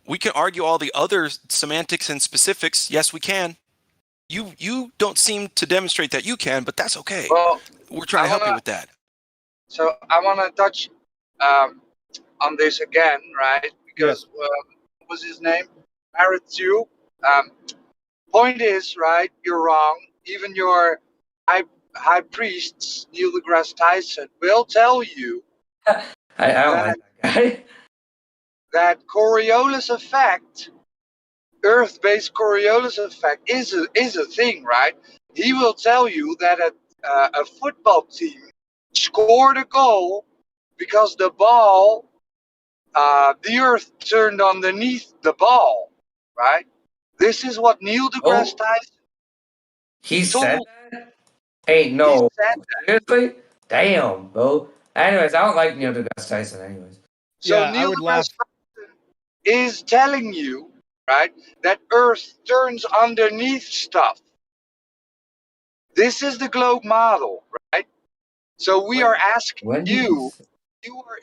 We can argue all the other semantics and specifics. Yes, we can. You don't seem to demonstrate that you can, but that's okay. Well, we're trying to help you with that. So I want to touch on this again, right? Because what was his name? Maritzu. Point is, right? You're wrong. Even your high priests, Neil deGrasse Tyson, will tell you I don't like that guy. That Coriolis effect, Earth-based Coriolis effect, is a thing, right? He will tell you that a football team scored a goal because the ball, the Earth turned underneath the ball, right? This is what Neil deGrasse Tyson. He said that? Hey, no. He said that. Seriously? Damn, bro. Anyways, I don't like Neil deGrasse Tyson anyways. So yeah, Neil deGrasse Tyson is telling you, right, that Earth turns underneath stuff. This is the globe model, right? So we are asking you,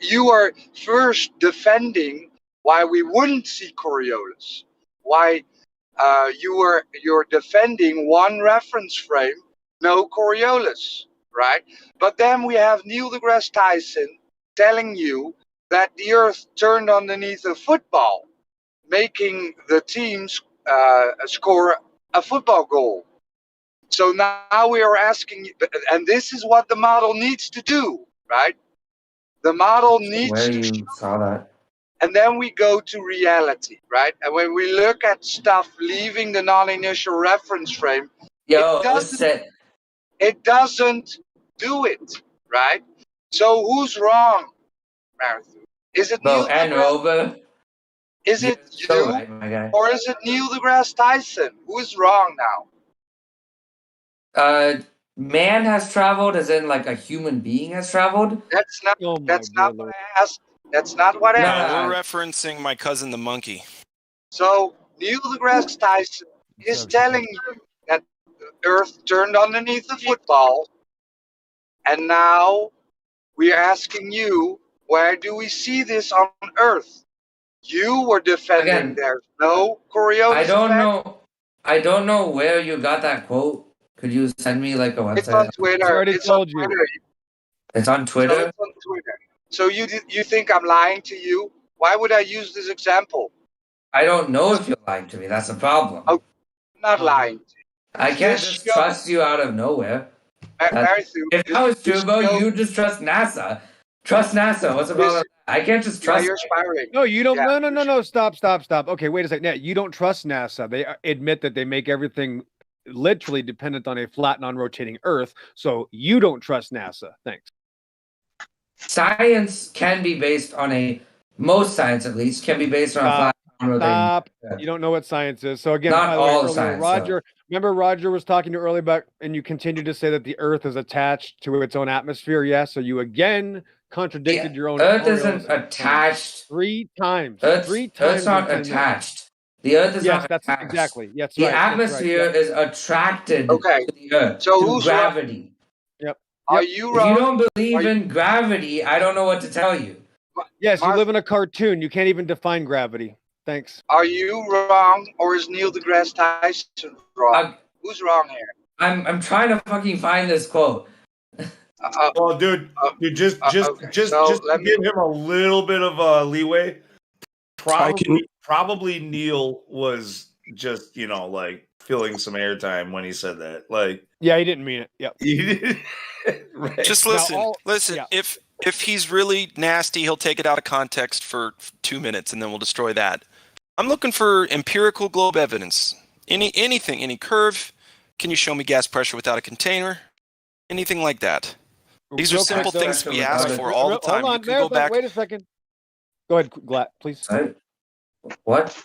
you are first defending why we wouldn't see Coriolis, why you're defending one reference frame, no Coriolis, right? But then we have Neil deGrasse Tyson telling you that the Earth turned underneath a football, making the teams score a football goal. So now we are asking, and this is what the model needs to do, right? The model needs to saw that. And then we go to reality, right? And when we look at stuff leaving the non-initial reference frame, it doesn't do it, right? So who's wrong, Marathon? Is it Neil deGrasse? Is it you, right, or is it Neil deGrasse Tyson? Who is wrong now? Man has traveled, as in like a human being has traveled. That's not. That's not what I asked. That's not what I asked. We're referencing my cousin the monkey. So Neil deGrasse Tyson is telling you that the Earth turned underneath the football, and now we're asking you, where do we see this on Earth? You were defending there's no Coriolis effect. I don't know where you got that quote. Could you send me like a website? It's on Twitter. I already told you. It's on Twitter? So it's on Twitter. So you think I'm lying to you? Why would I use this example? I don't know if you're lying to me. That's the problem. Oh, I'm not lying to you. I can't just trust you out of nowhere. If that was true, bro, you just trust NASA. Trust NASA. What's the problem? I can't just trust. You're spiraling. No, you don't. Yeah. No. Stop. Okay, wait a second. Yeah, you don't trust NASA. They admit that they make everything literally dependent on a flat, non-rotating Earth. So you don't trust NASA. Thanks. Science can be based on most science, at least, can be based on a flat, non-rotating. Stop. You don't know what science is. So again, not all science. Roger, remember Roger was talking to earlier about, and you continue to say that the Earth is attached to its own atmosphere. Yes. So you again contradicted your own. Earth isn't attached 3 times. Earth's not attached. The Earth is not attached. Exactly. Yes, the atmosphere is attracted to the Earth. So who's gravity? Yep. Are you wrong? If you don't believe in gravity, I don't know what to tell you. Yes, you live in a cartoon. You can't even define gravity. Thanks. Are you wrong, or is Neil deGrasse Tyson wrong? Who's wrong here? I'm trying to fucking find this quote. Well, dude, just give him a little bit of leeway. Probably Neil was just, like filling some airtime when he said that. Like, yeah, he didn't mean it. Yep. Right. Just listen. Listen. Yeah. If he's really nasty, he'll take it out of context for 2 minutes, and then we'll destroy that. I'm looking for empirical globe evidence. Anything, any curve. Can you show me gas pressure without a container? Anything like that. These are simple things we ask for all the time. Hold on, you can go back. Wait a second. Go ahead, Glatt, please. What?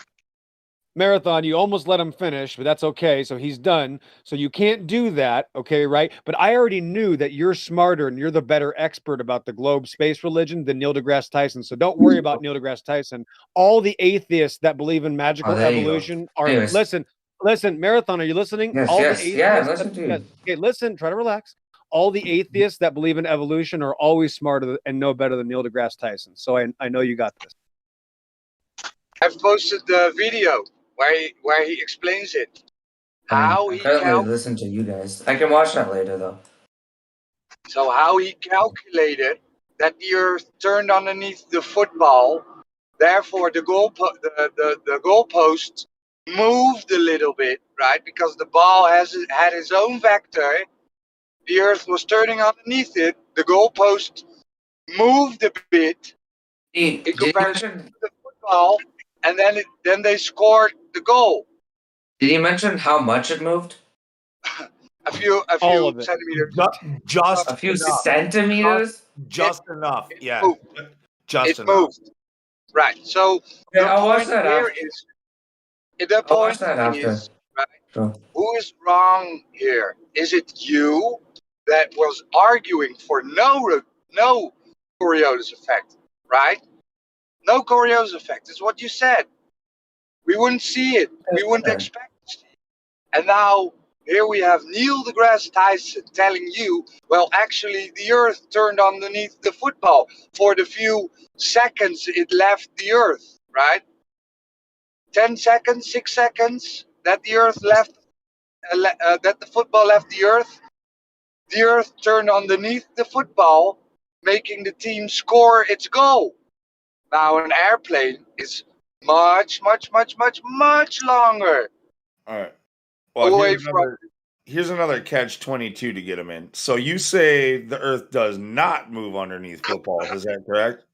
Marathon, you almost let him finish, but that's okay. So he's done. So you can't do that, okay, right? But I already knew that you're smarter and you're the better expert about the globe space religion than Neil deGrasse Tyson. So don't worry about Neil deGrasse Tyson. All the atheists that believe in magical evolution are listen, Marathon, are you listening? Yes, all yes, the listen to you. Okay, listen, try to relax. All the atheists that believe in evolution are always smarter and know better than Neil deGrasse Tyson. So I know you got this. I've posted the video where he explains it. I currently listen to you guys. I can watch that later though. So how he calculated that the Earth turned underneath the football, therefore the goalpost moved a little bit, right? Because the ball had its own vector. The Earth was turning underneath it. The goalpost moved a bit in comparison to the football, and then they scored the goal. Did you mention how much it moved? A few centimeters. Just a few enough. Centimeters? Just enough. Yeah. Moved. Just it enough. Moved. Right. So I'll watch that after. I'll watch that after. Right, sure. Who is wrong here? Is it you that was arguing for no Coriolis effect, right? No Coriolis effect is what you said. We wouldn't see it. We wouldn't expect to see it. And now here we have Neil deGrasse Tyson telling you, well, actually the Earth turned underneath the football for the few seconds it left the Earth, right? 10 seconds, 6 seconds that the Earth left, that the football left the Earth. The Earth turned underneath the football, making the team score its goal. Now an airplane is much longer. All right. Well, here's another catch-22 to get him in. So you say the Earth does not move underneath football. Is that correct?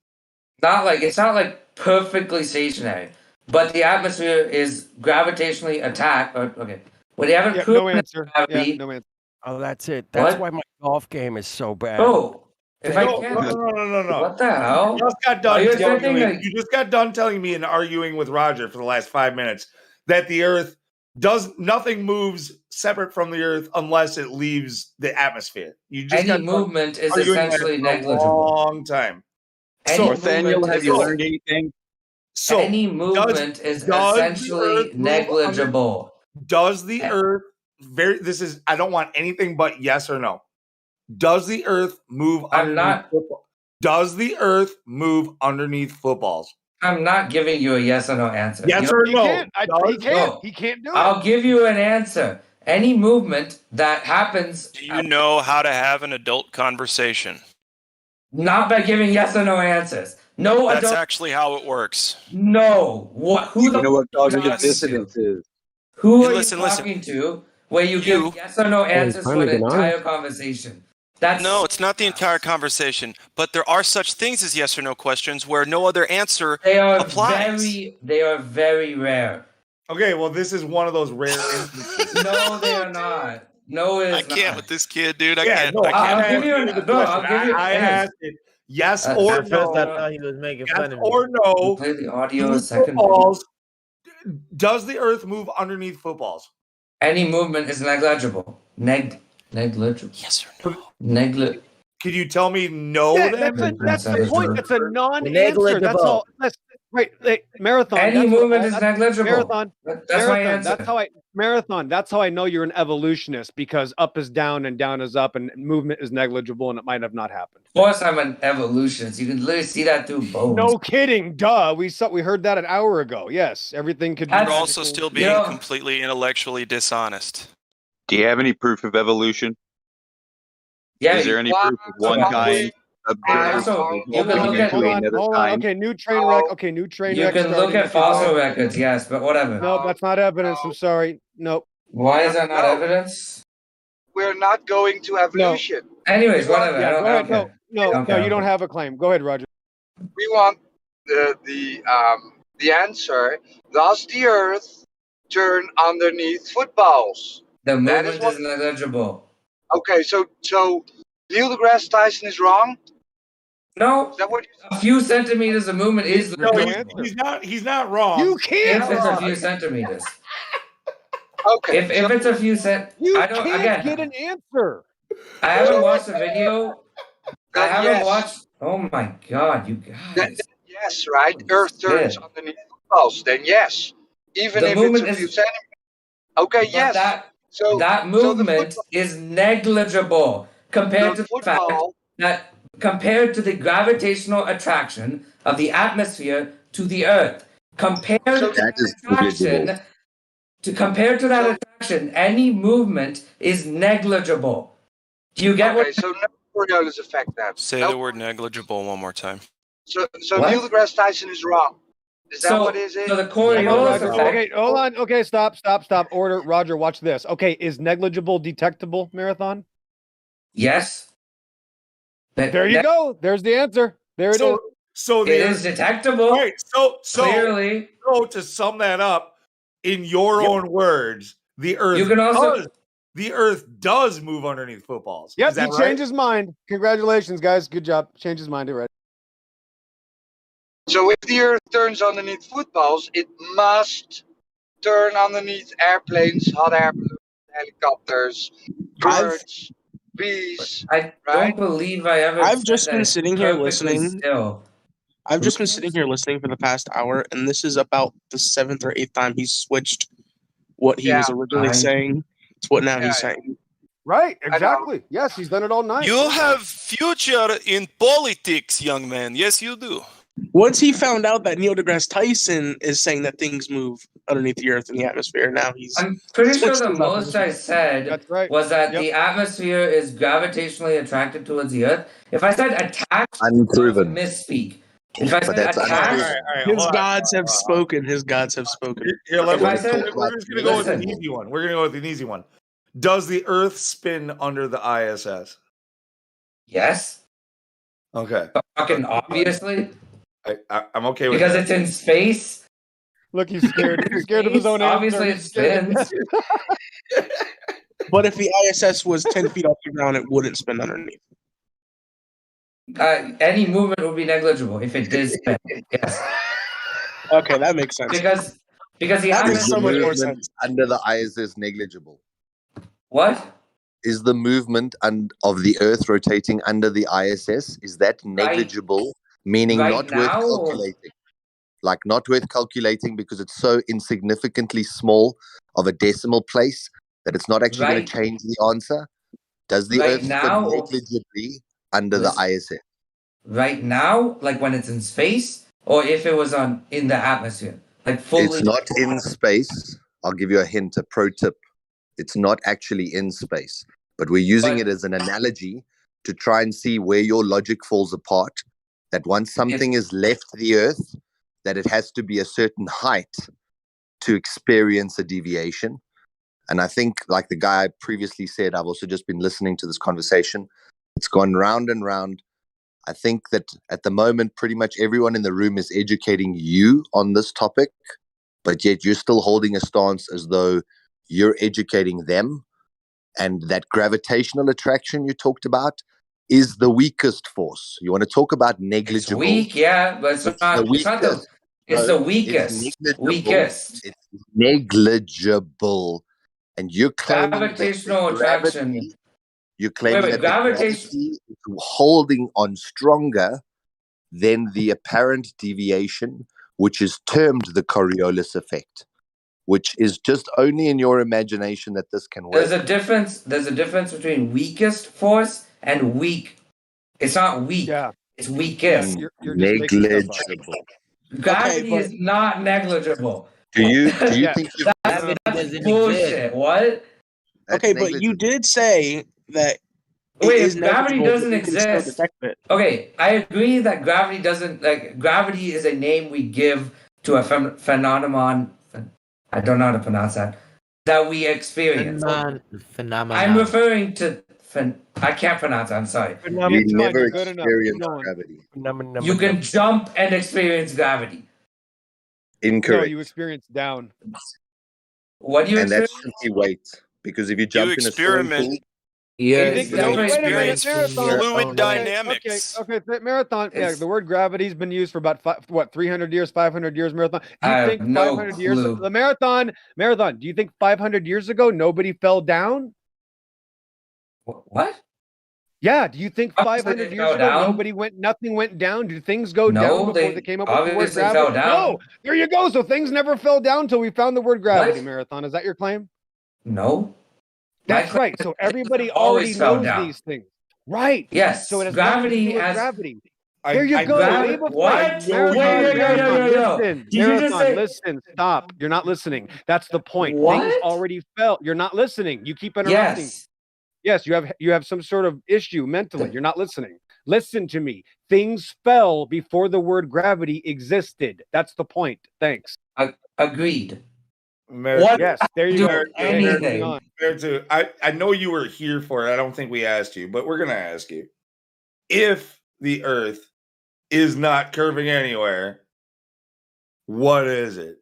It's not like perfectly stationary, but the atmosphere is gravitationally attacked. Okay. Well, they haven't proven no answer. Gravity. No answer. Oh, that's it. That's why my golf game is so bad. Oh, if I No. What the hell? You just got done telling me and arguing with Roger for the last 5 minutes that the Earth nothing moves separate from the Earth unless it leaves the atmosphere. Any movement is essentially negligible. A long time. Nathaniel, have you learned anything? So any movement is essentially negligible. Does the Earth I don't want anything but yes or no. Does the Earth move football? Does the Earth move underneath footballs? I'm not giving you a yes or no answer. Yes or no? He can't do it. I'll give you an answer. Any movement that happens. Do you know how to have an adult conversation? Not by giving yes or no answers. No, that's actually how it works. No. Who you know what cognitive dissonance is? Who are you talking to? Where you give yes or no answers for the entire conversation. No, it's not the entire conversation, but there are such things as yes or no questions where no other answer applies. They are very rare. Okay, well, this is one of those rare instances. No, they are not. No, it is I can't not. with this kid, dude. I can't. I'll give you I asked it. Yes or no. I thought he was making fun of me. Or no. Play the audio a second. Does the Earth move underneath footballs? Any movement is negligible. Negligible. Yes or no? Could you tell me no? That's the point. That's a non-answer. That's all. Right, Marathon. Any movement is negligible. Marathon. That's my answer. That's how I know you're an evolutionist, because up is down and down is up, and movement is negligible, and it might have not happened. Of course, I'm an evolutionist. You can literally see that through bones. No kidding, duh. We heard that an hour ago. Yes, everything could. You're also still being completely intellectually dishonest. Do you have any proof of evolution? Yeah. Is there any proof of one kind? Okay, new train wreck. Okay, new train wreck. You can look at fossil records, yes, but whatever. No, that's not evidence. I'm sorry. Nope. Why is that not evidence? We're not going to evolution. No. Anyways, whatever. Yeah, go ahead. No, you don't have a claim. Go ahead, Roger. We want the answer. Does the Earth turn underneath footballs? The movement is negligible. Okay, so Neil deGrasse Tyson is wrong? No. Is that what a few centimeters of movement is he's not wrong. You can't. If it's a few centimeters. Okay. If it's a few you can't get an answer. I haven't watched the video. I haven't watched. Oh my God, you guys. Yes, right. Earth turns underneath footballs. Then yes, even if it's a few centimeters. Okay, yes. That movement is negligible compared to the fact that compared to the gravitational attraction of the atmosphere to the Earth. compared to that attraction, any movement is negligible. Do you get what? So no Coriolis effect then. Say the word negligible one more time. So Neil deGrasse Tyson is wrong. Is that what is it? So the Coriolis effect. Okay, hold on. Okay, stop. Order, Roger. Watch this. Okay, is negligible detectable, Marathon? Yes. There you go. There's the answer. There it is. So it is detectable. Right. So clearly. So to sum that up, in your own words, the Earth does move underneath footballs. Yep, is that he changed his mind. Congratulations, guys. Good job. Changed his mind already. So if the Earth turns underneath footballs, it must turn underneath airplanes, hot air balloons, helicopters, birds, bees. I don't believe I ever. I've just been sitting here listening. Still. I've just been sitting here listening for the past hour, and this is about the 7th or 8th time he's switched what he was originally saying to what now he's saying. Right, exactly. Yes, he's done it all night. You have future in politics, young man. Yes, you do. Once he found out that Neil deGrasse Tyson is saying that things move underneath the Earth in the atmosphere, now he's... I'm pretty sure the most I said was that the atmosphere is gravitationally attracted towards the Earth. If I said attack, unproven. Misspeak. If I said attack, his gods have spoken. His gods have spoken. Here, we're just going to go with an easy one. We're going to go with an easy one. Does the Earth spin under the ISS? Yes. Okay. Fucking obviously. I'm okay with because that. It's in space. Look, he's scared. He's scared of his own obviously answer. It spins. But if the ISS was 10 feet off the ground, it wouldn't spin underneath. Any movement would be negligible if it did spin. Yes. Okay, that makes sense. Because the Is atmosphere the movement under the ISS negligible? What? Is the movement of the Earth rotating under the ISS, is that negligible? Meaning not worth calculating. Like not worth calculating because it's so insignificantly small of a decimal place that it's not actually going to change the answer. Does the Earth spin negligibly under the ISS? Right now, like when it's in space, or if it was in the atmosphere? Like fully. It's not in space. I'll give you a hint, a pro tip. It's not actually in space. But we're using it as an analogy to try and see where your logic falls apart. That once something is left the Earth, that it has to be a certain height to experience a deviation. And I think, like the guy previously said, I've also just been listening to this conversation. It's gone round and round. I think that at the moment, pretty much everyone in the room is educating you on this topic, but yet you're still holding a stance as though you're educating them. And that gravitational attraction you talked about is the weakest force. You want to talk about negligible? It's weak, yeah, but it's the weakest. It's the weakest. It's negligible. And you're claiming gravitational attraction. You're claiming that gravity is holding on stronger than the apparent deviation, which is termed the Coriolis effect, which is just only in your imagination that this can work. There's a difference between weakest force and weak. It's not weak. Yeah. It's weakest. You're negligible. Gravity is not negligible. Do you think that's bullshit? What? Okay, but you did say that. Wait, if gravity doesn't exist. Okay, I agree that gravity doesn't gravity is a name we give to a phenomenon. I don't know how to pronounce that we experience. Phenomenon. I'm referring to. I can't pronounce it. I'm sorry. You never experienced gravity. You can jump and experience gravity. Incorrect. No, you experience down. What do you experience? And that's simply weight. Because if you jump in a swimming pool, you experience fluid dynamics. Okay, Marathon. Yeah, the word gravity's been used for about 300 years, 500 years, Marathon. Do you think 500 years the Marathon, do you think 500 years ago nobody fell down? What? Yeah, do you think 500 years ago nothing went down? Do things go down before they came up with the word gravity? No. There you go. So things never fell down until we found the word gravity, Marathon. Is that your claim? No. That's right. So everybody already knows these things. Right. Yes. So it has gravity gravity. There you go. Name a what? Marathon, Yo. Listen. Stop. You're not listening. That's the point. What? Things already fell. You're not listening. You keep interrupting. Yes, you have some sort of issue mentally. You're not listening. Listen to me. Things fell before the word gravity existed. That's the point. Thanks. Agreed. What? Yes, there you go. Anything. I know you were here for it. I don't think we asked you, but we're going to ask you. If the Earth is not curving anywhere, what is it?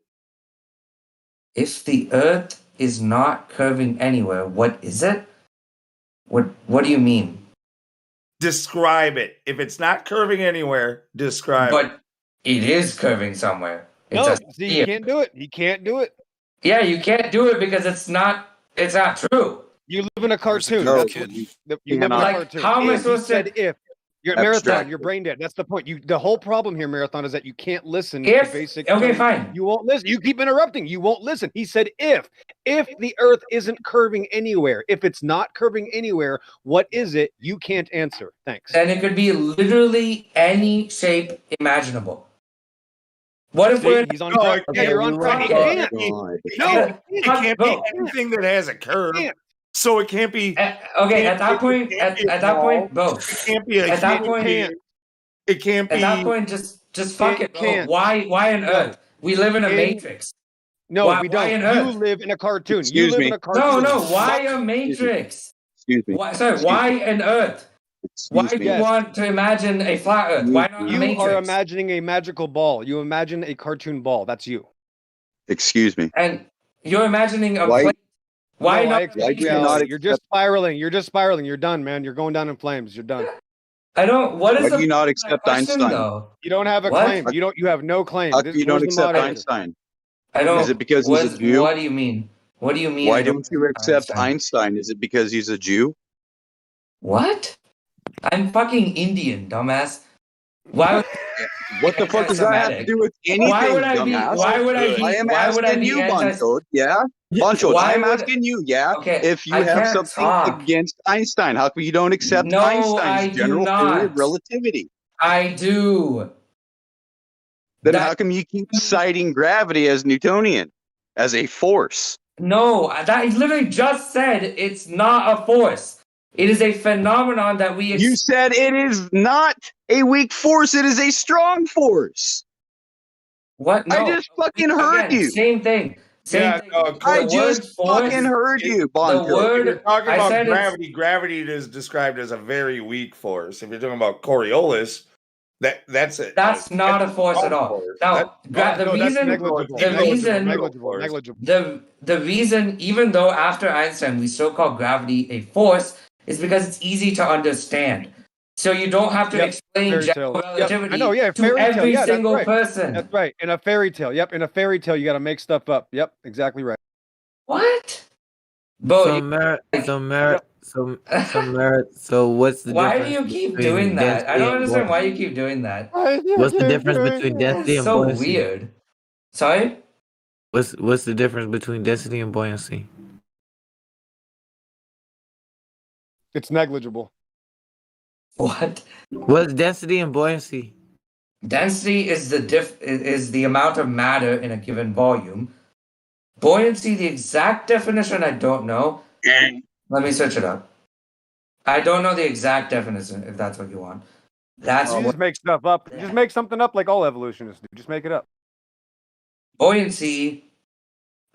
If the Earth is not curving anywhere, what is it? What do you mean? Describe it. If it's not curving anywhere, describe it. But it is curving somewhere. You can't do it. You can't do it. Yeah, you can't do it because it's not true. You live in a cartoon. No, That's kid. what you live in a cartoon. How am I supposed to? If you're Marathon, you're brain dead. That's the point. The whole problem here, Marathon, is that you can't listen to basic. Okay, fine. You won't listen. You keep interrupting. You won't listen. He said if the Earth isn't curving anywhere, if it's not curving anywhere, what is it? You can't answer. Thanks. And it could be literally any shape imaginable. What if he's on track? Yeah, you're on track. It can't be anything that has a curve. So it can't be. Okay, at that point, bro. It can't be. At that point, it can't be. At that point, just fuck it. Bro. Why on Earth? We live in a matrix. No, we don't. You live in a cartoon. Excuse you live me. in a cartoon. No. Why a matrix? Excuse me. Why an Earth? Why do you want to imagine a flat Earth? Why not a matrix? You are imagining a magical ball. You imagine a cartoon ball. That's you. Excuse me. And you're imagining a plate. Why not? You're just spiraling. You're done, man. You're going down in flames. You're done. I don't. What is? Why do you not accept Einstein? Though? You don't have a claim. You have no claim. How come you don't accept Einstein? I don't. Is it because he's a Jew? What do you mean? What do you mean? Why don't you accept Einstein? Is it because he's a Jew? What? I'm fucking Indian, dumbass. Why? What the fuck does that have to do with anything, dumbass? Why would I be? I am asking you, Bonchod. Yeah, Bonchod. I'm asking you. Yeah. Okay, if you have something against Einstein, how come you don't accept Einstein's general theory of relativity? I do. Then how come you keep citing gravity as Newtonian, as a force? No, that he literally just said it's not a force. It is a phenomenon that we. You said it is not a weak force. It is a strong force. What? No. I just fucking heard you. Same thing. Same thing. I just fucking heard you, Bonchod. If you're talking about gravity, gravity is described as a very weak force. If you're talking about Coriolis, that's it. That's not a force at all. Now, the reason, even though after Einstein we still call gravity a force, is because it's easy to understand. So you don't have to explain general relativity to every single person. That's right. In a fairy tale. Yep. In a fairy tale, you got to make stuff up. Yep. Exactly right. What? So what's the difference? Why do you keep doing that? I don't understand why you keep doing that. What's the difference between density and buoyancy? So weird. Sorry? What's the difference between density and buoyancy? It's negligible. What? What's density and buoyancy? Density is the amount of matter in a given volume. Buoyancy, the exact definition, I don't know. Let me search it up. I don't know the exact definition, if that's what you want. Just make stuff up. Just make something up like all evolutionists do. Just make it up. Buoyancy,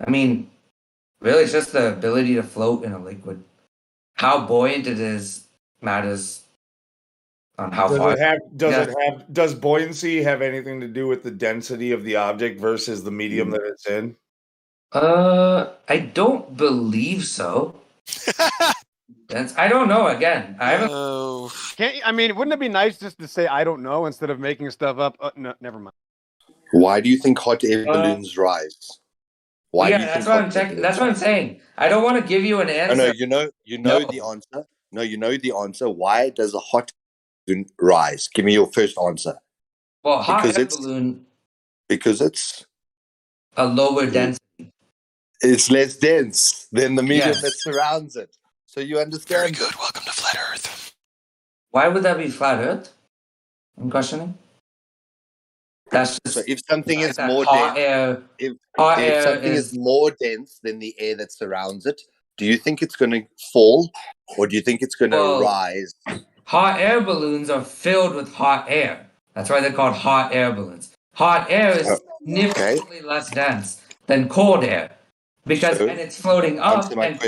I mean, really, it's just the ability to float in a liquid. How buoyant it is matters on how far. Does buoyancy have anything to do with the density of the object versus the medium that it's in? I don't believe so. I don't know. Again, I haven't. Wouldn't it be nice just to say I don't know instead of making stuff up? No, never mind. Why do you think hot air balloons rise? Why do you that's what I'm checking. That's what I'm saying. I don't want to give you an answer. No, you know the answer. No, you know the answer. Why does a hot balloon rise? Give me your first answer. Well, hot air balloon. Because it's a lower density. It's less dense than the medium that surrounds it. So you understand. Very good. Welcome to Flat Earth. Why would that be Flat Earth? I'm questioning. That's just So if something is more hot dense, air. if Air something is more dense than the air that surrounds it, do you think it's going to fall, or do you think it's going to rise? Hot air balloons are filled with hot air. That's why they're called hot air balloons. Hot air is significantly less dense than cold air and it's floating up and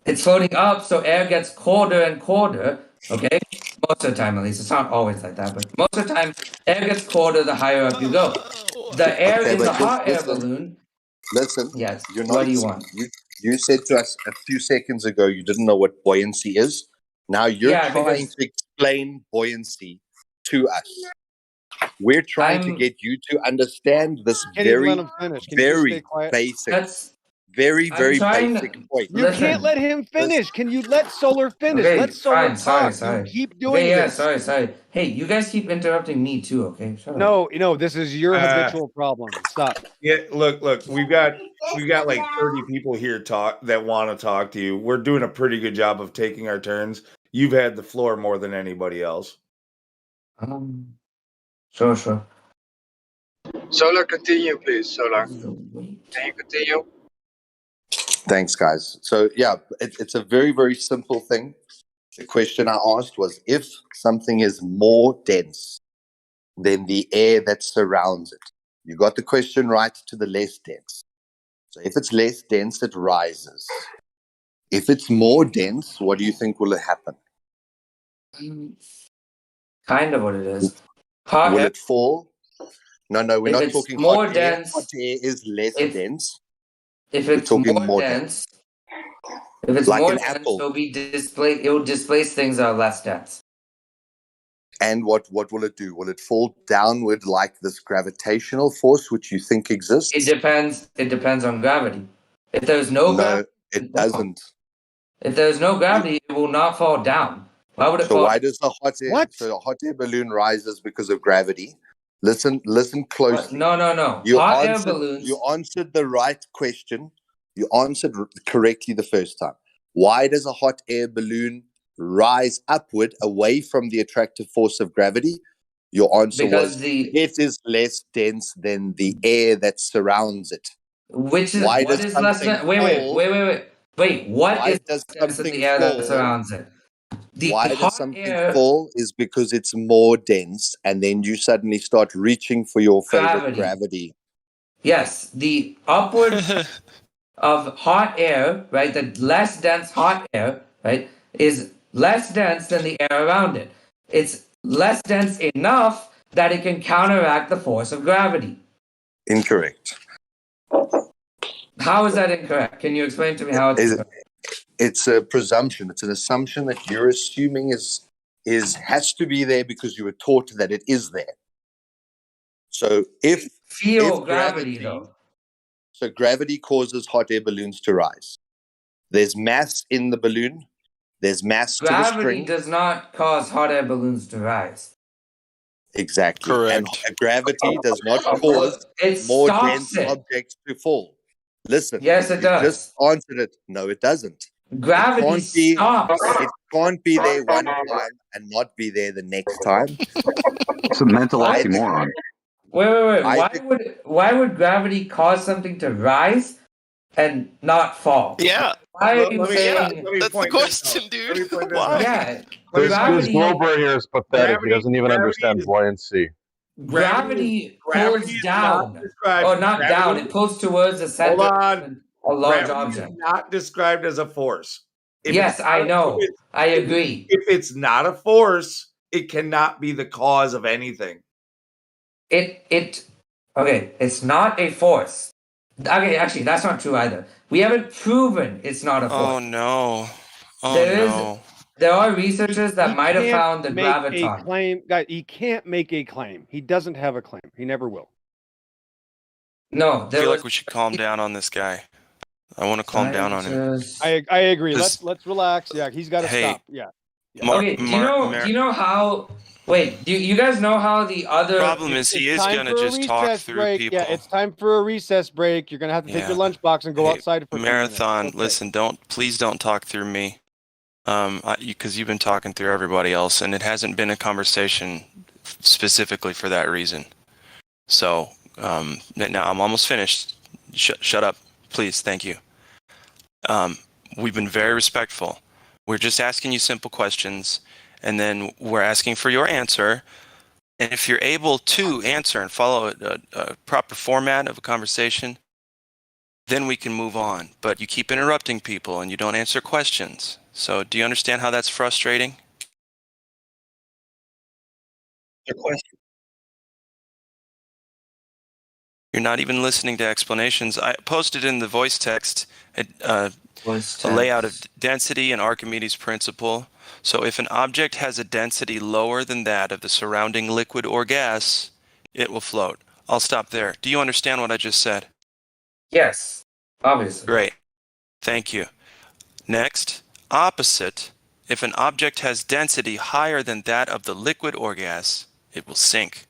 it's floating up, so air gets colder and colder. Okay, most of the time at least. It's not always like that, but most of the time, air gets colder the higher up you go. The air in the hot air balloon. Listen, yes. You're not what do you want? You said to us a few seconds ago you didn't know what buoyancy is. Now you're trying to explain buoyancy to us. We're trying to get you to understand this very basic. Very basic point. You can't let him finish. Can you let Solar finish? Okay, let Solar talk. Sorry. You keep doing this. Sorry. Hey, you guys keep interrupting me too, okay? Shut up. No, this is your habitual problem. Stop. Yeah, look, we've got like 30 people here that want to talk to you. We're doing a pretty good job of taking our turns. You've had the floor more than anybody else. Sure. Solar, continue, please. Solar, can you continue? Thanks, guys. So yeah, it's a very, very simple thing. The question I asked was if something is more dense than the air that surrounds it. You got the question right to the less dense. So if it's less dense, it rises. If it's more dense, what do you think will happen? Kind of what it is. Will it fall? No, we're not talking more hot dense, air. Hot air is less dense. If it's more dense, if it's like more an dense, apple. it will displace things that are less dense. And what will it do? Will it fall downward like this gravitational force which you think exists? It depends on gravity. If there's no gravity, it doesn't. If there's no gravity, it will not fall down. Why would it fall? So why does the hot air? So the hot air balloon rises because of gravity. Listen closely. No. Hot air balloons. You answered the right question. You answered correctly the first time. Why does a hot air balloon rise upward away from the attractive force of gravity? Your answer was it is less dense than the air that surrounds it. What is less dense? Wait. What is less dense than the air that surrounds it? Why does something fall is because it's more dense, and then you suddenly start reaching for your favorite gravity. Yes, the upward of hot air, right? The less dense hot air, right, is less dense than the air around it. It's less dense enough that it can counteract the force of gravity. Incorrect. How is that incorrect? Can you explain to me how it's incorrect? It's a presumption. It's an assumption that you're assuming has to be there because you were taught that it is there. So if gravity though. So gravity causes hot air balloons to rise. There's mass in the balloon. There's mass to the string. Gravity does not cause hot air balloons to rise. Exactly. Correct. And gravity does not cause more dense objects to fall. Listen. Yes, it does. Just answered it. No, it doesn't. Gravity stops. It can't be there one time and not be there the next time. It's a mental oxymoron. Wait. Why would gravity cause something to rise and not fall? Yeah. Why are you saying that's the question, dude? Why? Yeah. This globe right here is pathetic. He doesn't even understand buoyancy. Gravity pulls down. Not down. It pulls towards the center of a large object. Is not described as a force. Yes, I know. I agree. If it's not a force, it cannot be the cause of anything. It's not a force. Okay, actually, that's not true either. We haven't proven it's not a force. Oh no. There are researchers that might have found the graviton. A claim, guys, he can't make a claim. He doesn't have a claim. He never will. No, I feel like we should calm down on this guy. I want to calm down on him. I agree. Let's relax. Yeah, he's got to stop. Yeah. Okay. Do you know how? Wait. Do you guys know how the other problem is? He is gonna just talk through people. Yeah, it's time for a recess break. You're gonna have to take your lunchbox and go outside for marathon. Listen, please don't talk through me. because you've been talking through everybody else, and it hasn't been a conversation specifically for that reason. So now I'm almost finished. Shut up, please. Thank you. We've been very respectful. We're just asking you simple questions, and then we're asking for your answer. And if you're able to answer and follow a proper format of a conversation, then we can move on. But you keep interrupting people and you don't answer questions. So do you understand how that's frustrating? Your question. You're not even listening to explanations. I posted in the voice text a layout of density and Archimedes' principle. So if an object has a density lower than that of the surrounding liquid or gas, it will float. I'll stop there. Do you understand what I just said? Yes, obviously. Great. Thank you. Next, opposite. If an object has density higher than that of the liquid or gas, it will sink.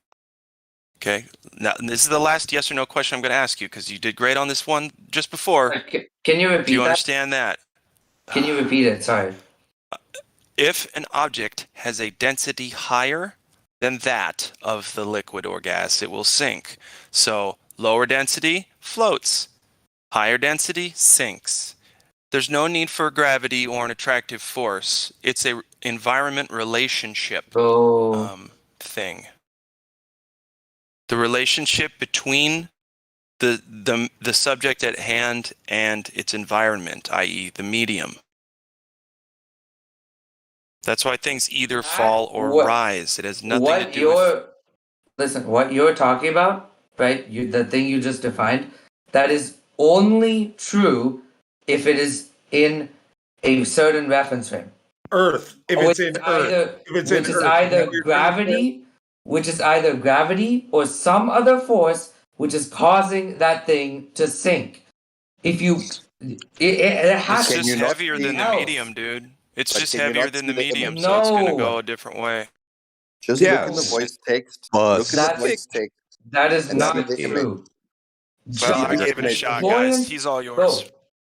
Okay, now this is the last yes or no question I'm going to ask you because you did great on this one just before. Can you repeat that? Do you understand that? Can you repeat it? Sorry. If an object has a density higher than that of the liquid or gas, it will sink. So lower density floats, higher density sinks. There's no need for gravity or an attractive force. It's a environment relationship thing. The relationship between the subject at hand and its environment, i.e. the medium. That's why things either fall or rise. It has nothing to do with... Listen, what you're talking about, right? The thing you just defined, that is only true if it is in a certain reference frame. Earth. If it's in Earth. Which is either gravity or some other force which is causing that thing to sink. If you... It has it's just heavier than the medium, dude. It's just heavier than the medium, so it's going to go a different way. Just look in the voice text. Look in the voice text. That is not true. Well, I gave it a shot, guys. He's all yours.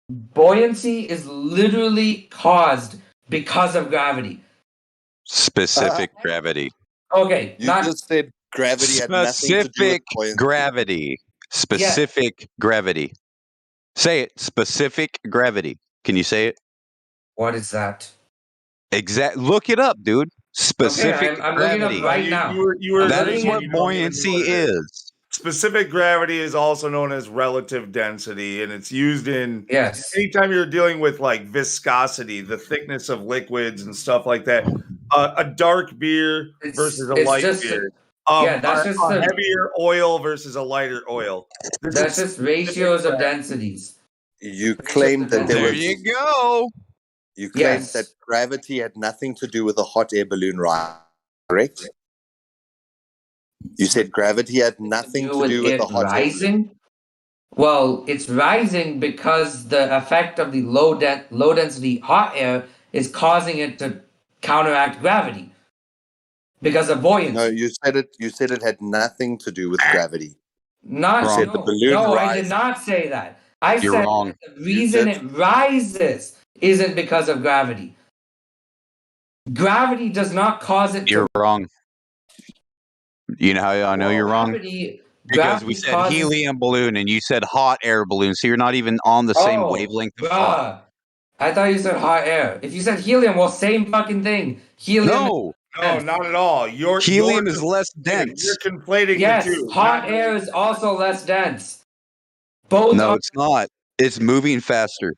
Buoyancy is literally caused because of gravity. Specific gravity. Okay, you just said gravity had nothing to do with buoyancy. Gravity. Specific gravity. Say it. Specific gravity. Can you say it? What is that? Look it up, dude. Specific I'm gravity. looking up right now. That is what buoyancy is. Specific gravity is also known as relative density, and it's used in anytime you're dealing with like viscosity, the thickness of liquids and stuff like that. A dark beer versus a light beer. That's just a heavier oil versus a lighter oil. That's just ratios of densities. You claimed that there you go. You claimed that gravity had nothing to do with a hot air balloon ride, correct? You said gravity had nothing to do with the hot rising? Well, it's rising because the effect of the low density hot air is causing it to counteract gravity because of buoyancy. No, you said it had nothing to do with gravity. I did not say that. I said wrong. The reason it rises isn't because of gravity. Gravity does not cause it. You're wrong. You know how I know you're wrong? Because we said helium balloon and you said hot air balloon, so you're not even on the same wavelength of thought. I thought you said hot air. If you said helium, well, same fucking thing. Helium. No, not at all. Helium is less dense. You're conflating the two. Hot air is also less dense. Both. No, it's not. It's moving faster.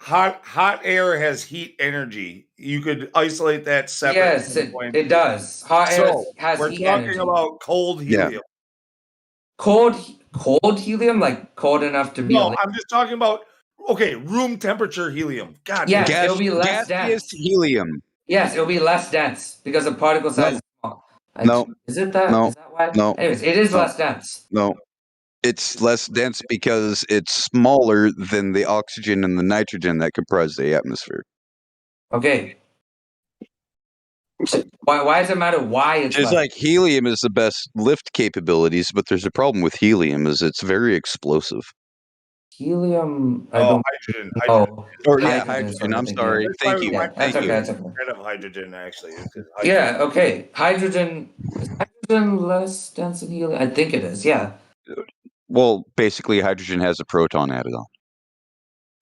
Hot air has heat energy. You could isolate that separately. Yes, it does. Hot air has heat energy. We're talking about cold helium. Yeah. Cold helium, like cold enough to be. No, I'm just talking about room temperature helium. God, yes, it'll be less dense. Helium. Yes, it'll be less dense because the particle size is small. Is it that? No. Is that why? No. Anyways, it is less dense. No. It's less dense because it's smaller than the oxygen and the nitrogen that comprise the atmosphere. Okay. Why does it matter why it's just like helium is the best lift capabilities, but there's a problem with helium is it's very explosive. Helium. I Oh, don't hydrogen. know. Or yeah, Hydrogen is hydrogen. what I'm thinking sorry. of. That's why Thank we you. went That's Thank okay. you. That's okay. kind of hydrogen actually. It's 'cause hydrogen. Yeah. Okay. Hydrogen. Is hydrogen less dense than helium? I think it is. Yeah. Well, basically, hydrogen has a proton added on,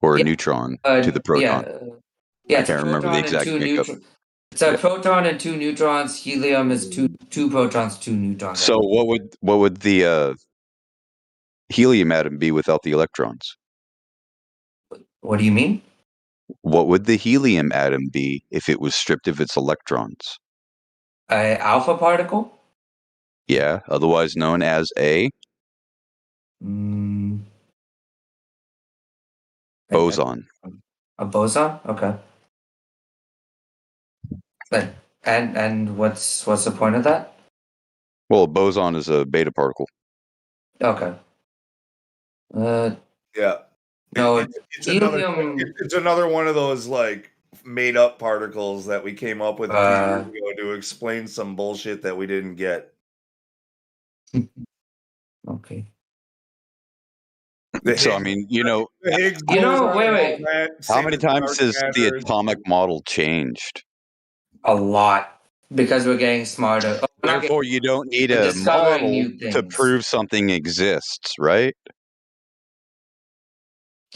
or a Yeah. neutron to the Yeah. proton. Yeah. I It's a can't remember the proton and exact two makeup. neutrons. It's a Yeah. proton and two neutrons. Helium is two protons, two neutrons. So what would the helium atom be without the electrons? What do you mean? What would the helium atom be if it was stripped of its electrons? Alpha particle? Yeah, otherwise known as a boson. A boson? Okay. But and what's the point of that? Well, a boson is a beta particle. Okay. Yeah. No, It's another one of those like made up particles that we came up with a few years ago to explain some bullshit that we didn't get. Okay. So I mean, the Higgs wait. How many times has the atomic model changed? A lot, because we're getting smarter. Therefore, you don't need a model to prove something exists, right?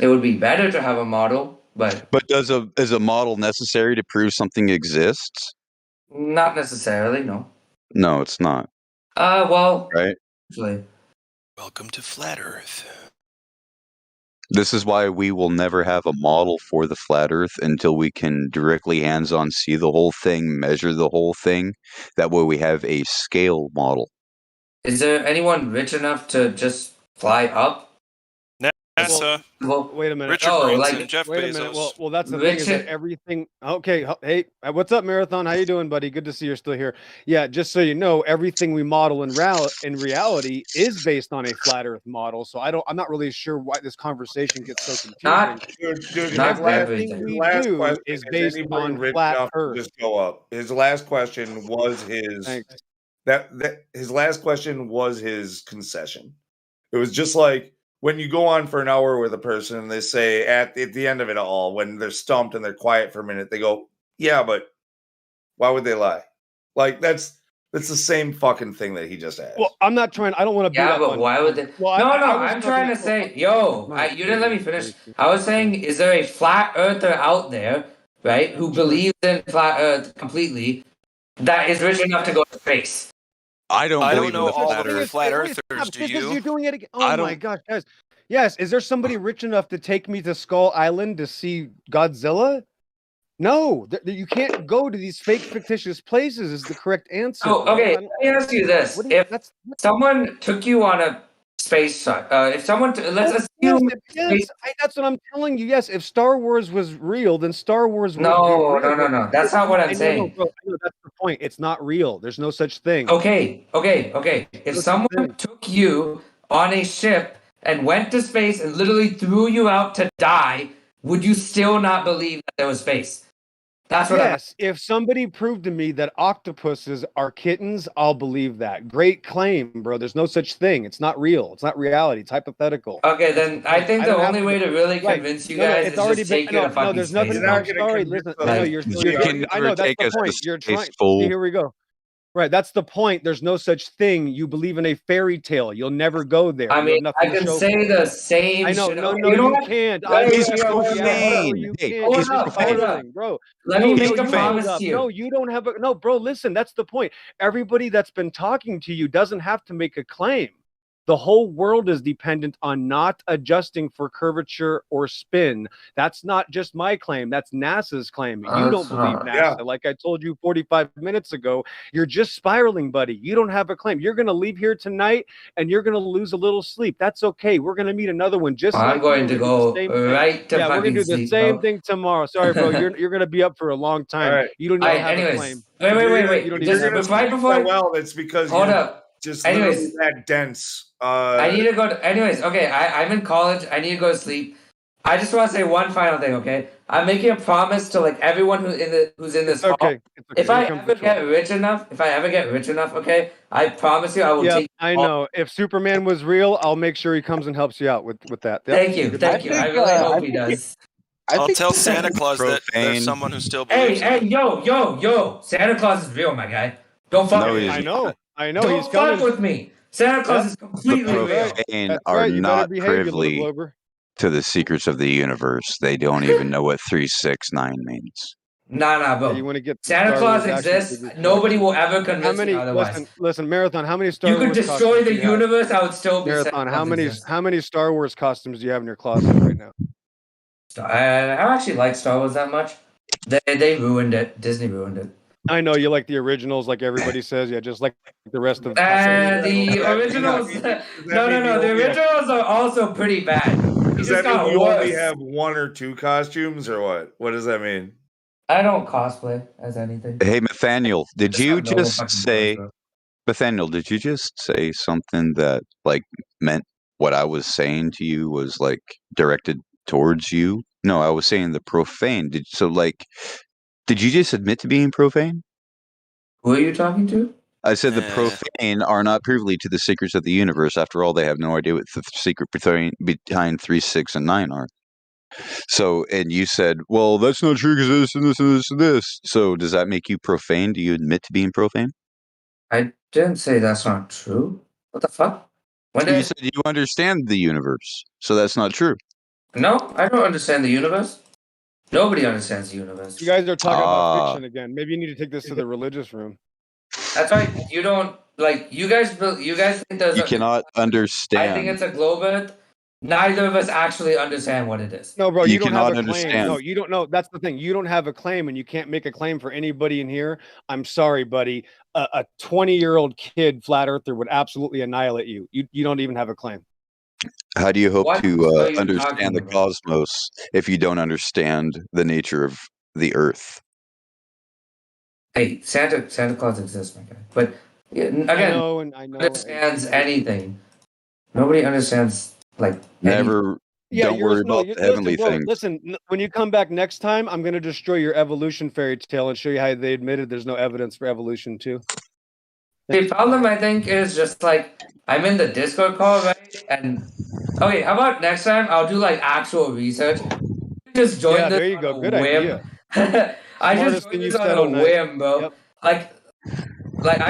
It would be better to have a model, but is a model necessary to prove something exists? Not necessarily, no. No, it's not. Well, right. Actually. Welcome to Flat Earth. This is why we will never have a model for the flat Earth until we can directly hands-on see the whole thing, measure the whole thing. That way we have a scale model. Is there anyone rich enough to just fly up? NASA. Wait a minute. Richard Branson, Jeff wait Bezos. a minute. Well, that's the thing is that everything. Okay, hey, what's up, Marathon? How you doing, buddy? Good to see you're still here. Yeah, just so you know, everything we model in reality is based on a flat Earth model. So I'm not really sure why this conversation gets so confusing. Not everything we do is based on flat Earth. Just go up. His last question was his. His last question was his concession. It was just like, when you go on for an hour with a person and they say at the end of it all, when they're stumped and they're quiet for a minute, they go, yeah, but why would they lie? Like that's the same fucking thing that he just asked. Well, I'm not trying. I don't want to beat up but on. Why would they? Well, no, I'm trying to say, you didn't let me finish. I was saying, is there a flat earther out there, right, who believes in flat Earth completely, that is rich enough to go to space? I don't know all flat the Earth. flat Earthers. Do you? You're doing it again. Oh my gosh, guys! Yes, is there somebody rich enough to take me to Skull Island to see Godzilla? No, you can't go to these fake fictitious places. Is the correct answer. Oh, okay. Let me ask you this: if someone took you on a space shot, if someone let's assume, that's what I'm telling you. Yes, if Star Wars was real, then Star Wars would be real. No. That's not what I'm saying. No, bro, that's the point. It's not real. There's no such thing. Okay. If someone took you on a ship and went to space and literally threw you out to die, would you still not believe that there was space? That's what if somebody proved to me that octopuses are kittens, I'll believe that. Great claim, bro. There's no such thing. It's not real. It's not reality. It's hypothetical. Okay, then I think the only way to really convince you guys is just take you to fucking there's nothing. space. I'm sorry. Listen, I know that's the point. You're trying. Here we go. Right, that's the point. There's no such thing. You believe in a fairy tale. You'll never go there. I mean, I can say the same. I know. Shit. No, you can't. He's profane. He's profane, bro. Let me make a promise to you. No, you don't have a no, bro. Listen, that's the point. Everybody that's been talking to you doesn't have to make a claim. The whole world is dependent on not adjusting for curvature or spin. That's not just my claim. That's NASA's claim. You don't believe NASA. Yeah. Like I told you 45 minutes ago, you're just spiraling, buddy. You don't have a claim. You're going to leave here tonight and you're going to lose a little sleep. That's okay. We're going to meet another one. I'm going to go right to we're going to do the same thing tomorrow. Sorry, bro. You're going to be up for a long time. Right. You don't even have a claim. Wait. You don't just right before. Well, it's because hold up. Just anyways, that dense. I need to go. Anyways, okay. I'm in college. I need to go to sleep. I just want to say one final thing, okay? I'm making a promise to like everyone who's in this call. Okay. If I ever get rich enough, okay, I promise you I will take. I know. If Superman was real, I'll make sure he comes and helps you out with that. Yep. Thank you. I really hope he does. I'll tell Santa Claus that there's someone who still believes. Hey, yo! Santa Claus is real, my guy. Don't fuck with me. I know. Don't He's coming. fuck with me. Santa Claus is completely real. Profane are not privy to the secrets of the universe. They don't even know what 369 means. Nah, bro. You want to get Santa Claus exists. Nobody will ever convince me otherwise. Listen, Marathon. How many Star Wars? You could destroy the universe. I would still be. Marathon. How many Star Wars costumes do you have in your closet right now? I don't actually like Star Wars that much. They ruined it. Disney ruined it. I know you like the originals, like everybody says. Yeah, just like the rest of. The originals. No. The originals are also pretty bad. Does that mean you only have 1 or 2 costumes, or what? What does that mean? I don't cosplay as anything. Hey, Nathaniel, did you just say something that like meant what I was saying to you was like directed towards you? No, I was saying the profane. Did you just admit to being profane? Who are you talking to? I said the profane are not privy to the secrets of the universe. After all, they have no idea what the secret behind 3, 6, and 9 are. So, and you said, well, that's not true because this and this and this and this. So does that make you profane? Do you admit to being profane? I didn't say that's not true. What the fuck? You said you understand the universe. So that's not true. No, I don't understand the universe. Nobody understands the universe. You guys are talking about fiction again. Maybe you need to take this to the religious room. That's right. You don't like you guys think there's you cannot understand. I think it's a globe earth. Neither of us actually understand what it is. No, bro, you don't have a claim. No, you don't know. That's the thing. You don't have a claim, and you can't make a claim for anybody in here. I'm sorry, buddy. A 20-year-old kid, flat earther, would absolutely annihilate you. You don't even have a claim. How do you hope to understand the cosmos if you don't understand the nature of the Earth? Hey, Santa Claus exists, my guy. But again, I know understands anything. Nobody understands never. Don't worry about the heavenly things. Listen, when you come back next time, I'm going to destroy your evolution fairy tale and show you how they admitted there's no evidence for evolution too. The problem, I think, is just I'm in the Discord call, right? And okay, how about next time I'll do actual research. Just join this. There you go. Good idea. I just joined this on a whim, bro. Yep. I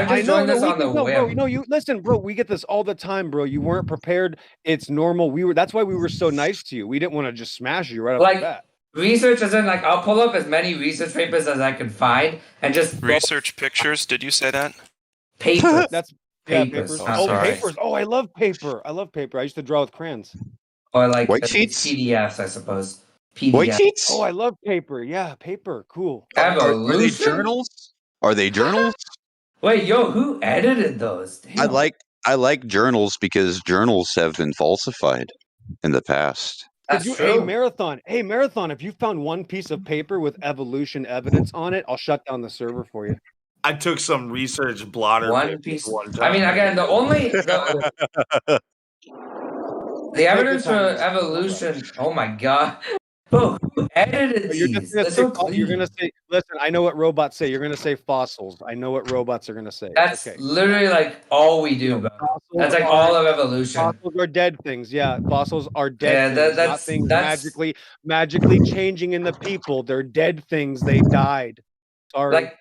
just joined this on the whim. Bro, you listen, bro. We get this all the time, bro. You weren't prepared. It's normal. That's why we were so nice to you. We didn't want to just smash you right off the bat. Research as in I'll pull up as many research papers as I can find and just research pictures. Did you say that? Papers. That's papers. Papers. Oh, I love paper. I used to draw with crayons. Or white sheets? PDFs, I suppose. PDF. White sheets? Oh, I love paper. Yeah, paper. Cool. Are they journals? Are they journals? Wait, yo, who edited those? Damn. I like journals because journals have been falsified in the past. That's true. Hey, Marathon, if you found one piece of paper with evolution evidence on it, I'll shut down the server for you. I took some research blotter. One piece. One time. I mean, again, the evidence for evolution. Oh my god. Bro, who edited these? You're gonna say, listen, I know what robots say. You're gonna say fossils. I know what robots are gonna say. That's literally all we do, bro. That's all of evolution. Fossils are dead things. Yeah, fossils are dead things. Not things magically changing in the people. They're dead things. They died. Sorry.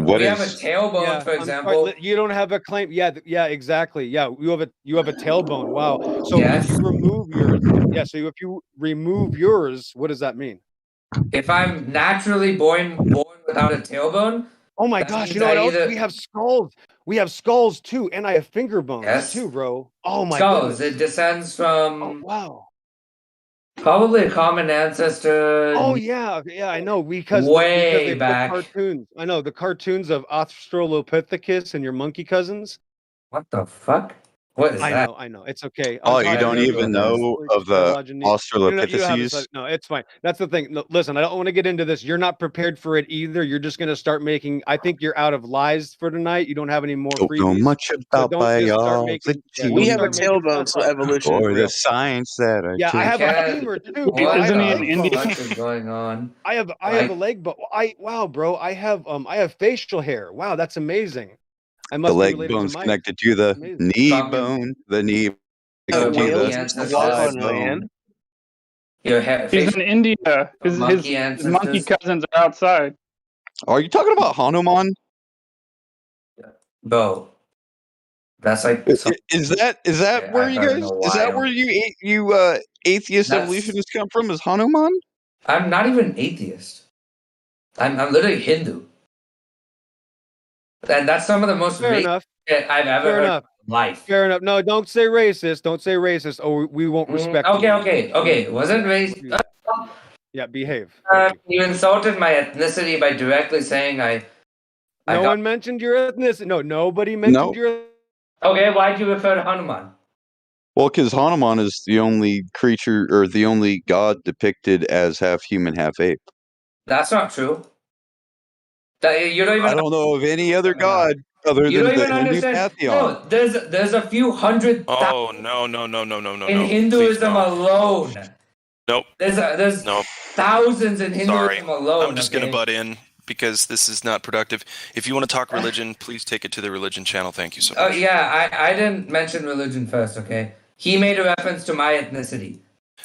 We have a tailbone, for example. You don't have a claim. Yeah, exactly. Yeah, you have a tailbone. Wow. So if you remove yours, so if you remove yours, what does that mean? If I'm naturally born without a tailbone. Oh my gosh! You know what else? We have skulls. We have skulls too, and I have finger bones too, bro. Oh my skulls. Goodness. It descends from. Oh, wow. Probably a common ancestor. Oh yeah, I know because back. The cartoons. I know the cartoons of Australopithecus and your monkey cousins. What the fuck? What is that? I know. It's okay. Oh, you don't even know of the Australopithecines? No, it's fine. That's the thing. No, listen, I don't want to get into this. You're not prepared for it either. You're just going to start making. I think you're out of lies for tonight. You don't have any more Don't know freebies. much about biology. We have a tailbone, so evolution is Or real. the science that I Yeah, I have a femur too, bro. Isn't I have he a in leg India? bone. What's going on? I have a leg bone. Wow, bro. I have facial hair. Wow, that's amazing. I must The leg be related bone's to Mike. connected to the Amazing. knee bone. The knee Whales to used to the walk thigh on land. He's in India. His monkey cousins are outside. Are you talking about Hanuman? Bro, that's like Is that where you guys? Is that where you atheist evolutionists come from? Is Hanuman? I'm not even atheist. I'm literally Hindu. And that's some of the most Fair enough. shit I've ever Fair heard enough. in my life. Fair enough. No, don't say racist. Don't say racist. Oh, we won't respect. Okay. Wasn't racist. Yeah, behave. You insulted my ethnicity by directly saying No one mentioned your ethnicity. No, nobody mentioned your. Okay, why'd you refer to Hanuman? Well, because Hanuman is the only creature or the only god depicted as half human, half ape. That's not true. You don't even. I don't know of any other god other You than don't the even Hindu understand. pantheon. No, there's a few hundred. Oh no! In Hinduism alone. Nope. There's thousands in Hinduism alone. I'm just gonna butt in because this is not productive. If you want to talk religion, please take it to the religion channel. Thank you so much. Oh yeah, I didn't mention religion first. Okay, he made a reference to my ethnicity.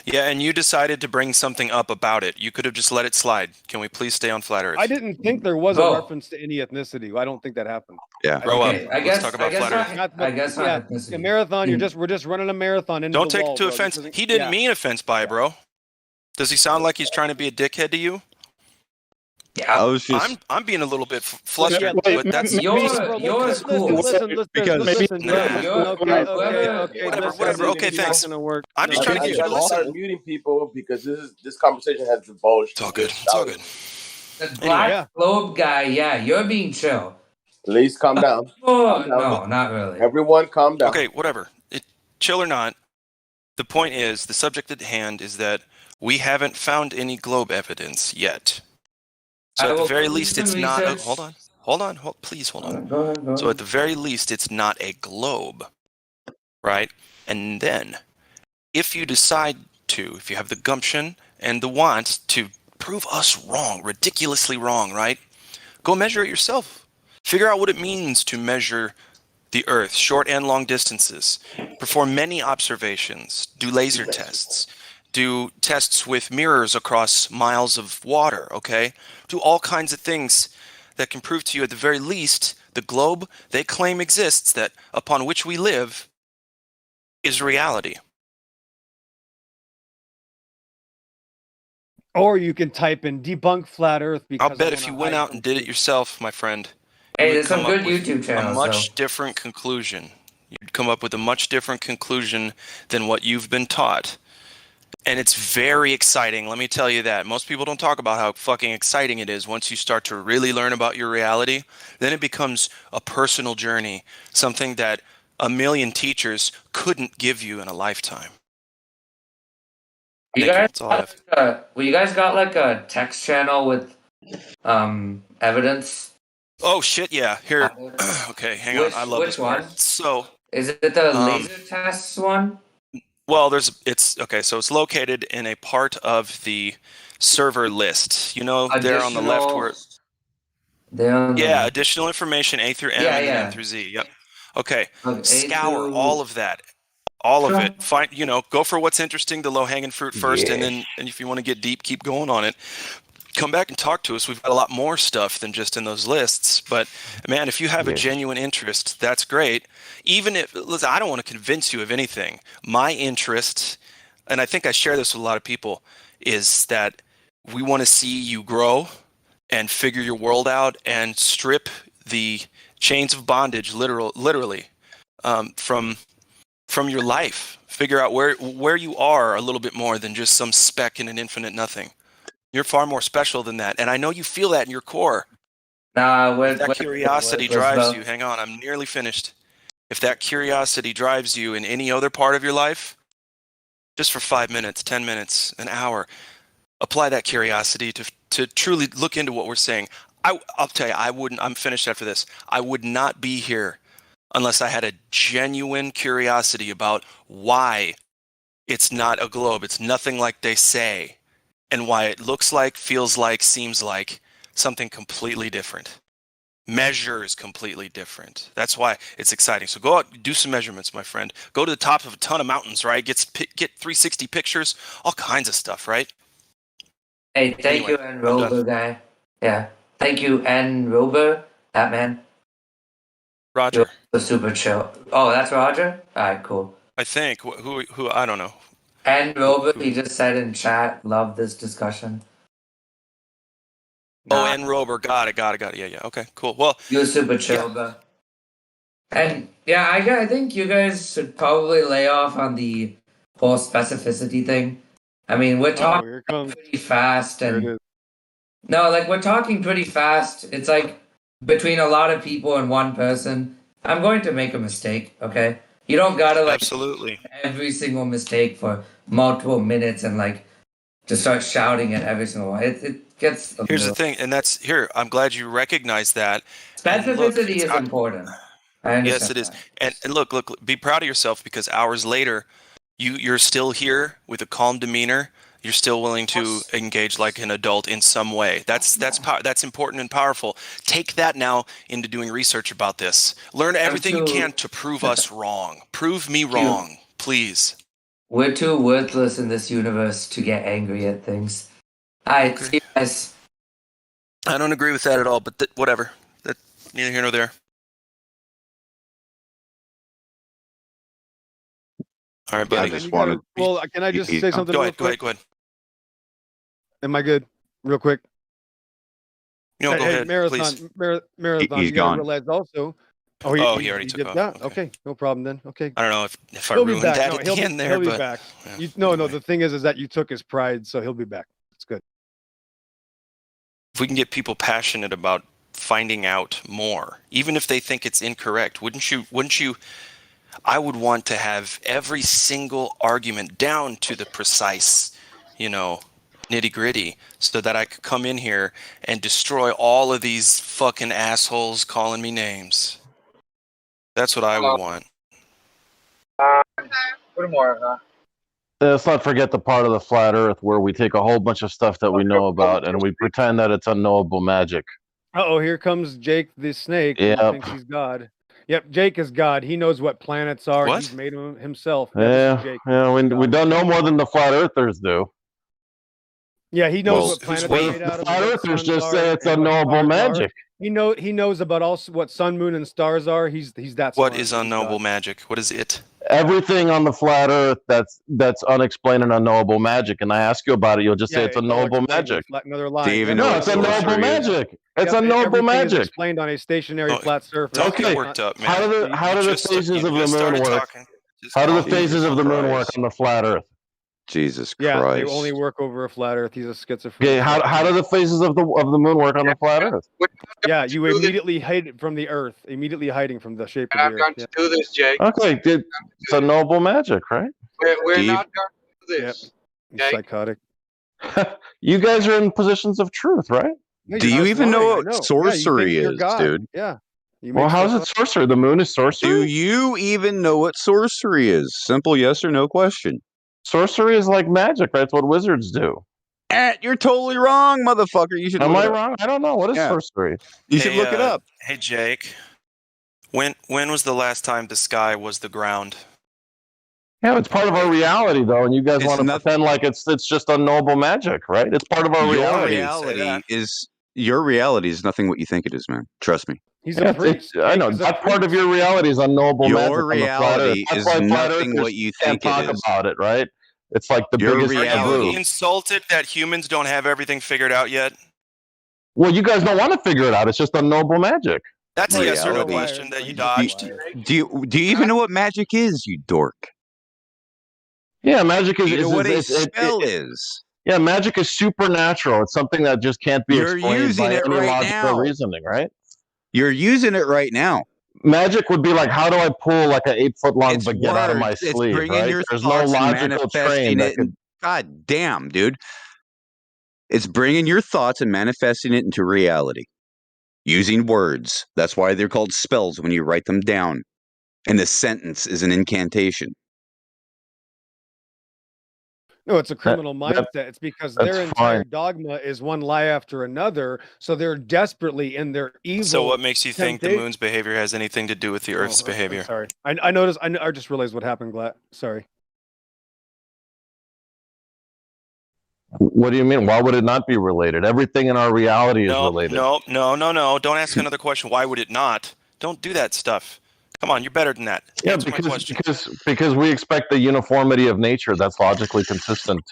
Yeah, and you decided to bring something up about it. You could have just let it slide. Can we please stay on flat Earth? I didn't think there was a reference to any ethnicity. I don't think that happened. Yeah. Grow up. Let's talk about flat Earth. I guess not ethnicity. A marathon. We're just running a marathon into Don't the take wall, it to bro. offense. He didn't mean offense by it, bro. Does he sound like he's trying to be a dickhead to you? Yeah, I was just. I'm being a little bit flustered, Wait, but that's you're cool. Listen. Whatever. Okay, thanks. I'm just trying to get you to listen. listen. Muting people because this conversation has divulged. It's all good. It's all good. The black globe guy, yeah, you're being chill. Please calm down. No, not really. Everyone, calm down. Okay, whatever. Chill or not, the point is, the subject at hand is that we haven't found any globe evidence yet. So at the very least, it's not. Hold on. Please hold on. Go ahead. So at the very least, it's not a globe, right? And then, if you decide to, if you have the gumption and the want to prove us wrong, ridiculously wrong, right? Go measure it yourself. Figure out what it means to measure the Earth, short and long distances. Perform many observations. Do laser tests. Do tests with mirrors across miles of water, okay? Do all kinds of things that can prove to you at the very least the globe they claim exists, that upon which we live, is reality. Or you can type in debunk flat Earth because I'll bet if you went out and did it yourself, my friend, hey, there's some good YouTube channels. A much different conclusion. You'd come up with a much different conclusion than what you've been taught. And it's very exciting, let me tell you that. Most people don't talk about how fucking exciting it is once you start to really learn about your reality. Then it becomes a personal journey, something that a million teachers couldn't give you in a lifetime. You guys got like a text channel with evidence? Oh shit, yeah. Here. Okay, hang on. I love this part. One? So is it the laser tests one? Well, it's located in a part of the server list. You know, there on the left where additional information A through M and then N through Z. Yep. Okay. Scour all of that. All of it. Find, go for what's interesting, the low-hanging fruit first, and then if you want to get deep, keep going on it. Come back and talk to us. We've got a lot more stuff than just in those lists. But man, if you have a genuine interest, that's great. Even if, listen, I don't want to convince you of anything. My interest, and I think I share this with a lot of people, is that we want to see you grow and figure your world out and strip the chains of bondage, literally, from your life. Figure out where you are a little bit more than just some speck in an infinite nothing. You're far more special than that, and I know you feel that in your core. Nah, that curiosity drives you. Hang on, I'm nearly finished. If that curiosity drives you in any other part of your life, just for 5 minutes, 10 minutes, an hour, apply that curiosity to truly look into what we're saying. I'll tell you, I'm finished after this. I would not be here unless I had a genuine curiosity about why it's not a globe. It's nothing like they say, and why it looks like, feels like, seems like something completely different. Measure is completely different. That's why it's exciting. So go out, do some measurements, my friend. Go to the top of a ton of mountains, right? Get 360 pictures, all kinds of stuff, right? Hey, thank you, N Rover guy. Yeah, thank you, N Rover, that man. Roger. You're the super chill. Oh, that's Roger. All right, cool. I think who I don't know. N Rover, he just said in chat, love this discussion. Oh, N Rover, got it. Yeah. Okay, cool. Well, you're super chill, bro. And yeah, I think you guys should probably lay off on the whole specificity thing. I mean, we're talking pretty fast, and we're talking pretty fast. It's like between a lot of people and one person, I'm going to make a mistake. Okay, you don't gotta absolutely every single mistake for multiple minutes and just start shouting at every single one. It gets. Here's the thing, and that's here. I'm glad you recognize that. Specificity is important. Yes, it is. And look, be proud of yourself, because hours later, you're still here with a calm demeanor. You're still willing to engage like an adult in some way. That's important and powerful. Take that now into doing research about this. Learn everything you can to prove us wrong. Prove me wrong, please. We're too worthless in this universe to get angry at things. Alright, see you guys. I don't agree with that at all, but whatever. That's neither here nor there. All right, buddy. Well, can I just say something? Go ahead. Am I good? Real quick. No, go ahead. Marathon. He's gone. Realize also. He already took off. That? Okay, no problem then. Okay. I don't know if I ruined that at the end there, he'll but be back. Yeah. No. The thing is that you took his pride, so he'll be back. It's good. If we can get people passionate about finding out more, even if they think it's incorrect, wouldn't you? I would want to have every single argument down to the precise, nitty gritty, so that I could come in here and destroy all of these fucking assholes calling me names. That's what I would want. Let's not forget the part of the flat Earth where we take a whole bunch of stuff that we know about and we pretend that it's unknowable magic. Here comes Jake the Snake. Yep. Who thinks he's God. Yep, Jake is God. He knows what planets are. What? He's made them himself. Yeah, we don't know more than the flat Earthers do. Yeah, he knows what planets are made out of. Flat Earthers just say it's unknowable magic. He knows about also what sun, moon, and stars are. He's that smart. What is unknowable magic? What is it? Everything on the flat Earth that's unexplained and unknowable magic. And I ask you about it, you'll just say it's unknowable magic. Another lie. It's unknowable magic. It's unknowable magic. Explained on a stationary flat surface. Okay. Worked up, man. How do the phases of the moon work? How do the phases of the moon work on the flat Earth? Jesus Christ. Yeah, they only work over a flat Earth. He's a schizophrenic. Okay, how do the phases of the moon work on the flat Earth? Yeah, you immediately hide it from the Earth. Immediately hiding from the shape of the Earth. I'm going to do this, Jake. Okay, it's unknowable magic, right? We're not going to do this. Yep. Psychotic. You guys are in positions of truth, right? Do you even know what sorcery is, dude? Yeah. Well, how's it sorcery? The moon is sorcery? Do you even know what sorcery is? Simple yes or no question. Sorcery is like magic, right? That's what wizards do. You're totally wrong, motherfucker. You should. Am I wrong? I don't know. What is sorcery? You should look it up. Hey, Jake. When was the last time the sky was the ground? Yeah, it's part of our reality, though, and you guys want to pretend like it's just unknowable magic, right? It's part of our reality. Your reality is nothing what you think it is, man. Trust me. He's a priest. I know that part of your reality is unknowable magic. Your reality is nothing what you think it is. Talk about it, right? It's like the biggest reality. Are you insulted that humans don't have everything figured out yet? Well, you guys don't want to figure it out. It's just unknowable magic. That's a yes or no question that you dodged. Do you even know what magic is, you dork? Yeah, magic is. You know what a spell is. Yeah, magic is supernatural. It's something that just can't be explained by any logical reasoning, right? You're using it right now. Magic would be like, how do I pull like an 8-foot long It's baguette out of my words. It's sleeve? bringing Right? your There's no thoughts, logical train manifesting that it. could. God damn, dude. It's bringing your thoughts and manifesting it into reality using words. That's why they're called spells when you write them down. And the sentence is an incantation. No, it's a criminal mindset. It's because their entire dogma is one lie after another. So they're desperately in their evil. So what makes you think the moon's behavior has anything to do with the Earth's behavior? Sorry, I noticed. I just realized what happened. Glad. Sorry. What do you mean? Why would it not be related? Everything in our reality is related. No. Don't ask another question. Why would it not? Don't do that stuff. Come on, you're better than that. Answer my question. Because we expect the uniformity of nature that's logically consistent.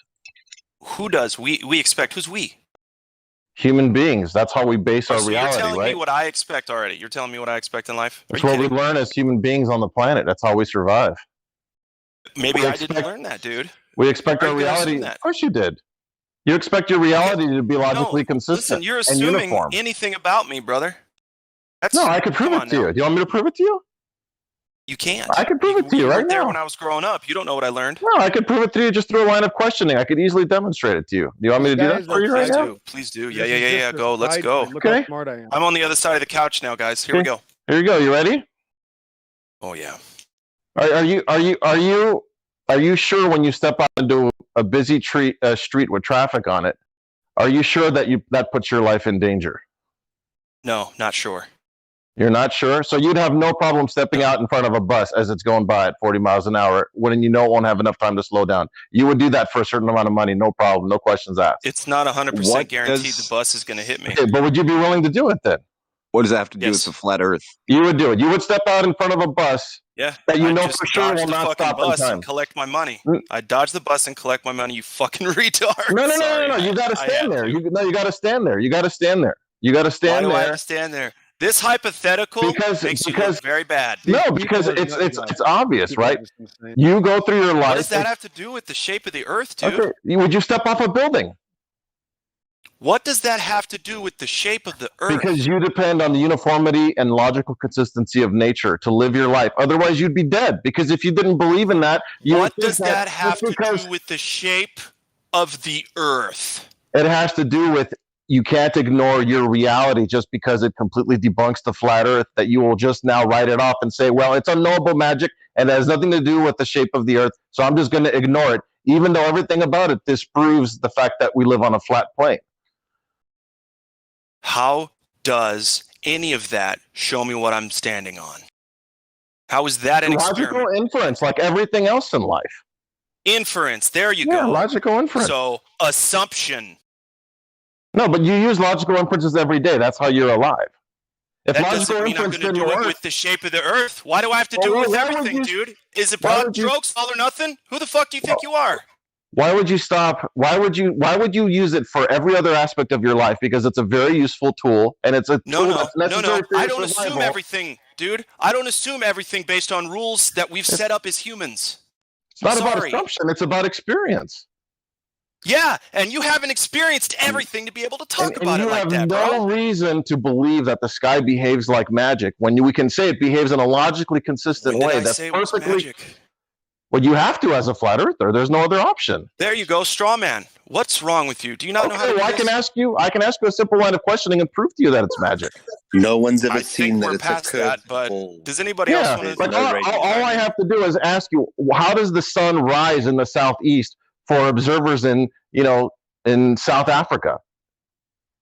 Who does? We expect. Who's we? Human beings. That's how we base our reality, You're telling right? me what I expect already. You're telling me what I expect in life? That's what we learn as human beings on the planet. That's how we survive. Maybe I didn't learn that, dude. We expect our reality. Of course you did. You expect your reality to be logically consistent. Listen, you're and assuming uniform. anything about me, brother. No, I could prove it to you. Do you want me to prove it to you? You can't. I could prove it to you right now. There when I was growing up. You don't know what I learned. No, I could prove it to you just through a line of questioning. I could easily demonstrate it to you. Do you want me to do that for you right now? Please do. Yeah. Go. Let's go. Look how smart I am. I'm on the other side of the couch now, guys. Here we go. Here you go. You ready? Oh yeah. Are you sure when you step out into a busy street with traffic on it? Are you sure that puts your life in danger? No, not sure. You're not sure? So you'd have no problem stepping out in front of a bus as it's going by at 40 miles an hour when you know it won't have enough time to slow down. You would do that for a certain amount of money, no problem, no questions asked. It's not 100% guaranteed the bus is going to hit me. Okay, but would you be willing to do it then? What does that have to do with the flat Earth? You would do it. You would step out in front of a bus that you know for sure will not stop in time. And collect my money. I dodge the bus and collect my money, you fucking retard. No. You got to stand there. You got to stand there. You got to stand there. You got to stand there. Why do I have to stand there? This hypothetical makes you look very bad. No, because it's obvious, right? You go through your life. What does that have to do with the shape of the Earth, dude? Okay. Would you step off a building? What does that have to do with the shape of the Earth? Because you depend on the uniformity and logical consistency of nature to live your life. Otherwise, you'd be dead. Because if you didn't believe in that, what does that have to do with the shape of the Earth? It has to do with you can't ignore your reality just because it completely debunks the flat Earth, that you will just now write it off and say, well, it's unknowable magic and it has nothing to do with the shape of the Earth, so I'm just going to ignore it, even though everything about it disproves the fact that we live on a flat plane. How does any of that show me what I'm standing on? How is that an logical experiment? Inference, like everything else in life. Inference, there you go. Logical inference. So, assumption. No, but you use logical inferences every day. That's how you're alive. If that doesn't mean I'm going to do it with the shape of the Earth. Why do I have to do it with everything, dude? Is it broad strokes, all or nothing? Who the fuck do you think you are? Why would you stop? Why would you use it for every other aspect of your life? Because it's a very useful tool, and it's a tool that's necessary for your I don't assume everything, dude. I don't assume everything based on rules that we've set up as humans. It's not about assumption. It's about experience. Yeah, and you haven't experienced everything to be able to talk about it like that, bro. You have no reason to believe that the sky behaves like magic when we can say it behaves in a logically consistent way. That's perfectly. Well, you have to as a flat earther. There's no other option. There you go, straw man. What's wrong with you? Do you not know how to do I can ask you a simple line of questioning and prove to you that it's magic. No one's ever seen that it's past that, but does anybody else want to? All I have to do is ask you, how does the sun rise in the southeast for observers in South Africa?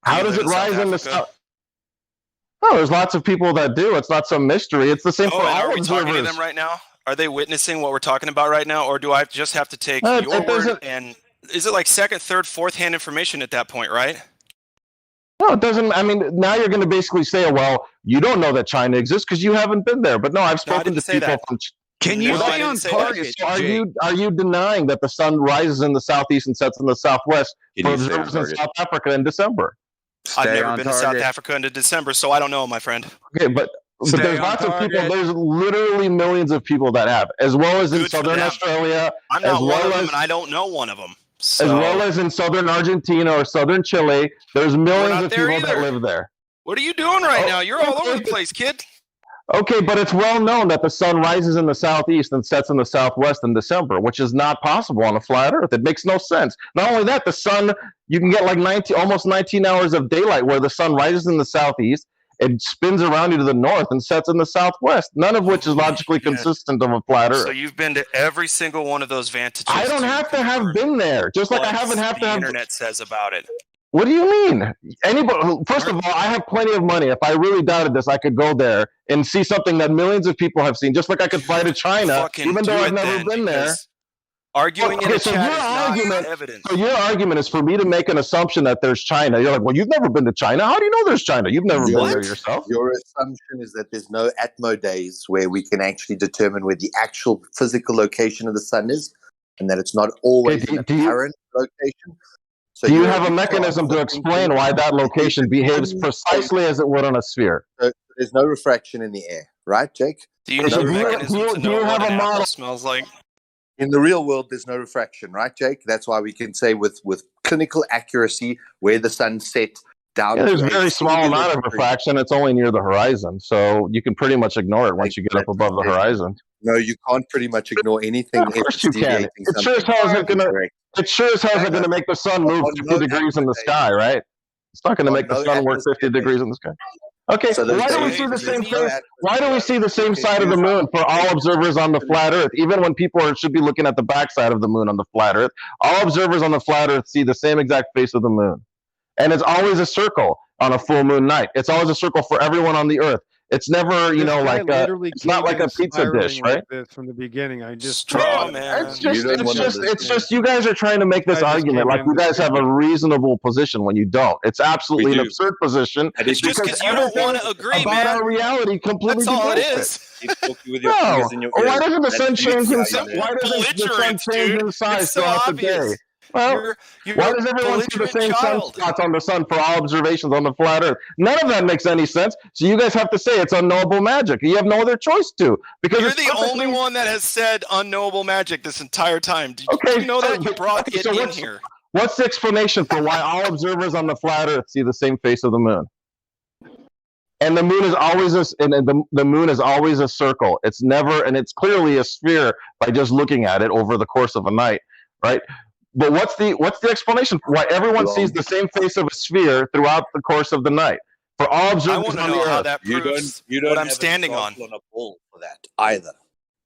How does it rise in the south? Oh, there's lots of people that do. It's not some mystery. It's the same for all observers. Are we talking to them right now? Are they witnessing what we're talking about right now, or do I just have to take your word? And is it like second, third, fourth hand information at that point, right? No, it doesn't. I mean, now you're going to basically say, well, you don't know that China exists because you haven't been there. But no, I've spoken to people from. Can you stay on target? So are you denying that the sun rises in the southeast and sets in the southwest for observers in South Africa in December? I've never been to South Africa in December, so I don't know, my friend. Okay, but there's lots of people. There's literally millions of people that have, as well as in southern Australia. I'm not one of them, and I don't know one of them. So. As well as in southern Argentina or southern Chile, there's millions of people that live there. What are you doing right now? You're all over the place, kid. Okay, but it's well known that the sun rises in the southeast and sets in the southwest in December, which is not possible on a flat Earth. It makes no sense. Not only that, the sun, you can get like almost 19 hours of daylight where the sun rises in the southeast, it spins around you to the north and sets in the southwest, none of which is logically consistent of a flat Earth. So you've been to every single one of those vantages. I don't have to have been there, just like I haven't have to have. The internet says about it. What do you mean? Anybody? First of all, I have plenty of money. If I really doubted this, I could go there and see something that millions of people have seen. Just like I could fly to China, even though I've never been there. Arguing in a chat is not evidence. So your argument is for me to make an assumption that there's China. You're like, well, you've never been to China. How do you know there's China? You've never been there yourself. Your assumption is that there's no Atmo days where we can actually determine where the actual physical location of the sun is, and that it's not always an apparent location. So do you have a mechanism to explain why that location behaves precisely as it would on a sphere? There's no refraction in the air, right, Jake? Do you have a model? Smells like. In the real world, there's no refraction, right, Jake? That's why we can say with clinical accuracy where the sun set down. Yeah, there's a very small amount of refraction. It's only near the horizon, so you can pretty much ignore it once you get up above the horizon. No, you can't pretty much ignore anything. Yeah, of course you can. It sure as hell isn't going to make the sun move 50 degrees in the sky, right? It's not going to make the sun work 50 degrees in the sky. Okay, so why do we see the same face? Why do we see the same side of the moon for all observers on the flat Earth? Even when people should be looking at the backside of the moon on the flat Earth, all observers on the flat Earth see the same exact face of the moon, and it's always a circle on a full moon night. It's always a circle for everyone on the Earth. It's never, like it's not like a pizza dish, right? Like this from the beginning, I just man. It's just you guys are trying to make this argument like you guys have a reasonable position when you don't. It's absolutely an absurd position. It's just because you don't want to agree, man. Our reality completely. That's all it is. No. Why doesn't the sun change in size? Why doesn't the sun change in size throughout the day? Well, why does everyone see the same sunspots on the sun for all observations on the flat Earth? None of that makes any sense. So you guys have to say it's unknowable magic. You have no other choice to. Because you're the only one that has said unknowable magic this entire time. Did you know that? You brought it in here. What's the explanation for why all observers on the flat Earth see the same face of the moon? And the moon is always the moon is always a circle. It's never, and it's clearly a sphere by just looking at it over the course of a night, right? But what's the explanation for why everyone sees the same face of a sphere throughout the course of the night? For all observers on the Earth, that proves you don't what I'm standing on. A ball for that either.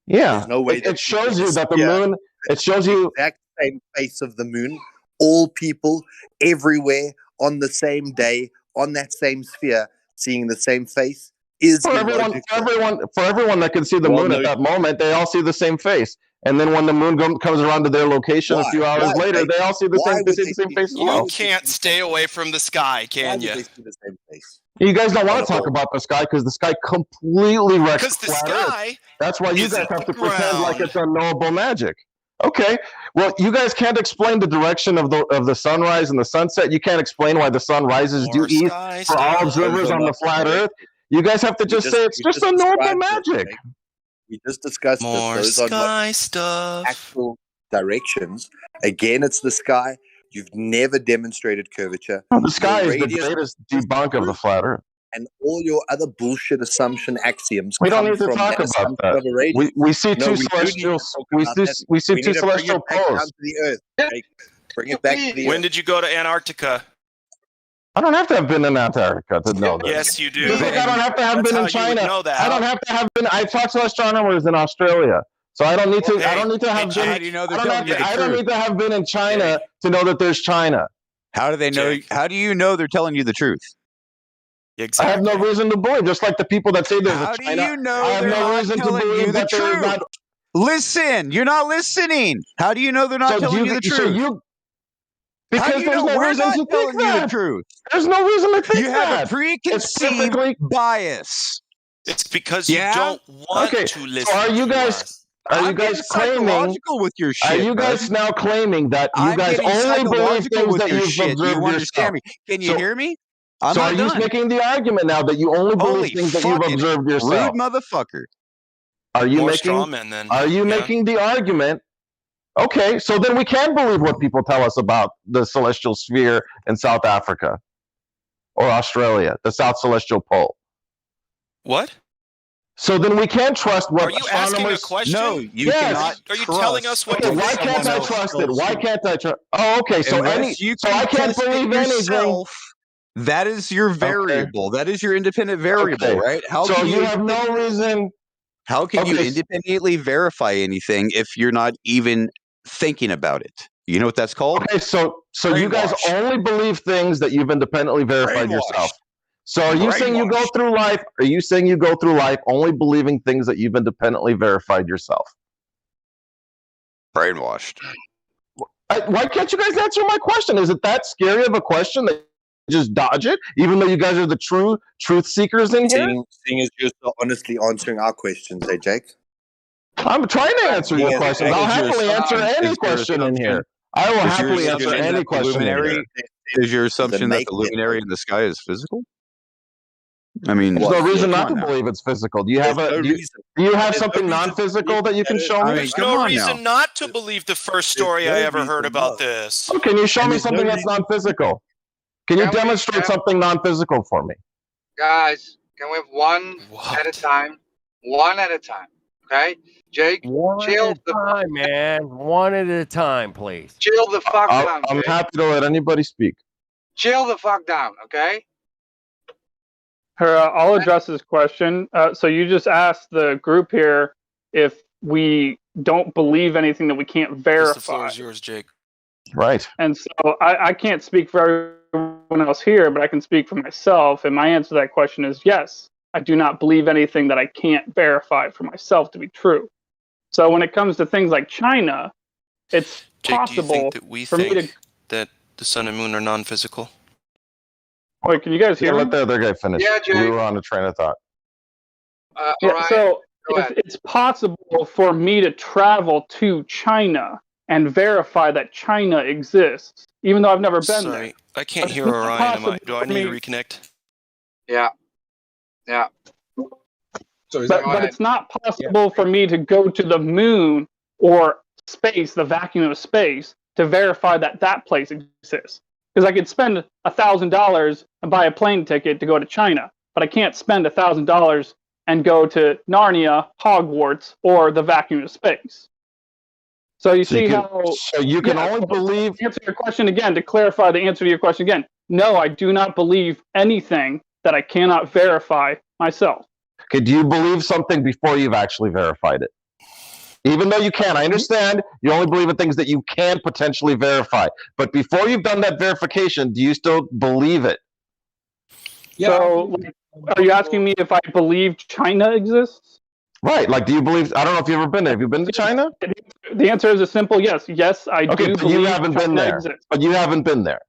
Yeah, there's no way it shows you that the moon. It shows you the exact same face of the moon. All people everywhere on the same day on that same sphere seeing the same face is for everyone that can see the moon at that moment. They all see the same face. And then when the moon comes around to their location a few hours later, they all see the same face as well. You can't stay away from the sky, can you? You guys don't want to talk about the sky because the sky completely wrecks. Because the sky. That's why you guys have to pretend like it's unknowable magic. Okay, well, you guys can't explain the direction of the sunrise and the sunset. You can't explain why the sun rises due east for all observers on the flat Earth. You guys have to just say it's just unknowable magic. We just discussed more that those sky are not stuff. Actual directions. Again, it's the sky. You've never demonstrated curvature. No, the sky is the greatest debunk of the flat Earth. And all your other bullshit assumption axioms. We don't need to talk about that. We see two celestial. We see two celestial poles. Bring it back to the Earth. When did you go to Antarctica? I don't have to have been in Antarctica to know that. Yes, you do. I don't have to have been in China. I don't have to have been. I talked to astronomers in Australia, so I don't need to. I don't need to have been. I don't need to have been in China to know that there's China. How do they know? How do you know they're telling you the truth? Exactly. I have no reason to believe. Just like the people that say there's a China. How do you know I have no reason to believe that there is not. Listen, you're not listening. How do you know they're not telling you the truth? Because there's no reason to think that. The truth. There's no reason to think that. You have a preconceived bias. It's because you don't want to listen. So are you guys? Are you guys claiming? With your shit, are you guys now claiming that you guys only believe things that you've observed yourself? Can you hear me? So are you making the argument now that you only believe things that you've observed yourself? Rude motherfucker. Are you making the argument? Okay, so then we can believe what people tell us about the celestial sphere in South Africa or Australia, the South Celestial Pole. What? So then we can't trust what Are you asking a question? No, you cannot. Are you telling us what? Okay, why can't I trust it? Why can't I trust? Oh, okay. So I can't believe anything. That is your variable. Okay. That is your independent variable, right? So you have no reason. How can you independently verify anything if you're not even thinking about it? You know what that's called? Okay, so you guys only believe things that you've independently verified yourself. So are you saying you go through life? Are you saying you go through life only believing things that you've independently verified yourself? Brainwashed. Why can't you guys answer my question? Is it that scary of a question that you just dodge it, even though you guys are the truth seekers in here? Seeing as you're so honestly answering our questions, hey Jake. I'm trying to answer your questions. I'll happily answer any question in here. I will happily answer any question. Is your assumption that the luminary in the sky is physical? I mean, there's no reason not to believe it's physical. Do you have do you have something non-physical that you can show me? There's no reason not to believe the first story I ever heard about this. Oh, can you show me something that's non-physical? Can you demonstrate something non-physical for me? Guys, can we have one at a time? One at a time. Okay? Jake, chill the time, man. One at a time, please. Chill the fuck down. I'm happy to let anybody speak. Chill the fuck down, okay? I'll address this question. So you just asked the group here if we don't believe anything that we can't verify. The floor is yours, Jake. Right. And so I can't speak for everyone else here, but I can speak for myself. And my answer to that question is yes. I do not believe anything that I can't verify for myself to be true. So when it comes to things like China, it's possible do you think that we think that the sun and moon are non-physical? Wait, can you guys hear me? Let the other guy finish. Yeah, Jake. We were on a train of thought. So it's possible for me to travel to China and verify that China exists, even though I've never been there. I can't hear Orion. Do I need to reconnect? Yeah. But it's not possible for me to go to the moon or space, the vacuum of space, to verify that that place exists. Because I could spend $1,000 and buy a plane ticket to go to China, but I can't spend $1,000 and go to Narnia, Hogwarts, or the vacuum of space. So you see how... So you can only believe... To answer your question again, to clarify the answer to your question again, no, I do not believe anything that I cannot verify myself. Okay, do you believe something before you've actually verified it? Even though you can, I understand you only believe in things that you can potentially verify. But before you've done that verification, do you still believe it? Yeah. So, are you asking me if I believe China exists? Right. Like, do you believe? I don't know if you've ever been there. Have you been to China? The answer is a simple yes. Yes, I do. But you haven't been there. But you haven't been there.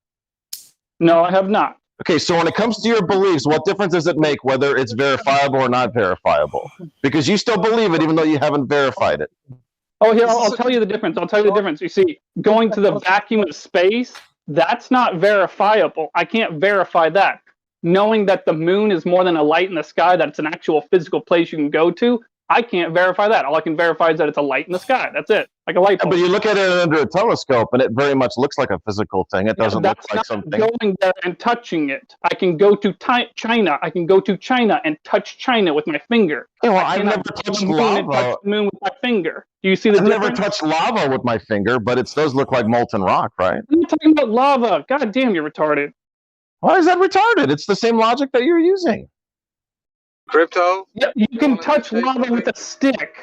No, I have not. Okay, so when it comes to your beliefs, what difference does it make whether it's verifiable or not verifiable? Because you still believe it even though you haven't verified it. Oh, here, I'll tell you the difference. You see, going to the vacuum of space, that's not verifiable. I can't verify that. Knowing that the moon is more than a light in the sky, that it's an actual physical place you can go to, I can't verify that. All I can verify is that it's a light in the sky. That's it. Like a light bulb. But you look at it under a telescope, and it very much looks like a physical thing. It doesn't look like something. Going there and touching it. I can go to China. I can go to China and touch China with my finger. Yeah, well, I've never touched lava. Touch the moon with my finger. Do you see the difference? I've never touched lava with my finger, but it does look like molten rock, right? I'm not talking about lava. God damn, you're retarded. Why is that retarded? It's the same logic that you're using. Crypto? Yeah, you can touch lava with a stick.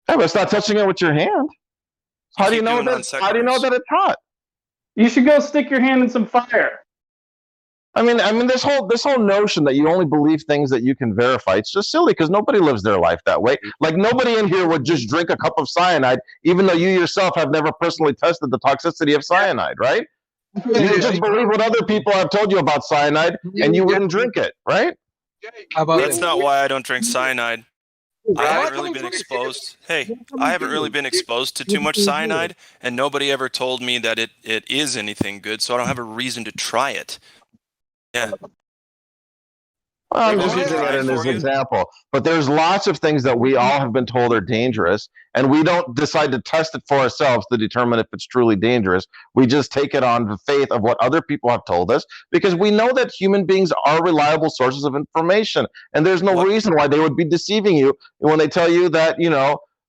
Yeah, but it's not touching it with your hand. How do you know that? How do you know that it's hot? You should go stick your hand in some fire. I mean, this whole notion that you only believe things that you can verify, it's just silly because nobody lives their life that way. Like nobody in here would just drink a cup of cyanide, even though you yourself have never personally tested the toxicity of cyanide, right? You just believe what other people have told you about cyanide, and you wouldn't drink it, right? That's not why I don't drink cyanide. I haven't really been exposed. I haven't really been exposed to too much cyanide, and nobody ever told me that it is anything good, so I don't have a reason to try it. Yeah. I'm just using it as an example. But there's lots of things that we all have been told are dangerous, and we don't decide to test it for ourselves to determine if it's truly dangerous. We just take it on the faith of what other people have told us, because we know that human beings are reliable sources of information, and there's no reason why they would be deceiving you when they tell you that,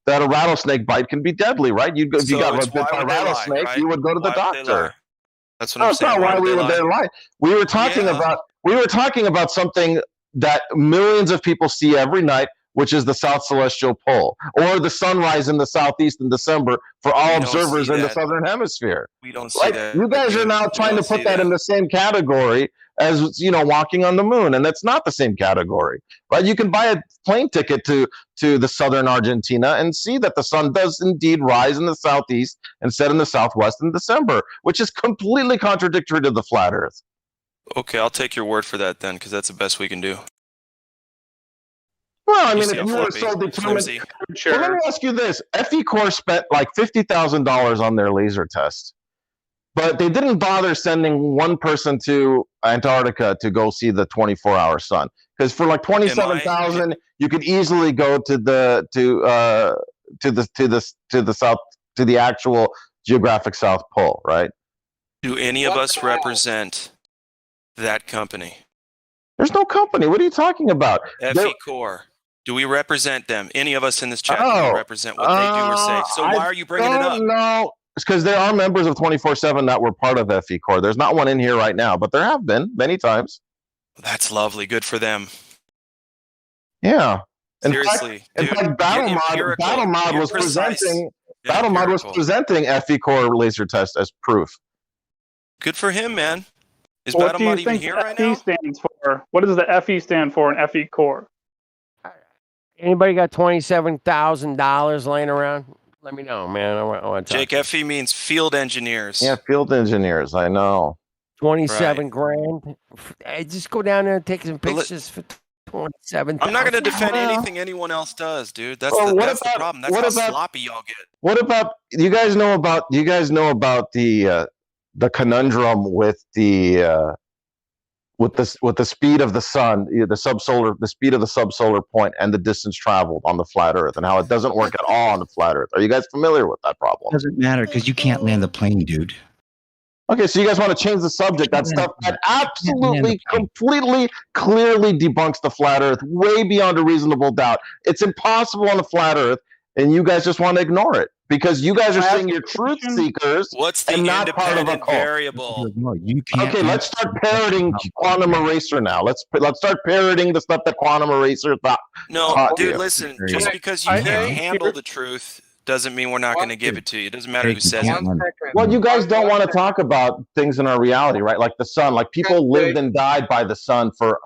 that a rattlesnake bite can be deadly, right? If you got bit by a rattlesnake, right? You would go to the doctor. That's what I'm saying. That's not why we would lie. We were talking about something that millions of people see every night, which is the South Celestial Pole, or the sunrise in the southeast in December for all observers in the southern hemisphere. We don't see that. You guys are now trying to put that in the same category as walking on the moon, and that's not the same category, right? You can buy a plane ticket to the southern Argentina and see that the sun does indeed rise in the southeast and set in the southwest in December, which is completely contradictory to the flat Earth. Okay, I'll take your word for that then, because that's the best we can do. Well, I mean, if you were so determined, well, let me ask you this: FE Corps spent like $50,000 on their laser test, but they didn't bother sending one person to Antarctica to go see the 24-hour sun, because for like 27,000, you could easily go to the actual geographic South Pole, right? Do any of us represent that company? There's no company. What are you talking about? FE Corps. Do we represent them? Any of us in this chat do we represent what they do or say? So why are you bringing it up? No, it's because there are members of 24/7 that were part of FE Corps. There's not one in here right now, but there have been many times. That's lovely. Good for them. Yeah. Seriously, in fact, Battle Mod was presenting FE Corps laser test as proof. Good for him, man. Is what Battle do you Mod even think here FE right now? stands for? What does the FE stand for in FE Corps? Anybody got $27,000 laying around? Let me know, man. I want to Jake, FE means field engineers. Yeah, field engineers. I know. 27 grand. Hey, just go down there and take some pictures for 27. I'm not going to defend anything anyone else does, dude. That's the problem. That's how sloppy y'all get. What about you guys know about the conundrum with the speed of the sun, the speed of the subsolar point, and the distance traveled on the flat Earth, and how it doesn't work at all on the flat Earth? Are you guys familiar with that problem? Doesn't matter because you can't land the plane, dude. Okay, so you guys want to change the subject. That stuff that absolutely, completely, clearly debunks the flat Earth way beyond a reasonable doubt. It's impossible on the flat Earth, and you guys just want to ignore it because you guys are saying you're truth seekers and not part of a cult. Variable? Okay, let's start parroting Quantum Eraser now. Let's start parroting the stuff that Quantum Eraser thought. No, dude, listen. Just because you can't handle the truth doesn't mean we're not going to give it to you. It doesn't matter who says it. Well, you guys don't want to talk about things in our reality, right? Like the sun. Like people lived and died by the sun for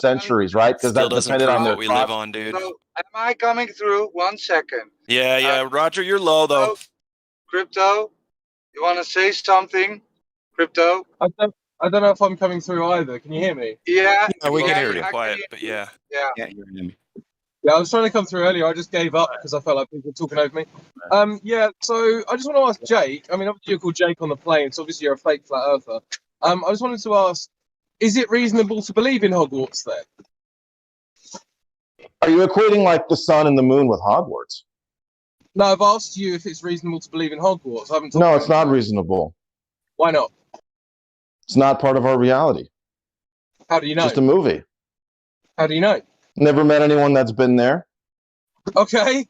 centuries, right? Because that depended on what we live on, dude. So, am I coming through? 1 second. Yeah. Roger, you're low though. Crypto, you want to say something? Crypto. I don't know if I'm coming through either. Can you hear me? Yeah. We can hear you. Quiet, but yeah. Yeah. You're hearing me. Yeah, I was trying to come through earlier. I just gave up because I felt like people were talking over me. So I just want to ask Jake. I mean, obviously you're called Jake on the plane, so obviously you're a fake flat earther. I just wanted to ask, is it reasonable to believe in Hogwarts then? Are you equating like the sun and the moon with Hogwarts? No, I've asked you if it's reasonable to believe in Hogwarts. I haven't. No, it's not reasonable. Why not? It's not part of our reality. How do you know? Just a movie. How do you know? Never met anyone that's been there. Okay.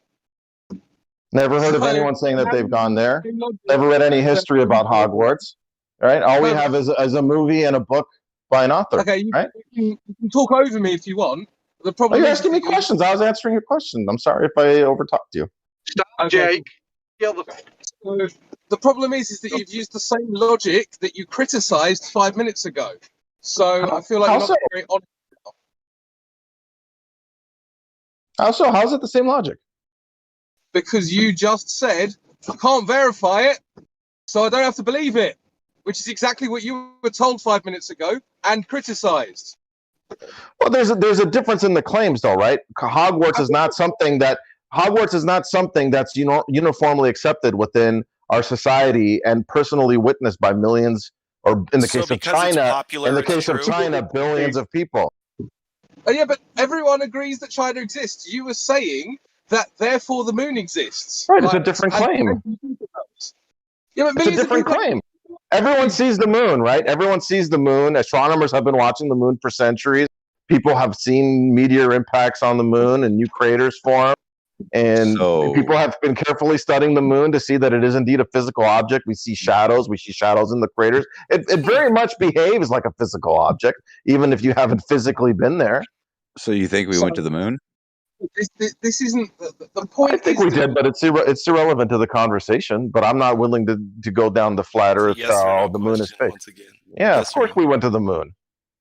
Never heard of anyone saying that they've gone there. Never read any history about Hogwarts. Right? All we have is a movie and a book by an author. Okay, right? You can talk over me if you want. The problem you're asking me questions. I was answering your question. I'm sorry if I overtalked you. Stop, Jake. The problem is that you've used the same logic that you criticized 5 minutes ago. So I feel like you're not very honest. How so? How's it the same logic? Because you just said, I can't verify it, so I don't have to believe it, which is exactly what you were told 5 minutes ago and criticized. Well, there's a difference in the claims, though, right? Hogwarts is not something that's uniformly accepted within our society and personally witnessed by millions, or in the case of China, billions of people. Yeah, but everyone agrees that China exists. You were saying that therefore the moon exists. Right, it's a different claim. Yeah, but It's a different claim. Everyone sees the moon, right? Everyone sees the moon. Astronomers have been watching the moon for centuries. People have seen meteor impacts on the moon and new craters form. And people have been carefully studying the moon to see that it is indeed a physical object. We see shadows. We see shadows in the craters. It very much behaves like a physical object, even if you haven't physically been there. So you think we went to the moon? This isn't the point. I think we did, but it's irrelevant to the conversation. But I'm not willing to go down the flat Earth. The moon is fake. Yeah, yes, of course we went to the moon.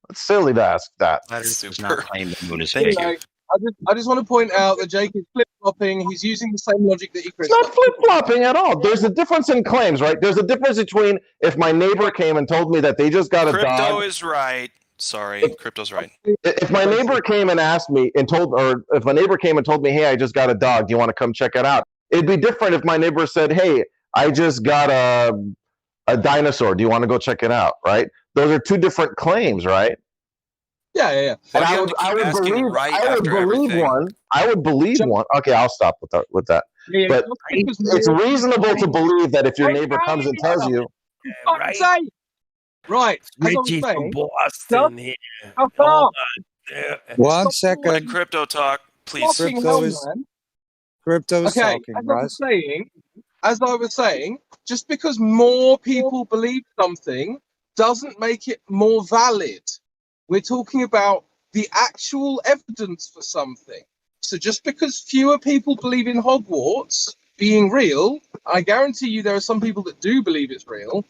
It's silly to ask that. Flat Earth does not claim the moon is fake. I just want to point out that Jake is flip-flopping. He's using the same logic that It's not flip-flopping at all. There's a difference in claims, right? There's a difference between if my neighbor came and told me that they just got a dog. Crypto is right. Sorry, Crypto's right. If my neighbor came and asked me and if my neighbor came and told me, hey, I just got a dog, do you want to come check it out? It'd be different if my neighbor said, hey, I just got a dinosaur. Do you want to go check it out? Right? Those are two different claims, right? Yeah. And I would believe one. Okay, I'll stop with that. Yeah, but it's reasonable to believe that if your neighbor comes and tells you, right, Richie from Boston here. One second. Let Crypto talk, please. Crypto is talking, guys. As I was saying, just because more people believe something doesn't make it more valid. We're talking about the actual evidence for something. So just because fewer people believe in Hogwarts being real, I guarantee you there are some people that do believe it's real,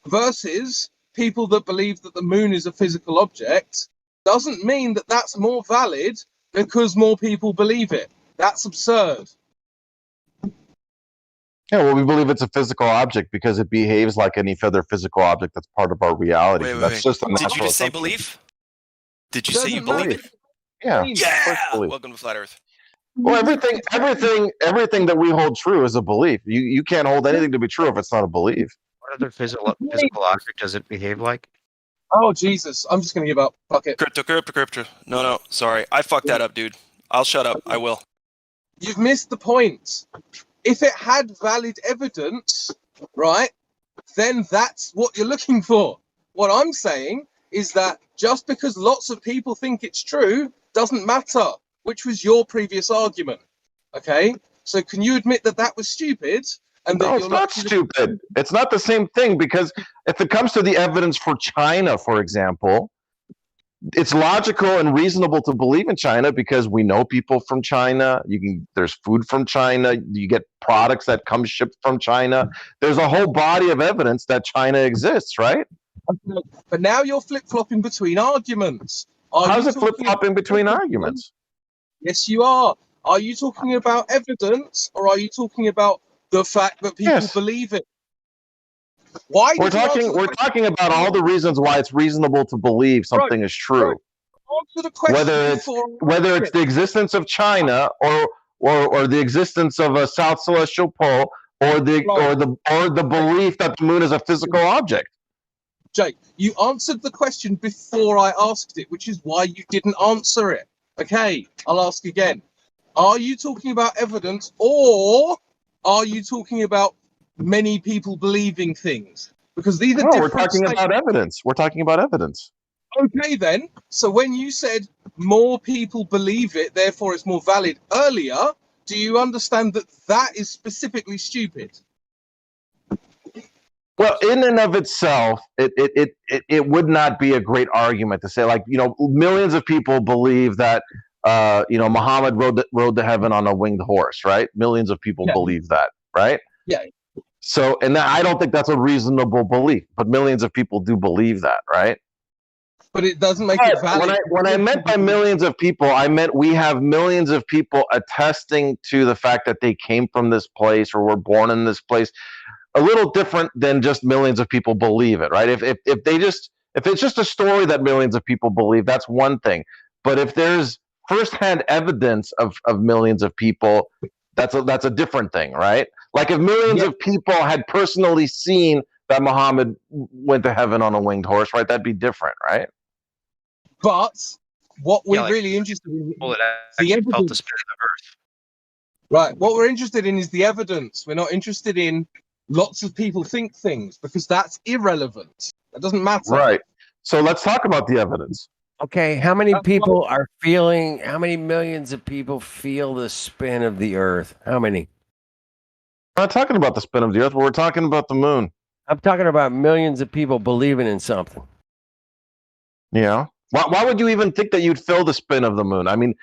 versus people that believe that the moon is a physical object, doesn't mean that that's more valid because more people believe it. That's absurd. Yeah, well, we believe it's a physical object because it behaves like any other physical object that's part of our reality. That's just a natural Did you just say belief? Did you say you believe it? Yeah. Welcome to Flat Earth. Well, everything that we hold true is a belief. You can't hold anything to be true if it's not a belief. What other physical object does it behave like? Oh, Jesus. I'm just going to give up. Fuck it. Crypto. No. Sorry. I fucked that up, dude. I'll shut up. I will. You've missed the point. If it had valid evidence, right, then that's what you're looking for. What I'm saying is that just because lots of people think it's true doesn't matter, which was your previous argument. Okay? So can you admit that that was stupid? And no, it's not stupid. It's not the same thing, because if it comes to the evidence for China, for example, it's logical and reasonable to believe in China because we know people from China. There's food from China. You get products that come shipped from China. There's a whole body of evidence that China exists, right? But now you're flip-flopping between arguments. How's it flip-flopping between arguments? Yes, you are. Are you talking about evidence, or are you talking about the fact that people believe it? We're talking about all the reasons why it's reasonable to believe something is true. Answer the question whether it's the existence of China or the existence of a South Celestial Pole or the belief that the moon is a physical object. Jake, you answered the question before I asked it, which is why you didn't answer it. Okay, I'll ask again. Are you talking about evidence, or are you talking about many people believing things? Because these are different. We're talking about evidence. We're talking about evidence. Okay, then. So when you said more people believe it, therefore it's more valid earlier, do you understand that that is specifically stupid? Well, in and of itself, it would not be a great argument to say, like, millions of people believe that Muhammad rode to heaven on a winged horse, right? Millions of people believe that, right? Yeah. So, and I don't think that's a reasonable belief, but millions of people do believe that, right? But it doesn't make it valid. When I meant by millions of people, I meant we have millions of people attesting to the fact that they came from this place or were born in this place. A little different than just millions of people believe it, right? If it's just a story that millions of people believe, that's one thing. But if there's firsthand evidence of millions of people, that's a different thing, right? Like if millions of people had personally seen that Muhammad went to heaven on a winged horse, right? That'd be different, right? But what we're really interested in is the evidence. Right. What we're interested in is the evidence. We're not interested in lots of people think things, because that's irrelevant. That doesn't matter. Right. So let's talk about the evidence. Okay, how many people are feeling? How many millions of people feel the spin of the Earth? How many? We're not talking about the spin of the Earth, but we're talking about the moon. I'm talking about millions of people believing in something. Yeah. Why would you even think that you'd feel the spin of the moon? I mean,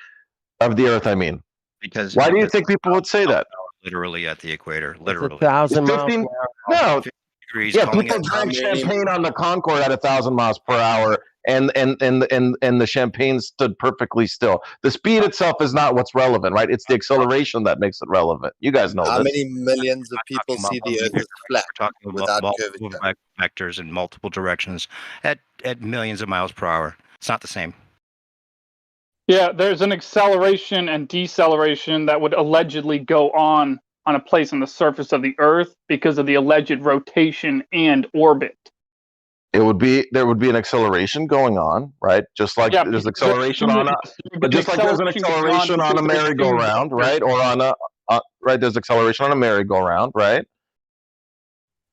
of the Earth. I mean, because why do you think people would say that? Literally at the equator, literally. 1,000 miles per hour. No. Degrees. Yeah, people drank champagne on the Concorde at 1,000 miles per hour, and the champagne stood perfectly still. The speed itself is not what's relevant, right? It's the acceleration that makes it relevant. You guys know How this. many millions of people see the Earth as flat without multiple curvature? vectors in multiple directions at millions of miles per hour. It's not the same. Yeah, there's an acceleration and deceleration that would allegedly go on a place on the surface of the Earth because of the alleged rotation and orbit. There would be an acceleration going on, right? Just like there's acceleration on there's an acceleration on a merry-go-round, right? Or on a right, there's acceleration on a merry-go-round, right?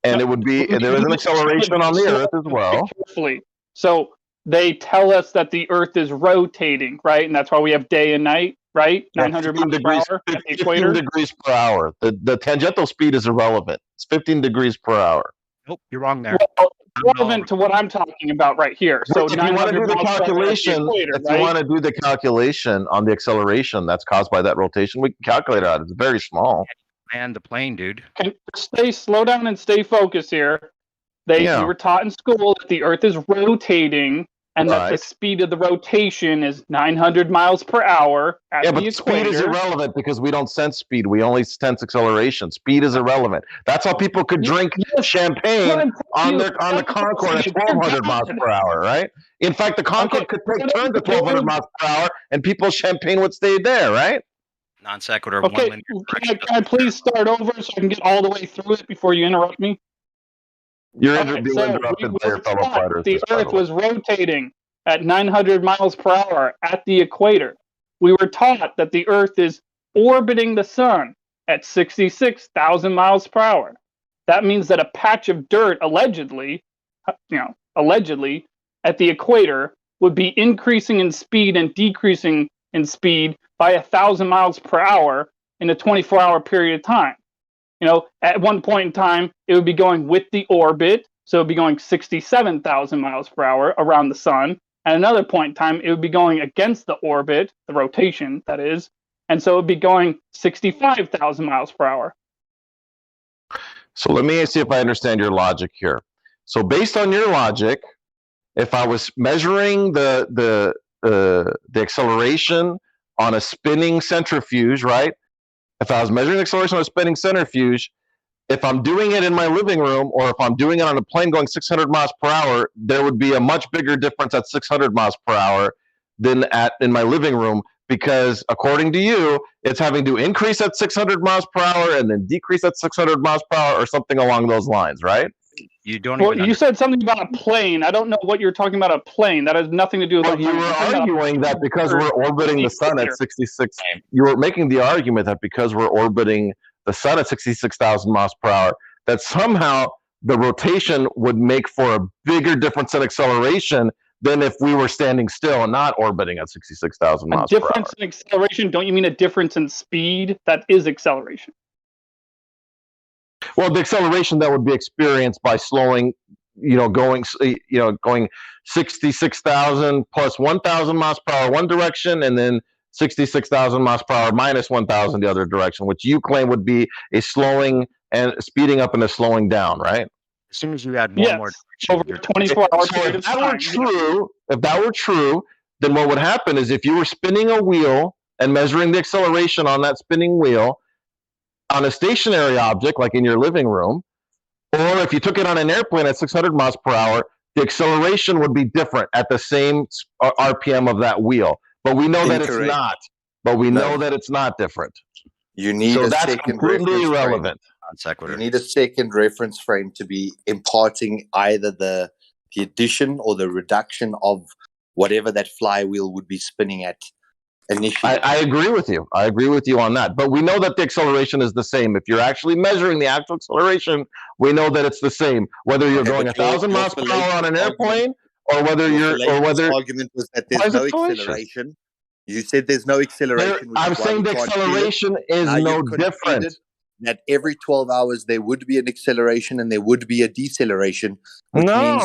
And it would be there is an acceleration on the Earth as well. Carefully. So they tell us that the Earth is rotating, right? And that's why we have day and night, right? 900 miles per hour at the equator. 15 degrees per hour. The tangential speed is irrelevant. It's 15 degrees per hour. Nope, you're wrong there. Well, relevant to what I'm talking about right here. So if you want to do the calculation, if you want to do the calculation on the acceleration that's caused by that rotation, we can calculate it out. It's very small. Man, the plane, dude. Slow down and stay focused here. We were taught in school that the Earth is rotating and that the speed of the rotation is 900 miles per hour at the equator. Speed is irrelevant because we don't sense speed. We only sense acceleration. Speed is irrelevant. That's how people could drink champagne on the Concorde at 1,200 miles per hour, right? In fact, the Concorde could take turns at 1,200 miles per hour, and people's champagne would stay there, right? Non sequitur. Okay, can I please start over so I can get all the way through it before you interrupt me? You're being interrupted by your fellow fighters. The Earth was rotating at 900 miles per hour at the equator. We were taught that the Earth is orbiting the sun at 66,000 miles per hour. That means that a patch of dirt, allegedly at the equator would be increasing in speed and decreasing in speed by 1,000 miles per hour in a 24-hour period of time. At one point in time, it would be going with the orbit, so it would be going 67,000 miles per hour around the sun. At another point in time, it would be going against the orbit, the rotation, that is, and so it would be going 65,000 miles per hour. So let me see if I understand your logic here. So based on your logic, if I was measuring the acceleration on a spinning centrifuge, right? If I was measuring the acceleration on a spinning centrifuge, if I'm doing it in my living room or if I'm doing it on a plane going 600 miles per hour, there would be a much bigger difference at 600 miles per hour than in my living room, because according to you, it's having to increase at 600 miles per hour and then decrease at 600 miles per hour or something along those lines, right? You said something about a plane. I don't know what you're talking about. A plane that has nothing to do with. Well, you were arguing that because we're orbiting the sun at 66. You were making the argument that because we're orbiting the sun at 66,000 miles per hour, that somehow the rotation would make for a bigger difference in acceleration than if we were standing still and not orbiting at 66,000 miles per hour. A difference in acceleration? Don't you mean a difference in speed? That is acceleration. Well, the acceleration that would be experienced by slowing, going 66,000 plus 1,000 miles per hour one direction, and then 66,000 miles per hour minus 1,000 the other direction, which you claim would be a slowing and speeding up and a slowing down, right? As soon as you add more over 24-hour period of time. If that were true, then what would happen is if you were spinning a wheel and measuring the acceleration on that spinning wheel on a stationary object, like in your living room, or if you took it on an airplane at 600 miles per hour, the acceleration would be different at the same RPM of that wheel. But we know that it's not. But we know that it's not different. You need a second completely irrelevant. You need a second reference frame to be imparting either the addition or the reduction of whatever that flywheel would be spinning at initially. I agree with you. I agree with you on that. But we know that the acceleration is the same. If you're actually measuring the actual acceleration, we know that it's the same. Whether you're going 1,000 miles per hour on an airplane, or whether argument was that there's no acceleration. You said there's no acceleration. I'm saying the acceleration is no different. That every 12 hours there would be an acceleration and there would be a deceleration. Which means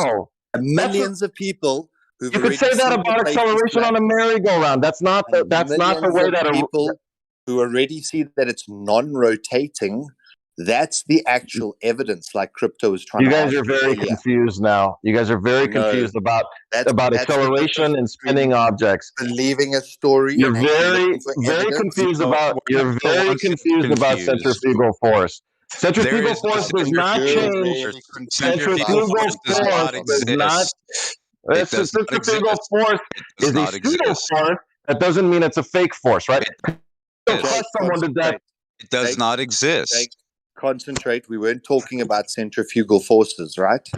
millions of people. You could say that about acceleration on a merry-go-round. That's not the way that people who already see that it's non-rotating. That's the actual evidence, like crypto is trying. You guys are very confused now. You guys are very confused about acceleration and spinning objects. Believing a story. You're very confused about. You're very confused about centrifugal force. Centrifugal force does not change. Centrifugal force does not. Centrifugal force is a pseudo force. That doesn't mean it's a fake force, right? It does not exist. Jake, concentrate. We weren't talking about centrifugal forces, right?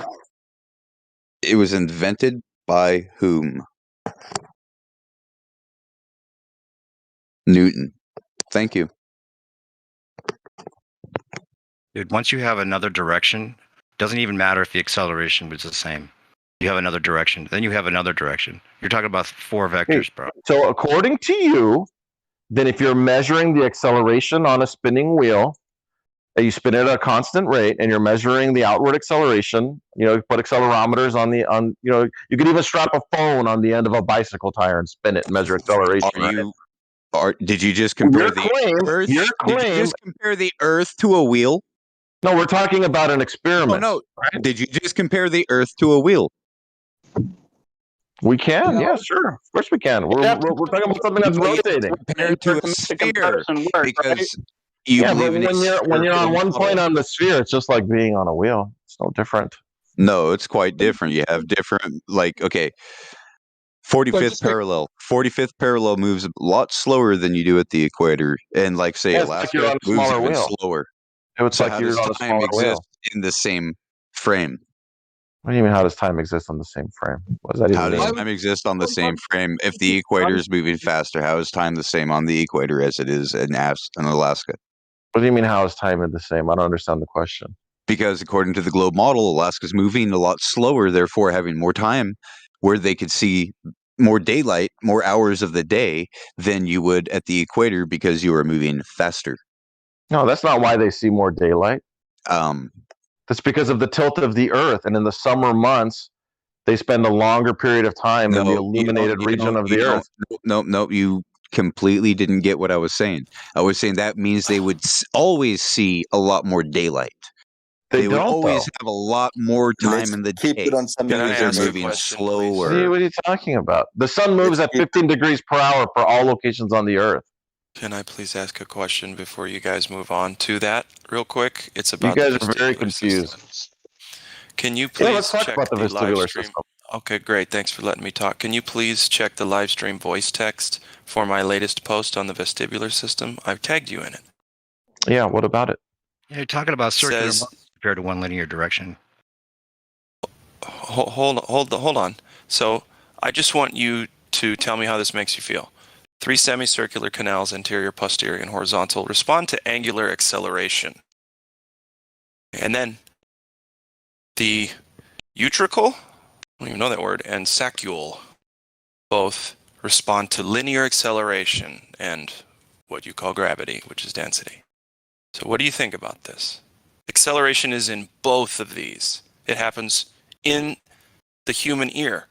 It was invented by whom? Newton. Thank you. Dude, once you have another direction, doesn't even matter if the acceleration was the same. You have another direction, then you have another direction. You're talking about 4 vectors, bro. So according to you, then if you're measuring the acceleration on a spinning wheel, you spin it at a constant rate, and you're measuring the outward acceleration. You put accelerometers on. You could even strap a phone on the end of a bicycle tire and spin it and measure acceleration. Did you just compare the Earth? Did you just compare the Earth to a wheel? No, we're talking about an experiment. Oh, no. Right? Did you just compare the Earth to a wheel? We can, yeah, sure. Of course we can. We're talking about something that's rotating. Compared to a sphere, because when you're on one point on the sphere, it's just like being on a wheel. It's no different. No, it's quite different. You have different, 45th parallel. 45th parallel moves a lot slower than you do at the equator, and say Alaska moves even slower. It's like you're on a smaller wheel in the same frame. What do you mean? How does time exist on the same frame? What does that even mean? How does time exist on the same frame? If the equator is moving faster, how is time the same on the equator as it is in Alaska? What do you mean? How is time the same? I don't understand the question. Because according to the globe model, Alaska's moving a lot slower, therefore having more time, where they could see more daylight, more hours of the day than you would at the equator because you are moving faster. No, that's not why they see more daylight. That's because of the tilt of the Earth, and in the summer months, they spend a longer period of time in the illuminated region of the Earth. No, you completely didn't get what I was saying. I was saying that means they would always see a lot more daylight. They would always have a lot more time in the day. Keep it on something because they're moving slower. See, what are you talking about? The sun moves at 15 degrees per hour for all locations on the Earth. Can I please ask a question before you guys move on to that real quick? It's about you guys are very confused. Can you please check about the vestibular system? Okay, great. Thanks for letting me talk. Can you please check the live stream voice text for my latest post on the vestibular system? I've tagged you in it. Yeah, what about it? You're talking about circular motions compared to one linear direction. Hold on. So I just want you to tell me how this makes you feel. 3 semicircular canals, anterior, posterior, and horizontal, respond to angular acceleration. And then the utricle, I don't even know that word, and saccule both respond to linear acceleration and what you call gravity, which is density. So what do you think about this? Acceleration is in both of these. It happens in the human ear.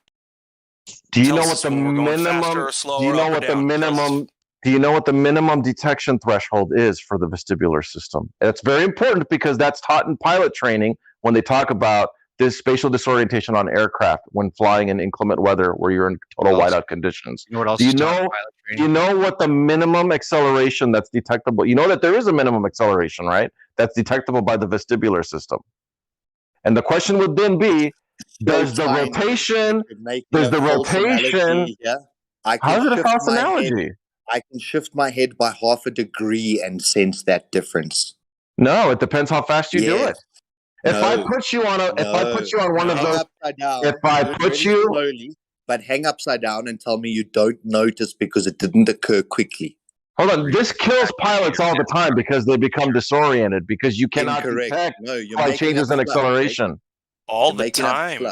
Do you know what the minimum? Do you know what the minimum? Do you know what the minimum detection threshold is for the vestibular system? And it's very important because that's taught in pilot training when they talk about this spatial disorientation on aircraft when flying in inclement weather where you're in total whiteout conditions. You know what else do you know what the minimum acceleration that's detectable? You know that there is a minimum acceleration, right? That's detectable by the vestibular system. And the question would then be, does the rotation, how is it a false analogy? I can shift my head by half a degree and sense that difference. No, it depends how fast you do it. If I put you on one of those, if I put you but hang upside down and tell me you don't notice because it didn't occur quickly. Hold on, this kills pilots all the time because they become disoriented because you cannot detect slight changes in acceleration. All the time.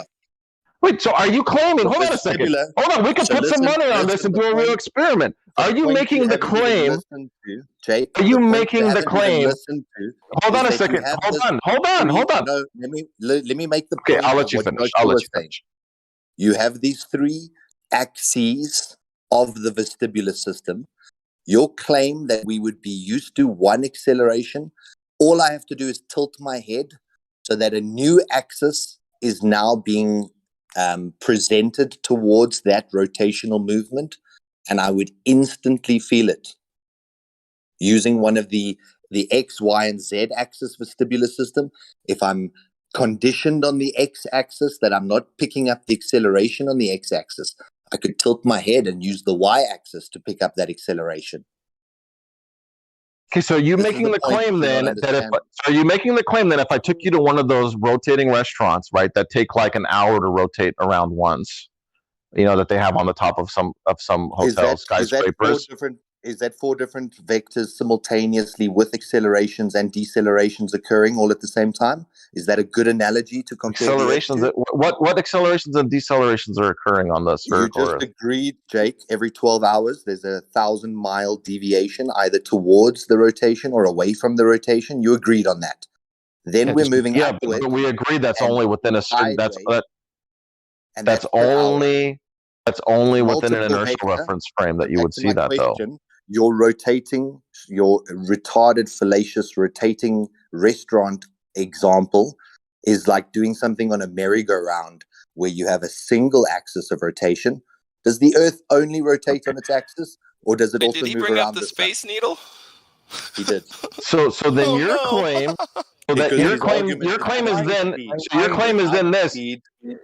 Wait, so are you claiming? Hold on a second. Hold on, we could put some money on this and do a real experiment. Are you making the claim? Are you making the claim? Hold on a second. Hold on. No, let me make the point. Okay, I'll let you finish. You have these three axes of the vestibular system. Your claim that we would be used to one acceleration, all I have to do is tilt my head so that a new axis is now being presented towards that rotational movement, and I would instantly feel it. Using one of the X, Y, and Z axis vestibular system, if I'm conditioned on the X axis that I'm not picking up the acceleration on the X axis, I could tilt my head and use the Y axis to pick up that acceleration. Okay, so you're making the claim then if I took you to one of those rotating restaurants, right, that take like an hour to rotate around once, that they have on the top of some hotel skyscrapers. Is that four different vectors simultaneously with accelerations and decelerations occurring all at the same time? Is that a good analogy to compare? Accelerations. What accelerations and decelerations are occurring on the spherical You just agreed, Jake. Every 12 hours, there's a 1,000-mile deviation either towards the rotation or away from the rotation. You agreed on that. Then we're moving up. Yeah, but we agreed that's only within a certain. That's only within an inertial reference frame that you would see that though. Your rotating, your retarded, fallacious rotating restaurant example is like doing something on a merry-go-round where you have a single axis of rotation. Does the Earth only rotate on its axis, or does it also move around? Did he bring up the Space Needle? He did. So then your claim. So that your claim is then this.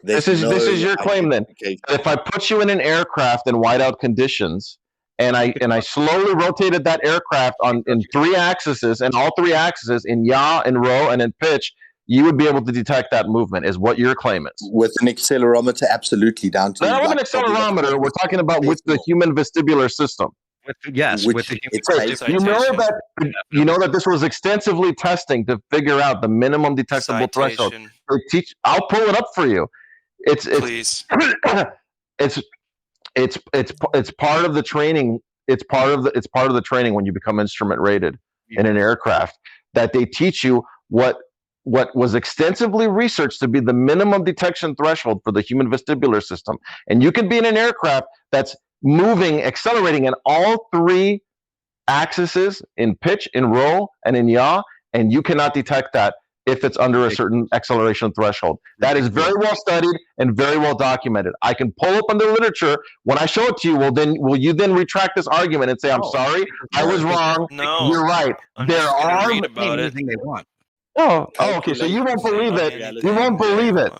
This is your claim then. If I put you in an aircraft in whiteout conditions, and I slowly rotated that aircraft in three axes, and all three axes in yaw, in row, and in pitch, you would be able to detect that movement, is what your claim is. With an accelerometer, absolutely, down to... Not with an accelerometer, we're talking about with the human vestibular system. With the human You know that this was extensively testing to figure out the minimum detectable threshold. I'll pull it up for you. It's part of the training. It's part of the training when you become instrument rated in an aircraft, that they teach you what was extensively researched to be the minimum detection threshold for the human vestibular system. And you can be in an aircraft that's moving, accelerating in all three axes, in pitch, in roll, and in yaw, and you cannot detect that if it's under a certain acceleration threshold. That is very well studied and very well documented. I can pull up on the literature. When I show it to you, will you then retract this argument and say, I'm sorry, I was wrong, you're right. There are anything they want. Okay, so you won't believe it. You won't believe it.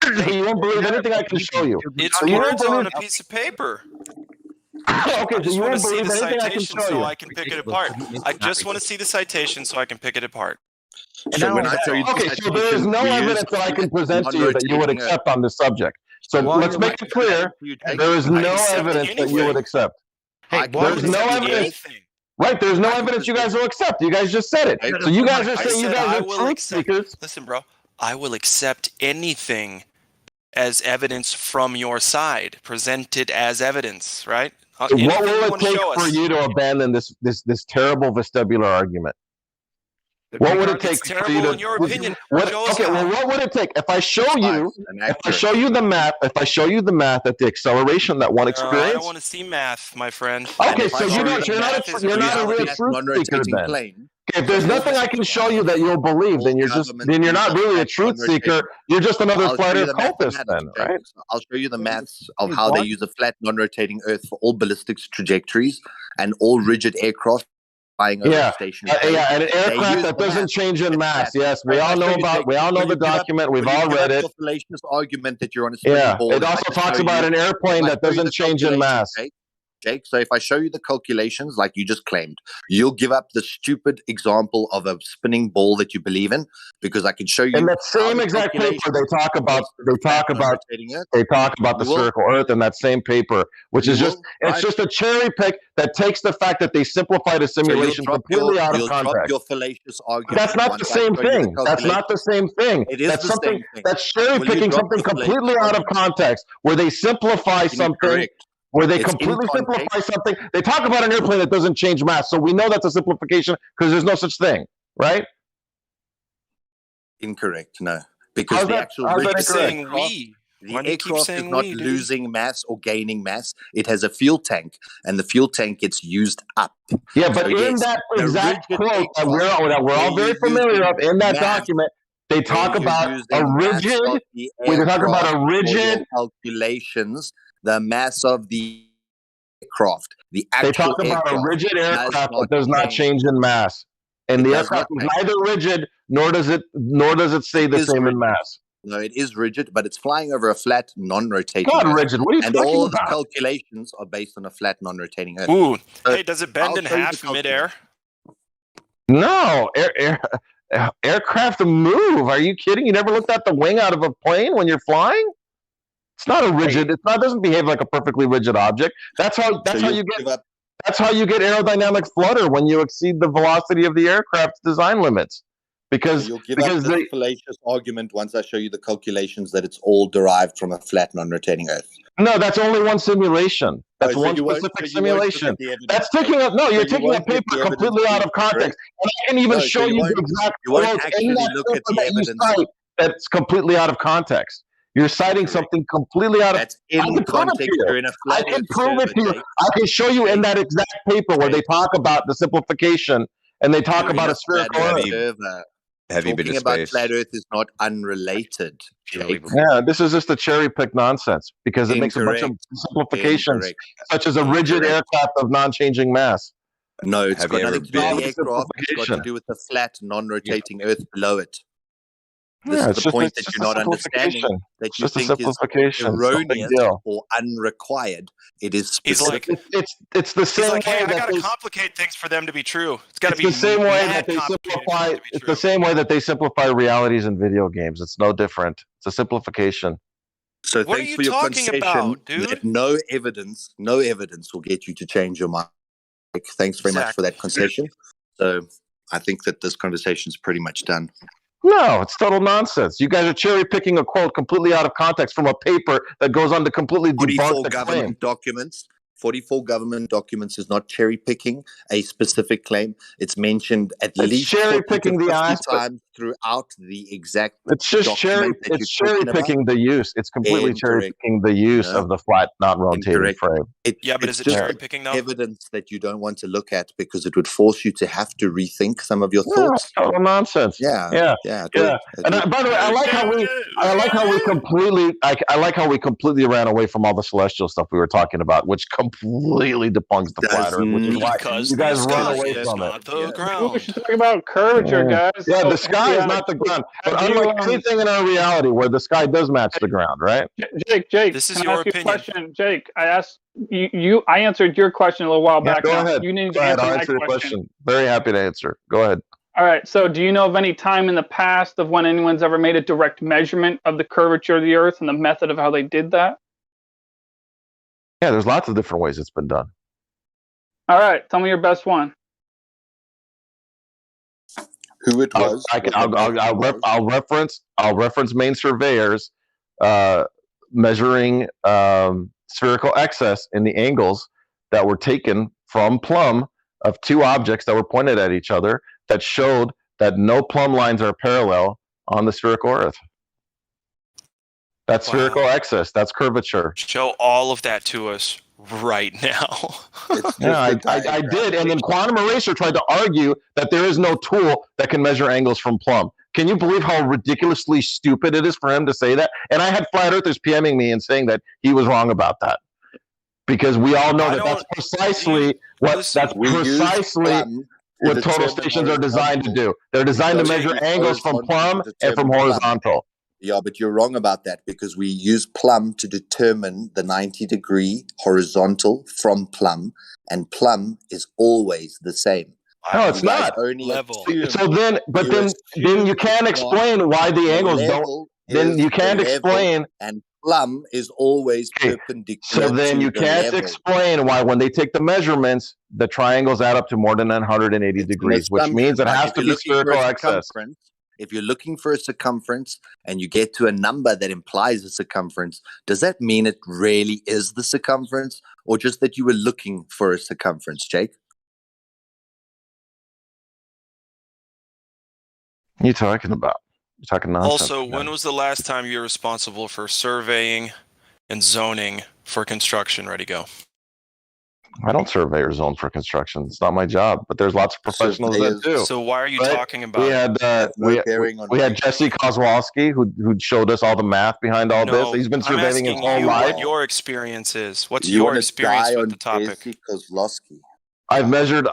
You won't believe anything I can show you. It's words on a piece of paper. Okay, I just want to see the citation so I can pick it apart. I just want to see the citation so I can pick it apart. So there is no evidence that I can present to you that you would accept on this subject. So let's make it clear, there is no evidence that you would accept. There's no evidence. Right, there's no evidence you guys will accept. You guys just said it. So you guys are saying you guys are truth seekers. Listen, bro, I will accept anything as evidence from your side, presented as evidence, right? What will it take for you to abandon this terrible vestibular argument? What would it take for you to? In your opinion. What would it take if I show you? If I show you the math, at the acceleration that one experienced. I don't want to see math, my friend. Okay, so you're not a real truth seeker then. Okay, if there's nothing I can show you that you'll believe, then you're not really a truth seeker. You're just another flat Earth cultist, then, right? I'll show you the maths of how they use a flat, non-rotating Earth for all ballistics trajectories and all rigid aircraft. And an aircraft that doesn't change in mass. Yes, we all know the document. We've all read it. Argument that you're on a it also talks about an airplane that doesn't change in mass. Jake. So if I show you the calculations like you just claimed, you'll give up the stupid example of a spinning ball that you believe in, because I can show you. In that same exact paper, they talk about the spherical Earth in that same paper, which is just just a cherry pick that takes the fact that they simplified a simulation completely out of context. Drop your fallacious argument. That's not the same thing. That's not the same thing. It is the same thing. That's cherry picking something completely out of context, where they simplify something. Where they completely simplify something. They talk about an airplane that doesn't change mass, so we know that's a simplification because there's no such thing, right? Incorrect. No, because the actual aircraft is not losing mass or gaining mass. It has a fuel tank, and the fuel tank gets used up. Yeah, but in that exact quote that we're all very familiar of in that document, they talk about a rigid. They talk about a rigid calculations. The mass of the aircraft. They talk about a rigid aircraft that does not change in mass, and the aircraft is neither rigid nor does it stay the same in mass. No, it is rigid, but it's flying over a flat, non-rotating. Not rigid. What are you talking about? And all the calculations are based on a flat, non-rotating Earth. Ooh, hey, does it bend in half midair? No, aircraft move. Are you kidding? You never looked at the wing out of a plane when you're flying? It's not a rigid. It doesn't behave like a perfectly rigid object. That's how you get aerodynamic flutter when you exceed the velocity of the aircraft's design limits. Because you'll give up the fallacious argument once I show you the calculations that it's all derived from a flat, non-rotating Earth. No, that's only one simulation. That's one specific simulation. That's taking a you're taking a paper completely out of context. And I can even show you the exact quote in that paper that you cite that's completely out of context. You're citing something completely out of context. I can prove it to you. I can show you in that exact paper where they talk about the simplification and they talk about a spherical Earth. Talking about flat Earth is not unrelated, Jake. Yeah, this is just a cherry pick nonsense because it makes a bunch of simplifications, such as a rigid aircraft of non-changing mass. No, it's got nothing to do with the aircraft. It's got to do with the flat, non-rotating Earth below it. This is the point that you're not understanding, that you think is erroneous or unrequired. It is specific. It's the same way I got to complicate things for them to be true. It's got to be the same way that they simplify. It's the same way that they simplify realities in video games. It's no different. It's a simplification. So thanks for your concession that no evidence will get you to change your mind. Thanks very much for that concession. So I think that this conversation is pretty much done. No, it's total nonsense. You guys are cherry picking a quote completely out of context from a paper that goes on to completely debunk the government documents. 44 government documents is not cherry picking a specific claim. It's mentioned at least cherry picking the times throughout the exact. It's just cherry. It's cherry picking the use. It's completely cherry picking the use of the flat, not rotating frame. But is it cherry picking though? Evidence that you don't want to look at because it would force you to have to rethink some of your thoughts. Total nonsense. Yeah. And by the way, I like how we completely ran away from all the celestial stuff we were talking about, which completely debunks the flat Earth, which is why you guys run away from it. We should talk about curvature, guys. Yeah, the sky is not the ground. But unlike anything in our reality where the sky does match the ground, right? Jake, this is your opinion. Question. Jake, I asked you. I answered your question a little while back. Go ahead. You need to answer your question. Very happy to answer. Go ahead. All right. So, do you know of any time in the past of when anyone's ever made a direct measurement of the curvature of the Earth and the method of how they did that? Yeah, there's lots of different ways it's been done. All right, tell me your best one. Who it was? I'll reference main surveyors measuring spherical excess in the angles that were taken from plumb of two objects that were pointed at each other that showed that no plumb lines are parallel on the spherical Earth. That's spherical excess. That's curvature. Show all of that to us right now. I did. And then Quantum Eraser tried to argue that there is no tool that can measure angles from plumb. Can you believe how ridiculously stupid it is for him to say that? And I had flat earthers PMing me and saying that he was wrong about that. Because we all know that's precisely what total stations are designed to do. They're designed to measure angles from plumb and from horizontal. Yeah, but you're wrong about that because we use plumb to determine the 90-degree horizontal from plumb, and plumb is always the same. No, it's not. So then, but then you can't explain why the angles don't. Then you can't explain. And plumb is always perpendicular. So then to you the can't level. explain why when they take the measurements, the triangles add up to more than 180 degrees, which means it has to be spherical excess. If you're looking for a circumference and you get to a number that implies a circumference, does that mean it really is the circumference, or just that you were looking for a circumference, Jake? What are you talking about? You're talking nonsense. Also, when was the last time you were responsible for surveying and zoning for construction? Ready, go. I don't survey or zone for construction. It's not my job, but there's lots of professionals that do. So why are you talking about we had Jesse Kozłowski who showed us all the math behind all this. He's been surveying his whole life. What your experience is. What's your experience with the topic? I've measured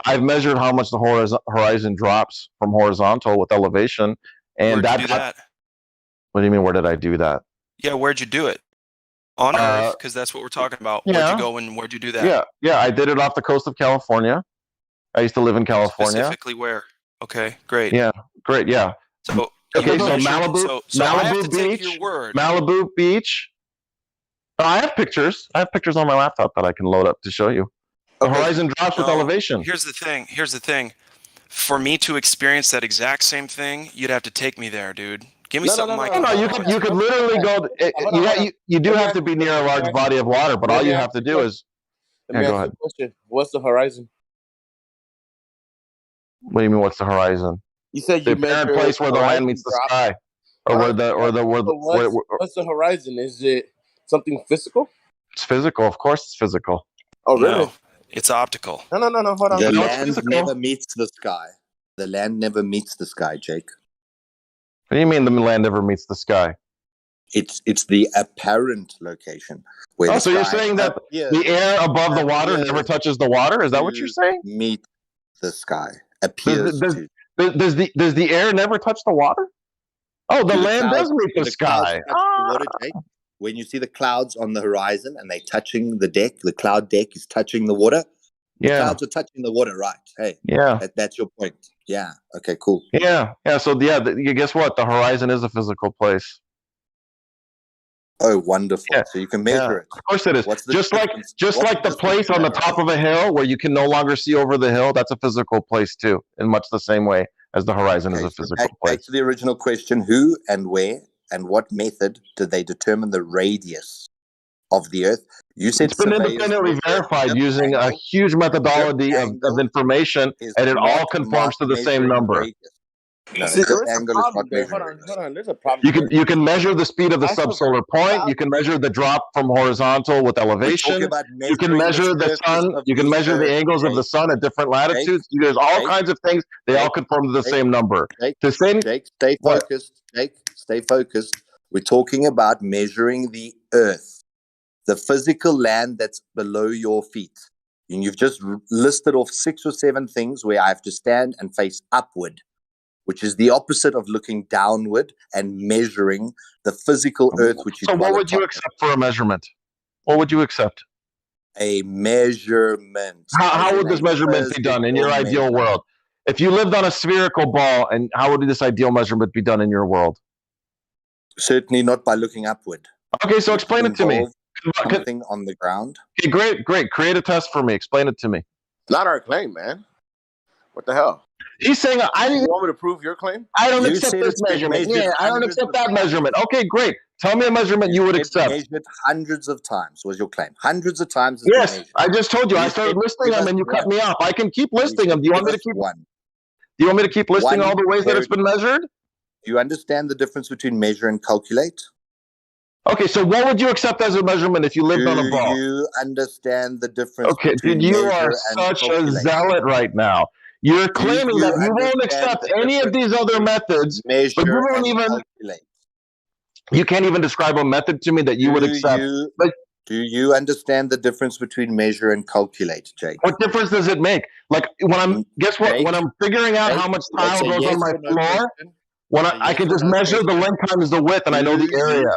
how much the horizon drops from horizontal with elevation, and Where'd you do that? What do you mean? Where did I do that? Yeah, where'd you do it? On Earth, because that's what we're talking about. Yeah. Where'd you go and where'd you do that? Yeah, I did it off the coast of California. I used to live in California. Specifically where? Okay, great. Yeah, great. Yeah. So Malibu, so I have to Malibu take Beach, your word. Malibu Beach. I have pictures. I have pictures on my laptop that I can load up to show you. The horizon drops with elevation. Here's the thing. For me to experience that exact same thing, you'd have to take me there, dude. Give me something like No, you could literally go. You do have to be near a large body of water, but all you have to do is. Let me go ask ahead. you a question. What's the horizon? What do you mean? What's the horizon? You said the you apparent place where the land meets the sky, or where what's the horizon? Is it something physical? It's physical, of course. It's physical. Oh, really? No, it's optical. No. Hold on. The land never meets the sky. The land never meets the sky, Jake. What do you mean the land never meets the sky? It's the apparent location. Where so you're saying that the air above the water never touches the water? Is that what you're saying? Meet the sky. Appears does the air never touch the water? Oh, the land does meet the sky. When you see the clouds on the horizon and they touching the deck, the cloud deck is touching the water. The clouds are touching the water, right? Hey, that's your point. Yeah. Okay. Cool. Yeah. So guess what? The horizon is a physical place. Oh, wonderful! Yeah. So you can measure it. Of course it is. Just like the place on the top of a hill where you can no longer see over the hill. That's a physical place too, in much the same way as the horizon is a physical place. Back to the original question: who and where and what method did they determine the radius of the Earth? You said it's been independently verified using a huge methodology of information, and it all conforms to the same number. See, there's a problem there. Hold on. There's a problem. You can measure the speed of the subsolar point. You can measure the drop from horizontal with elevation. You can measure the sun. You can measure the angles of the sun at different latitudes. There's all kinds of things. They all conform to the same number. Jake, stay focused. Jake, stay focused. We're talking about measuring the Earth, the physical land that's below your feet. And you've just listed off 6 or 7 things where I have to stand and face upward, which is the opposite of looking downward and measuring the physical Earth. So what would you accept for a measurement? What would you accept? A measurement. How would this measurement be done in your ideal world? If you lived on a spherical ball, and how would this ideal measurement be done in your world? Certainly not by looking upward. Okay, so explain it to me. Something on the ground. Okay, great. Create a test for me. Explain it to me. Not our claim, man. What the hell? He's saying, you want me to prove your claim? I don't accept this measurement. Yeah, I don't accept that measurement. Okay, great. Tell me a measurement you would accept. Measured hundreds of times was your claim. Hundreds of times. Yes, I just told you. I started listing them, and you cut me off. I can keep listing them. Do you want me to keep one? Do you want me to keep listing all the ways that it's been measured? Do you understand the difference between measure and calculate? Okay, so what would you accept as a measurement if you lived on a ball? Do you understand the difference? Okay, dude, you are such a zealot right now. You're claiming that you won't accept any of these other methods, but you won't even. Calculate. You can't even describe a method to me that you would accept. Do you understand the difference between measure and calculate, Jake? What difference does it make? Like when I'm, guess what? When I'm figuring out how much tile goes on my floor, when I can just measure the length times the width, and I know the area.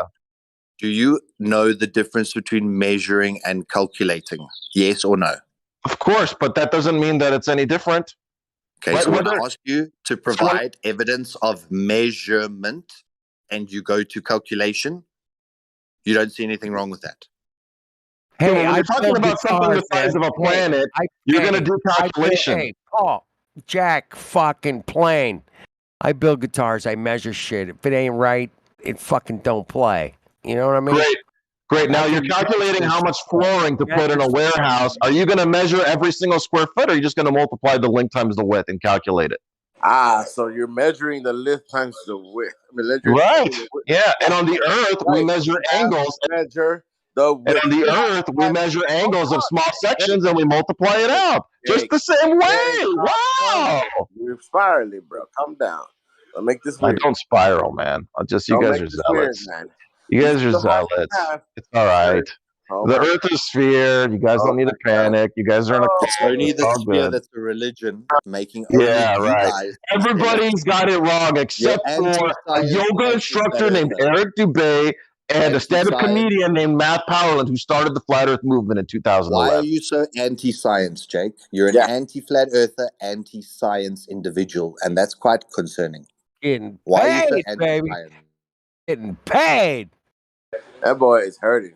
Do you know the difference between measuring and calculating? Yes or no? Of course, but that doesn't mean that it's any different. Okay, so when I ask you to provide evidence of measurement and you go to calculation, you don't see anything wrong with that. Hey, when you're talking about something the size of a planet, you're going to do calculation. Hey, Paul, Jack, fucking plane. I build guitars. I measure shit. If it ain't right, it fucking don't play. You know what I mean? Great. Now you're calculating how much flooring to put in a warehouse. Are you going to measure every single square foot, or are you just going to multiply the length times the width and calculate it? So you're measuring the length times the width. Right. Yeah. And on the Earth, we measure angles. Measure the width. And on the Earth, we measure angles of small sections and we multiply it out. Just the same way. Wow. You're spiraling, bro. Calm down. I'll make this weird. I don't spiral, man. You guys are zealots. You guys are zealots. It's all right. The Earth is a sphere. You guys don't need to panic. You guys are in a. It's only the sphere that's a religion making. Only you guys. Everybody's got it wrong except for a yoga instructor named Eric Dubay and a stand-up comedian named Matt Powerland who started the Flat Earth movement in 2011. Why are you so anti-science, Jake? You're an anti-flat earther, anti-science individual, and that's quite concerning. Getting Why paid, are you so baby. anti-science? Getting paid. That boy is hurting.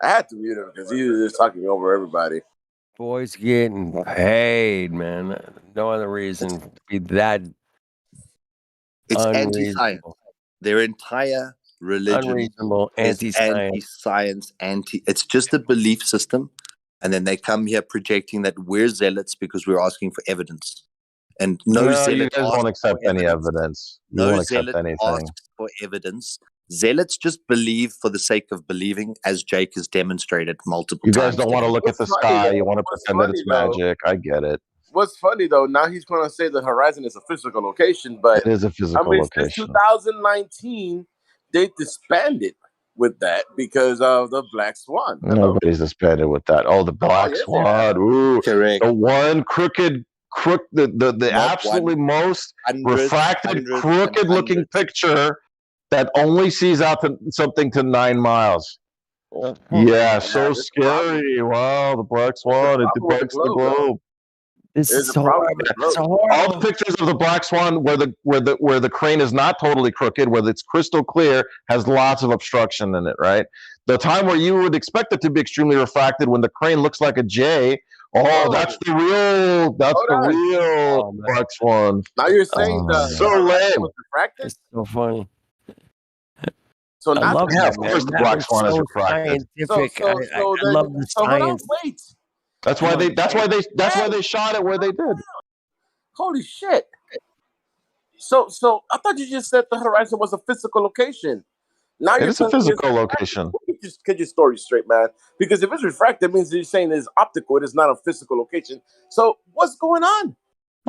I had to mute him because he was just talking over everybody. Boys getting paid, man. No other reason to be that. It's anti-science. Their entire religion unreasonable, anti-science, It's just a belief system, and then they come here projecting that we're zealots because we're asking for evidence. And no zealot you guys won't accept any evidence. You won't accept anything. Asks for evidence. Zealots just believe for the sake of believing, as Jake has demonstrated multiple times. You guys don't want to look at the sky. You want to pretend that it's magic. I get it. What's funny though, now he's going to say the horizon is a physical location, but it is a physical location. Since 2019, they disbanded with that because of the Black Swan. Nobody's disbanded with that. Oh, the Black Swan. Ooh, correct. The one the absolutely most refracted, crooked-looking picture that only sees out to something to 9 miles. Yeah, so scary. Wow, the Black Swan. It debunks the globe. This is horrible. All the pictures of the Black Swan where the crane is not totally crooked, where it's crystal clear, has lots of obstruction in it, right? The time where you would expect it to be extremely refracted when the crane looks like a J. That's the real Black Swan. Now you're saying so lame. It's so funny. So of course the Black Swan is refracted. Scientific. I love the science. Wait. That's why they shot it where they did. Holy shit! So I thought you just said the horizon was a physical location. Now it is a physical location. Just get your story straight, man. Because if it's refracted, it means you're saying it's optical. It is not a physical location. So what's going on?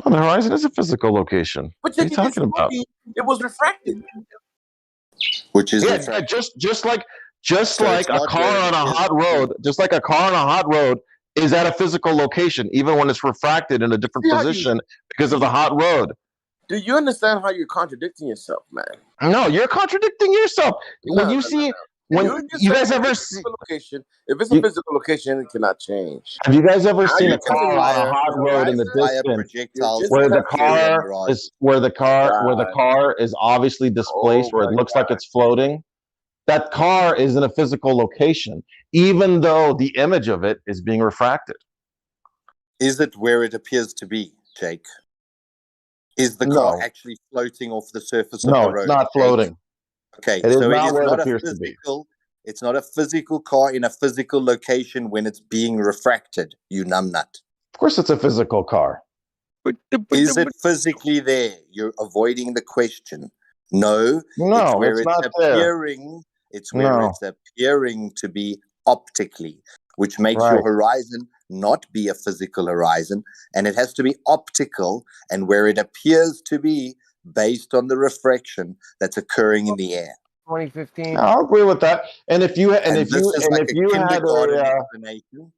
Well, the horizon is a physical location. What are you talking about? It was refracted. Which is just like a car on a hot road. Just like a car on a hot road is at a physical location, even when it's refracted in a different position because of the hot road. Do you understand how you're contradicting yourself, man? No, you're contradicting yourself. When you guys ever see location, if it's a physical location, it cannot change. Have you guys ever seen a car on a hot road in the distance where the car is obviously displaced, where it looks like it's floating? That car is in a physical location, even though the image of it is being refracted. Is it where it appears to be, Jake? Is the car actually floating off the surface of the road? No, it's not floating. Okay, it is not where it appears to be. It's not a physical car in a physical location when it's being refracted, you numbnut. Of course it's a physical car. Is it physically there? You're avoiding the question. No, it's where it's not appearing. It's where it's appearing to be optically, which makes your horizon not be a physical horizon, and it has to be optical, and where it appears to be based on the refraction that's occurring in the air. 2015. I'll agree with that. And if you had explanation,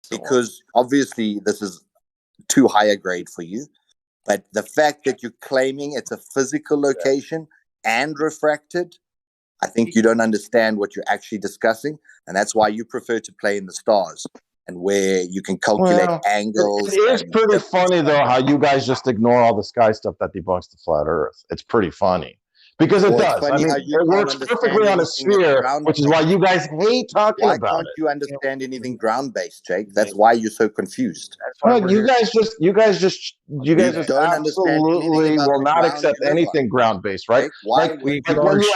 because obviously this is too high a grade for you. But the fact that you're claiming it's a physical location and refracted, I think you don't understand what you're actually discussing, and that's why you prefer to play in the stars and where you can calculate angles. It is pretty funny though how you guys just ignore all the sky stuff that debunks the flat Earth. It's pretty funny because it does. I mean, it works perfectly on a sphere, which is why you guys hate talking about it. Why can't you understand anything ground-based, Jake? That's why you're so confused. Well, you guys just absolutely will not accept anything ground-based, right? Why we ignore shit?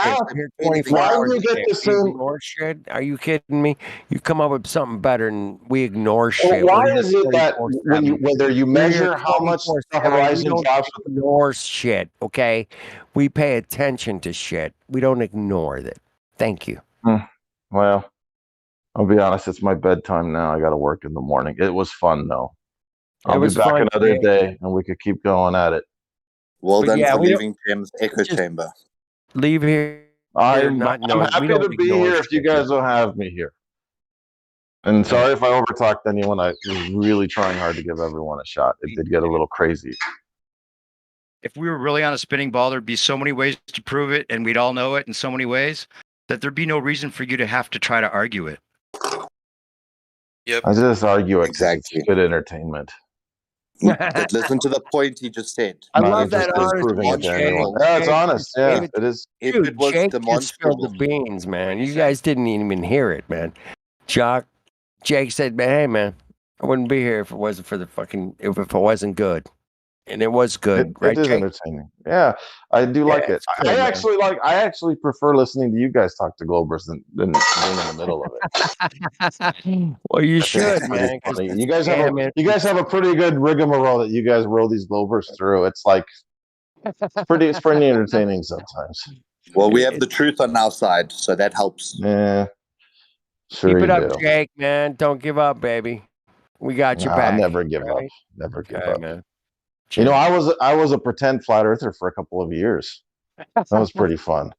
Why do you get the same? Ignore shit? Are you kidding me? You come up with something better, and we ignore shit. Why is it that whether you measure how much the horizon drops, ignore shit? Okay, we pay attention to shit. We don't ignore it. Thank you. Well, I'll be honest. It's my bedtime now. I got to work in the morning. It was fun though. I'll be back another day, and we could keep going at it. Well done for leaving Tim's echo chamber. Leave here. I'm happy to be here if you guys will have me here. And sorry if I overtalked anyone. I was really trying hard to give everyone a shot. It did get a little crazy. If we were really on a spinning ball, there'd be so many ways to prove it, and we'd all know it in so many ways that there'd be no reason for you to have to try to argue it. Yep. I just argue it exactly. It's good entertainment. But listen to the point he just said. I love that honesty. Yeah, it's honest. Yeah, it is. Dude, Jake just spilled the beans, man. You guys didn't even hear it, man. Jake said, "Man, hey, man, I wouldn't be here if it wasn't for the if it wasn't good." And it was good, right? It is entertaining. Yeah, I do like it. Good, I actually prefer listening to you guys talk to Globers than being in the middle of it. Well, you should, man. You guys have a pretty good rigmarole that you guys roll these Globers through. It's like it's pretty entertaining sometimes. Well, we have the truth on our side, so that helps. Yeah. Sure. Keep it up, Jake, man. Don't give up, baby. We got your back. I'll never give up. Never give up, man. You know, I was a pretend flat earther for a couple of years. That was pretty fun.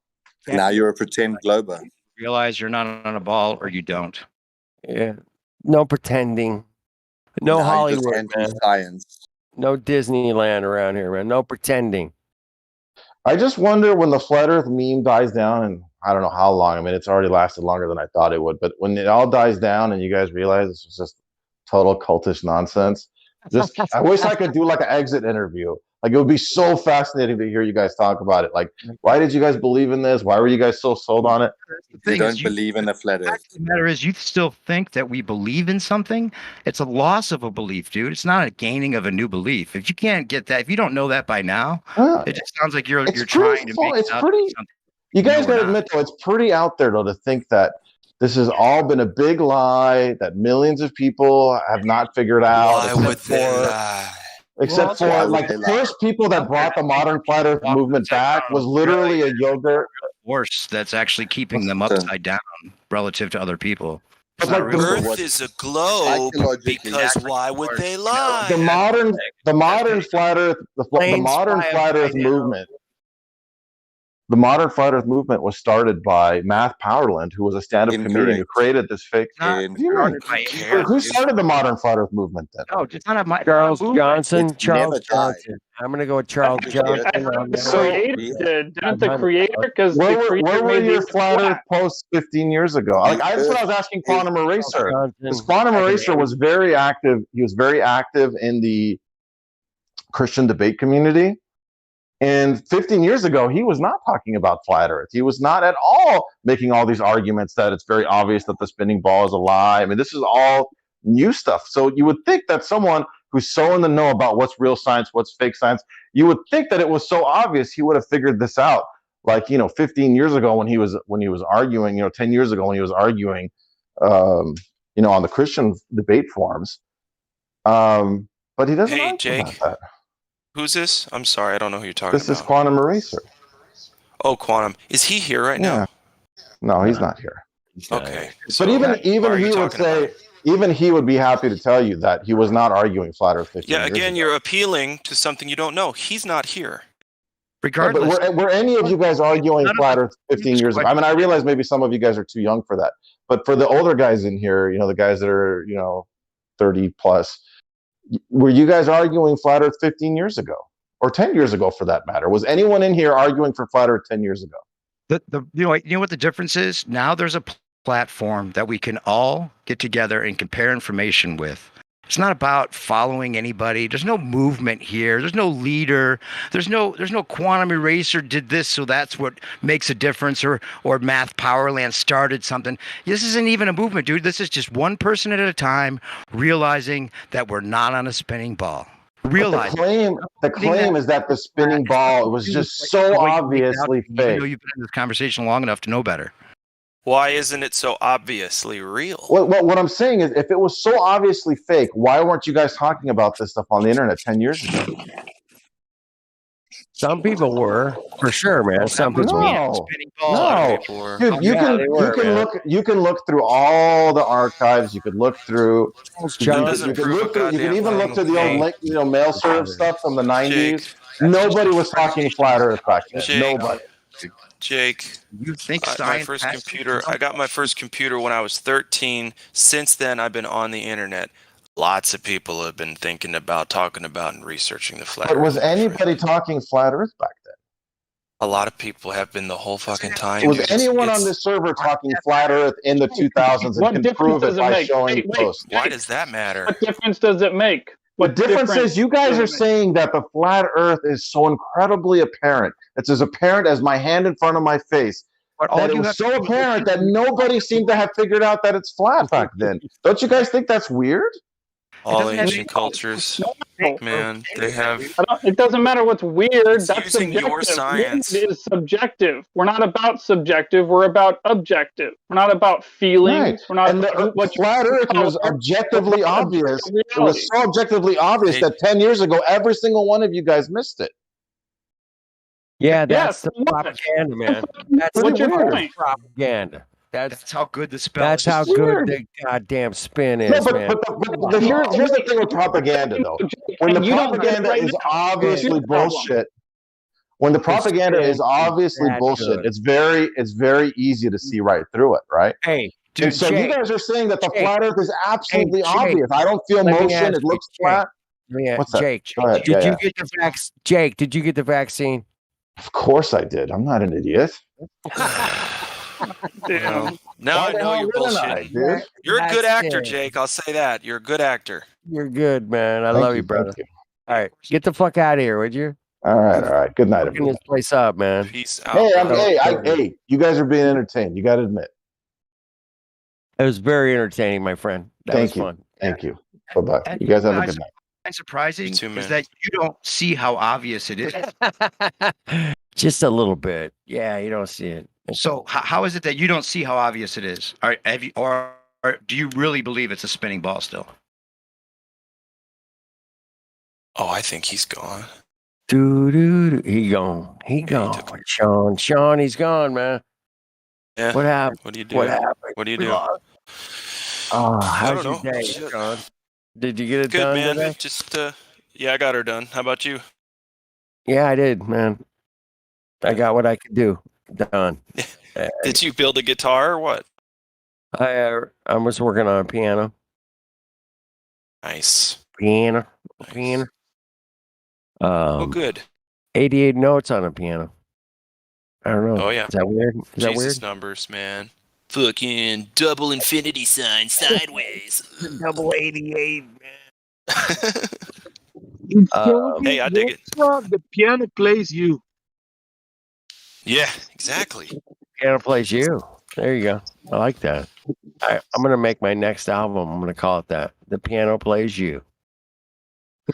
Now you're a pretend glober. Realize you're not on a ball, or you don't. Yeah. No pretending. No Hollywood, man. Science. No Disneyland around here, man. No pretending. I just wonder when the flat Earth meme dies down, and I don't know how long. I mean, it's already lasted longer than I thought it would. But when it all dies down, and you guys realize this was just total cultish nonsense. I wish I could do like an exit interview. Like, it would be so fascinating to hear you guys talk about it. Like, why did you guys believe in this? Why were you guys so sold on it? You don't believe in the flat Earth. The matter is, you still think that we believe in something. It's a loss of a belief, dude. It's not a gaining of a new belief. If you can't get that, if you don't know that by now, it just sounds like you're trying to make something. You guys got to admit, though, it's pretty out there, though, to think that this has all been a big lie that millions of people have not figured out. Why would they lie? Except for the first people that brought the modern flat Earth movement back was literally a yogurt force that's actually keeping them upside down relative to other people. Earth is a globe because why would they lie? The modern flat Earth, the modern flat Earth movement. The modern flat Earth movement was started by Matt Powerland, who was a stand-up comedian who created this fake. Who started the modern flat Earth movement then? Oh, just not my Charles Johnson. Charles Johnson. I'm gonna go with Charles Johnson. Didn't the creator? Because where were your flat Earth posts 15 years ago? Like, that's what I was asking Quantum Eraser. Because Quantum Eraser was very active. He was very active in the Christian debate community. And 15 years ago, he was not talking about flat Earth. He was not at all making all these arguments that it's very obvious that the spinning ball is a lie. I mean, this is all new stuff. So you would think that someone who's so in the know about what's real science, what's fake science, you would think that it was so obvious he would have figured this out. Like, 15 years ago when he was arguing, 10 years ago when he was arguing, on the Christian debate forums. But he doesn't. Hey, Jake. About that. Who's this? I'm sorry, I don't know who you're talking about. This is Quantum Eraser. Oh, Quantum. Is he here right now? No, he's not here. Okay. But even he would say, even he would be happy to tell you that he was not arguing flat Earth 15 years again, ago. You're appealing to something you don't know. He's not here. Regardless. But were any of you guys arguing flat Earth 15 years ago? I mean, I realize maybe some of you guys are too young for that. But for the older guys in here, the guys that are, 30 plus, were you guys arguing flat Earth 15 years ago? or 10 years ago, for that matter? Was anyone in here arguing for flat Earth 10 years ago? You know what the difference is? Now there's a platform that we can all get together and compare information with. It's not about following anybody. There's no movement here. There's no leader. There's no quantum eraser did this, so that's what makes a difference, or Math Powerland started something. This isn't even a movement, dude. This is just one person at a time realizing that we're not on a spinning ball. The claim is that the spinning ball was just so obviously fake. Even though you've been in this conversation long enough to know better. Why isn't it so obviously real? Well, what I'm saying is, if it was so obviously fake, why weren't you guys talking about this stuff on the internet 10 years ago? Some people were, for sure, man. Some people were. Dude, you can look through all the archives. You could look through. You can even look through the old mail serve stuff from the 90s. Nobody was talking flat Earth back then. Nobody. Jake, you think my first computer? I got my first computer when I was 13. Since then, I've been on the internet. Lots of people have been talking about, and researching the flat Earth. But was anybody talking flat Earth back then? A lot of people have been the whole fucking time. Was anyone on this server talking flat Earth in the 2000s and can prove it by showing posts? Why does that matter? What difference does it make? The difference is you guys are saying that the flat Earth is so incredibly apparent. It's as apparent as my hand in front of my face. That it was so apparent that nobody seemed to have figured out that it's flat back then. Don't you guys think that's weird? All ancient cultures, man, they have. It doesn't matter what's weird. That's using subjective. your science. Weird is subjective. We're not about subjective. We're about objective. We're not about feelings. Right. We're not. And the flat Earth was objectively obvious. It was so objectively obvious that 10 years ago, every single one of you guys missed it. Yeah, that's the propaganda, man. That's What's your point? Propaganda. That's how good the spell That's is. how good the goddamn spin is, man. But here's the thing with propaganda, though. When the propaganda is obviously bullshit, it's very easy to see right through it, right? Hey, dude, and so Jake, you guys are saying that the flat Earth is absolutely obvious. I don't feel motion. It looks flat. What's that? Jake, did you get the vaccine? Jake, did you get the vaccine? Of course I did. I'm not an idiot. Now I know you're bullshitting. You're a good actor, Jake. I'll say that. You're a good actor. You're good, man. I love you, brother. All right, get the fuck out of here, would you? All right. Good night, everybody. This place up, man. Peace out. Hey, you guys are being entertained. You got to admit. It was very entertaining, my friend. That was fun. Thank you. Bye-bye. You guys have a good night. And surprising is that you don't see how obvious it is. Just a little bit. Yeah, you don't see it. So how is it that you don't see how obvious it is? Or do you really believe it's a spinning ball still? Oh, I think he's gone. He gone. Sean, he's gone, man. Yeah. What happened? What do you do? What do you do? Oh, how's your day, Sean? Did you get it done? Good, man. Today? Just yeah, I got her done. How about you? Yeah, I did, man. I got what I could do done. Did you build a guitar or what? I was working on a piano. Nice. Piano. Oh, good. 88 notes on a piano. I don't know. Oh yeah. Is that weird? Jesus numbers, man. Fucking double infinity sign sideways. Double 88, man. Hey, I dig it. The piano plays you. Yeah, exactly. Piano plays you. There you go. I like that. I'm going to make my next album. I'm going to call it that. The piano plays you.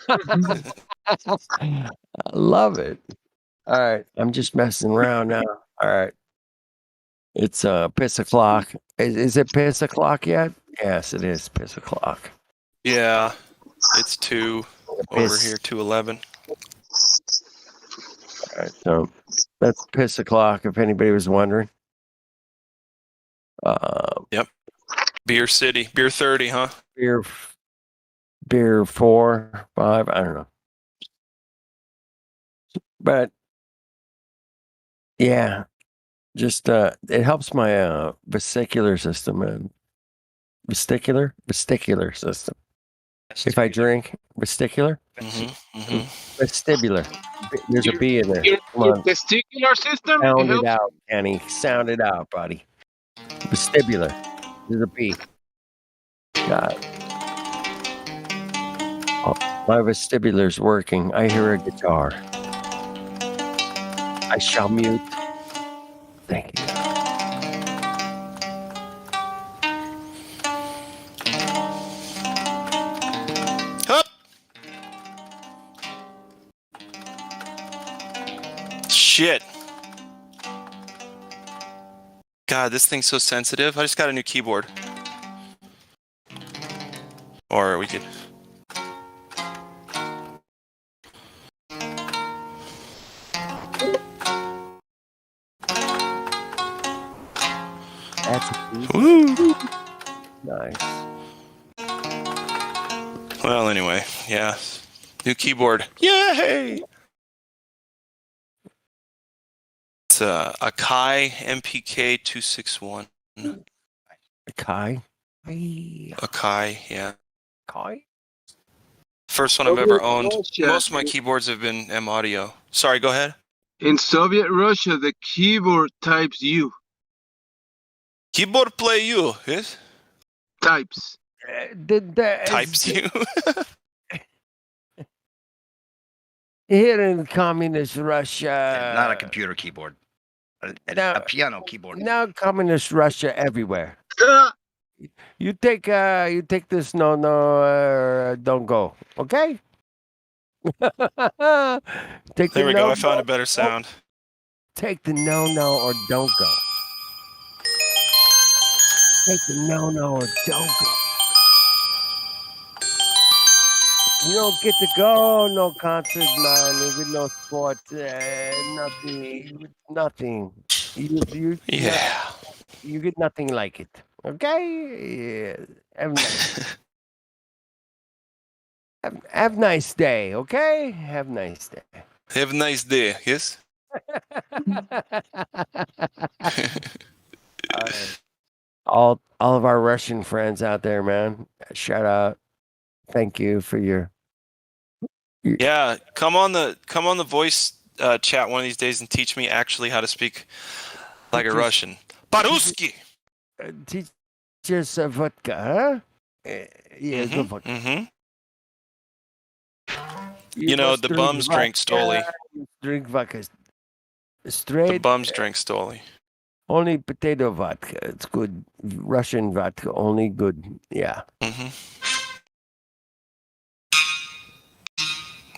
I love it. All right. I'm just messing around now. All right. It's piss o'clock. Is it piss o'clock yet? Yes, it is piss o'clock. Yeah, it's 2 over here, 2:11. All right, so that's piss o'clock. If anybody was wondering. Yep. Beer City, Beer 30, huh? Beer 4, 5. I don't know. But yeah. Just it helps my vesicular system and vestibular system. If I drink vestibular, vestibular. There's a B in there. Come Your on, testicular system, it sound it helps. out, Kenny. Sound it out, buddy. Vestibular. There's a B. God. Oh, my vestibular's working. I hear a guitar. I shall mute. Thank you. Hup. Shit. God, this thing's so sensitive. I just got a new keyboard. Or we could... That's Woo. Nice. Well, anyway, yeah. New keyboard. Yay! It's a Kai MPK 261. A Kai? A Kai, yeah. Kai? First one I've ever owned. Most of my keyboards have been M Audio. Sorry, go ahead. In Soviet Russia, the keyboard types U. Keyboard play you, yes? Types. Types you. Here in communist Russia. Not a computer keyboard. A piano keyboard. Now communist Russia everywhere. You take this no or don't go. Okay? Take There the we go. no, I found a better sound. Take the no or don't go. Take the no or don't go. You don't get to go, no concert, man. You get no sport, nothing. You you get nothing like it. Okay? Yeah. Have nice day, okay? Have nice day. Have a nice day, yes? All of our Russian friends out there, man. Shout out. Thank you for your Yeah, come on the voice chat one of these days and teach me actually how to speak like a Russian. Paruski. Teach us vodka, huh? Yeah, good vodka. Mm-hmm. You know, the bums drink Stoli. Drink vodka straight. The bums drink Stoli. Only potato vodka. It's good. Russian vodka, only good. Yeah. Mm-hmm.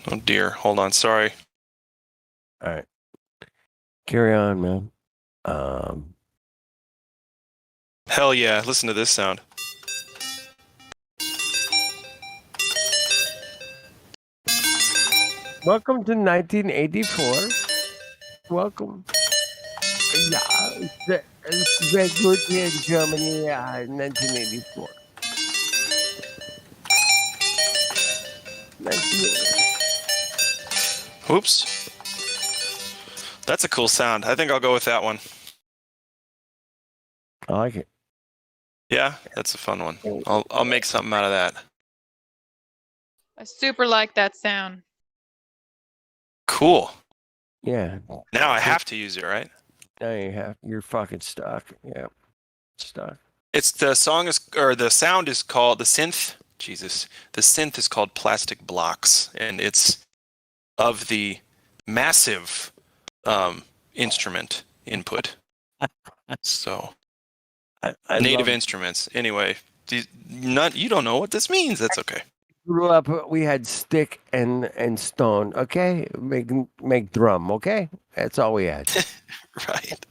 Oh dear. Hold on. Sorry. All right. Carry on, man. Hell yeah. Listen to this sound. Welcome to 1984. Welcome. Yeah, it's very good here in Germany. 1984. 1984. Oops. That's a cool sound. I think I'll go with that one. I like it. Yeah, that's a fun one. I'll make something out of that. I super like that sound. Cool. Yeah. Now I have to use it, right? Now you have. You're fucking stuck. Yeah. Stuck. It's the song is, or the sound is called, the synth. Jesus. The synth is called Plastic Blocks, and it's of the massive instrument input. So, I native instruments. Anyway, you don't know what this means. That's okay. Grew up, we had stick and stone. Okay, make drum. Okay, that's all we had. Right.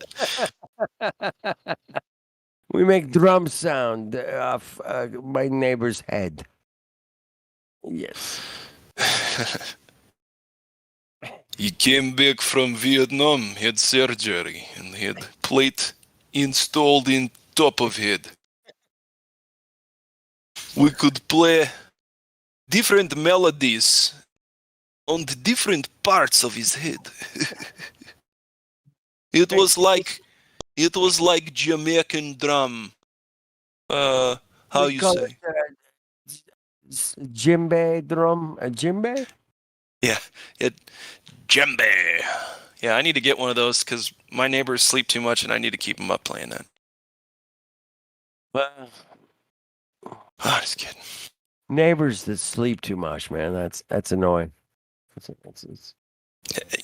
We make drum sound off my neighbor's head. Yes. He came back from Vietnam, had surgery, and had plate installed in top of head. We could play different melodies on the different parts of his head. It was like Jamaican drum. How you say? djembe drum, a djembe. Yeah, djembe. Yeah, I need to get one of those because my neighbors sleep too much, and I need to keep them up playing that. Well, oh, just kidding. Neighbors that sleep too much, man. That's annoying.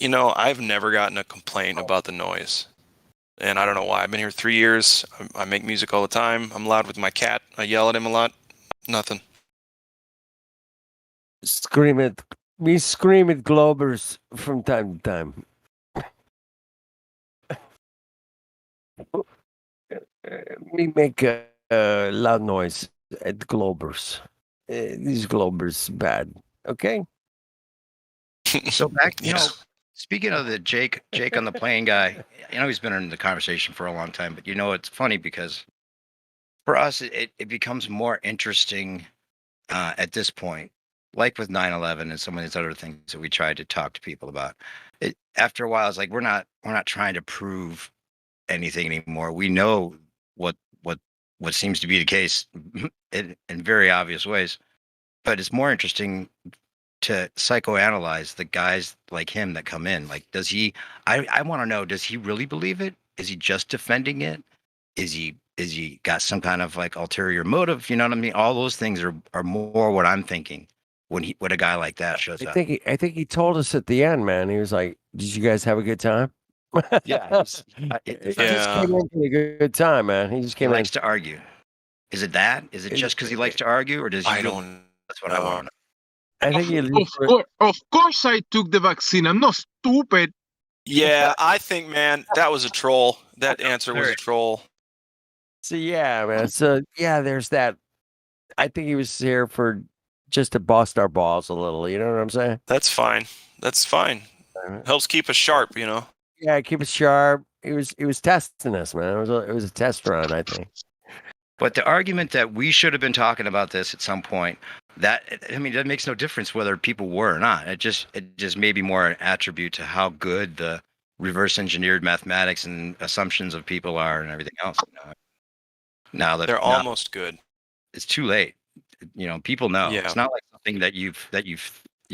You know, I've never gotten a complaint about the noise, and I don't know why. I've been here 3 years. I make music all the time. I'm loud with my cat. I yell at him a lot. Nothing. We scream at Globers from time to time. We make a loud noise at Globers. These Globers bad. Okay. So back, speaking of the Jake on the plane guy, he's been in the conversation for a long time, but it's funny because for us, it becomes more interesting at this point, like with 9/11 and some of these other things that we tried to talk to people about. After a while, it's like we're not trying to prove anything anymore. We know what seems to be the case in very obvious ways, but it's more interesting to psychoanalyze the guys like him that come in. Like, does he? I want to know. Does he really believe it? Is he just defending it? Is he got some kind of like ulterior motive? You know what I mean? All those things are more what I'm thinking when a guy like that shows up. I think he told us at the end, man. He was like, "Did you guys have a good time?" Yeah, he just came in for a good time, man. He just came in. Likes to argue. Is it that? Is it just because he likes to argue, or does he? I don't. That's what I want to know. I think of course I took the vaccine. I'm not stupid. Yeah, I think, man, that was a troll. That answer was a troll. So yeah, man. So yeah, there's that. I think he was here for just to bust our balls a little. You know what I'm saying? That's fine. That's fine. Helps keep us sharp, Yeah, keep us sharp. He was testing us, man. It was a test run, I think. But the argument that we should have been talking about this at some point, that makes no difference whether people were or not. It just may be more an attribute to how good the reverse engineered mathematics and assumptions of people are and everything else. Now that they're almost good. It's too late. People know. Yeah. It's not like something that you've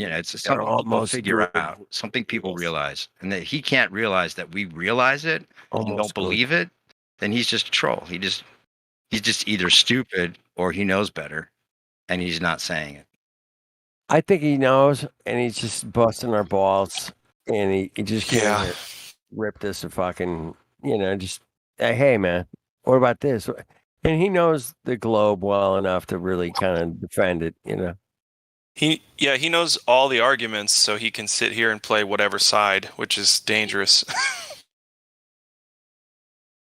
it's something people figure out, something people realize, and that he can't realize that we realize it and don't believe it. Then he's just a troll. He's just either stupid or he knows better, and he's not saying it. I think he knows, and he's just busting our balls, and he just can't ripped us a fucking, just hey man, what about this? And he knows the globe well enough to really kind of defend it, He knows all the arguments, so he can sit here and play whatever side, which is dangerous.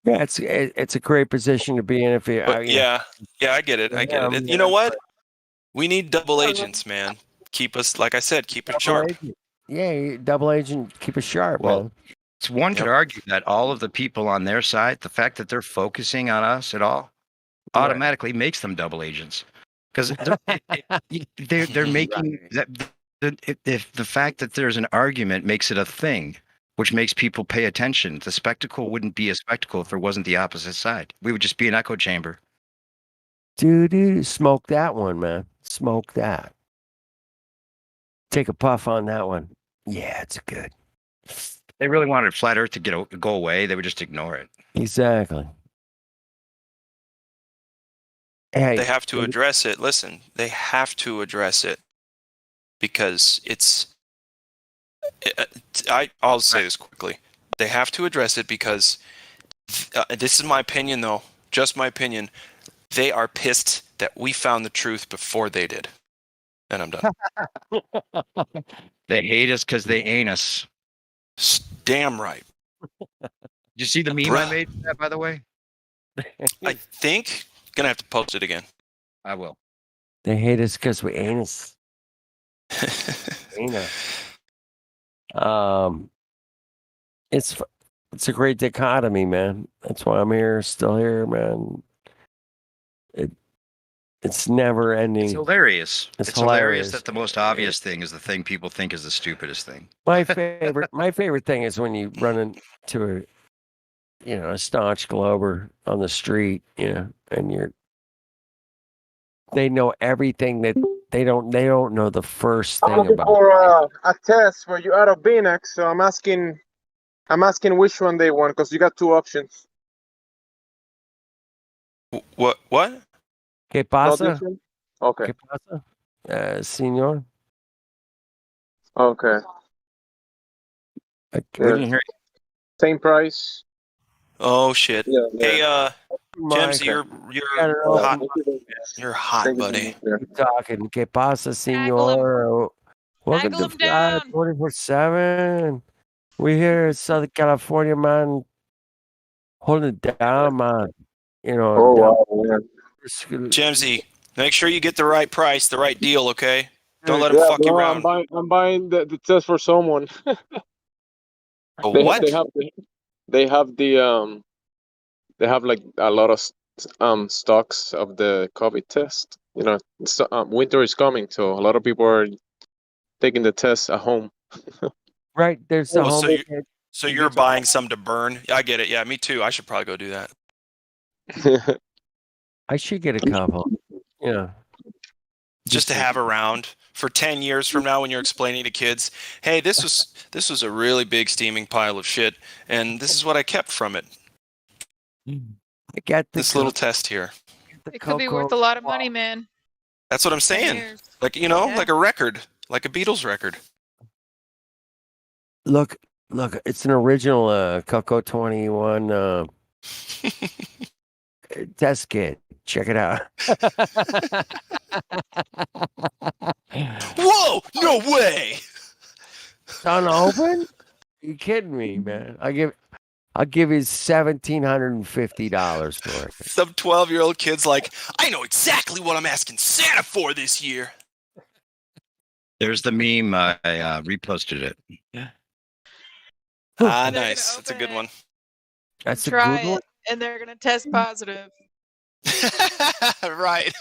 Yeah, it's a great position to be in if you. I get it. I get it. You know what? We need double agents, man. Keep us, like I said, keep it sharp. Agent. Yeah, double agent, keep us sharp. Well, man. One could argue that all of the people on their side, the fact that they're focusing on us at all, automatically makes them double agents, because they're making that. If the fact that there's an argument makes it a thing, which makes people pay attention. The spectacle wouldn't be a spectacle if there wasn't the opposite side. We would just be an echo chamber. Dude, smoke that one, man. Smoke that. Take a puff on that one. Yeah, it's good. They really wanted flat Earth to go away. They would just ignore it. Exactly. Hey, they have to address it. Listen, they have to address it because I'll say this quickly. They have to address it because this is my opinion, though. Just my opinion. They are pissed that we found the truth before they did. And I'm done. They hate us because they ain't us. Damn right. Did you see the meme I made for that, by the way? I think gonna have to post it again. I will. They hate us because we ain't us. Ain't us. It's a great dichotomy, man. That's why I'm here, still here, man. It's never ending. It's hilarious. It's hilarious that the most obvious thing is the thing people think is the stupidest thing. My favorite thing is when you run into a staunch Glober on the street, and they know everything that They don't know the first I'm thing looking about for a test where you add a Binex, so I'm asking which one they want because you got two options. What? ¿Qué No pasa? different? Okay. ¿Qué pasa? Señor? Okay. We didn't hear you. Same price. Oh shit. Yeah. Hey, Jimsy, you're hot. You're hot, buddy. Keep talking. ¿Qué pasa, señor? Welcome to Fly 24/7. We here in Southern California, man. Holding it down, man. You know. Oh wow, man. Jimsy, make sure you get the right price, the right deal, okay? Don't let them Yeah, fuck you no, around. I'm buying the test for someone. What? They have like a lot of stocks of the COVID test. You know, winter is coming, so a lot of people are taking the test at home. Right, there's a Oh, home. so you're buying some to burn? I get it. Yeah, me too. I should probably go do that. I should get a couple. Yeah. Just to have around for 10 years from now when you're explaining to kids, hey, this was a really big steaming pile of shit, and this is what I kept from it. I got this little test here. It could be worth a lot of money, man. That's what I'm saying. Like, like a record, like a Beatles record. Look, it's an original Coco 21 test kit. Check it out. Whoa! No way! It's unopened? Are you kidding me, man? I'll give you $1,750 for it. Some 12-year-old kid's like, I know exactly what I'm asking Santa for this year. There's the meme. I reposted it. Yeah. Nice. That's a good one. That's a Try good one. it, and they're gonna test positive. Right.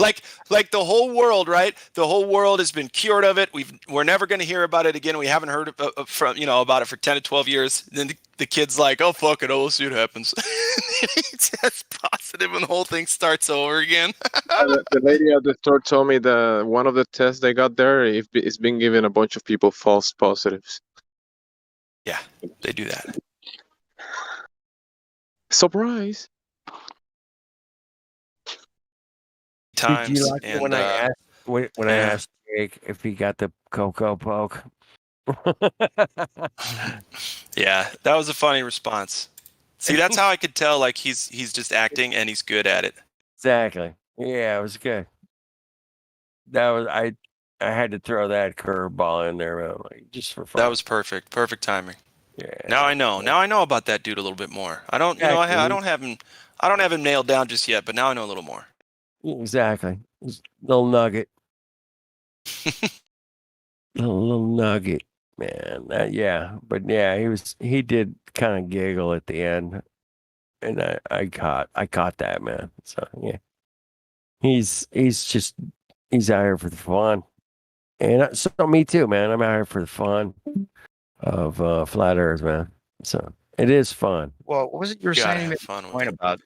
like the whole world, right? The whole world has been cured of it. We're never going to hear about it again. We haven't heard about it for 10 to 12 years. Then the kid's like, "Oh fuck it, we'll see what happens." Test positive, and the whole thing starts over again. The lady at the store told me that one of the tests they got there, it's been giving a bunch of people false positives. Yeah, they do that. Surprise! Times. Did you like it when I asked Jake if he got the Coco poke? Yeah, that was a funny response. See, that's how I could tell. Like he's just acting and he's good at it. Exactly. Yeah, it was good. That was I had to throw that curveball in there, man, like just for fun. That was perfect. Perfect timing. Yeah. Now I know. Now I know about that dude a little bit more. I don't. I don't have him nailed down just yet, but now I know a little more. Exactly. Little nugget. little nugget, man. But yeah, he did kind of giggle at the end, and I caught that, man. So yeah, he's out here for the fun, and so me too, man. I'm out here for the fun of flat Earth, man. So it is fun. Well, what was it you were saying? You made a point about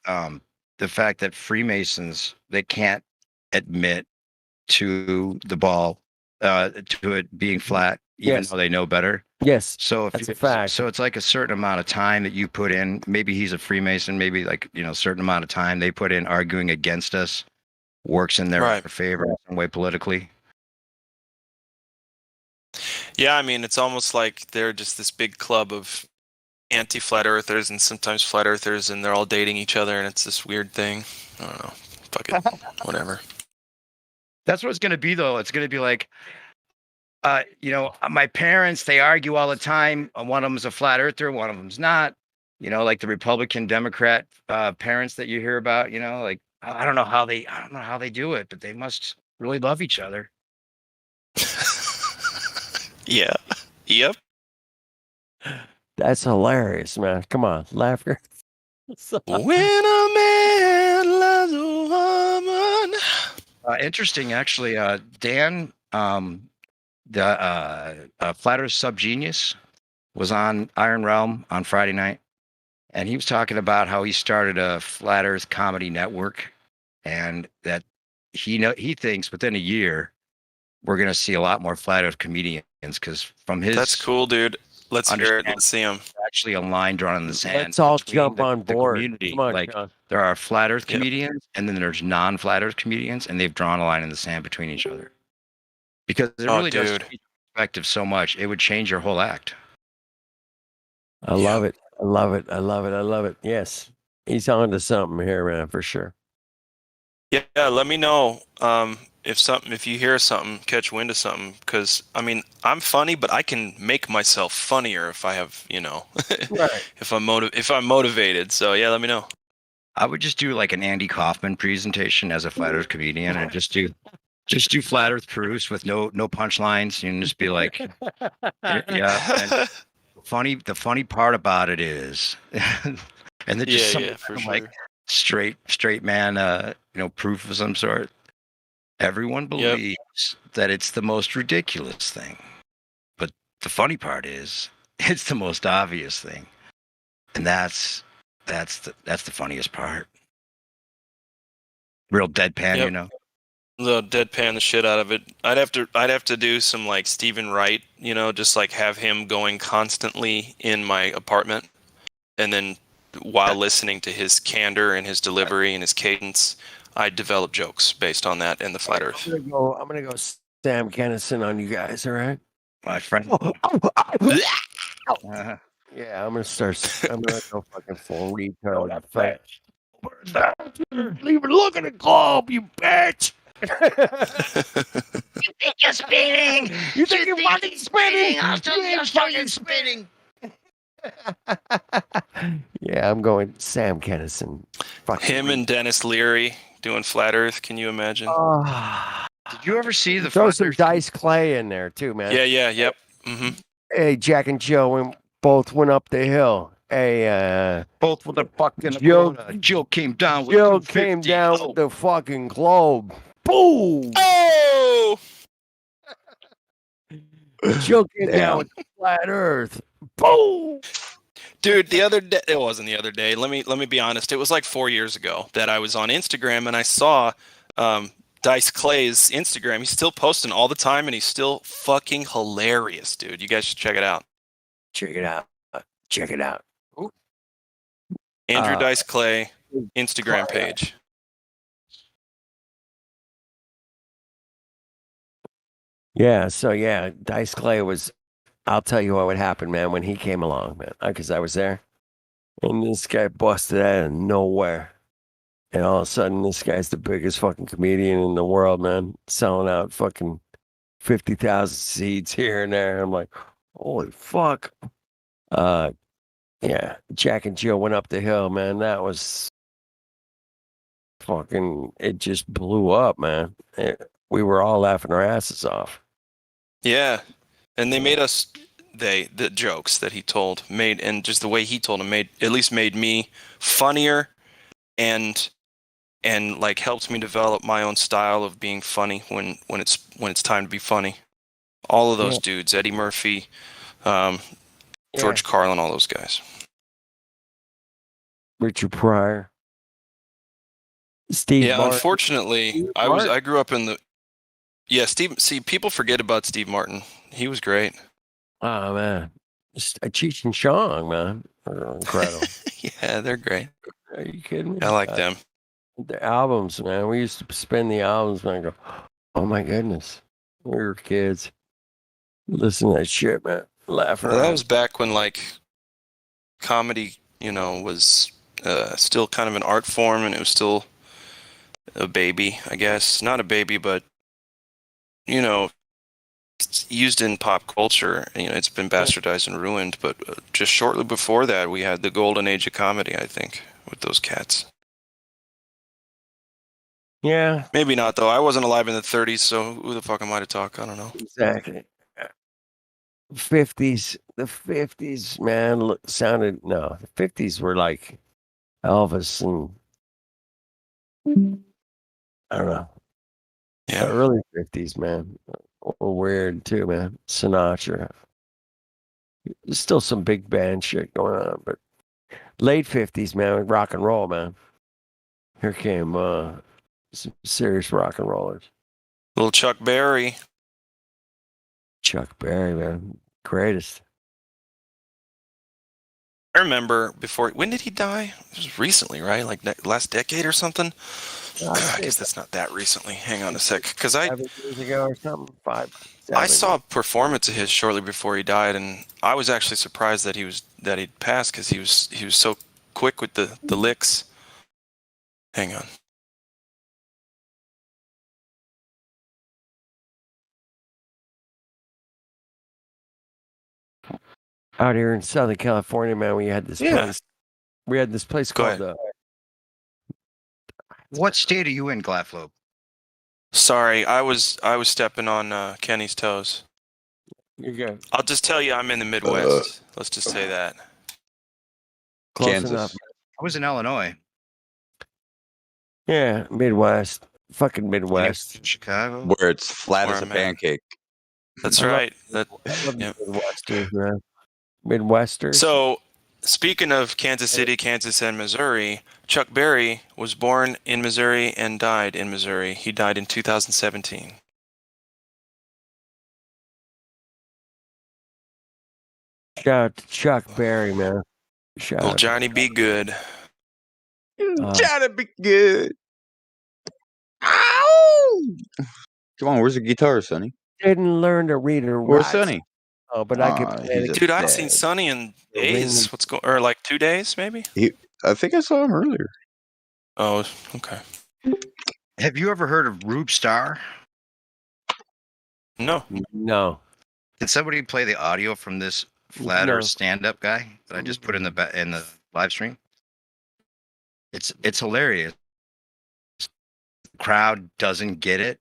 the fact that Freemasons, they can't admit to the ball, to it being flat, even though they know better. Yes. So if that's a fact. So it's like a certain amount of time that you put in. Maybe he's a Freemason. Maybe like a certain amount of time they put in arguing against us works in their favor in some way politically. Yeah, I mean, it's almost like they're just this big club of anti-flat earthers and sometimes flat earthers, and they're all dating each other, and it's this weird thing. I don't know. Fuck it. Whatever. That's what it's going to be, though. It's going to be like, my parents, they argue all the time. One of them's a flat earther, one of them's not. Like the Republican Democrat parents that you hear about, like, I don't know how they do it, but they must really love each other. Yeah. Yep. That's hilarious, man. Come on, laughter. When a man loves a woman. Interesting, actually. Dan, the Flat Earth Subgenius, was on Iron Realm on Friday night, and he was talking about how he started a Flat Earth comedy network, and that he thinks within a year we're going to see a lot more flat Earth comedians because from his That's cool, dude. Let's hear it. Let's see him. Actually, a line drawn in the sand. Let's all between jump the, on the board. community. Come on, like John. there are flat Earth comedians, and then there's non-flat Earth comedians, and they've drawn a line in the sand between each other because it really does change perspective so much. It would change your whole act. I love it. I love it. I love it. I love it. Yes, he's on to something here, man, for sure. Yeah, let me know if you hear something, catch wind of something, because I mean I'm funny, but I can make myself funnier if I have, right. if I'm motivated. So yeah, let me know. I would just do like an Andy Kaufman presentation as a flat Earth comedian, and just do flat Earth proofs with no punchlines. You can just be like, yeah. And the funny part about it is, and then just like straight man, proof of some sort. Everyone believes that it's the most ridiculous thing, but the funny part is it's the most obvious thing, and that's the funniest part. Real deadpan, The deadpan the shit out of it. I'd have to do some like Stephen Wright, just like have him going constantly in my apartment, and then while listening to his candor and his delivery and his cadence, I develop jokes based on that and the flat Earth. I'm gonna go Sam Kennison on you guys. All right, my friend. Yeah, I'm gonna go fucking full retard. Leave it look at the globe, you bitch. You think you're spinning? You think you're fucking spinning? I'll show you spinning. Yeah, I'm going Sam Kennison. Him and Dennis Leary doing flat Earth. Can you imagine? Did you ever see the throw some Dice Clay in there too, man? Yep. Mm-hmm. Hey, Jack and Joe both went up the hill. Hey, both with the fucking Joe came down with with the fucking globe. Boom! Oh! Joe came down with the flat Earth. Boom! Dude, the other day, it wasn't the other day. Let me be honest. It was like 4 years ago that I was on Instagram and I saw Dice Clay's Instagram. He's still posting all the time and he's still fucking hilarious, dude. You guys should check it out. Check it out. Check it out. Andrew Dice Clay Instagram page. Yeah, so Dice Clay was. I'll tell you what would happen, man, when he came along, man, because I was there, and this guy busted out of nowhere, and all of a sudden, this guy's the biggest fucking comedian in the world, man, selling out fucking 50,000 seats here and there. I'm like, holy fuck. Yeah, Jack and Jill went up the hill, man. That was fucking. It just blew up, man. We were all laughing our asses off. Yeah, and they made us. The jokes that he told and just the way he told them made me funnier, and like helped me develop my own style of being funny when it's time to be funny. All of those dudes, Eddie Murphy, George Carlin, all those guys. Richard Pryor, Steve. Martin. Unfortunately, I grew up in the. Yeah, Steve. See, people forget about Steve Martin. He was great. Oh man, Cheech and Chong, man, they're incredible. Yeah, they're great. Are you kidding me? I like them. The albums, man. We used to spin the albums, man. Go, oh my goodness, we were kids. Listen to that shit, man. Laughing. That was back when like comedy, was still kind of an art form, and it was still a baby, I guess. Not a baby, but it's used in pop culture. It's been bastardized and ruined. But just shortly before that, we had the golden age of comedy, I think, with those cats. Yeah. Maybe not, though. I wasn't alive in the 30s, so who the fuck am I to talk? I don't know. Exactly. 50s. The 50s, man, the 50s were like Elvis and I don't know. Yeah. The early 50s, man. Weird too, man. Sinatra. There's still some big band shit going on, but late 50s, man, rock and roll, man. Here came Some serious rock and rollers. Little Chuck Berry. Chuck Berry, man. Greatest. I remember before. When did he die? It was recently, right? Like last decade or something. I guess that's not that recently. Hang on a sec, because 7 years ago or something. 5. 7 I saw a performance of his shortly before he died, and I was actually surprised that he'd passed because he was so quick with the licks. Hang on. Out here in Southern California, man, we had this place. We had this place called. What state are you in, Glaflope? Sorry, I was stepping on Kenny's toes. You're good. I'll just tell you, I'm in the Midwest. Let's just say that. Close Kansas. enough. I was in Illinois. Yeah, Midwest. Fucking Midwest. Chicago. Where it's flat Where as a I'm at. pancake. That's right. I love the Midwesters, man. Midwesters. So, speaking of Kansas City, Kansas, and Missouri, Chuck Berry was born in Missouri and died in Missouri. He died in 2017. Shout out to Chuck Berry, man. Shout Little out. Johnny Be Good. Gotta be good. Ow! Come on, where's the guitar, Sonny? Didn't learn to read or write. Where's Sonny? Oh, but I could play. He's a Dude, I haven't dad. seen Sonny in days. What's going? Or like 2 days, maybe? I think I saw him earlier. Oh, okay. Have you ever heard of Rube Starr? No. No. Did somebody play the audio from this flat Earth stand-up guy that I just put in the live stream? It's hilarious. The crowd doesn't get it.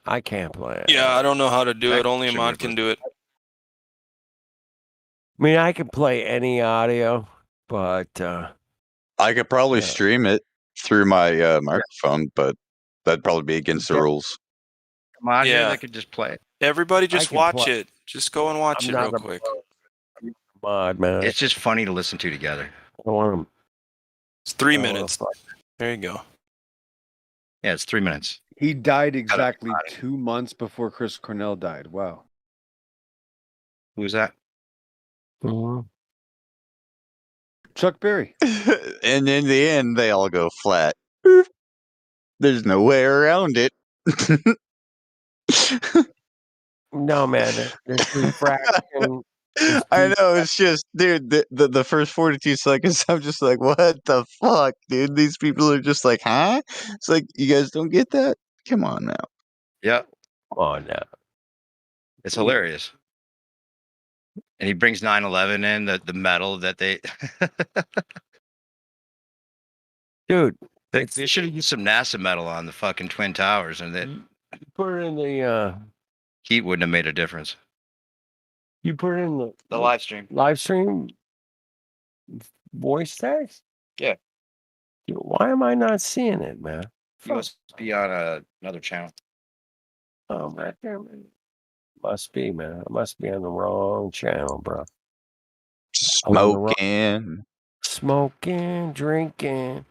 I can't play it. Yeah, I don't know how to do it. Only a mod can do it. I mean, I can play any audio, but I could probably stream it through my microphone, but that'd probably be against the rules. Come on, here Yeah. they could just play it. Everybody just can watch play. it. Just go and watch I'm it not real a quick. mod, man. It's just funny to listen to together. I don't want them. It's 3 minutes. There you go. Yeah, it's 3 minutes. He died exactly 2 months before Chris Cornell died. Wow. Who's that? Chuck Berry. And in the end, they all go flat. There's no way around it. No, man. There's refraction. I know, it's just, dude, the first 42 seconds, I'm just like, what the fuck, dude? These people are just like, huh? It's like, you guys don't get that? Come on now. Yeah. Come on now. It's hilarious. And he brings 9/11 in, the metal that they... Dude. They should have used some NASA metal on the fucking Twin Towers, and then Put it in the heat wouldn't have made a difference. you put it in The live stream. live stream voice text? Yeah. Dude, why am I not seeing it, man? You must be on another channel. Oh, man. Must be, man. I must be on the wrong channel, bro. Smoking, drinking.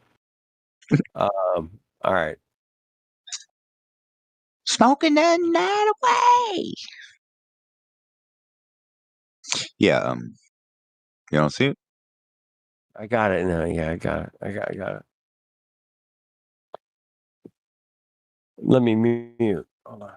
All right. Smoking the night away. Yeah, you don't see it? I got it now. Yeah, I got it. I got it. Let me mute. Hold on.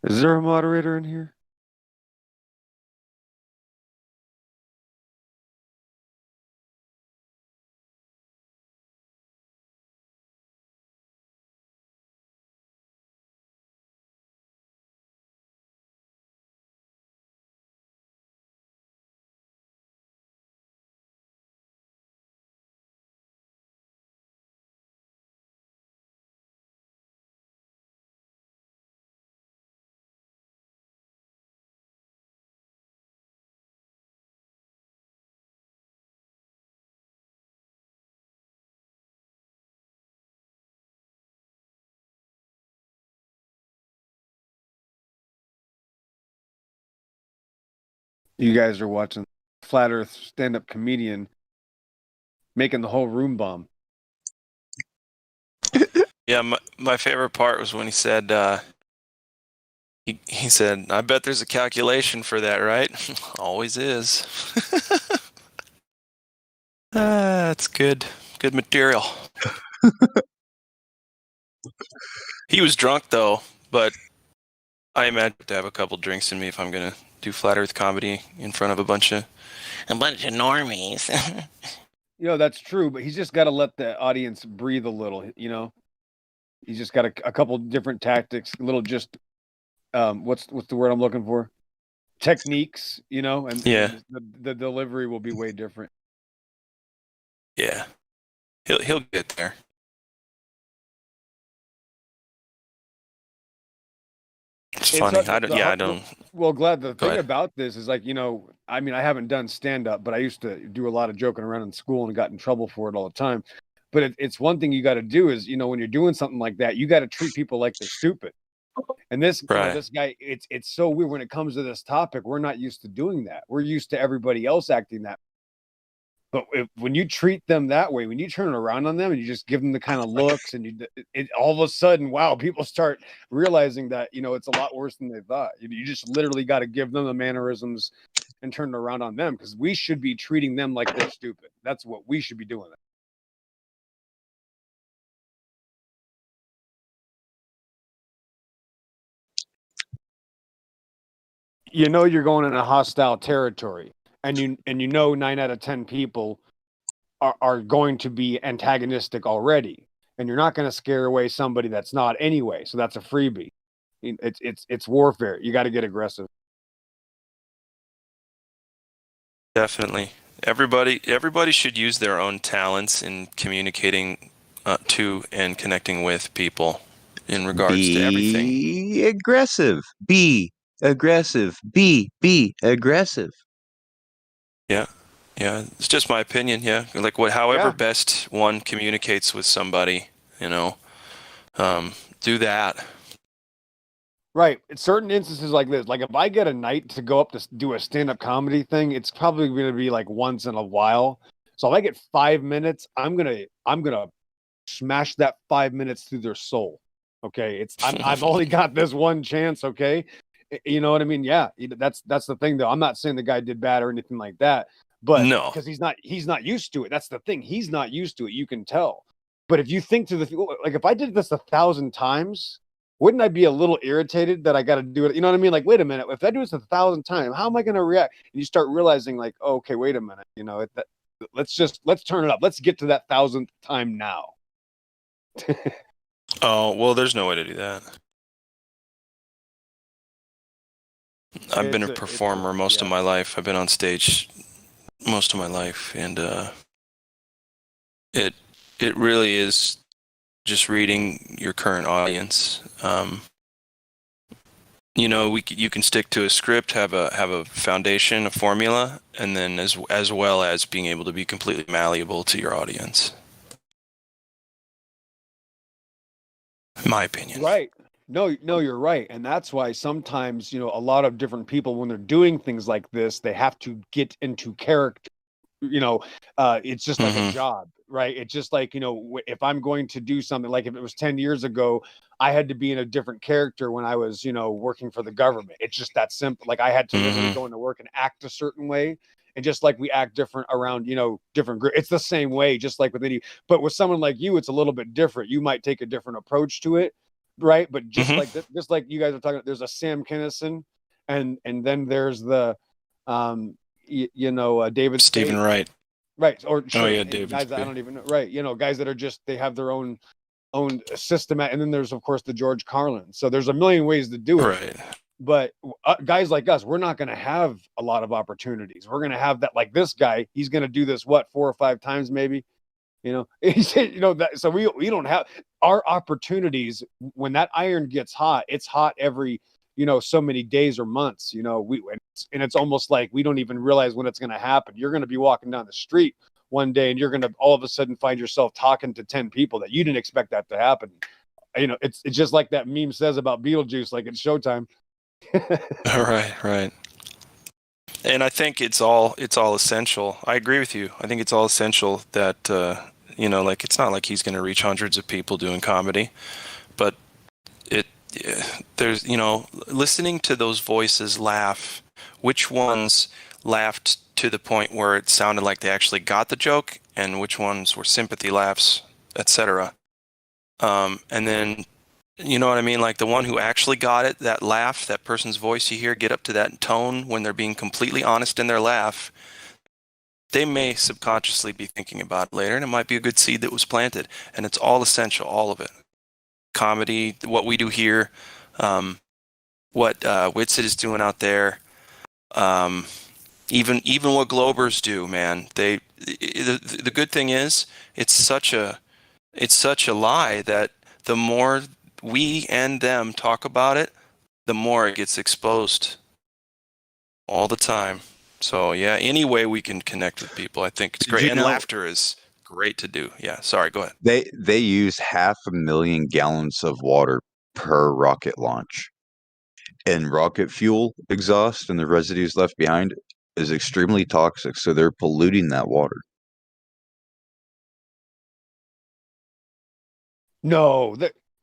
Is there a moderator in here? You guys are watching Flat Earth stand-up comedian making the whole room bomb. Yeah, my favorite part was when he said, he said, I bet there's a calculation for that, right? Always is. That's good. Good material. He was drunk, though, but I imagine to have a couple drinks in me if I'm going to do Flat Earth comedy in front of a bunch of normies. That's true, but he's just got to let the audience breathe a little, He's just got a couple different tactics, little just what's the word I'm looking for? Techniques, and yeah, the delivery will be way different. Yeah, he'll get there. It's funny. I don't. Well, Glad, the thing about this is like, I haven't done stand up, but I used to do a lot of joking around in school and got in trouble for it all the time. But it's one thing you got to do is, when you're doing something like that, you got to treat people like they're stupid. And this guy, it's so weird when it comes to this topic. We're not used to doing that. We're used to everybody else acting that. But when you treat them that way, when you turn it around on them and you just give them the kind of looks, and all of a sudden, wow, people start realizing that it's a lot worse than they thought. You just literally got to give them the mannerisms and turn it around on them, because we should be treating them like they're stupid. That's what we should be doing. You're going in a hostile territory, and 9 out of 10 people are going to be antagonistic already, and you're not going to scare away somebody that's not anyway. So that's a freebie. It's warfare. You got to get aggressive. Definitely. Everybody should use their own talents in communicating to and connecting with people in regards to everything. Be aggressive. Be aggressive. Be aggressive. Yeah. Yeah, it's just my opinion. Yeah, like however best one communicates with somebody, do that. Right. In certain instances like this, like if I get a night to go up to do a stand-up comedy thing, it's probably going to be like once in a while. So if I get 5 minutes, I'm gonna smash that 5 minutes through their soul. Okay, I've only got this one chance. Okay, you know what I mean? Yeah, that's the thing though. I'm not saying the guy did bad or anything like that. But no, because he's not used to it. That's the thing. He's not used to it. You can tell. But if you think like if I did this 1,000 times, wouldn't I be a little irritated that I got to do it? You know what I mean? Like, wait a minute. If I do this 1,000 times, how am I going to react? And you start realizing like, oh, okay, wait a minute. Let's turn it up. Let's get to that 1,000th time now. Oh, well, there's no way to do that. I've been a performer most of my life. I've been on stage most of my life, and it really is just reading your current audience. You can stick to a script, have a foundation, a formula, and then as well as being able to be completely malleable to your audience. My opinion. Right. No, you're right. And that's why sometimes, a lot of different people, when they're doing things like this, they have to get into character. It's just like a job, right? It's just like, if I'm going to do something, like if it was 10 years ago, I had to be in a different character when I was, working for the government. It's just that simple. Like I had to literally go into work and act a certain way. And just like we act different around, different groups, it's the same way, just like with any, but with someone like you, it's a little bit different. You might take a different approach to it right? But just like you guys are talking, there's a Sam Kinison, and then there's the David Stephen Spade. Wright. Right. Or David guys Spade. I don't even know. Right. Guys that are just, they have their own system. And then there's, of course, the George Carlin. So there's a million ways to do it. Right. But guys like us, we're not going to have a lot of opportunities. We're going to have that, like this guy, he's going to do this, 4 or 5 times, maybe, so we don't have our opportunities. When that iron gets hot, it's hot every, so many days or months, and it's almost like we don't even realize when it's going to happen. You're going to be walking down the street one day and you're going to all of a sudden find yourself talking to 10 people that you didn't expect that to happen. It's just like that meme says about Beetlejuice, like it's showtime. Right. And I think it's all essential. I agree with you. I think it's all essential that, it's not like he's going to reach hundreds of people doing comedy, but there's, listening to those voices laugh, which ones laughed to the point where it sounded like they actually got the joke and which ones were sympathy laughs, etc. And then, you know what I mean? Like the one who actually got it, that laugh, that person's voice you hear get up to that tone when they're being completely honest in their laugh, they may subconsciously be thinking about it later, and it might be a good seed that was planted. And it's all essential, all of it. Comedy, what we do here, what Witsit is doing out there, even what Globers do, man. The good thing is it's such a lie that the more we and them talk about it, the more it gets exposed all the time. So yeah, any way we can connect with people, I think it's great. And laughter is great to do. Yeah, sorry, go ahead. They use 500,000 gallons of water per rocket launch. And rocket fuel exhaust and the residues left behind is extremely toxic, so they're polluting that water. No,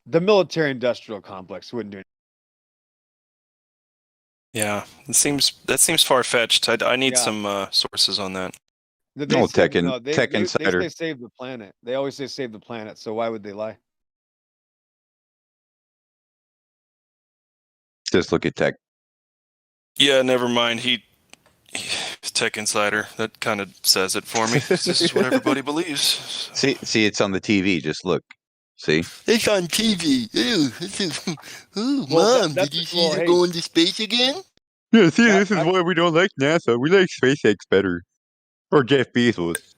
the military industrial complex wouldn't do it. Yeah, that seems far-fetched. I need some sources on that. Tech Insider. They say save the planet. They always say save the planet, so why would they lie? Just look at Tech. Yeah, never mind. Tech Insider. That kind of says it for me. This is what everybody believes. See, it's on the TV. Just look. See? It's on TV. Ooh, Mom, did you see they're going to space again? Yeah, see, this is why we don't like NASA. We like SpaceX better. Or Jeff Bezos.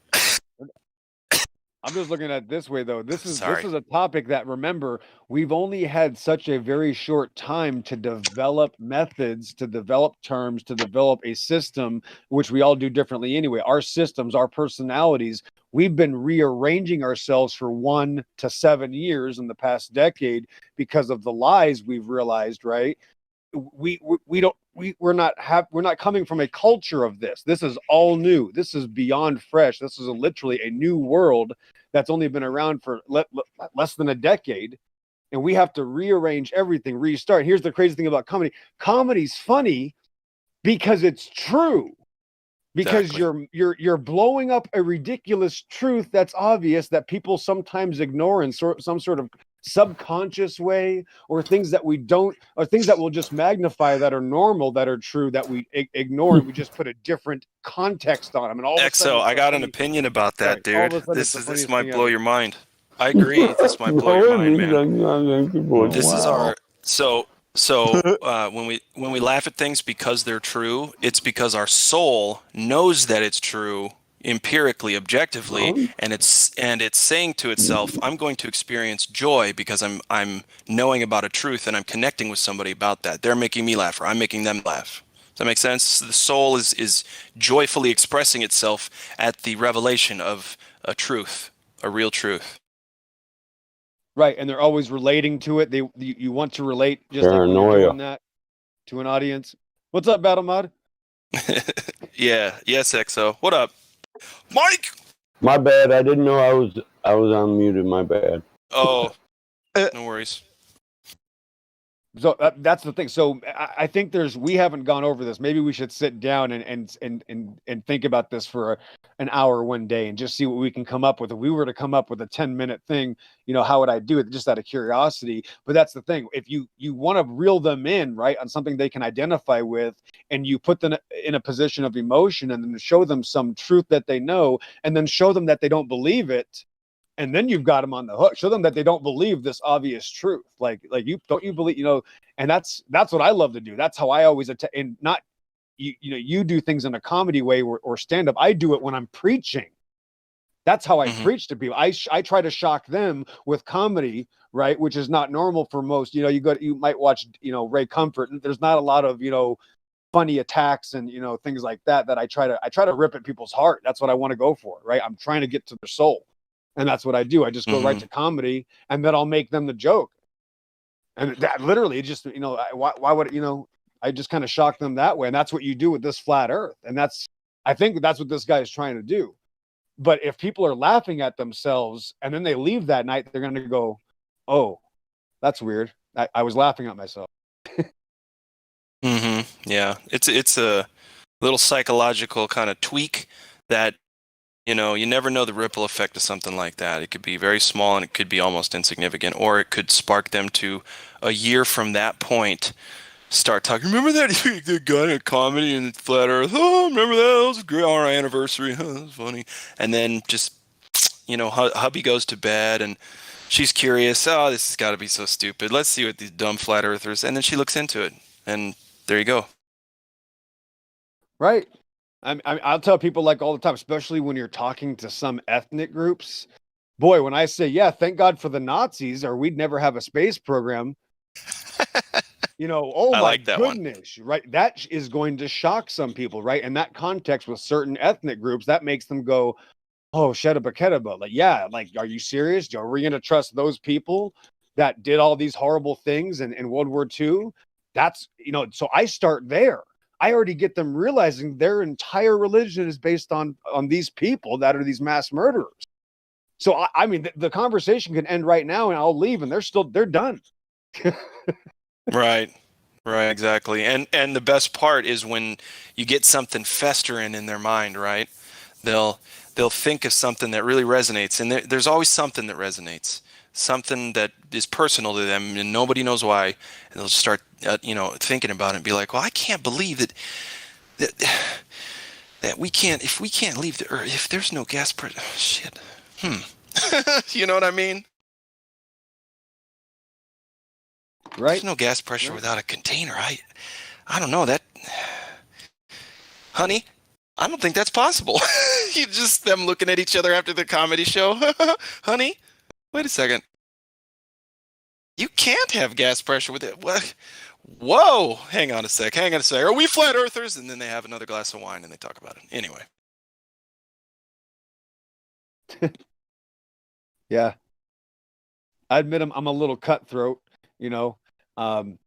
I'm just looking at it this way, though. This is a topic that, remember, we've only had such a very short time to develop methods, to develop terms, to develop a system, which we all do differently anyway. Our systems, our personalities, we've been rearranging ourselves for 1 to 7 years in the past decade because of the lies we've realized, right? We're not coming from a culture of this. This is all new. This is beyond fresh. This is literally a new world that's only been around for less than a decade, and we have to rearrange everything, restart. Here's the crazy thing about comedy. Comedy's funny because it's true. Because you're blowing up a ridiculous truth that's obvious that people sometimes ignore in some sort of subconscious way, or things that we don't, or things that will just magnify that are normal, that are true, that we ignore, and we just put a different context on them. And all of a sudden, I got an opinion about that, dude. This might blow your mind. I agree. This might blow your mind, man. This is our when we laugh at things because they're true, it's because our soul knows that it's true empirically, objectively, and it's saying to itself, I'm going to experience joy because I'm knowing about a truth and I'm connecting with somebody about that. They're making me laugh, or I'm making them laugh. Does that make sense? The soul is joyfully expressing itself at the revelation of a truth, a real truth. Right, and they're always relating to it. You want to relate, just like when you're doing that, to an audience. What's up, Battle Mod? Yeah, yes, XO. What up, Mike? My bad. I didn't know I was unmuted. My bad. Oh, no worries. So that's the thing. So I think we haven't gone over this. Maybe we should sit down and think about this for an hour one day and just see what we can come up with. If we were to come up with a 10-minute thing, how would I do it? Just out of curiosity. But that's the thing. If you want to reel them in, right, on something they can identify with, and you put them in a position of emotion and then show them some truth that they know, and then show them that they don't believe it, and then you've got them on the hook. Show them that they don't believe this obvious truth. Like you believe, and that's what I love to do. That's how I always and not you do things in a comedy way or stand up. I do it when I'm preaching. That's how I preach to people. I try to shock them with comedy, right? Which is not normal for most. You might watch, Ray Comfort, and there's not a lot of, funny attacks and, things like that I try to rip at people's heart. That's what I want to go for, right? I'm trying to get to their soul. And that's what I do. I just go right to comedy, and then I'll make them the joke. And that literally just, why would, I just kind of shock them that way. And that's what you do with this flat earth. And I think that's what this guy is trying to do. But if people are laughing at themselves and then they leave that night, they're going to go, oh, that's weird. I was laughing at myself. Yeah. It's a little psychological kind of tweak that, you never know the ripple effect of something like that. It could be very small and it could be almost insignificant, or it could spark them to a year from that point start talking. Remember that guy in comedy and Flat Earth? Oh, remember that? That was a great our anniversary. Huh, that was funny. And then just, hubby goes to bed and she's curious. Oh, this has got to be so stupid. Let's see what these dumb flat earthers. And then she looks into it, and there you go. Right. I'll tell people like all the time, especially when you're talking to some ethnic groups. Boy, when I say, yeah, thank God for the Nazis, or we'd never have a space program. Oh my like that goodness, one. Right? That is going to shock some people, right? In that context with certain ethnic groups, that makes them go, oh, shedaba. Like, yeah, like, are you serious? Are we going to trust those people that did all these horrible things in World War II? That's, so I start there. I already get them realizing their entire religion is based on these people that are these mass murderers. So, I mean, the conversation can end right now and I'll leave and they're done. Right, exactly. And the best part is when you get something festering in their mind, right? They'll think of something that really resonates, and there's always something that resonates, something that is personal to them, and nobody knows why. And they'll start, thinking about it and be like, "Well, I can't believe that we can't. If we can't leave the Earth, if there's no gas pressure, shit. You know what I mean? Right. There's no gas pressure without a container. I don't know that, honey. I don't think that's possible." You just them looking at each other after the comedy show. Honey, wait a second. You can't have gas pressure with it. What? Whoa! Hang on a sec. Are we flat earthers? And then they have another glass of wine and they talk about it. Anyway. Yeah. I admit I'm a little cutthroat, and I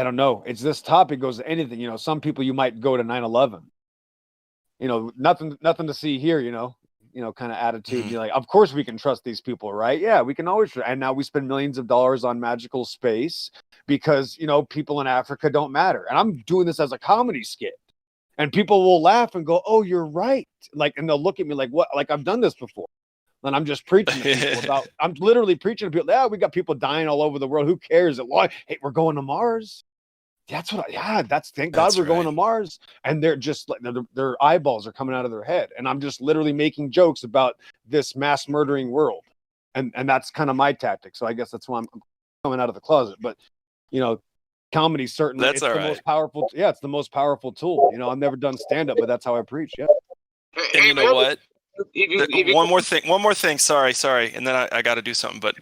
don't know. It's this topic goes to anything, some people you might go to 9/11, nothing to see here, kind of attitude. You're like, of course we can trust these people, right? Yeah, we can always. And now we spend millions of dollars on magical space because, people in Africa don't matter. And I'm doing this as a comedy skit. And people will laugh and go, oh, you're right. Like, and they'll look at me like, what? Like, I've done this before. And I'm just preaching to people I'm literally preaching to people. Yeah, we got people dying all over the world. Who cares? Hey, we're going to Mars. Thank God we're going to Mars. And they're just like, their eyeballs are coming out of their head. And I'm just literally making jokes about this mass murdering world. And that's kind of my tactic. So I guess that's why I'm coming out of the closet. But, comedy certainly that's the most powerful. Yeah, it's the most powerful tool. I've never done stand-up, but that's how I preach. Yeah. And you know what? One more thing. Sorry. And then I got to do something. But,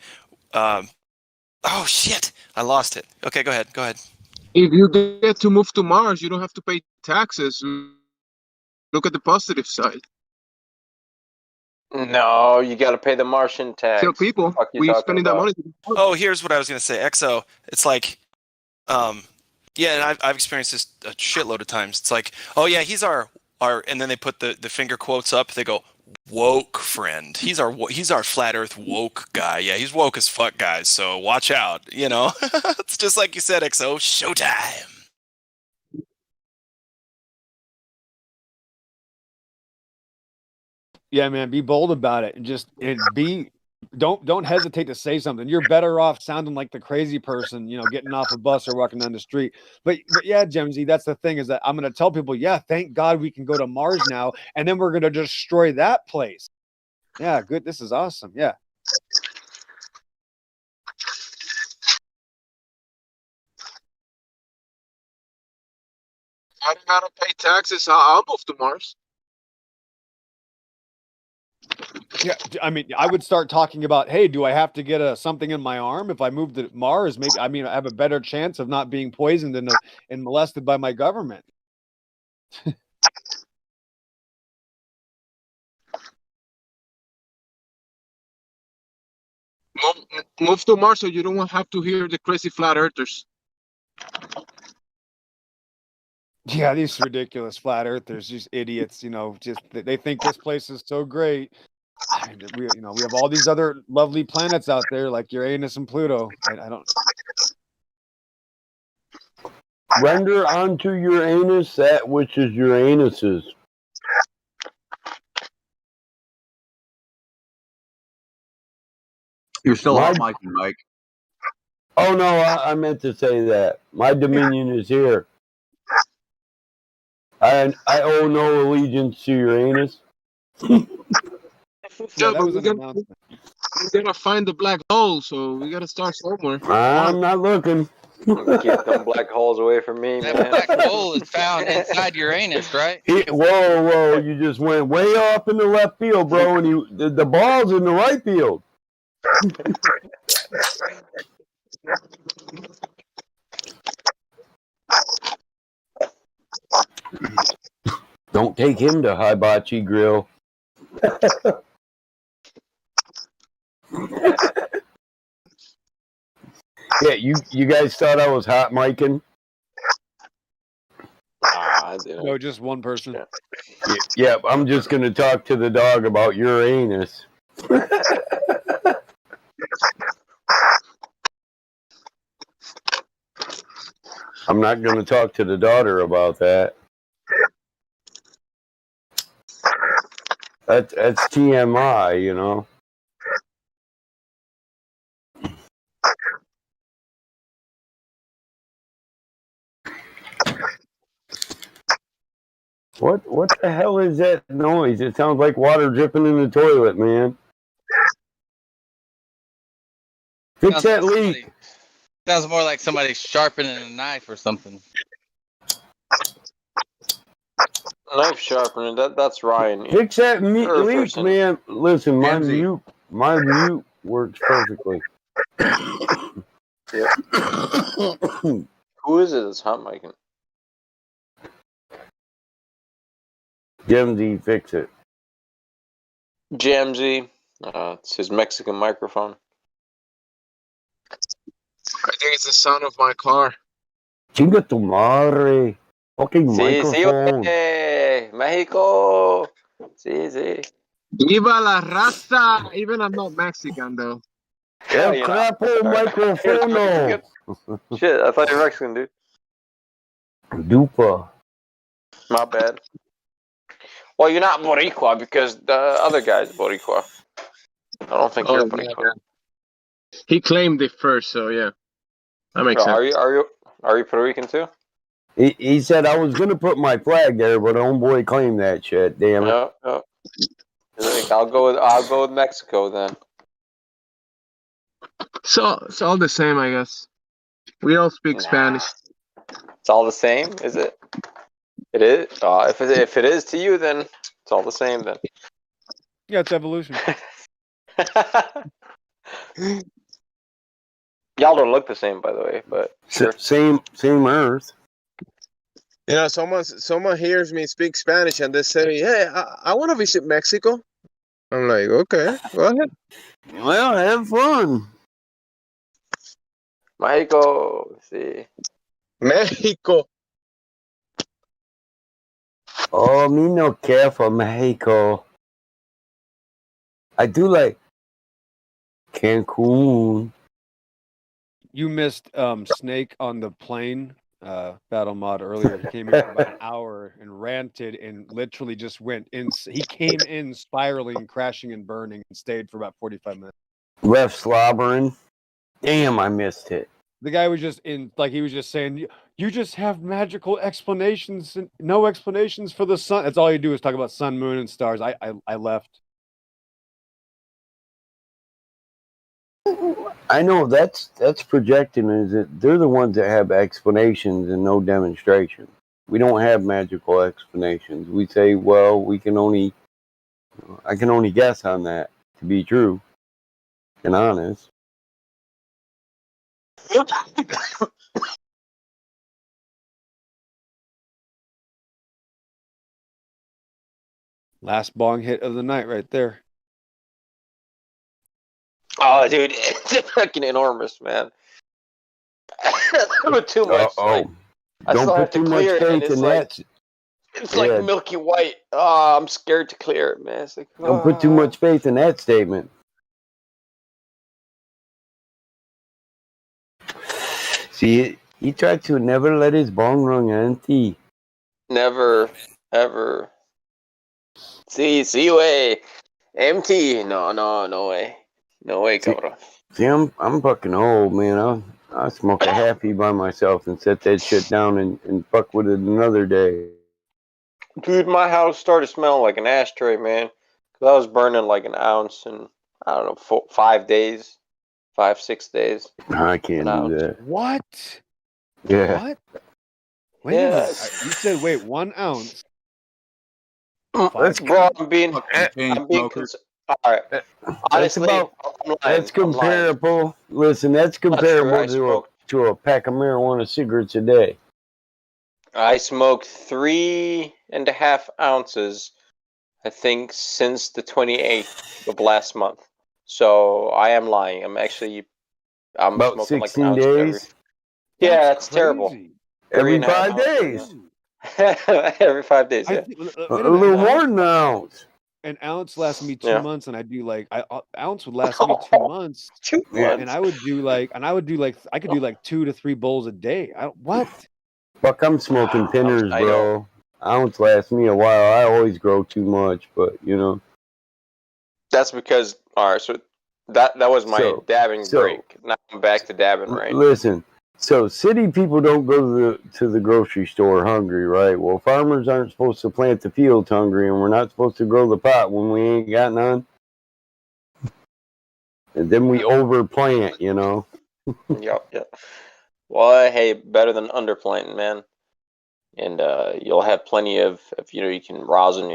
oh shit, I lost it. Okay, go ahead. If you get to move to Mars, you don't have to pay taxes. Look at the positive side. No, you got to pay the Martian tax. So people, we're spending that money. Oh, here's what I was going to say. EXO, it's like, yeah, and I've experienced this a shitload of times. It's like, oh yeah, he's our, and then they put the finger quotes up. They go, woke friend. He's our flat Earth woke guy. Yeah, he's woke as fuck, guys. So watch out. You know, it's just like you said, XO. Showtime. Yeah, man, be bold about it and just don't hesitate to say something. You're better off sounding like the crazy person, you know, getting off a bus or walking down the street. But yeah, Gemsy, that's the thing, is that I'm going to tell people, yeah, thank God we can go to Mars now, and then we're going to destroy that place. Yeah, good. This is awesome. Yeah. I don't gotta pay taxes. I'll move to Mars. Yeah, I mean, I would start talking about, hey, do I have to get something in my arm if I move to Mars? Maybe, I mean, I have a better chance of not being poisoned and molested by my government. Move to Mars so you don't have to hear the crazy flat earthers. Yeah, these ridiculous flat earthers, these idiots, you know, just they think this place is so great. We have all these other lovely planets out there like Uranus and Pluto. I don't. Render unto Uranus that which is Uranus's. You're still on mic, Mike. Oh no, I meant to say that my dominion is here. I owe no allegiance to Uranus. Yeah, but we gotta find the black hole, so we gotta start somewhere. I'm not looking. Get them black holes away from me, man. That black hole is found inside Uranus, right? Whoa! You just went way off in the left field, bro, and the ball's in the right field. Don't take him to Hibachi Grill. Yeah, you guys thought I was hot micing? I didn't. No, just one person. Yeah, I'm just going to talk to the dog about Uranus. I'm not going to talk to the daughter about that. That's TMI, you know. What the hell is that noise? It sounds like water dripping in the toilet, man. Fix that leak. Sounds more like somebody sharpening a knife or something. Knife sharpener. That's Ryan. Fix that leak, man. Listen, my mute works perfectly. Yep. Who is it that's hot micing? Gemsy, fix it. Jamsy. It's his Mexican microphone. I think it's the sound of my car. Chinga tu madre. Fucking microphone. Sí, Mexico. Sí. Viva la raza. Even I'm not Mexican, though. El crapo microphone. Shit, I thought you were Mexican, dude. Dupa. My bad. Well, you're not Boricua because the other guy's Boricua. I don't think you're Boricua. Yeah. He claimed it first, so yeah. That makes sense. Are you Puerto Rican too? He said I was gonna put my flag there, but homeboy claimed that shit. Damn it. No. I'll go with Mexico then. So it's all the same, I guess. We all speak Spanish. It's all the same, is it? It is. If it is to you, then it's all the same. Then. Yeah, it's evolution. Y'all don't look the same, by the way, but sure. Same Earth. You know, someone hears me speak Spanish and they say, "Hey, I want to visit Mexico." I'm like, "Okay, go ahead." Well, have fun. Mexico, sí. Mexico. Oh, me no care for Mexico. I do like Cancun. You missed Snake on the plane battle mod earlier. He came in for about an hour and ranted and literally just went in. He came in spiraling, crashing, and burning, and stayed for about 45 minutes. Left slobbering. Damn, I missed it. The guy was just in, like, he was just saying, you just have magical explanations and no explanations for the sun. That's all you do is talk about sun, moon, and stars. I left. I know that's projecting is that they're the ones that have explanations and no demonstration. We don't have magical explanations. We say, well, I can only guess on that to be true and honest. Last bong hit of the night right there. Oh, dude, it's fucking enormous, man. Too much. Like, I Don't still have put to too much clear it, and faith it's in like that. it's like milky white. Oh, I'm scared to clear it, man. It's like, Don't put too much faith in that statement. See, he tried to never let his bong rung empty. Never, ever. See way. Empty. No way. No way, cabrón. See, I'm fucking old, man. I'll smoke a halfie by myself and set that shit down and fuck with it another day. Dude, my house started smelling like an ashtray, man. Cause I was burning like an ounce in, I don't know, 5 days. 5-6 days. I can't do that. What? Yeah. What? Wait a minute. You said, wait, 1 ounce. Bro, I'm being all right. Honestly, that's comparable. Listen, that's comparable to a pack of marijuana cigarettes a day. I smoked 3.5 ounces, I think, since the 28th of last month. So I am lying. I'm about smoking 16 like an ounce days. Yeah, it's terrible. Every 5 days. Every 5 days, yeah. A little more than an ounce. An ounce lasts me 2 months, and I do like ounce would last me 2 months. 2 months. And I could do like 2 to 3 bowls a day. What? Fuck, I'm smoking pinners, bro. Ounce lasts me a while. I always grow too much, but you know. That's because so that was my dabbing break. Now I'm back to dabbing, right? Listen, so city people don't go to the grocery store hungry, right? Well, farmers aren't supposed to plant the fields hungry, and we're not supposed to grow the pot when we ain't got none. And then we overplant, you know. Yep. Well, hey, better than underplanting, man. And you'll have plenty of you can rosin,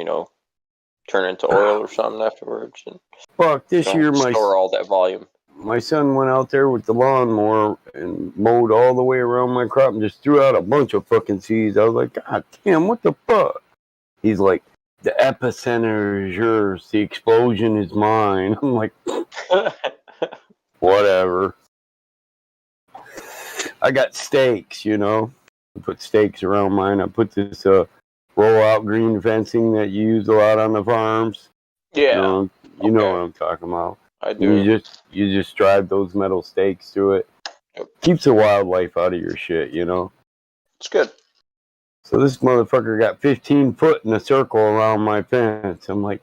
turn into oil or something afterwards. And fuck, this year store all that volume. My son went out there with the lawnmower and mowed all the way around my crop and just threw out a bunch of fucking seeds. I was like, God damn, what the fuck? He's like, the epicenter is yours, the explosion is mine. I'm like, whatever. I got stakes, I put stakes around mine. I put this roll-out green fencing that you use a lot on the farms. Yeah. You know what I'm talking about. I do. You just drive those metal stakes through it. Keeps the wildlife out of your shit, It's good. So this motherfucker got 15 foot in a circle around my fence. I'm like,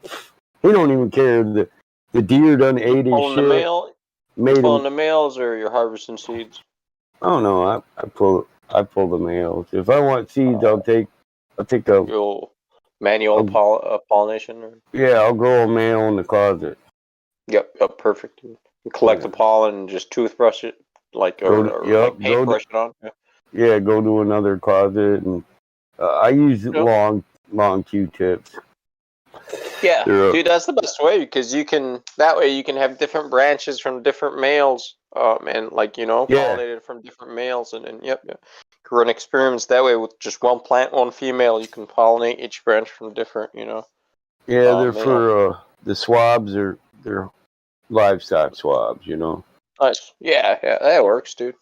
he don't even care. The deer done ate his shit. Pulling the males or you're harvesting seeds? Oh no, I pull the males. If I want seeds, I'll take a manual pollination. Or? Yeah, I'll grow a male in the closet. Yep, perfect. You collect the pollen and just toothbrush it, like paintbrush it on. Yeah, go to another closet, and I use long Q-tips. Yeah, dude, that's the best way because that way you can have different branches from different males, and pollinated from different males, and run experiments that way with just one plant, one female. You can pollinate each branch from different, Yeah, they're for the swabs or they're livestock swabs, Nice. Yeah, that works, dude.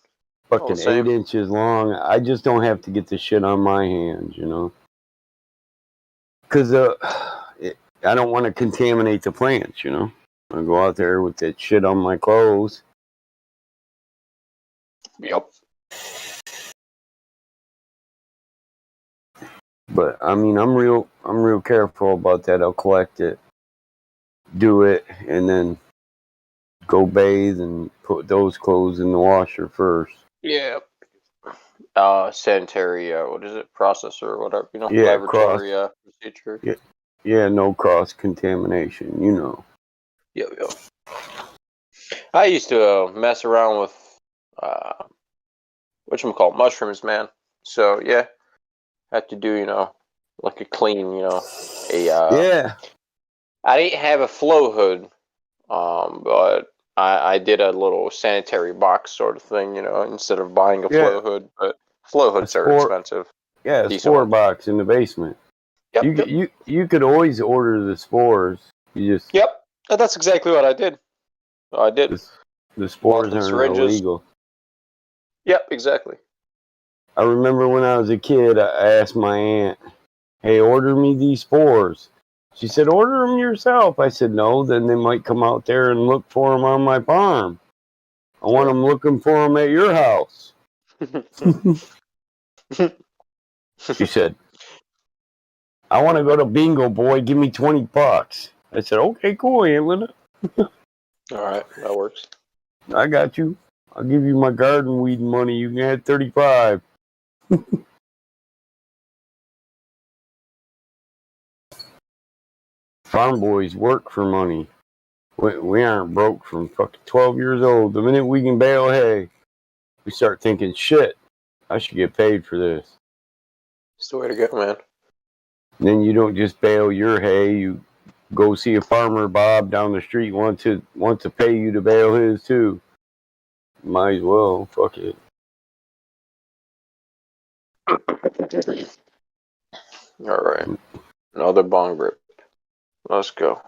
Fucking 8 inches long. I just don't have to get the shit on my hands, Because I don't want to contaminate the plants, I go out there with that shit on my clothes. Yep. But I mean, I'm real careful about that. I'll collect it, do it, and then go bathe and put those clothes in the washer first. Yeah. Sanitary, what is it? Process or whatever, Yeah, laboratory procedure. Yeah, no cross contamination, Yep. I used to mess around with whatchamacallit, mushrooms, man. So yeah, had to do like a clean, yeah. I didn't have a flow hood, but I did a little sanitary box sort of thing, instead of buying a flow hood. But flow hoods are expensive. Yeah, a spore box in the basement. Yep. You could always order the spores. You just That's exactly what I did. The spores aren't illegal. Yep, exactly. I remember when I was a kid, I asked my aunt, "Hey, order me these spores." She said, "Order them yourself." I said, "No, then they might come out there and look for them on my farm. I want them looking for them at your house." She said, "I want to go to bingo, boy. Give me $20. I said, "Okay, cool, Aunt Linda." All right, that works. I got you. I'll give you my garden weed money. You can add 35. Farm boys work for money. We aren't broke from fucking 12 years old. The minute we can bale hay, we start thinking, shit, I should get paid for this. It's the way to go, man. And then you don't just bale your hay. You go see a farmer, Bob, down the street wants to pay you to bale his too. Might as well. Fuck it. All right. Another bong rip. Let's go.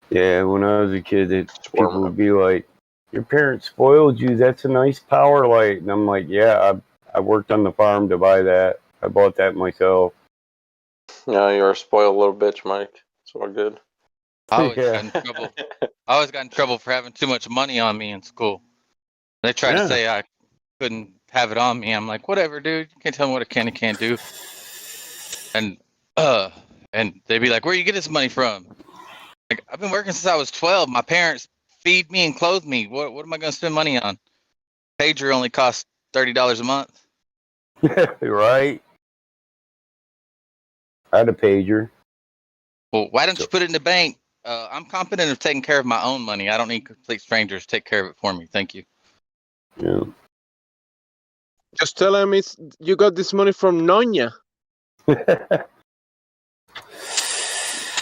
Yeah, when I was a kid, people would be like, "Your parents spoiled you. That's a nice power light." And I'm like, "Yeah, I worked on the farm to buy that. I bought that myself." Yeah, you're a spoiled little bitch, Mike. It's all good. I always got in trouble for having too much money on me in school. They tried to say I couldn't have it on me. I'm like, whatever, dude. You can't tell me what I can and can't do. And they'd be like, where you get this money from? Like, I've been working since I was 12. My parents feed me and clothe me. What am I going to spend money on? Pager only costs $30 a month. Right. I had a pager. Well, why don't you put it in the bank? I'm confident of taking care of my own money. I don't need complete strangers to take care of it for me. Thank you. Yeah. Just tell him you got this money from Nonya.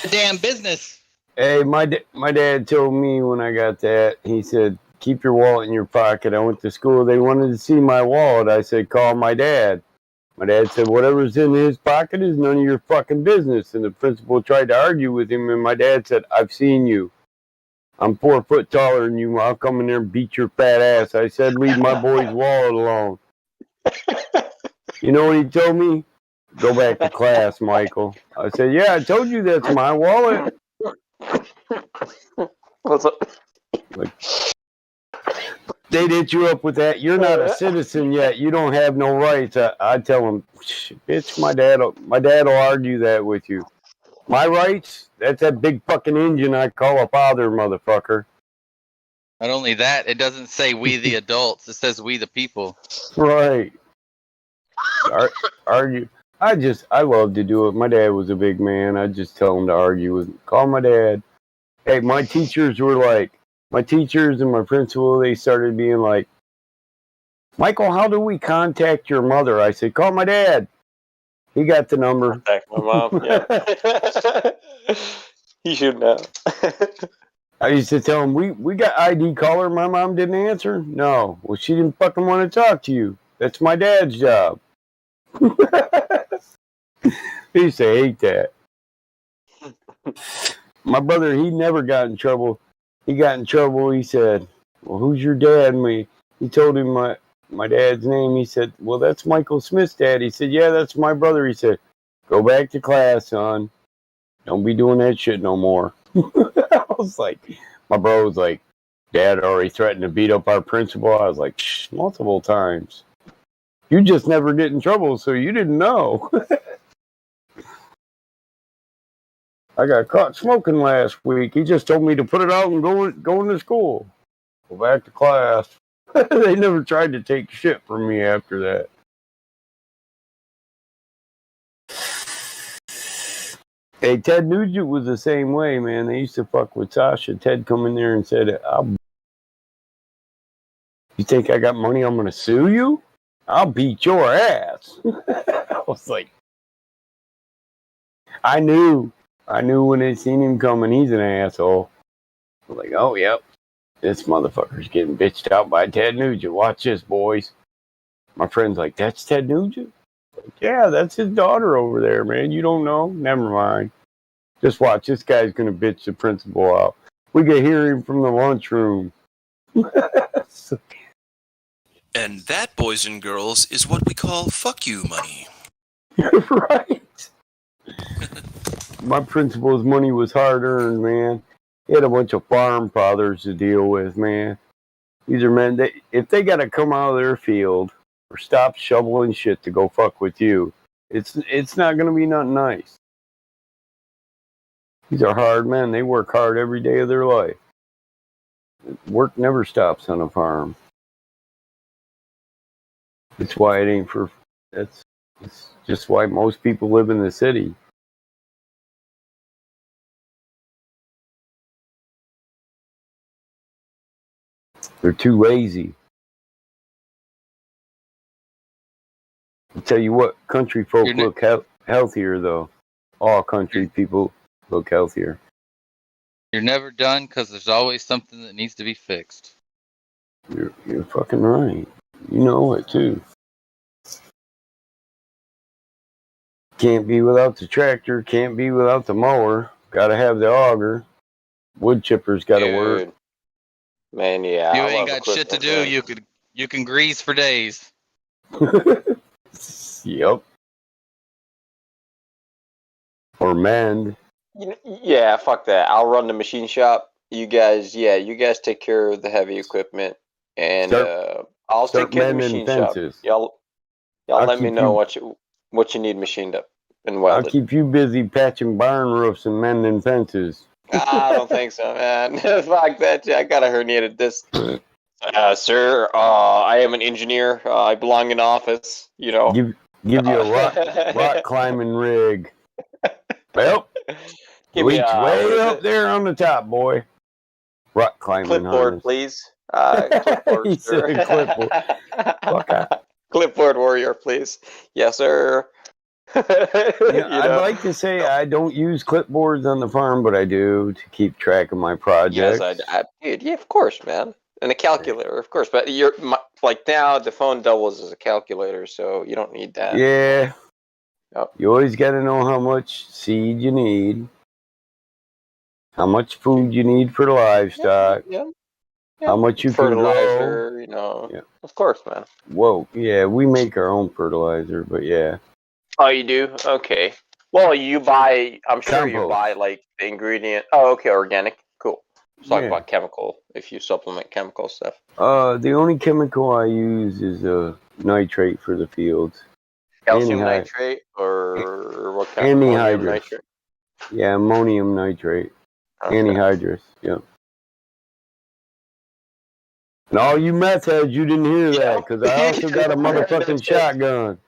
Damn business. Hey, my dad told me when I got that, he said, "Keep your wallet in your pocket." I went to school. They wanted to see my wallet. I said, "Call my dad." My dad said, "Whatever's in his pocket is none of your fucking business." And the principal tried to argue with him, and my dad said, "I've seen you. I'm 4 foot taller than you. I'll come in there and beat your fat ass." I said, "Leave my boy's wallet alone." You know what he told me? "Go back to class, Michael." I said, "Yeah, I told you that's my wallet." What's up? Like, they'd hit you up with that. "You're not a citizen yet. You don't have no rights." I tell them, "Bitch, my dad will argue that with you. My rights? That's that big fucking engine I call a father, motherfucker." Not only that, it doesn't say we the adults. It says we the people. Right. Argue. I love to do it. My dad was a big man. I just tell him to argue with him. Call my dad. Hey, my teachers and my principal, they started being like, "Michael, how do we contact your mother?" I said, "Call my dad. He got the number." Contact my mom, yeah. You should know. I used to tell him, we got ID caller. My mom didn't answer. No. Well, she didn't fucking want to talk to you. That's my dad's job. He used to hate that. My brother, he never got in trouble. He got in trouble. He said, "Well, who's your dad?" He told him my dad's name. He said, "Well, that's Michael Smith's dad." He said, "Yeah, that's my brother." He said, "Go back to class, son. Don't be doing that shit no more." I was like, my bro was like, Dad already threatened to beat up our principal. I was like, shh, multiple times. You just never get in trouble, so you didn't know. I got caught smoking last week. He just told me to put it out and go into school. Go back to class. They never tried to take shit from me after that. Hey, Ted Nugent was the same way, man. They used to fuck with Sasha. Ted come in there and said, you think I got money? I'm going to sue you? I'll beat your ass. I was like, I knew when they seen him coming, he's an asshole. I was like, oh, yep. This motherfucker's getting bitched out by Ted Nugent. Watch this, boys. My friend's like, that's Ted Nugent? Like, yeah, that's his daughter over there, man. You don't know? Never mind. Just watch. This guy's going to bitch the principal out. We can hear him from the lunchroom. And that, boys and girls, is what we call fuck you money. Right. My principal's money was hard earned, man. He had a bunch of farm fathers to deal with, man. These are men, if they got to come out of their field or stop shoveling shit to go fuck with you, it's not going to be nothing nice. These are hard men. They work hard every day of their life. Work never stops on a farm. That's why it ain't for. It's just why most people live in the city. They're too lazy. I'll tell you what, country folk look healthier, though. All country people look healthier. You're never done because there's always something that needs to be fixed. You're fucking right. You know it, too. Can't be without the tractor. Can't be without the mower. Got to have the auger. Wood chipper's got to work. Man, yeah. You ain't got shit to do. You can grease for days. Yep. Or mend. Yeah, fuck that. I'll run the machine shop. You guys take care of the heavy equipment, and I'll take care of the machine fences. shop. Y'all let me know what you need machined up and welded. I'll keep you busy patching barn roofs and mending fences. I don't think so, man. Fuck that. I got a herniated disc. Sir, I am an engineer. I belong in office. You know. Give you a rock climbing rig. Well, reach way up there on the top, boy. Rock climbing clipboard, harness. Please. Clipboard, he said clipboard. Clipboard warrior, please. Yes, sir. I'd like to say I don't use clipboards on the farm, but I do to keep track of my projects. Yes, dude. Yeah, of course, man. And a calculator, of course. But like now, the phone doubles as a calculator, so you don't need that. Yeah. Yep. You always got to know how much seed you need, how much food you need for the livestock, how much you fertilizer, can grow. Yeah. Of course, man. Whoa, yeah, we make our own fertilizer, but yeah. Oh, you do? Okay. Well, you buy. I'm sure you buy like the ingredient. Oh, okay, organic. Cool. Let's talk about chemical. If you supplement chemical stuff. The only chemical I use is nitrate for the fields. Calcium nitrate or what kind of ammonium nitrate? Yeah, ammonium nitrate. Okay. Anhydrous, yep. And all you meth heads, you didn't hear that, because I also got a motherfucking shotgun.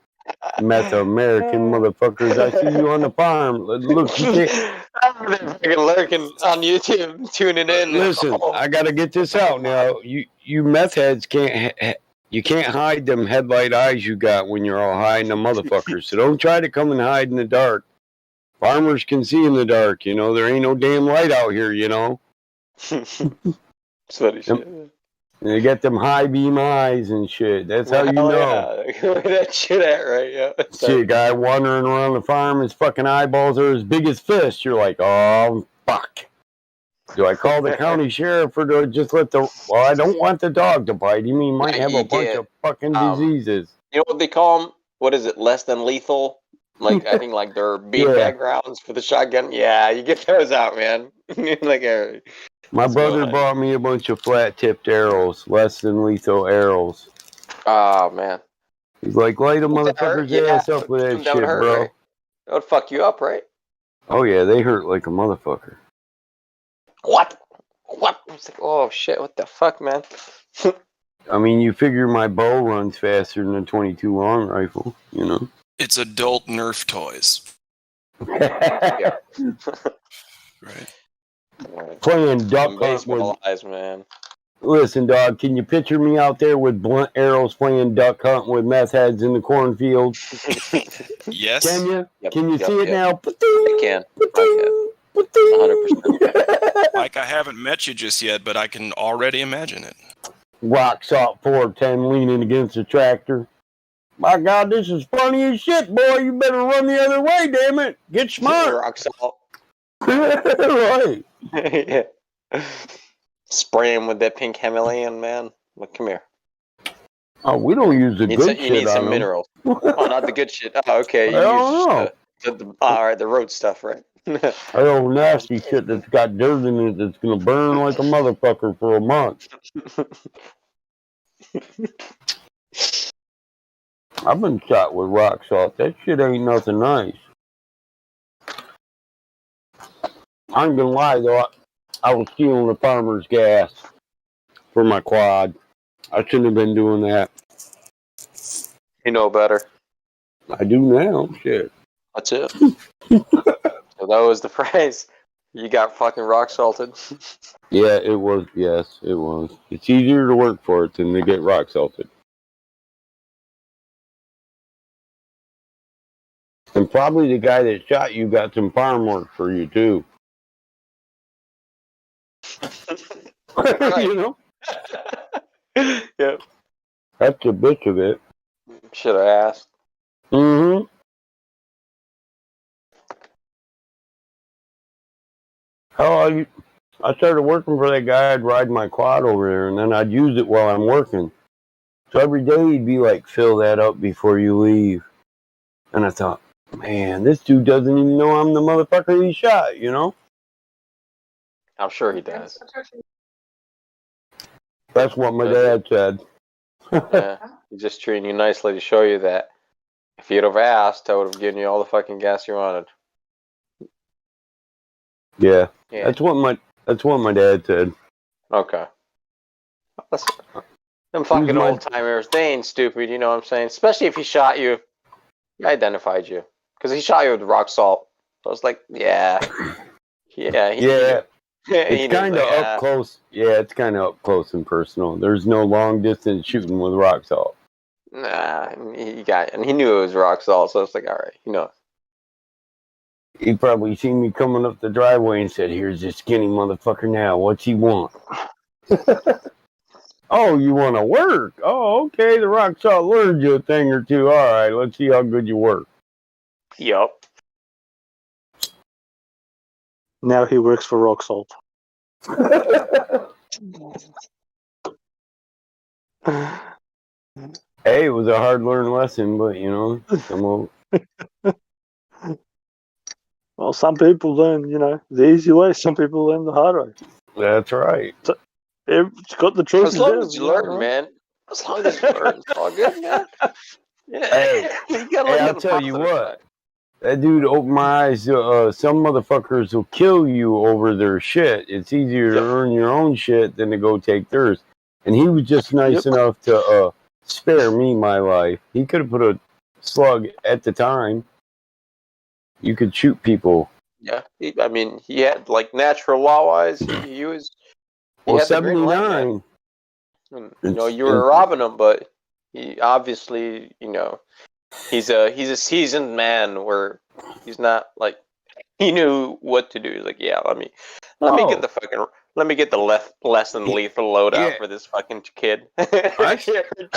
Meth American motherfuckers, I see you on the farm. Look, you can't... They're lurking on YouTube, tuning in. Listen, I got to get this out now. You meth heads can't... You can't hide them headlight eyes you got when you're all high in the motherfuckers. So don't try to come and hide in the dark. Farmers can see in the dark, you know. There ain't no damn light out here, you know. They got them high beam eyes and shit. That's how you know. Yeah. That shit at right, yeah. See a guy wandering around the farm, his fucking eyeballs are as big as fists. You're like, oh, fuck. Do I call the county sheriff or do I just let well, I don't want the dog to bite him. He might have a bunch of fucking diseases. You know what they call them? What is it? Less than lethal? Like I think like their beanbag rounds for the shotgun. Yeah, you get those out, man. Like my brother bought me a bunch of flat-tipped arrows, less than lethal arrows. Oh man. He's like, light a motherfucker's ass up with that shit, hurt, bro. Right? That would fuck you up, right? Oh yeah, they hurt like a motherfucker. What? It's like, oh shit! What the fuck, man? I mean, you figure my bow runs faster than a 22 long rifle, you know? It's adult Nerf toys. Yeah. Right. Playing duck hunt baseball eyes, man. Listen, dog, can you picture me out there with blunt arrows playing duck hunt with meth heads in the cornfield? Yes. Can you? Can you see it now? I can. 100%. Like I haven't met you just yet, but I can already imagine it. Rock salt 410 leaning against a tractor. My God, this is funny as shit, boy. You better run the other way, damn it. Get smart. Rock salt. Right. Yeah. Spray him with that pink Himalayan, man. Look, come here. Oh, we don't use the good shit. You need some minerals. Oh, not the good shit. Oh, okay. You use all right, the road stuff, right? That old nasty shit that's got dirt in it that's gonna burn like a motherfucker for a month. I've been shot with rock salt. That shit ain't nothing nice. I ain't gonna lie though, I was stealing the farmer's gas for my quad. I shouldn't have been doing that. You know better. I do now. Shit. That's it. So that was the price. You got fucking rock salted. Yeah, it was. Yes, it was. It's easier to work for it than to get rock salted. And probably the guy that shot you got some farm work for you too. You know? Yep. That's a bitch of it. Should have asked. Mm-hmm. I started working for that guy. I'd ride my quad over there, and then I'd use it while I'm working. So every day he'd be like, fill that up before you leave. And I thought, man, this dude doesn't even know I'm the motherfucker he shot, you know? I'm sure he does. That's what my dad said. Yeah, he's just treating you nicely to show you that. If you'd have asked, I would have given you all the fucking gas you wanted. Yeah. That's what my dad said. Okay. Them fucking old timers, they ain't stupid, you know what I'm saying? Especially if he shot you. He identified you. Because he shot you with rock salt. So I was like, yeah. Yeah. It's kind of up close. Yeah, it's kind of up close and personal. There's no long distance shooting with rock salt. Nah, he knew it was rock salt, so I was like, all right, you know. He probably seen me coming up the driveway and said, here's this skinny motherfucker now. What's he want? Oh, you want to work? Oh, okay. The rock salt learned you a thing or two. All right, let's see how good you work. Yup. Now he works for rock salt. Hey, it was a hard learned lesson, but you know, well, some people learn, the easy way. Some people learn the hard way. That's right. So, it's got the truth. As long as you learn, man. As long as you learn, it's all good, man. Yeah. Hey, I'll tell you what. That dude opened my eyes. Some motherfuckers will kill you over their shit. It's easier to earn your own shit than to go take theirs. And he was just nice enough to spare me my life. He could have put a slug at the time. You could shoot people. Yeah, he had like natural law-wise. He was. He had 79. You were robbing him, but he obviously, he's a seasoned man where he's not like he knew what to do. He's like, yeah, let me get the less than lethal loadout for this fucking kid. I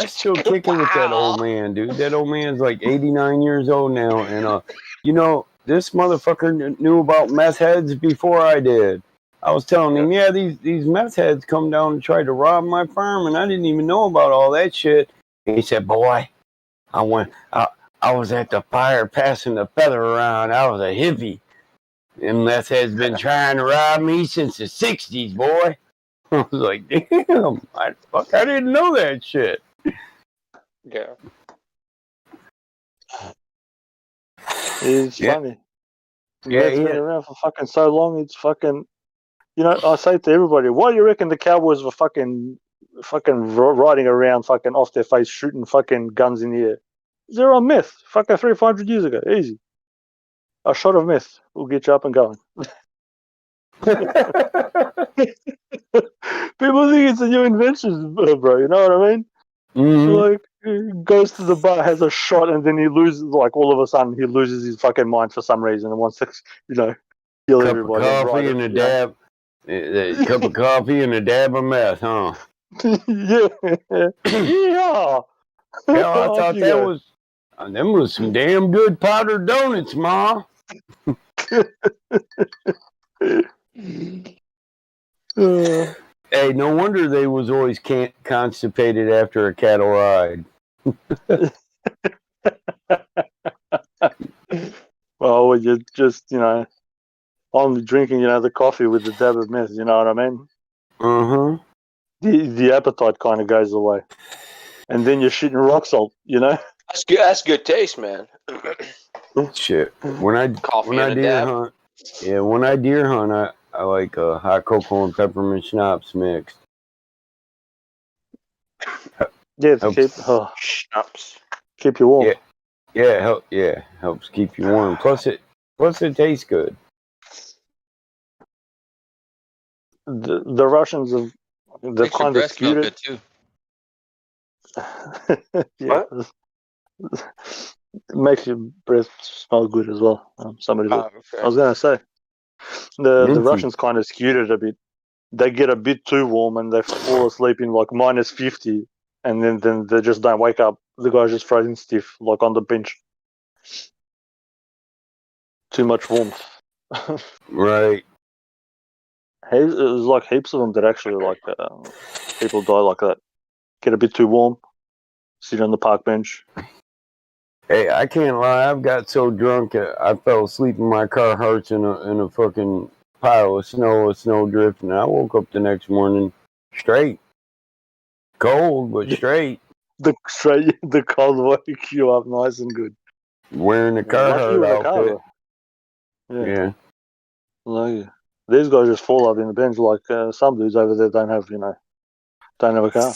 still kicking with that old man, dude. That old man's like 89 years old now, and this motherfucker knew about meth heads before I did. I was telling him, these meth heads come down and try to rob my farm, and I didn't even know about all that shit. And he said, boy, I I was at the fire passing the feather around. I was a hippie. And meth has been trying to rob me since the 60s, boy. I was like, damn, I didn't know that shit. Yeah. It's funny. Yeah, It's been around for fucking so long. It's fucking. You know, I say to everybody, why do you reckon the Cowboys were fucking riding around, fucking off their face, shooting fucking guns in the air? They're on meth. Fucking 300 years ago, easy. A shot of meth will get you up and going. People think it's a new invention, bro. You know what I mean? Like, he goes to the bar, has a shot, and then he loses. Like, all of a sudden, he loses his fucking mind for some reason and wants to, kill Cup everybody. of coffee and a dab. A cup of coffee and a dab of meth, huh? Yeah. Yeah. Hell, I thought them was some damn good powdered donuts, Ma. Hey, no wonder they was always constipated after a cattle ride. Well, you just, only drinking, the coffee with the dab of meth, you know what I mean? Uh-huh. The appetite kind of goes away. And then you're shitting rock salt, That's good. That's good taste, man. Shit. When I deer hunt, I like hot cocoa and peppermint schnapps mixed. Yeah, to keep schnapps. Keep you warm. Helps keep you warm. Plus it tastes good. The Russians they've kind of skewed it too. Yeah. It makes your breath smell good as well. Okay. I was gonna say the Russians kind of skewed it a bit. They get a bit too warm and they fall asleep in like -50, and then they just don't wake up. The guy's just frozen stiff, like on the bench. Too much warmth. Right. There's like heaps of them that actually like people die like that. Get a bit too warm, sit on the park bench. Hey, I can't lie. I've got so drunk I fell asleep in my car hearts in a fucking pile of snow drift, and I woke up the next morning straight, cold but straight. The cold woke you up nice and good. Wearing the Carhartt outfit. Yeah. Like, these guys just fall up in the bench like some dudes over there don't have a car.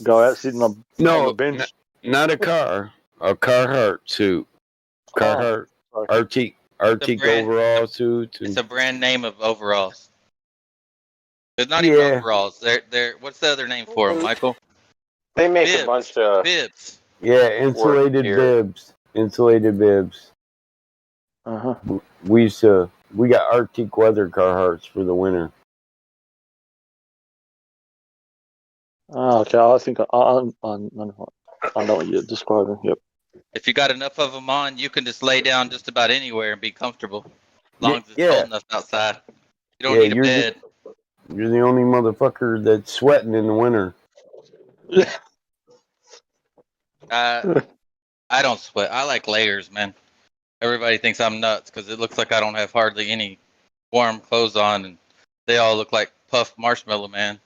Go out sitting on the bench. Not a car. A Carhartt suit. Carhartt Arctic overall suits. It's a brand name of overalls. They're not even overalls. They're what's the other name for them, Michael? They make a bunch of bibs. Yeah, insulated bibs. Insulated bibs. We got Arctic weather Carhartts for the winter. Oh, okay, I think I know what you're describing. Yep. If you got enough of them on, you can just lay down just about anywhere and be comfortable. As long as it's cold enough outside. You don't need a bed. You're the only motherfucker that's sweating in the winter. I don't sweat. I like layers, man. Everybody thinks I'm nuts because it looks like I don't have hardly any warm clothes on, and they all look like puffed marshmallow man.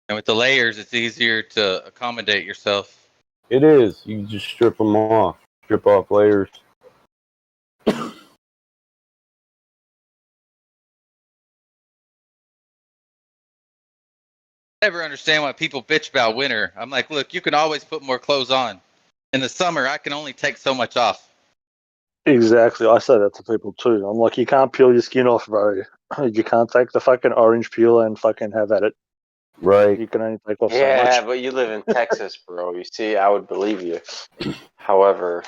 And with the layers, it's easier to accommodate yourself. It is. You just strip them off. Strip off layers. I never understand why people bitch about winter. I'm like, look, you can always put more clothes on. In the summer, I can only take so much off. Exactly. I say that to people too. I'm like, you can't peel your skin off, bro. You can't take the fucking orange peel and fucking have at it. Right. You can only take off so Yeah, much. but you live in Texas, bro. You see, I would believe you. However,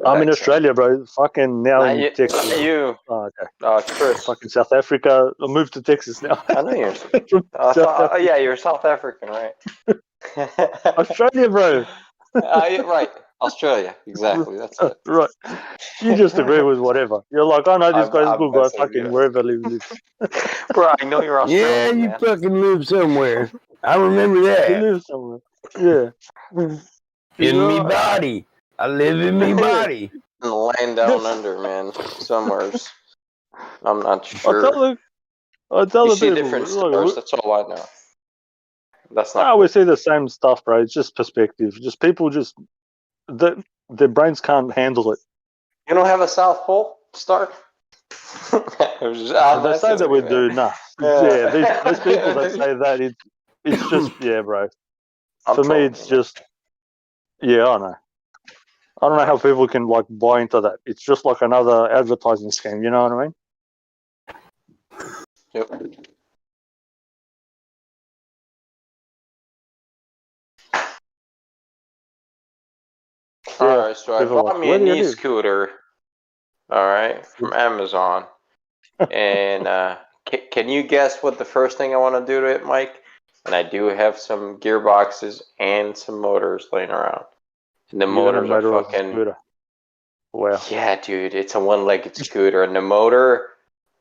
I'm in Australia, bro. Fucking now in Texas. Not you. Oh, okay. Chris. Fucking South Africa. I moved to Texas now. I know you're. Yeah, you're South African, right? Australia, bro. Right. Australia, exactly. That's it. Right. You just agree with whatever. You're like, I know this guy's a good guy, fucking wherever he lives. Bro, I know you're Yeah, Australian, you man. fucking live somewhere. I remember You that. live somewhere. Yeah. In me body. I live in me body. In the land down under, man. Somewheres. I'm not sure. I tell You the see people. different Look, stars, that's all I know. That's not I cool. always see the same stuff, bro. It's just perspective. Just people their brains can't handle it. You don't have a South Pole star? They say that we do. Nah. Yeah, these people that say that, it's just, yeah, bro. For me, it's just, yeah, I know. I don't know how people can like buy into that. It's just like another advertising scheme. You know what I mean? Yep. Alright, so I bought me a knee scooter, alright, from Amazon. And can you guess what the first thing I want to do to it, Mike? And I do have some gearboxes and some motors laying around. And the motors are fucking... Wow. Yeah, dude, it's a one-legged scooter. And the motor,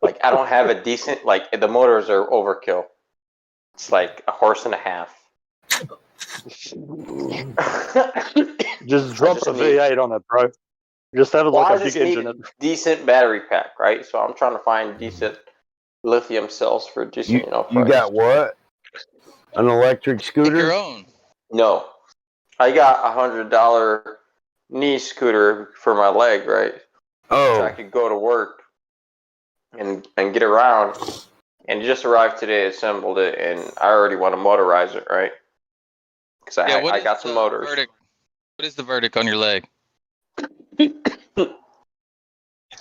like, I don't have a decent... Like, the motors are overkill. It's like a horse and a half. Just drop a V8 on it, bro. Just have it like a big engine. Decent battery pack, right? So I'm trying to find decent lithium cells for decent, price. You got what? An electric scooter? Your own. No, I got $100 knee scooter for my leg, right? Oh, so I could go to work and get around. And it just arrived today. Assembled it, and I already want to motorize it, right? Because I got some motors. What is the verdict on your leg? It's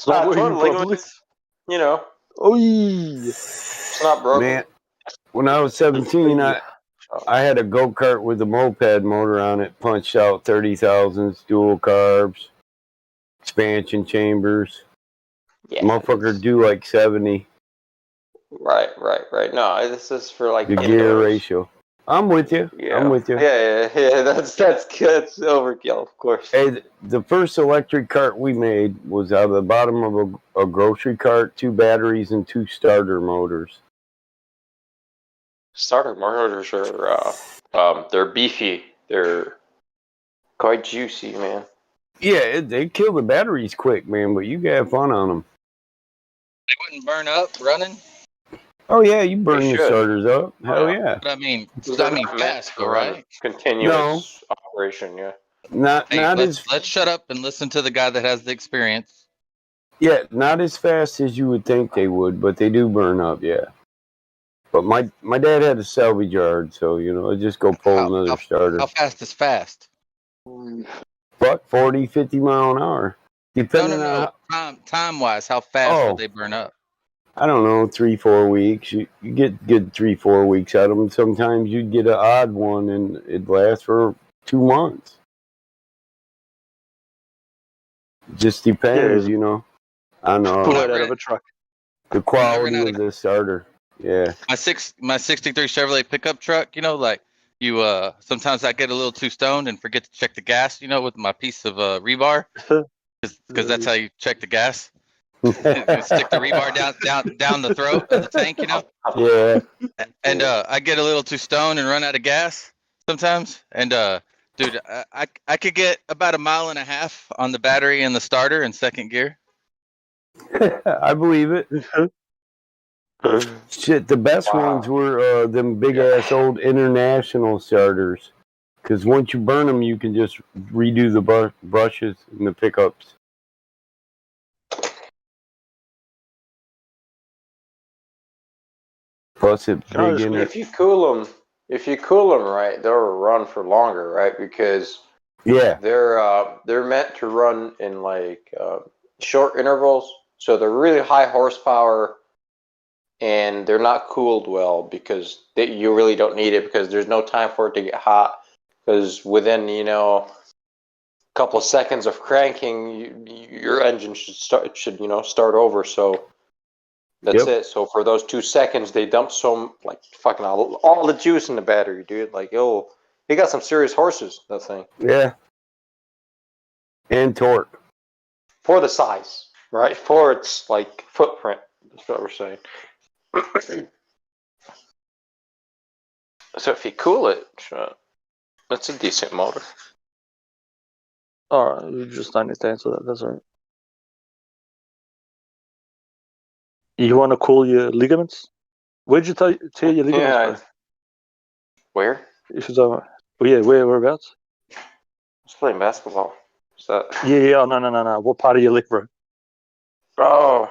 not totally. You know. Oh, it's not broken. Man, when I was 17, I had a go-kart with a moped motor on it, punched out 30,000s, dual carbs, expansion chambers. Yeah, motherfucker do like 70. Right. No, this is for like the gear ratio. I'm with you. Yeah. I'm with you. Yeah. That's good. That's overkill, of course. Hey, the first electric cart we made was out of the bottom of a grocery cart, 2 batteries and 2 starter motors. Starter motors are they're beefy. They're quite juicy, man. Yeah, they kill the batteries quick, man, but you can have fun on them. They wouldn't burn up running? Oh yeah, you burn your starters up. Hell yeah. But I mean fast, though, right? Continuous operation, yeah. Not let's shut up and listen to the guy that has the experience. Yeah, not as fast as you would think they would, but they do burn up, yeah. But my dad had a salvage yard, so I just go pull another starter. How fast is fast? Fuck, 40, 50 mile an hour. Depending on time wise, how fast would they burn up? I don't know, 3-4 weeks. You get good 3-4 weeks out of them. Sometimes you'd get an odd one, and it'd last for 2 months. Just depends, on out of a truck. The quality of the starter. Yeah. My 63 Chevrolet pickup truck, sometimes I get a little too stoned and forget to check the gas, with my piece of rebar, because that's how you check the gas. Stick the rebar down the throat of the tank, Yeah. And I get a little too stoned and run out of gas sometimes. And dude, I could get about 1.5 miles on the battery and the starter in second gear. I believe it. Shit, the best ones were them big ass old international starters. Because once you burn them, you can just redo the brushes and the pickups. Plus it big in it. If you cool them right, they'll run for longer, right? Because they're meant to run in like short intervals, so they're really high horsepower, and they're not cooled well because you really don't need it because there's no time for it to get hot. Because within a couple of seconds of cranking, your engine should start over. So. That's it. So for those 2 seconds, they dump fucking all the juice in the battery, dude. Like, it got some serious horses, that thing. Yeah. And torque. For the size, right? For its like footprint. That's what we're saying. So if you cool it, that's a decent motor. All right, you just don't need to answer that. That's all right. You want to cool your ligaments? Where'd you tear your ligaments, bro? Where? If you don't, whereabouts? I was playing basketball. Is that? Yeah. No. What part of your leg, bro? Oh,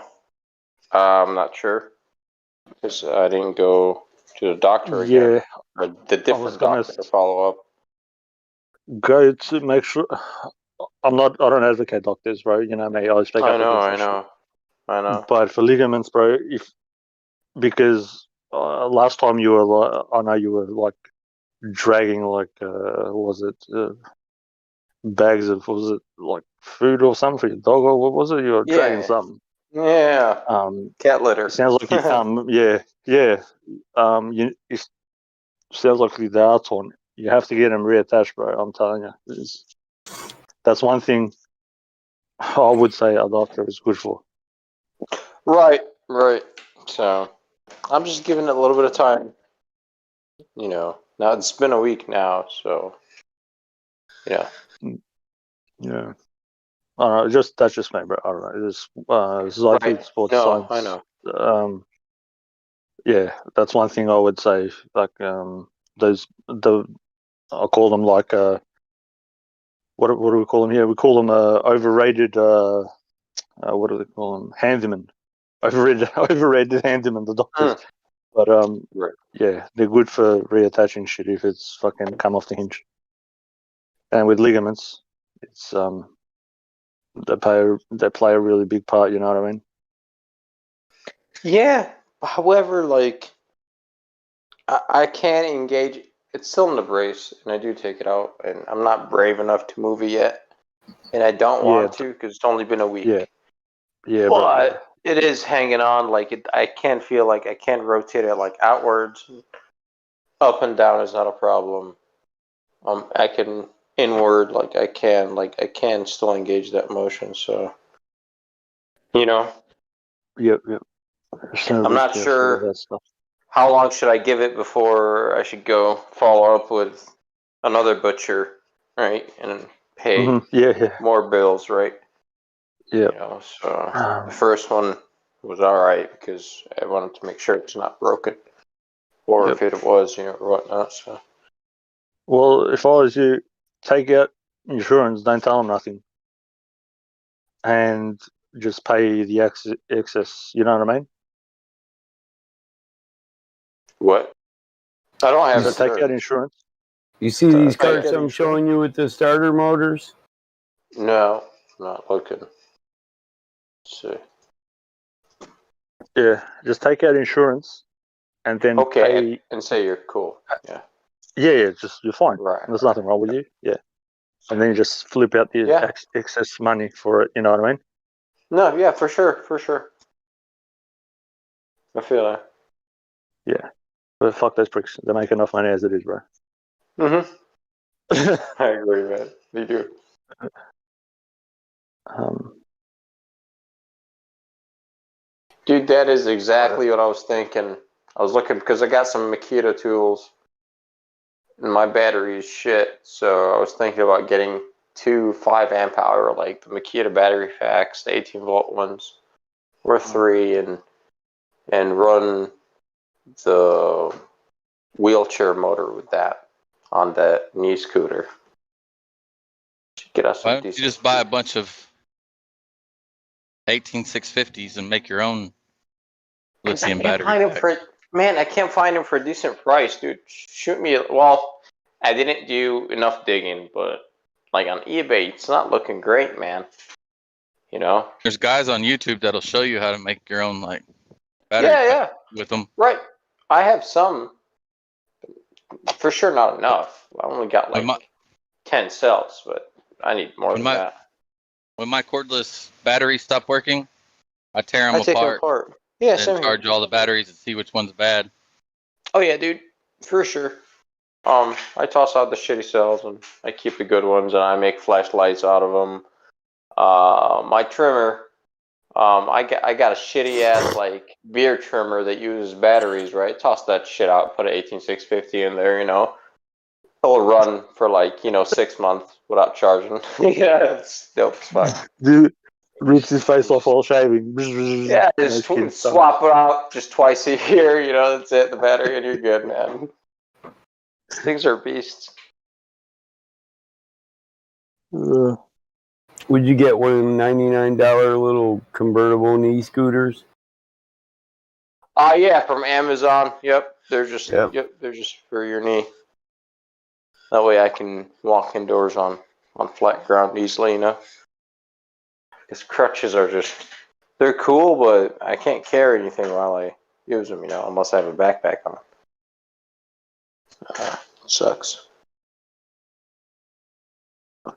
I'm not sure because I didn't go to the doctor again. Or the different doctor to follow up. Go to make sure. I don't advocate doctors, bro. You know me. I speak up against I know. But for ligaments, bro, because last time you were, I know you were like dragging bags of, was it like food or something for your dog, or what was it? You were dragging something. Yeah. Cat litter. It sounds like you can't. Yeah. It sounds like they are torn. You have to get them reattached, bro. I'm telling you. That's one thing I would say a doctor is good for. Right. So I'm just giving it a little bit of time. You know, now it's been a week now, so yeah. Yeah. I don't know. That's just me, bro. I don't know. This is IT sports science. I know. Yeah, that's one thing I would say. Like I call them like what do we call them here? We call them overrated. What do they call them? Handyman. Overrated handyman. The doctors. But yeah, they're good for reattaching shit if it's fucking come off the hinge. And with ligaments, it's they play a really big part. You know what I mean? Yeah. However, like I can't engage. It's still in the brace, and I do take it out, and I'm not brave enough to move it yet, and I don't want to because it's only been a week. Yeah. But it is hanging on. Like I can't feel like I can't rotate it like outwards. Up and down is not a problem. I can inward like I can still engage that motion. So, you know. Yep. I'm not sure how long should I give it before I should go follow up with another butcher, right, and pay more bills, right? Yeah. You know, so the first one was all right because I wanted to make sure it's not broken, or if it was, you know, or whatnot. So. Well, if I was you, take out insurance. Don't tell them nothing, and just pay the excess. You know what I mean? What? I don't have to take out insurance. You see these carts I'm showing you with the starter motors? No, not looking. Let's see. Yeah, just take out insurance, and then pay and say you're cool. Yeah. Yeah, just you're fine. Right. There's nothing wrong with you. Yeah, and then you just flip out the excess money for it. You know what I mean? No, yeah, for sure. I feel that. Yeah, but fuck those pricks. They make enough money as it is, bro. I agree, man. They do. Dude, that is exactly what I was thinking. I was looking because I got some Makita tools, and my battery is shit. So I was thinking about getting 2 5 amp hour, like the Makita battery packs, the 18-volt ones, or 3, and run the wheelchair motor with that on that knee scooter. Get us. Why don't you just buy a bunch of 18650s and make your own lithium battery pack? I can't find them for a decent price, dude. Shoot me. Well, I didn't do enough digging, but like on eBay, it's not looking great, man. You know, there's guys on YouTube that'll show you how to make your own like battery pack with them. Right. I have some. For sure, not enough. I only got like 10 cells, but I need more than that. When my cordless batteries stop working, I tear them take apart. Them apart. Yeah, and charge all the batteries and see which one's bad. Oh yeah, dude, for sure. I toss out the shitty cells and I keep the good ones, and I make flashlights out of them. My trimmer, I got a shitty ass like beer trimmer that uses batteries, right? Toss that shit out, put an 18650 in there, It'll run for 6 months without charging. Yeah, it's dope as fuck. Dude, rips his face off while shaving. Yeah, just swap it out just twice a year, that's it, the battery, and you're good, man. These things are beasts. Would you get one of them $99 little convertible knee scooters? Yeah, from Amazon. Yep, they're just they're just for your knee. That way I can walk indoors on flat ground easily, Because crutches are they're cool, but I can't carry anything while I use them, unless I have a backpack on. Sucks.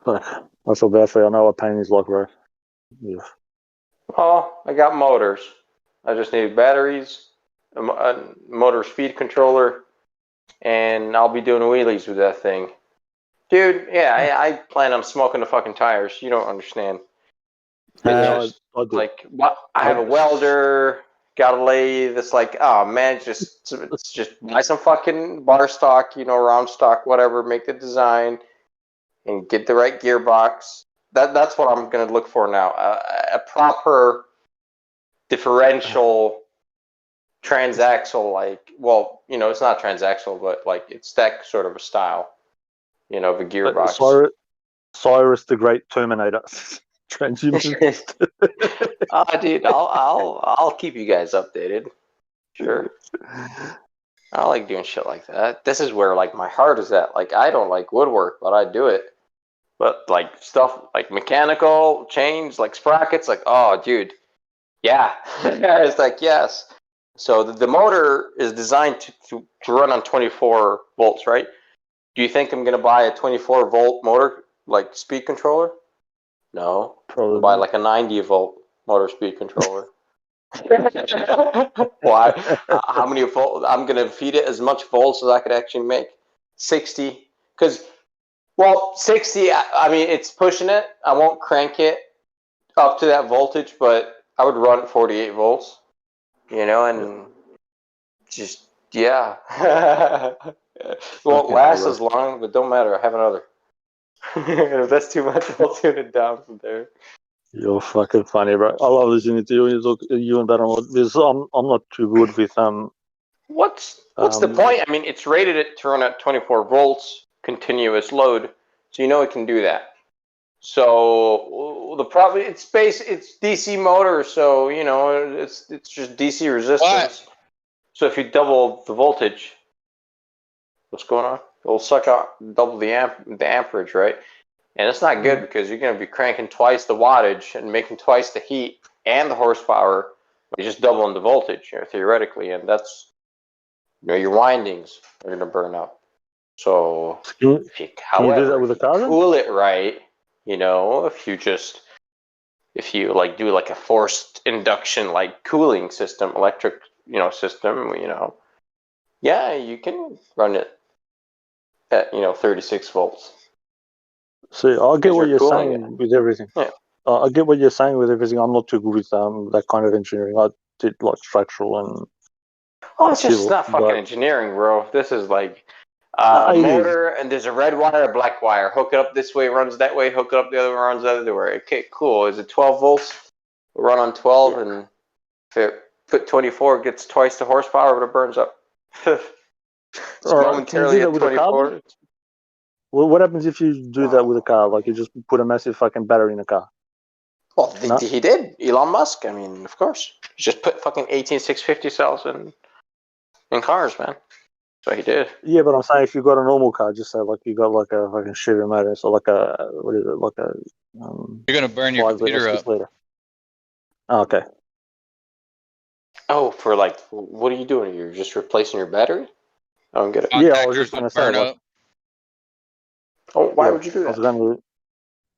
I feel bad for you. I know what pain is like, bro. Yeah. Oh, I got motors. I just need batteries, a motor speed controller, and I'll be doing wheelies with that thing. Dude, yeah, I plan on smoking the fucking tires. You don't understand. I have a welder, got a lathe. It's like, oh man, just buy some fucking bar stock, round stock, whatever. Make the design and get the right gearbox. That's what I'm gonna look for now. A proper differential transaxle, it's not transaxle, but it's that sort of a style, of a gearbox. Cyrus the Great Terminator. Transhumanism. Dude, I'll keep you guys updated. Sure. I like doing shit like that. This is where my heart is at. I don't like woodwork, but I do it. But stuff like mechanical chains, sprockets, oh dude, yeah. It's yes. So the motor is designed to run on 24 volts, right? Do you think I'm gonna buy a 24 volt motor speed controller? No, probably buy a 90 volt motor speed controller. Why? How many volts? I'm gonna feed it as much volts as I could actually make. 60, because 60. I mean, it's pushing it. I won't crank it up to that voltage, but I would run at 48 volts. And just yeah. It won't last as long, but don't matter. I have another. If that's too much, I'll tune it down from there. You're fucking funny, bro. I love listening to you. You and that. I'm not too good with What's the point? I mean, it's rated to run at 24 volts continuous load, so it can do that. So the problem, it's DC motor, so it's just DC resistance. What? So if you double the voltage, what's going on? It'll suck out double the amperage, right? And it's not good because you're going to be cranking twice the wattage and making twice the heat and the horsepower. You're just doubling the voltage, theoretically, and that's your windings are going to burn up. So if you, however, do that with a car? Cool it right, if you do a forced induction cooling system, electric system, yeah, you can run it at 36 volts. See, I get what you're saying with everything. Yeah. I get what you're saying with everything. I'm not too good with that kind of engineering. I did structural and. Oh, it's just not fucking engineering, bro. This is a motor, and there's a red wire, a black wire. Hook it up this way, runs that way. Hook it up the other way, runs the other way. Okay, cool. Is it 12 volts? We'll run on 12, and if it put 24, it gets twice the horsepower, but it burns up. It's momentarily at 24. Well, what happens if you do that with a car? You just put a massive fucking battery in a car? Well, he did. Elon Musk. I mean, of course. He just put fucking 18650 cells in cars, man. That's what he did. Yeah, but I'm saying if you got a normal car, just say you got a fucking Chevy motor, so what is it? You're gonna burn your computer up. Oh, okay. Oh, for what are you doing? You're just replacing your battery? I don't get it. Yeah, I was just gonna say. Oh, why would you do that?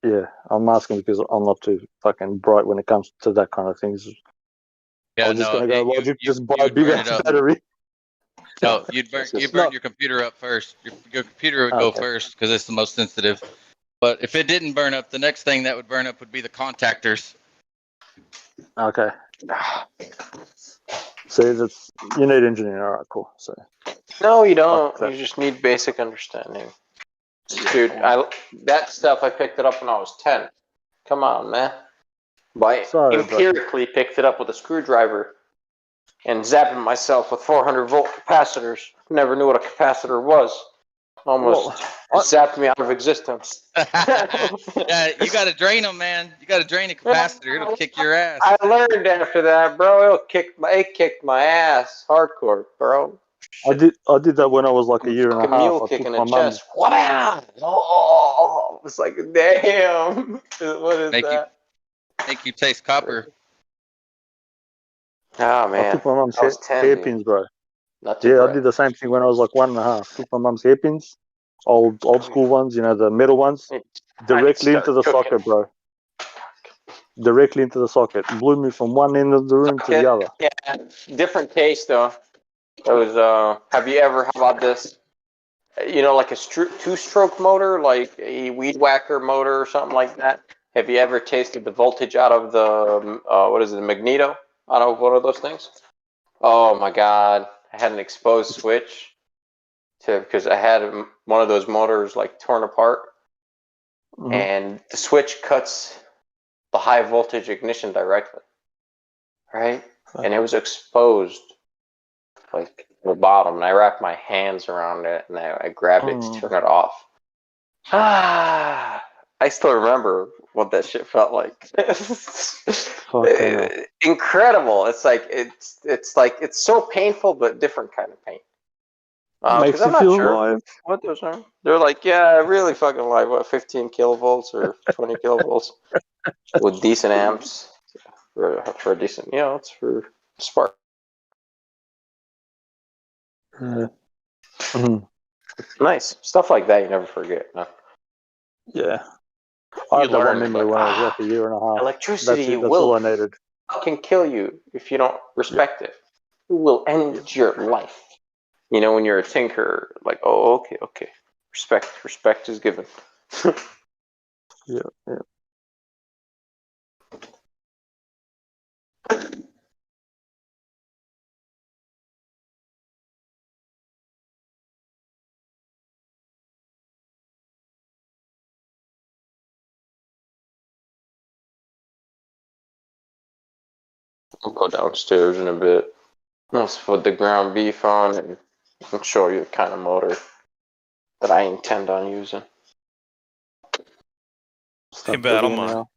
Yeah, I'm asking because I'm not too fucking bright when it comes to that kind of things. Yeah, I was just gonna go logic, just buy a big ass battery. No, you'd burn your computer up first. Your computer would go first because it's the most sensitive. But if it didn't burn up, the next thing that would burn up would be the contactors. Okay. See, that's you need engineering. All right, cool. So. No, you don't. You just need basic understanding. Dude, that stuff I picked it up when I was 10. Come on, man. Empirically picked it up with a screwdriver and zapping myself with 400-volt capacitors. Never knew what a capacitor was. Almost zapped me out of existence. Yeah, you got to drain them, man. You got to drain a capacitor. It'll kick your ass. I learned after that, bro. It kicked my ass hardcore, bro. I did that when I was like a year and a half. Mule kick in the chest. Wow! Oh, it's like damn. What is that? Make you taste copper. Oh man, I took my mum's hairpins, bro. I did the same thing when I was like 1.5. Took my mum's hairpins, old school ones, you know, the metal ones, directly into the socket, bro. Directly into the socket. Blew me from one end of the room to the other. Yeah, different taste though. It was. Have you ever? How about this? You know, like a two-stroke motor, like a weed whacker motor or something like that. Have you ever tasted the voltage out of the what is it, the magneto? Out of one of those things? Oh my god! I had an exposed switch because I had one of those motors like torn apart, and the switch cuts the high voltage ignition directly, right? And it was exposed like the bottom, and I wrapped my hands around it and I grabbed it to turn it off. I still remember what that shit felt like. Incredible. It's like it's so painful, but different kind of pain. Makes you feel alive. What those are? They're like, yeah, really fucking alive. What, 15 kilovolts or 20 kilovolts with decent amps for a decent, you know, it's for spark. Nice stuff like that. You never forget. No? Yeah, I had that one memory when I was like a year and a half. Electricity that's all I needed. Can kill you if you don't respect it. It will end your life. You know, when you're a tinker, like, oh, okay. Respect is given. Yeah. I'll go downstairs in a bit. Let's put the ground beef on and show you the kind of motor that I intend on using. Hey, Battlemon.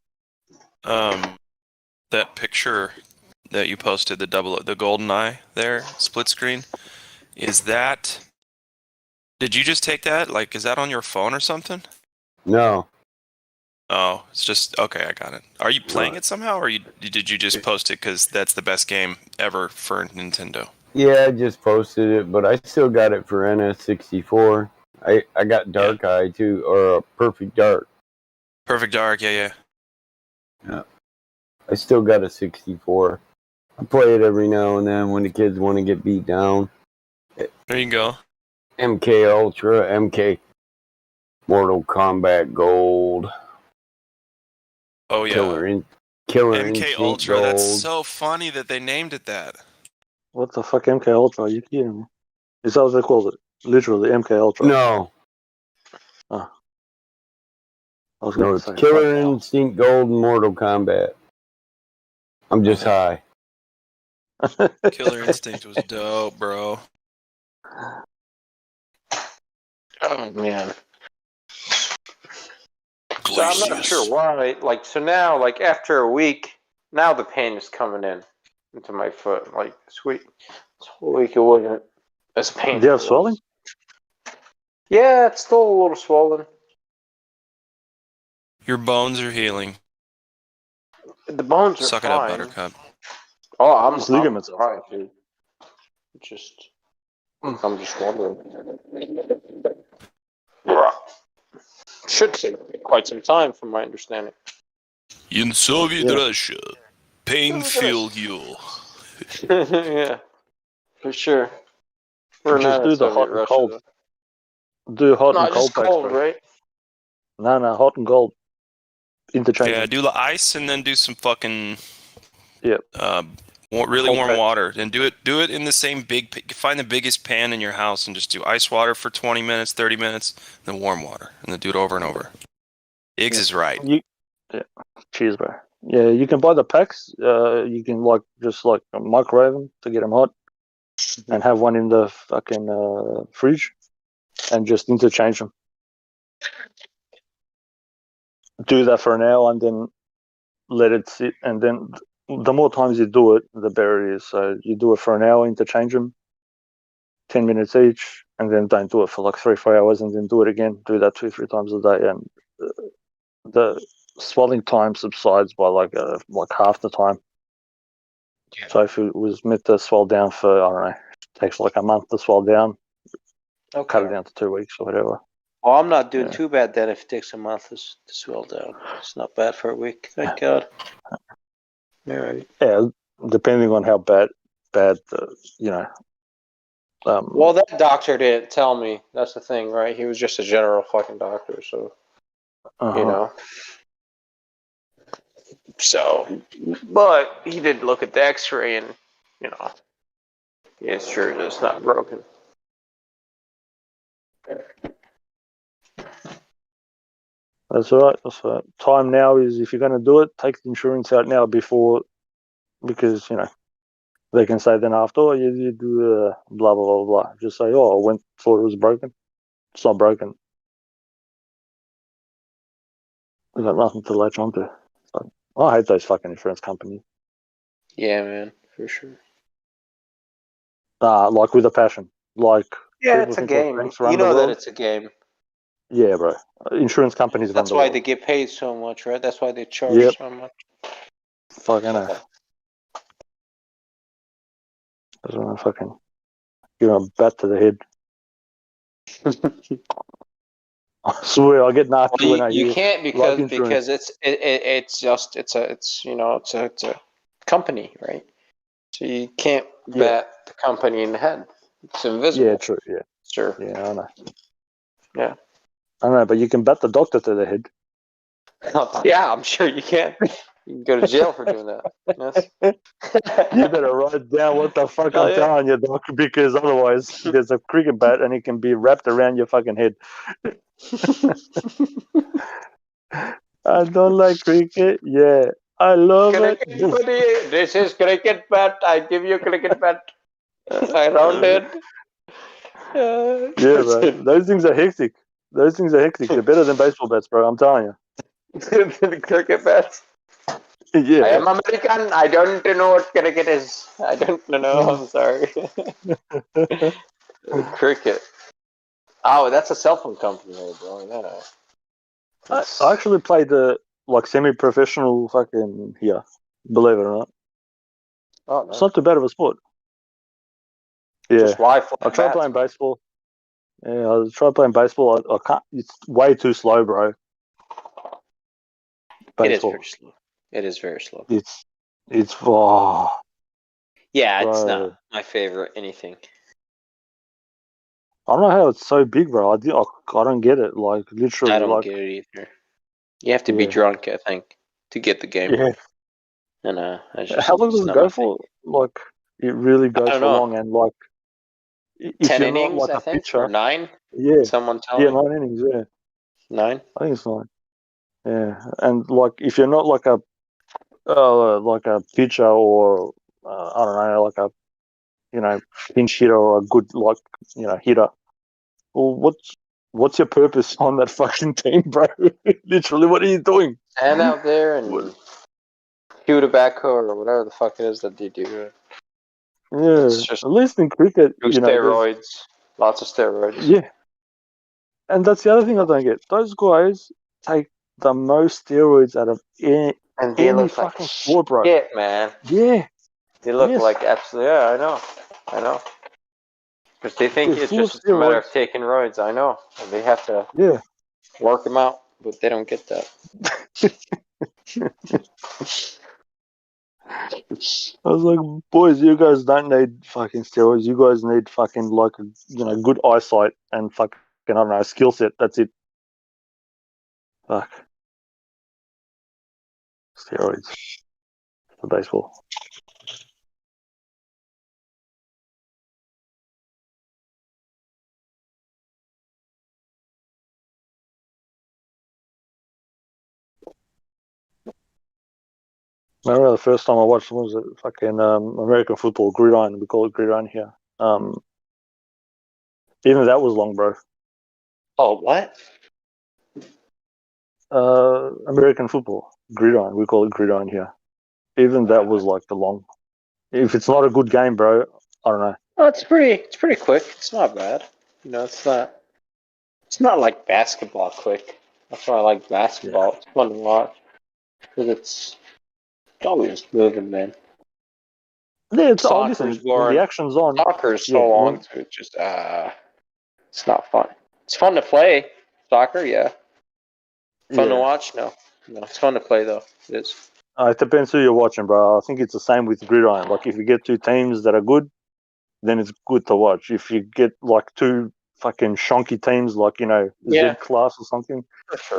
That picture that you posted, the golden eye there, split screen, is that? Did you just take that? Like, is that on your phone or something? No. Oh, it's just okay. I got it. Are you playing it somehow, or did you just post it because that's the best game ever for Nintendo? Yeah, I just posted it, but I still got it for NS64. I got Dark Eye too, or Perfect Dark. Perfect Dark, yeah. I still got a 64. I play it every now and then when the kids want to get beat down. There you go. MK Ultra, MK Mortal Kombat Gold. Oh yeah. Killer MK Ultra. Gold. That's so funny that they named it that. What the fuck, MK Ultra? Are you kidding me? Is that what they called it? Literally, MK Ultra. No. Oh. No, it's Killer Instinct Gold and Mortal Kombat. I'm just high. Killer Instinct was dope, bro. Oh man. So I'm not sure why. Like, so now, like after a week, now the pain is coming into my foot. Like this week, this whole week it wasn't as painful. Do you have swelling? Yeah, it's still a little swollen. Your bones are healing. The bones are Suck fine. it up, Buttercup. Oh, I'm ligaments all right, dude. I'm just wondering. Should take quite some time, from my understanding. In Soviet Russia, pain filled you. Yeah, for sure. Just do the hot and cold. Do hot and cold packs, cold, right? No, hot and cold. Interchange. Yeah, do the ice and then do some fucking really Cold warm bed. water, and do it in the same find the biggest pan in your house and just do ice water for 20 minutes, 30 minutes, then warm water, and then do it over and over. Iggs is right. Cheers, bro. Yeah, you can buy the packs. You can just microwave them to get them hot, and have one in the fucking fridge, and just interchange them. Do that for an hour, and then let it sit, and then the more times you do it, the better it is. So you do it for an hour, interchange them, 10 minutes each, and then don't do it for 3-4 hours, and then do it again. Do that 2-3 times a day, and the swelling time subsides by half the time. Yeah. So if it was meant to swell down for, I don't know, it takes a month to swell down, cut it down to 2 weeks or whatever. Well, I'm not doing too bad then if it takes a month to swell down. It's not bad for a week, thank God. All right. Yeah, depending on how bad well, that doctor didn't tell me. That's the thing, right? He was just a general fucking doctor, so you know. So, but he did look at the X-ray, and it's sure it's not broken. That's all right. That's all right. Time now is, if you're going to do it, take the insurance out now because they can say then after, you do blah, blah, blah, blah. Just say, I thought it was broken. It's not broken. We've got nothing to latch onto. So, I hate those fucking insurance companies. Yeah, man, for sure. With a passion. Yeah, it's a game. You know that it's a game. Yeah, bro. Insurance companies. That's why they get paid so much, right? That's why they charge so much. Fucking hell. I don't know, fucking give him a bat to the head. I swear, I get nasty when I hear. You can't because it's a company, right? So you can't bat the company in the head. It's invisible. Yeah, true. Yeah, sure. Yeah, I know. Yeah, I know, but you can bat the doctor to the head. Yeah, I'm sure you can. You can go to jail for doing that. Yes. You better write down what the fuck I'm telling you, doc, because otherwise there's a cricket bat and it can be wrapped around your fucking head. I don't like cricket. Yeah, I love cricket it. Buddy. This is cricket bat. I give you cricket bat. I round it. Yeah, bro. Those things are hectic. They're better than baseball bats, bro. I'm telling you. Cricket bats. Yeah. I am American. I don't know what cricket is. I don't know. I'm sorry. Cricket. Oh, that's a cell phone company, bro. I actually played the semi-professional fucking here. Believe it or not. Oh, It's not too bad of a sport. Yeah. Just Wi-Fi I tried playing baseball. Yeah, I tried playing baseball. I can't. It's way too slow, bro. Baseball. It is pretty slow. It is very slow. It's yeah, it's not my favorite anything. I don't know how it's so big, bro. I don't get it. Literally, I don't get it either. You have to be drunk, I think, to get the game. Yeah. And how long does it go for? It really goes for long, and if 10 you're innings, not I a think, pitcher, or 9. Yeah. Someone tell me. 9 innings. Yeah. 9. I think it's 9. Yeah, and if you're not like a pitcher or I don't know, a pinch hitter or a good hitter. Well, what's your purpose on that fucking team, bro? Literally, what are you doing? Stand out there and chew tobacco or whatever the fuck it is that they do. Yeah, at least in cricket, steroids, lots of steroids. Yeah, and that's the other thing I don't get. Those guys take the most steroids out of any fucking sport, bro. Shit, man. Yeah. They look like absolutely. Yeah, I know. Because they think it's just a matter of taking roids. I know. And they have to work them out, but they don't get that. I was like, boys, you guys don't need fucking steroids. You guys need fucking good eyesight and fucking, I don't know, skill set. That's it. Fuck. Steroids for baseball. I remember the first time I watched was it fucking American football, gridiron. We call it gridiron here. Even that was long, bro. Oh, what? American football, gridiron. We call it gridiron here. Even that was like the long. If it's not a good game, bro, I don't know. Oh, it's pretty quick. It's not bad. It's not like basketball quick. That's why I like basketball. Yeah. It's fun to watch because it's always moving, man. Yeah, it's all listen. When the action's on. Soccer is so long too. It's just it's not fun. It's fun to play soccer, yeah. Fun to watch, no. It's fun to play though. It is. It depends who you're watching, bro. I think it's the same with gridiron. Like if you get two teams that are good, then it's good to watch. If you get like two fucking shonky teams, like Z class or something,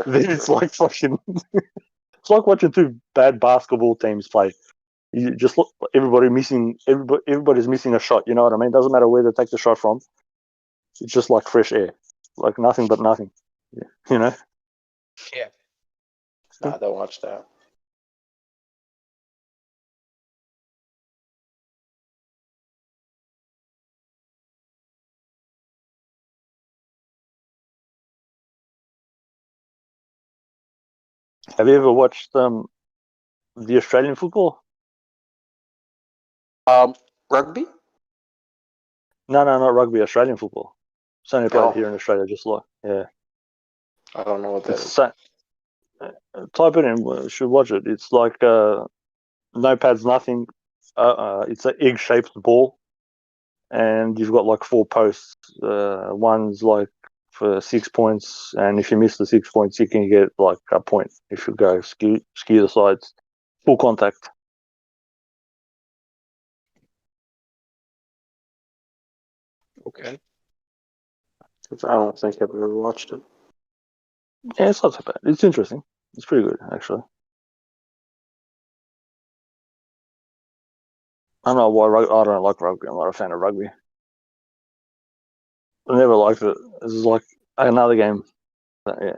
then it's like fucking. It's like watching two bad basketball teams play. You just look, everybody's missing a shot. You know what I mean? Doesn't matter where they take the shot from. It's just like fresh air, like nothing but nothing. Yeah. Yeah. I don't watch that. Have you ever watched the Australian football? Rugby? No, not rugby. Australian football. It's only played here in Australia, just like I don't know what that is. Type it in. You should watch it. It's like no pads, nothing. It's an egg-shaped ball, and you've got like 4 posts. One's like for 6 points, and if you miss the 6 points, you can get like a point if you go skew the sides. Full contact. Okay. I don't think I've ever watched it. Yeah, it's not so bad. It's interesting. It's pretty good, actually. I don't know why I don't like rugby. I'm not a fan of rugby. I never liked it. This is like another game. Yeah.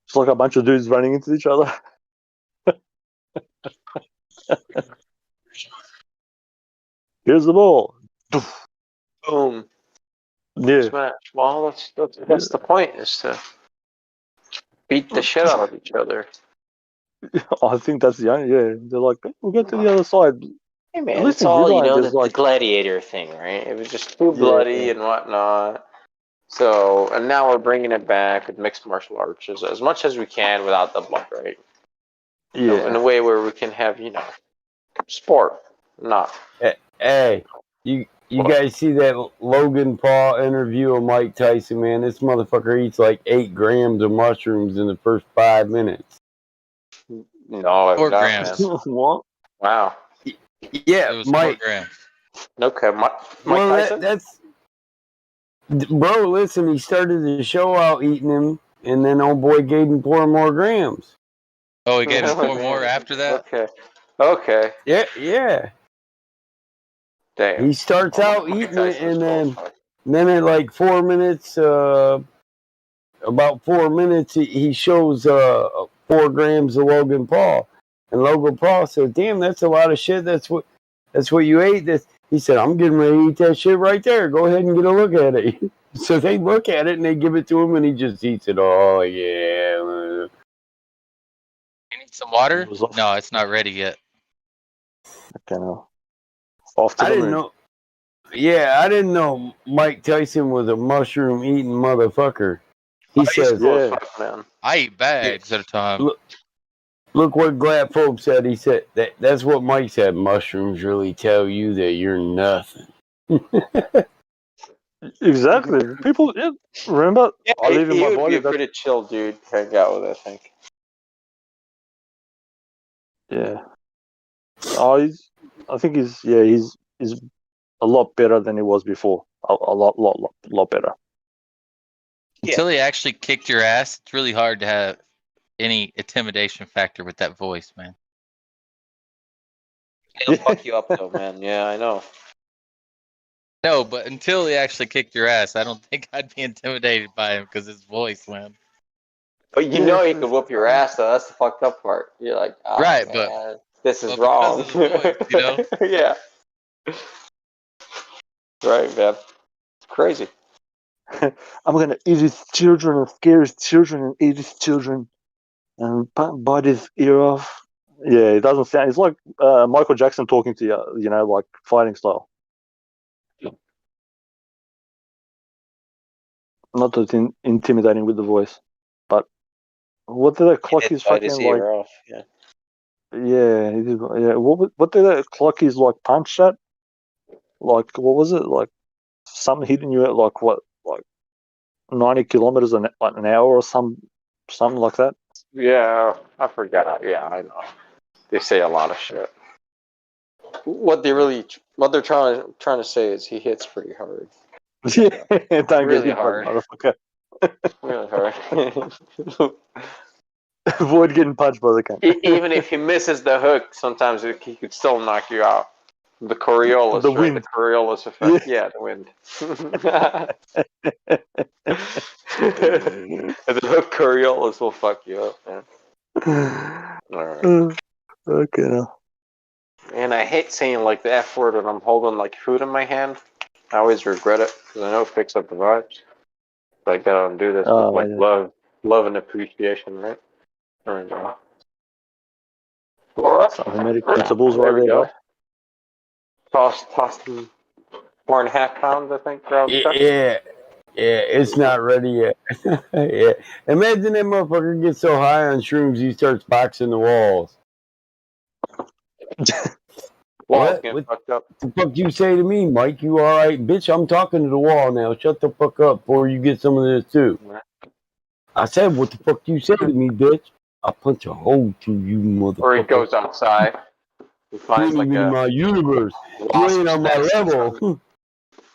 It's like a bunch of dudes running into each other. Here's the ball. Boom. Yeah. Smash. Well, that's the point, is to beat the shit out of each other. I think that's the only. Yeah, they're like, we'll get to the other side. Hey man, it's all the gladiator thing, right? It was just too bloody and whatnot. So, and now we're bringing it back with mixed martial arts as much as we can without the blood, right? Yeah. In a way where we can have, sport, not. Hey, you guys see that Logan Paul interview of Mike Tyson, man? This motherfucker eats like 8 grams of mushrooms in the first 5 minutes. No, 4 grams. What? Wow. Yeah, it was Mike. 4 grams. Okay, Mike Tyson? That's... Bro, listen, he started the show out eating him, and then old boy gave him 4 more grams. Oh, he gave him 4 more after that? Okay. Yeah. Damn. He starts out eating it, and then at like 4 minutes, about 4 minutes, he shows 4 grams of Logan Paul. And Logan Paul said, damn, that's a lot of shit. That's what you ate. He said, I'm getting ready to eat that shit right there. Go ahead and get a look at it. So they look at it and they give it to him and he just eats it. Oh, yeah. You need some water? No, it's not ready yet. Okay, no. Off to I the didn't moon. know. Yeah, I didn't know Mike Tyson was a mushroom eating motherfucker. He says, man. I eat bags at a time. Look what Glad Pope said. He said that's what Mike said. Mushrooms really tell you that you're nothing. Exactly. People, remember? Yeah, I live in he my would body. be a pretty chill dude to hang out with, I think. Yeah. I think he's a lot better than he was before. A lot better. Until he actually kicked your ass, it's really hard to have any intimidation factor with that voice, man. He'll fuck you up though, man. Yeah, I know. No, but until he actually kicked your ass, I don't think I'd be intimidated by him because his voice, man. But you know he could whoop your ass though. That's the fucked up part. You're like, oh, right, man, but this is wrong. because of his voice, you know? Yeah. Right, man. It's crazy. I'm gonna eat his children and scare his children and eat his children and bite his ear off. Yeah, it doesn't sound. It's like Michael Jackson talking to you. You know, like fighting style. Not that intimidating with the voice, but what did that clock his fucking his like? ear off. Yeah. Yeah, yeah. What did that clock his like punch at? Like what was it? Like something hitting you at like what? Like 90 kilometers an hour or something like that. Yeah, I forgot. Yeah, I know. They say a lot of shit. What they're trying to say is he hits pretty hard. Yeah, don't really get hit hard. by the motherfucker. Really hard. Avoid getting punched by the cunt. Even if he misses the hook, sometimes he could still knock you out. The Coriolis, The right? wind. The Coriolis effect. Yeah, the wind. The hook Coriolis will fuck you up, man. All right. Okay. Now. And I hate saying like the F word when I'm holding like food in my hand. I always regret it because I know it picks up the vibes. But I gotta do this with like love and appreciation, right? All right, now. Some Hermetic principles right there, bro. Tossed him 4.5 pounds, I think. Yeah, it's not ready yet. Yeah, imagine that motherfucker gets so high on shrooms he starts boxing the walls. What the fuck you say to me, Mike? You all right, bitch? I'm talking to the wall now. Shut the fuck up before you get some of this too. I said, what the fuck you say to me, bitch? I'll punch a hole through you, motherfucker. Or he goes outside. He finds like in my universe. You ain't on my level.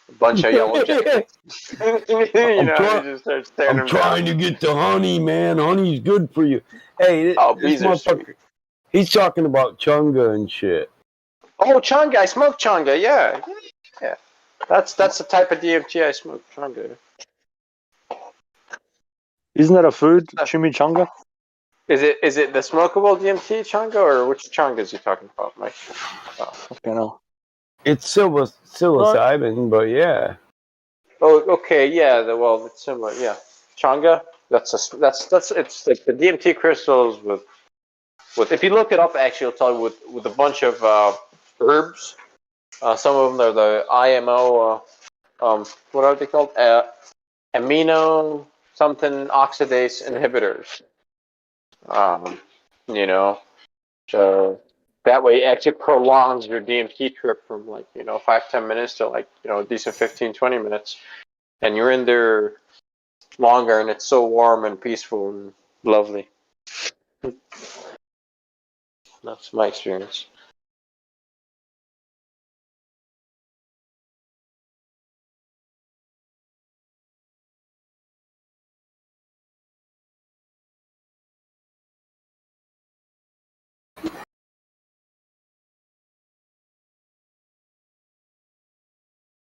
A bunch of yellow jackets. He just starts staring I'm trying to get the honey, man. Honey's good for you. Hey, this motherfucker, he's talking about chunga and shit. Oh, chunga! I smoke chunga. Yeah. That's the type of DMT I smoke. Chunga. Isn't that a food? Chimichanga? Is it the smokable DMT chunga or which chungas you talking about, Mike? Okay, no. It's psilocybin, but yeah. Oh, okay, yeah. It's similar. Yeah, changa. That's it's like the DMT crystals with. If you look it up, actually, it'll tell you with a bunch of herbs. Some of them are the IMO. What are they called? Amino something oxidase inhibitors. So that way it actually prolongs your DMT trip from 5-10 minutes to a decent 15-20 minutes, and you're in there longer, and it's so warm and peaceful and lovely. That's my experience.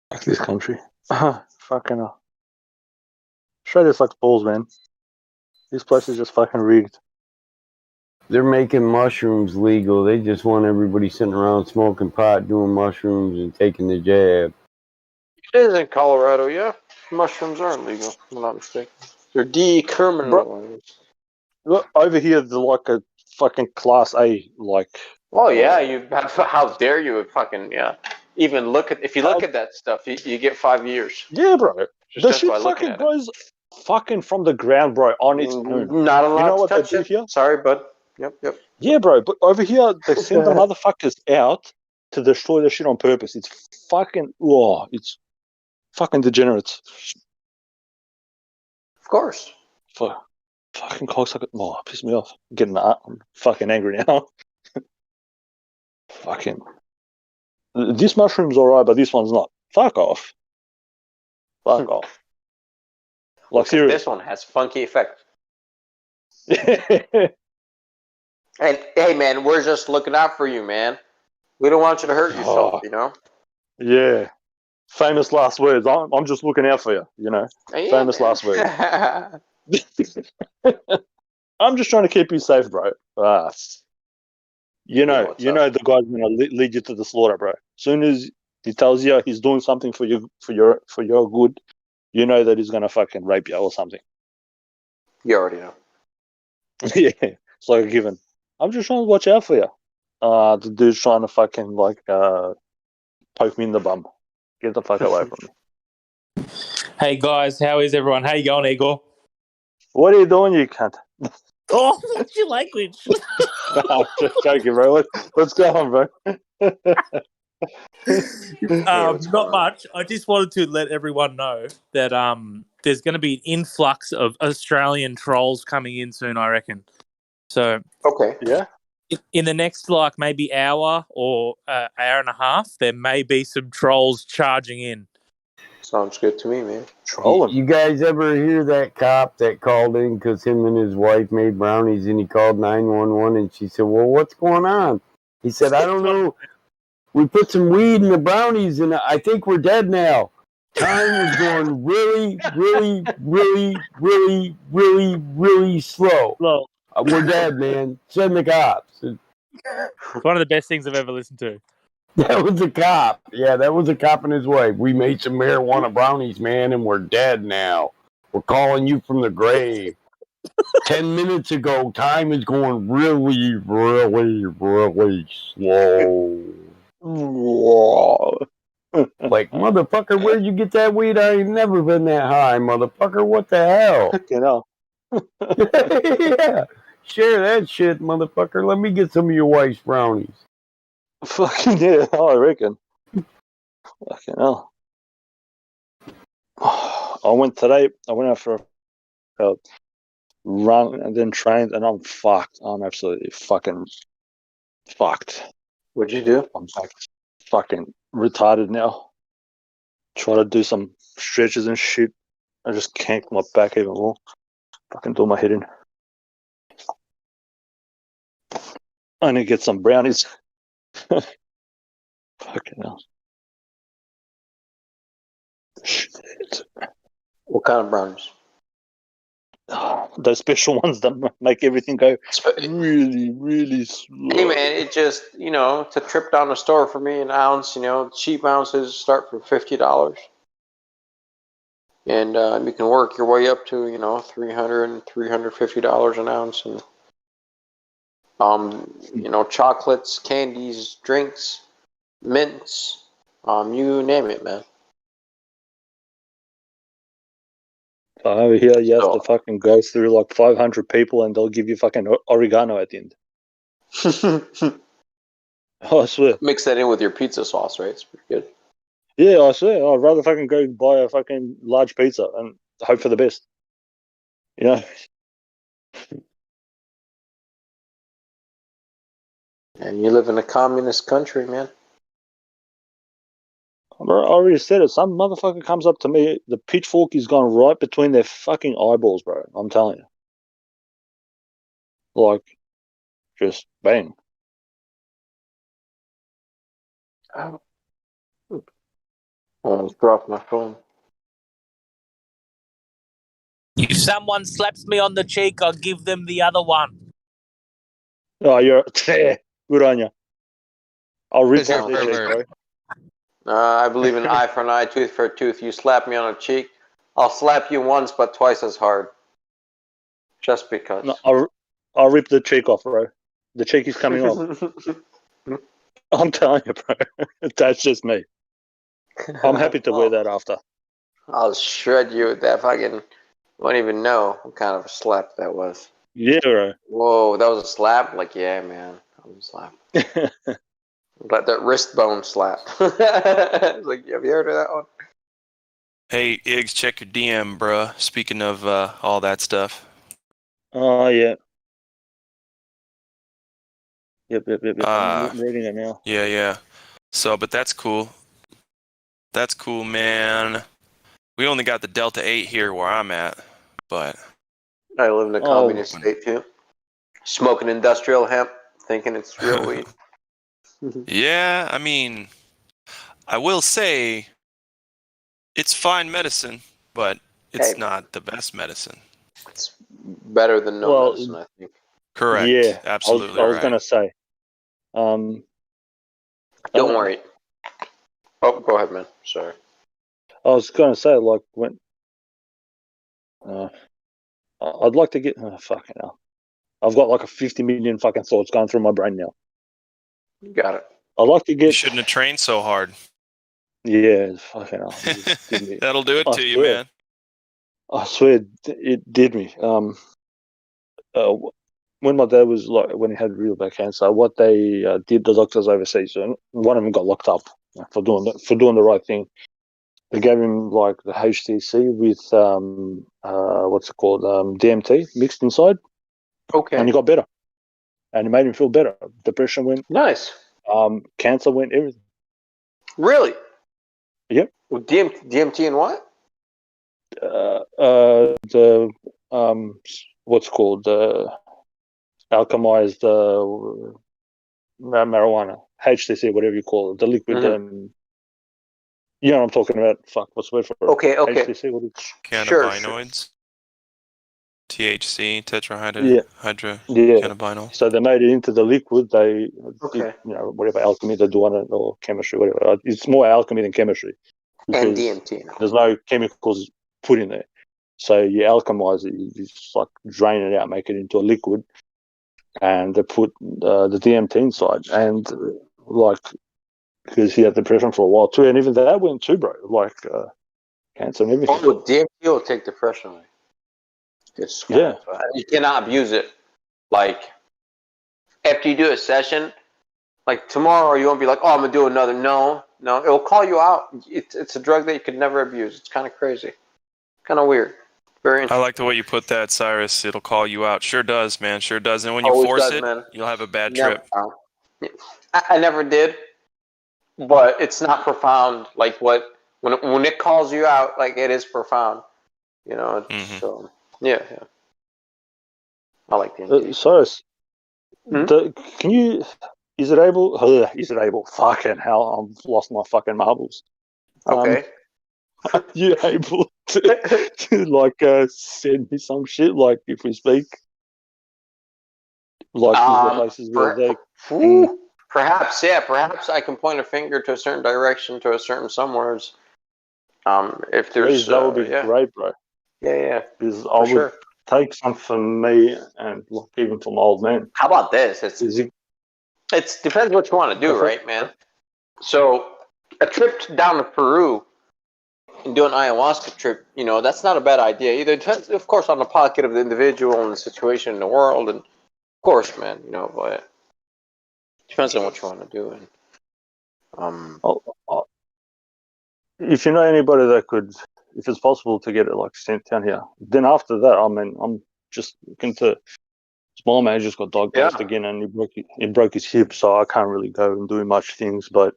Fuck this country. Fucking hell. Australia sucks balls, man. This place is just fucking rigged. They're making mushrooms legal. They just want everybody sitting around smoking pot, doing mushrooms, and taking the jab. It is in Colorado, yeah. Mushrooms aren't legal, if I'm not mistaken. They're decriminalized. Look, over here, they're like a fucking class A, like. Oh yeah, how dare you fucking even look at, if you look at that stuff, you get 5 years. Yeah, bro. The shit by looking fucking at grows fucking from the ground, bro, on its own. Not allowed you know to what touch they do it. here? Sorry, bud. Yep. Yeah, bro, but over here, they send the motherfuckers out to destroy the shit on purpose. It's fucking degenerates. Of course. Fucking cocksucker. Oh, piss me off. I'm fucking angry now. Fucking. This mushroom's alright, but this one's not. Fuck off. Fuck off. Like seriously. This one has funky effect. And hey, man, we're just looking out for you, man. We don't want you to hurt yourself, you know. Yeah. Famous last words. I'm just looking out for you. You know. Yeah, Famous man. last words. I'm just trying to keep you safe, bro. You know the guy's gonna lead you to the slaughter, bro. As soon as he tells you he's doing something for your good, you know that he's gonna fucking rape you or something. You already know. Yeah, it's like a given. I'm just trying to watch out for you. The dude's trying to fucking poke me in the bum. Get the fuck away from me. Hey guys, how is everyone? How you going, Igor? What are you doing, you cunt? Oh, what's your language? I'm just joking, bro. What's going on, bro? Not much. I just wanted to let everyone know that there's going to be an influx of Australian trolls coming in soon, I reckon. So okay, yeah. In the next maybe hour or hour and a half, there may be some trolls charging in. Sounds good to me, man. You guys ever hear that cop that called in because him and his wife made brownies and he called 911 and she said, well, what's going on? He said, I don't know. We put some weed in the brownies and I think we're dead now. Time was going really, really, really, really, really, really slow. We're dead, man. Send the cops. It's one of the best things I've ever listened to. That was a cop. Yeah, that was a cop and his wife. We made some marijuana brownies, man, and we're dead now. We're calling you from the grave. 10 minutes ago, time is going really, really, really slow. Like, motherfucker, where'd you get that weed? I ain't never been that high, motherfucker. What the hell? You know. Yeah. Share that shit, motherfucker. Let me get some of your wife's brownies. Fucking yeah, I reckon. Fucking hell. I went out for a run and then trained, and I'm fucked. I'm absolutely fucking fucked. What'd you do? I'm fucking retarded now. Try to do some stretches and shit. I just canked my back even more. Fucking do my head in. I need to get some brownies. Fucking hell. Shit. What kind of brownies? Those special ones that make everything go really, really slow. Hey man, it just it's a trip down the store for me. An ounce, cheap ounces start from $50, and you can work your way up to $300 and $350 an ounce, and chocolates, candies, drinks, mints, you name it, man. Over here, you have to fucking go through like 500 people, and they'll give you fucking oregano at the end. I swear. Mix that in with your pizza sauce, right? It's pretty good. Yeah, I swear. I'd rather fucking go buy a fucking large pizza and hope for the best. You know? And you live in a communist country, man. I already said it. Some motherfucker comes up to me, the pitchfork is gone right between their fucking eyeballs, bro. I'm telling you. Like, just bang. I almost dropped my phone. If someone slaps me on the cheek, I'll give them the other one. Oh, you're good on you. I'll rip off their cheek, bro. I believe in eye for an eye, tooth for a tooth. You slap me on a cheek, I'll slap you once, but twice as hard. Just because. No, I'll rip the cheek off, bro. The cheek is coming off. I'm telling you, bro. That's just me. I'm happy to wear that after. I'll shred you with that fucking. You won't even know what kind of a slap that was. Yeah, bro. Whoa, that was a slap? Like, yeah, man. That was a slap. Like that wrist bone slap. Like, have you heard of that one? Hey, Iggs, check your DM, bruh. Speaking of all that stuff. Oh, yeah. Yep. I'm reading it now. Yeah. So, but that's cool. That's cool, man. We only got the Delta 8 here where I'm at, but I live in a communist state too. Smoking industrial hemp, thinking it's real weed. Yeah, I mean, I will say it's fine medicine, but it's not the best medicine. It's better than no medicine, I think. Correct. Yeah, Absolutely I was right. gonna say. Don't worry. Oh, go ahead, man. Sorry. I was gonna say, like, when I'd like to get fucking hell. I've got like a 50 million fucking thoughts going through my brain now. You got it. I'd like to get. You shouldn't have trained so hard. Yeah, fucking hell. That'll do it to you, man. I swear it did me. When my dad was when he had real bad cancer, what they did, the doctors overseas, and one of them got locked up for doing the right thing. They gave him like the HTC with what's it called, DMT mixed inside. Okay. And he got better, and it made him feel better. Depression went. Nice. Cancer went. Everything. Really? Yep. With DMT and what? The what's called alchemized marijuana, HTC, whatever you call it, the liquid. You know what I'm talking about? Fuck, what's the word for it? Okay. HTC, what is Cannabinoids. THC, tetrahydrocannabinol. So they made it into the liquid. They did, whatever alchemy they do on it, or chemistry, whatever. It's more alchemy than chemistry. And DMT. There's no chemicals put in there. So you alchemize it, you just like drain it out, make it into a liquid, and they put the DMT inside. And like, because he had depression for a while too, and even that went too, bro. Like cancer and everything. Oh, DMT will take depression away. You cannot abuse it. Like, after you do a session, like tomorrow, you won't be like, oh, I'm gonna do another. No, it will call you out. It's a drug that you could never abuse. It's kind of crazy, kind of weird. Very interesting. I like the way you put that, Cyrus. It'll call you out. Sure does, man. Sure does. And when you force it, you'll have a bad trip. I never did, but it's not profound. Like when it calls you out, like it is profound. You know. So yeah. I like the. Cyrus, can you? Is it able? Is it able? Fucking hell! I've lost my fucking marbles. Okay. Are you able to like send me some shit, like if we speak, like the places where they perhaps I can point a finger to a certain direction, to a certain somewheres. If there's that would be great, bro. Yeah. Because I would take some for me and look, even for my old man. How about this? It depends what you want to do, right, man? So a trip down to Peru and do an ayahuasca trip, you know, that's not a bad idea either. It depends, of course, on the pocket of the individual and the situation in the world, and of course, man, you know, but it depends on what you want to do. And if you know anybody that could, if it's possible to get it like sent down here, then after that, I mean, I'm just looking to. Small man just got diagnosed again, and he broke his hip, so I can't really go and do much things. But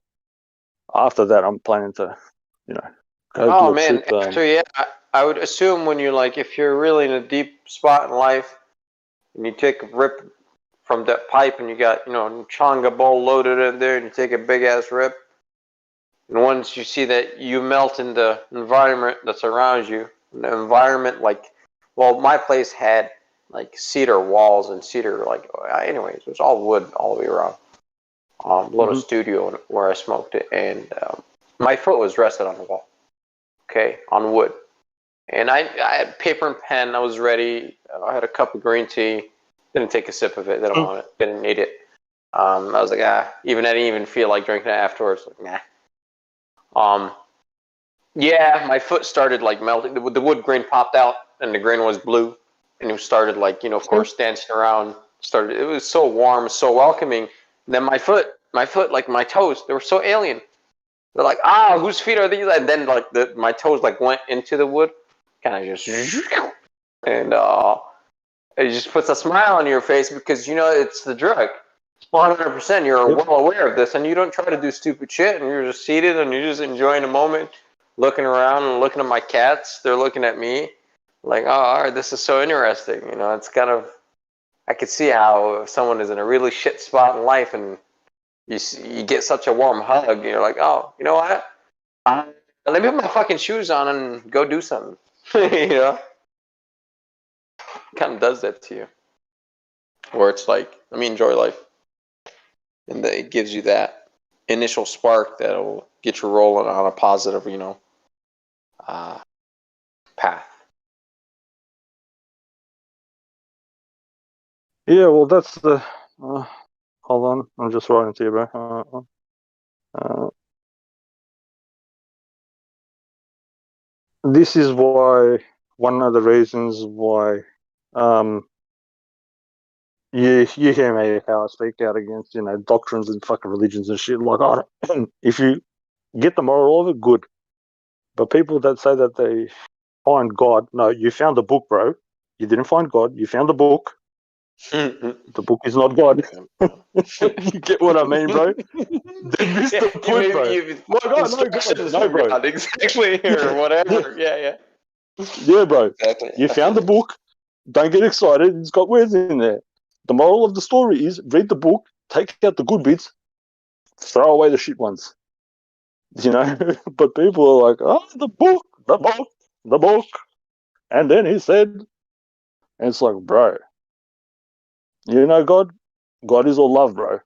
after that, I'm planning to, you know, go do a trip. After, I would assume when you're like, if you're really in a deep spot in life, and you take a rip from that pipe, and you got, you know, a changa bowl loaded in there, and you take a big ass rip, and once you see that you melt in the environment that's around you, the environment, like, well, my place had like cedar walls and cedar, like, anyways, it was all wood all the way around. Little studio where I smoked it, and my foot was rested on the wall, on wood. And I had paper and pen. I was ready. I had a cup of green tea. Didn't take a sip of it. Didn't want it. Didn't need it. I was like, I didn't even feel like drinking it afterwards. Like, nah. My foot started like melting. The wood grain popped out, and the grain was blue. And it started like, you know, of course, dancing around. It was so warm, so welcoming. And then my foot, like my toes, they were so alien. They're like, whose feet are these? And then like my toes like went into the wood, kind of just, and it just puts a smile on your face because you know it's the drug. 100%. You're well aware of this, and you don't try to do stupid shit, and you're just seated and you're just enjoying the moment, looking around and looking at my cats. They're looking at me like, oh, all right, this is so interesting. You know, it's kind of, I could see how if someone is in a really shit spot in life and you get such a warm hug, and you're like, oh, you know what? Let me put my fucking shoes on and go do something. You know? Kind of does that to you. Where it's like, let me enjoy life. And it gives you that initial spark that'll get you rolling on a positive, you know, path. Yeah, well, that's the. Hold on, I'm just writing to you, bro. This is why one of the reasons why you hear me how I speak out against, you know, doctrines and fucking religions and shit. Like, if you get the moral of it, good. But people that say that they find God, no, you found the book, bro. You didn't find God. You found the book. The book is not God. You get what I mean, bro? They missed the point, bro. No, bro. Exactly, or whatever. Yeah. Yeah, bro. Exactly. You found the book. Don't get excited. It's got words in there. The moral of the story is read the book, take out the good bits, throw away the shit ones. You know? But people are like, oh, the book. And then he said, and it's like, bro, you know God? God is all love, bro.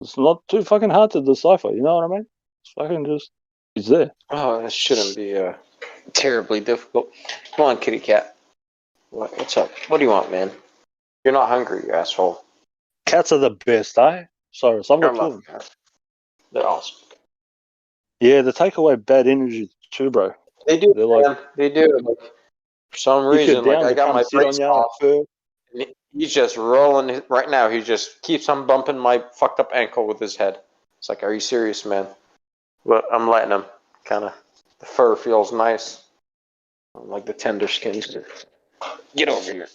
It's not too fucking hard to decipher, you know what I mean? It's fucking just, it's there. Oh, that shouldn't be terribly difficult. Come on, kitty cat. What's up? What do you want, man? You're not hungry, you asshole. Cats are the best, eh? Sorry, so I've got two of them. Cats. They're awesome. Yeah, they take away bad energy too, bro. They do, They're like, man. They do. Like, for some reason, like I got my brace off. And he's just rolling right now. He just keeps on bumping my fucked up ankle with his head. It's like, are you serious, man? But I'm letting him. Kind of, the fur feels nice. Like the tender skin. Get over here.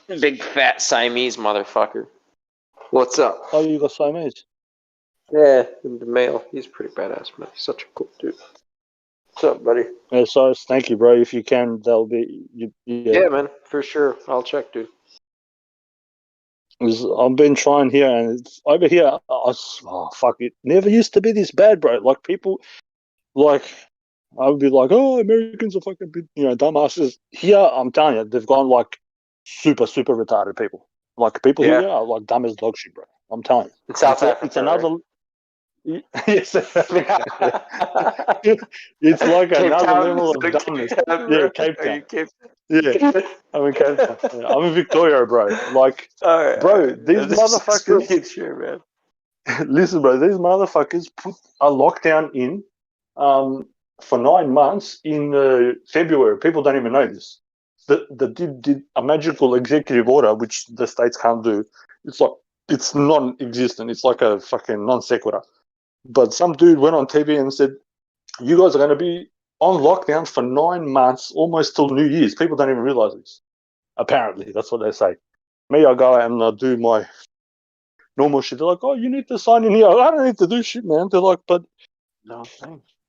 Big fat Siamese motherfucker. What's up? Oh, you got Siamese? Yeah, the male. He's pretty badass, man. He's such a cool dude. What's up, buddy? Yeah, so thank you, bro. If you can, that'll be Yeah, man, for sure. I'll check, dude. I've been trying here, and it's over here. Oh fuck! It never used to be this bad, bro. Like people, like I would be like, oh, Americans are fucking, you know, dumbasses. Here, I'm telling you, they've gone like super retarded people. Like people here are like dumb as dog shit, bro. I'm telling you. In South Africa, it's another. Right? Yes, it's like Cape another Town? level of dumbness. Yeah, Cape Town. Yeah, I'm in Cape Town. Yeah, I'm in Victoria, bro. Like, bro, these motherfuckers. Sure, man. Listen, bro, these motherfuckers put a lockdown in for 9 months in February. People don't even know this. The did a magical executive order, which the states can't do. It's like it's non-existent. It's like a fucking non sequitur. But some dude went on TV and said, "You guys are going to be on lockdown for 9 months, almost till New Year's." People don't even realize this. Apparently, that's what they say. Me, I go out and I do my normal shit. They're like, "Oh, you need to sign in here." I don't need to do shit, man. They're like, "But no,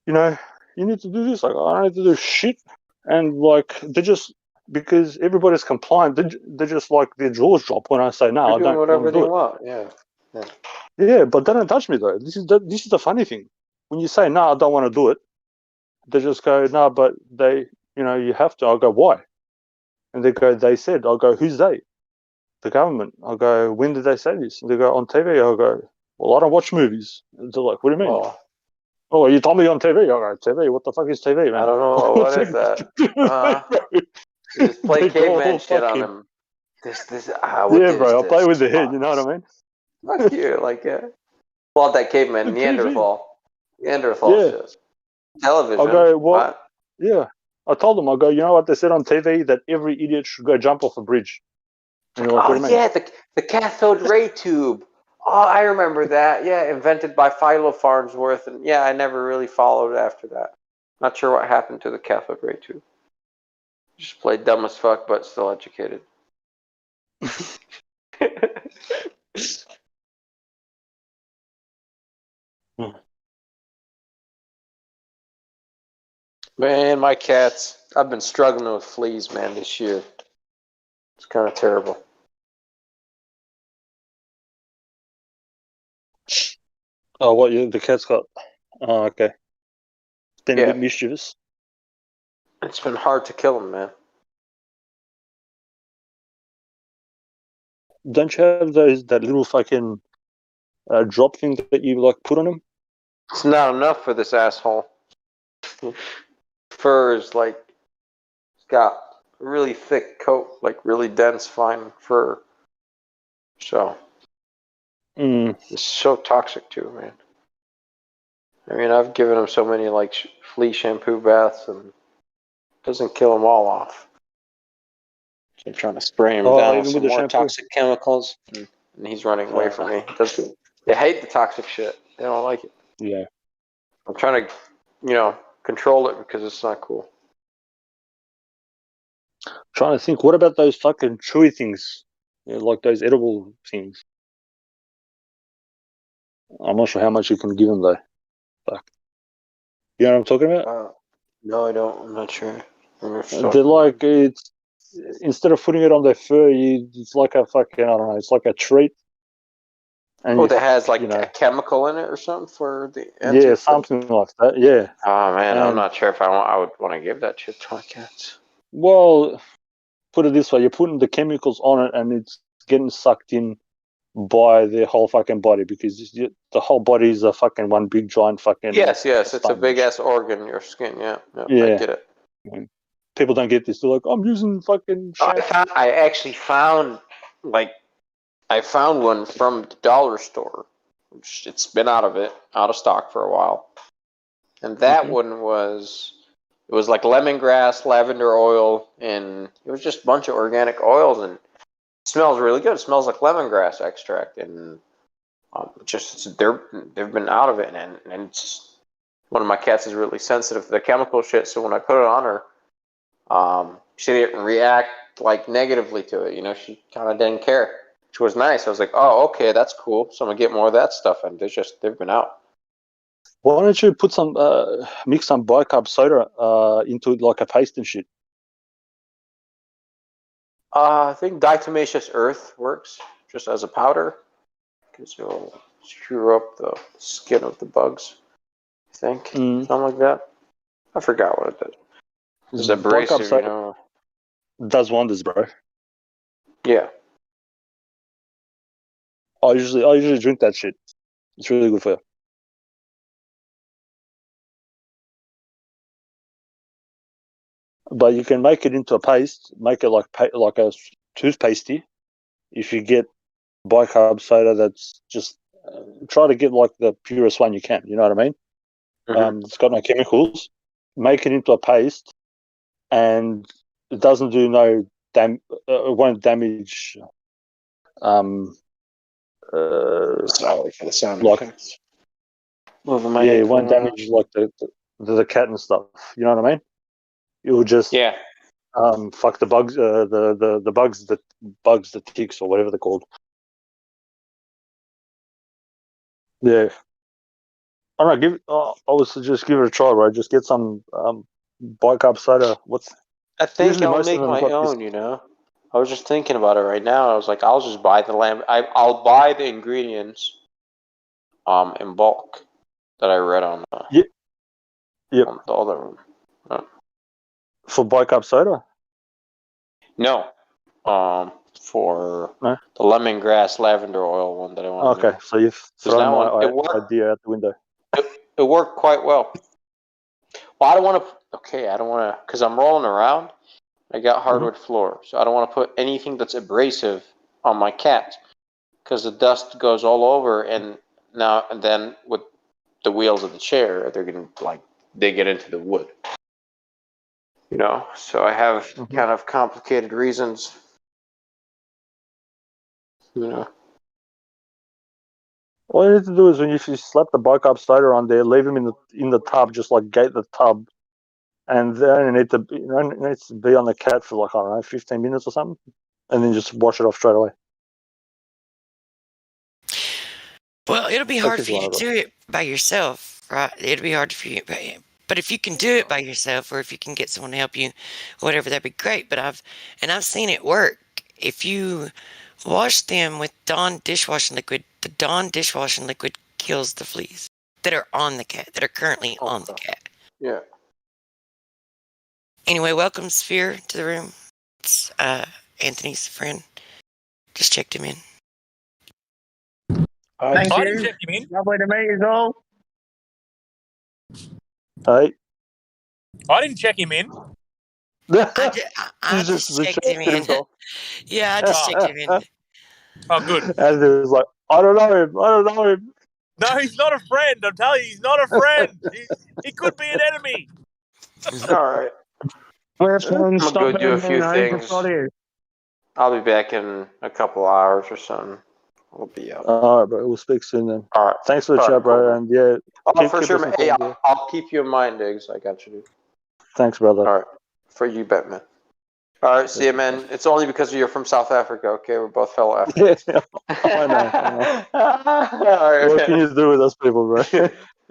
you know, you need to do this." Like, I don't need to do shit. And like, they just because everybody's compliant, they just like their jaws drop when I say no. I don't whatever want to do they it. want. Yeah. Yeah, but they don't touch me though. This is the funny thing. When you say no, I don't want to do it, they just go no, but they, you know, you have to. I'll go why, and they go they said. I'll go who's they? The government. I'll go when did they say this? And they go on TV. I'll go well I don't watch movies. And they're like what do you mean? Oh, you told me on TV. I'll go TV. What the fuck is TV, man? I don't know what is that. Just play caveman shit on him. Yeah, bro. I'll play with the head. You know what I mean? Fuck you, like pull out that caveman, Neanderthal shit. Television. I'll go, what? Yeah. I told them, I'll go, you know what they said on TV? That every idiot should go jump off a bridge. And you're like, what do you mean? The cathode ray tube. Oh, I remember that. Yeah, invented by Philo Farnsworth. And yeah, I never really followed after that. Not sure what happened to the cathode ray tube. Just played dumb as fuck, but still educated. Man, my cats. I've been struggling with fleas, man, this year. It's kind of terrible. Oh, what? The cat's got. Oh, okay. It's been a bit mischievous. It's been hard to kill them, man. Don't you have that little fucking drop thing that you like put on them? It's not enough for this asshole. Fur is like, it's got a really thick coat, like really dense, fine fur. So, it's so toxic too, man. I mean, I've given him so many like flea shampoo baths, and it doesn't kill them all off. So I'm trying to spray him down with some more toxic chemicals, and he's running away from me. They hate the toxic shit. They don't like it. Yeah. I'm trying to, control it because it's not cool. Trying to think, what about those fucking chewy things? Like those edible things. I'm not sure how much you can give them though. Fuck. You know what I'm talking about? No, I don't. I'm not sure. They're like, it's instead of putting it on their fur, it's like a fucking, I don't know, it's like a treat. And that has like a chemical in it or something for the yeah, something like that. Yeah. Oh man, I'm not sure if I would want to give that shit to my cats. Well, put it this way: you're putting the chemicals on it, and it's getting sucked in by their whole fucking body because the whole body is a fucking one big giant fucking. Yes, it's a big ass organ, your skin. Yeah, I get it. People don't get this. They're like, I'm using fucking. I actually found one from the dollar store. It's been out of stock for a while, and that one was like lemongrass, lavender oil, and it was just a bunch of organic oils, and it smells really good. It smells like lemongrass extract, and they've been out of it, and it's, one of my cats is really sensitive to the chemical shit. So when I put it on her, she didn't react like negatively to it. She kind of didn't care. Which was nice. I was like, oh, okay, that's cool. So I'm gonna get more of that stuff, and they've been out. Why don't you put some mix some bicarb soda into like a paste and shit? I think diatomaceous earth works just as a powder because it'll screw up the skin of the bugs. I think something like that. I forgot what it did. It's abrasive, Does wonders, bro. Yeah. I usually drink that shit. It's really good for you. But you can make it into a paste. Make it like a toothpastey. If you get bicarb soda, that's just try to get like the purest one you can. You know what I mean? It's got no chemicals. Make it into a paste, and it doesn't do no it won't damage. Sorry for the sound effects. It won't damage like the cat and stuff. You know what I mean? It will just fuck the bugs, the bugs, the ticks or whatever they're called. Yeah, I don't know. I would suggest give it a try, right? Just get some bicarb soda. I think I'll make my own. I was just thinking about it right now. I was like, I'll just buy I'll buy the ingredients, in bulk that I read on. On the other one. For bicarb soda? No, for the lemongrass lavender oil one that I want. Okay, so you've thrown my idea out the window. It worked quite well. Well, I don't want to, because I'm rolling around. I got hardwood floor, so I don't want to put anything that's abrasive on my cat, because the dust goes all over, and then with the wheels of the chair, they're gonna dig it into the wood. So I have kind of complicated reasons. All you need to do is when you slap the bicarb soda on there, leave them in the tub, just like gate the tub, and then it needs to be on the cat for like, I don't know, 15 minutes or something, and then just wash it off straight away. Well, it'll be hard for you to do it by yourself, right? It'll be hard for you. But if you can do it by yourself, or if you can get someone to help you, whatever, that'd be great. But I've seen it work. If you wash them with Dawn dishwashing liquid, the Dawn dishwashing liquid kills the fleas that are on the cat, that are currently on the cat. Yeah. Anyway, welcome Sphere to the room. It's Anthony's friend. Just checked him in. Thank I you. didn't check him in. Lovely to meet you all. Hey. I didn't check him in. I just checked him in. Yeah, I just checked him in. Oh, good. And it was like, I don't know him. No, he's not a friend. I'm telling you, he's not a friend. He could be an enemy. All right. I'm gonna go do a few things. I'll be back in a couple hours or something. We'll be out. All right, bro. We'll speak soon then. All right. Thanks for the chat, bro. And yeah. For sure, man. Hey, I'll keep you in mind, Diggs. I got you, dude. Thanks, brother. All right. For you, bet, man. All right, see you, man. It's only because you're from South Africa, okay? We're both fellow Africans. I know. All right, What man. can you do with us people, bro?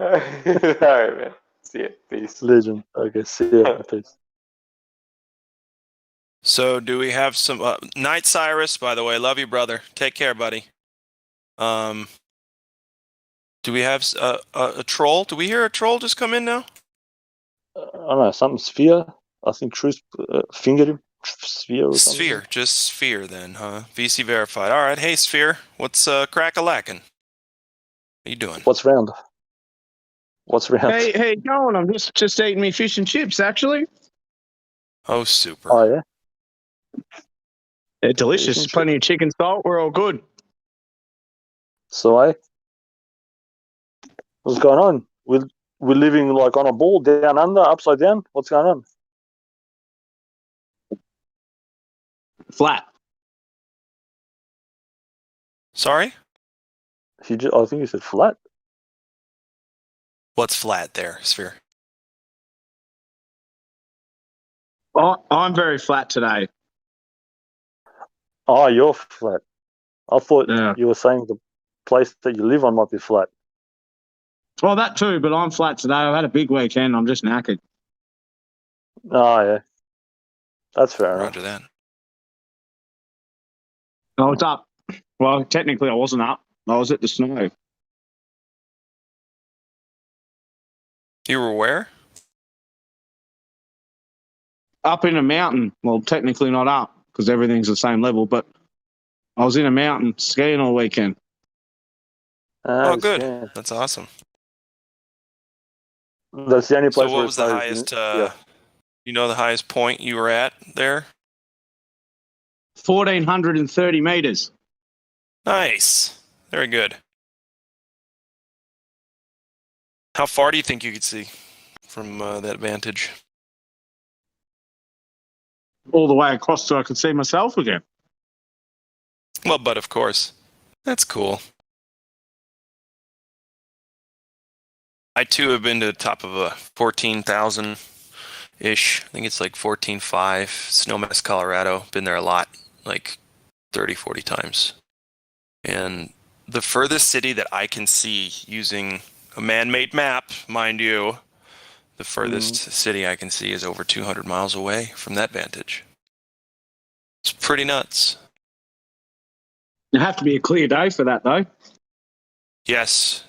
All right, man. See you. Peace. Legend. Okay, see you. Peace. So, do we have some Night Cyrus? By the way, love you, brother. Take care, buddy. Do we have a troll? Do we hear a troll just come in now? I don't know. Something Sphere. I think Truce fingered him. Sphere or something. Sphere, just Sphere then, huh? VC verified. All right, hey Sphere, what's crack-a-lackin'? How you doing? What's round? Hey, how you going? I'm just eating me fish and chips, actually. Oh, super. Oh yeah. They're delicious. Plenty of chicken salt. We're all good. So, what's going on? We're living like on a ball, down under, upside down. What's going on? Flat. Sorry? I think you said flat. What's flat there, Sphere? I'm very flat today. Oh, you're flat. I thought you were saying the place that you live on might be flat. Well, that too, but I'm flat today. I've had a big weekend. I'm just knackered. Oh, yeah. That's fair enough. Roger that. I was up. Well, technically I wasn't up. I was at the snow. You were where? Up in a mountain. Well, technically not up because everything's the same level, but I was in a mountain skiing all weekend. Oh, good. That's awesome. That's the only place So where what was the highest, you know the highest point you were at there? 1,430 meters. Nice. Very good. How far do you think you could see from that vantage? All the way across so I could see myself again. Well, but of course. That's cool. I too have been to the top of a 14,000-ish. I think it's like 14.5. Snowmass, Colorado. Been there a lot, like 30, 40 times. And the furthest city that I can see using a man-made map, mind you, the furthest city I can see is over 200 miles away from that vantage. It's pretty nuts. It have to be a clear day for that, though. Yes,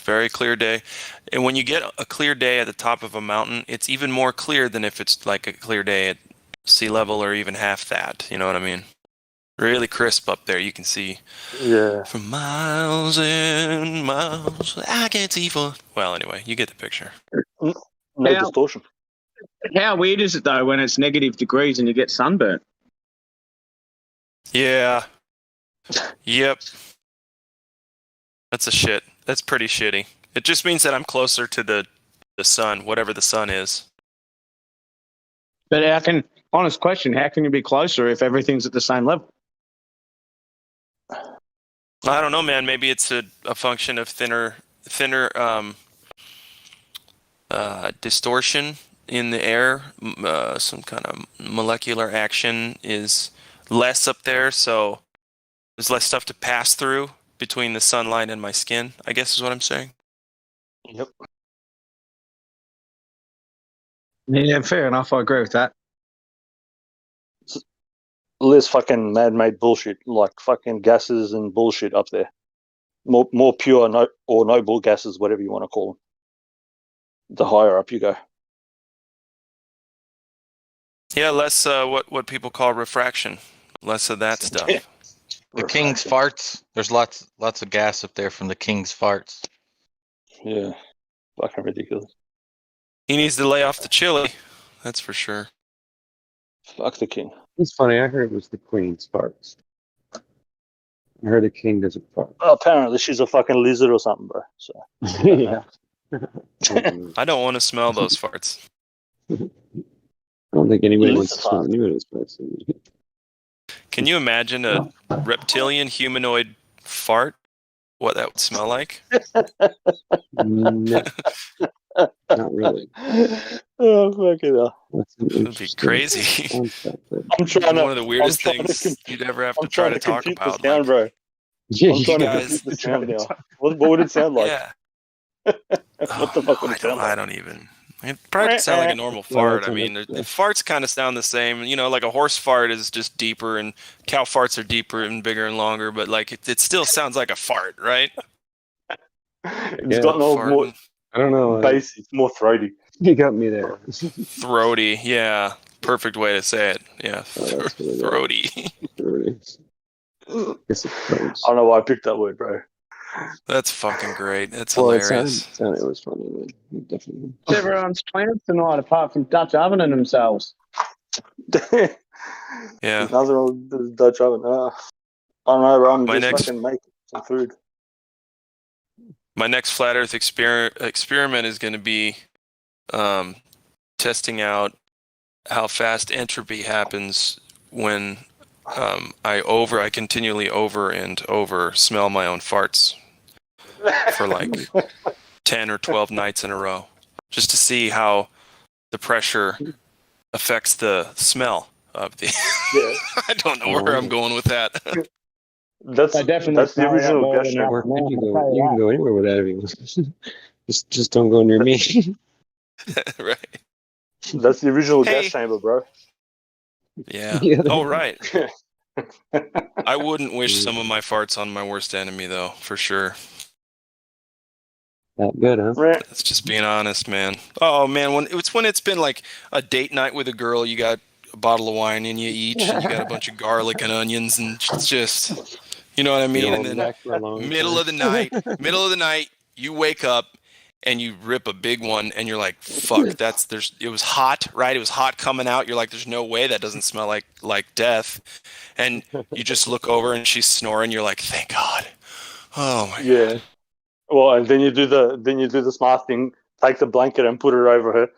very clear day. And when you get a clear day at the top of a mountain, it's even more clear than if it's like a clear day at sea level or even half that. You know what I mean? Really crisp up there. You can see for miles and miles. I can't see for... Well, anyway, you get the picture. No distortion. How weird is it, though, when it's negative degrees and you get sunburnt? Yeah. Yep. That's That's pretty shitty. It just means that I'm closer to the sun, whatever the sun is. But honest question, how can you be closer if everything's at the same level? I don't know, man. Maybe it's a function of thinner distortion in the air. Some kind of molecular action is less up there, so there's less stuff to pass through between the sunlight and my skin, I guess is what I'm saying. Yep. Yeah, fair enough. I agree with that. Less fucking man-made bullshit like fucking gases and bullshit up there. More pure or noble gases, whatever you want to call them. The higher up you go. Yeah, less what people call refraction. Less of that stuff. The king's farts. There's lots of gas up there from the king's farts. Yeah, fucking ridiculous. He needs to lay off the chili. That's for sure. Fuck the king. It's funny. I heard it was the queen's farts. I heard the king doesn't fart. Oh, apparently she's a fucking lizard or something, bro. So yeah. I don't want to smell those farts. I don't think anybody wants to smell any of those farts. Can you imagine a reptilian humanoid fart? What that would smell like? No. Not really. Oh, fucking hell. It would be crazy. I'm trying to. One of the weirdest things you'd ever have to try to talk about. The sound, bro. I'm trying to compute the sound now. What would it sound like? Yeah. What the fuck would it sound like? I don't even. It probably sound like a normal fart. I mean, the farts kind of sound the same. You know, like a horse fart is just deeper, and cow farts are deeper and bigger and longer. But like, it still sounds like a fart, right? It's got no more. I don't know. Bass. It's more throaty. You got me there. Throaty, yeah. Perfect way to say it. Yeah, throaty. I don't know why I picked that word, bro. That's fucking great. That's Well, hilarious. it was funny, man. Definitely. Everyone's plans tonight apart from Dutch ovening themselves. Yeah. Nothing wrong with the Dutch oven. I don't know, bro. I'm just fucking making some food. My next flat Earth experiment is going to be testing out how fast entropy happens when I continually over smell my own farts for like 10 or 12 nights in a row, just to see how the pressure affects the smell of the. Yeah. I don't know where I'm going with that. That's the original gas chamber. You can go anywhere with that if you want. Just don't go near me. Right. That's the original gas chamber, bro. Yeah. Oh, right. I wouldn't wish some of my farts on my worst enemy, though, for sure. That good, huh? That's just being honest, man. Oh, man, when it's been like a date night with a girl, you got a bottle of wine in you each, and you got a bunch of garlic and onions, and it's just, you know what I mean? And then middle of the night, you wake up and you rip a big one, and you're like, fuck, it was hot, right? It was hot coming out. You're like, there's no way that doesn't smell like death. And you just look over and she's snoring. You're like, thank God. Oh my God. Well, and then you do the smart thing, take the blanket and put it over her.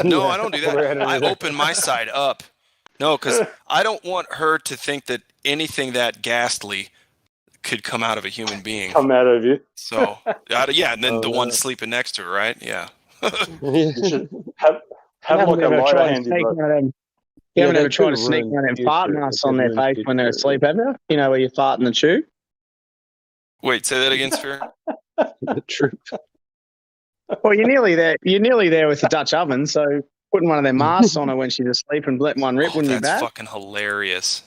No, I don't do that. I open my side up. No, because I don't want her to think that anything that ghastly could come out of a human being. Come out of you. So, yeah, and then the one sleeping next to her, right? Yeah. You should have like a lighter handy, bro. You haven't ever tried to sneak one of them fart masks on their face when they're asleep, have you? You know, where you fart in the tube? Wait, say that again, Sphere? The truth. Well, you're nearly there. You're nearly there with the Dutch oven, so putting one of their masks on her when she's asleep and letting one rip wouldn't be bad. That's fucking hilarious.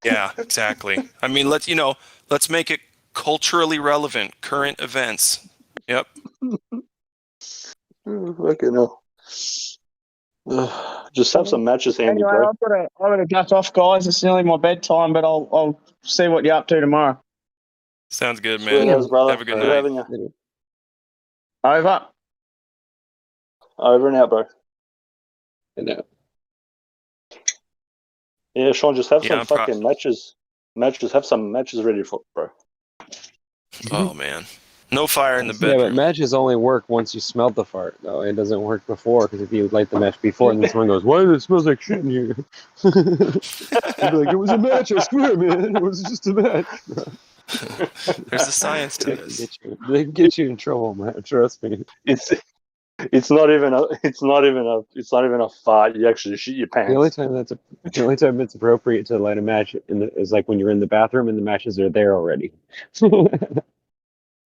Yeah, exactly. I mean, let's make it culturally relevant, current events. Yep. Fucking hell. Just have some matches handy, anyway, bro. I've got to duck off, guys. It's nearly my bedtime, but I'll see what you're up to tomorrow. Sounds good, man. Have a good night. Over. Over and out, bro. No. Yeah, Sean, just have some fucking matches. Have some matches ready for, bro. Oh man, no fire in the bedroom. Yeah, but matches only work once you smelled the fart, though. It doesn't work before, because if you light the match before, and then someone goes, "Why does it smell like shit in here?" You'd be like, "It was a match, I swear, man. It was just a match." There's a science to this. They can get you in trouble, man. Trust me. It's not even a fart. You actually shit your pants. The only time it's appropriate to light a match is like when you're in the bathroom and the matches are there already.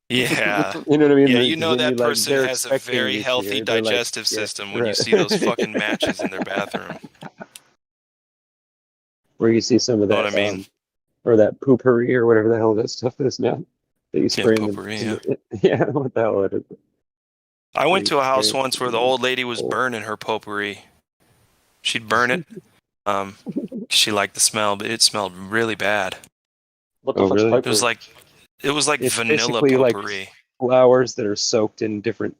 Yeah. You know what I mean? Yeah, Like, you know then that you, like, person they're has a expecting very you healthy to. They're like, digestive yeah, system when you right. see those fucking matches in their bathroom. Where you see some of Know that, what I mean? or that poopery or whatever the hell that stuff is now. That you Yeah, spray potpourri, in the yeah, what the hell it is. I went You to a house spray it once where the old lady was burning her potpourri. She'd burn it. She liked the smell, but it smelled really bad. What the fuck's really? potpourri? It was like It's vanilla basically like potpourri. flowers that are soaked in different,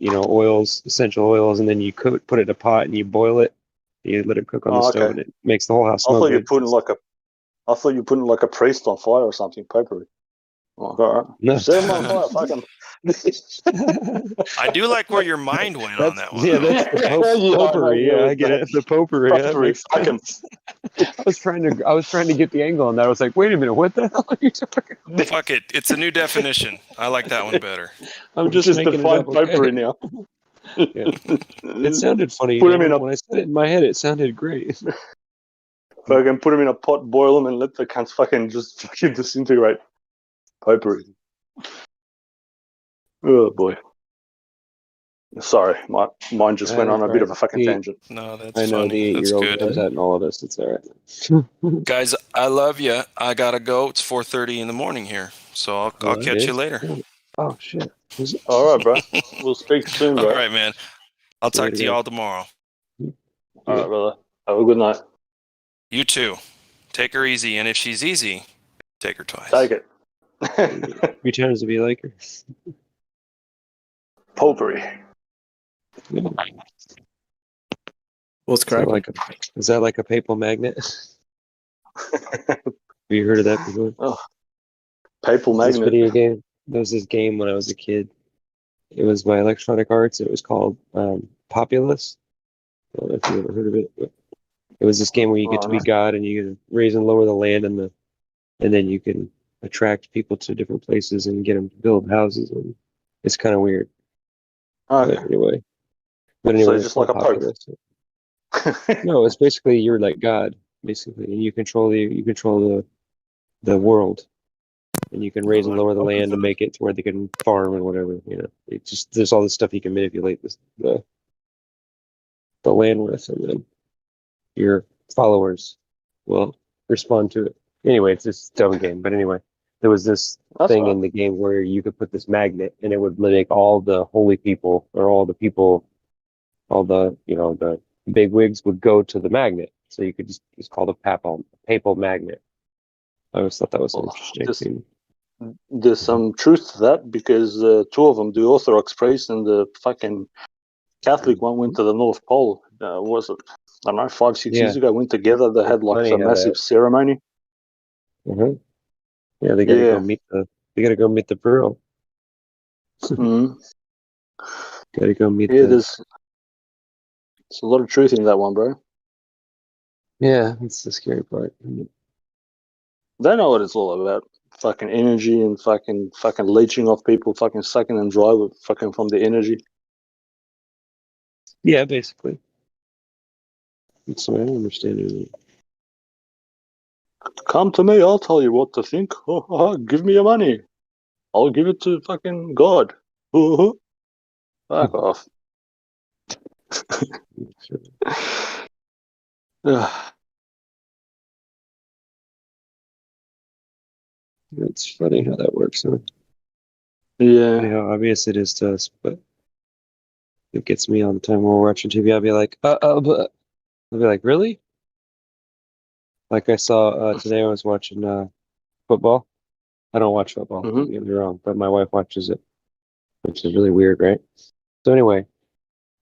oils, essential oils, and then you put it in a pot and you boil it. You let it cook on the Oh, stove, okay. and it makes the whole house I smell thought you good. putting like a, I thought you putting like a priest on fire or something. Potpourri. Oh, all right. No. Set him on fire. Fucking. I do like where your mind went on that one. Yeah, though. that's the potpourri. Yeah, I get it. The potpourri. That makes sense. I was trying to get the angle on that. I was like, wait a minute, what the hell are you talking about? Fuck it. It's a new definition. I like that one better. I'm just making it up. Potpourri now. Yeah. It sounded funny. Put him in a, When I said it in my head, it sounded great. fucking put him in a pot, boil him, and let the cunts fucking just fucking disintegrate. Potpourri. Oh boy. Sorry, my mind just went on a bit of a fucking tangent. No, that's I know funny. the That's 8-year-old good. comes out in all of us. It's all right. Guys, I love you. I gotta go. It's 4:30 in the morning here, so I'll catch you later. Oh shit! All right, bro. We'll speak soon, bro. All right, man. I'll talk to y'all tomorrow. All right, brother. Have a good night. You too. Take her easy, and if she's easy, take her twice. Take it. 3 times to be like her. Potpourri. What's cracking? Is that like a papal magnet? Have you heard of that before? Oh, papal This magnet. video game. There was this game when I was a kid. It was by Electronic Arts. It was called Populous. I don't know if you ever heard of it. But it was this game where you get to be God and you can raise and lower the land and then you can attract people to different places and get them to build houses. And it's kind of weird. Okay. But anyway, So just like a pope. No, it's basically you're like God, basically, and you control the world, and you can raise and lower the land to make it to where they can farm and whatever. It's just there's all this stuff you can manipulate the land with, and then your followers will respond to it. Anyway, it's this dumb game, but anyway, there was this thing in the game where you could put this magnet, and it would make all the holy people or all the people, all the the big wigs would go to the magnet. So you could it's called a papal magnet. I always thought that was interesting. There's some truth to that because 2 of them, the Orthodox priest and the fucking Catholic one, went to the North Pole. Was it, I don't know, 5-6 years ago? Went together. They had like a massive ceremony. Mm-hmm. Yeah, they gotta go meet the pearl. Mm-hmm. Gotta go meet. There's a lot of truth in that one, bro. Yeah, that's the scary part. They know what it's all about. Fucking energy and fucking leeching off people, fucking sucking them dry with fucking from the energy. Yeah, basically. That's what I understand it. Come to me, I'll tell you what to think. Give me your money. I'll give it to fucking God. Fuck off. It's funny how that works. Huh? Yeah. How obvious it is to us, but it gets me all the time when we're watching TV. I'll be like, but I'll be like, really? Like I saw today, I was watching football. I don't watch football. Don't get me wrong, but my wife watches it, which is really weird, right? So anyway,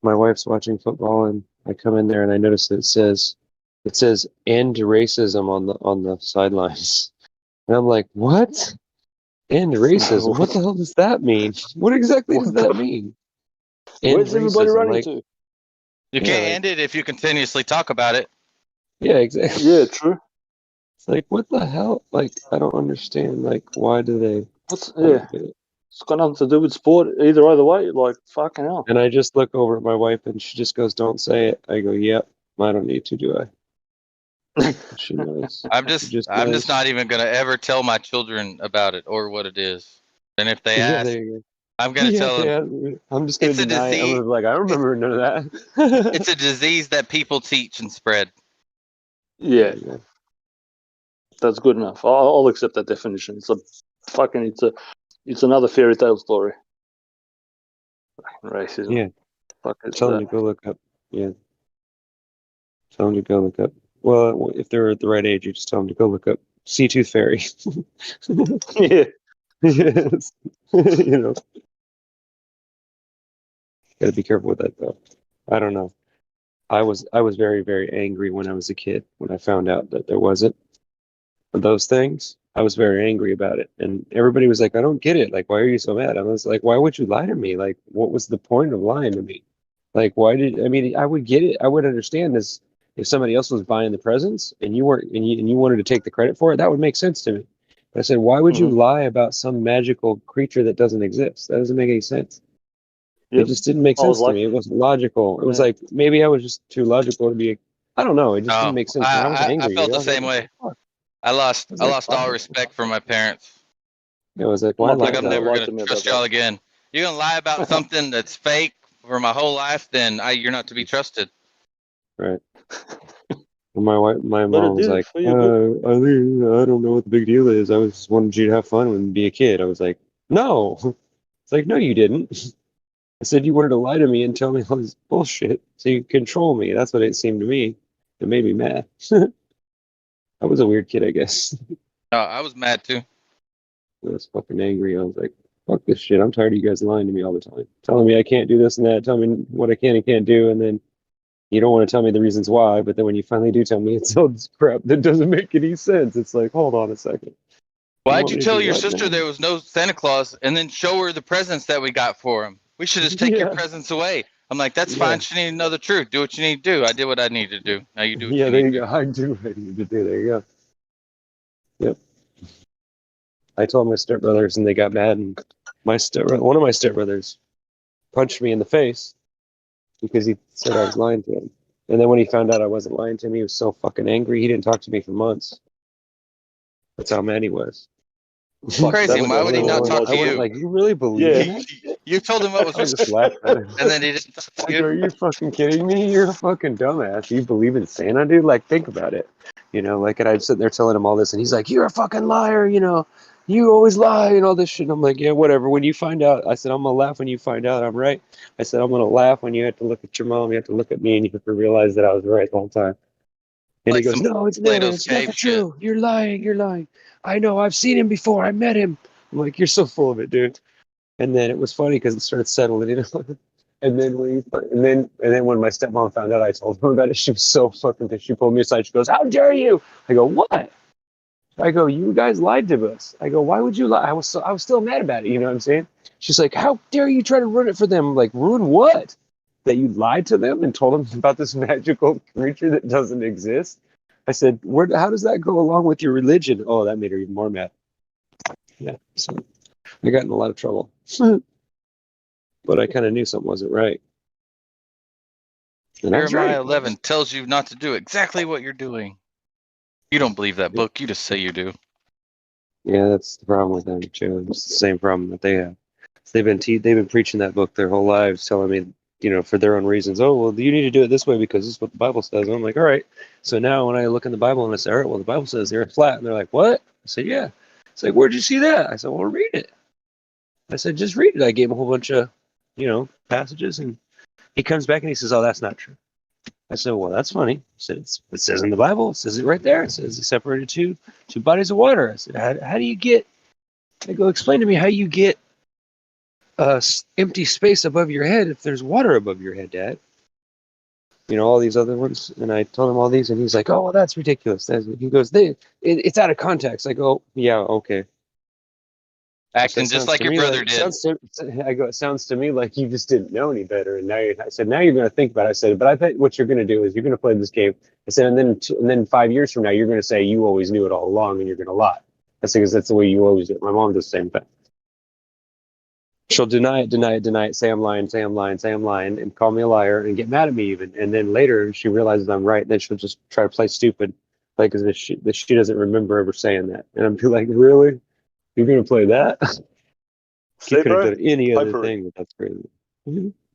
my wife's watching football, and I come in there and I notice that it says "end racism" on the sidelines. And I'm like, what? End racism? What the hell does that mean? What exactly does that mean? Where's everybody running to? You can't end it if you continuously talk about it. Yeah, exactly. Yeah, true. It's like, what the hell? Like, I don't understand. Like, why do they? It's got nothing to do with sport either way. Like, fucking hell. And I just look over at my wife and she just goes, "Don't say it." I go, "Yep, I don't need to, do I?" She knows. I'm just not even gonna ever tell my children about it or what it is. And if they Yeah, ask, there you go. I'm gonna Yeah, tell them I'm just gonna it's a deny it. I'm disease. gonna be like, I don't remember none of that. It's a disease that people teach and spread. Yeah, that's good enough. I'll accept that definition. It's another fairy tale story. Racism. Yeah. Fuck is Tell them that? to go look up. Yeah. Tell them to go look up. Well, if they're at the right age, you just tell them to go look up Sea Tooth Fairy. Yeah. Yes. You know. Gotta be careful with that though. I don't know. I was very, very angry when I was a kid when I found out that there wasn't those things. I was very angry about it. And everybody was like, I don't get it. Like, why are you so mad? I was like, why would you lie to me? Like, what was the point of lying to me? Like, I mean, I would get it. I would understand this if somebody else was buying the presents and you weren't, and you wanted to take the credit for it, that would make sense to me. But I said, why would you lie about some magical creature that doesn't exist? That doesn't make any sense. It just didn't make sense to me. It wasn't logical. It was like, maybe I was just too logical to be, I don't know. It just didn't make sense. And I was angry. I felt I the was like, same way. "Fuck." I lost like, all respect for my parents. It was like, why lie Like I'm about never it? gonna trust y'all again. You're gonna lie about something that's fake for my whole life, then you're not to be trusted. Right. And my But it mom was did it like, for you, good. I don't know what the big deal is. I just wanted you to have fun and be a kid. I was like, no. It's like, no, you didn't. I said you wanted to lie to me and tell me all this bullshit so you control me. That's what it seemed to me. It made me mad. I was a weird kid, I guess. I was mad too. I was fucking angry. I was like, fuck this shit. I'm tired of you guys lying to me all the time. Telling me I can't do this and that, telling me what I can and can't do, and then you don't want to tell me the reasons why, but then when you finally do tell me, it's all this crap that doesn't make any sense. It's like, hold on a second. Why'd you tell your sister there was no Santa Claus and then show her the presents that we got for him? We should just take your presents away. I'm like, that's fine. She needed to know the truth. Do what you need to do. I did what I needed to do. Now you do what you there need you go. I do what I need to do. There you go. Yep. I told my stepbrothers and they got mad, and one of my stepbrothers punched me in the face because he said I was lying to him. And then when he found out I wasn't lying to him, he was so fucking angry. He didn't talk to me for months. That's how mad he was. Crazy. Why would he not talk to you? Like, you really believe that? You told him what was I just laughed at him. and then he didn't talk to you. Are you fucking kidding me? You're a fucking dumbass. You believe in Santa, dude? Like, think about it. You know, like, and I'd sit there telling him all this, and he's like, you're a fucking liar, you know. You always lie and all this shit. And I'm like, yeah, whatever. When you find out, I said, I'm going to laugh when you find out I'm right. I said, I'm going to laugh when you have to look at your mom, you have to look at me, and you have to realize that I was right the whole time. And he goes, no, it's never. It's never true. You're lying. You're lying. I know. I've seen him before. I met him. I'm like, you're so full of it, dude. And then it was funny because it started settling, you know. And then when my stepmom found out, I told her about it. She was so fucking pissed. She pulled me aside. She goes, "How dare you?" I go, "What?" I go, "You guys lied to us." I go, "Why would you lie?" I was still mad about it. You know what I'm saying? She's like, "How dare you try to ruin it for them?" I'm like, ruin what? That you lied to them and told them about this magical creature that doesn't exist? I said, how does that go along with your religion? Oh, that made her even more mad. Yeah, so I got in a lot of trouble. But I kind of knew something wasn't right. And Jeremiah 11 tells you not to do exactly what you're doing. You don't believe that book. You just say you do. Yeah, that's the problem with them, too. It's the same problem that they have. They've been preaching that book their whole lives, telling me, you know, for their own reasons. Oh, well, you need to do it this way because this is what the Bible says. And I'm like, all right. So now when I look in the Bible and I say, all right, well, the Bible says the earth's flat. And they're like, what? I said, yeah. It's like, where'd you see that? I said, well, read it. I said, just read it. I gave him a whole bunch of, you know, passages, and he comes back and he says, oh, that's not true. I said, well, that's funny. I said, it says in the Bible, it says it right there. It says he separated two bodies of water. I said, how do you get, I go, explain to me how you get empty space above your head if there's water above your head, Dad. You know, all these other ones. And I told him all these, and he's like, oh, well, that's ridiculous. He goes, it's out of context. I go, yeah, okay. Acting just like your brother did. I go, it sounds to me like you just didn't know any better. And I said, now you're going to think about it. I said, but I bet what you're going to do is you're going to play this game. I said, and then 5 years from now, you're going to say you always knew it all along, and you're going to lie. That's because that's the way you always do it. My mom does the same thing. She'll deny it, say I'm lying, and call me a liar and get mad at me even. And then later she realizes I'm right, and then she'll just try to play stupid, like as if she doesn't remember ever saying that. And I'm like, really? You're going to play that? You could have done any other thing, but that's crazy.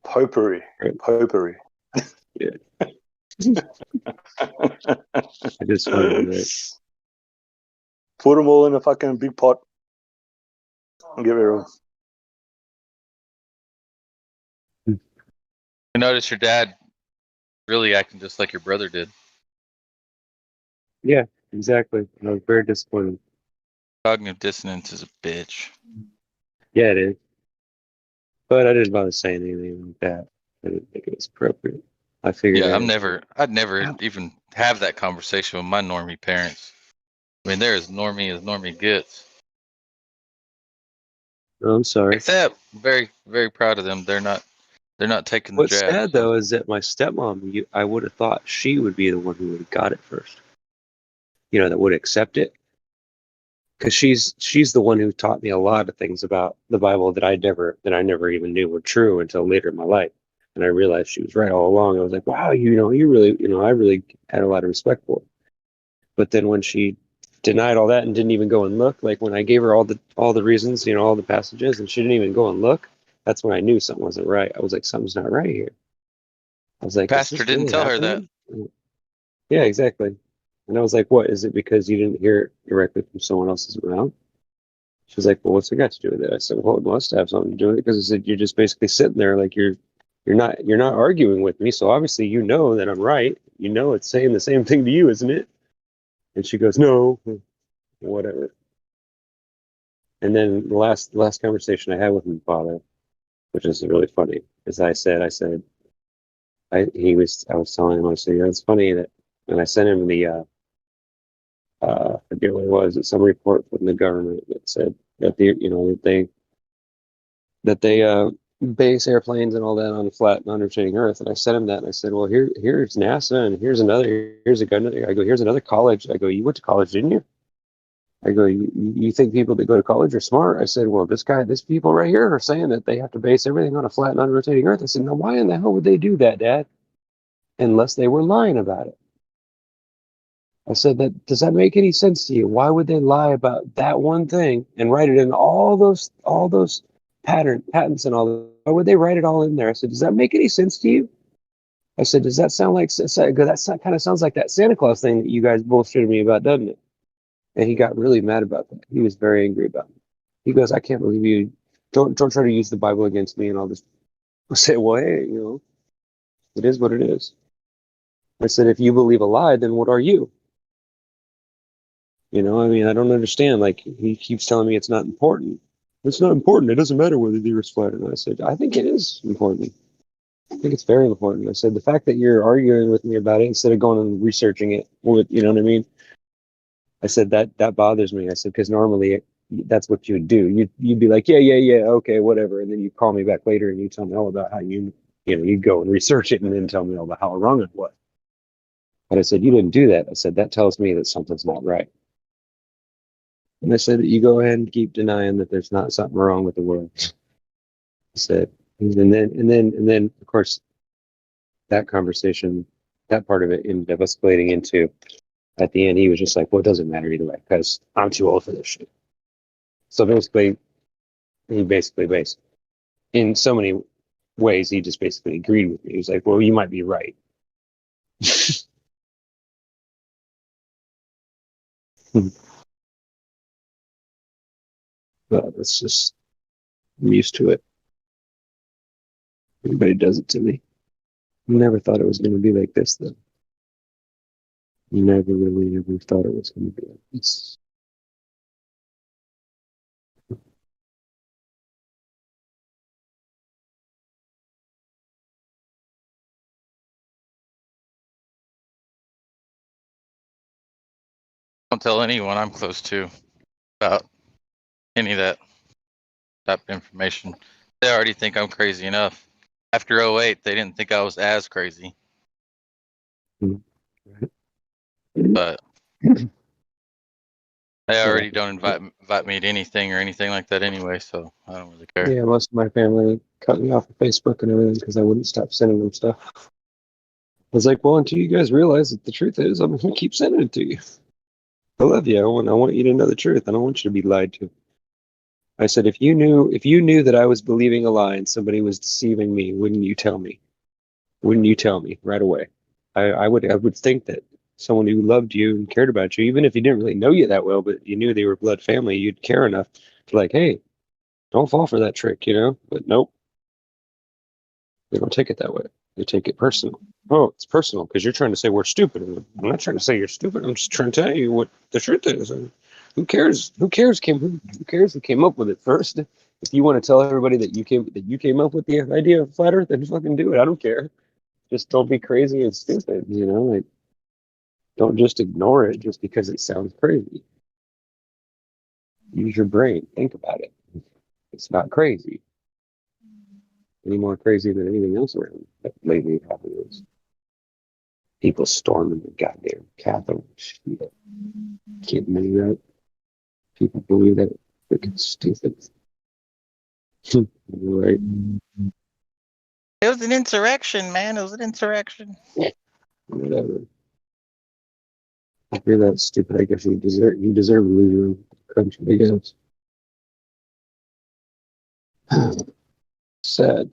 Popery. Right. Popery. Yeah. I just find that. Put them all in a fucking big pot and get rid of them. I noticed your dad really acting just like your brother did. Yeah, exactly. I was very disappointed. Cognitive dissonance is a bitch. Yeah, it is. But I didn't bother saying anything like that. I didn't think it was appropriate. I figured. Yeah, I'd never even have that conversation with my normie parents. I mean, they're as normie as normie gets. Oh, I'm sorry. Except, very, very proud of them. They're not taking the What's jab. sad though is that my stepmom, I would have thought she would be the one who would have got it first. You know, that would accept it, because she's the one who taught me a lot of things about the Bible that I never even knew were true until later in my life, and I realized she was right all along. I was like, wow, you really, I really had a lot of respect for her. But then when she denied all that and didn't even go and look, like when I gave her all the reasons, all the passages, and she didn't even go and look, that's when I knew something wasn't right. I was like, something's not right here. I was like, Pastor didn't really tell happening? her that. Yeah, exactly. And I was like, what? Is it because you didn't hear it directly from someone else's mouth? She was like, well, what's it got to do with it? I said, well, it must have something to do with it, because I said, you're just basically sitting there like you're not arguing with me. So obviously you know that I'm right. You know it's saying the same thing to you, isn't it? And she goes, no, whatever. And then the last conversation I had with my father, which is really funny, is I was telling him, I said, it's funny that, and I sent him the I forget what it was. It's some report from the government that said that that they base airplanes and all that on a flat, non-rotating Earth. And I sent him that, and I said, well, here's NASA, and here's another college. I go, you went to college, didn't you? I go, you think people that go to college are smart? I said, well, these people right here are saying that they have to base everything on a flat, non-rotating Earth. I said, now why in the hell would they do that, Dad? Unless they were lying about it. I said, does that make any sense to you? Why would they lie about that one thing and write it in all those patents and all that? Why would they write it all in there? I said, does that make any sense to you? I said, does that sound like that kind of sounds like that Santa Claus thing that you guys bullshitted me about, doesn't it? And he got really mad about that. He was very angry about it. He goes, I can't believe you don't try to use the Bible against me and all this. I said, well, hey, it is what it is. I said, if you believe a lie, then what are you? I don't understand. Like, he keeps telling me it's not important. It's not important. It doesn't matter whether the Earth's flat or not. I said, I think it is important. I think it's very important. I said, the fact that you're arguing with me about it instead of going and researching it, you know what I mean? I said, that bothers me. I said, because normally that's what you would do. You'd be like, yeah, okay, whatever. And then you call me back later and you tell me all about how you go and research it and then tell me all about how wrong it was. But I said, you didn't do that. I said, that tells me that something's not right. And I said that you go ahead and keep denying that there's not something wrong with the world. I said, and then of course, that conversation, that part of it ended up escalating into, at the end, he was just like, well, it doesn't matter either way, because I'm too old for this shit. So basically, in so many ways, he just basically agreed with me. He was like, well, you might be right. But it's just, I'm used to it. Everybody does it to me. Never thought it was going to be like this, though. Never really ever thought it was going to be like this. Don't tell anyone I'm close to about any of that type of information. They already think I'm crazy enough. After 08, they didn't think I was as crazy. But they already don't invite me to anything or anything like that anyway, so I don't really care. Yeah, most of my family cut me off of Facebook and everything because I wouldn't stop sending them stuff. I was like, well, until you guys realize that the truth is, I'm going to keep sending it to you. I love you. I want you to know the truth. I don't want you to be lied to. I said, if you knew that I was believing a lie and somebody was deceiving me, wouldn't you tell me? Wouldn't you tell me right away? I would think that someone who loved you and cared about you, even if he didn't really know you that well, but you knew they were blood family, you'd care enough to like, hey, don't fall for that trick, you know? But nope, they don't take it that way. They take it personal. Oh, it's personal because you're trying to say we're stupid. I'm not trying to say you're stupid. I'm just trying to tell you what the truth is. And who cares? Who cares who came up with it first? If you want to tell everybody that you came up with the idea of flat Earth, then fucking do it. I don't care. Just don't be crazy and stupid. You know, like don't just ignore it just because it sounds crazy. Use your brain. Think about it. It's not crazy. Any more crazy than anything else around that lately happens. People storming the goddamn Capitol. Shit. Can't believe that. People believe that. Freaking stupid. Right. It was an insurrection, man. It was an insurrection. Whatever. If you're that stupid, I guess you deserve to lose your own country, I guess. Sad.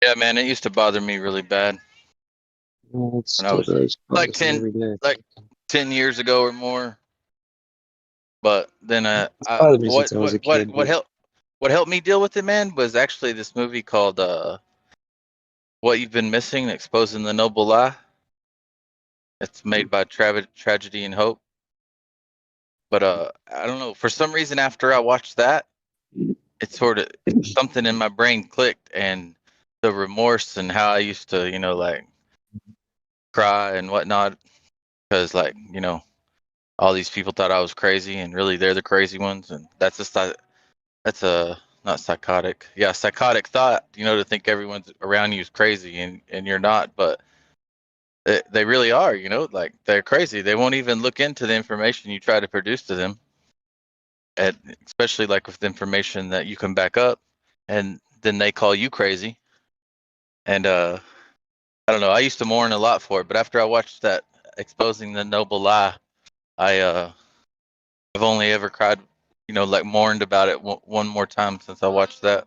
Yeah, man. It used to bother me really bad. Well, when I was like 10 years ago or more. But then what helped me deal with it, man, was actually this movie called What You've Been Missing, Exposing the Noble Lie. It's made by Tragedy and Hope. But I don't know, for some reason after I watched that, it sort of something in my brain clicked, and the remorse and how I used to, like cry and whatnot, because like, all these people thought I was crazy, and really they're the crazy ones, and that's a not psychotic, psychotic thought, to think everyone's around you is crazy, and you're not, but they really are, like they're crazy. They won't even look into the information you try to produce to them, and especially like with the information that you can back up, and then they call you crazy. And I don't know, I used to mourn a lot for it, but after I watched that Exposing the Noble Lie, I've only ever cried, like mourned about it one more time since I watched that.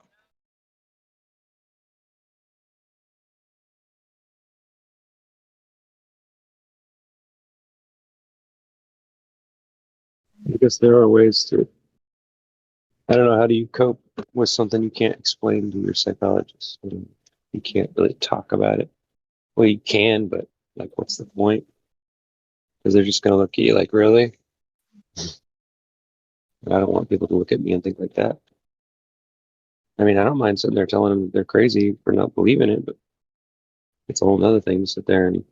I guess there are ways to. I don't know. How do you cope with something you can't explain to your psychologist? You can't really talk about it. Well, you can, but like, what's the point? Because they're just gonna look at you like, really? I don't want people to look at me and think like that. I mean, I don't mind sitting there telling them they're crazy for not believing it, but it's a whole other thing to sit there and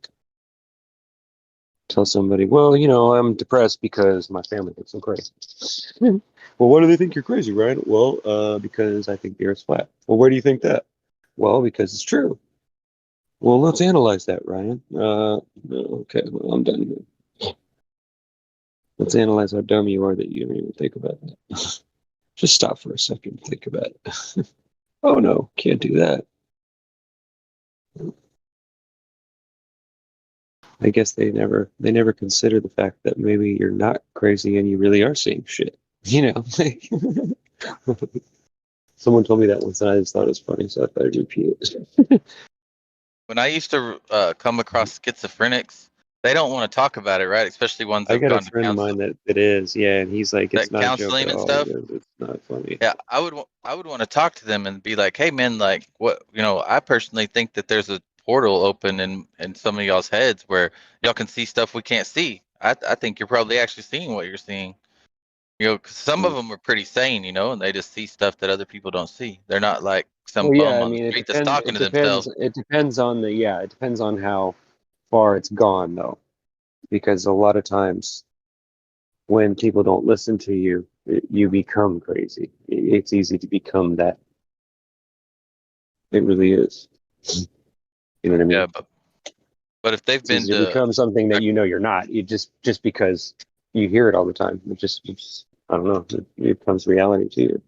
tell somebody, well, I'm depressed because my family thinks I'm crazy. Well, why do they think you're crazy, Ryan? Well, because I think the Earth's flat. Well, where do you think that? Well, because it's true. Well, let's analyze that, Ryan. Okay, well, I'm done here. Let's analyze how dumb you are that you don't even think about that. Just stop for a second and think about it. Oh no, can't do that. I guess they never consider the fact that maybe you're not crazy and you really are seeing shit. Someone told me that once and I just thought it was funny, so I thought I'd repeat it. When I used to come across schizophrenics, they don't want to talk about it, right? Especially ones that I have got a gone to friend of mine counseling. that is, yeah, and he's like, it's That not a joke counseling at and all. stuff. It's not funny. Yeah, I would want to talk to them and be like, hey man, like what, I personally think that there's a portal open in some of y'all's heads where y'all can see stuff we can't see. I think you're probably actually seeing what you're seeing. 'Cause some of them are pretty sane, and they just see stuff that other people don't see. They're not like some Well, yeah, bum I on the mean, street that's talking to themselves. it depends on how far it's gone, though, because a lot of times when people don't listen to you, you become crazy. It's easy to become that. It really is. You know what I mean? Yeah, but if they've It's been easy to to become something that you're not. You just because you hear it all the time. It just I don't know. It becomes reality to you.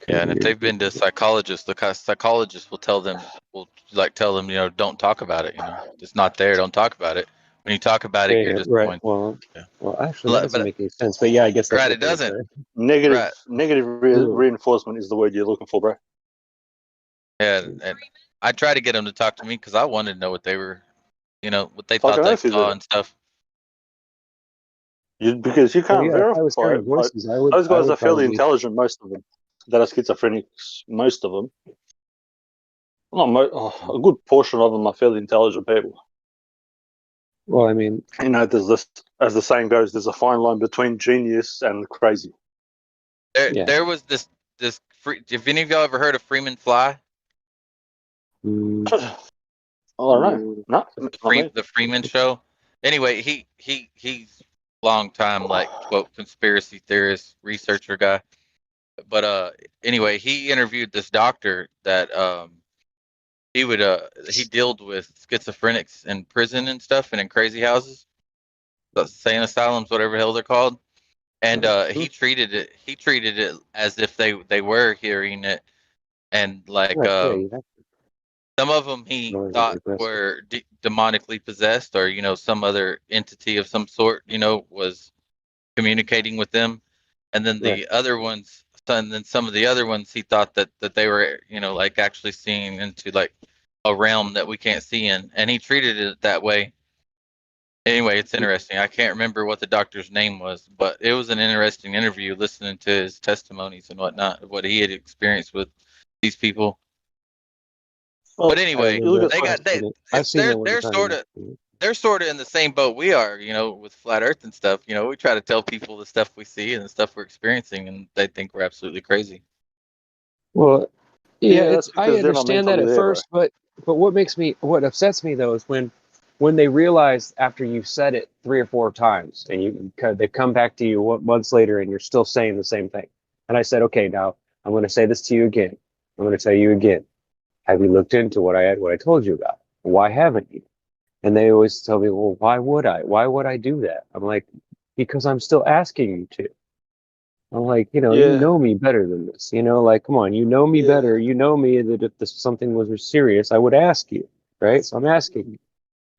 Yeah, and if they've been to psychologists, the psychologist will tell them, don't talk about it. It's not there. Don't talk about it. when you talk about it, you're just right. going. Well, actually, that doesn't make any sense. But yeah, I guess that's right. what It doesn't. Right? Negative reinforcement is the word you're looking for, bro. Yeah, and I tried to get them to talk to me because I wanted to know what they were, what they thought they saw and stuff. Because you can't verify. If I was hearing voices, those guys are fairly probably... intelligent, most of them. That are schizophrenics, most of them. A good portion of them are fairly intelligent people. Well, I mean, there's this, as the saying goes, there's a fine line between genius and crazy. There was this. Have any of y'all ever heard of Freeman Fly? I don't know. No, the Freeman Show. Anyway, he's long time quote conspiracy theorist researcher guy. But anyway, he interviewed this doctor that he dealt with schizophrenics in prison and stuff and in crazy houses, the sane asylums, whatever the hell they're called. And he treated it as if they were hearing it, and some of them he thought were demonically possessed, or some other entity of some sort was communicating with them, and then the other ones, and then some of the other ones he thought that they were actually seeing into a realm that we can't see in, and he treated it that way. Anyway, it's interesting. I can't remember what the doctor's name was, but it was an interesting interview listening to his testimonies and whatnot, of what he had experienced with these people. Well, but anyway, they're sort of in the same boat we are, with flat Earth and stuff. We try to tell people the stuff we see and the stuff we're experiencing, and they think we're absolutely crazy. Well, I understand that at first, but what upsets me though is when they realize after you've said it 3 or 4 times and they come back to you months later and you're still saying the same thing. And I said, okay, now I'm going to say this to you again. I'm going to tell you again. Have you looked into what I told you about? Why haven't you? And they always tell me, well, why would I? Why would I do that? I'm like, because I'm still asking you to. I'm like, you know me better than this. Come on, you know me better. You know me that if something was serious, I would ask you, right? So I'm asking you.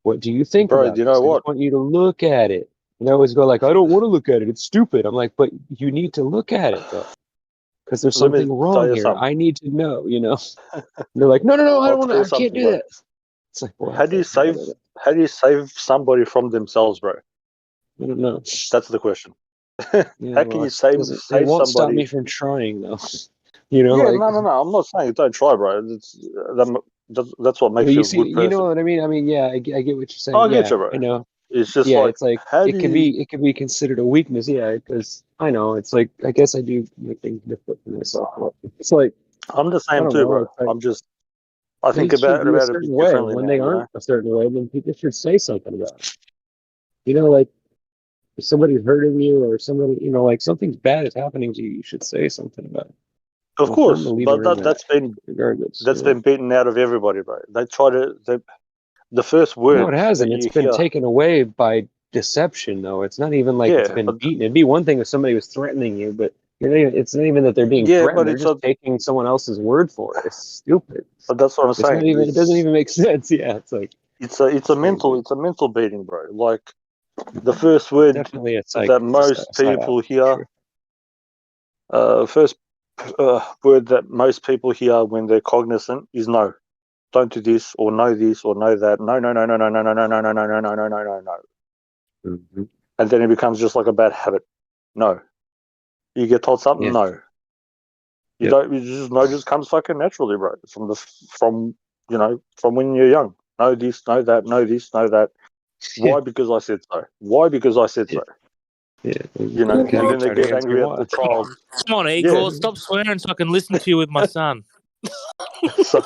What do you think about it? I just want you to look at it. And they always go I don't want to look at it. It's stupid. I'm like, but you need to look at it though. Because there's something wrong here. I need to know, And they're like, no, I don't want to, I can't do that. It's like, well, how do you save somebody from themselves, bro? I don't know. That's the question. How can you save it won't somebody? Stop me from trying though. No. I'm not saying don't try, bro. That's what makes you a good person. You know what I mean? I mean, yeah, I get what you're saying. I get you, bro. I know. It's just it's like it can be considered a weakness, because I know it's like I guess I do make things different for myself. It's like I'm the same too, bro. I think about it a bit differently. When they aren't a certain way, then people should say something about it. If somebody's hurting you or somebody, something's bad is happening to you, you should say something about it. Of course, but that's been beaten out of everybody, bro. They try to. The first word. No, it hasn't. It's been taken away by deception, though. It's not even like it's been beaten. It'd be one thing if somebody was threatening you, but it's not even that they're being threatened. But they're just taking someone else's word for it. It's stupid. But that's what I'm saying. It doesn't even make sense. Yeah, it's like it's a mental beating, bro. Like the first word that most people hear. First word that most people hear when they're cognizant is no. Don't do this or know this or know that. No. And then it becomes just like a bad habit. No. You get told something, no. You don't. No just comes fucking naturally, bro. From when you're young. Know this, know that, know this, know that. Why? Because I said so. Why? Because I said so. Yeah. And then they get angry at the child. Come on, Igor, stop swearing so I can listen to you with my son. Say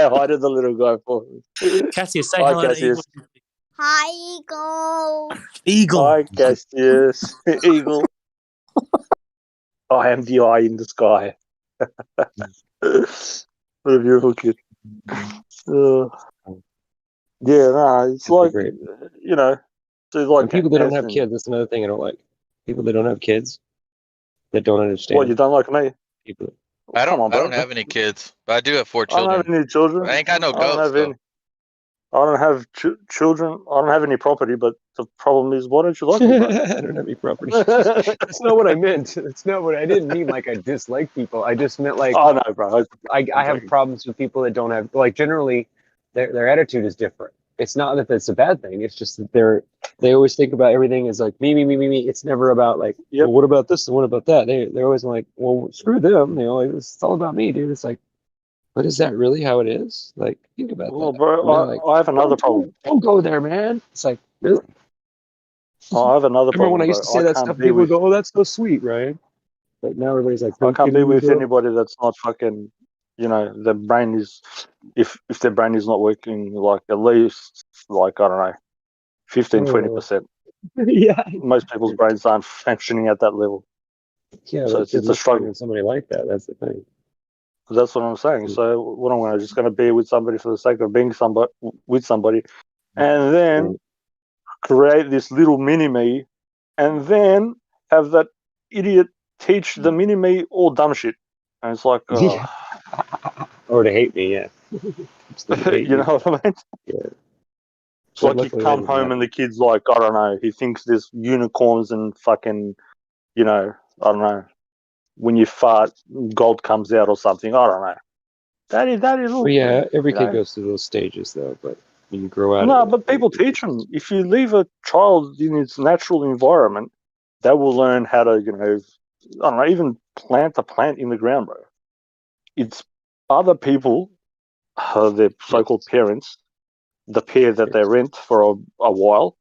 hi to the little guy for me. Cassius, say hello to Eagle. Hi, Eagle. Eagle. Hi, Cassius. Eagle. I am the eye in the sky. What a beautiful kid. It's like, great. so like and people that don't have kids, that's another thing I don't like. People that don't have kids that don't understand. What, you don't like me? People. I don't have any kids, but I do have 4 children. I don't have any children. I ain't got no goats, though. I don't have children. I don't have any property, but the problem is, why don't you like me? I don't have any property. That's not what I meant. That's not what I didn't mean. Like I dislike people. I just meant like. Oh no, bro. I have problems with people that don't have like generally their attitude is different. It's not that it's a bad thing. It's just that they always think about everything as like me. It's never about like, well, what about this and what about that? They're always like, well, screw them. You know, like, it's all about me, dude. It's like, but is that really how it is? Like, think about that. Bro, I have another problem. Don't go there, man. It's like, really? I have another problem. Remember when I used to say that stuff? People go, "Oh, that's so sweet, right?" But now everybody's like, I can't be with anybody that's not fucking. You know, their brain is, if their brain is not working, like at least like I don't know, 15-20%. Yeah. Most people's brains aren't functioning at that level. Yeah, so it's a struggle. Somebody like that. That's the thing. That's what I'm saying. So what I'm just going to be with somebody for the sake of being with somebody, and then create this little mini me, and then have that idiot teach the mini me all dumb shit, and it's like, or to hate me, yeah. You know what I mean? Yeah. It's like you come home and the kid's like, I don't know, he thinks there's unicorns and fucking, you know, I don't know, when you fart, gold comes out or something. I don't know. Daddy, look. Well, yeah, every kid goes through those stages, though. But when you grow out, no, but people teach them. If you leave a child in its natural environment, they will learn how to, you know, I don't know, even plant a plant in the ground, bro. It's other people, their so-called parents, the pair that they rent for a while,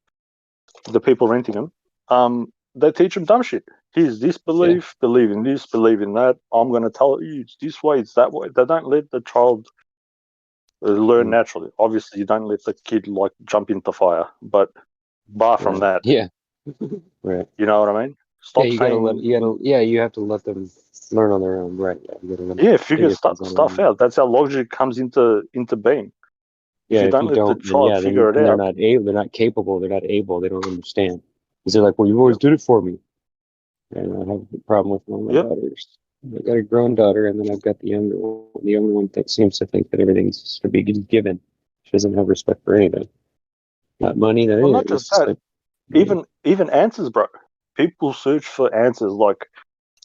the people renting them, they teach them dumb shit. Here's this belief, believe in this, believe in that. I'm going to tell you it's this way, it's that way. They don't let the child learn naturally. Obviously, you don't let the kid like jump into fire, but bar from that, right. You know what I mean? Stop you saying. You have to let them learn on their own, right? Figure stuff out. That's how logic comes into being. Yeah, if you don't let the child figure it they're out, they're not capable, they're not able, they don't understand. Because they're like, well, you've always did it for me. And I have a problem with one of my daughters. I've got a grown daughter, and then I've got the younger one. The younger one that seems to think that everything's just to be given. She doesn't have respect for anything. Not money, not anything. Not just that. Even answers, bro. People search for answers like,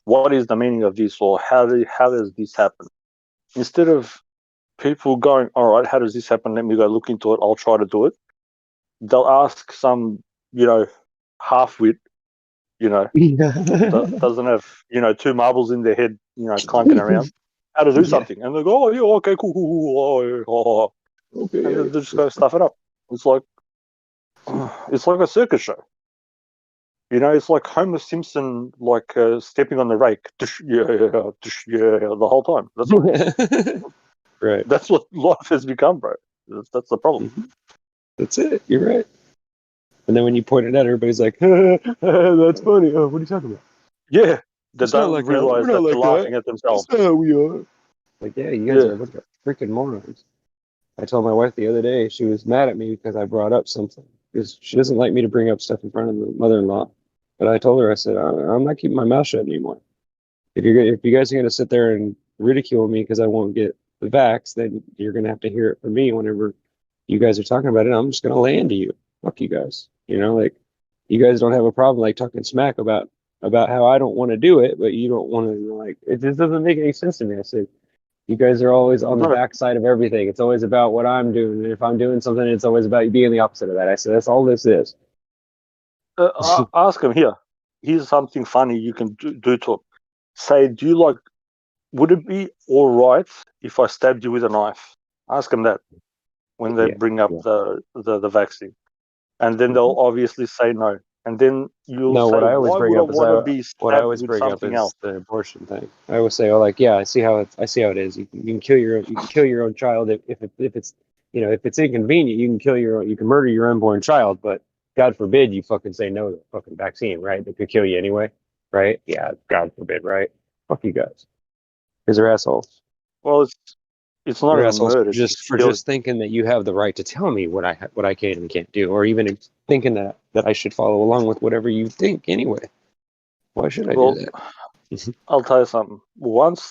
what is the meaning of this, or how does this happen? Instead of people going, all right, how does this happen? Let me go look into it. I'll try to do it. They'll ask some, you know, half-wit, you know, doesn't have, you know, two marbles in their head, you know, clunking around, how to do something. And they go, oh, yeah, okay, cool. Okay, and they just go stuff it up. It's like a circus show. You know, it's like Homer Simpson, like stepping on the rake, the whole time. That's what, right. That's what life has become, bro. That's the problem. That's it. You're right. And then when you point it out, everybody's like, "That's funny." Oh, what are you talking about? Yeah, they don't realize that they're laughing at themselves. That's not how we are. Like, yeah, you guys are a bunch of freaking morons. I told my wife the other day, she was mad at me because I brought up something. Because she doesn't like me to bring up stuff in front of the mother-in-law. But I told her, I said, I'm not keeping my mouth shut anymore. If you guys are going to sit there and ridicule me because I won't get the vax, then you're going to have to hear it from me whenever you guys are talking about it. I'm just going to lay into you. Fuck you guys. You know, like, you guys don't have a problem like talking smack about how I don't want to do it, but you don't want to, like, it just doesn't make any sense to me. I said, you guys are always on the backside of everything. It's always about what I'm doing. And if I'm doing something, it's always about you being the opposite of that. I said, that's all this is. Ask him here. Here's something funny you can do to him. Say, would it be all right if I stabbed you with a knife? Ask him that when they bring up the vaccine. And then they'll obviously say no. And then you'll say, what I always bring up is the abortion thing. I always say, I see how it is. You can kill your own child if it's, you know, if it's inconvenient. You can murder your unborn child, but God forbid you fucking say no to the fucking vaccine, right? That could kill you anyway, right? Yeah, God forbid, right? Fuck you guys, because they're assholes. Well, it's not even murder. Just thinking that you have the right to tell me what I can and can't do, or even thinking that I should follow along with whatever you think anyway. Why should I do that? I'll tell you something. Once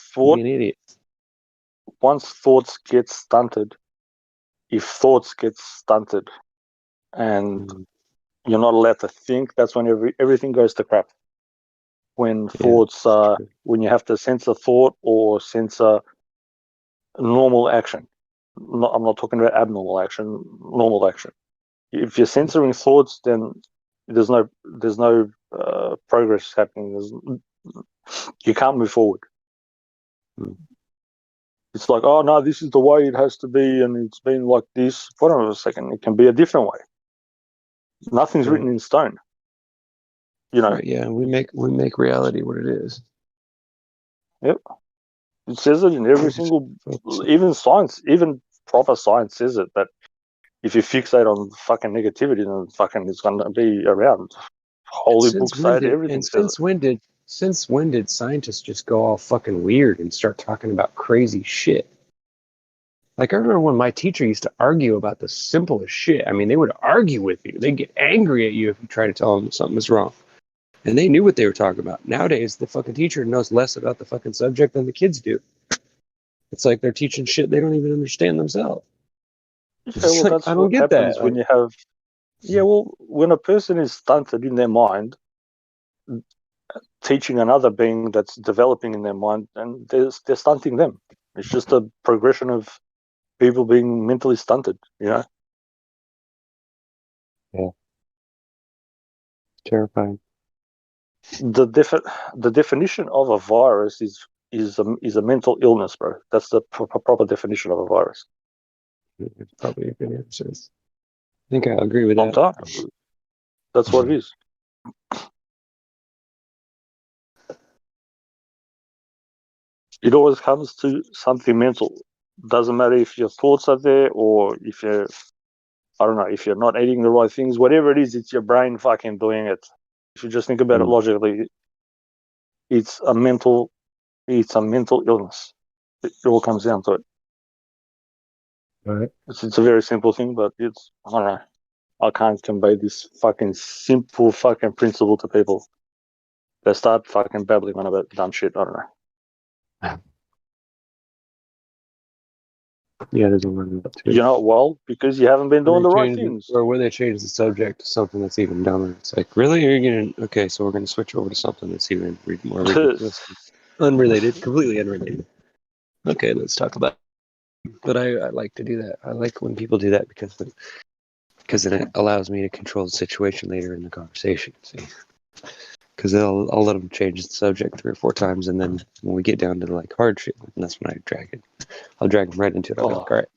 thoughts get stunted, if thoughts get stunted and you're not allowed to think, that's when everything goes to crap. When thoughts, when you have to censor thought or censor normal action. I'm not talking about abnormal action, normal action. If you're censoring thoughts, then there's no progress happening. You can't move forward. It's like, oh no, this is the way it has to be, and it's been like this. Hold on a second, it can be a different way. Nothing's written in stone. You know. Right, yeah, we make reality what it is. Yep. It says it in every single, even science, even proper science says it, that if you fixate on fucking negativity, then fucking it's going to be around. Holy books say it, everything says it. Since when did scientists just go all fucking weird and start talking about crazy shit? Like, I remember when my teacher used to argue about the simplest shit. I mean, they would argue with you. They'd get angry at you if you try to tell them something was wrong. And they knew what they were talking about. Nowadays, the fucking teacher knows less about the fucking subject than the kids do. It's like they're teaching shit they don't even understand themselves. Yeah, well, that's I don't get happens that. when you have. Yeah, well, when a person is stunted in their mind, teaching another being that's developing in their mind, and they're stunting them. It's just a progression of people being mentally stunted, you know? Yeah. Terrifying. The definition of a virus is a mental illness, bro. That's the proper definition of a virus. It's probably a good answer. I think I agree with that. That's what it is. It always comes to something mental. Doesn't matter if your thoughts are there or if you're, I don't know, if you're not eating the right things, whatever it is, it's your brain fucking doing it. If you just think about it logically, it's a mental illness. It all comes down to it. Right. It's a very simple thing, but I don't know. I can't convey this fucking simple fucking principle to people. They start fucking babbling on about dumb shit. I don't know. Yeah, there's a lot of that too. You're not well because you haven't been doing the right things. Or when they change the subject to something that's even dumber. It's like, really? Are you gonna? Okay, so we're gonna switch over to something that's even more ridiculous, unrelated, completely unrelated. Okay, let's talk about it. But I like to do that. I like when people do that because it allows me to control the situation later in the conversation. See, because I'll let them change the subject 3 or 4 times, and then when we get down to like hard shit, and that's when I drag it. I'll drag them right into it. I'll be like, all right,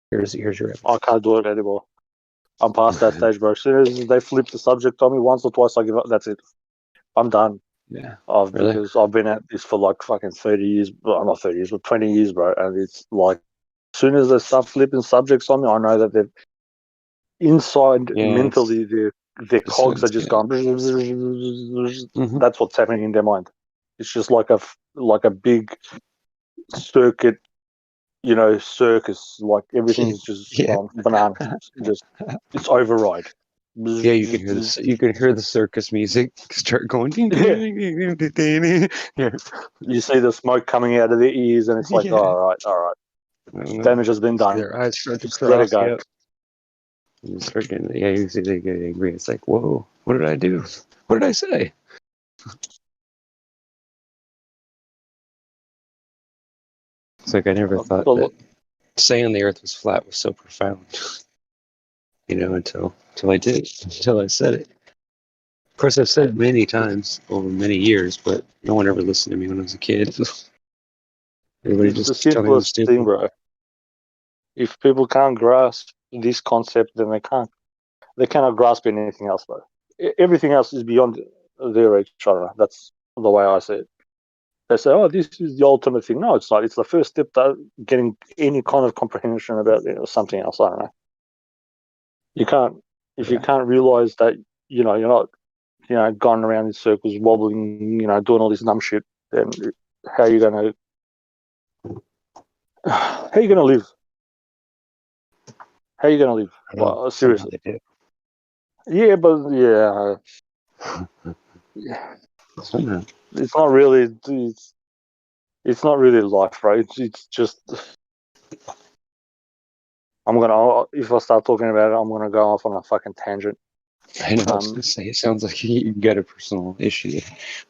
here's your evidence. I can't do it anymore. I'm past that stage, bro. As soon as they flip the subject on me once or twice, I give up. That's it. I'm done. Yeah. Because I've been at this for like fucking 30 years. Well, not 30 years, but 20 years, bro. And it's like, as soon as they start flipping subjects on me, I know that they're inside mentally, their cogs are just going. That's what's happening in their mind. It's just like a big circuit, circus. Like everything's just gone banana. It's override. Yeah, you can hear the circus music start going. Ding, ding, ding, ding, ding, ding. Yeah. You see the smoke coming out of their ears, and it's like, all right. Damage has been done. Their eyes start to cross. Let it go. Yep. You start getting, you see they get angry. It's like, whoa, what did I do? What did I say? It's like I never thought that saying the Earth was flat was so profound. Until I did, until I said it. Of course, I've said it many times over many years, but no one ever listened to me when I was a kid. Everybody It's just the telling me simplest thing, bro. If people can't grasp this concept, then they cannot grasp anything else, bro. Everything else is beyond their reach. That's the way I see it. They say, "Oh, this is the ultimate thing." No, it's not. It's the first step to getting any kind of comprehension about something else. I don't know. You can't you can't realize that you're not going around in circles, wobbling, doing all this dumb shit. Then how are you gonna live? How are you gonna live? Well, seriously. Yeah, but yeah. It's not really. It's not really life, right? It's just. if I start talking about it, I'm gonna go off on a fucking tangent. I know. I was gonna say, it sounds like you got a personal issue,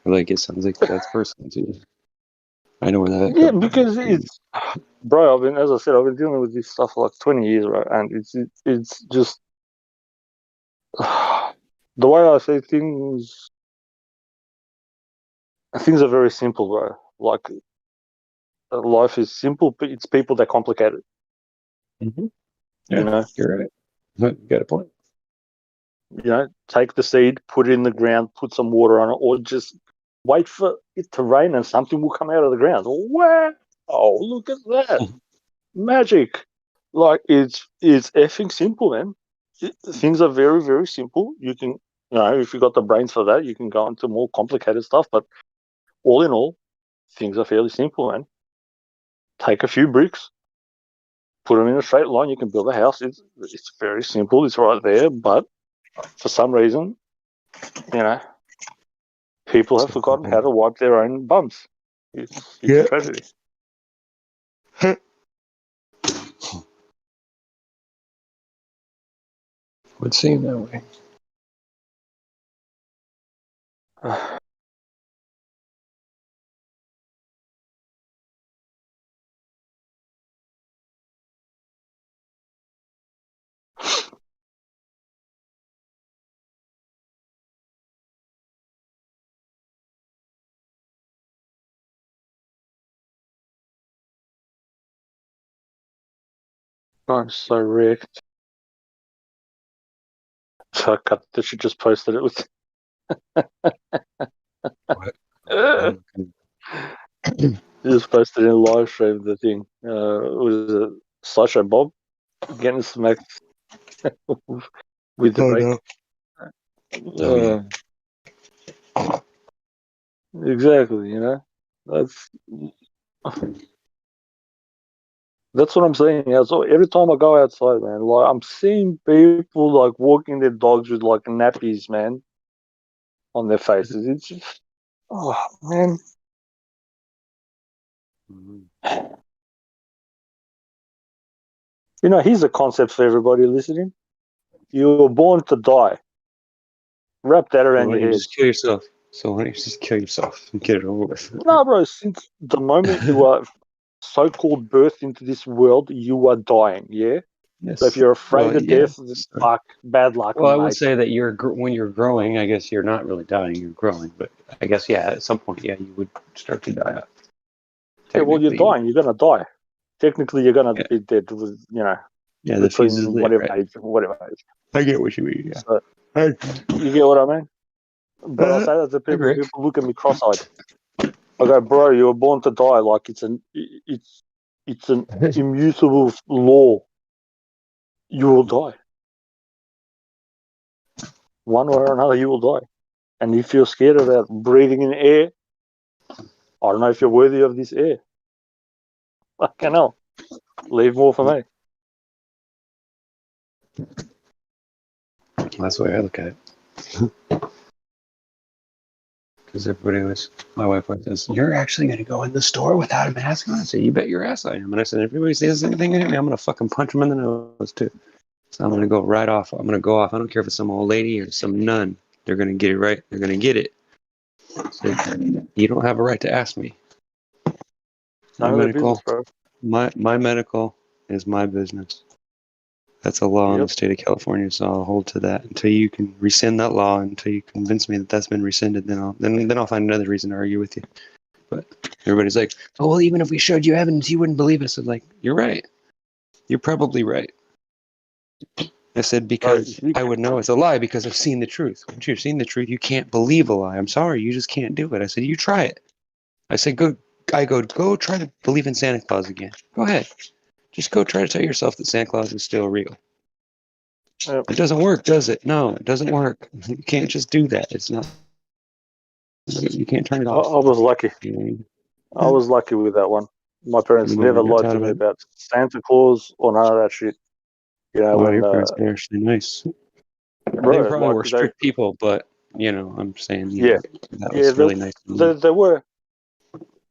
or like it sounds like that's personal to you. I know where that. Yeah, because it's, bro. As I said, I've been dealing with this stuff for like 20 years, right? And it's just the way I say things. Things are very simple, bro. Like life is simple, but it's people that complicate it. Mm-hmm. Yeah, you know, you're right. You got a point. You know, take the seed, put it in the ground, put some water on it, or just wait for it to rain and something will come out of the ground. Wow! Oh, look at that. Magic. Like, it's effing simple, man. Things are very, very simple. You can, if you got the brains for that, you can go into more complicated stuff. But all in all, things are fairly simple, man. Take a few bricks, put them in a straight line. You can build a house. It's very simple. It's right there. But for some reason, people have forgotten how to wipe their own bums. It's a tragedy. Would seem that way. I'm so wrecked. So I cut that she just posted it with. What? Just posted in live stream the thing. Was it Slideshow Bob getting smacked with the break? Exactly. That's what I'm saying. Yeah, so every time I go outside, man, like I'm seeing people like walking their dogs with like nappies, man, on their faces. It's just, oh man. Here's a concept for everybody listening. You were born to die. Wrap that around your head. Just kill yourself. So why don't you just kill yourself and get it over with? No, bro. Since the moment you are so-called birthed into this world, you are dying. Yeah. Yes. So if you're afraid of death, fuck, bad luck. Well, mate. I would say that when you're growing, I guess you're not really dying. You're growing, but I guess at some point, you would start to die out. Yeah, well, you're dying. You're gonna die. Technically, you're gonna be dead. Yeah, the fuse is lit, whatever right? age, whatever age. I get what you mean. Yeah. So, you get what I mean? But I say that to people. People look at me cross-eyed. I go, bro, you were born to die. Like it's an immutable law. You will die. One way or another, you will die. And if you're scared about breathing in air, I don't know if you're worthy of this air. Fucking hell. Leave more for me. That's the way I look at it. Because my wife says, "You're actually going to go in the store without a mask on?" I say, "You bet your ass I am." And I said, "If everybody says anything to me, I'm going to fucking punch them in the nose too." So I'm going to go right off. I'm going to go off. I don't care if it's some old lady or some nun. They're going to get it right. They're going to get it. So you don't have a right to ask me. My medical, my medical is my business. That's a law in the state of California, so I'll hold to that until you can rescind that law. Until you convince me that that's been rescinded, then I'll find another reason to argue with you. But everybody's like, "Oh, well, even if we showed you evidence, you wouldn't believe us." I'm like, "You're right. You're probably right." I said, because I would know it's a lie because I've seen the truth. Once you've seen the truth, you can't believe a lie. I'm sorry, you just can't do it. I said, you try it. I said, go try to believe in Santa Claus again. Go ahead. Just go try to tell yourself that Santa Claus is still real. It doesn't work, does it? No, it doesn't work. You can't just do that. It's not. You can't turn it off. I was lucky. I was lucky with that one. My parents never lied to me about Santa Claus or none of that shit. Your parents are actually nice. They probably were strict people, but I'm saying, that was really nice. They were.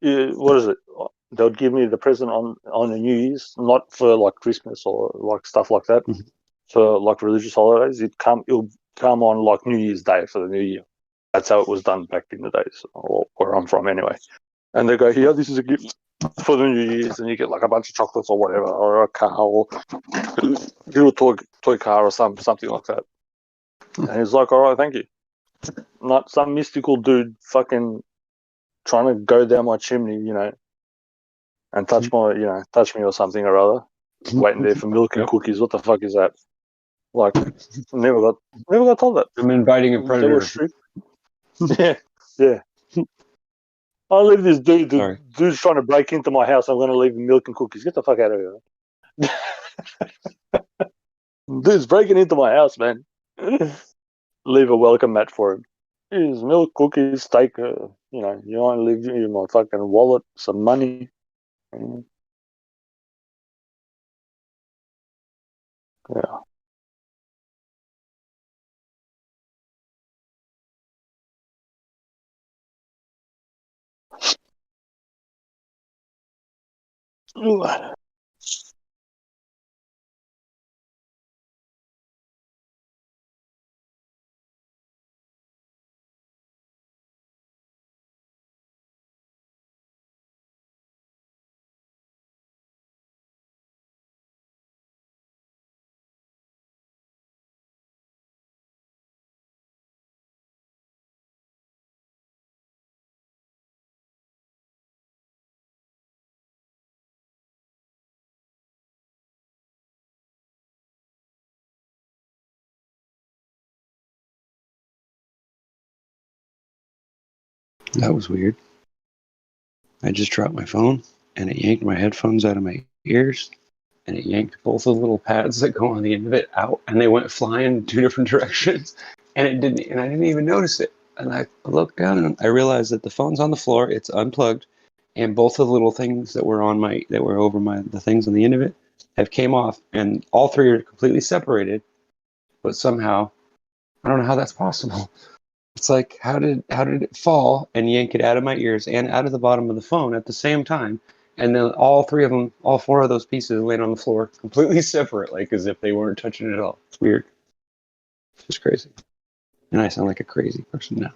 What is it? they'd give me the present on the New Year's, not for like Christmas or like stuff like that. For like religious holidays, it'll come on like New Year's Day for the New Year. That's how it was done back in the days, or where I'm from anyway. And they go, here, this is a gift for the New Year's, and you get like a bunch of chocolates or whatever, or a car, or a little toy car or something like that. And he's like, all right, thank you. Not some mystical dude fucking trying to go down my chimney, and touch me or something or other. Waiting there for milk and cookies. What the fuck is that? Like, never got told that. I'm inviting a They predator. were strict. yeah. I'll leave this dude's trying to break into my house. I'm going to leave him milk and cookies. Get the fuck out of here. Dude's breaking into my house, man. Leave a welcome mat for him. Here's milk, cookies, steak. You want to leave you my fucking wallet, some money. Yeah. Ooh. That was weird. I just dropped my phone, and it yanked my headphones out of my ears, and it yanked both of the little pads that go on the end of it out, and they went flying in two different directions, and I didn't even notice it. And I looked down, and I realized that the phone's on the floor, it's unplugged, and both of the little things that were over the things on the end of it have came off, and all three are completely separated, but somehow, I don't know how that's possible. It's like, how did it fall and yank it out of my ears and out of the bottom of the phone at the same time? And then all four of those pieces laid on the floor, completely separate, like as if they weren't touching it at all. It's weird. It's just crazy. And I sound like a crazy person now.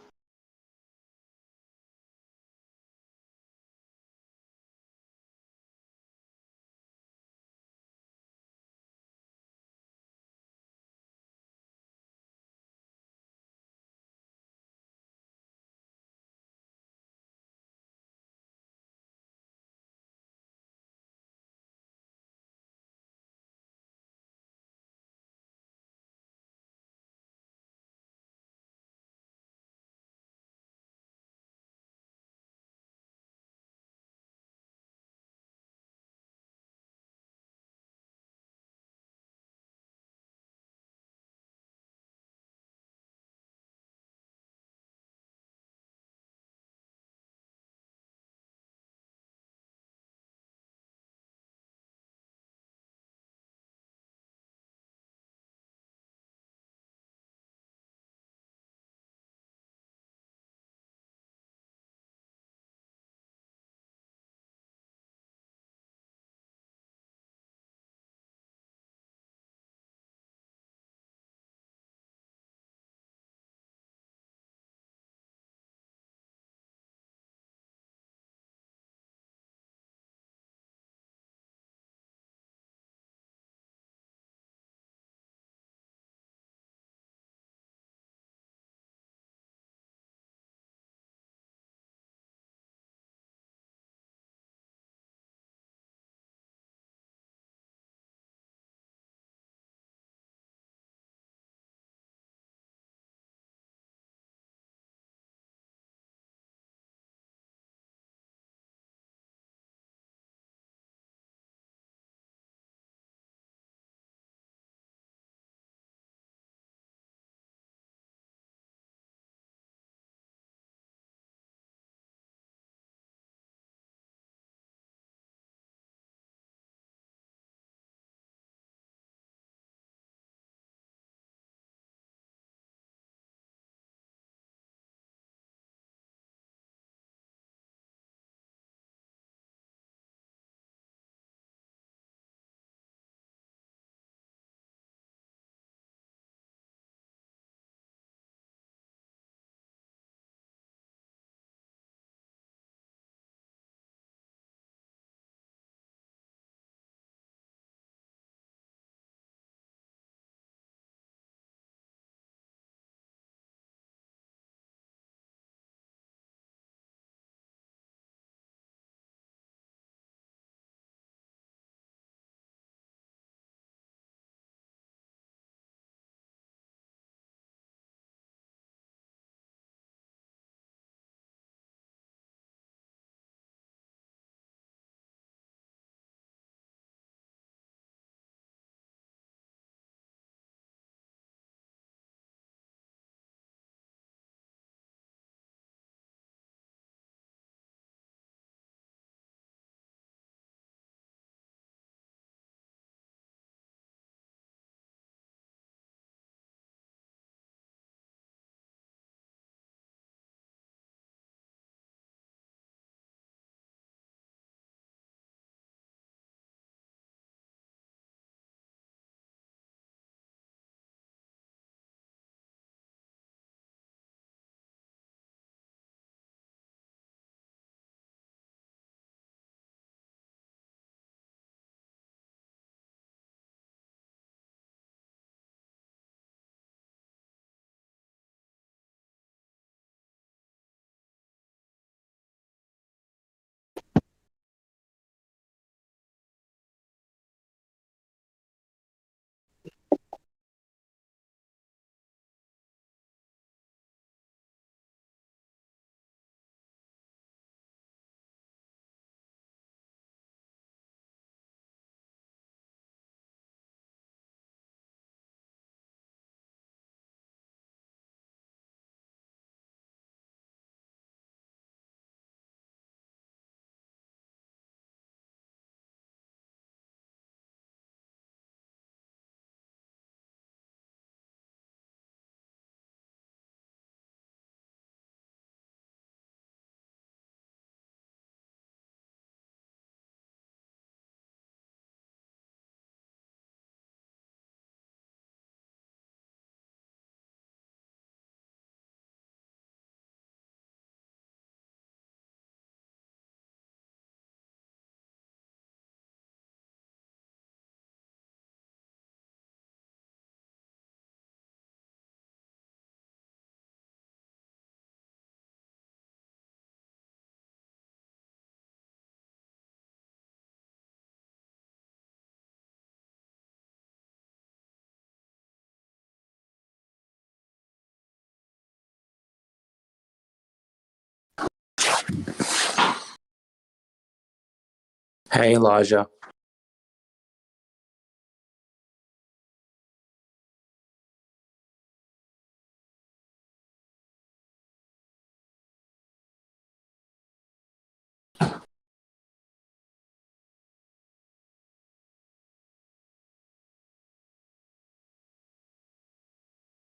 Hey, Elijah.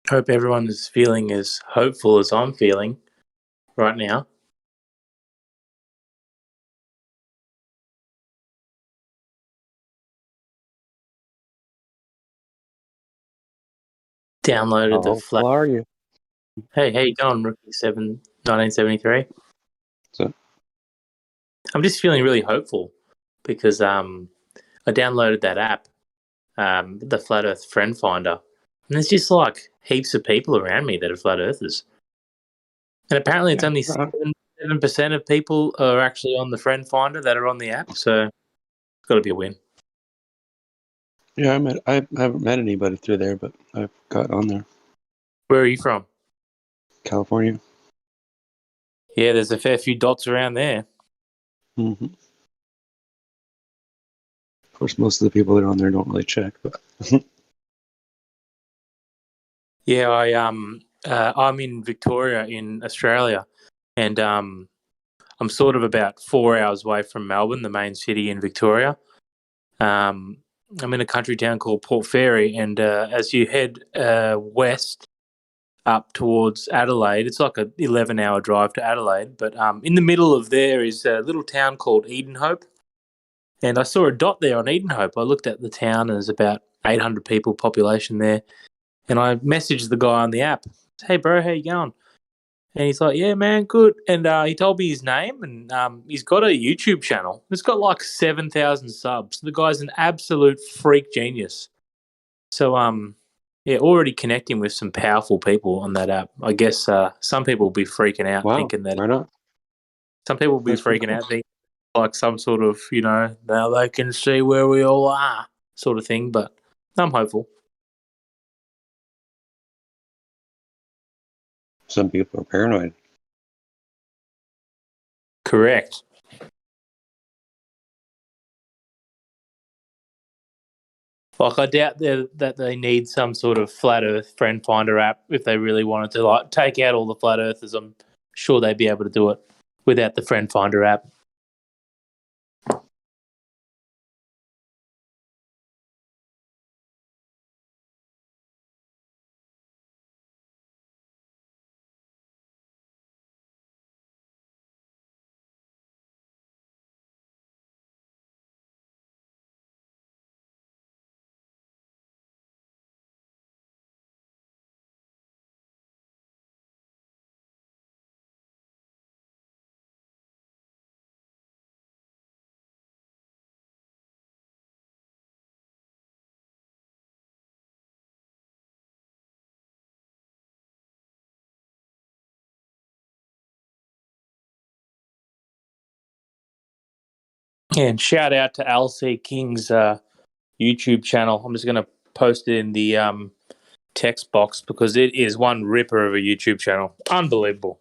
Hope everyone is feeling as hopeful as I'm feeling right now. Downloaded the flat. How are you? Hey, how you going, Rookie 1973? So, I'm just feeling really hopeful because I downloaded that app, the Flat Earth Friend Finder, and there's just like heaps of people around me that are flat earthers. And apparently it's only 7% of people are actually on the Friend Finder that are on the app, so it's got to be a win. yeah, I haven't met anybody through there, but I've got on there. Where are you from? California. Yeah, there's a fair few dots around there. Mm-hmm. Of course, most of the people that are on there don't really check, but Yeah, I'm in Victoria in Australia, and I'm sort of about 4 hours away from Melbourne, the main city in Victoria. I'm in a country town called Port Fairy, and as you head west up towards Adelaide, it's like a 11-hour drive to Adelaide. But in the middle of there is a little town called Edenhope, and I saw a dot there on Edenhope. I looked at the town, and there's about 800 people population there. And I messaged the guy on the app, "Hey, bro, how you going?" And he's like, "Yeah, man, good." And he told me his name, and he's got a YouTube channel. It's got like 7,000 subs. The guy's an absolute freak genius. So, yeah, already connecting with some powerful people on that app. I guess some people will be freaking out thinking that. Why not? Some people will be freaking out thinking like some sort of, now they can see where we all are sort of thing. But I'm hopeful. some people are paranoid. Correct. Like, I doubt that they need some sort of flat Earth friend finder app if they really wanted to like take out all the flat Earthers. I'm sure they'd be able to do it without the friend finder app. And shout out to LC King's YouTube channel. I'm just going to post it in the text box because it is one ripper of a YouTube channel. Unbelievable.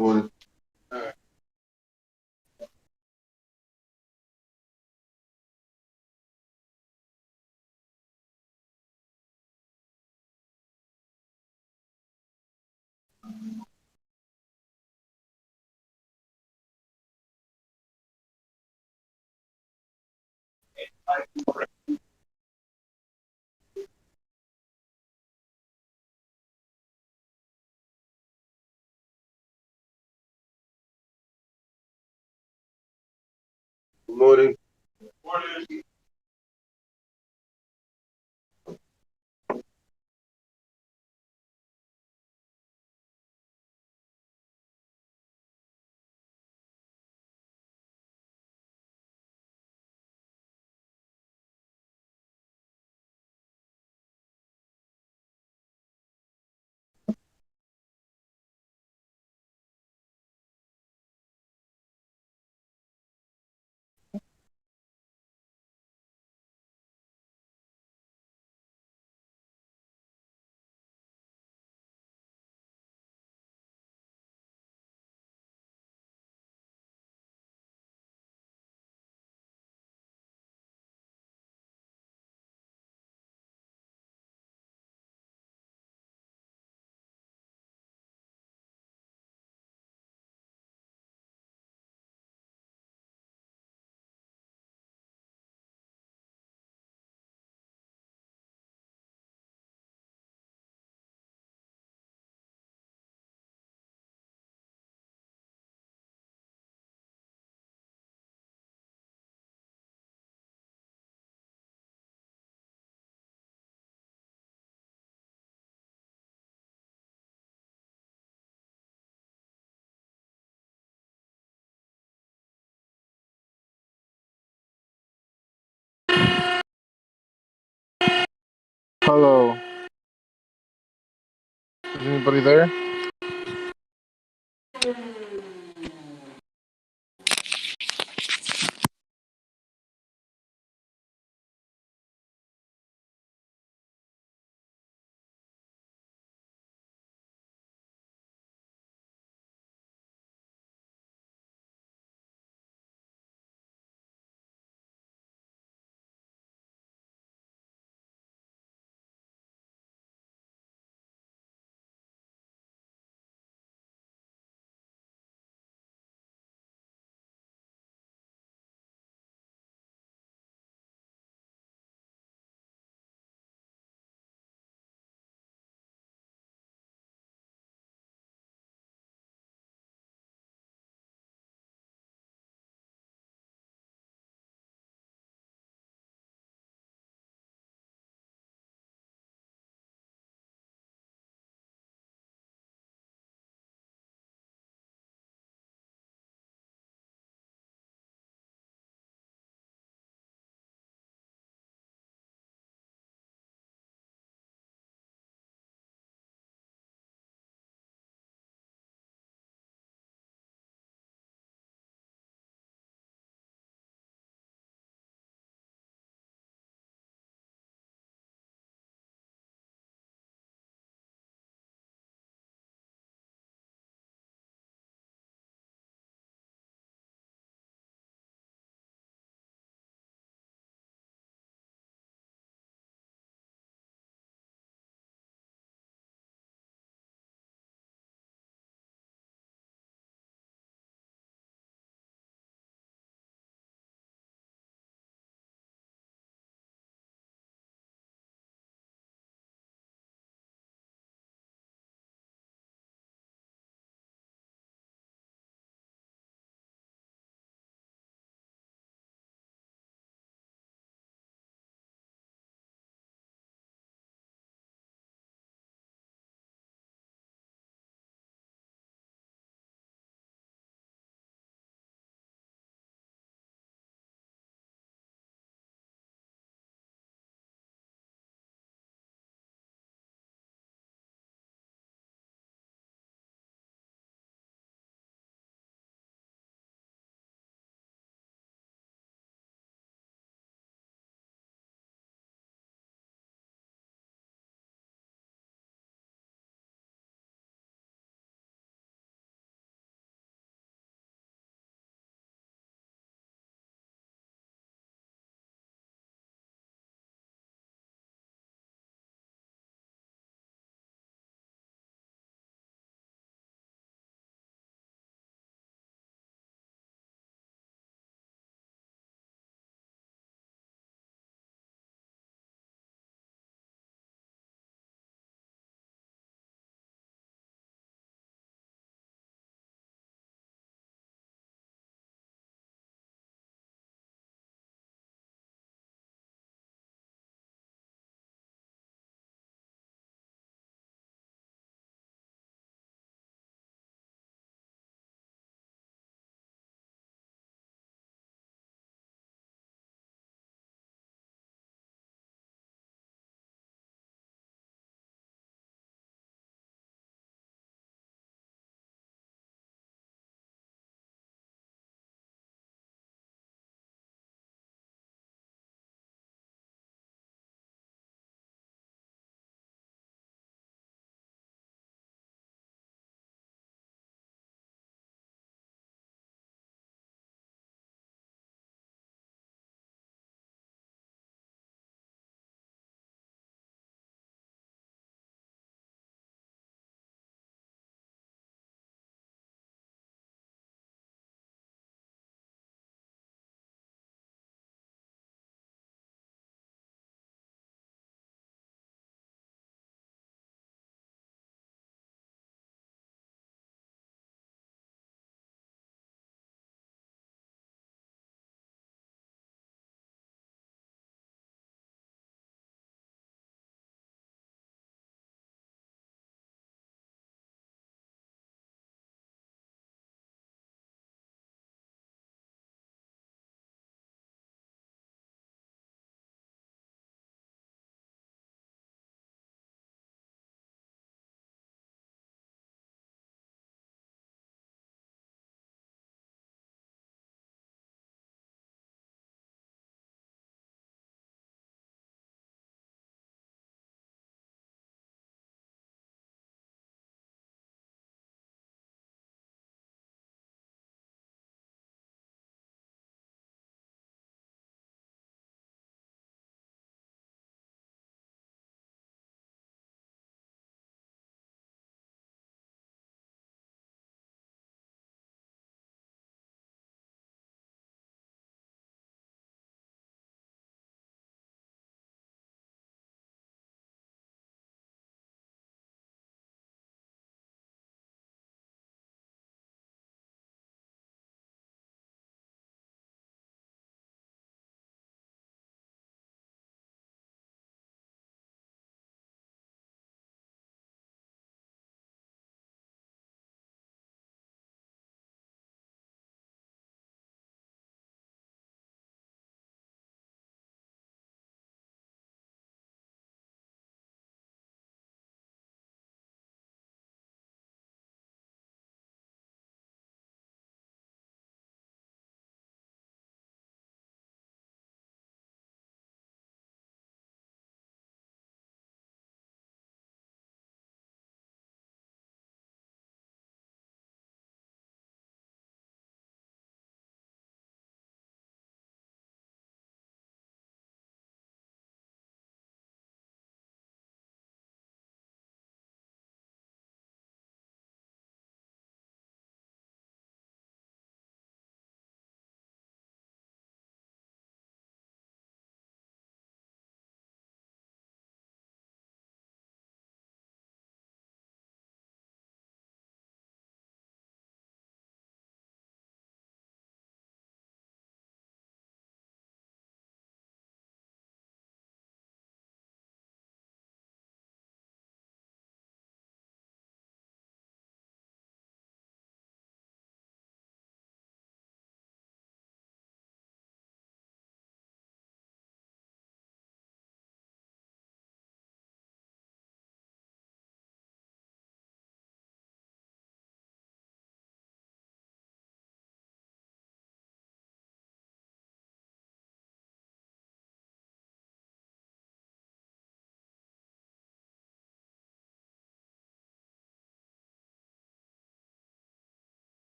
Morning. Hello. Is anybody there?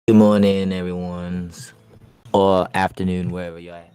Good morning, everyone, or afternoon, wherever you're at.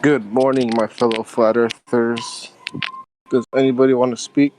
Good morning, my fellow flat earthers. Does anybody want to speak?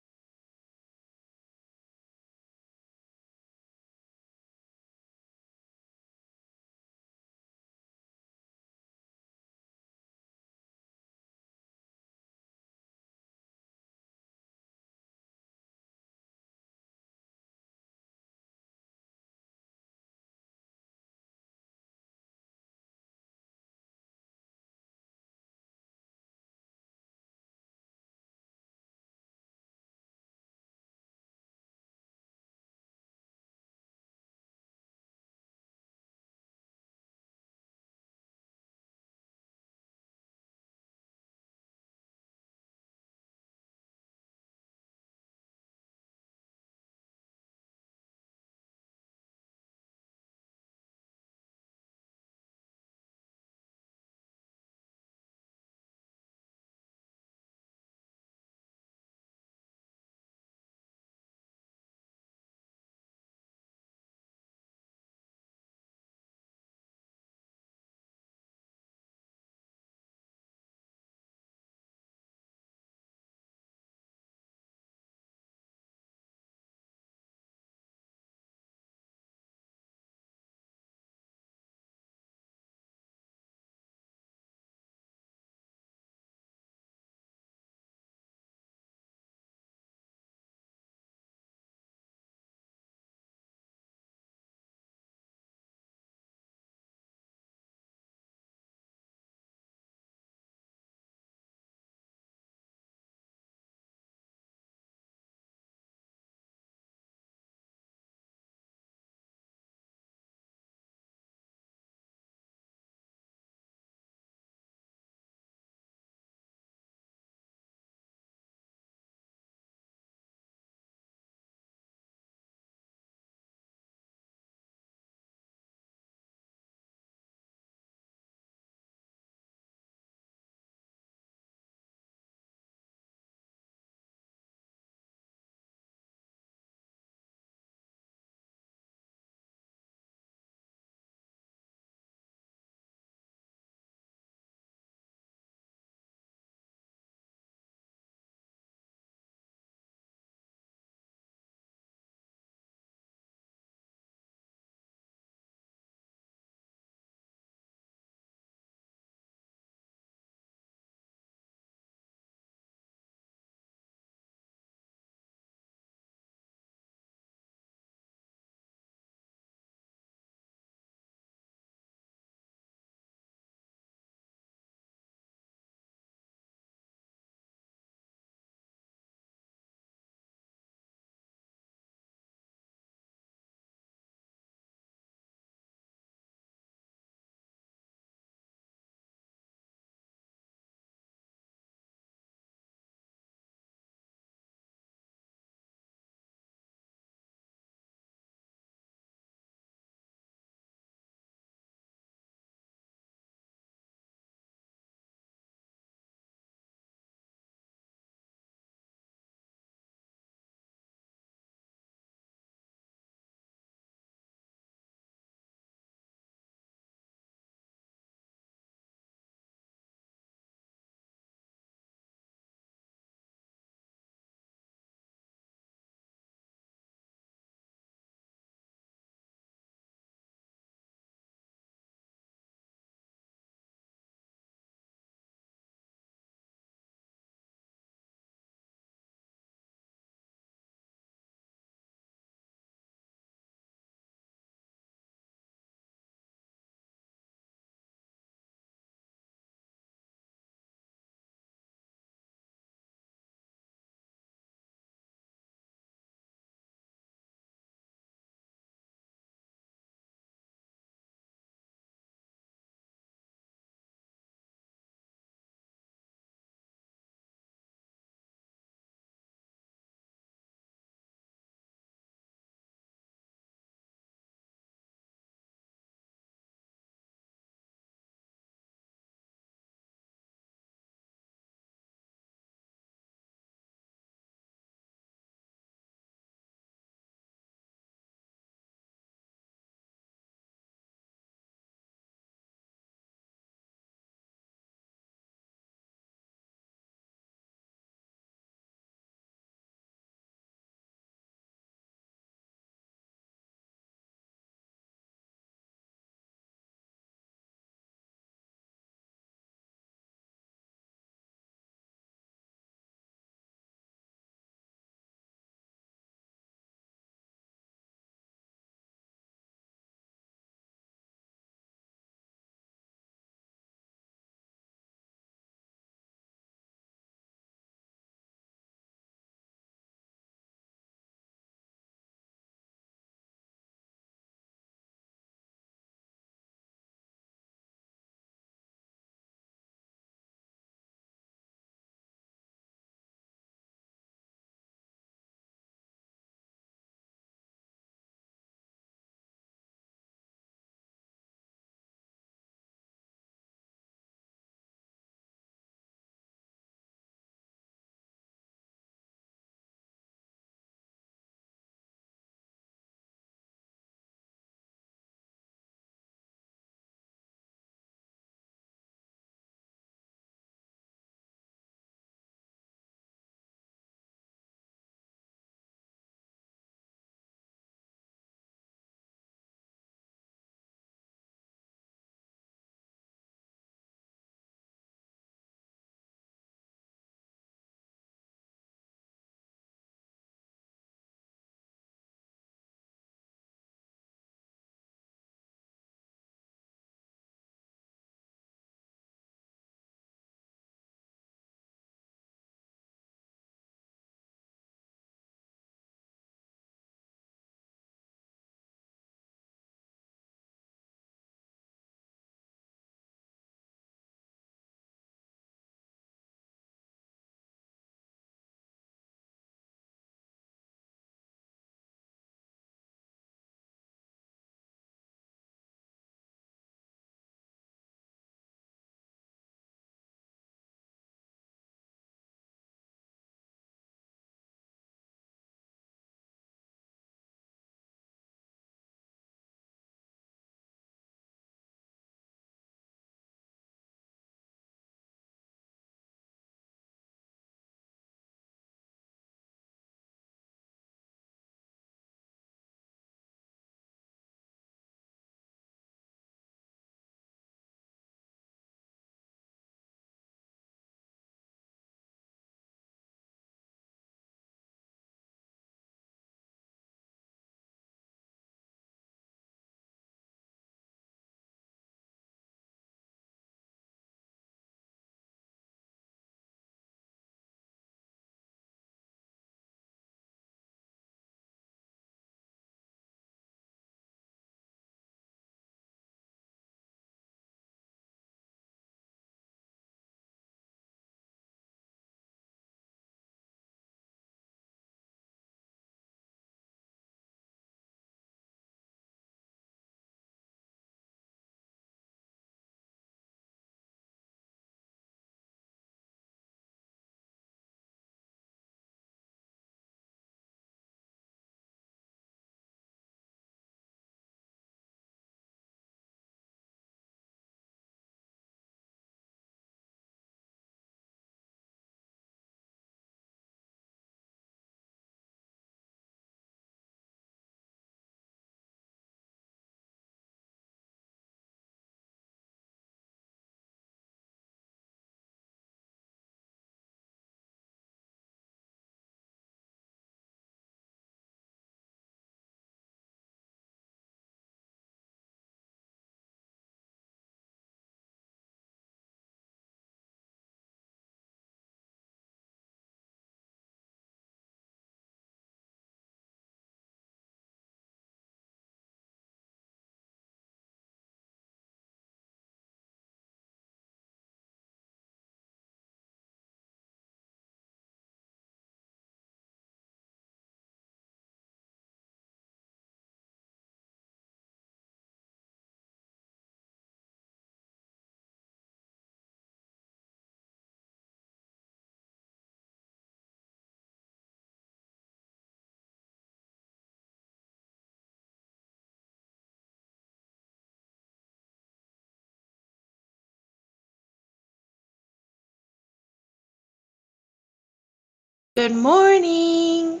Good morning.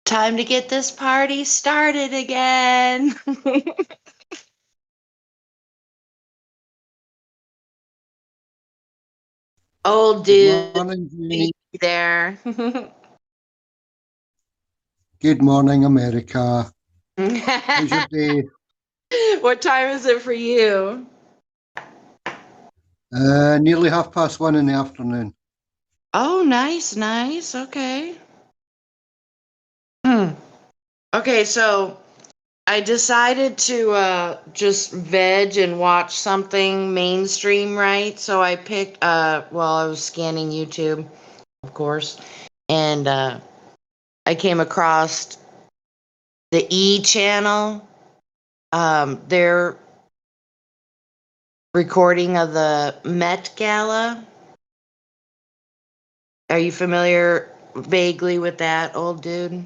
Time to get this party started again. Old dude. Good morning, Jeannie. There. Good morning, America. How's your day? What time is it for you? Nearly 1:30 in the afternoon. Oh, nice, nice. Okay. Okay, so I decided to just veg and watch something mainstream, right? So I picked well, I was scanning YouTube, of course, and I came across the E channel. Their recording of the Met Gala. Are you familiar vaguely with that, old dude?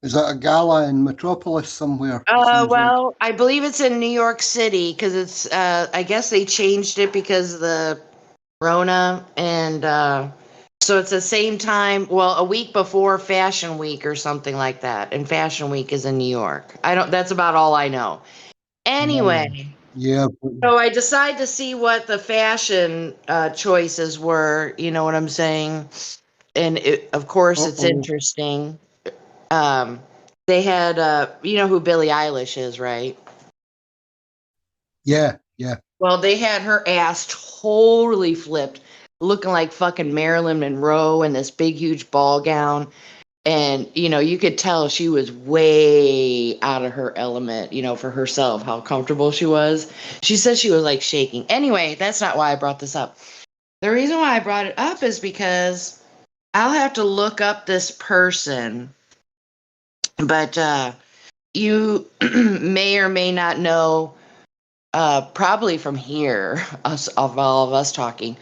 Is that a gala in Metropolis somewhere? Well, I believe it's in New York City because it's, I guess they changed it because of the Rona, and so it's the same time, well, a week before Fashion Week or something like that. And Fashion Week is in New York. That's about all I know. Anyway. Yeah. So I decided to see what the fashion choices were, you know what I'm saying? And of course, it's interesting. They had, you know who Billie Eilish is, right? Yeah, yeah. Well, they had her ass totally flipped, looking like fucking Marilyn Monroe in this big, huge ball gown. And, you know, you could tell she was way out of her element, you know, for herself, how comfortable she was. She said she was like shaking. Anyway, that's not why I brought this up. The reason why I brought it up is because I'll have to look up this person, but you may or may not know, probably from here, us of all of us talking,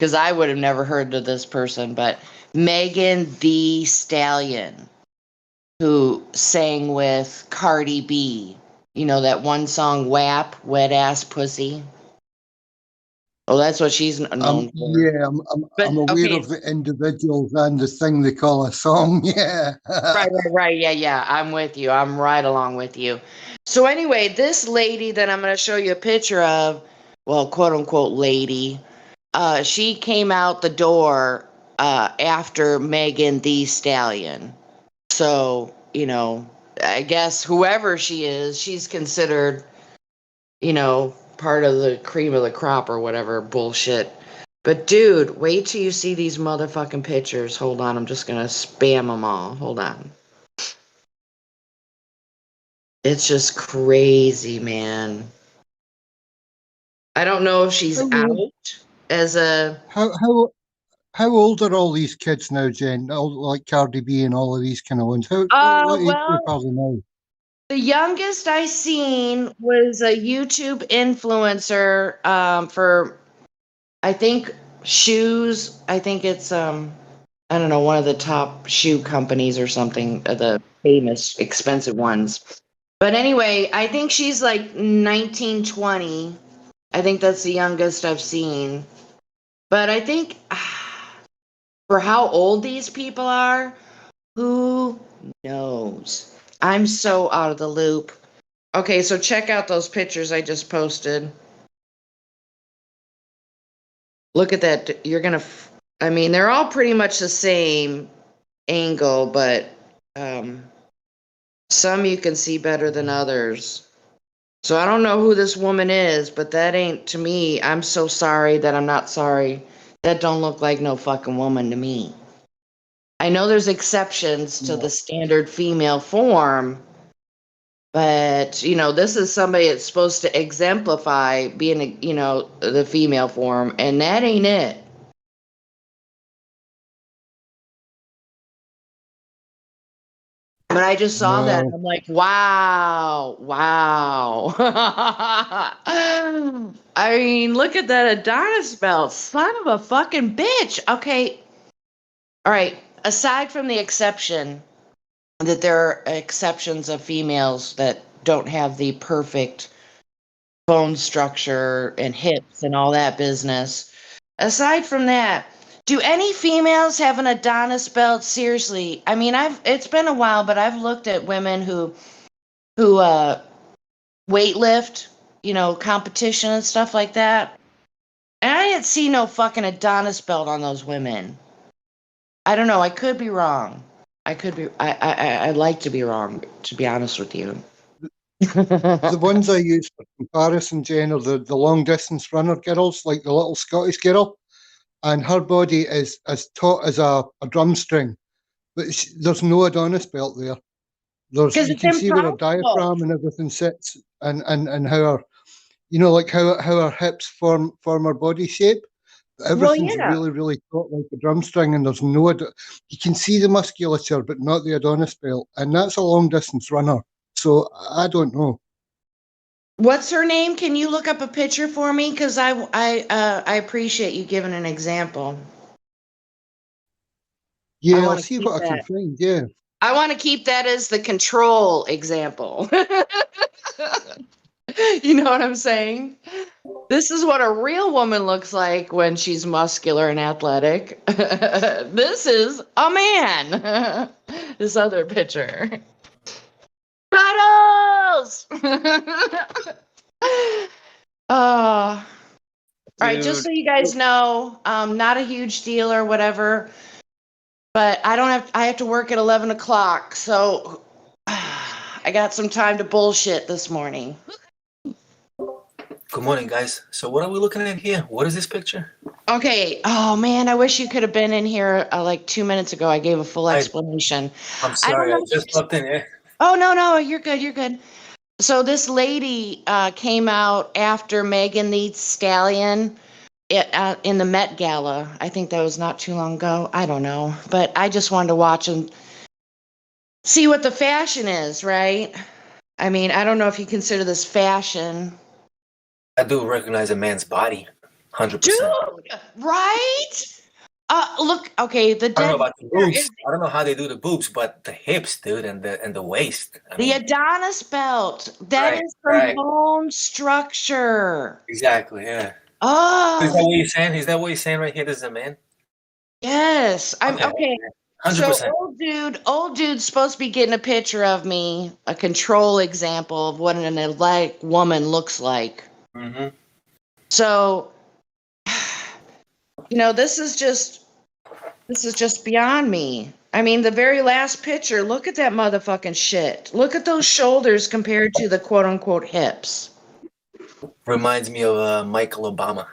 because I would have never heard of this person, but Megan Thee Stallion, who sang with Cardi B. You know that one song, WAP, Wet Ass Pussy? Oh, that's what she's known for. Yeah, I'm aware of the individuals and the thing they call a song. Yeah. Right. Yeah. I'm with you. I'm right along with you. So anyway, this lady that I'm going to show you a picture of, well, quote unquote lady, she came out the door after Megan Thee Stallion. So, you know, I guess whoever she is, she's considered, you know, part of the cream of the crop or whatever bullshit. But dude, wait till you see these motherfucking pictures. Hold on, I'm just gonna spam them all. Hold on. It's just crazy, man. I don't know if she's out as a. How old are all these kids now, Jen? All, like Cardi B and all of these kind of ones. What age group are they now? The youngest I seen was a YouTube influencer for, I think, shoes. I think it's I don't know, one of the top shoe companies or something, the famous expensive ones. But anyway, I think she's like 19, 20. I think that's the youngest I've seen. But I think for how old these people are, who knows? I'm so out of the loop. Okay, so check out those pictures I just posted. Look at that. You're going to, I mean, they're all pretty much the same angle, but some you can see better than others. So I don't know who this woman is, but that ain't, to me, I'm so sorry that I'm not sorry. That don't look like no fucking woman to me. I know there's exceptions to the standard female form, but, you know, this is somebody that's supposed to exemplify being, you know, the female form, and that ain't it. But I just saw that, and I'm like, wow. I mean, look at that Adonis belt. Son of a fucking bitch. Okay. All right. Aside from the exception that there are exceptions of females that don't have the perfect bone structure and hips and all that business. Aside from that, Do any females have an Adonis belt? Seriously, I mean, it's been a while, but I've looked at women who weightlift, competition and stuff like that, and I didn't see no fucking Adonis belt on those women. I don't know. I could be wrong. I'd like to be wrong, to be honest with you. The ones I use for comparison, Jen, are the long distance runner girls, like the little Scottish girl. And her body is as taut as a drum string, but there's no Adonis belt there. You can see where her diaphragm and everything sits, and how her, like how her hips form her body shape. Everything's really, really taut like a drum string, and there's no. You can see the musculature, but not the Adonis belt, and that's a long distance runner. So I don't know. What's her name? Can you look up a picture for me? Because I appreciate you giving an example. Yeah, I'll see what I can find. Yeah, I want to keep that as the control example. You know what I'm saying? This is what a real woman looks like when she's muscular and athletic. This is a man. This other picture. Cuddles! All right, just so you guys know, not a huge deal or whatever, but I have to work at 11 o'clock, so I got some time to bullshit this morning. Good morning, guys. So what are we looking at here? What is this picture? Okay. Oh, man, I wish you could have been in here like 2 minutes ago. I gave a full explanation. I'm sorry, I just popped in here. Oh, no, you're good, you're good. So this lady came out after Megan Thee Stallion in the Met Gala. I think that was not too long ago. I don't know. But I just wanted to watch and see what the fashion is, right? I mean, I don't know if you consider this fashion. I do recognize a man's body, 100%. Dude, right? Look, okay, I don't know about the boobs. I don't know how they do the boobs, but the hips, dude, and the waist. The Adonis belt. That is from bone structure. Exactly, yeah. Oh. Is that what you're saying? Is that what you're saying right here? This is a man? Yes. I'm okay. 100%. So old dude's supposed to be getting a picture of me, a control example of what an athletic woman looks like. Mm-hmm. So, this is just beyond me. I mean, the very last picture, look at that motherfucking shit. Look at those shoulders compared to the quote unquote hips. Reminds me of Michael Obama.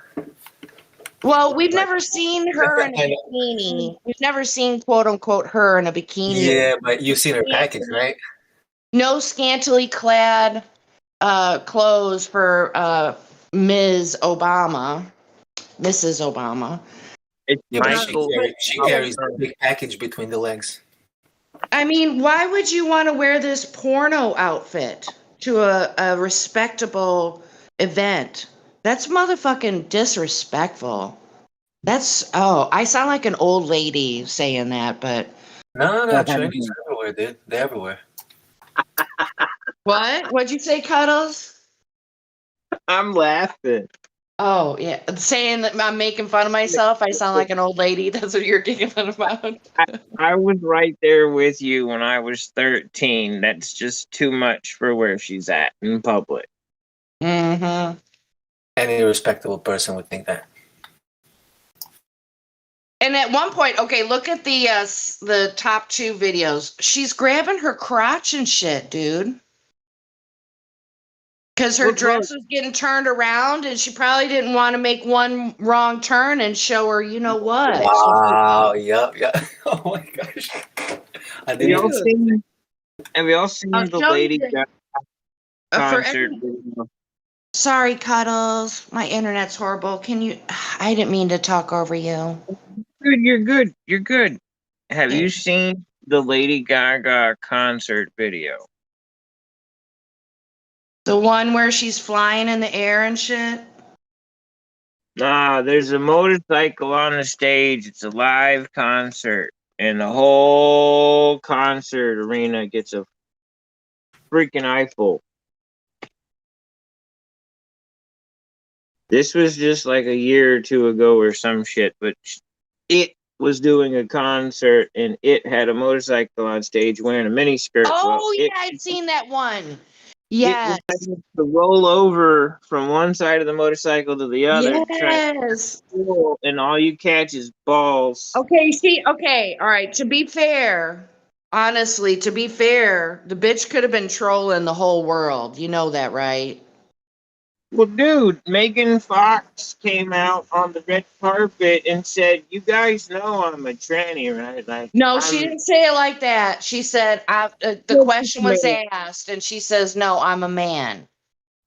Well, we've never seen her in a bikini. We've never seen quote unquote her in a bikini. Yeah, but you've seen her package, right? No scantily clad clothes for Mrs. Obama. She carries a big package between the legs. I mean, why would you want to wear this porno outfit to a respectable event? That's motherfucking disrespectful. I sound like an old lady saying that, but... No, Chinese are everywhere, dude. They're everywhere. What? What'd you say, Cuddles? I'm laughing. Oh, yeah. Saying that I'm making fun of myself, I sound like an old lady. That's what you're getting fun about. I was right there with you when I was 13. That's just too much for where she's at in public. Mm-hmm. Any respectable person would think that. And at one point, okay, look at the top 2 videos. She's grabbing her crotch and shit, dude. Because her dress was getting turned around, and she probably didn't want to make one wrong turn and show her, you know what. Wow, yep. Oh my gosh. Have we all seen the Lady Gaga concert video? Sorry, Cuddles. My internet's horrible. I didn't mean to talk over you. Dude, you're good. Have you seen the Lady Gaga concert video? The one where she's flying in the air and shit? Nah, there's a motorcycle on the stage. It's a live concert. And the whole concert arena gets a freaking eyeful. This was just like a year or 2 ago or some shit, but It was doing a concert and It had a motorcycle on stage wearing a miniskirt. I've seen that one. Yes. It was to roll over from one side of the motorcycle to the other. Yes. And all you catch is balls. Okay, all right. To be fair, honestly, to be fair, the bitch could have been trolling the whole world. You know that, right? Well, dude, Megan Fox came out on the red carpet and said, "You guys know I'm a tranny, right?" Like, No, she didn't say it like that. She said, the question was asked, and she says, "No, I'm a man."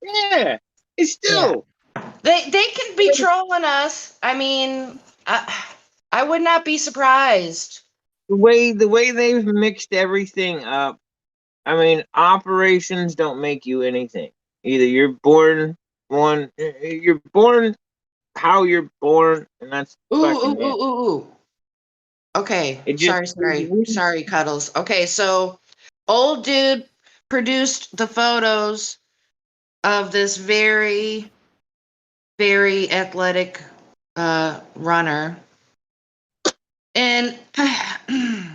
Yeah, it's still. Yeah. They can be trolling us. I mean, I would not be surprised. The way they've mixed everything up. I mean, operations don't make you anything. Either you're born how you're born, and that's fucking it. Ooh. Okay, sorry, Cuddles. Okay, so old dude produced the photos of this very, very athletic runner. And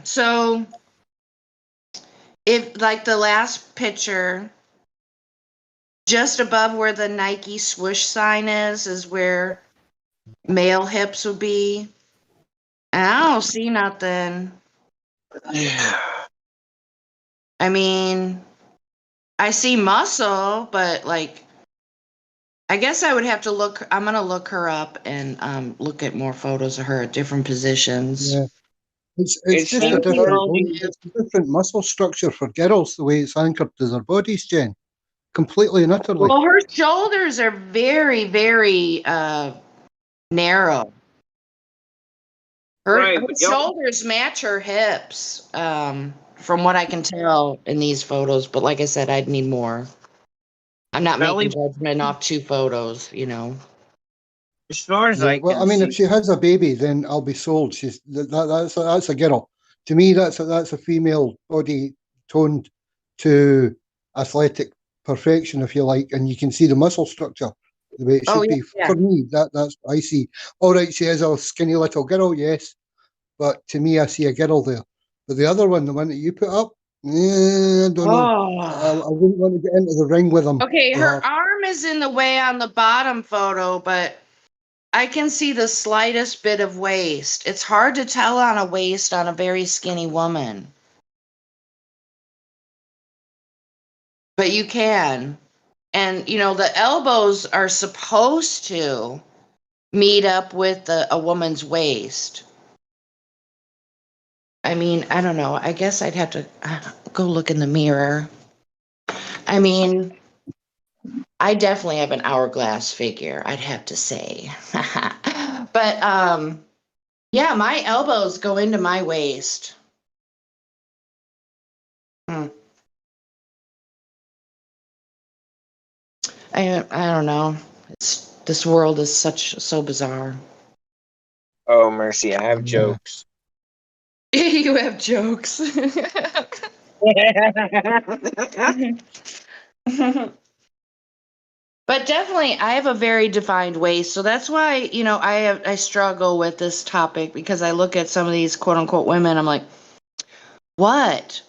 so if like the last picture, just above where the Nike swoosh sign is where male hips would be. And I don't see nothing. Yeah. I mean, I see muscle, but like, I guess I would have to look. I'm gonna look her up and look at more photos of her at different positions. Yeah. It's just a different muscle structure for girls, the way it's anchored to their bodies, Jen. Completely and utterly. Well, her shoulders are very, very narrow. Her shoulders match her hips, from what I can tell in these photos. But like I said, I'd need more. I'm not making judgment off 2 photos, you know. As far as I I mean, if she has a baby, then I'll be sold. That's a girl. To me, that's a female body toned to athletic perfection, if you like, and you can see the muscle structure the way it should be. Yeah. For me, that's what I see. All right, she is a skinny little girl, yes, but to me, I see a girl there. But the other one, the one that you put up, I don't know. I wouldn't want to get into the ring with them. Okay, her arm is in the way on the bottom photo, but I can see the slightest bit of waist. It's hard to tell on a waist on a very skinny woman. But you can. And, you know, the elbows are supposed to meet up with a woman's waist. I mean, I don't know. I guess I'd have to go look in the mirror. I mean, I definitely have an hourglass figure, I'd have to say. But, yeah, my elbows go into my waist. I don't know. This world is so bizarre. Oh mercy, I have jokes. You have jokes. But definitely, I have a very defined waist, so that's why, you know, I struggle with this topic, because I look at some of these quote unquote women, I'm like, what?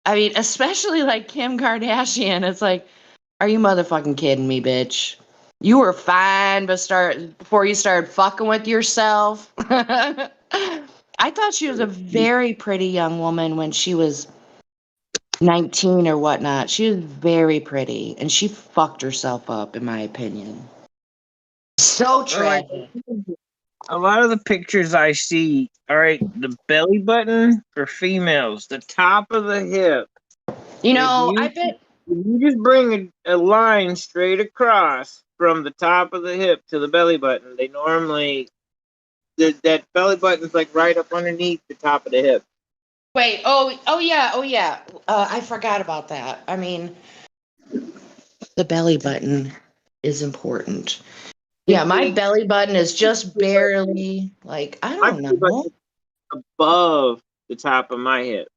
I mean, especially like Kim Kardashian, it's like, are you motherfucking kidding me, bitch? You were fine before you started fucking with yourself. I thought she was a very pretty young woman when she was 19 or whatnot. She was very pretty, and she fucked herself up, in my opinion. So tragic. A lot of the pictures I see, all right, the belly button for females, the top of the hip. You know, I bet if you just bring a line straight across from the top of the hip to the belly button, they normally that belly button is like right up underneath the top of the hip. Wait, oh yeah. I forgot about that. I mean, the belly button is important. Yeah, my belly button is just barely, like, I don't know. Above the top of my hip.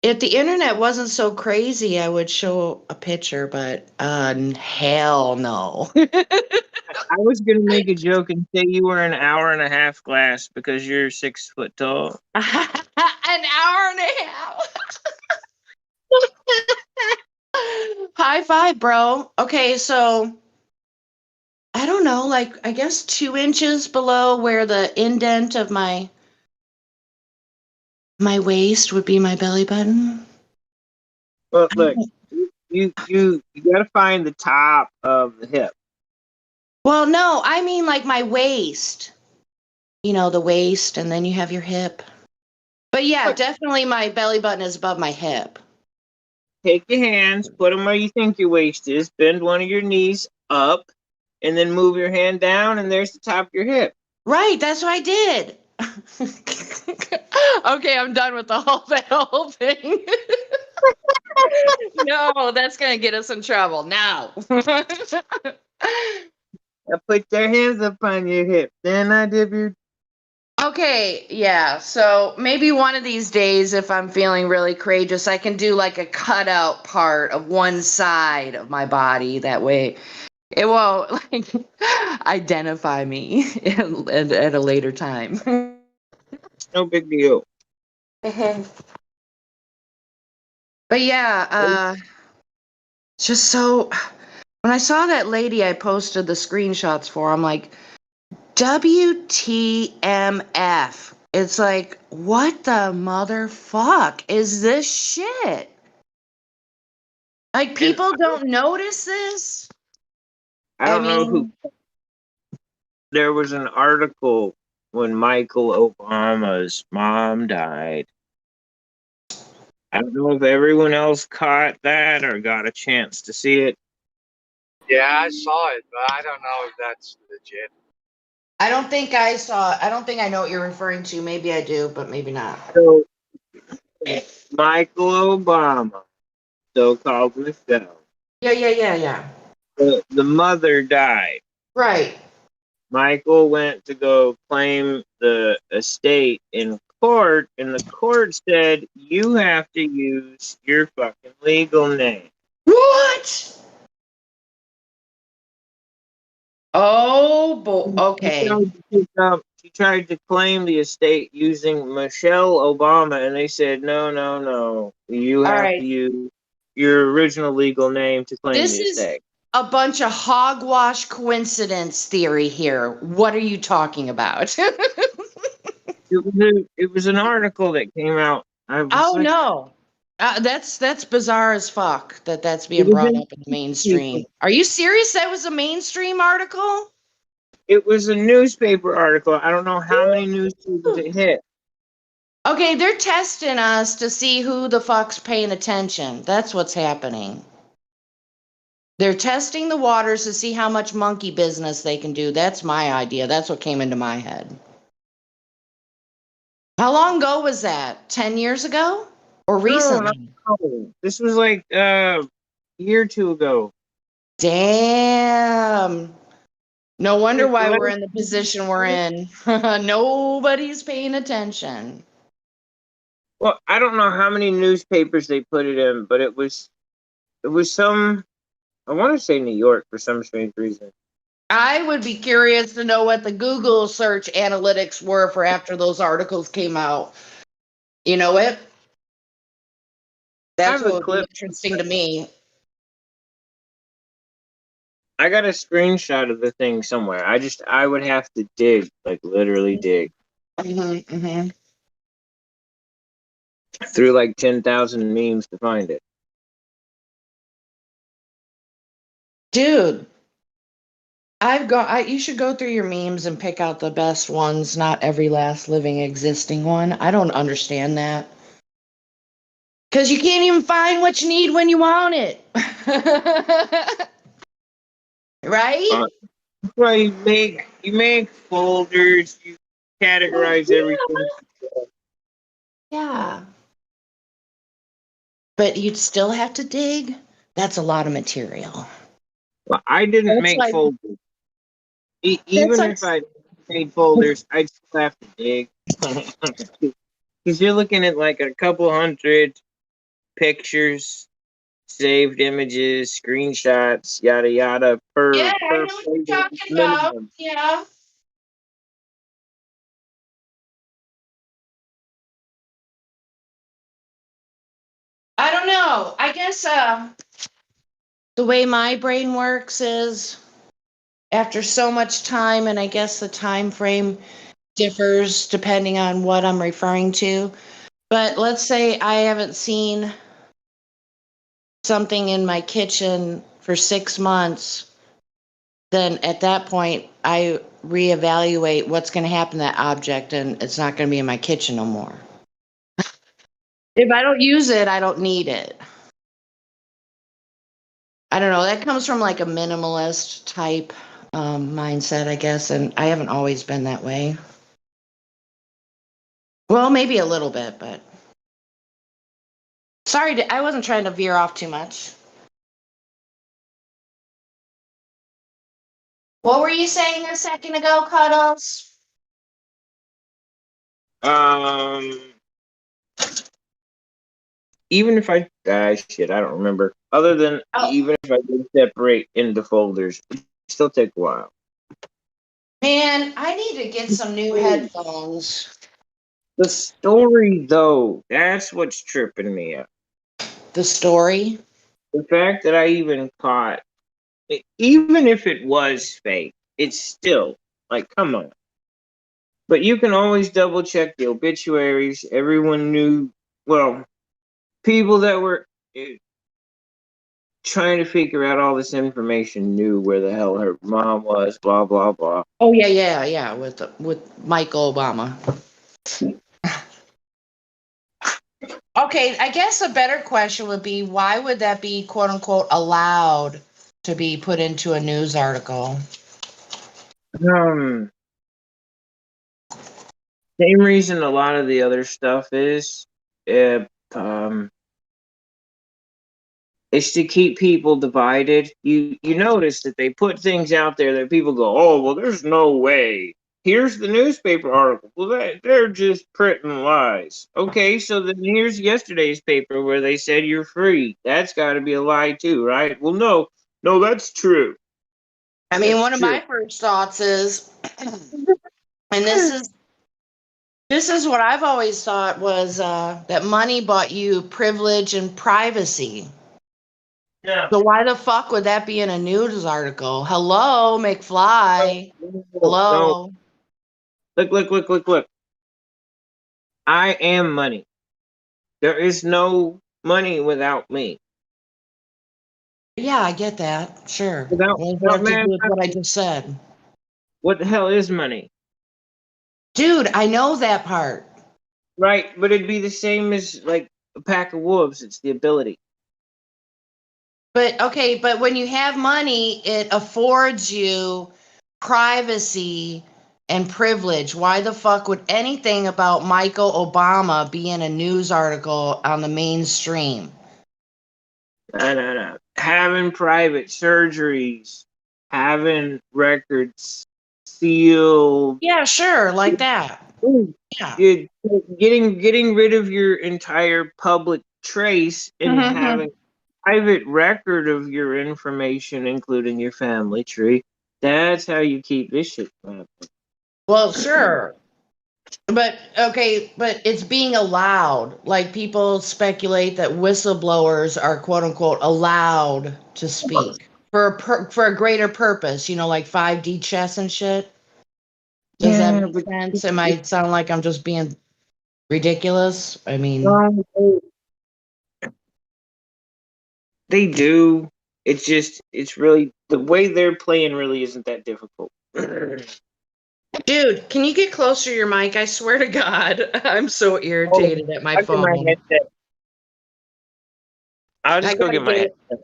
If the internet wasn't so crazy, I would show a picture, but hell no. I was gonna make a joke and say you were an hour and a half glass because you're 6 foot tall. An hour and a half. High five, bro. Okay, so I don't know, like I guess 2 inches below where the indent of my waist would be my belly button. Well, look, you gotta find the top of the hip. Well, no, I mean like my waist. You know, the waist, and then you have your hip. But yeah, definitely my belly button is above my hip. Take your hands, put them where you think your waist is, bend one of your knees up, and then move your hand down, and there's the top of your hip. Right, that's what I did. Okay, I'm done with that whole thing. No, that's gonna get us in trouble. Now. I put your hands up on your hip, then I dip you. Okay, yeah. So maybe one of these days, if I'm feeling really courageous, I can do like a cutout part of one side of my body. That way, it won't like identify me at a later time. No big deal. But yeah, just so when I saw that lady I posted the screenshots for, I'm like, WTMF. It's like, what the motherfuck is this shit? Like, people don't notice this? I don't know who. There was an article when Michael Obama's mom died. I don't know if everyone else caught that or got a chance to see it. Yeah, I saw it, but I don't know if that's legit. I don't think I saw. I don't think I know what you're referring to. Maybe I do, but maybe not. So, Michael Obama, so-called Michelle. Yeah. The mother died. Right. Michael went to go claim the estate in court, and the court said, you have to use your fucking legal name. What? Oh, boy. Okay. She tried to claim the estate using Michelle Obama, and they said, no. You have to use your original legal name to claim This the estate. is a bunch of hogwash coincidence theory here. What are you talking about? It was an article that came out. No. That's bizarre as fuck that's being brought up in the mainstream. Are you serious? That was a mainstream article? It was a newspaper article. I don't know how many newspapers it hit. Okay, they're testing us to see who the fuck's paying attention. That's what's happening. They're testing the waters to see how much monkey business they can do. That's my idea. That's what came into my head. How long ago was that? 10 years ago? Or recently? No. This was like a year or two ago. Damn. No wonder why we're in the position we're in. Nobody's paying attention. Well, I don't know how many newspapers they put it in, but it was some, I want to say New York for some strange reason. I would be curious to know what the Google search analytics were for after those articles came out. You know it? That's what would be interesting to me. I got a screenshot of the thing somewhere. I would have to dig, like literally dig. Through like 10,000 memes to find it. Dude, you should go through your memes and pick out the best ones, not every last living existing one. I don't understand that. Because you can't even find what you need when you want it. Right? Well, you make folders, you categorize everything. Yeah. But you'd still have to dig? That's a lot of material. Well, I didn't make folders. Even if I made folders, I'd still have to dig. Because you're looking at like a couple hundred pictures, saved images, screenshots, yada yada Yeah, per I know what you're talking about. minimum. Yeah. I don't know. I guess the way my brain works is after so much time, and I guess the time frame differs depending on what I'm referring to. But let's say I haven't seen something in my kitchen for 6 months, then at that point I reevaluate what's going to happen to that object, and it's not going to be in my kitchen no more. If I don't use it, I don't need it. I don't know. That comes from like a minimalist type mindset, I guess, and I haven't always been that way. Well, maybe a little bit, but sorry, I wasn't trying to veer off too much. What were you saying a second ago, Cuddles? Even if I shit, I don't remember. Other than even if I did separate into folders, it still take a while. Man, I need to get some new headphones. The story, though, that's what's tripping me up. The story? The fact that I even caught, even if it was fake, it's still like, come on. But you can always double check the obituaries. Everyone knew, well, people that were trying to figure out all this information knew where the hell her mom was, blah, blah, blah. Oh, yeah, with Michael Obama. Okay, I guess a better question would be, why would that be, quote unquote, allowed to be put into a news article? Same reason a lot of the other stuff is, is to keep people divided. You notice that they put things out there that people go, oh, well, there's no way. Here's the newspaper article. Well, they're just printing lies. Okay, so then here's yesterday's paper where they said you're free. That's got to be a lie too, right? Well, no, that's true. I mean, one of my first thoughts is, and this is what I've always thought was that money bought you privilege and privacy. Yeah. So why the fuck would that be in a news article? Hello, McFly. Hello. No. Look. I am money. There is no money without me. Yeah, I get that. Sure. Without man, what I just said. What the hell is money? Dude, I know that part. Right, but it'd be the same as like a pack of wolves. It's the ability. But okay, but when you have money, it affords you privacy and privilege. Why the fuck would anything about Michael Obama be in a news article on the mainstream? No. Having private surgeries, having records sealed. Yeah, sure, like that. Yeah. Getting rid of your entire public trace and having private record of your information, including your family tree. That's how you keep this shit happening. Well, sure. But okay, but it's being allowed. Like people speculate that whistleblowers are quote unquote allowed to speak for a greater purpose, like 5D chess and shit. Does that make sense? It might sound like I'm just being ridiculous. I mean, they do. It's really the way they're playing really isn't that difficult. Dude, can you get closer to your mic? I swear to God, I'm so irritated at my phone. I'll just go get my headset.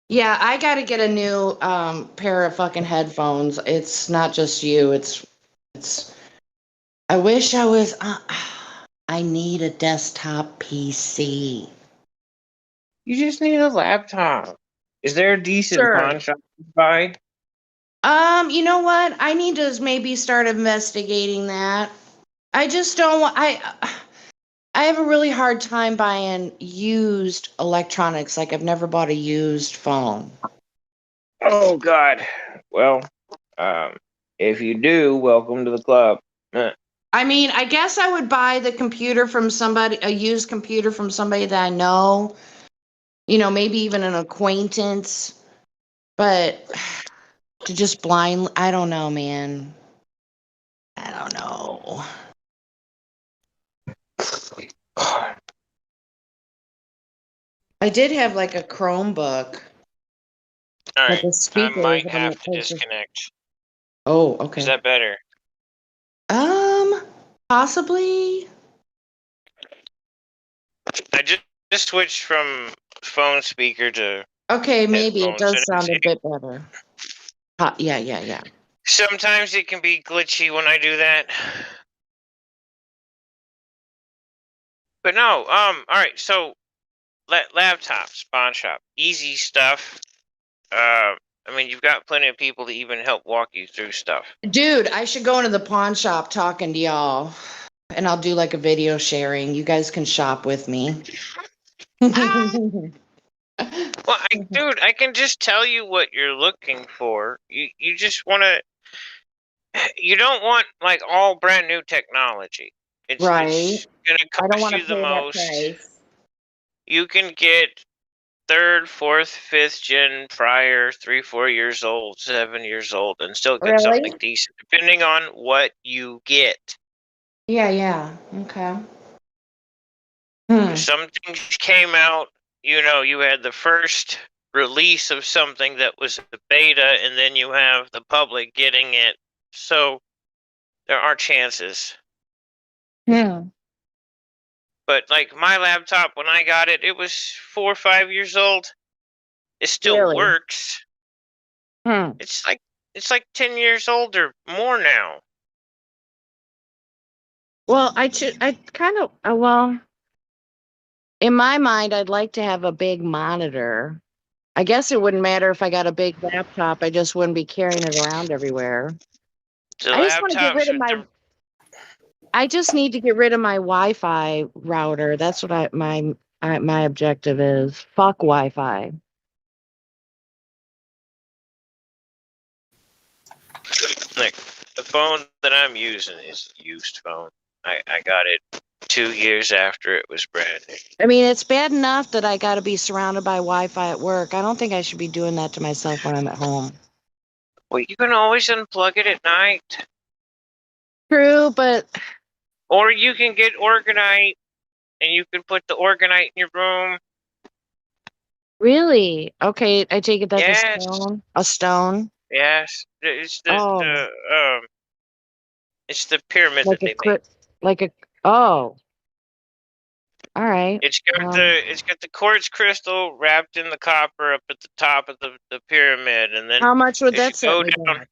Yeah, I got to get a new pair of fucking headphones. It's not just you. It's. I wish I was. I need a desktop PC. You just need a laptop. Is there a decent pawn shop to buy? You know what? I need to maybe start investigating that. I just don't want. I have a really hard time buying used electronics. Like I've never bought a used phone. Oh God. Well, if you do, welcome to the club. I mean, I guess I would buy the computer from somebody, a used computer from somebody that I know. You know, maybe even an acquaintance. But to just blind, I don't know, man. I don't know. I did have like a Chromebook. All But right, the I speakers might on have it to was just- disconnect. Oh, okay. Is that better? Possibly. I just switched from phone speaker to Okay, maybe it headphones, and does sound a bit better. Yeah. sometimes it can be glitchy when I do that. But no, all right. So, laptops, pawn shop, easy stuff. I mean, you've got plenty of people to even help walk you through stuff. Dude, I should go into the pawn shop talking to y'all. And I'll do like a video sharing. You guys can shop with me. Well, dude, I can just tell you what you're looking for. You just want to. You don't want like all brand new technology. It's gonna I don't cost want you to the pay that most. price. You can get third, fourth, fifth gen prior, 3-4 years old, 7 years old, and still get something Really? decent, depending on what you get. Yeah. Okay. Some things came out, you had the first release of something that was the beta, and then you have the public getting it. So there are chances. Yeah. But like my laptop, when I got it, it was 4 or 5 years old. It still works. It's like 10 years old or more now. Well, I kind of well, in my mind, I'd like to have a big monitor. I guess it wouldn't matter if I got a big laptop. I just wouldn't be carrying it around everywhere. The I just want to get rid of my. I just need to get rid of my Wi-Fi router. That's what my objective is. Fuck Wi-Fi. Like the phone that I'm using is a used phone. I got it 2 years after it was brand new. I mean, it's bad enough that I got to be surrounded by Wi-Fi at work. I don't think I should be doing that to myself when I'm at home. Well, you can always unplug it at night. True, but... Or you can get Organite, and you can put the Organite in your room. Really? Okay, I take it that's yes. a stone? A stone? Yes. It's it's the pyramid Like that they made. Like a... Oh. All right. It's got the quartz crystal wrapped in the copper up at the top of the pyramid, and then how much would that go set me down? back?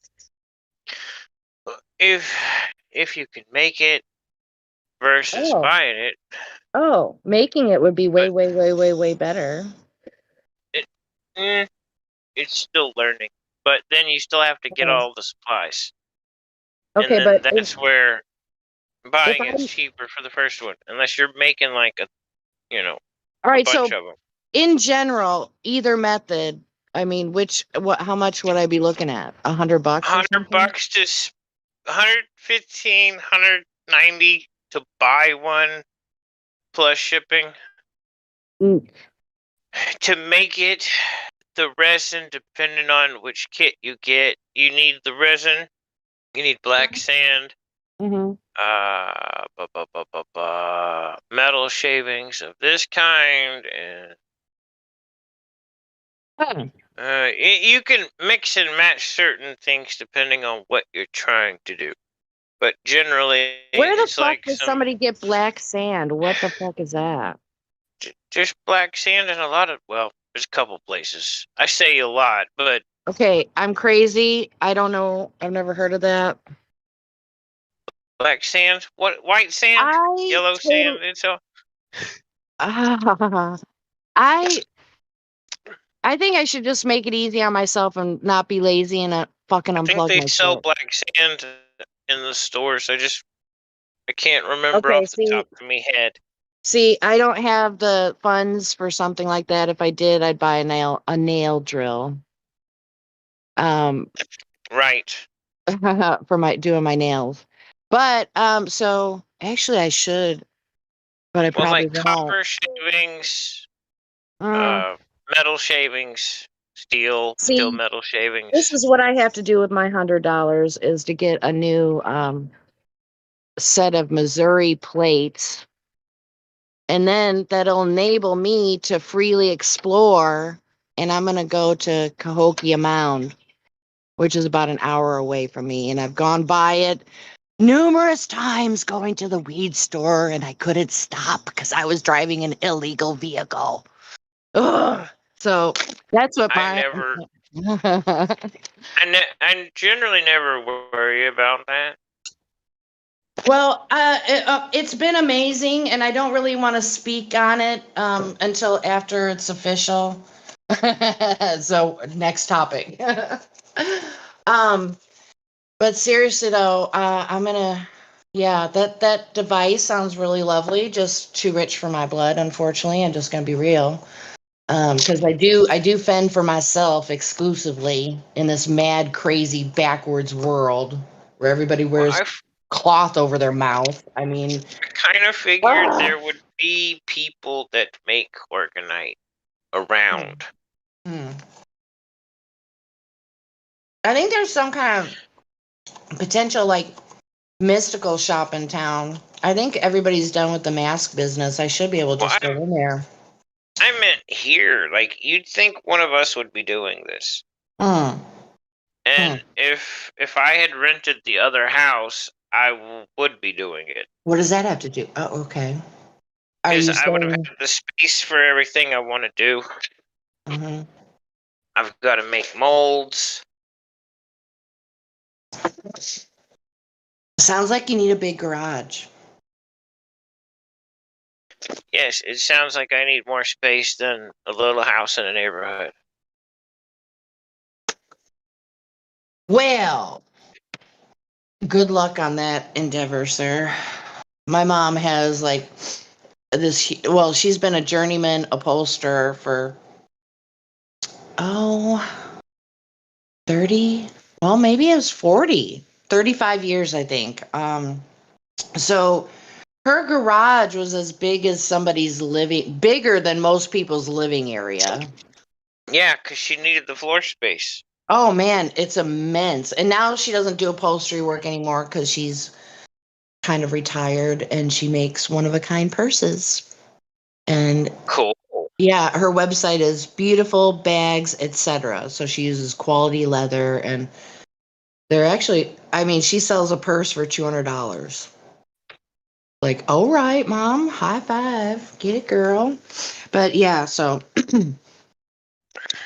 If you can make it versus buying it. Oh, making it would be way better. It's still learning, but then you still have to get all the supplies. Okay, and then but that's where buying it's cheaper for the first one, unless you're making like a all right, bunch so of them. in general, either method, I mean, how much would I be looking at? $100? $100 to 115, 190 to buy one plus shipping. To make it, the resin, depending on which kit you get, you need the resin. You need black sand. Metal shavings of this kind, and you can mix and match certain things depending on what you're trying to do. But generally, where the it's fuck like does somebody get black sand? What the fuck is that? Just black sand and there's a couple places. I say a lot, but okay, I'm crazy. I don't know. I've never heard of that. Black sand? What? White sand? Yellow sand? It's all. I think I should just make it easy on myself and not be lazy and fucking unplug I think they my sell shit. black sand in the stores. I can't remember off the top of my head. See, I don't have the funds for something like that. If I did, I'd buy a nail drill. Right. For doing my nails. But so actually I should, but I Well, probably like won't. copper shavings, Mm. metal shavings, steel See, metal shavings. this is what I have to do with my $100 is to get a new set of Missouri plates. And then that'll enable me to freely explore. And I'm going to go to Cahokia Mound, which is about an hour away from me. And I've gone by it numerous times going to the weed store, and I couldn't stop because I was driving an illegal vehicle. Ugh. So that's what I generally never worry about that. Well, it's been amazing, and I don't really want to speak on it until after it's official. So next topic. But seriously though, I'm gonna, yeah, that device sounds really lovely. Just too rich for my blood, unfortunately. I'm just gonna be real, because I do fend for myself exclusively in this mad, crazy, backwards world where everybody wears cloth over their mouth. I mean, I kind of figured there would be people that make organite around. I think there's some kind of potential like mystical shop in town. I think everybody's done with the mask business. I should be able to just go in there. I meant here. Like, you'd think one of us would be doing this. And if I had rented the other house, I would be doing it. What does that have to do? Oh, okay. Because I would have had the space for everything I want to do. Mm-hmm. I've got to make molds. Sounds like you need a big garage. Yes, it sounds like I need more space than a little house in a neighborhood. Well, good luck on that endeavor, sir. My mom has like this, well, she's been a journeyman upholsterer for 30, well, maybe it was 35 years, I think. So her garage was as big as bigger than most people's living area. Yeah, because she needed the floor space. Oh man, it's immense. And now she doesn't do upholstery work anymore because she's kind of retired and she makes one-of-a-kind purses. And cool. Yeah, her website is beautiful bags, etc. So she uses quality leather, and they're actually, I mean, she sells a purse for $200. Like, all right, mom, high five, get it, girl. But yeah, so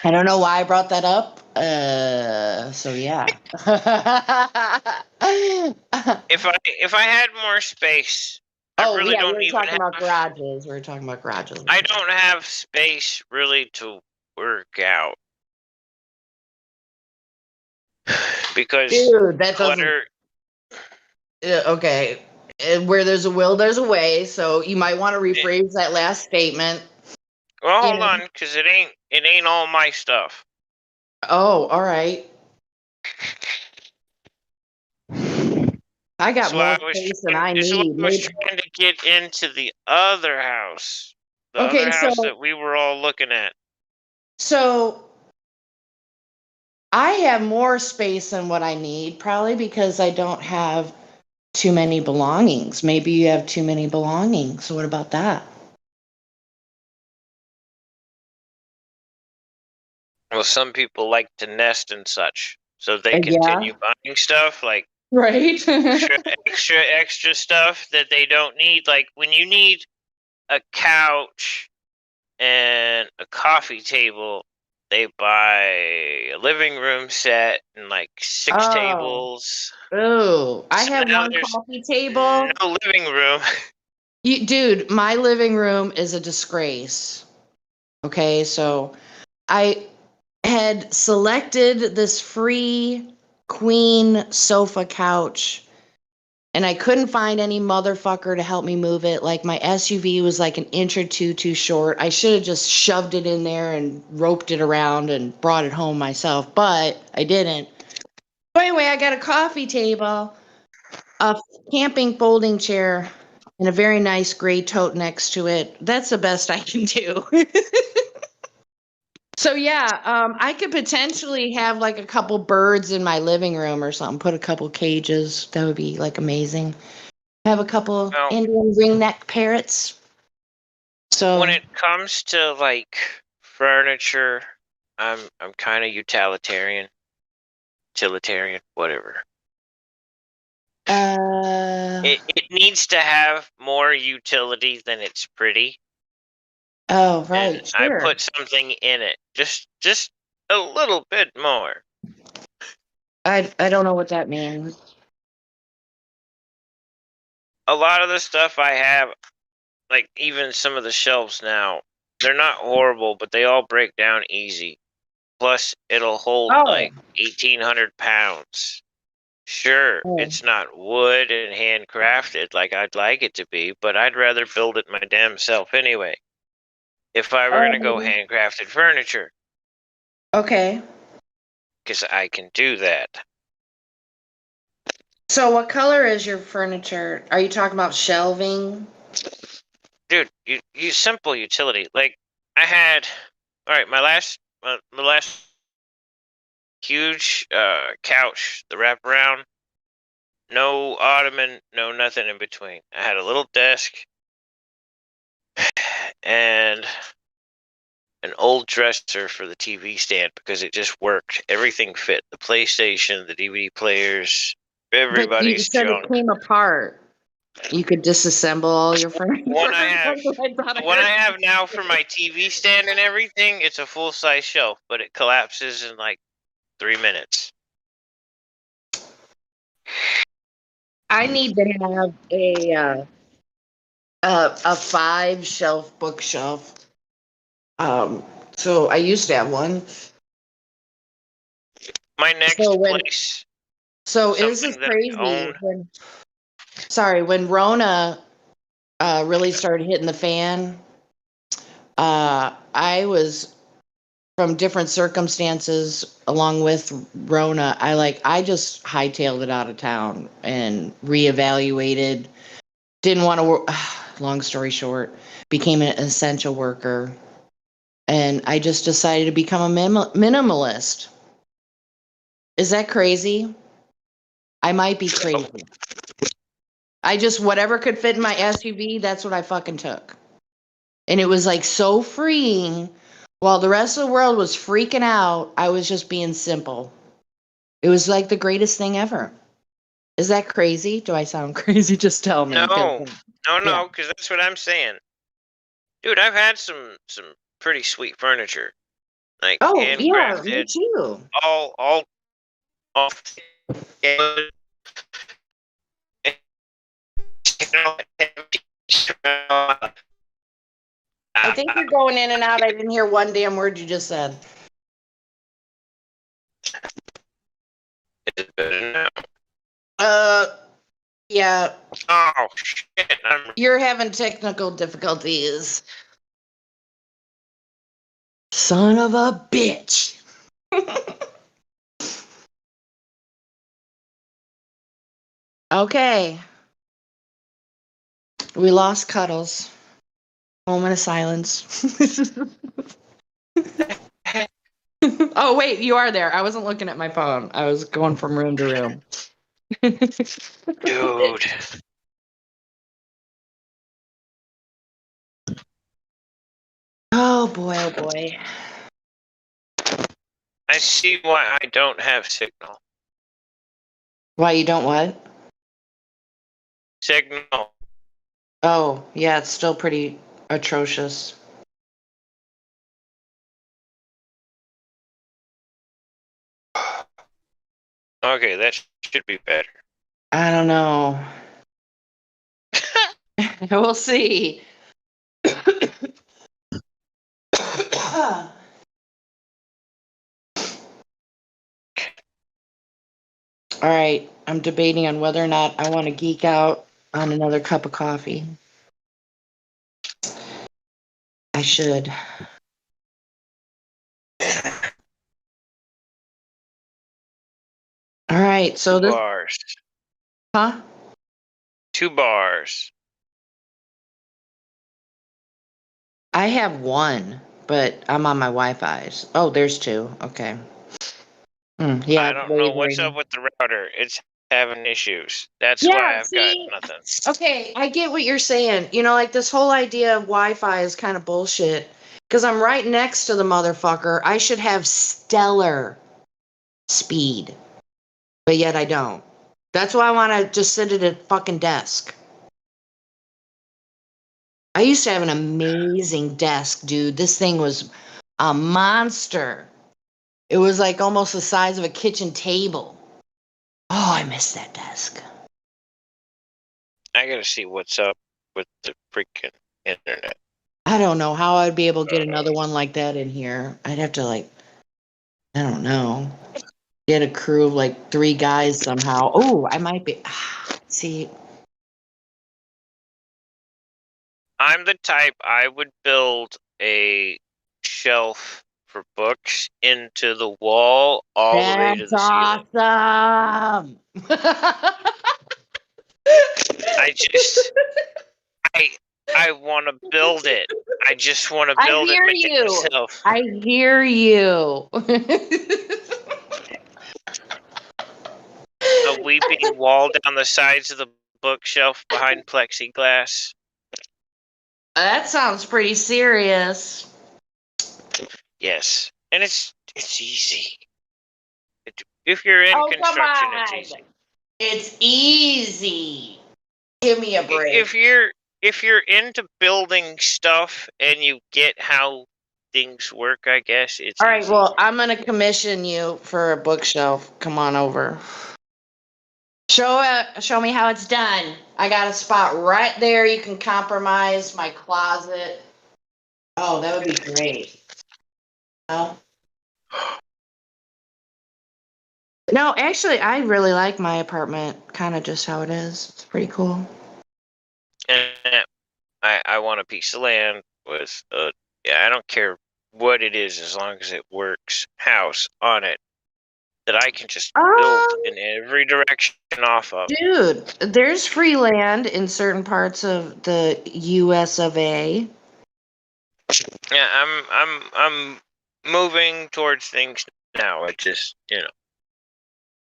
I don't know why I brought that up. So yeah. If I had more space, I really don't we were talking about garages. I don't have space really to work out. Because dude, that clutter. Okay. Where there's a will, there's a way. So you might want to rephrase that last statement. Well, hold on, because it ain't all my stuff. Oh, all right. I got more space than I need. I was trying to get into the other house. The other house that we were all looking at. So I have more space than what I need, probably because I don't have too many belongings. Maybe you have too many belongings. What about that? Well, some people like to nest and such, so they continue buying stuff like extra stuff that they don't need. Like when you need a couch and a coffee table, they buy a living room set and like 6 tables. Oh, I have one coffee table. No living room. Dude, my living room is a disgrace. Okay, so I had selected this free queen sofa couch And I couldn't find any motherfucker to help me move it. Like my SUV was like an inch or two too short. I should have just shoved it in there and roped it around and brought it home myself, but I didn't. So anyway, I got a coffee table, a camping folding chair, and a very nice gray tote next to it. That's the best I can do. So yeah, I could potentially have like a couple birds in my living room or something. Put a couple cages. That would be like amazing. Have a couple Indian ringneck parrots. So when it comes to like furniture, I'm kind of utilitarian, whatever. It needs to have more utility than it's pretty. Oh, right. And sure. I put something in it, just a little bit more. I don't know what that means. A lot of the stuff I have, like even some of the shelves now, they're not horrible, but they all break down easy. Plus, it'll hold like 1,800 pounds. Sure, it's not wood and handcrafted like I'd like it to be, but I'd rather build it my damn self anyway. If I were going to go handcrafted furniture. Okay. Because I can do that. So what color is your furniture? Are you talking about shelving? Dude, you simple utility. Like I had, all right, the last huge couch, the wraparound, no ottoman, no nothing in between. I had a little desk and an old dresser for the TV stand because it just worked. Everything fit. The PlayStation, the DVD players, everybody's but you said junk. it came apart. You could disassemble all your furniture. The one I have now for my TV stand and everything, it's a full-size shelf, but it collapses in like 3 minutes. I need to have a 5-shelf bookshelf. So I used to have one. My next place. So this is crazy. When Rona really started hitting the fan, I was from different circumstances along with Rona. I just hightailed it out of town and reevaluated. Didn't want to work. Long story short, became an essential worker. And I just decided to become a minimalist. Is that crazy? I might be crazy. I just, whatever could fit in my SUV, that's what I fucking took. And it was like so freeing. While the rest of the world was freaking out, I was just being simple. It was like the greatest thing ever. Is that crazy? Do I sound crazy? Just tell me. No, because that's what I'm saying. Dude, I've had some pretty sweet furniture. Like handcrafted. Me too. All I think you're going in and out. I didn't hear one damn word you just said. Is it better now? Yeah. Oh shit! You're having technical difficulties. Son of a bitch. Okay. We lost Cuddles. Moment of silence. Oh, wait, you are there. I wasn't looking at my phone. I was going from room to room. Dude. Oh, boy, oh, boy. I see why I don't have signal. Why you don't what? Signal. Oh, yeah, it's still pretty atrocious. Okay, that should be better. I don't know. We'll see. All right, I'm debating on whether or not I want to geek out on another cup of coffee. I should. All right, so Two bars. Huh? 2 bars. I have one, but I'm on my Wi-Fi. Oh, there's 2. Okay. Yeah. I don't know what's up with the router. It's having issues. That's Yeah, why I've see? got nothing. Okay, I get what you're saying. You know, like this whole idea of Wi-Fi is kind of bullshit. Because I'm right next to the motherfucker. I should have stellar speed. But yet I don't. That's why I want to just sit at a fucking desk. I used to have an amazing desk, dude. This thing was a monster. It was like almost the size of a kitchen table. Oh, I miss that desk. I gotta see what's up with the freaking internet. I don't know how I'd be able to get another one like that in here. I'd have to I don't know, get a crew of 3 guys somehow. Oh, I might be. See, I'm the type I would build a shelf for books into the wall all the way to the ceiling. awesome. I want to build it. I just want to I build it hear and make it you. myself. I hear you. A weeping wall down the sides of the bookshelf behind plexiglass. That sounds pretty serious. Yes, and it's easy. If you're in construction, it's easy. It's easy. Give me a break. If you're into building stuff and you get how things work, I guess it's all right. easy. Well, I'm gonna commission you for a bookshelf. Come on over. Show me how it's done. I got a spot right there. You can compromise my closet. Oh, that would be great. No, actually, I really like my apartment. Kind of just how it is. It's pretty cool. And I want a piece of land with I don't care what it is as long as it works, house on it that I can just build in every direction off of. Dude, there's free land in certain parts of the U.S. of A. Yeah, I'm moving towards things now. It just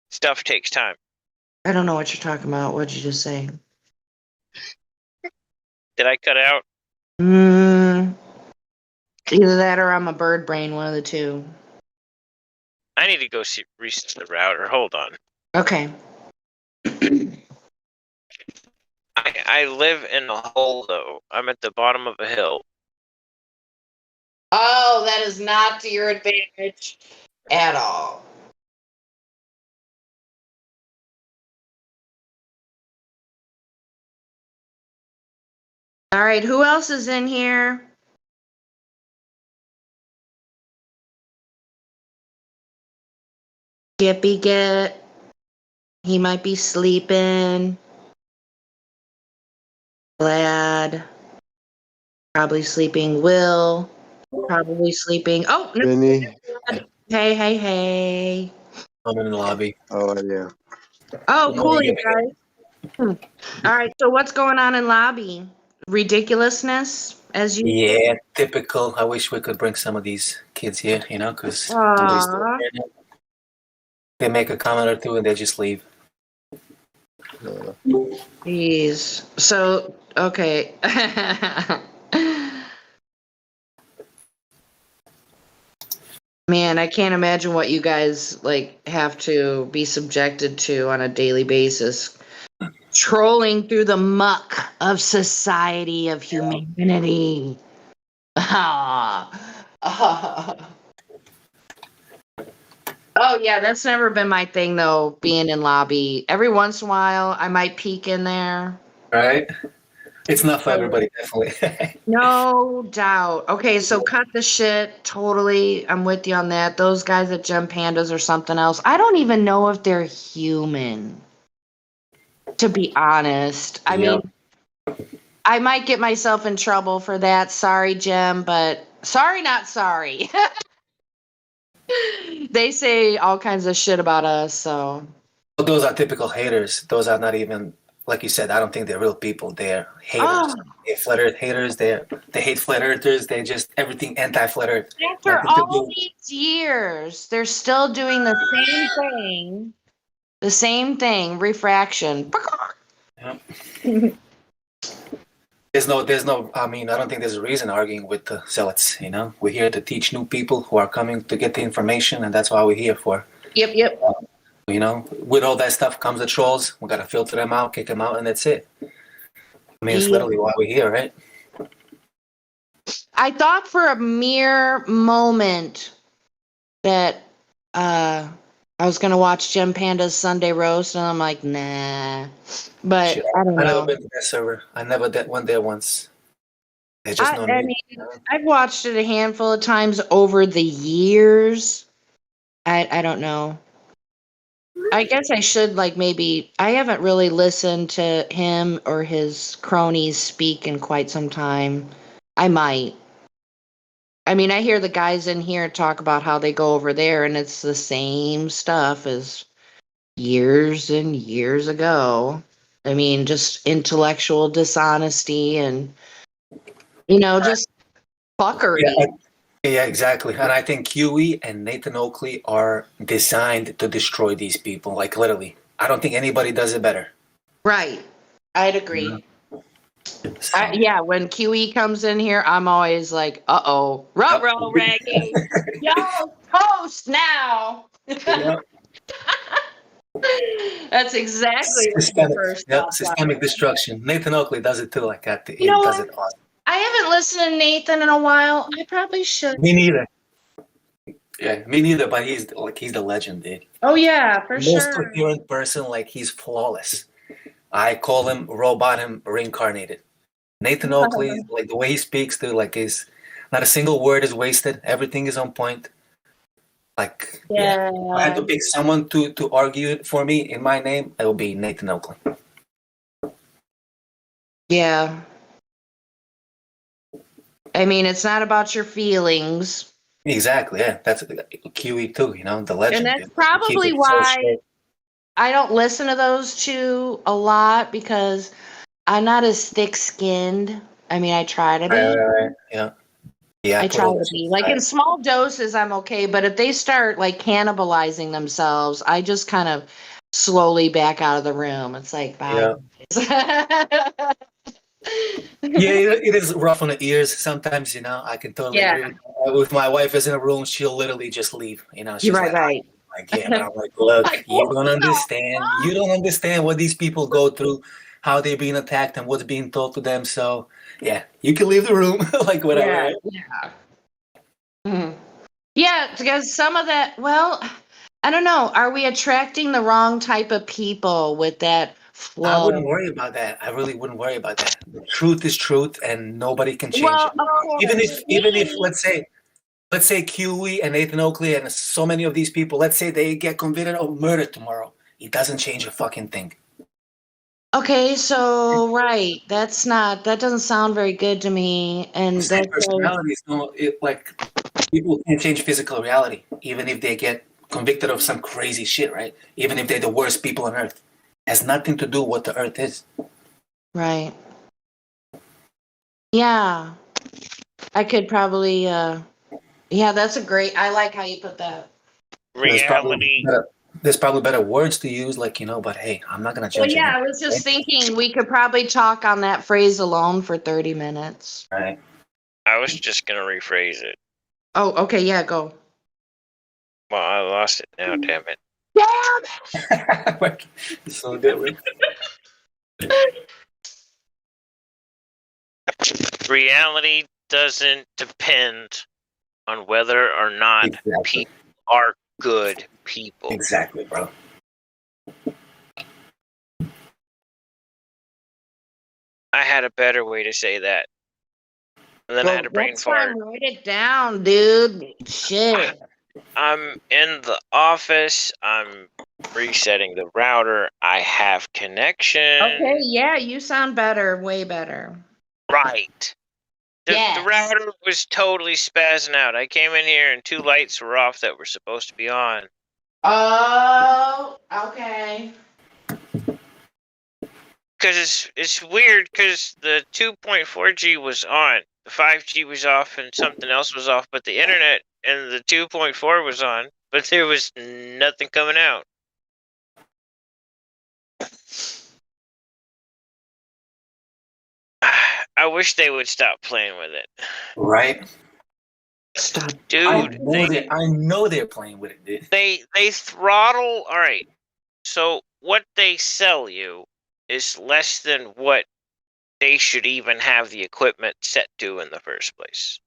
stuff takes time. I don't know what you're talking about. What'd you just say? Did I cut out? Either that or I'm a bird brain, one of the two. I need to go reset the router. Hold on. Okay. I live in a hole, though. I'm at the bottom of a hill. Oh, that is not to your advantage at all. All right, who else is in here? Gippy Get. He might be sleeping. Glad. Probably sleeping. Will. Probably sleeping. Oh, no. Benny. Hey. I'm in the lobby. Oh, yeah. Oh, cool, you guys. All right, so what's going on in lobby? Ridiculousness, as you. Yeah, typical. I wish we could bring some of these kids here, because they make a comment or two and they just leave. Jeez. So, okay. Man, I can't imagine what you guys have to be subjected to on a daily basis. Trolling through the muck of society, of humanity. Oh, yeah, that's never been my thing, though, being in lobby. Every once in a while, I might peek in there. Right? It's not for everybody, definitely. No doubt. Okay, so cut the shit. Totally. I'm with you on that. Those guys at Gem Pandas or something else. I don't even know if they're human, to be honest. I mean, I might get myself in trouble for that. Sorry, Gem, but sorry, not sorry. They say all kinds of shit about us, so. But those are typical haters. Those are not even, like you said, I don't think they're real people. They're haters. Oh. They're flat earth haters. They hate flat earthers. They just everything anti-flat earth. After all these years, they're still doing the same thing. The same thing, refraction. There's no, I mean, I don't think there's a reason arguing with the zealots, you know? We're here to teach new people who are coming to get the information, and that's what we're here for. Yep. You know, with all that stuff comes the trolls. We got to filter them out, kick them out, and that's it. I mean, it's literally why we're here, right? I thought for a mere moment that I was going to watch Gem Panda's Sunday Roast, and I'm like, nah. But Shit, I don't know. I never been to that server. I never went there once. There's just no need. I mean, I've watched it a handful of times over the years. I don't know. I guess I should maybe I haven't really listened to him or his cronies speak in quite some time. I might. I mean, I hear the guys in here talk about how they go over there and it's the same stuff as years and years ago. I mean, just intellectual dishonesty and just fuckery. Yeah, exactly. And I think Huey and Nathan Oakley are designed to destroy these people. Like, literally. I don't think anybody does it better. Right. I'd agree. Yeah, when QE comes in here, I'm always like, uh-oh. Ruh-roh, Raggy. Yo, toast now. That's exactly what the first systemic destruction. Nathan Oakley does it too. Like that. He know does what? it awesome. I haven't listened to Nathan in a while. I probably should. Me neither. Yeah, me neither. But he's the legend, dude. Oh yeah, for sure. Most coherent person. Like, he's flawless. I call him robot, him reincarnated. Nathan Oakley, like the way he speaks, dude, like is not a single word is wasted. Everything is on point. Like, yeah. If I had to pick someone to argue it for me in my name, it will be Nathan Oakley. Yeah. I mean, it's not about your feelings. Exactly, yeah. That's QE too, the legend. And that's probably why I don't listen to those two a lot, because I'm not as thick-skinned. I mean, I try to be. Yeah. Yeah, I try to be. Like, in small doses, I'm okay. But if they start, cannibalizing themselves, I just kind of slowly back out of the room. It's like, bye. Yeah. Yeah, it is rough on the ears sometimes, I can totally agree with my wife is in a room, she'll literally just leave, she's right. Yeah, but I'm like, look, you don't understand what these people go through, how they're being attacked and what's being told to them, so yeah, you can leave the room, like whatever. Yeah, because some of that, well, I don't know, are we attracting the wrong type of people with that flow? I wouldn't worry about that. I really wouldn't worry about that. The truth is truth, and nobody can change it. Even if let's say QE and Nathan Oakley and so many of these people, let's say they get convicted of murder tomorrow, it doesn't change a fucking thing. Okay, so right, that doesn't sound very good to me. And that's personalities, people can't change physical reality, even if they get convicted of some crazy shit, right? Even if they're the worst people on earth. Has nothing to do with what the earth is. Right. Yeah. I could probably, that's I like how you put that. Reality. There's probably better words to use, but hey, I'm not going to judge you. I was just thinking we could probably talk on that phrase alone for 30 minutes. Right. I was just going to rephrase it. Oh, okay, yeah, go. Well, I lost it now, damn it. Damn it! So different. Reality doesn't depend on whether or not people are good people. Exactly, bro. I had a better way to say that. And then I had a brain fart. Write it down, dude. Shit. I'm in the office. I'm resetting the router. I have connection. Okay, yeah, you sound better, way better. Right. The router was totally spazzing out. I came in here and 2 lights were off that were supposed to be on. Oh, okay. Because it's weird because the 2.4G was on, the 5G was off, and something else was off, but the internet and the 2.4 was on, but there was nothing coming out. I wish they would stop playing with it. Right? Stop. Dude, I know they're playing with it, dude. They throttle. All right. So what they sell you is less than what they should even have the equipment set to in the first place.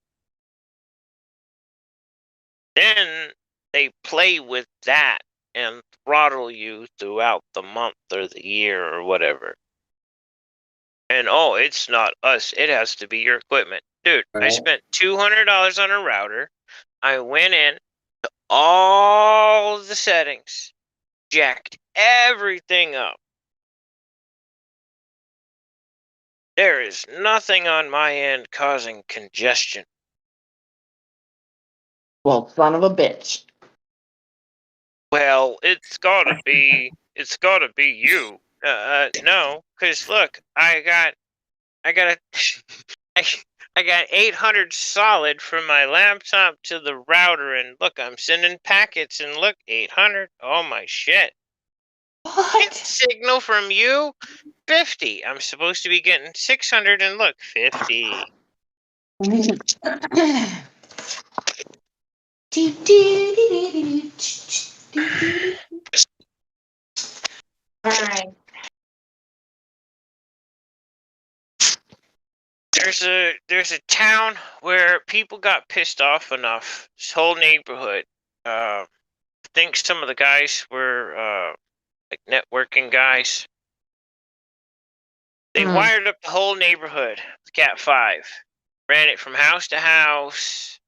Then they play with that and throttle you throughout the month or the year or whatever. And oh, it's not us. It has to be your equipment. Dude, I spent $200 on a router. I went in to all the settings, jacked everything up. There is nothing on my end causing congestion. Well, son of a bitch. Well, it's gotta be you. No, because look, I got 800 solid from my laptop to the router, and look, I'm sending packets, and look, 800. Oh my shit! What? Signal from you, 50. I'm supposed to be getting 600, and look, 50. All right. There's a town where people got pissed off enough. This whole neighborhood. I think some of the guys were like networking guys. They wired up the whole neighborhood with Cat 5. Ran it from house to house.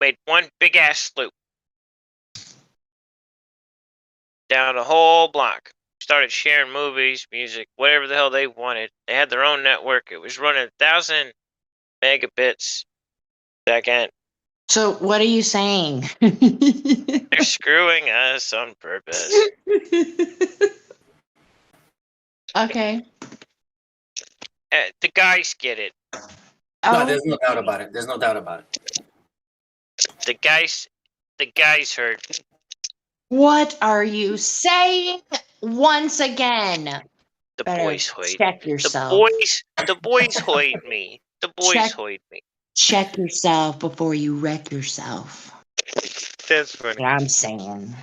Made one big ass loop. Down the whole block. Started sharing movies, music, whatever the hell they wanted. They had their own network. It was running 1,000 megabits a second. So what are you saying? They're screwing us on purpose. Okay. The guys get it. No, there's no doubt about it. There's no doubt about it. The guys heard. What are you saying once again? The boys hoid. Check yourself. The boys hoid me. The boys hoid me. Check yourself before you wreck yourself. That's funny. What I'm saying.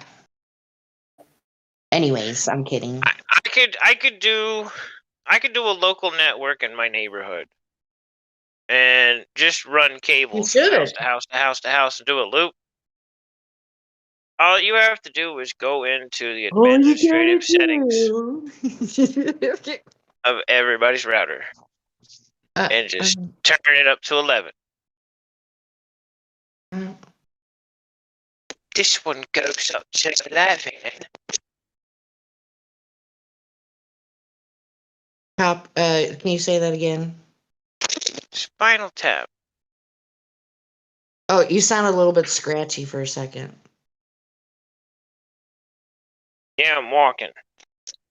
Anyways, I'm kidding. I could do a local network in my neighborhood. And just run cables from house to house to house to house and do a loop. All you have to do is go into the administrative settings of everybody's router and just turn it up to 11. This one goes up to 11. Can you say that again? Spinal Tap. Oh, you sound a little bit scratchy for a second. Yeah, I'm walking.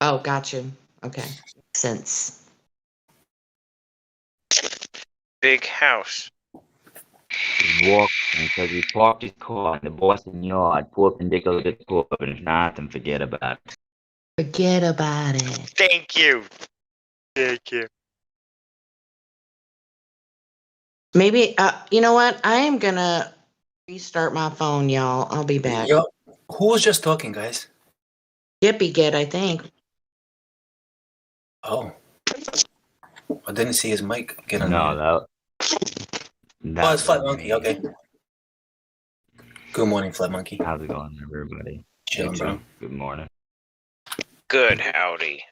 Oh, gotcha. Okay. Sense. Big house. Walk because he parked his car in the Boston yard, perpendicular to the curb, and if not, then forget about it. Forget about it. Thank you. Thank you. Maybe, you know what? I am gonna restart my phone, y'all. I'll be back. Yo, who was just talking, guys? Gippy Get, I think. Oh. I didn't see his mic get on. No, oh, it's Flat Monkey. Okay. Good morning, Flat Monkey. How's it going, everybody? Chilling, bro. Good morning. Good howdy.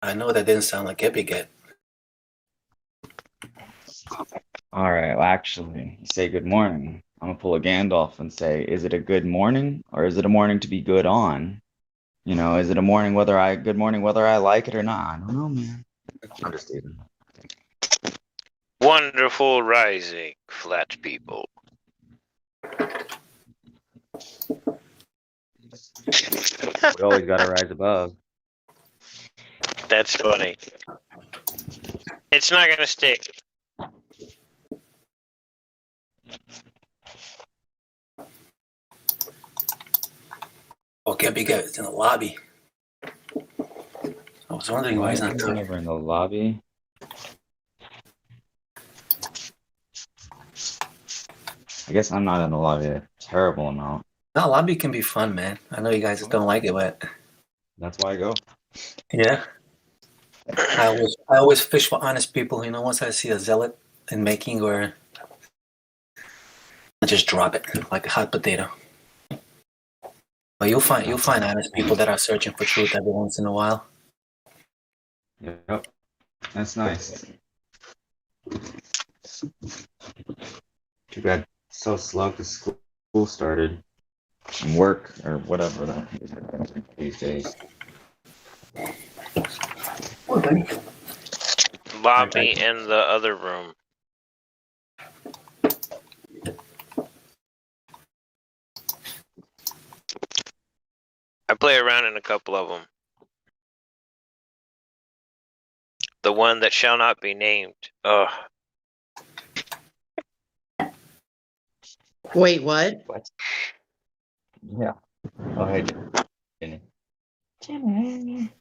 I know that didn't sound like Epic Get. All right. Well, actually, you say good morning. I'm gonna pull a Gandalf and say, is it a good morning or is it a morning to be good on? You know, is it a morning good morning whether I like it or not? I don't know, man. Understatement. Wonderful rising, flat people. We always gotta rise above. That's funny. It's not gonna stick. Oh, Gabby is in the lobby. I was wondering why he's not talking. Over in the lobby. I guess I'm not in the lobby a terrible amount. No, lobby can be fun, man. I know you guys don't like it, but that's why I go. Yeah. I always fish for honest people. You know, once I see a zealot in making, or I just drop it like a hot potato. But you'll find honest people that are searching for truth every once in a while. Yep, that's nice. Too bad it's so slow because school started and work or whatever these days. Lobby in the other room. I play around in a couple of them. The one that shall not be named. Ugh. Wait, what? What? Yeah. Go ahead, Jenny. Jimmy.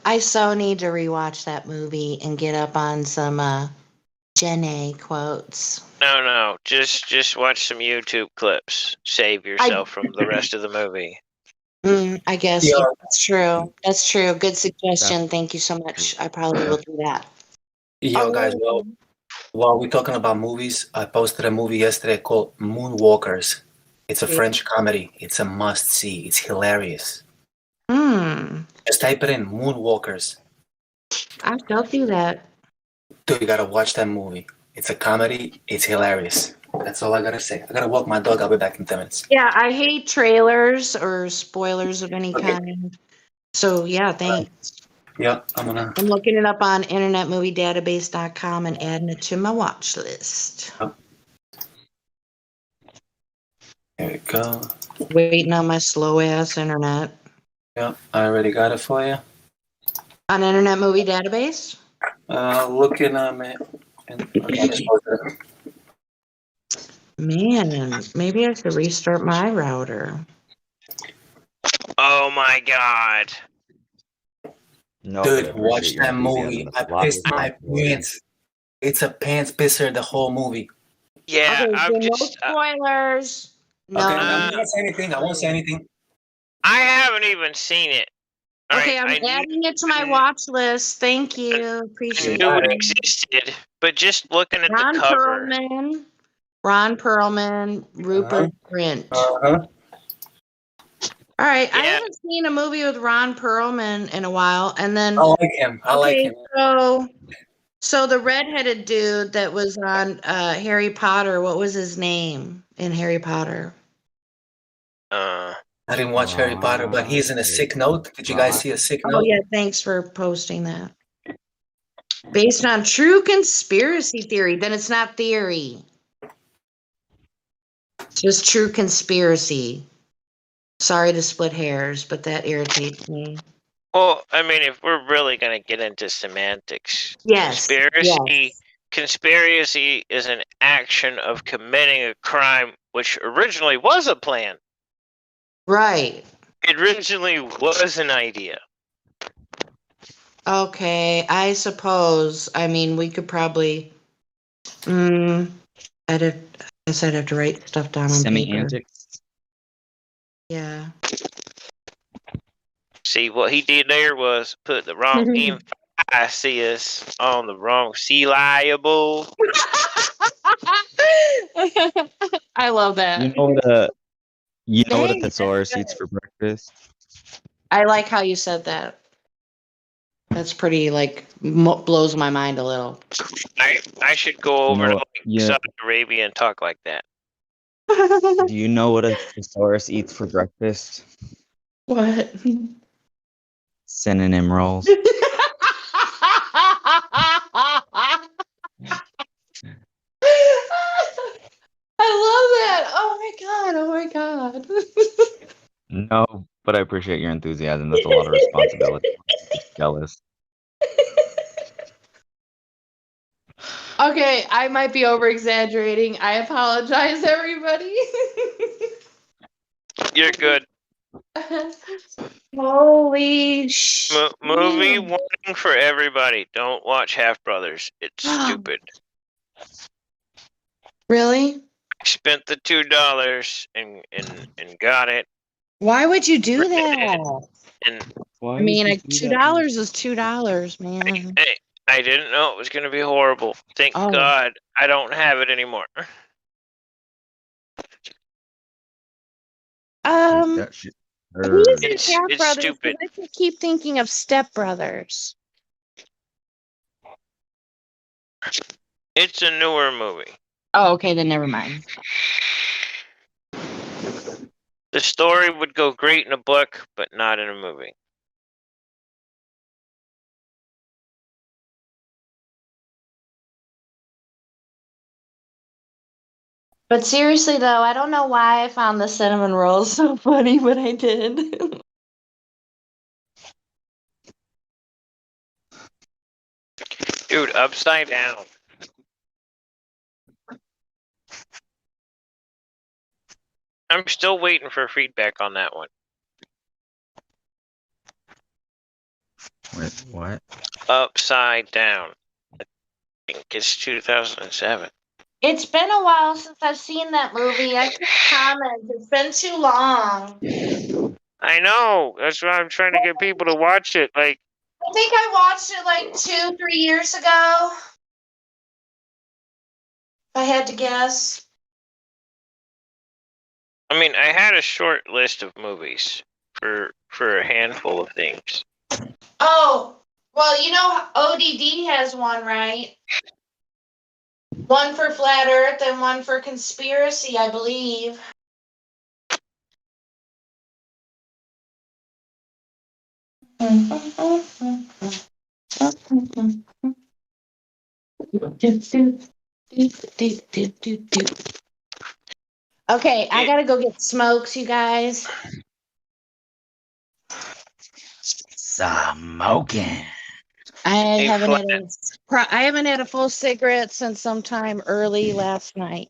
I so need to rewatch that movie and get up on some Jenny quotes. No. Just watch some YouTube clips. Save yourself from the rest of the movie. I guess that's true. That's true. Good suggestion. Thank you so much. I probably will do that. Yo, guys, while we're talking about movies, I posted a movie yesterday called Moonwalkers. It's a French comedy. It's a must-see. It's hilarious. Just type it in, Moonwalkers. I'll do that. Dude, you gotta watch that movie. It's a comedy. It's hilarious. That's all I gotta say. I gotta walk my dog. I'll be back in 10 minutes. Yeah, I hate trailers or spoilers of any kind. So yeah, thanks. Yeah, I'm looking it up on internetmoviedatabase.com and adding it to my watch list. There we go. Waiting on my slow ass internet. Yeah, I already got it for you. On Internet Movie Database? Looking on it. Man, maybe I should restart my router. Oh my god. No, dude, watch that movie. I pissed my pants. It's a pants pisser, the whole movie. Yeah, okay, no spoilers. No. Okay, I won't say anything. I won't say anything. I haven't even seen it. Okay, I'm adding it to my watch list. Thank you. Appreciate it. I knew it existed, but just looking at the cover. Ron Perlman, Rupert Grint. All right, I haven't seen a movie with Ron Perlman in a while, and then I like him. I like him. So the redheaded dude that was on Harry Potter, what was his name in Harry Potter? I didn't watch Harry Potter, but he's in A Sick Note. Did you guys see A Sick Note? Oh yeah, thanks for posting that. Based on true conspiracy theory, then it's not theory. It's just true conspiracy. Sorry to split hairs, but that irritates me. Well, I mean, if we're really going to get into semantics, conspiracy is an action of committing a crime which originally was a plan. Right. It originally was an idea. Okay, I suppose. I mean, we could probably. I guess I'd have to write stuff down on Semi-antics. Yeah. See, what he did there was put the wrong emphasis on the wrong syllable. I love that. You know what a thesaurus eats for breakfast? I like how you said that. That's pretty like blows my mind a little. I should go over to like, Saudi Arabia and talk like that. Do you know what a thesaurus eats for breakfast? What? Synonym rolls. I love that. Oh my god. No, but I appreciate your enthusiasm. That's a lot of responsibility. Jealous. Okay, I might be over exaggerating. I apologize, everybody. You're good. Holy shit. Movie warning for everybody. Don't watch Half Brothers. It's stupid. Really? I spent the $2 and got it. Why would you do that? And I mean, like $2 is $2, man. hey, I didn't know it was going to be horrible. Thank God I don't have it anymore. Who's in Half It's Brothers? stupid. I just keep thinking of Step Brothers. It's a newer movie. Oh, okay, then never mind. The story would go great in a book, but not in a movie. But seriously, though, I don't know why I found the cinnamon rolls so funny, but I did. Dude, Upside Down. I'm still waiting for feedback on that one. Wait, what? Upside Down. I think it's 2007. It's been a while since I've seen that movie. I can comment. It's been too long. I know. That's why I'm trying to get people to watch it. Like, I think I watched it like 2-3 years ago. If I had to guess. I mean, I had a short list of movies for a handful of things. Oh, well, you know, ODD has one, right? One for Flat Earth and one for Conspiracy, I believe. Okay, I gotta go get smokes, you guys. Smoking. I haven't had a full cigarette since sometime early last night.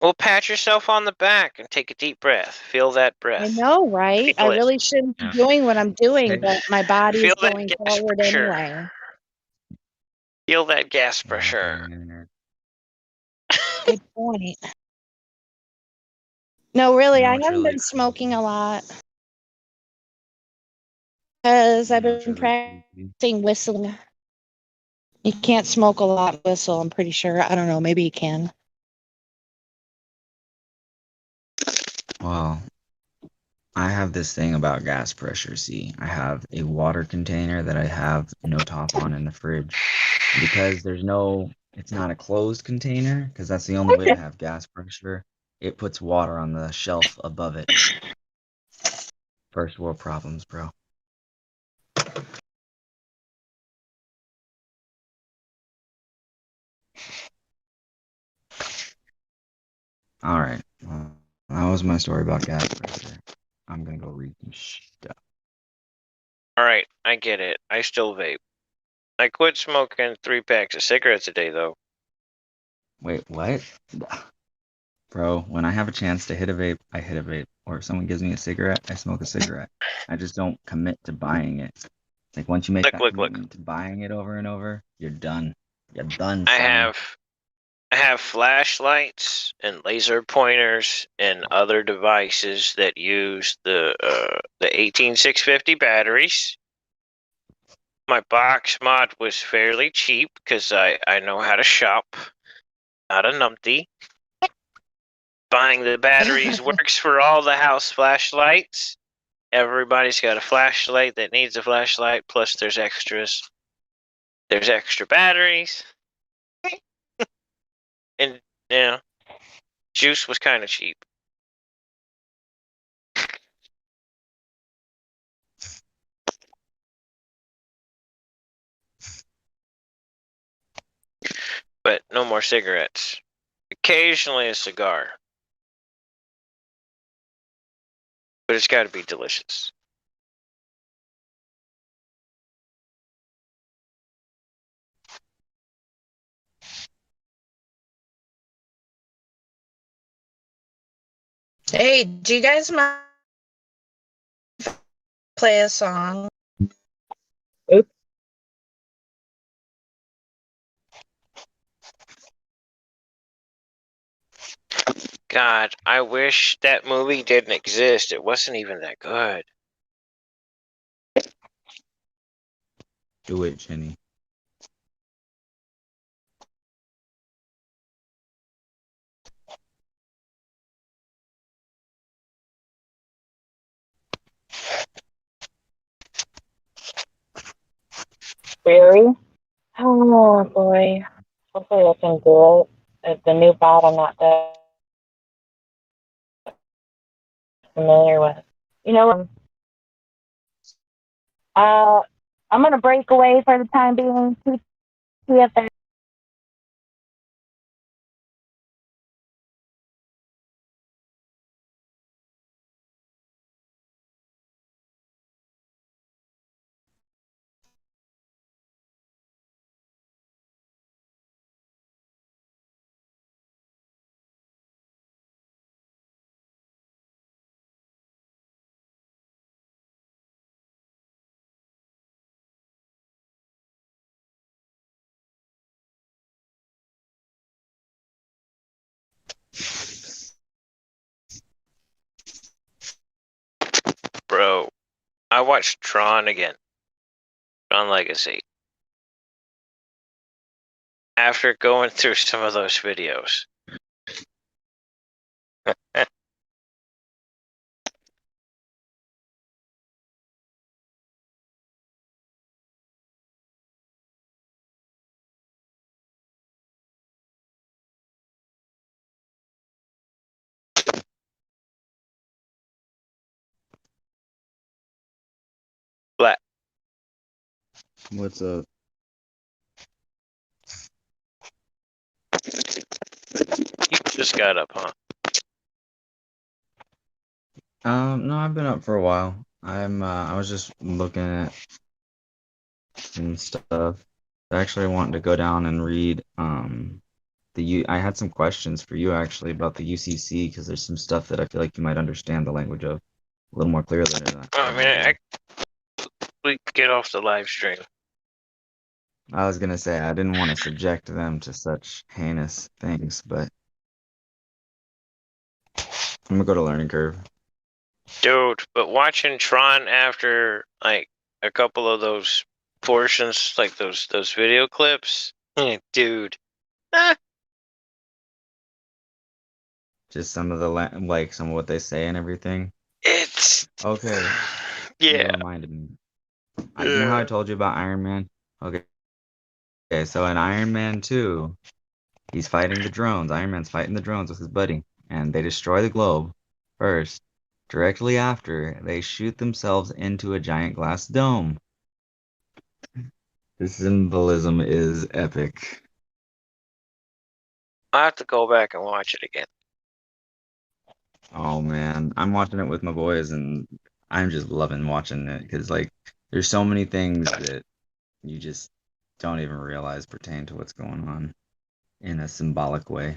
Well, pat yourself on the back and take a deep breath. Feel that breath. I know, right? Feel I really shouldn't be doing what I'm doing, but my body is Feel going that gas forward pressure. anyway. Feel that gas pressure. Good point. No, really, I haven't been smoking a lot. Because I've been practicing whistling. You can't smoke a lot and whistle, I'm pretty sure. I don't know, maybe you can. Well, I have this thing about gas pressure. See, I have a water container that I have no top on in the fridge. Because it's not a closed container, because that's the only way to have gas pressure. It puts water on the shelf above it. First world problems, bro. All right. Well, that was my story about gas pressure. I'm gonna go read some stuff. All right, I get it. I still vape. I quit smoking 3 packs of cigarettes a day, though. Wait, what? Bro, when I have a chance to hit a vape, I hit a vape. Or if someone gives me a cigarette, I smoke a cigarette. I just don't commit to buying it. Like once you make that commitment to buying it over and over, you're done. You're done. I have flashlights and laser pointers and other devices that use the 18650 batteries. My box mod was fairly cheap because I know how to shop, not a numpty. Buying the batteries works for all the house flashlights. Everybody's got a flashlight that needs a flashlight, plus there's extras. There's extra batteries. And, juice was kind of cheap. But no more cigarettes. Occasionally a cigar. But it's got to be delicious. Hey, do you guys mind if I play a song? Oops. God, I wish that movie didn't exist. It wasn't even that good. Do it, Jenny. Really? Oh boy. Hopefully I can do it. The new bot I'm not that familiar with. You know, I'm gonna break away for the time being. TFS. Bro, I watched Tron again. Tron Legacy. After going through some of those videos. Black. What's up? You just got up, huh? No, I've been up for a while. I was just looking at some stuff. I actually wanted to go down and read I had some questions for you actually about the UCC because there's some stuff that I feel like you might understand the language of a little more clearly than I mean, we get off the live stream. I was gonna say I didn't want to subject them to such heinous things, but I'm gonna go to learning curve. Dude, but watching Tron after like a couple of those portions, like those video clips, dude. Just some of the like some of what they say and everything. It's okay. Yeah. You reminded me. You know how I told you about Iron Man? Okay. Okay, so in Iron Man 2, he's fighting the drones. Iron Man's fighting the drones with his buddy, and they destroy the globe first. Directly after, they shoot themselves into a giant glass dome. The symbolism is epic. I have to go back and watch it again. Oh man, I'm watching it with my boys, and I'm just loving watching it because like there's so many things that you just don't even realize pertain to what's going on in a symbolic way.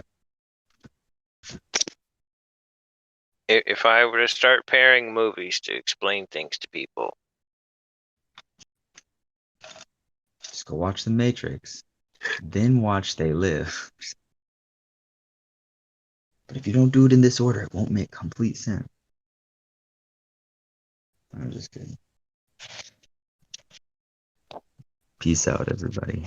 If I were to start pairing movies to explain things to people, just go watch The Matrix, then watch They Live. But if you don't do it in this order, it won't make complete sense. I'm just kidding. Peace out, everybody.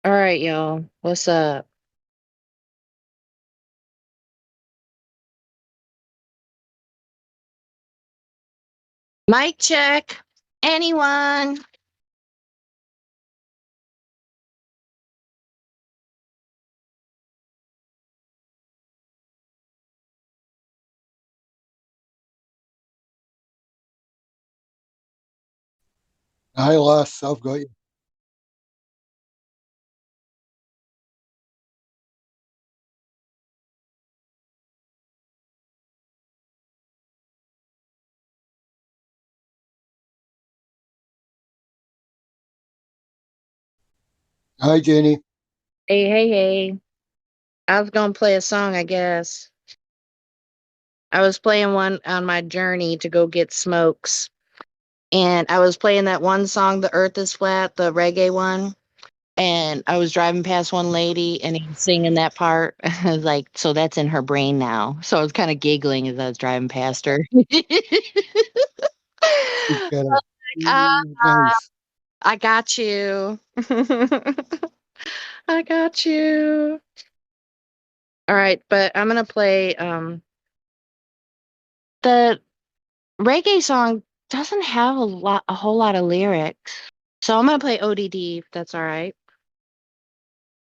All right, y'all. What's up? Mic check. Anyone? Hi, lass. I've got you. Hi, Jenny. Hey, hey, hey. I was gonna play a song, I guess. I was playing one on my journey to go get smokes. And I was playing that one song, The Earth is Flat, the reggae one. And I was driving past one lady and he was singing that part. I was like, so that's in her brain now. So I was kind of giggling as I was driving past her. Nice. I got you. I got you. All right, but I'm gonna play the reggae song doesn't have a whole lot of lyrics. So I'm gonna play ODD if that's all right.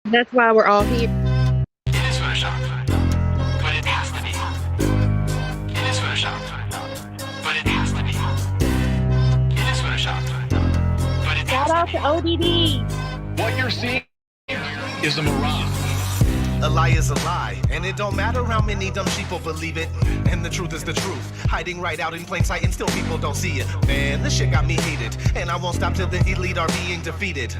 That's why we're all here. It is Photoshop, but it has to be. It is Photoshop, but it has to be. It is Photoshop, but it Shout out to ODD. What you're seeing is a mirage. A lie is a lie, and it don't matter how many dumb sheeple believe it. And the truth is the truth, hiding right out in plain sight, and still people don't see it. Man, this shit got me heated, and I won't stop till the elite are being defeated.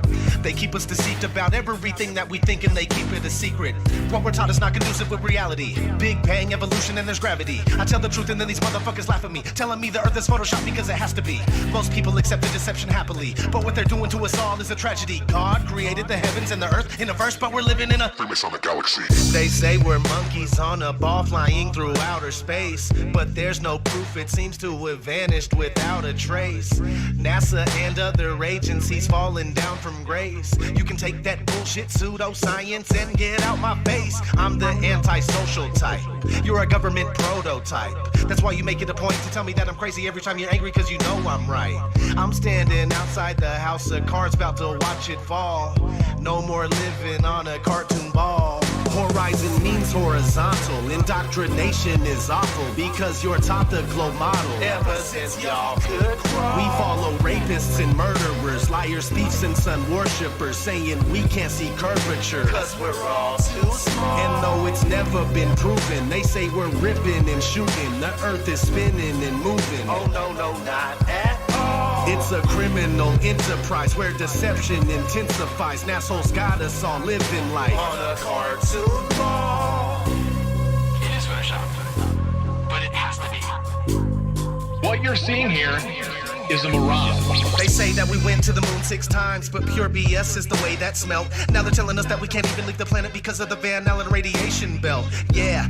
They keep us deceived about everything that we think, and they keep it a secret. What we're taught is not conducive with reality. Big bang, evolution, and there's gravity. I tell the truth, and then these motherfuckers laugh at me, telling me the earth is Photoshop because it has to be. Most people accept the deception happily, but what they're doing to us all is a tragedy. God created the heavens and the earth in a verse, but we're living in a Freemasonic galaxy. They say we're monkeys on a ball flying through outer space, but there's no proof, it seems to have vanished without a trace. NASA and other agencies falling down from grace. You can take that bullshit pseudoscience and get out my face. I'm the antisocial type, you're a government prototype. That's why you make it a point to tell me that I'm crazy every time you're angry, cause you know I'm right. I'm standing outside the house of cards about to watch it fall. No more living on a cartoon ball. Horizon means horizontal. Indoctrination is awful because you're taught the globe model. Ever since y'all could crawl, we follow rapists and murderers, liars, thieves, and sun worshippers, saying we can't see curvature cause we're all too small. And though it's never been proven, they say we're ripping and shooting. The earth is spinning and moving. Oh no, no, not at all. It's a criminal enterprise where deception intensifies. Assholes got us all living like on a cartoon ball. It is Photoshop, but it has to be. What you're seeing here is a mirage. They say that we went to the moon 6 times, but pure BS is the way that smelled. Now they're telling us that we can't even leave the planet because of the Van Allen radiation belt. Yeah,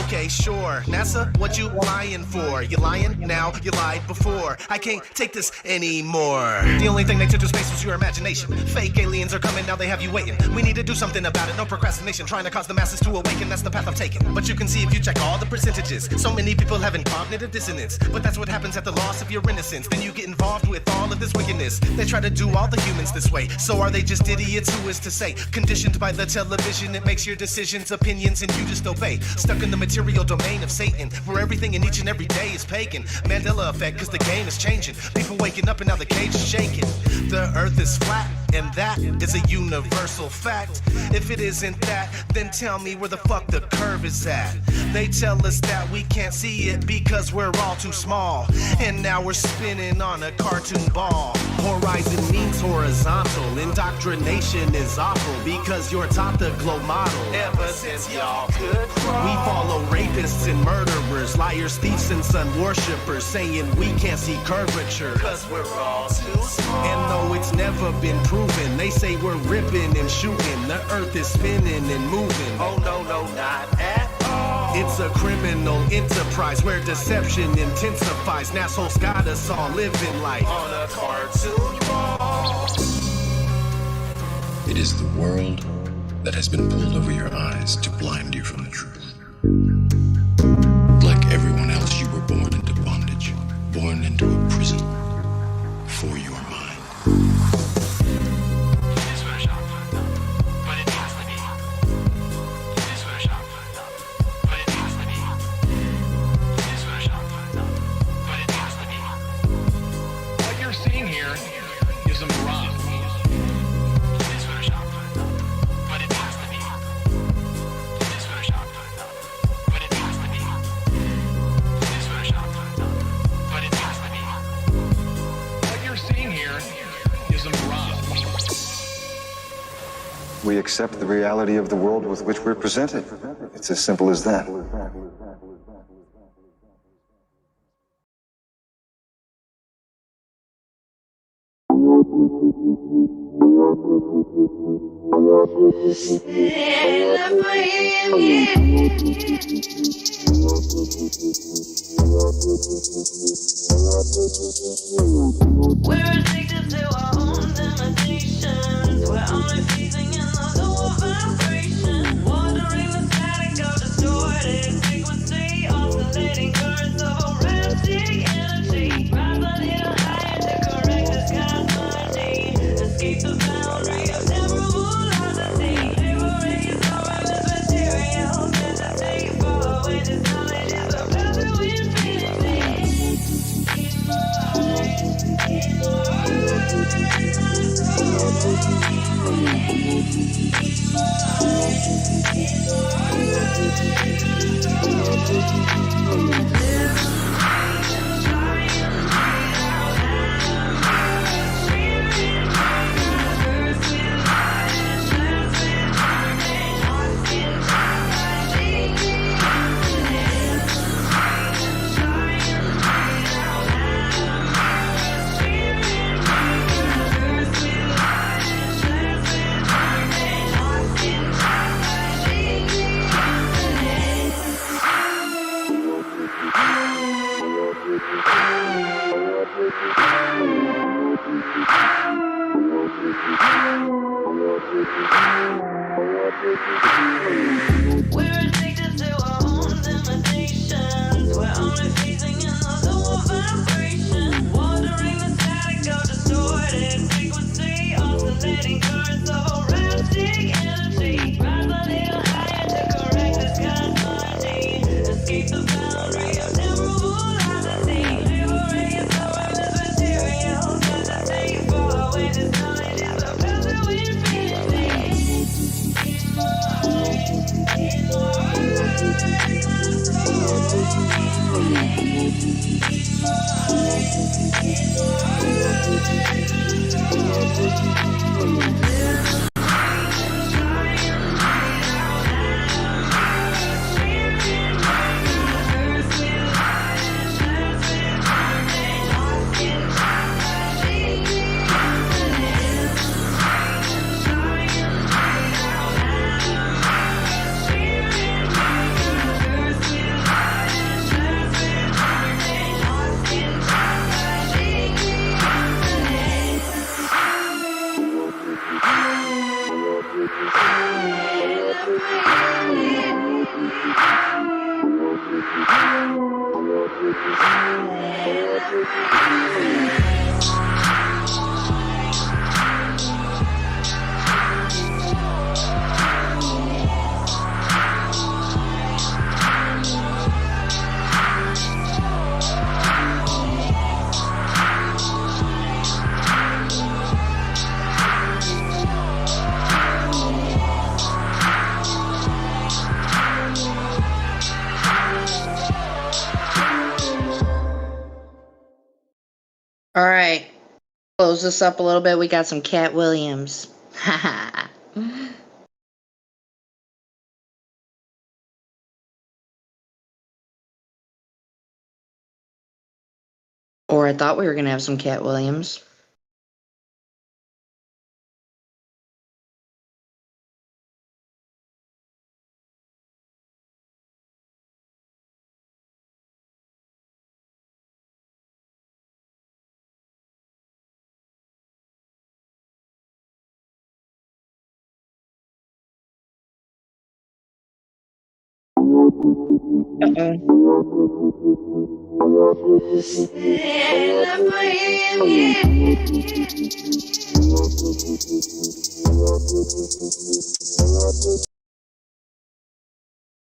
okay, sure. NASA, what you lying for? You lying now, you lied before. I can't take this anymore. The only thing they took to space was your imagination. Fake aliens are coming, now they have you waiting. We need to do something about it, no procrastination. Trying to cause the masses to awaken, that's the path I'm taking. But you can see if you check all the percentages, so many people having cognitive dissonance. But that's what happens at the loss of your innocence. Then you get involved with all of this wickedness. They try to do all the humans this way. So are they just idiots? Who is to say? Conditioned by the television, it makes your decisions, opinions, and you just obey. Stuck in the material domain of Satan, where everything in each and every day is pagan. Mandela effect, cause the game is changing. People waking up and now the cage is shaking. The earth is flat, and that is a universal fact. If it isn't that, then tell me where the fuck the curve is at. They tell us that we can't see it because we're all too small. And now we're spinning on a cartoon ball. Horizon means horizontal. Indoctrination is awful because you're taught the globe model. Ever since y'all could crawl, we follow rapists and murderers, liars, thieves, and sun worshippers, saying we can't see curvature cause we're all too small. And though it's never been proven, they say we're ripping and shooting. The earth is spinning and moving. Oh no, no, not at all. It's a criminal enterprise where deception intensifies. Assholes got us all living like on a cartoon ball. It is the world that has been pulled over your eyes to blind you from the truth. Like everyone else, you were born into bondage, born into a prison for your mind. What you're seeing here is a mirage. What you're seeing here is a mirage. We accept the reality of the world with which we're presented. It's as simple as that. We're addicted to our own limitations. We're only feeding in the lower vibration. Wandering the static of distorted frequency, oscillating currents of erratic energy. Rise a little higher to correct this cosmology. Escape the boundary of temporal odyssey. Liberating your soul from this material meditate. Following this knowledge is the path to infinity. We're addicted to our own limitations. We're only feeding in the lower vibration. Wandering the static of distorted frequency, oscillating currents of erratic energy. Rise a little higher to correct this cosmology. Escape the boundary of temporal odyssey. Liberate your soul from this material meditate. Following this knowledge is the path to infinity. All right. Close this up a little bit. We got some Cat Williams. Or I thought we were going to have some Cat Williams.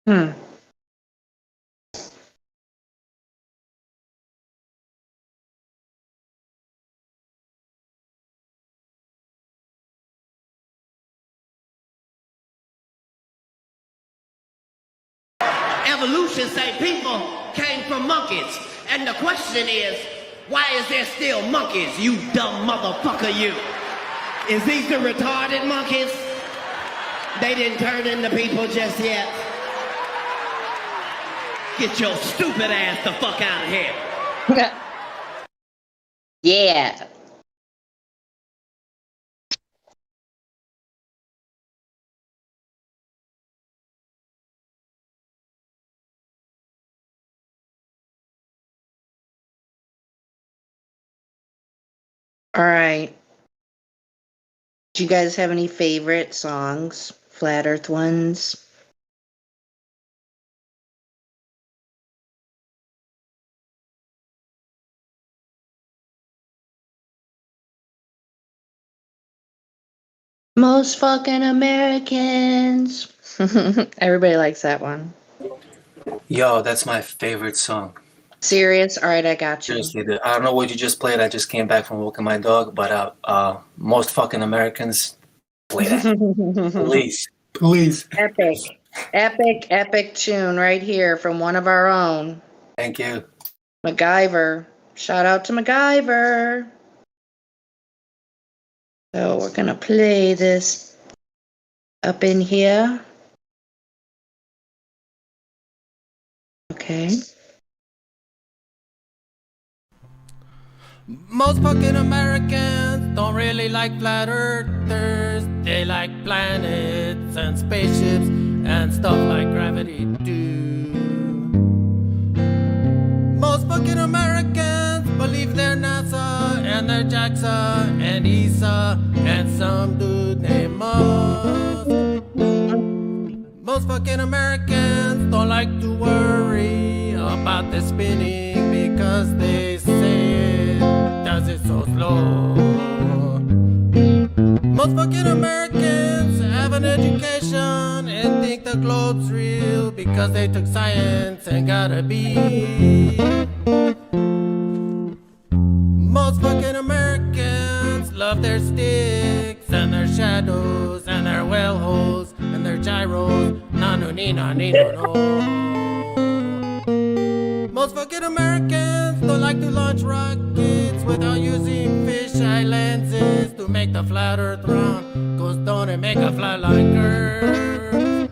Hmm. Evolution say people came from monkeys. And the question is, why is there still monkeys, you dumb motherfucker, you? Is these the retarded monkeys? They didn't turn into people just yet. Get your stupid ass the fuck out of here. Yeah. All right. Do you guys have any favorite songs? Flat Earth ones? Most fucking Americans. Everybody likes that one. Yo, that's my favorite song. Serious? All right, I got you. Seriously, dude. I don't know what you just played. I just came back from walking my dog, but most fucking Americans play that. Please. Please. Epic tune right here from one of our own. Thank you. MacGyver. Shout out to MacGyver. So we're gonna play this up in here. Okay. Most fucking Americans don't really like flat earthers. They like planets and spaceships and stuff like gravity do. Most fucking Americans believe they're NASA and they're JAXA and ESA and some dude named Musk. Most fucking Americans don't like to worry about the spinning because they say it does it so slow. Most fucking Americans have an education and think the globe's real because they took science and got a B. Most fucking Americans love their sticks and their shadows and their well holes and their gyros. No. Most fucking Americans don't like to launch rockets without using fisheye lenses to make the flat earth round. Cause don't it make a flat line curve?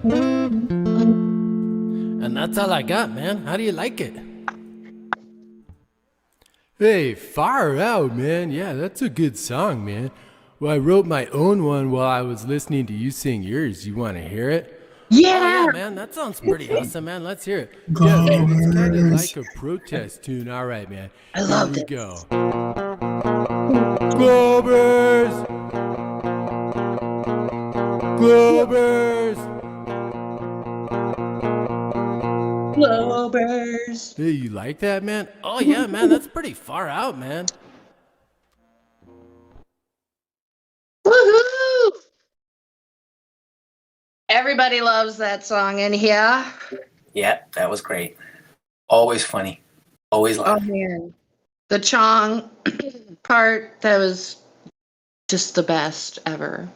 And that's all I got, man. How do you like it? Hey, far out, man. Yeah, that's a good song, man. Well, I wrote my own one while I was listening to you sing yours. You want to hear it? Yeah. Oh, yeah, man. That sounds pretty awesome, man. Let's hear it. Yeah, man, it's kind of like a protest tune. All right, man. I love Here it. we go. Globers! Globers! Globers. Hey, you like that, man? Oh, yeah, man. That's pretty far out, man. Woohoo! Everybody loves that song in here. Yeah, that was great. Always funny. Always Oh laugh. man. The Chong part, that was just the best ever.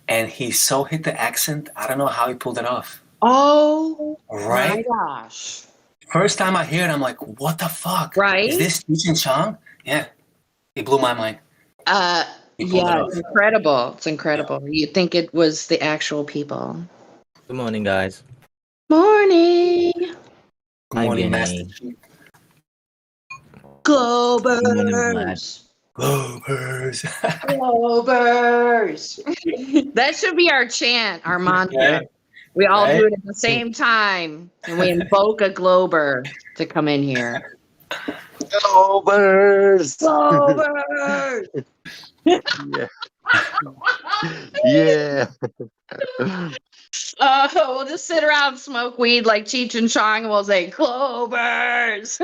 And he so hit the accent. I don't know how he pulled it off. Oh Right? my gosh. First time I hear it, I'm like, what the fuck? Right? Is this Cheech and Chong? Yeah. He blew my mind. He pulled it Yeah, off. it's incredible. It's incredible. You'd think it was the actual people. Good morning, guys. Morning. Good morning, Master Benny. Chief. Globers. Globers. Globers. That should be our chant, our mantra. Right. We all Right. do it at the same time, and we invoke a Glober to come in here. Globers. Globers. Yeah. Yeah. We'll just sit around and smoke weed like Cheech and Chong, and we'll say Clovers.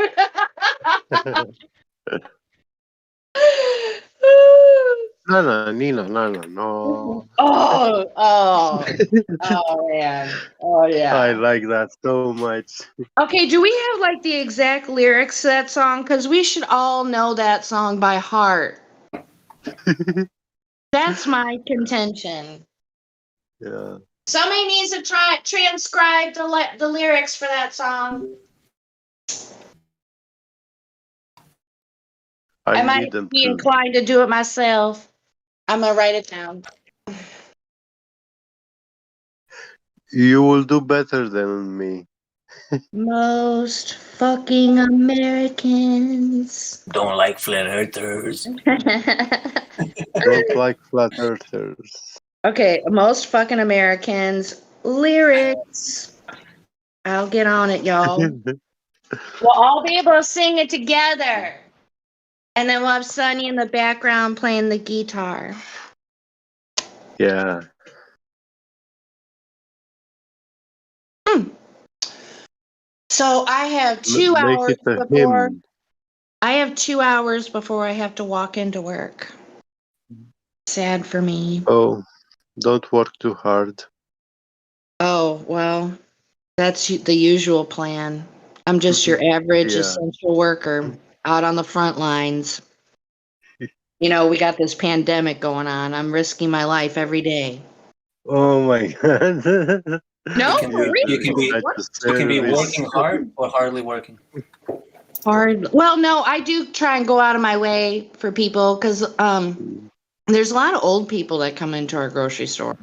No, no, Nino, no, no, no. Oh man. Oh I yeah. like that so much. Okay, do we have like the exact lyrics to that song? Because we should all know that song by heart. That's my contention. Yeah. Somebody needs to try transcribe the lyrics for that song. I I might need them be to. inclined to do it myself. I'm gonna write it down. You will do better than me. Most fucking Americans Don't like flat earthers. Don't like flat earthers. Okay, most fucking Americans lyrics. I'll get on it, y'all. We'll all be able to sing it together. And then we'll have Sunny in the background playing the guitar. Yeah. So I have 2 Make hours it a before hymn. I have 2 hours before I have to walk into work. Sad for me. Oh, don't work too hard. Oh, well, that's the usual plan. I'm just your average Yeah. essential worker out on the front lines. You know, we got this pandemic going on. I'm risking my life every day. Oh my god. No, You can for be, you real. can be, At the you can be service. working hard or hardly working. Hard. Well, no, I do try and go out of my way for people because there's a lot of old people that come into our grocery store.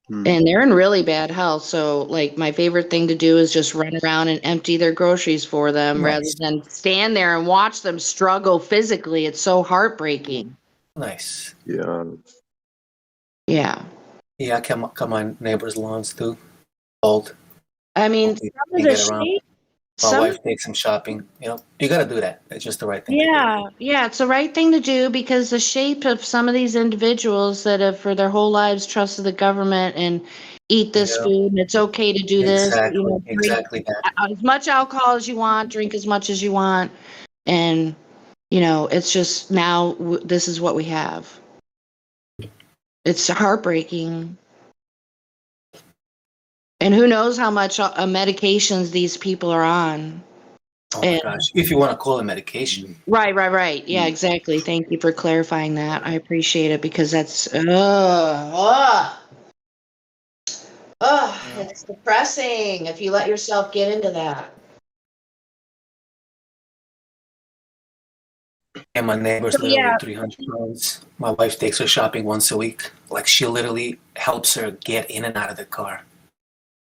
And they're in really bad health. So, like, my favorite thing to do is just run around and empty their groceries for them rather Nice. than stand there and watch them struggle physically. It's so heartbreaking. Nice. Yeah. Yeah. Yeah, I cut my neighbors' lawns too. Old. I mean, You some of can the get around. shape, My some, wife takes them shopping. You know, you got to do that. It's just the right thing to do. yeah, it's the right thing to do because the shape of some of these individuals that have for their whole lives trusted the government and eat this Yeah. food and it's okay to do this, you know, drink Exactly that. as much alcohol as you want, drink as much as you want. And, you know, it's just now this is what we have. It's heartbreaking. And who knows how much medications these people are on. Oh my gosh. If you want to call it medication. Right. Yeah, exactly. Thank you for clarifying that. I appreciate it because that's it's depressing if you let yourself get into that. And my neighbor's So, literally yeah. 300 pounds. My wife takes her shopping once a week. Like, she literally helps her get in and out of the car.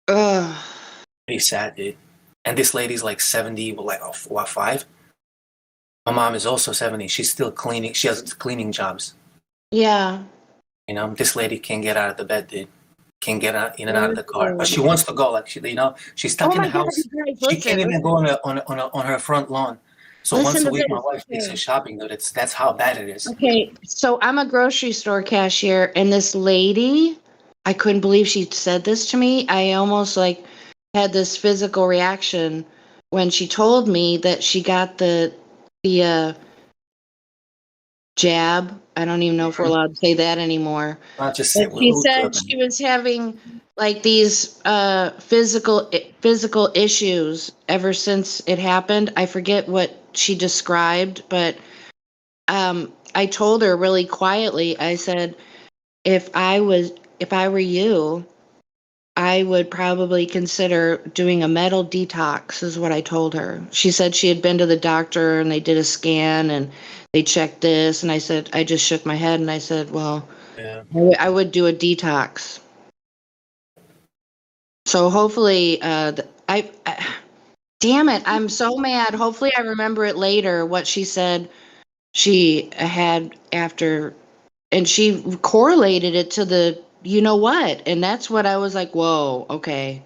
Pretty sad, dude. And this lady's like 70, like, what, 5? My mom is also 70. She's still cleaning. She has cleaning jobs. Yeah. You know, this lady can't get out of the bed, dude. Can't get in and out of the car. But she wants to go. Like, she's stuck in the house. She can't even go on her front lawn. So once a week, my wife takes her shopping, dude. That's how bad it is. Okay, so I'm a grocery store cashier, and this lady, I couldn't believe she said this to me. I almost like had this physical reaction when she told me that she got the jab. I don't even know if we're allowed to say that anymore. I'll just But say she said she was having like these physical issues ever since it happened. I forget what she described, but I told her really quietly. I said, if I were you, I would probably consider doing a metal detox, is what I told her. She said she had been to the doctor and they did a scan and they checked this. And I said, I just shook my head and I said, well, yeah. I would do a detox. So hopefully, damn it, I'm so mad. Hopefully I remember it later, what she said she had after, and she correlated it to the, you know what? And that's what I was like, whoa, okay.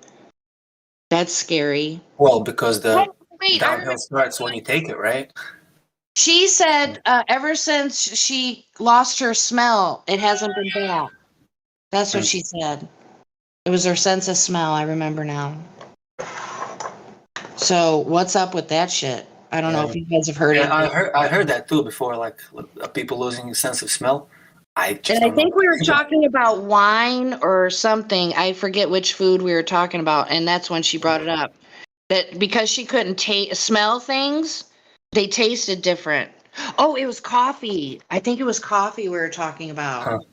That's scary. Well, because the Wait, downhill starts when you take it, right? She said ever since she lost her smell, it hasn't been back. That's what she said. It was her sense of smell. I remember now. So what's up with that shit? I don't know if you guys have heard it. I heard that too before, like people losing a sense of smell. I just And I don't think know. we were talking about wine or something. I forget which food we were talking about, and that's when she brought it up. That because she couldn't smell things, they tasted different. Oh, it was coffee. I think it was coffee we were talking about.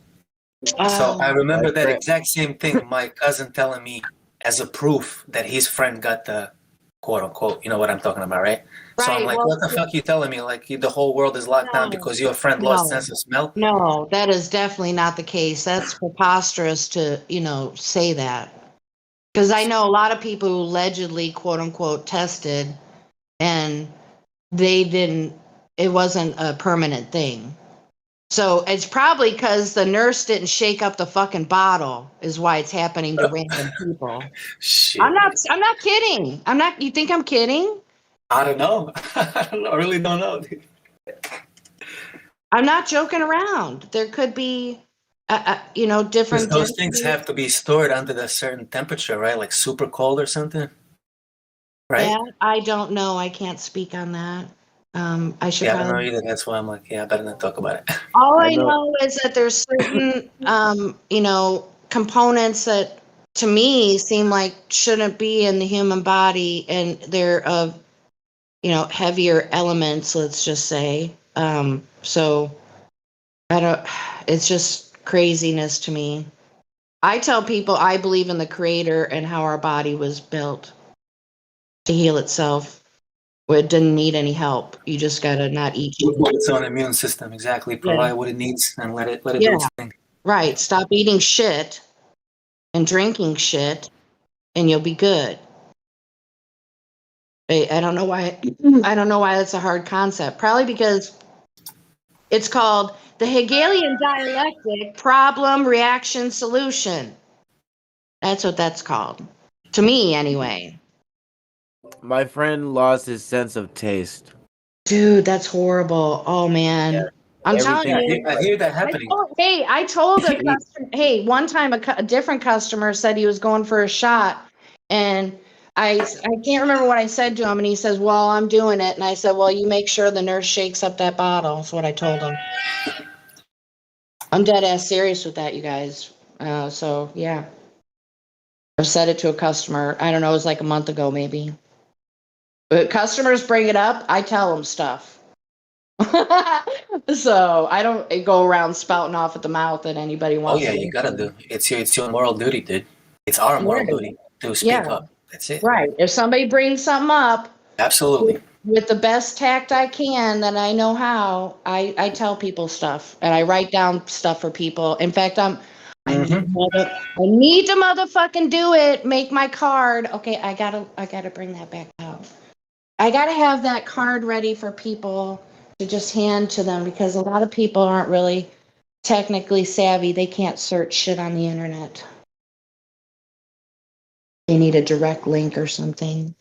So I remember that Right. exact same thing. My cousin telling me as a proof that his friend got the quote unquote. You know what I'm talking about, right? So I'm Right. like, Well, what the fuck you telling me? Like the whole world is locked down because your friend lost sense of smell? No, that is definitely not the case. That's preposterous to, say that. Because I know a lot of people who allegedly, quote unquote, tested and they didn't, it wasn't a permanent thing. So it's probably because the nurse didn't shake up the fucking bottle is why it's happening to random people. Shit. I'm not kidding. You think I'm kidding? I don't know. I really don't know. Dude. I'm not joking around. There could be, different. Because those things have to be stored under a certain temperature, right? Like super cold or something, right? That I don't know. I can't speak on that. I should Yeah, I don't know probably. either. That's why I'm like, yeah, I better not talk about it. All I know is that there's certain, components that to me seem like shouldn't be in the human body, and they're of, heavier elements. Let's just say. So I don't. It's just craziness to me. I tell people I believe in the Creator and how our body was built to heal itself. It didn't need any help. You just gotta not eat shit. Its own immune system, exactly. Provide what it needs and let it do its thing. Right. Stop eating shit and drinking shit, and you'll be good. I don't know why. I don't know why that's a hard concept. Probably because it's called the Hegelian dialectic: problem, reaction, solution. That's what that's called. To me, anyway. My friend lost his sense of taste. Dude, that's horrible. Oh man. Yeah. I'm telling you. I hear that happening. I told a customer, hey, one time a different customer said he was going for a shot, and I can't remember what I said to him, and he says, well, I'm doing it. And I said, well, you make sure the nurse shakes up that bottle. That's what I told him. I'm dead ass serious with that, you guys. So yeah. I've said it to a customer. I don't know, it was like a month ago, maybe. But customers bring it up, I tell them stuff. So I don't go around spouting off at the mouth at anybody wants. Oh yeah, you gotta do. It's your moral duty, dude. It's our moral duty to speak up. That's it. Right. If somebody brings something up, absolutely, with the best tact I can that I know how, I tell people stuff and I write down stuff for people. In fact, I need to motherfucking do it. Make my card. Okay, I gotta bring that back out. I gotta have that card ready for people to just hand to them because a lot of people aren't really technically savvy. They can't search shit on the internet. They need a direct link or something.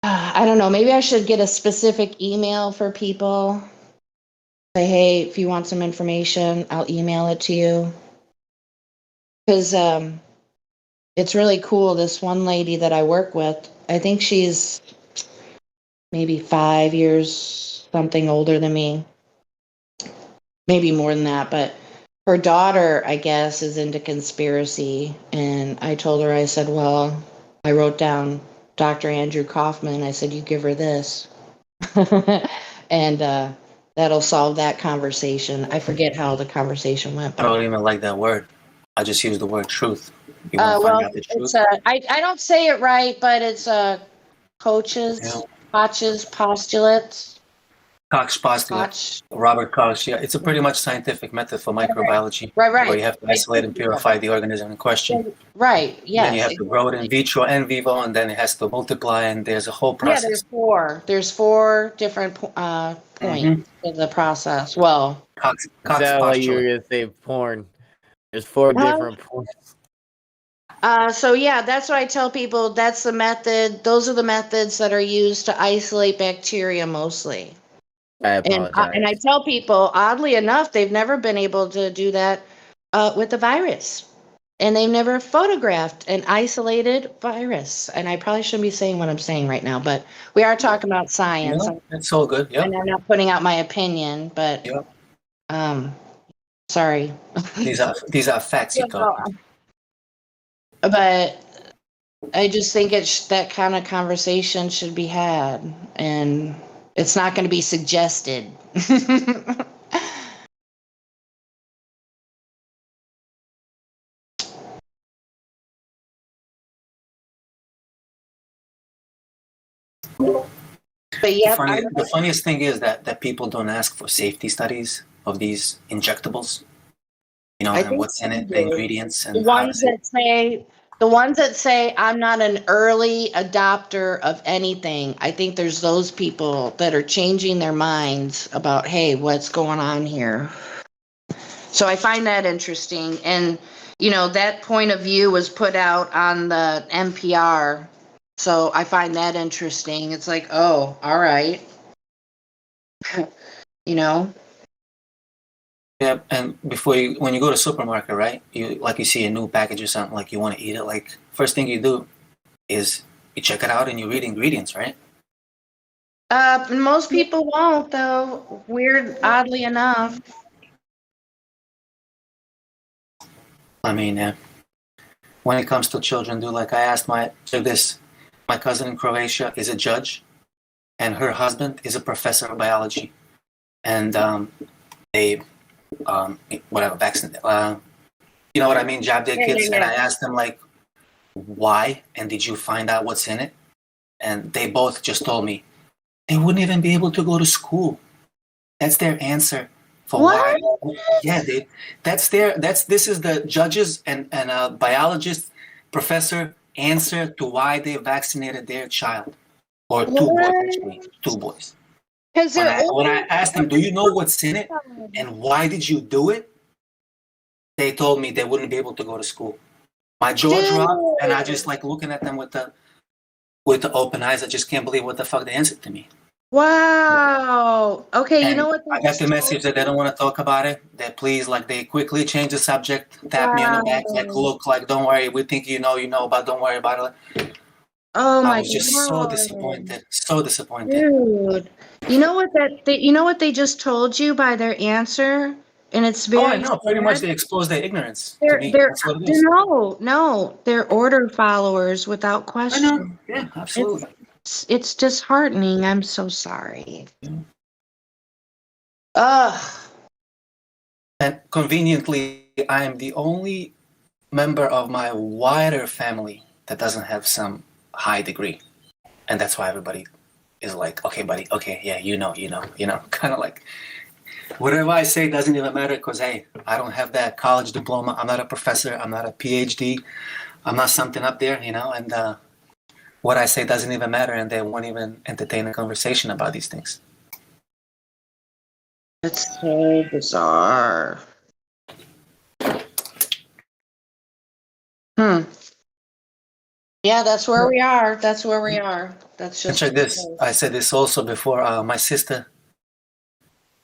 I don't know. Maybe I should get a specific email for people. Say, hey, if you want some information, I'll email it to you. Because it's really cool. This one lady that I work with, I think she's maybe 5 years something older than me. Maybe more than that. But her daughter, I guess, is into conspiracy. And I told her, I said, well, I wrote down Dr. Andrew Kaufman. I said, you give her this. And that'll solve that conversation. I forget how the conversation went. I don't even like that word. I just use the word truth. You want to find out the truth? It's I don't say it right, but it's Koch's postulates. Koch's postulate. Robert Koch. Yeah, it's a pretty much scientific method for microbiology. Right. Where you have to isolate and purify the organism in question. Right. Yes. Then you have to grow it in vitro and vivo, and then it has to multiply, and there's a whole process. Yeah, there's four. There's 4 different points of the process. Well, Koch's like you were gonna say porn. There's 4 different points. So yeah, that's what I tell people. That's the method. Those are the methods that are used to isolate bacteria mostly. I And apologize. I tell people, oddly enough, they've never been able to do that with the virus, and they've never photographed an isolated virus. And I probably shouldn't be saying what I'm saying right now, but we are talking about science. Yeah, it's all good. Yeah. And I'm not putting out my opinion, but sorry. These are facts you're talking. But I just think that kind of conversation should be had, and it's not going to be suggested. But yeah, The funniest thing is that people don't ask for safety studies of these injectables. You know, and what's in it, the ingredients, and the ones that say I'm not an early adopter of anything. I think there's those people that are changing their minds about, hey, what's going on here? So I find that interesting. And, you know, that point of view was put out on the NPR. So I find that interesting. It's like, oh, all right. You know? Yeah, and when you go to supermarket, right? You see a new package or something, like you want to eat it. Like first thing you do is you check it out and you read ingredients, right? Most people won't, though. Oddly enough. I mean, when it comes to children, like I asked my cousin in Croatia is a judge, and her husband is a professor of biology, and they whatever vaccine, you know what I mean, jab their kids. And I asked them like, why, and did you find out what's in it? And they both just told me they wouldn't even be able to go to school. That's their answer for why. Yeah, this is the judges and biologist professor answer to why they vaccinated their child, or two boys actually, two boys. When I asked them, do you know what's in it and why did you do it? They told me they wouldn't be able to go to school. My jaw dropped, and I just like looking at them with the open eyes. I just can't believe what the fuck they answered to me. Wow. Okay, And you know what? I got the message that they don't want to talk about it. That please, like, they quickly change the subject, tap me on the back, like, look, like, don't worry, we think you know, but don't worry about it. Oh my I was just so disappointed, dude. You know what they just told you by their answer, and it's very. Oh, I know. Pretty much, they expose their ignorance. They're To me, that's what it is. no, they're order followers without question. I know. Yeah, absolutely. It's disheartening. I'm so sorry. Ugh. And conveniently, I am the only member of my wider family that doesn't have some high degree, and that's why everybody is like, okay, buddy, okay, yeah, you know, kind of like whatever I say doesn't even matter because hey, I don't have that college diploma. I'm not a professor. I'm not a PhD. I'm not something up there, and what I say doesn't even matter, and they won't even entertain a conversation about these things. It's so bizarre. Yeah, that's where we are. That's where we are. That's just. And check this. I said this also before. My sister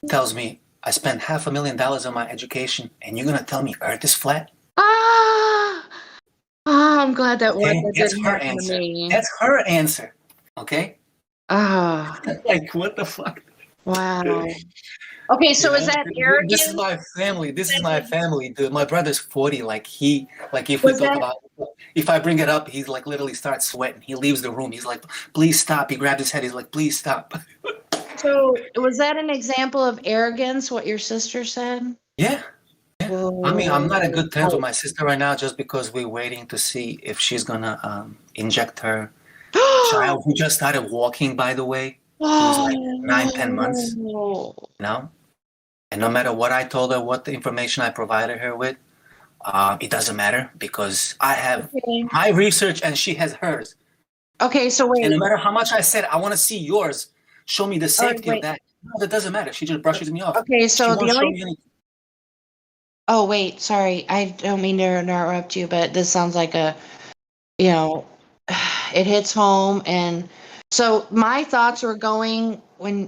tells me I spent $500,000 on my education, and you're gonna tell me Earth is flat? I'm glad that wasn't That's her answer. That's her answer. Okay. Like what the fuck? Wow. Okay, so is that arrogant? This is my family. Dude, my brother's 40. If I bring it up, he's like literally starts sweating. He leaves the room. He's like, please stop. He grabbed his head. He's like, please stop. So was that an example of arrogance, what your sister said? Yeah. I mean, I'm not a good terms with my sister right now just because we're waiting to see if she's gonna inject her child who just started walking, by the way. He was like 9-10 months. And no matter what I told her, what the information I provided her with, it doesn't matter because I have my research and she has hers. Okay, so wait. And no matter how much I said, I want to see yours. Show me the safety of that. No, that doesn't matter. She just brushes me off. Okay, so Oh, wait, sorry. I don't mean to interrupt you, but this sounds like a, you know, it hits home. And so my thoughts were going when,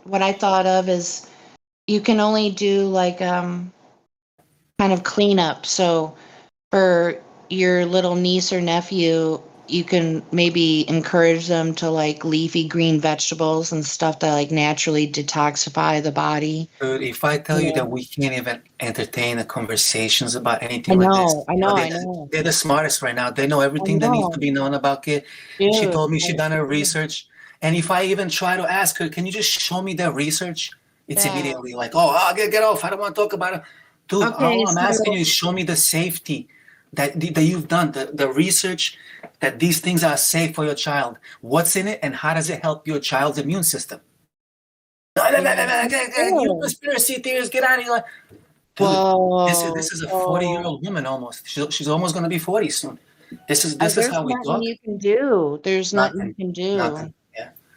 what I thought of is you can only do like, kind of cleanup. So for your little niece or nephew, you can maybe encourage them to like leafy green vegetables and stuff that like naturally detoxify the body. Dude, if I tell you that we can't even entertain the conversations about anything like this, I know, I they're, know. they're the smartest right now. They know I everything that needs to know. be known about kid. She Dude. told me she done her research, and if I even try to ask her, can you just show me that research? It's Yeah. immediately like, oh, get off. I don't want to talk about it. Dude, Okay, all I'm asking so you is show me the safety that you've done, the research that these things are safe for your child. What's in it, and how does it help your child's immune system? You conspiracy theorists, get out of here. Dude, this is a 40-year-old woman almost. She's almost gonna be 40 soon. This is there's how we nothing talk. you can do. There's nothing you Nothing. can do. Nothing.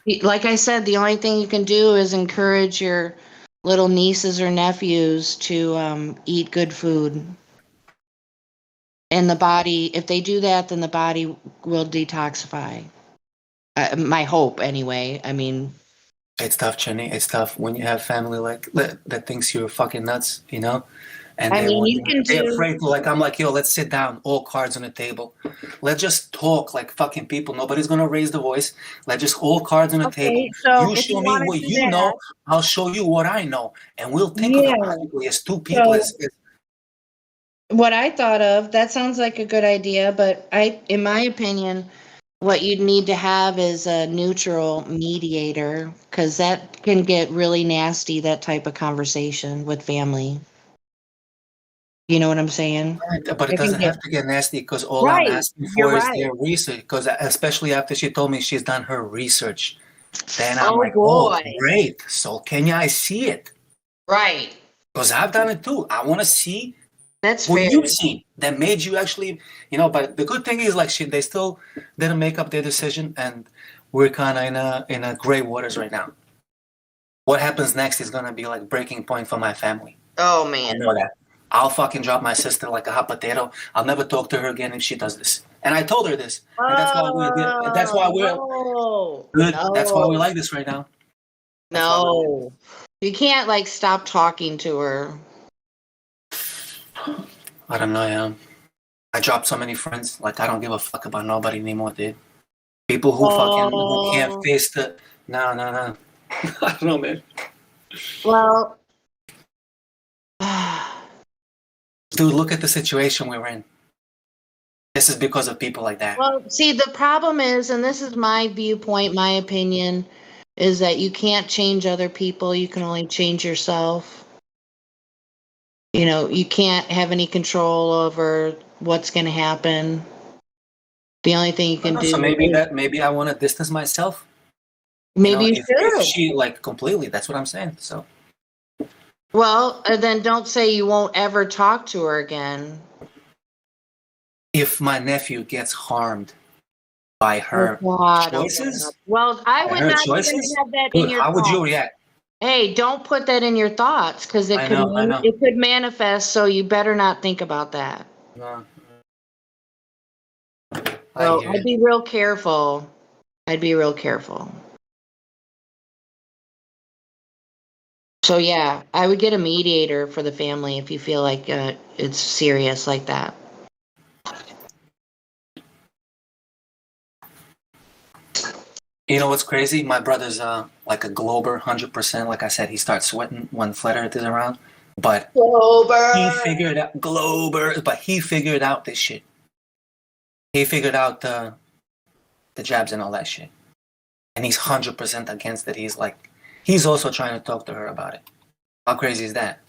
Yeah. Like I said, the only thing you can do is encourage your little nieces or nephews to eat good food. And the body, if they do that, then the body will detoxify. My hope, anyway. I mean, It's tough, Jenny. It's tough when you have family like that thinks you're fucking nuts, you know? And I mean, you can they're do. afraid to, like, I'm like, yo, let's sit down, all cards on the table. Let's just talk like fucking people. Nobody's gonna raise the voice. Let's just all cards on the table. Okay, so You if you show me want to what do you that, know, I'll show you what I know. And we'll think of it yeah. logically as two people. So what I thought of, that sounds like a good idea, but in my opinion, what you'd need to have is a neutral mediator, because that can get really nasty, that type of conversation with family. You know what I'm saying? But it doesn't have to get nasty because all I'm Right. asking You're for is right. their research. Because especially after she told me she's done her research, then I'm Oh, like, oh, boy. great. So can I see it? Right. Because I've done it too. I want to see That's what fair. you've seen that made you actually, But the good thing is, like, they still didn't make up their decision, and we're kind of in a gray waters right now. What happens next is gonna be like breaking point for my family. Oh, I man. know that. I'll fucking drop my sister like a hot potato. I'll never talk to her again if she does this. And I told her this. And that's why we're that's why we're good. That's why we're like this right now. No. You can't, like, stop talking to her. I don't know, yeah. I dropped so many friends. Like, I don't give a fuck about nobody anymore, dude. People who who can't face the no. I don't know, man. Well, dude, look at the situation we're in. This is because of people like that. well, see, the problem is, and this is my viewpoint, my opinion, is that you can't change other people. You can only change yourself. You can't have any control over what's going to happen. The only thing you can do. So maybe I want to distance myself. Maybe you if should. she like completely, that's what I'm saying. So. Well, then don't say you won't ever talk to her again. If my nephew gets harmed by her choices, well, I would not even have that in your how would you thoughts. react? Hey, don't put that in your thoughts, because it I could know. it could manifest. So you better not think about that. No. So I'd be real careful. So yeah, I would get a mediator for the family if you feel like it's serious like that. You know what's crazy? My brother's like a glober, 100%. Like I said, he starts sweating when flat Earth is around. But he figured out glober. But he figured out this shit. He figured out the jabs and all that shit, and he's 100% against it. He's also trying to talk to her about it. How crazy is that?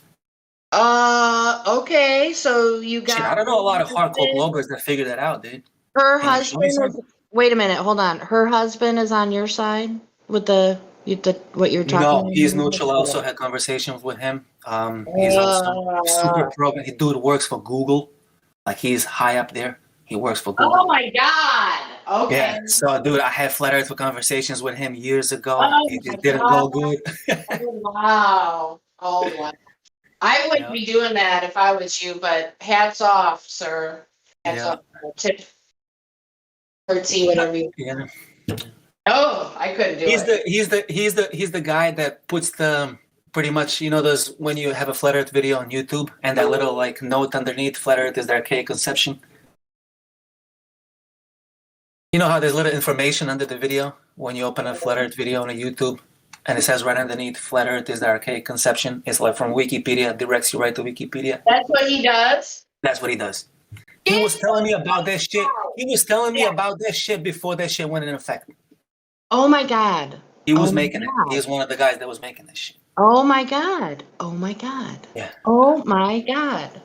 Okay, so you got. Shit, I don't know a lot of hardcore globers that figure that out, dude. Her husband is. Wait a minute, hold on. Her husband is on your side with what you're talking about? No, he's neutral. I also had conversations with him. He's also super pro. Dude works for Google. Like, he's high up there. He works for Google. Oh my God. Okay. Yeah. So, dude, I had flat Earth conversations with him years ago. It didn't go good. Oh, wow. Oh, wow. I wouldn't be doing that if I was you, but hats off, sir. Hats Yeah. off. Tip, curtsy, whatever you. Yeah. Oh, I couldn't do He's it. he's the guy that puts the pretty much, you know, those when you have a flat Earth video on YouTube and that little like note underneath, flat Earth is the archaic conception. You know how there's little information under the video when you open a flat Earth video on a YouTube, and it says right underneath, flat Earth is the archaic conception. It's like from Wikipedia, directs you right to Wikipedia. That's what he does. That's what he does. He was telling me about that shit. He was telling me about that shit before that shit went in effect. Oh my God. He was Oh my making it. God. He was one of the guys that was making this shit. Oh my God. Oh my God. Yeah. Oh my God.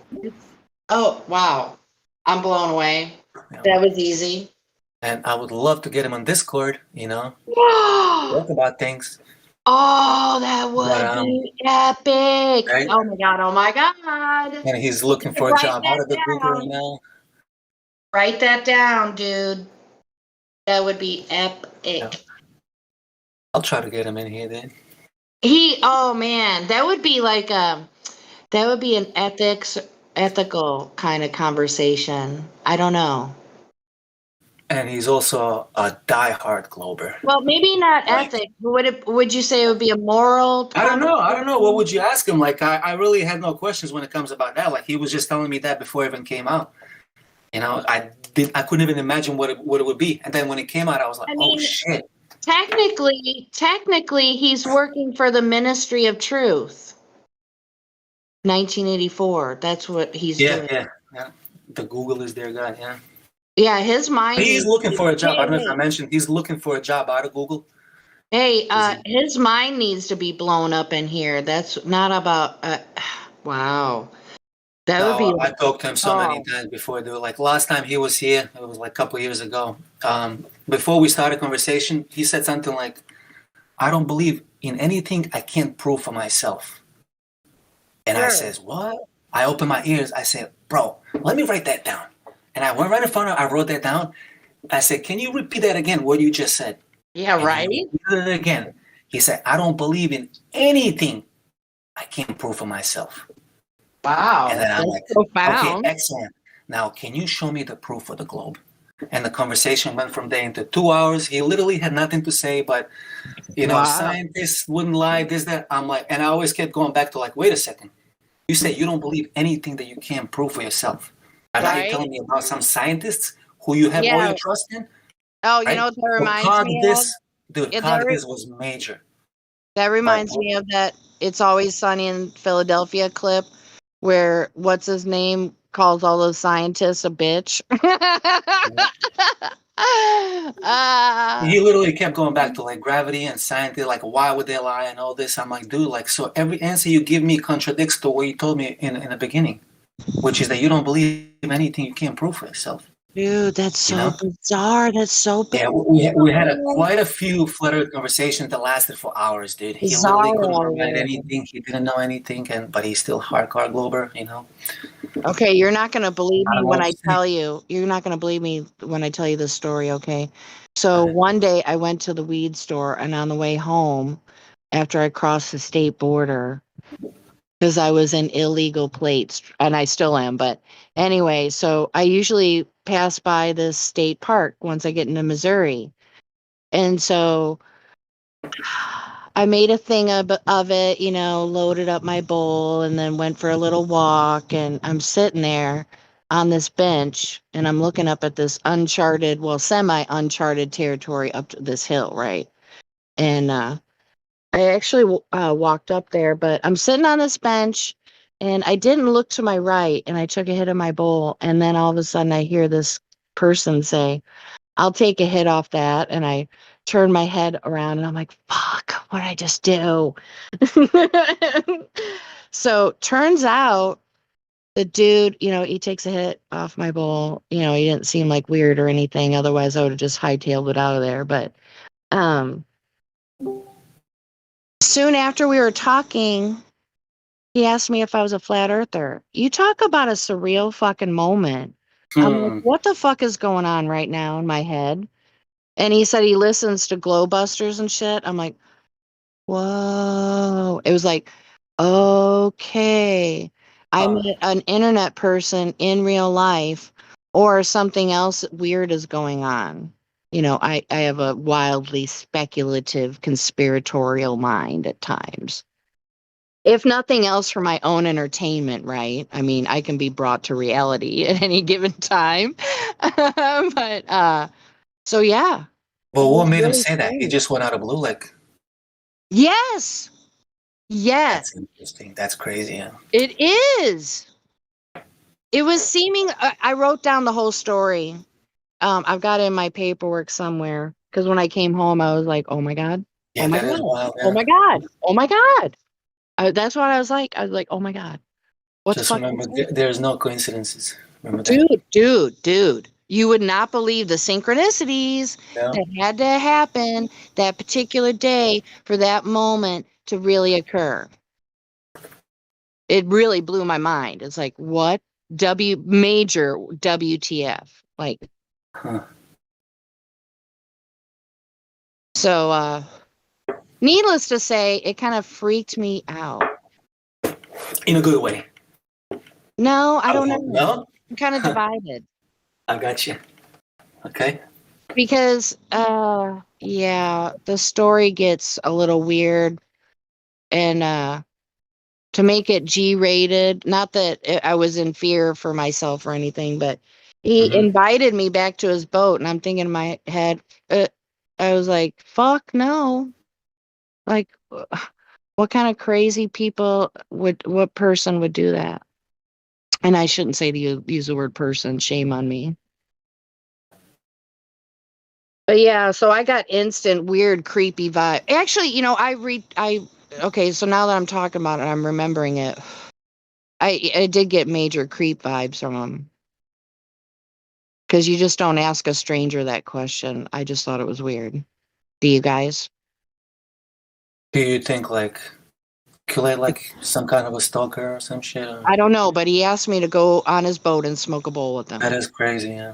Oh, wow. I'm blown away. That was easy. And I would love to get him on Discord, you know, Oh, talk about things. that would But, be epic. right? Oh my God. Oh my God. And he's looking for a Write job out that of the group down. right now. Write that down, dude. That would be epic. I'll try to get him in here then. Oh man, that would be like that would be an ethical kind of conversation. I don't know. And he's also a diehard Glober. Well, maybe not ethic. Would you say it would be a moral? I don't know. What would you ask him? Like, I really had no questions when it comes about that. Like, he was just telling me that before it even came out. You know, I couldn't even imagine what it would be. And then when it came out, I was like, oh shit. Technically, he's working for the Ministry of Truth. 1984. That's what he's doing. Yeah. The Google is their guy. Yeah. Yeah, his mind. He's looking for a job. I don't know if I mentioned he's looking for a job out of Google. Hey, his mind needs to be blown up in here. That's not about. Wow, that would be. I talked to him so many times before. Like last time he was here, it was like a couple years ago. Before we started conversation, he said something like, "I don't believe in anything I can't prove for myself." And I says, "What?" I opened my ears. I said, "Bro, let me write that down." And I went right in front of him. I wrote that down. I said, "Can you repeat that again? What you just said?" Yeah, and right. He repeated it again. He said, "I don't believe in anything I can't prove for myself." Wow. And then I'm like, profound. "Okay, excellent. Now, can you show me the proof for the globe?" And the conversation went from there into 2 hours. He literally had nothing to say, but you know, scientists wouldn't lie. This, that. I'm like, and I always kept going back to like, wait a second. You say you don't believe anything that you can't prove for yourself. And now you're telling me about some scientists who you have all your trust in? Oh, you know what that reminds me of? Dude, this was major. That reminds me of that It's Always Sunny in Philadelphia clip where what's his name calls all those scientists a bitch. He literally kept going back to like gravity and science, like why would they lie and all this. I'm like, dude, like so every answer you give me contradicts to what you told me in the beginning, which is that you don't believe anything you can't prove for yourself. Dude, that's so bizarre. That's so bad. Yeah, we had quite a few flat Earth conversations that lasted for hours, dude. He literally couldn't remember anything. He didn't know anything, but he's still hardcore Glober, you know. Okay, you're not gonna believe me when I tell you. You're not gonna believe me when I tell you this story, okay? So one day I went to the weed store, and on the way home, after I crossed the state border, because I was in illegal plates, and I still am, but anyway, so I usually pass by this state park once I get into Missouri. And so I made a thing of it, you know, loaded up my bowl and then went for a little walk. And I'm sitting there on this bench and I'm looking up at this uncharted, well, semi-uncharted territory up to this hill, right? And I actually walked up there, but I'm sitting on this bench and I didn't look to my right and I took a hit of my bowl. And then all of a sudden I hear this person say, "I'll take a hit off that." And I turn my head around and I'm like, fuck, what did I just do? So turns out the dude, you know, he takes a hit off my bowl. You know, he didn't seem like weird or anything. Otherwise I would have just hightailed it out of there. But soon after we were talking, he asked me if I was a flat earther. You talk about a surreal fucking moment. I'm like, what the fuck is going on right now in my head? And he said he listens to Glowbusters and shit. I'm like, whoa. It was like Okay. I'm an internet person in real life, or something else weird is going on. I have a wildly speculative, conspiratorial mind at times. If nothing else, for my own entertainment, right? I mean, I can be brought to reality at any given time. But so yeah. Well, It what was made him really say that? He strange. just went out of blue. Like, Yes. Yes. that's interesting. That's crazy. Yeah. It is. It was seeming. I wrote down the whole story. I've got it in my paperwork somewhere because when I came home, I was like, "Oh my god! Oh Yeah, my that is god! wild. Oh Yeah. my god! Oh my god!" That's what I was like. I was like, "Oh my god! What's Just fucking remember, crazy?" there's no coincidences. Remember that. Dude! You would not believe the synchronicities Yeah. that had to happen that particular day for that moment to really occur. It really blew my mind. It's like, what? Major WTF. Like, Huh. so needless to say, it kind of freaked me out. In a good way. No, I don't Oh, know. no? I'm kind of divided I got you. Okay. because yeah, the story gets a little weird, and to make it G-rated, not that I was in fear for myself or anything, but he invited me back to his boat, and I'm thinking in my head, I was like, fuck no. Like, what kind of crazy what person would do that? And I shouldn't say to use the word person, shame on me. But yeah, so I got instant weird, creepy vibe. Actually, okay, so now that I'm talking about it, I'm remembering it. I did get major creep vibes from him. Because you just don't ask a stranger that question. I just thought it was weird. Do you guys? Do you think like like some kind of a stalker or some shit? Or... I don't know, but he asked me to go on his boat and smoke a bowl with him. That is crazy. Yeah.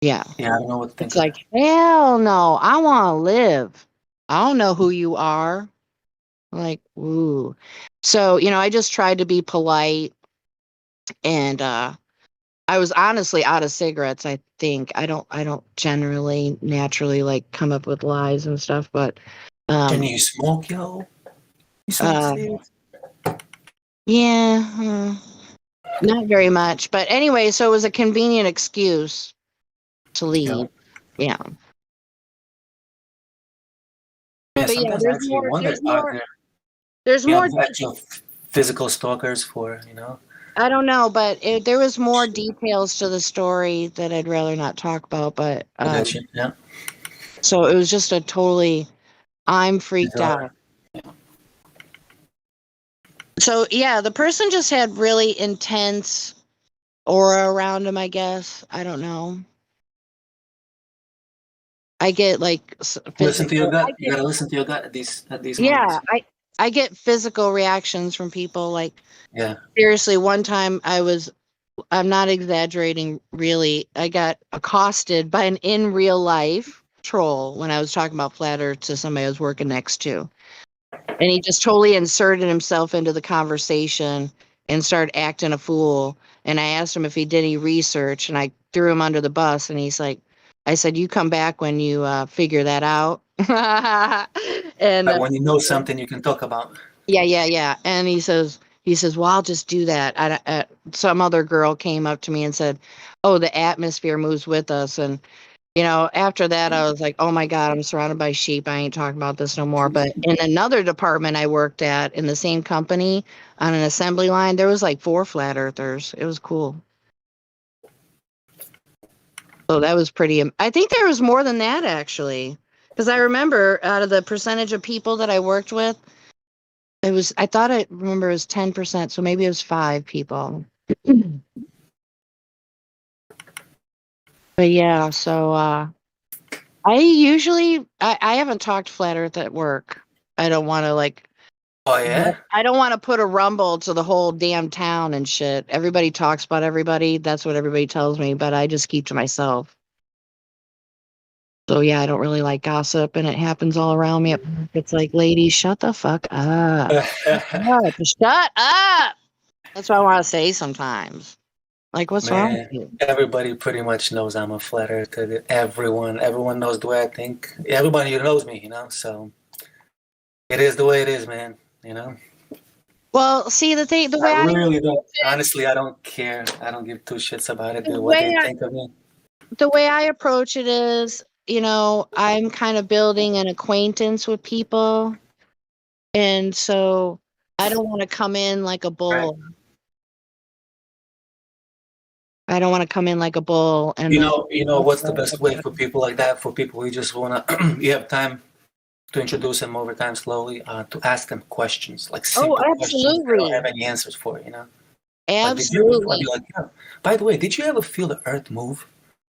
Yeah. Yeah, I don't know what to think It's of like, hell no, I want to live. I don't know who you are. Like, ooh. So, I just tried to be polite, and I was honestly out of cigarettes, I think. I don't generally naturally like come up with lies and stuff, but Can you smoke, yo? You smoke uh cigarettes? yeah, not very much. But anyway, so it was a convenient excuse to leave. Yeah. Yeah, But yeah, sometimes I actually wonder, there's you more. know, actual physical stalkers for, you know? I don't know, but there was more details to the story that I'd rather not talk about. But I got you. Yeah. so it was just a totally, I'm freaked out. So yeah, the person just had really intense aura around him, I guess. I don't know. I get like Listen to your physical. gut. You gotta listen to your gut at these Yeah, moments. I get physical reactions from people. Like, Yeah. seriously, one time I'm not exaggerating, really. I got accosted by an in real life troll when I was talking about flat earth to somebody I was working next to. And he just totally inserted himself into the conversation and started acting a fool. And I asked him if he did any research, and I threw him under the bus. And he's like, I said, "You come back when you figure that out." And Like when you know something you can talk about. yeah. And he says, "Well, I'll just do that." Some other girl came up to me and said, "Oh, the atmosphere moves with us." And after that, I was like, "Oh my God, I'm surrounded by sheep. I ain't talking about this no more." But in another department I worked at in the same company on an assembly line, there was like 4 flat earthers. It was cool. So that was pretty. I think there was more than that actually, because I remember out of the percentage of people that I worked with, I thought I remember it was 10%, so maybe it was 5 people. But yeah, so I haven't talked flat earth at work. I don't want to Oh yeah? I don't want to put a rumble to the whole damn town and shit. Everybody talks about everybody. That's what everybody tells me, but I just keep to myself. So yeah, I don't really like gossip, and it happens all around me. It's like, ladies, shut the fuck up. Shut up. That's what I want to say sometimes. Like, what's wrong with Man, you? everybody pretty much knows I'm a flat earther. Everyone knows the way I think. Everybody who knows me, so it is the way it is, man. Well, see, the way I I really don't. Honestly, I don't care. I don't give two shits about it, the dude. What way they I, think of me. the way I approach it is, I'm kind of building an acquaintance with people, and so I don't want to come in like a bull. I don't want to come in like a bull, and You then know what's the best way for people like that? For people who just wanna, you have time to introduce them over time slowly, to ask them questions, like Oh, simple questions they don't absolutely, have any answers for. Like, did you ever? I'd be absolutely, like, yeah. By the way, did you ever feel the Earth move?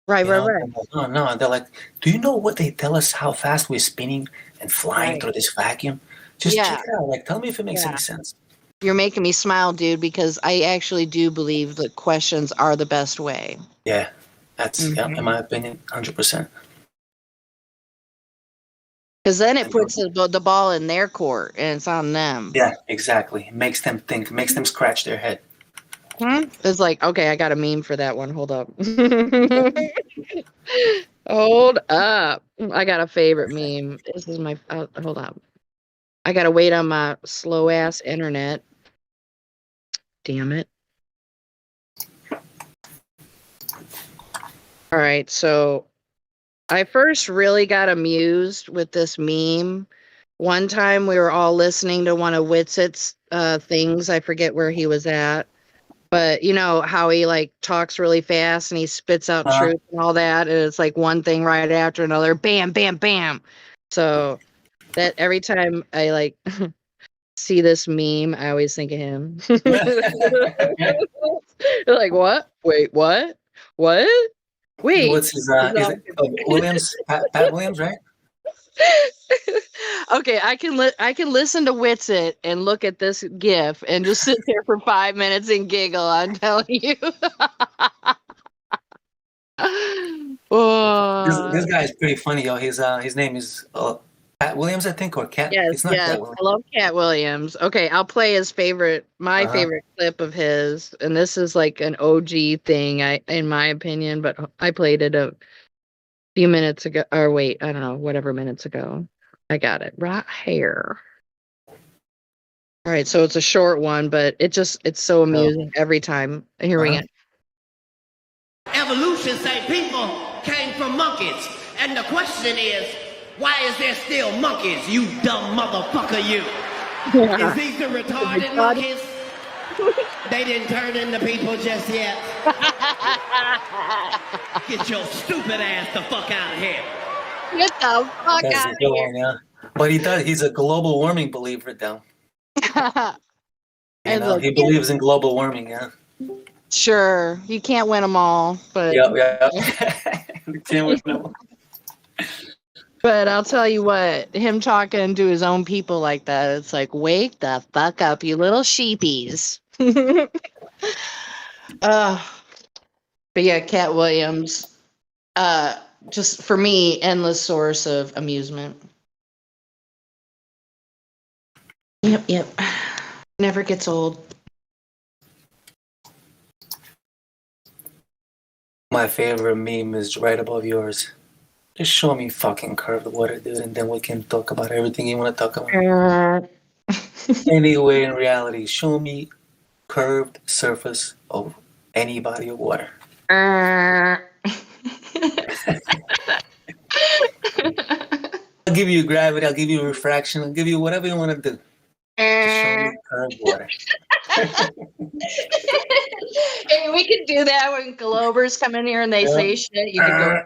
right, right, right, And they're like, oh no. And they're like, do you know what they tell us? How fast we're spinning and flying right. through this vacuum? Just Yeah, check it out. Like, tell me if it makes any yeah. sense. You're making me smile, dude, because I actually do believe that questions are the best way. Yeah, that's in Mhm. my opinion, 100%. Because then it puts the ball in their court, and it's on them. Yeah, exactly. It makes them think. Makes them scratch their head. It's like, okay, I got a meme for that one. Hold up. Hold up. I got a favorite meme. This is my. Hold up. I gotta wait on my slow ass internet. Damn it. All right, so I first really got amused with this meme. One time we were all listening to one of Witset's things. I forget where he was at. But you know how he like talks really fast and he spits out truth and all that, and it's like one thing right after another, bam, bam, bam. So that every time I like see this meme, I always think of him. Like, what? Wait, what? What? Wait. What's his? Is it Williams? Pat Williams, right? Okay, I can listen to Witsit and look at this GIF and just sit there for 5 minutes and giggle. I'm telling you. This guy is pretty funny, yo. His name is Pat Williams, I think, or Cat. Yes, It's not yes, Cat Williams. I love Cat Williams. Okay, I'll play my favorite clip of his, and this is like an OG thing, in my opinion. But I played it a few minutes ago, or wait, I don't know, whatever minutes ago. I got it right here. All right, so it's a short one, but it's so amusing every time hearing it. Evolution say people came from monkeys. And the question is, why is there still monkeys, you dumb motherfucker, you? Is these the retarded monkeys? They didn't turn into people just yet. Get your stupid ass the fuck out of here. Get the fuck That's out a of good here. one, yeah. But he's a global warming believer, though. He believes in global warming, yeah. Sure, you can't win them all, but Yeah. You can't win them all. But I'll tell you what, him talking to his own people like that, it's like, wake the fuck up, you little sheepies. But yeah, Cat Williams, just for me, endless source of amusement. Yep. Never gets old. My favorite meme is right above yours. Just show me fucking curved water, dude, and then we can talk about everything you want to talk about. Anyway, in reality, show me curved surface of any body of water. I'll give you gravity, I'll give you refraction, I'll give you whatever you want to do. Just show me curved water. Hey, we can do that when Globers come in here and they say shit. You can go.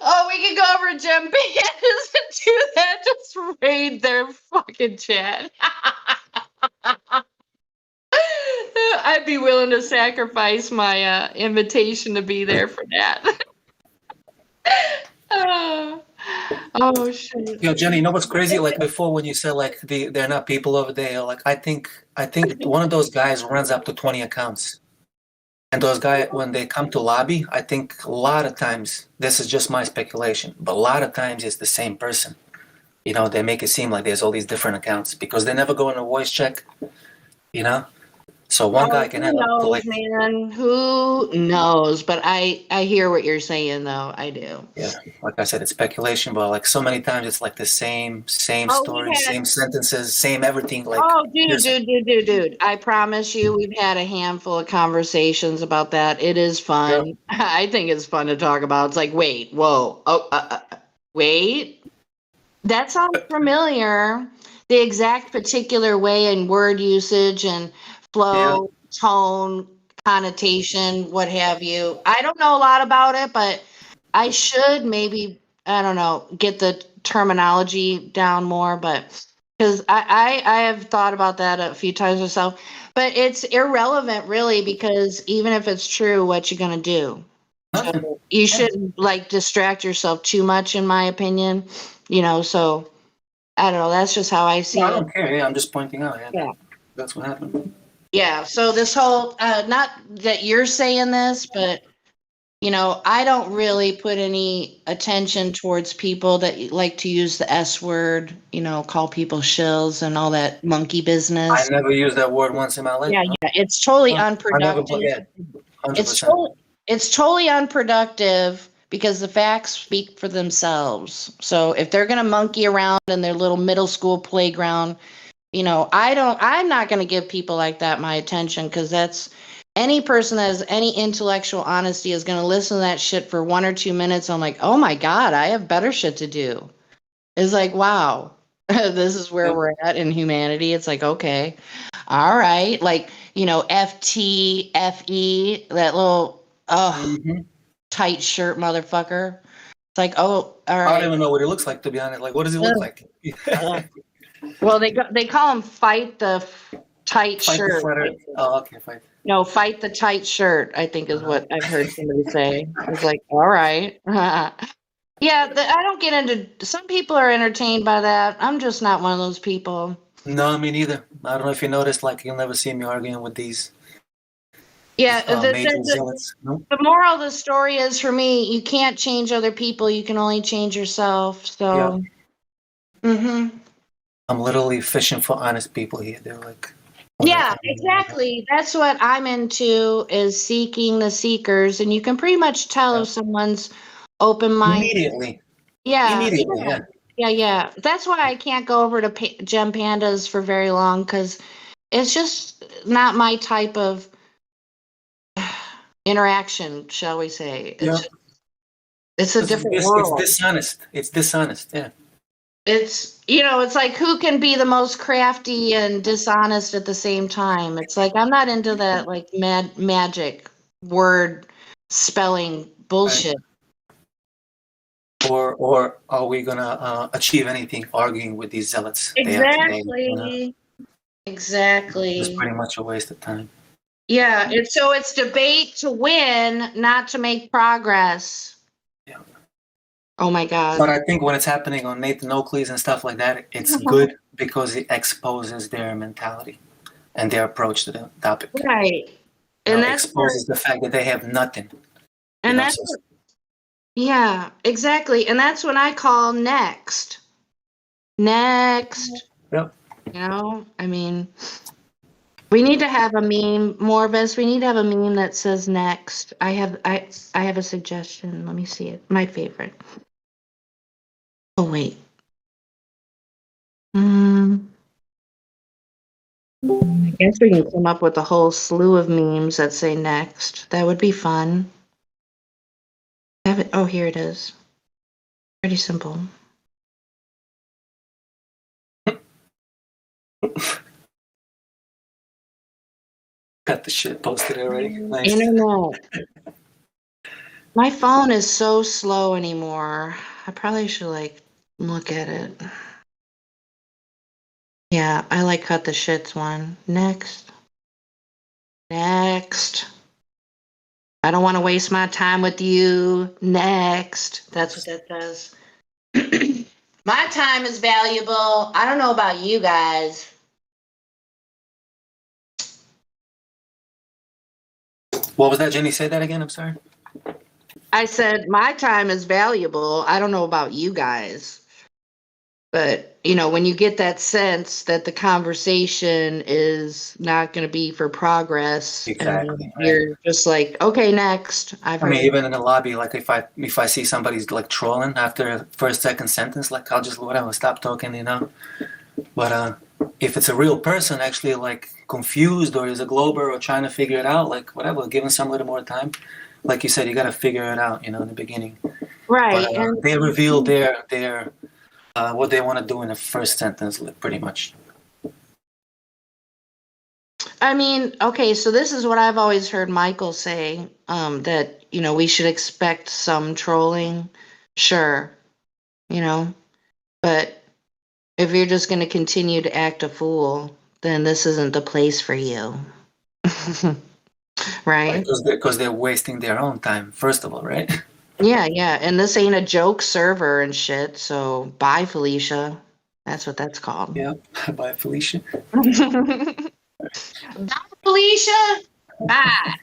Oh, we can go over to Jim Bands and do that. Just raid their fucking chat. I'd be willing to sacrifice my invitation to be there for that. Oh shit. Yo, Jenny, you know what's crazy? Like before, when you said like they're not people over there, like I think one of those guys runs up to 20 accounts, and those guys when they come to lobby, I think a lot of times this is just my speculation, but a lot of times it's the same person. You know, they make it seem like there's all these different accounts because they never go in a voice check. You know, so one guy can Who have up to knows, like man? Who knows? But I hear what you're saying, though. I do. yeah, like I said, it's speculation, but like so many times it's like the same Oh, we story, had. same sentences, same everything. Like Oh, dude, here's dude. I promise you, we've had a handful of conversations about that. It is yeah. fun. I think it's fun to talk about. It's like, wait, whoa, oh, wait. That sounds familiar. The exact particular way and word usage and Yeah. flow, tone, connotation, what have you. I don't know a lot about it, but I should maybe, I don't know, get the terminology down more, but because I have thought about that a few times myself, but it's irrelevant really because even if it's true, what you gonna do? So you shouldn't like distract yourself too much, in my opinion. So I don't know. That's just how I see No, I it. don't care. Yeah, I'm just pointing out. Yeah, Yeah. that's what happened. Yeah. So this whole, not that you're saying this, but I don't really put any attention towards people that like to use the S word, call people shills and all that monkey I business. never used that word once in my life. Yeah, No. yeah. It's totally No, I never. unproductive. Yeah, It's 100%. totally, it's totally unproductive because the facts speak for themselves. So if they're going to monkey around in their little middle school playground, I'm not going to give people like that my attention because that's any person that has any intellectual honesty is going to listen to that shit for 1 or 2 minutes. I'm like, oh my God, I have better shit to do. It's like, wow, this is where we're at in humanity. It's like, okay, all right. Like, FT, FE, that little, tight shirt motherfucker. It's like, oh, all I right. don't even know what he looks like, to be honest. Like, what does he look like? Well, they call him fight the tight Fight the shirt. fighter. Oh, okay, fight. No, fight the tight shirt, I think is what I've heard somebody say. It's like, all right. Yeah, I don't get into, some people are entertained by that. I'm just not one of those people. No, me neither. I don't know if you noticed. Like, you'll never see me arguing with these Yeah, major zealots. No. the moral of the story is for me, you can't change other people. You can only change yourself. So, I'm literally fishing for honest people here. They're like, yeah, exactly. That's what I'm into is seeking the seekers. And you can pretty much tell if someone's open-minded. immediately. Yeah, Immediately, yeah. That's why I can't go over to Gem Pandas for very long because it's just not my type of interaction, shall we say. It's a different world. It's dishonest. It's dishonest. Yeah. It's like who can be the most crafty and dishonest at the same time. It's like I'm not into that like magic word spelling bullshit. Or are we gonna achieve anything arguing with these zealots day after day? Exactly. Exactly. It's pretty much a waste of time. Yeah, it's debate to win, not to make progress. Yeah. Oh my God. But I think when it's happening on Nathan Oakley's and stuff like that, it's good because it exposes their mentality and their approach to the topic. Right. And that exposes the fact that they have nothing. And that's yeah, exactly. And that's when I call next. Next. Yep. I mean, we need to have a meme, Morvis. We need to have a meme that says next. I have a suggestion. Let me see it. My favorite. Oh wait. I guess we can come up with a whole slew of memes that say next. That would be fun. Oh, here it is. Pretty simple. Got the shit posted already. Nice. Internet. My phone is so slow anymore. I probably should look at it. Yeah, I cut the shits one. Next. Next. I don't want to waste my time with you. Next. That's what that says. My time is valuable. I don't know about you guys. What was that, Jenny? Say that again. I'm sorry. I said my time is valuable. I don't know about you guys. But, you know, when you get that sense that the conversation is not going to be for progress, Exactly. and Right. you're just like, okay, next. I've I heard. mean, even in the lobby, like if I see somebody's like trolling after the first, second sentence, like I'll just whatever stop talking, you know. But if it's a real person actually like confused or is a glober or trying to figure it out, like whatever, give them some little more time. Like you said, you got to figure it out, you know, in the beginning. Right. But And they reveal their what they want to do in the first sentence, like, pretty much. I mean, okay, so this is what I've always heard Michael say, that, you know, we should expect some trolling. Sure, you know, but if you're just going to continue to act a fool, then this isn't the place for you. Right? Because they're wasting their own time, first of all, right? Yeah, yeah. And this ain't a joke server and shit. So bye, Felicia. That's what that's called. Yeah. Bye, Felicia. Bye, Felicia. Bye.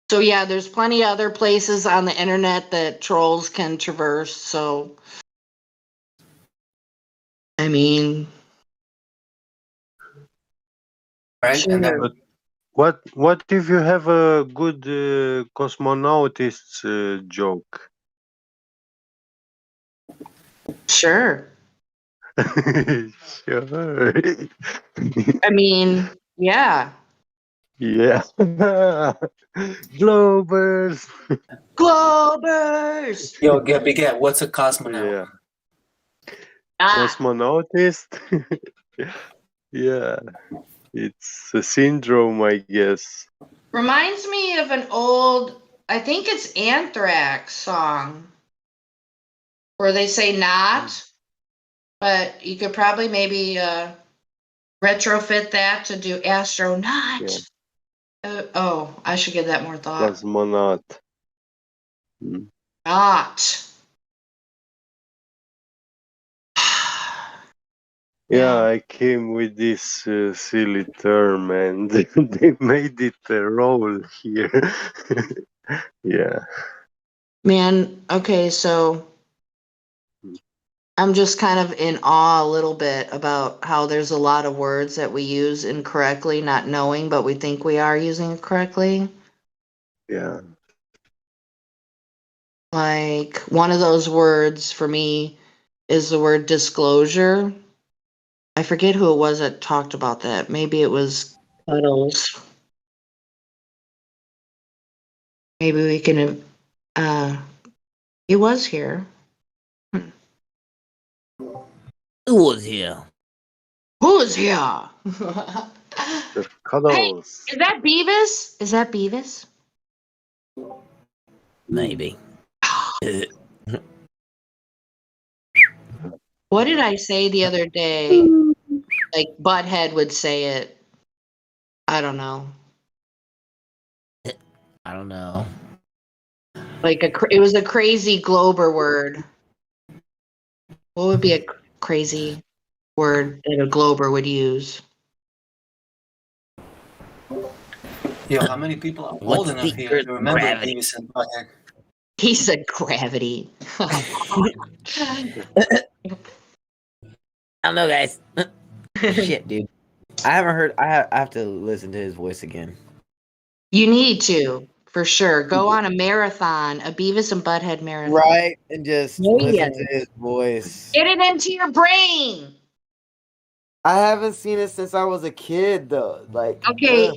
So yeah, there's plenty of other places on the internet that trolls can traverse. So I mean, Right. sure. And then What if you have a good cosmonautist joke? Sure. Sure. I mean, yeah. Yeah. Globers. Globers. Yo, get what's a cosmonaut? Yeah. Ah. Cosmonautist. Yeah. It's a syndrome, I guess. Reminds me of an old, I think it's Anthrax song where they say not, but you could probably maybe retrofit that to do astronaut. Yeah. Oh, I should give that more thought. Cosmonaut. Not. Yeah, I came with this silly term and they made it a role here. Yeah. Man, okay, so I'm just kind of in awe a little bit about how there's a lot of words that we use incorrectly, not knowing, but we think we are using it correctly. Yeah. Like one of those words for me is the word disclosure. I forget who it was that talked about that. Maybe it was Cuddles. Maybe we can, he was here. Who was here? Who's here? Cuddles. Is that Beavis? Is that Beavis? Maybe. What did I say the other day? Like Butthead would say it. I don't know. I don't know. Like it was a crazy Glober word. What would be a crazy word that a Glober would use? Yo, how many people are old enough here to remember Beavis and Butthead? He said gravity. I don't know, guys. Shit, dude. I haven't heard. I have to listen to his voice again. You need to, for sure. Go on a marathon, a Beavis and Butthead marathon. Right, and just listen to his voice. Get it into your brain. I haven't seen it since I was a kid, though. Like, Okay,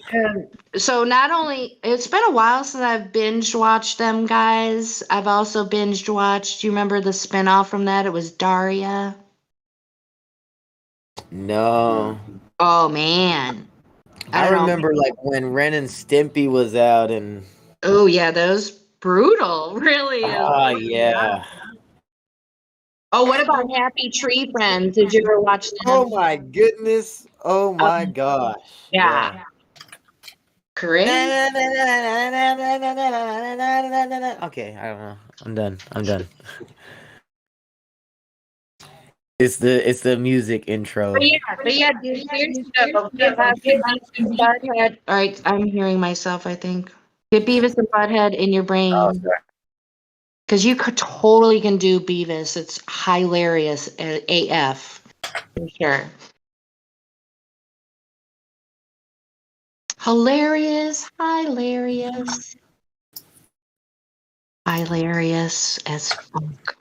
so not only it's been a while since I've binge watched them, guys. I've also binge watched. Do you remember the spinoff from that? It was Daria. no. Oh man, I don't know. remember like when Ren and Stimpy was out, and Oh yeah, that was brutal. Really. yeah. Oh, what about Happy Tree Friends? Did you ever watch them? Oh my goodness. Oh my gosh. Yeah. Corinne? Okay, I don't know. I'm done. I'm done. It's the music intro. But yeah, dude, seriously though, get Beavis and Butthead. All right, I'm hearing myself, I think. Get Beavis and Butthead in your brain. Because you could totally can do Beavis. It's hilarious AF. For sure. Hilarious. Hilarious as fuck.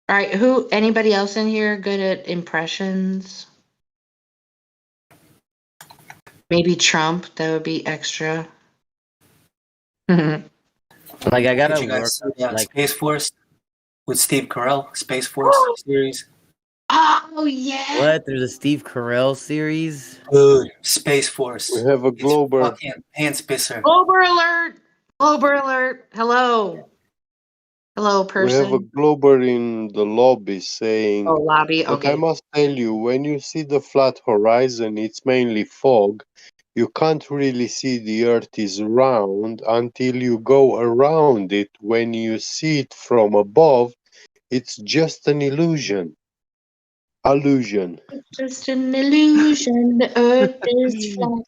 All right, anybody else in here good at impressions? Maybe Trump, that would be extra. Like I gotta Did you work guys see like Space Force with Steve Carell? Space Force series. Oh yeah. what? There's a Steve Carell series. Dude, Space We Force. have a It's global. fucking hand spisser. Glober alert! Glober alert! Hello. Hello, We have a person. global in the lobby saying, Oh, lobby. but I Okay. must tell you, when you see the flat horizon, it's mainly fog. You can't really see the Earth is round until you go around it. When you see it from above, it's just an illusion. Illusion. It's just an illusion. The Earth is flat.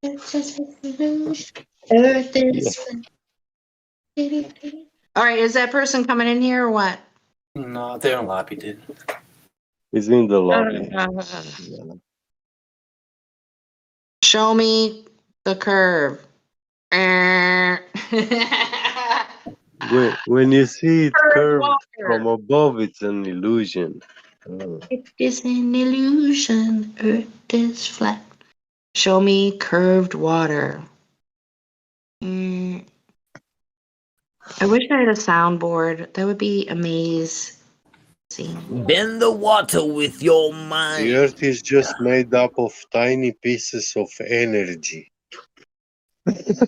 It's just an illusion. Earth Yeah, is flat. All right, is that person coming in here or what? No, they're in lobby, dude. it's in the lobby. Show me the curve. When you see it curved water. from above, it's an illusion. It is an illusion. Earth is flat. Show me curved water. I wish I had a soundboard. That would be amazing. Bend the water with your The mind. Earth is just made up of tiny pieces of energy.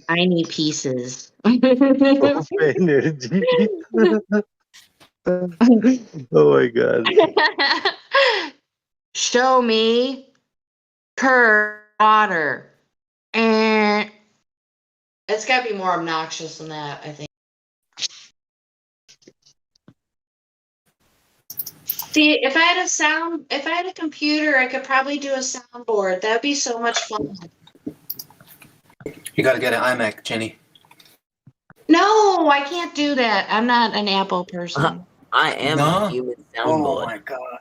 Tiny pieces. Of energy. Oh my god. Show me curved water. It's got to be more obnoxious than that, I think. See, if I had a computer, I could probably do a soundboard. That'd be so much fun. You gotta get an iMac, Jenny. No, I can't do that. I'm not an Apple person. I am No? a human Oh soundboard. my god.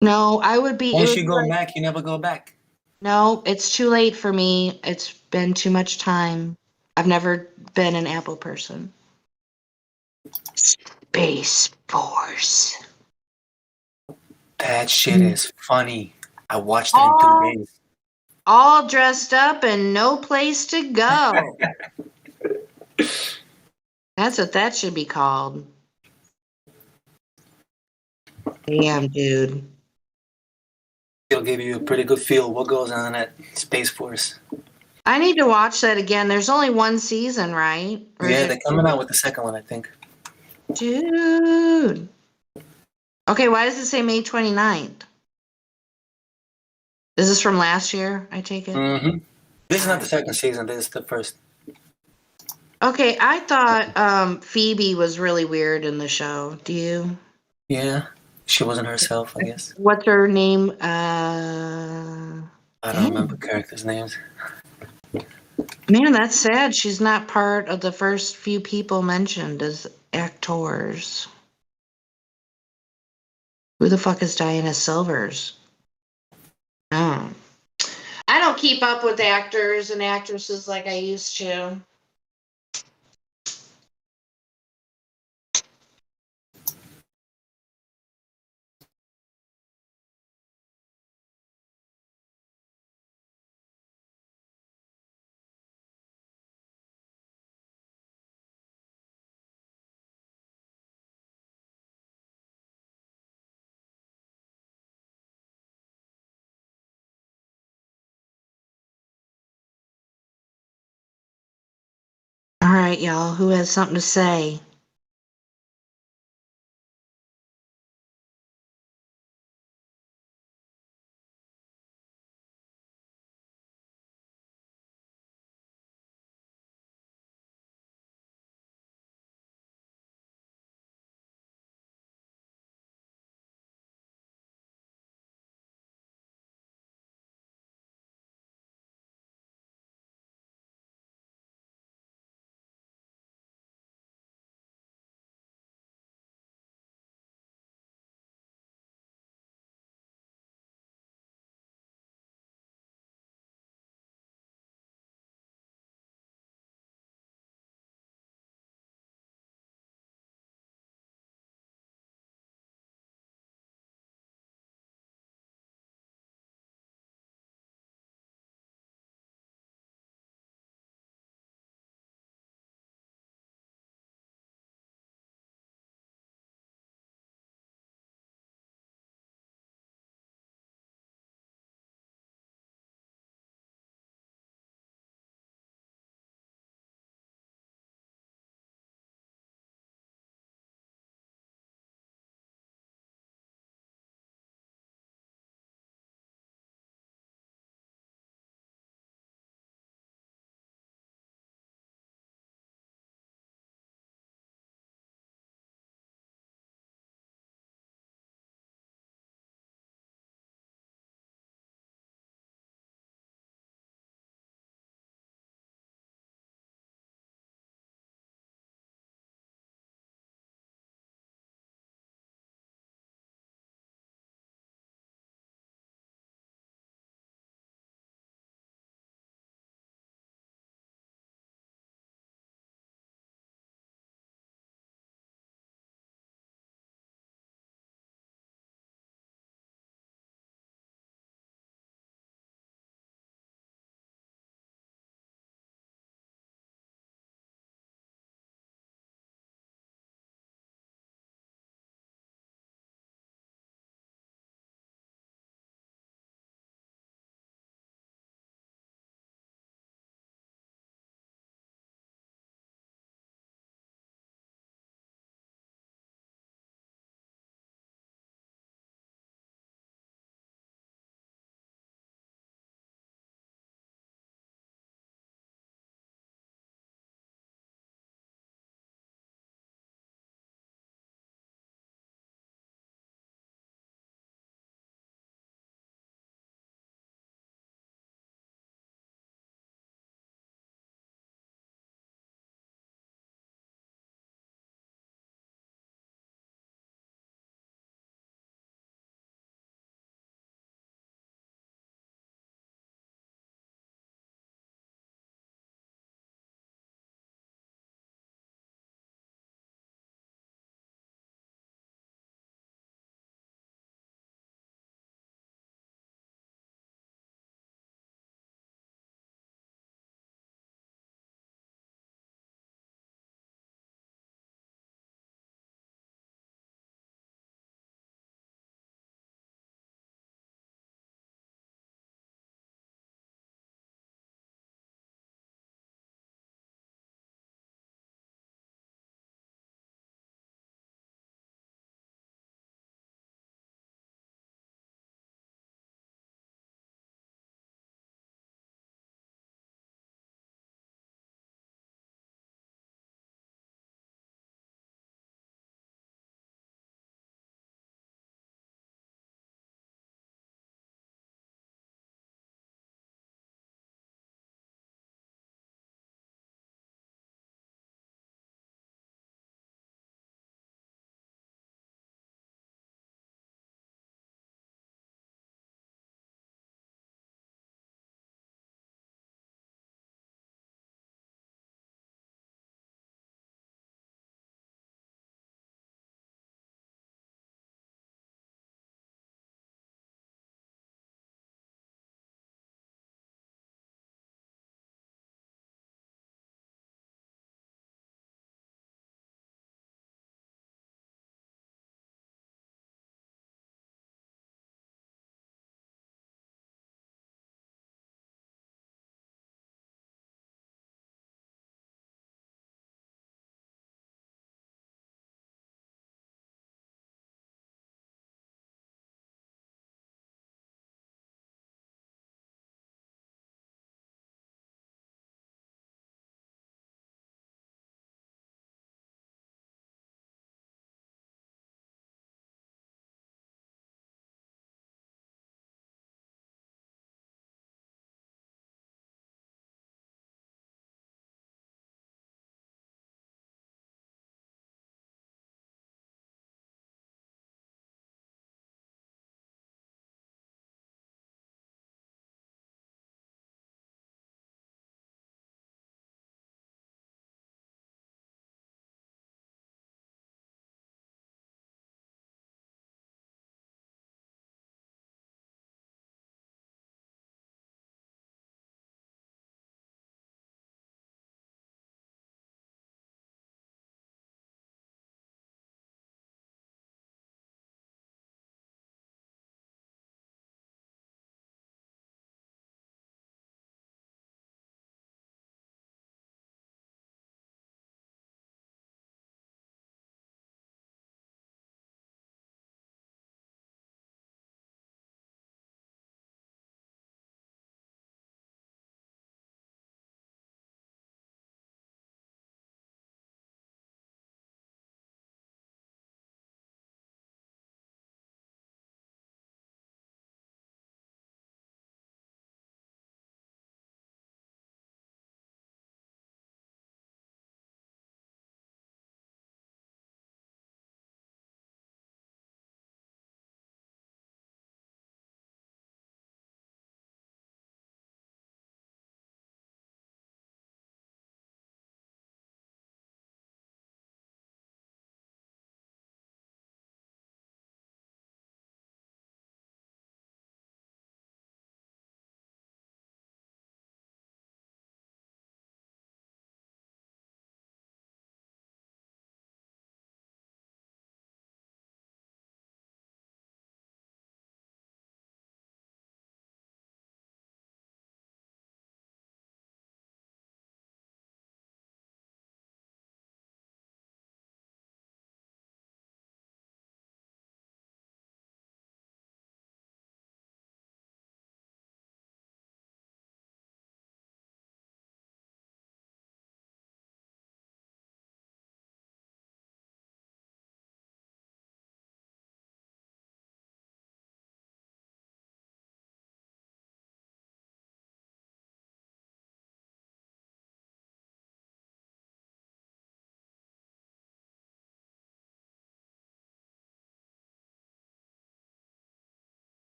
No, I would be. Once you go Mac, you never go back. No, it's too late for me. It's been too much time. I've never been an Apple person. Space Force. That shit is funny. I watched it in 2 days. All dressed up and no place to go. That's what that should be called. Damn, dude. It'll give you a pretty good feel what goes on at Space Force. I need to watch that again. There's only one season, right? Or is Yeah, it they're coming out with the second one, I think. Dude. Okay, why does it say May 29th? Is this from last year, I take it? Mm-hmm. This is not the second season, this is the first. Okay, I thought Phoebe was really weird in the show. Do you? Yeah, she wasn't herself, I guess. What's her name? I don't remember characters' names. Man, that's sad. She's not part of the first few people mentioned as actors. Who the fuck is Diana Silvers? Oh. I don't keep up with actors and actresses like I used to. All right, y'all. Who has something to say?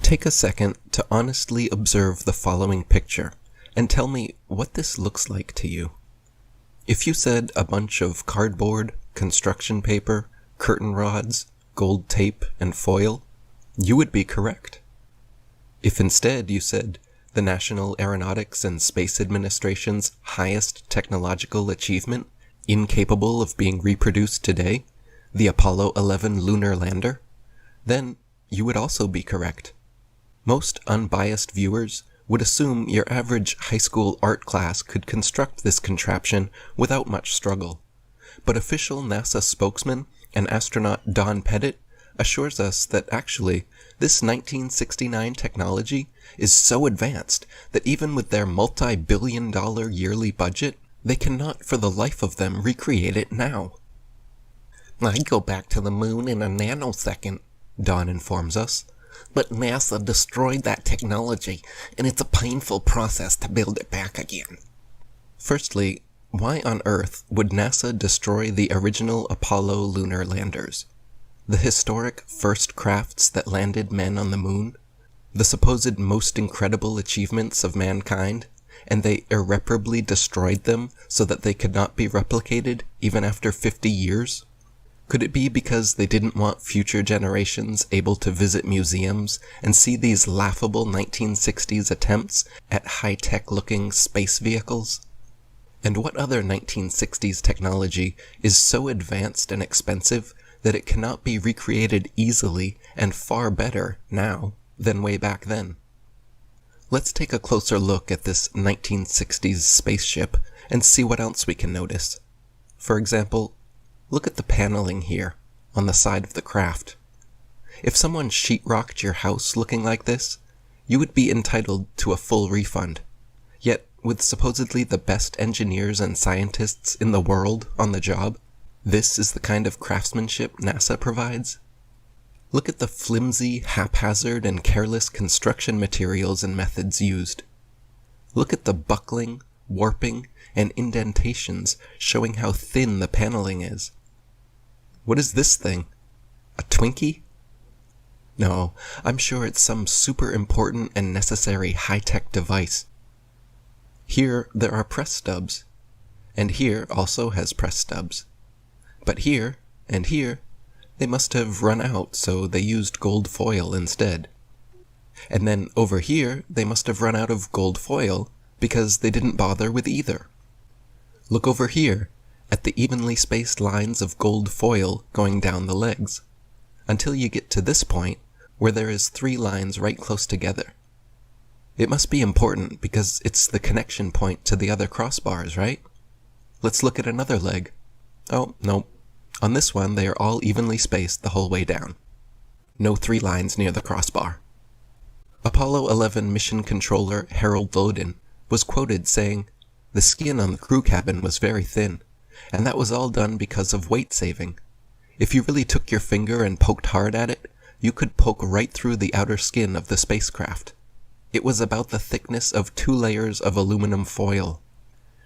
Take a second to honestly observe the following picture and tell me what this looks like to you. If you said a bunch of cardboard, construction paper, curtain rods, gold tape, and foil, you would be correct. If instead you said the National Aeronautics and Space Administration's highest technological achievement, incapable of being reproduced today, the Apollo 11 lunar lander, then you would also be correct. Most unbiased viewers would assume your average high school art class could construct this contraption without much struggle. But official NASA spokesman and astronaut Don Pettit assures us that actually, this 1969 technology is so advanced that even with their multi-billion-dollar yearly budget, they cannot for the life of them recreate it now. I go back to the moon in a nanosecond, Don informs us. But NASA destroyed that technology, and it's a painful process to build it back again. Firstly, why on earth would NASA destroy the original Apollo lunar landers? The historic first crafts that landed men on the moon? The supposed most incredible achievements of mankind? And they irreparably destroyed them so that they could not be replicated even after 50 years? Could it be because they didn't want future generations able to visit museums and see these laughable 1960s attempts at high-tech looking space vehicles? And what other 1960s technology is so advanced and expensive that it cannot be recreated easily and far better now than way back then? Let's take a closer look at this 1960s spaceship and see what else we can notice. For example, look at the paneling here, on the side of the craft. If someone sheetrocked your house looking like this, you would be entitled to a full refund. Yet, with supposedly the best engineers and scientists in the world on the job, this is the kind of craftsmanship NASA provides? Look at the flimsy, haphazard, and careless construction materials and methods used. Look at the buckling, warping, and indentations showing how thin the paneling is. What is this thing? A Twinkie? No, I'm sure it's some super important and necessary high-tech device. Here there are press stubs, and here also has press stubs. But here, and here, they must have run out, so they used gold foil instead. And then over here, they must have run out of gold foil because they didn't bother with either. Look over here, at the evenly spaced lines of gold foil going down the legs, until you get to this point where there is 3 lines right close together. It must be important because it's the connection point to the other crossbars, right? Let's look at another leg. Oh, no. On this one, they are all evenly spaced the whole way down. No 3 lines near the crossbar. Apollo 11 mission controller Harold Loden was quoted saying, "The skin on the crew cabin was very thin, and that was all done because of weight saving. If you really took your finger and poked hard at it, you could poke right through the outer skin of the spacecraft. It was about the thickness of 2 layers of aluminum foil."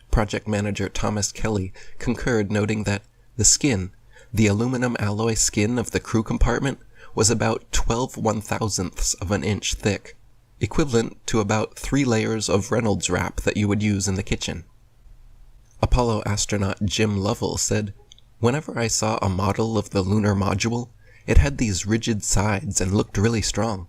Project manager Thomas Kelly concurred, noting that the skin, the aluminum alloy skin of the crew compartment, was about 12 1/1000ths of an inch thick, equivalent to about 3 layers of Reynolds wrap that you would use in the kitchen. Apollo astronaut Jim Lovell said, "Whenever I saw a model of the lunar module, it had these rigid sides and looked really strong.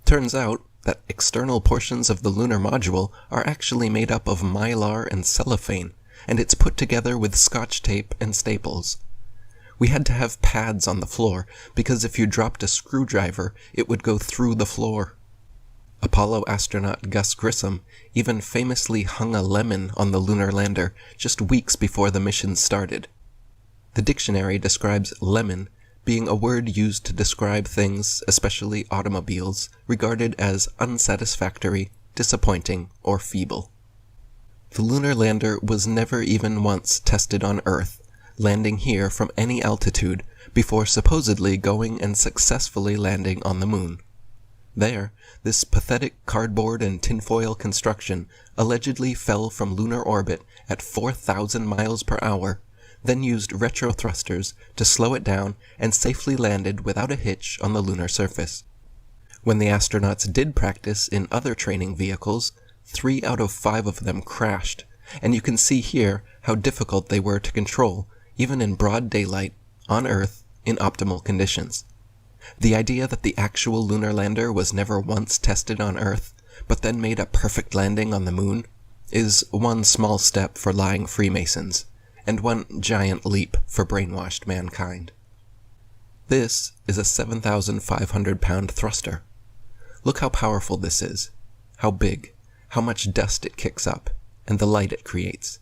Turns out that external portions of the lunar module are actually made up of mylar and cellophane, and it's put together with Scotch tape and staples. We had to have pads on the floor, because if you dropped a screwdriver, it would go through the floor." Apollo astronaut Gus Grissom even famously hung a lemon on the lunar lander just weeks before the mission started. The dictionary describes lemon being a word used to describe things, especially automobiles, regarded as unsatisfactory, disappointing, or feeble. The lunar lander was never even once tested on Earth, landing here from any altitude before supposedly going and successfully landing on the moon. There, this pathetic cardboard and tinfoil construction allegedly fell from lunar orbit at 4,000 miles per hour, then used retrothrusters to slow it down and safely landed without a hitch on the lunar surface. When the astronauts did practice in other training vehicles, 3 out of 5 of them crashed, and you can see here how difficult they were to control, even in broad daylight, on Earth, in optimal conditions. The idea that the actual lunar lander was never once tested on Earth, but then made a perfect landing on the moon, is one small step for lying Freemasons, and one giant leap for brainwashed mankind. This is a 7,500-pound thruster. Look how powerful this is, how big, how much dust it kicks up, and the light it creates.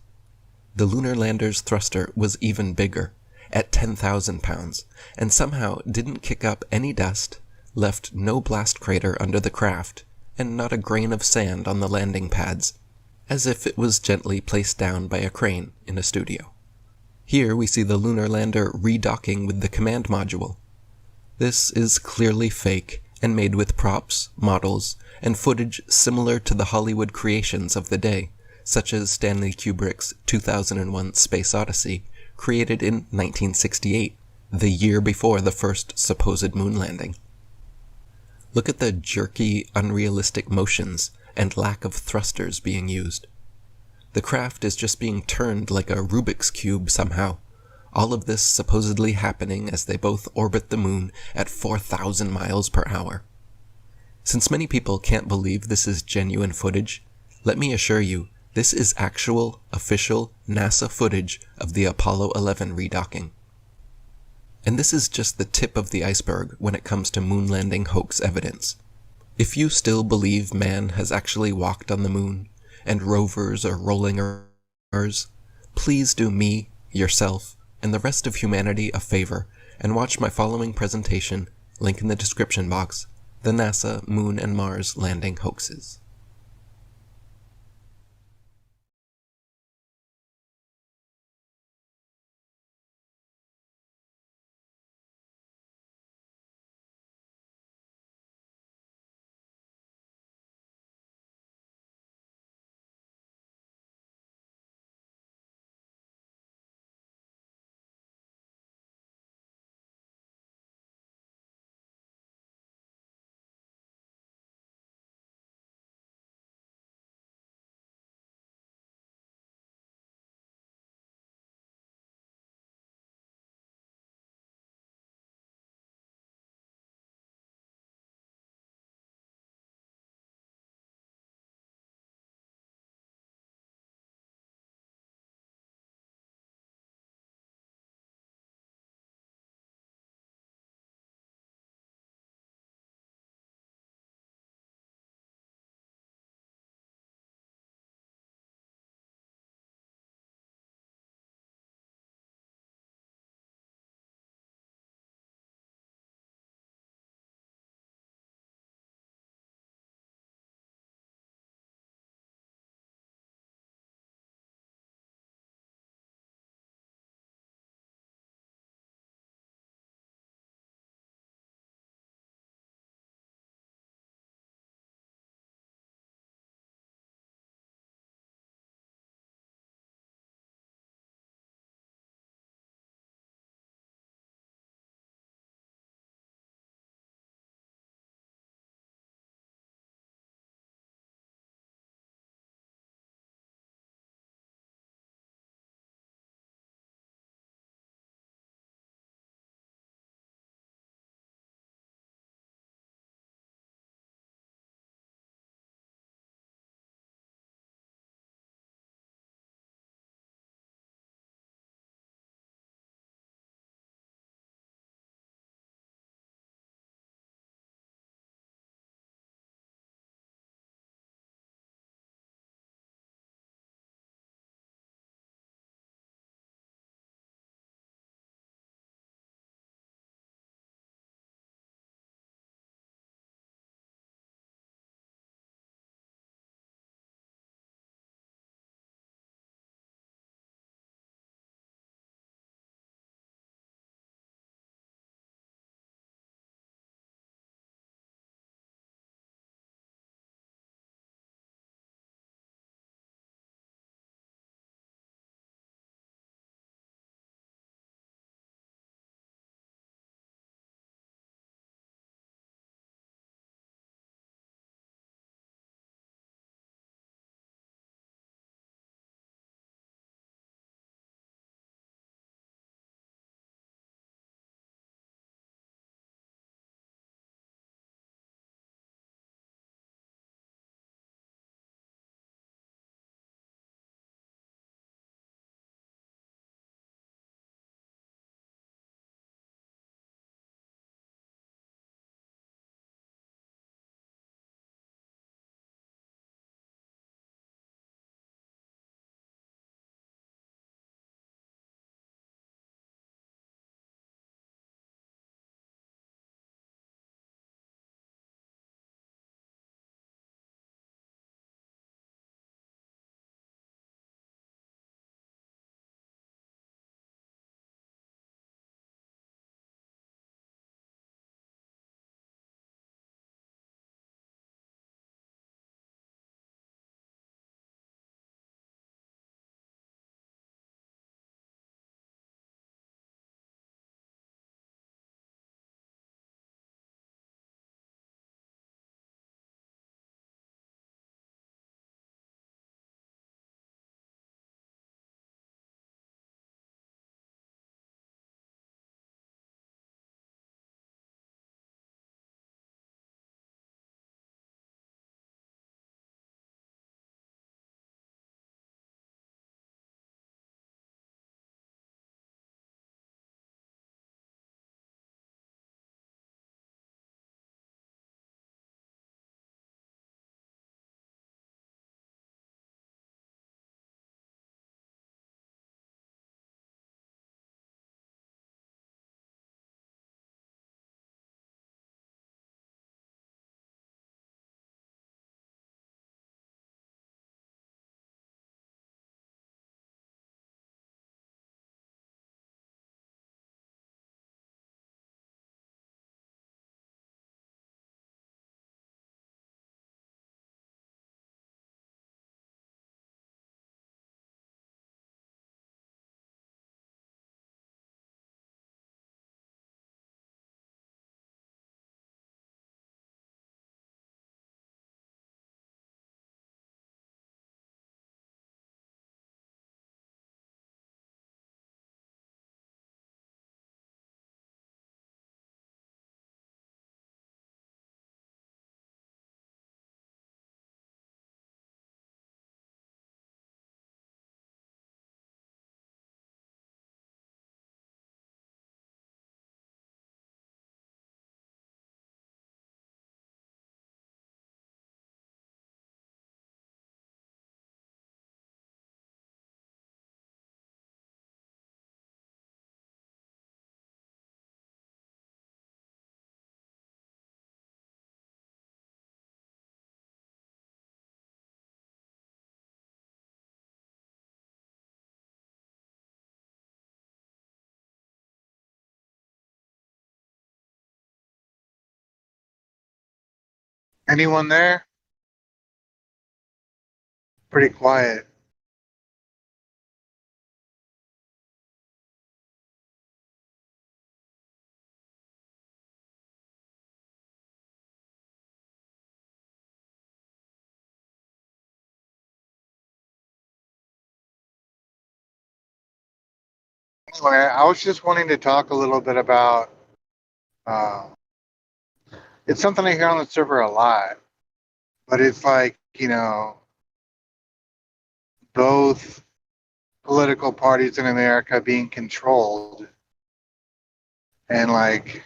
The lunar lander's thruster was even bigger, at 10,000 pounds, and somehow didn't kick up any dust, left no blast crater under the craft, and not a grain of sand on the landing pads, as if it was gently placed down by a crane in a studio. Here we see the lunar lander redocking with the command module. This is clearly fake and made with props, models, and footage similar to the Hollywood creations of the day, such as Stanley Kubrick's 2001 Space Odyssey, created in 1968, the year before the first supposed moon landing. Look at the jerky, unrealistic motions and lack of thrusters being used. The craft is just being turned like a Rubik's Cube somehow, all of this supposedly happening as they both orbit the moon at 4,000 miles per hour. Since many people can't believe this is genuine footage, let me assure you, this is actual, official NASA footage of the Apollo 11 redocking. And this is just the tip of the iceberg when it comes to moon landing hoax evidence. If you still believe man has actually walked on the moon, and rovers are rolling Mars, please do me, yourself, and the rest of humanity a favor and watch my following presentation, link in the description box, The NASA Moon and Mars Landing Hoaxes. Anyone there? Pretty quiet. Anyway, I was just wanting to talk a little bit about. Uh, it's something I hear on the server a lot, but it's like both political parties in America being controlled, and like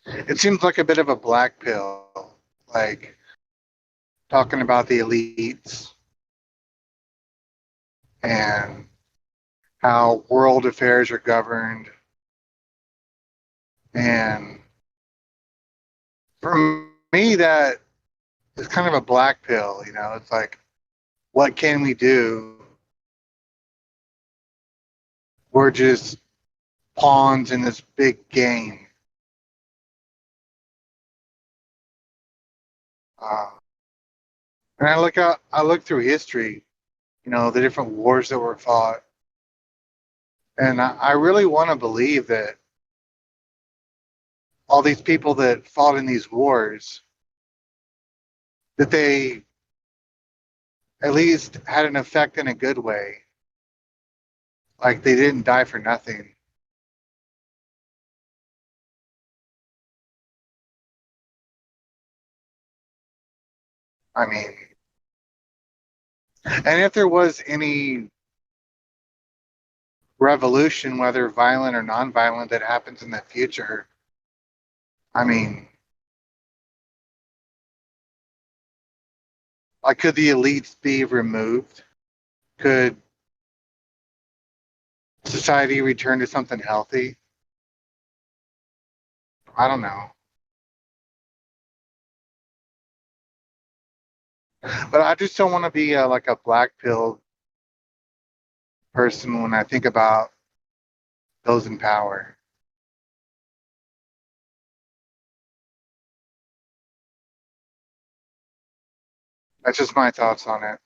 it seems like a bit of a black pill, like talking about the elites and how world affairs are governed. And for me, that is kind of a black pill. It's like, what can we do? We're just pawns in this big game. Uh, and I look through history, the different wars that were fought, and I really want to believe that all these people that fought in these wars, that they at least had an effect in a good way. Like they didn't die for nothing. I mean, and if there was any revolution, whether violent or nonviolent, that happens in the future, I mean, like, could the elites be removed? Could society return to something healthy? I don't know. But I just don't want to be like a black pill person when I think about those in power. That's just my thoughts on it.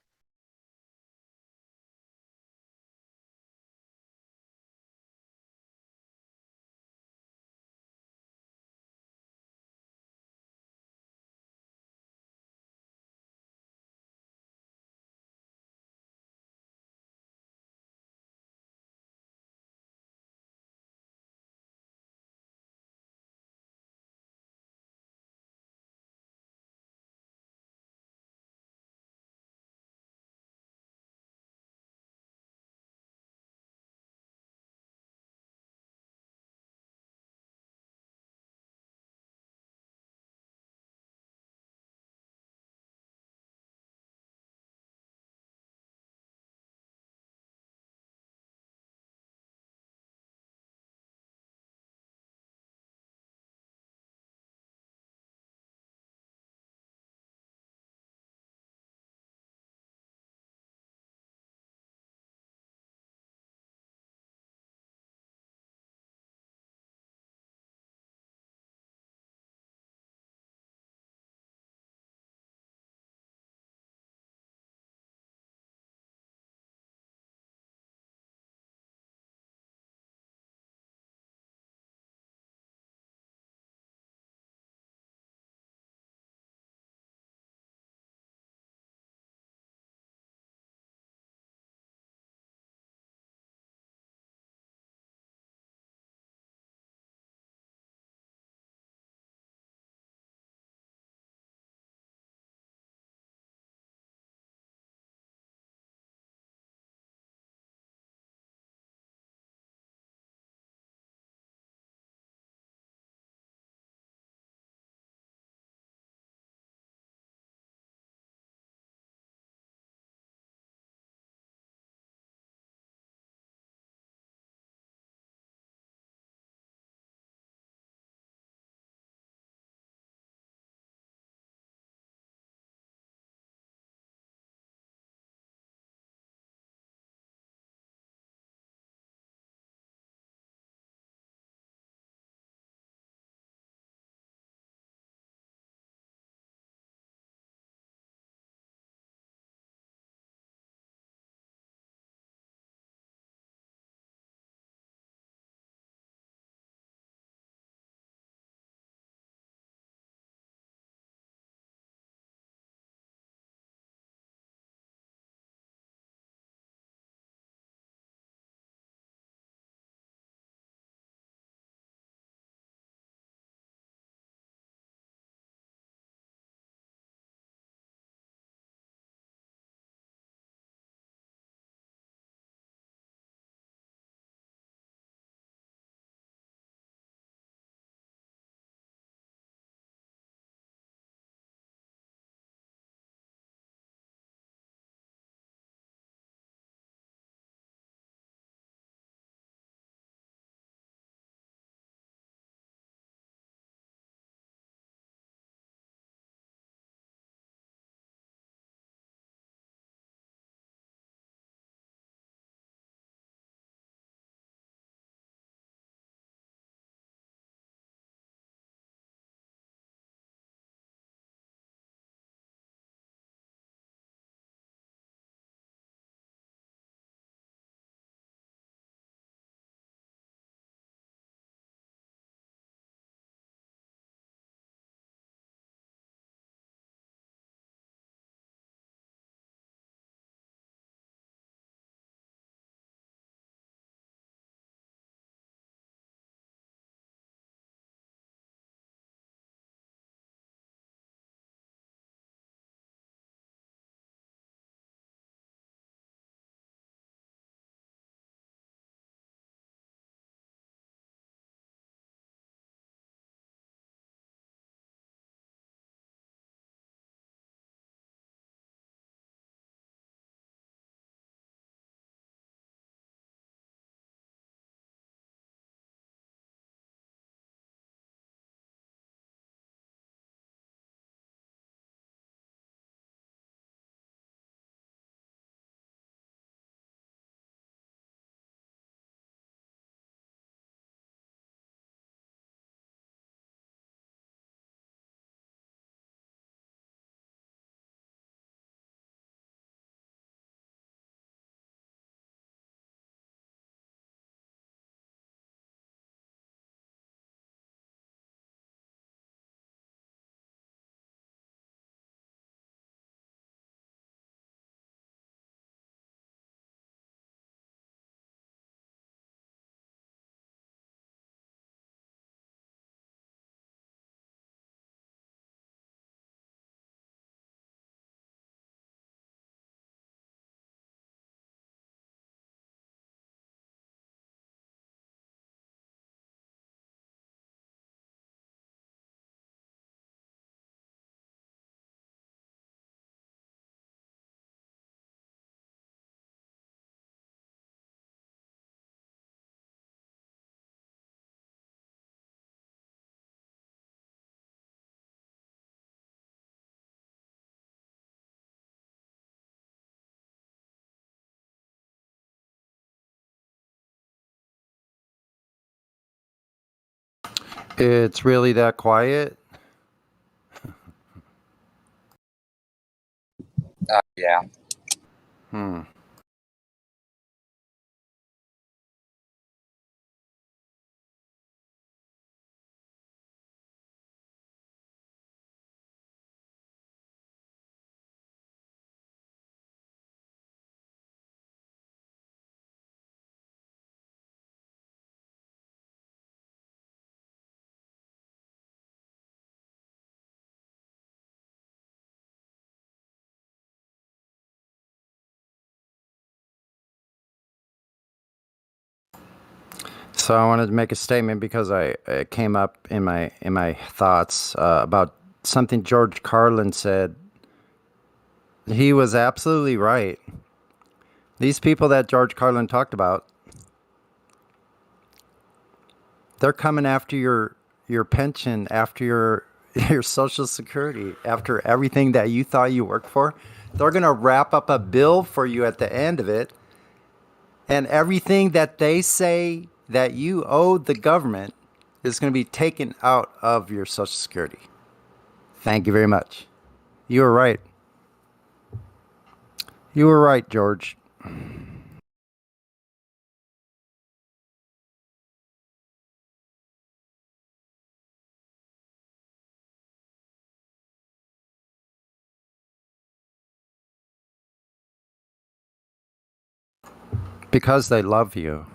It's really that quiet? Yeah. Hmm. So I wanted to make a statement because it came up in my thoughts about something George Carlin said. He was absolutely right. These people that George Carlin talked about, they're coming after your pension, after your Social Security, after everything that you thought you worked for. They're gonna wrap up a bill for you at the end of it, and everything that they say that you owe the government is going to be taken out of your Social Security. Thank you very much. You were right. You were right, George. Because they love you.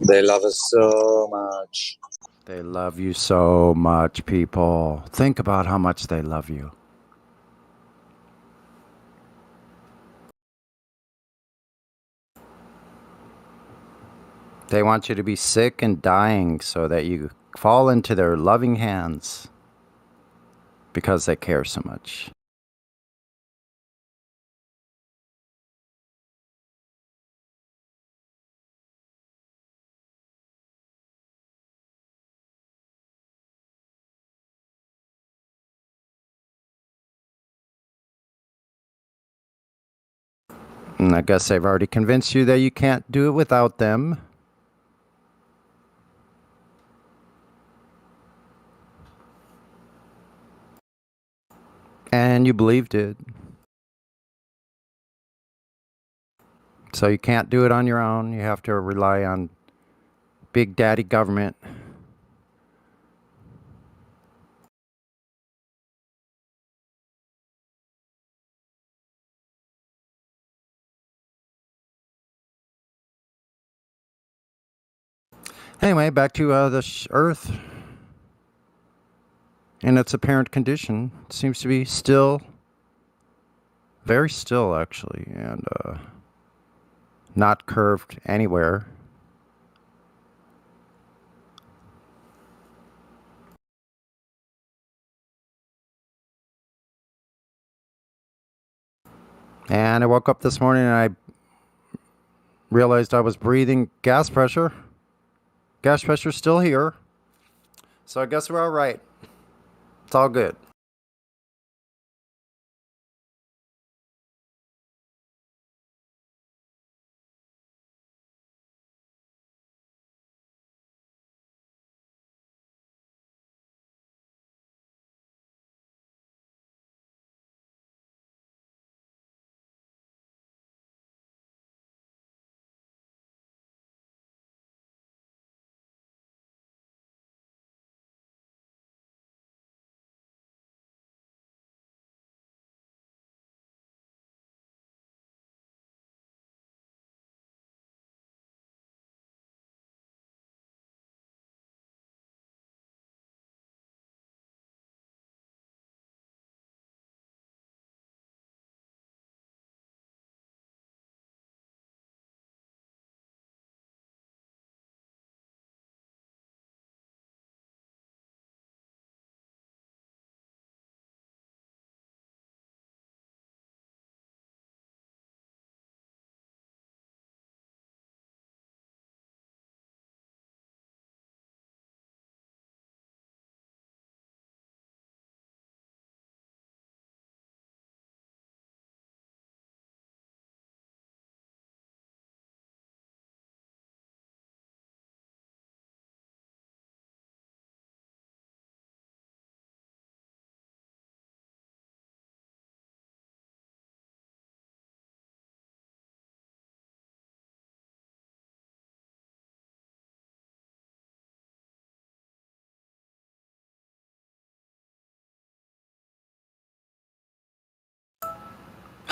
They love us so much. They love you so much, people. Think about how much they love you. They want you to be sick and dying so that you fall into their loving hands because they care so much. And I guess they've already convinced you that you can't do it without them. And you believed it. So you can't do it on your own. You have to rely on Big Daddy government. Anyway, back to the Earth. In its apparent condition, seems to be still, very still actually, and not curved anywhere. And I woke up this morning and I realized I was breathing gas pressure. Gas pressure's still here. So I guess we're all right. It's all good.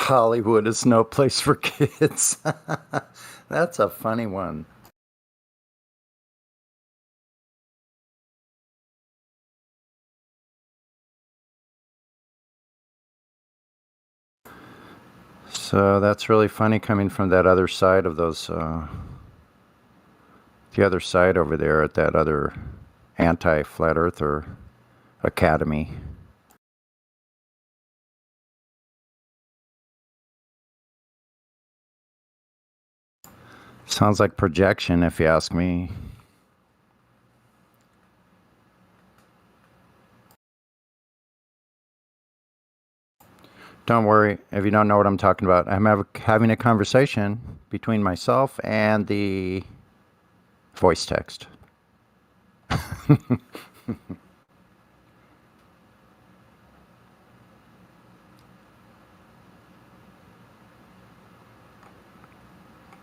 Hollywood is no place for kids. That's a funny one. So that's really funny coming from that other side of those, the other side over there at that other anti-flat earther academy. Sounds like projection, if you ask me. Don't worry if you don't know what I'm talking about. I'm having a conversation between myself and the voice text.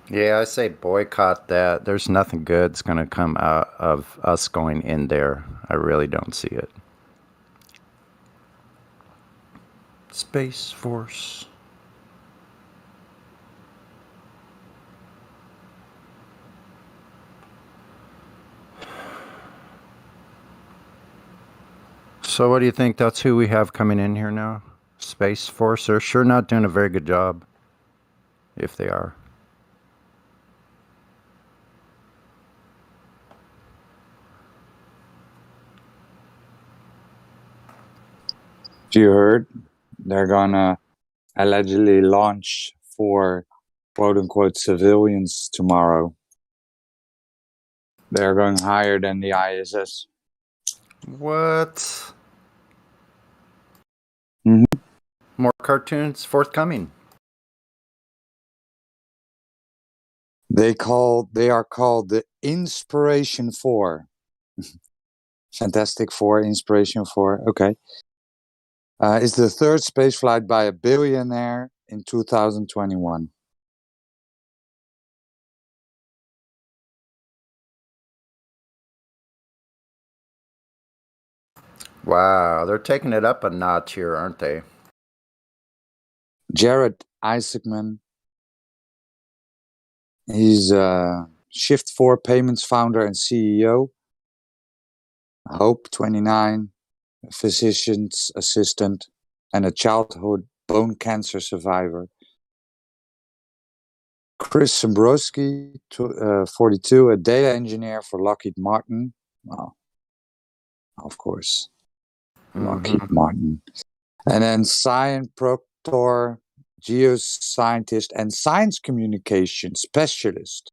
Yeah, I say boycott that. There's nothing good's going to come out of us going in there. I really don't see it. Space Force. So what do you think? That's who we have coming in here now? Space Force? They're sure not doing a very good job. If they are. You heard? They're gonna allegedly launch 4 quote-unquote civilians tomorrow. They're going higher than the ISS. What? Mhm. More cartoons forthcoming. They are called the Inspiration 4. Fantastic Four, Inspiration 4. Okay. It's the third space flight by a billionaire in 2021. Wow, they're taking it up a notch here, aren't they? Jared Isaacman. He's Shift4 Payments founder and CEO. Hope, 29, physician's assistant, and a childhood bone cancer survivor. Chris Sombrowski, 42, a data engineer for Lockheed Martin. Well, of course, Lockheed Martin. And then Cyan Proctor, geoscientist and science communication specialist.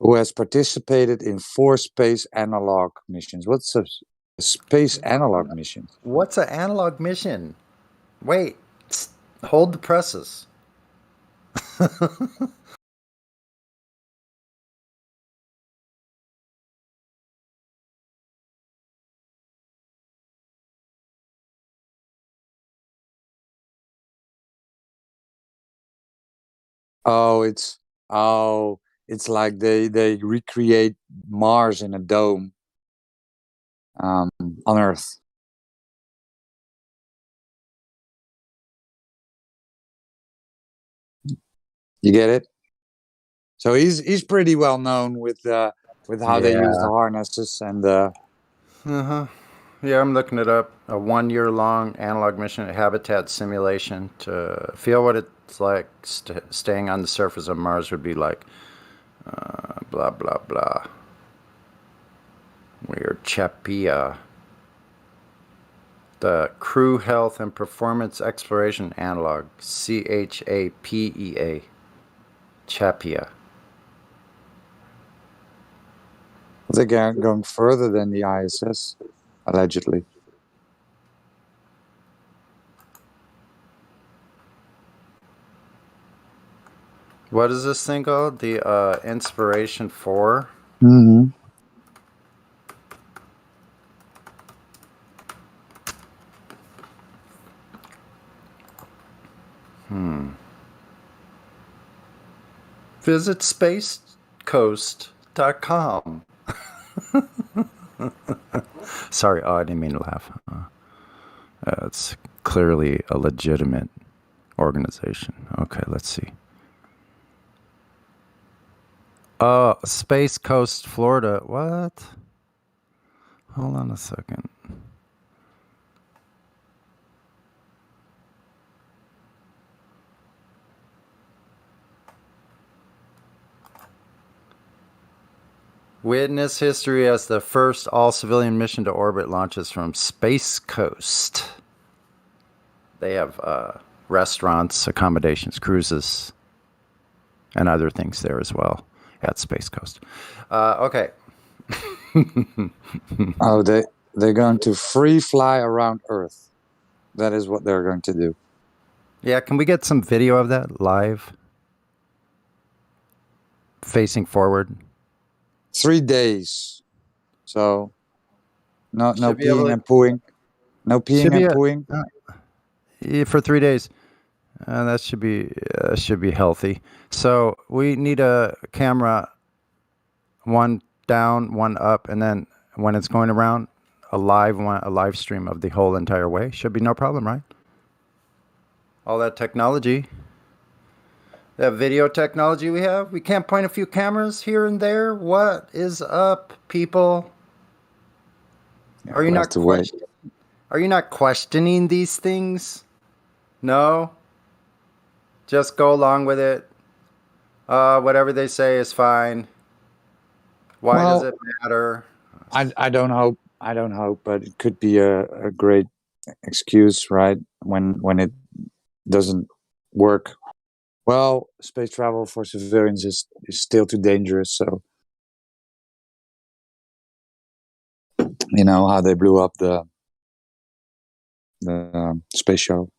Who has participated in 4 space analog missions. What's a space analog mission? What's an analog mission? Wait, hold the presses. It's like they recreate Mars in a dome on Earth. You get it? So he's pretty well known with how they use the harnesses and Yeah, I'm looking it up. A 1-year-long analog mission habitat simulation to feel what it's like staying on the surface of Mars would be like. Blah, blah, blah. Weird. Chapia. The Crew Health and Performance Exploration Analog. CHAPEA. Chapia. they're going further than the ISS, allegedly. What is this thing called? The Inspiration 4? Mm-hmm. Visit spacecoast.com. Sorry, I didn't mean to laugh. Let's click clearly a legitimate organization. Okay, let's see. Space Coast, Florida. What? Hold on a second. Witness history as the first all-civilian mission to orbit launches from Space Coast. They have restaurants, accommodations, cruises, and other things there as well at Space Coast. Okay. Oh, they're going to free fly around Earth. That is what they're going to do. Yeah, can we get some video of that live? Facing forward. 3 days. So no Should be able peeing to, and pooing. No should peeing be and pooing. yeah, for 3 days. That should be healthy. So we need a camera, one down, one up, and then when it's going around, a live stream of the whole entire way. Should be no problem, right? All that technology, that video technology we have. We can't point a few cameras here and there. What is up, people? Are you We'll have not to wait. Are you not questioning these things? No. Just go along with it. Whatever they say is fine. Why does it matter? I don't hope. I don't hope, but it could be a great excuse, right? When it doesn't work. Well, space travel for civilians is still too dangerous. So you know how they blew up the space shuttle.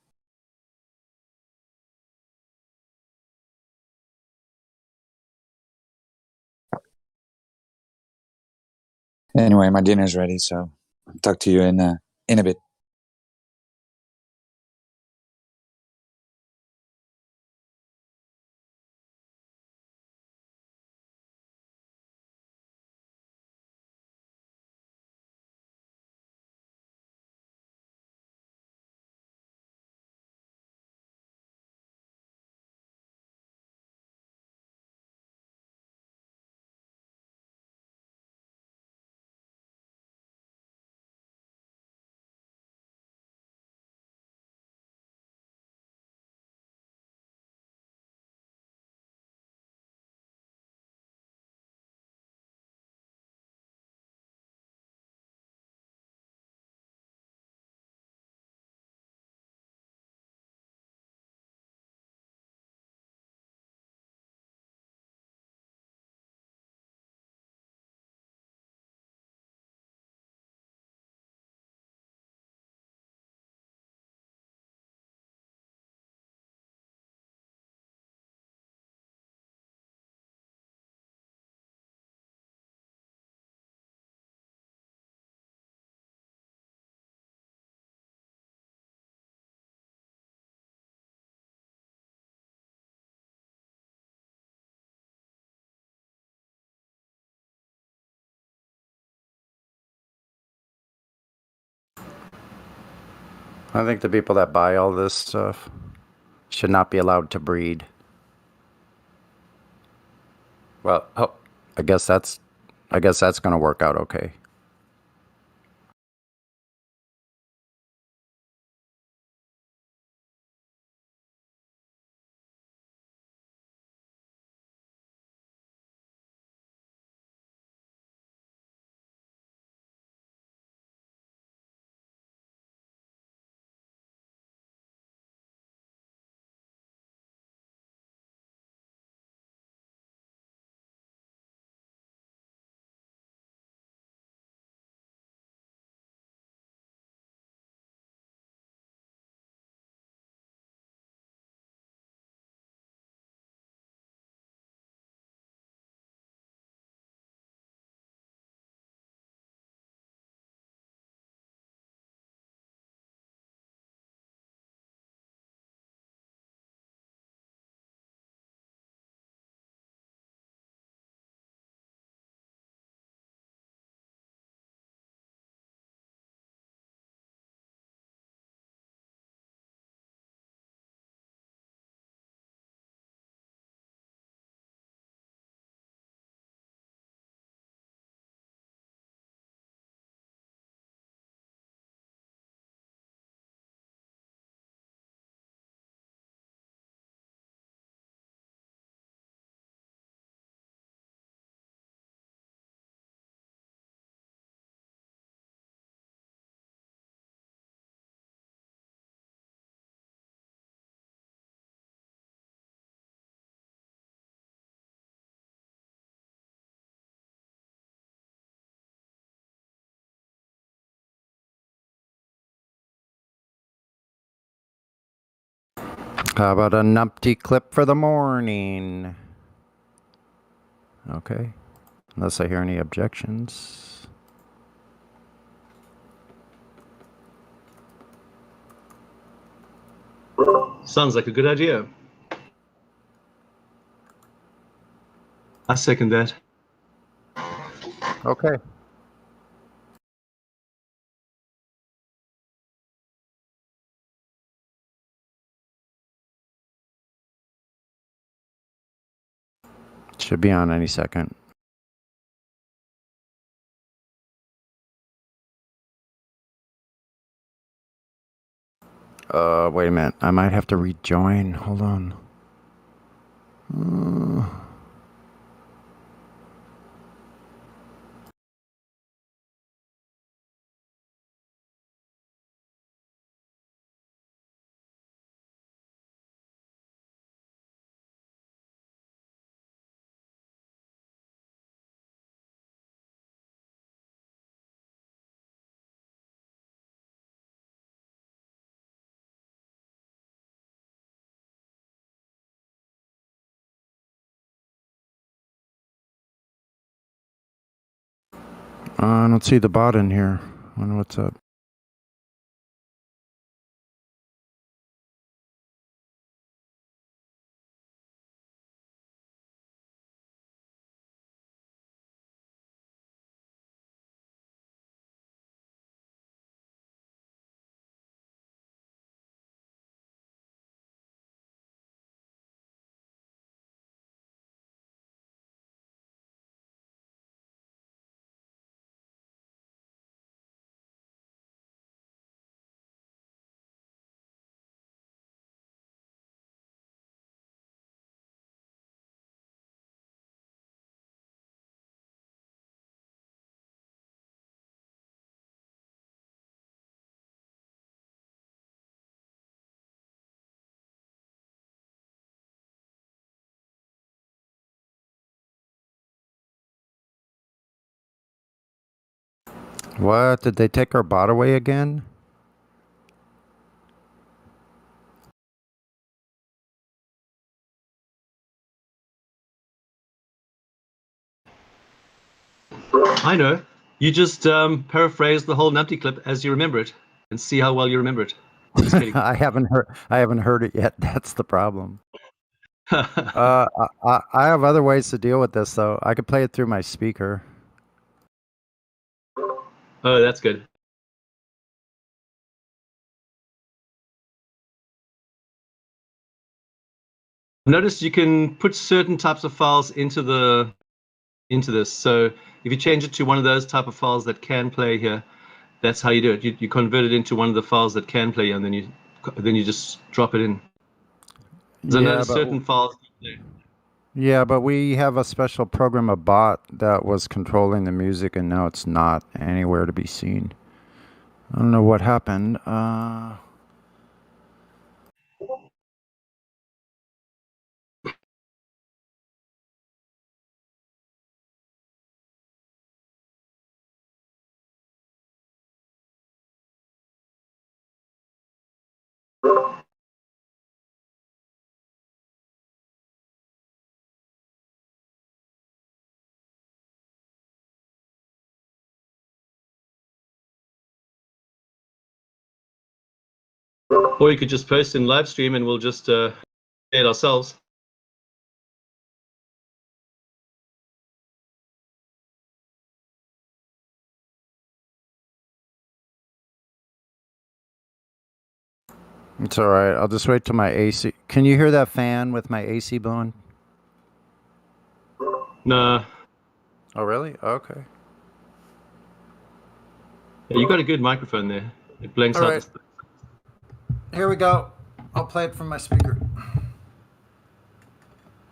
Anyway, my dinner's ready, so I'll talk to you in a bit. I think the people that buy all this stuff should not be allowed to breed. Well, I guess that's going to work out okay. How about a numpty clip for the morning? Okay. Unless I hear any objections. Sounds like a good idea. I second that. Okay. Should be on any second. Wait a minute. I might have to rejoin. Hold on. I don't see the bot in here. I wonder what's up. What? Did they take our bot away again? I know. You just paraphrase the whole numpty clip as you remember it, and see how well you remember it. Just kidding. I haven't heard it yet. That's the problem. I have other ways to deal with this though. I could play it through my speaker. Oh, that's good. Notice you can put certain types of files into this. So if you change it to one of those type of files that can play here, that's how you do it. You convert it into one of the files that can play, and then you just drop it in. So Yeah, notice certain files. Yeah, but we have a special program, a bot that was controlling the music, and now it's not anywhere to be seen. I don't know what happened. Or you could just post in Livestream, and we'll just play it ourselves. It's all right. I'll just wait till my AC. Can you hear that fan with my AC blowing? No. Oh, really? Okay. Yeah, you got a good microphone there. It blanks All out. right. Here we go. I'll play it from my speaker.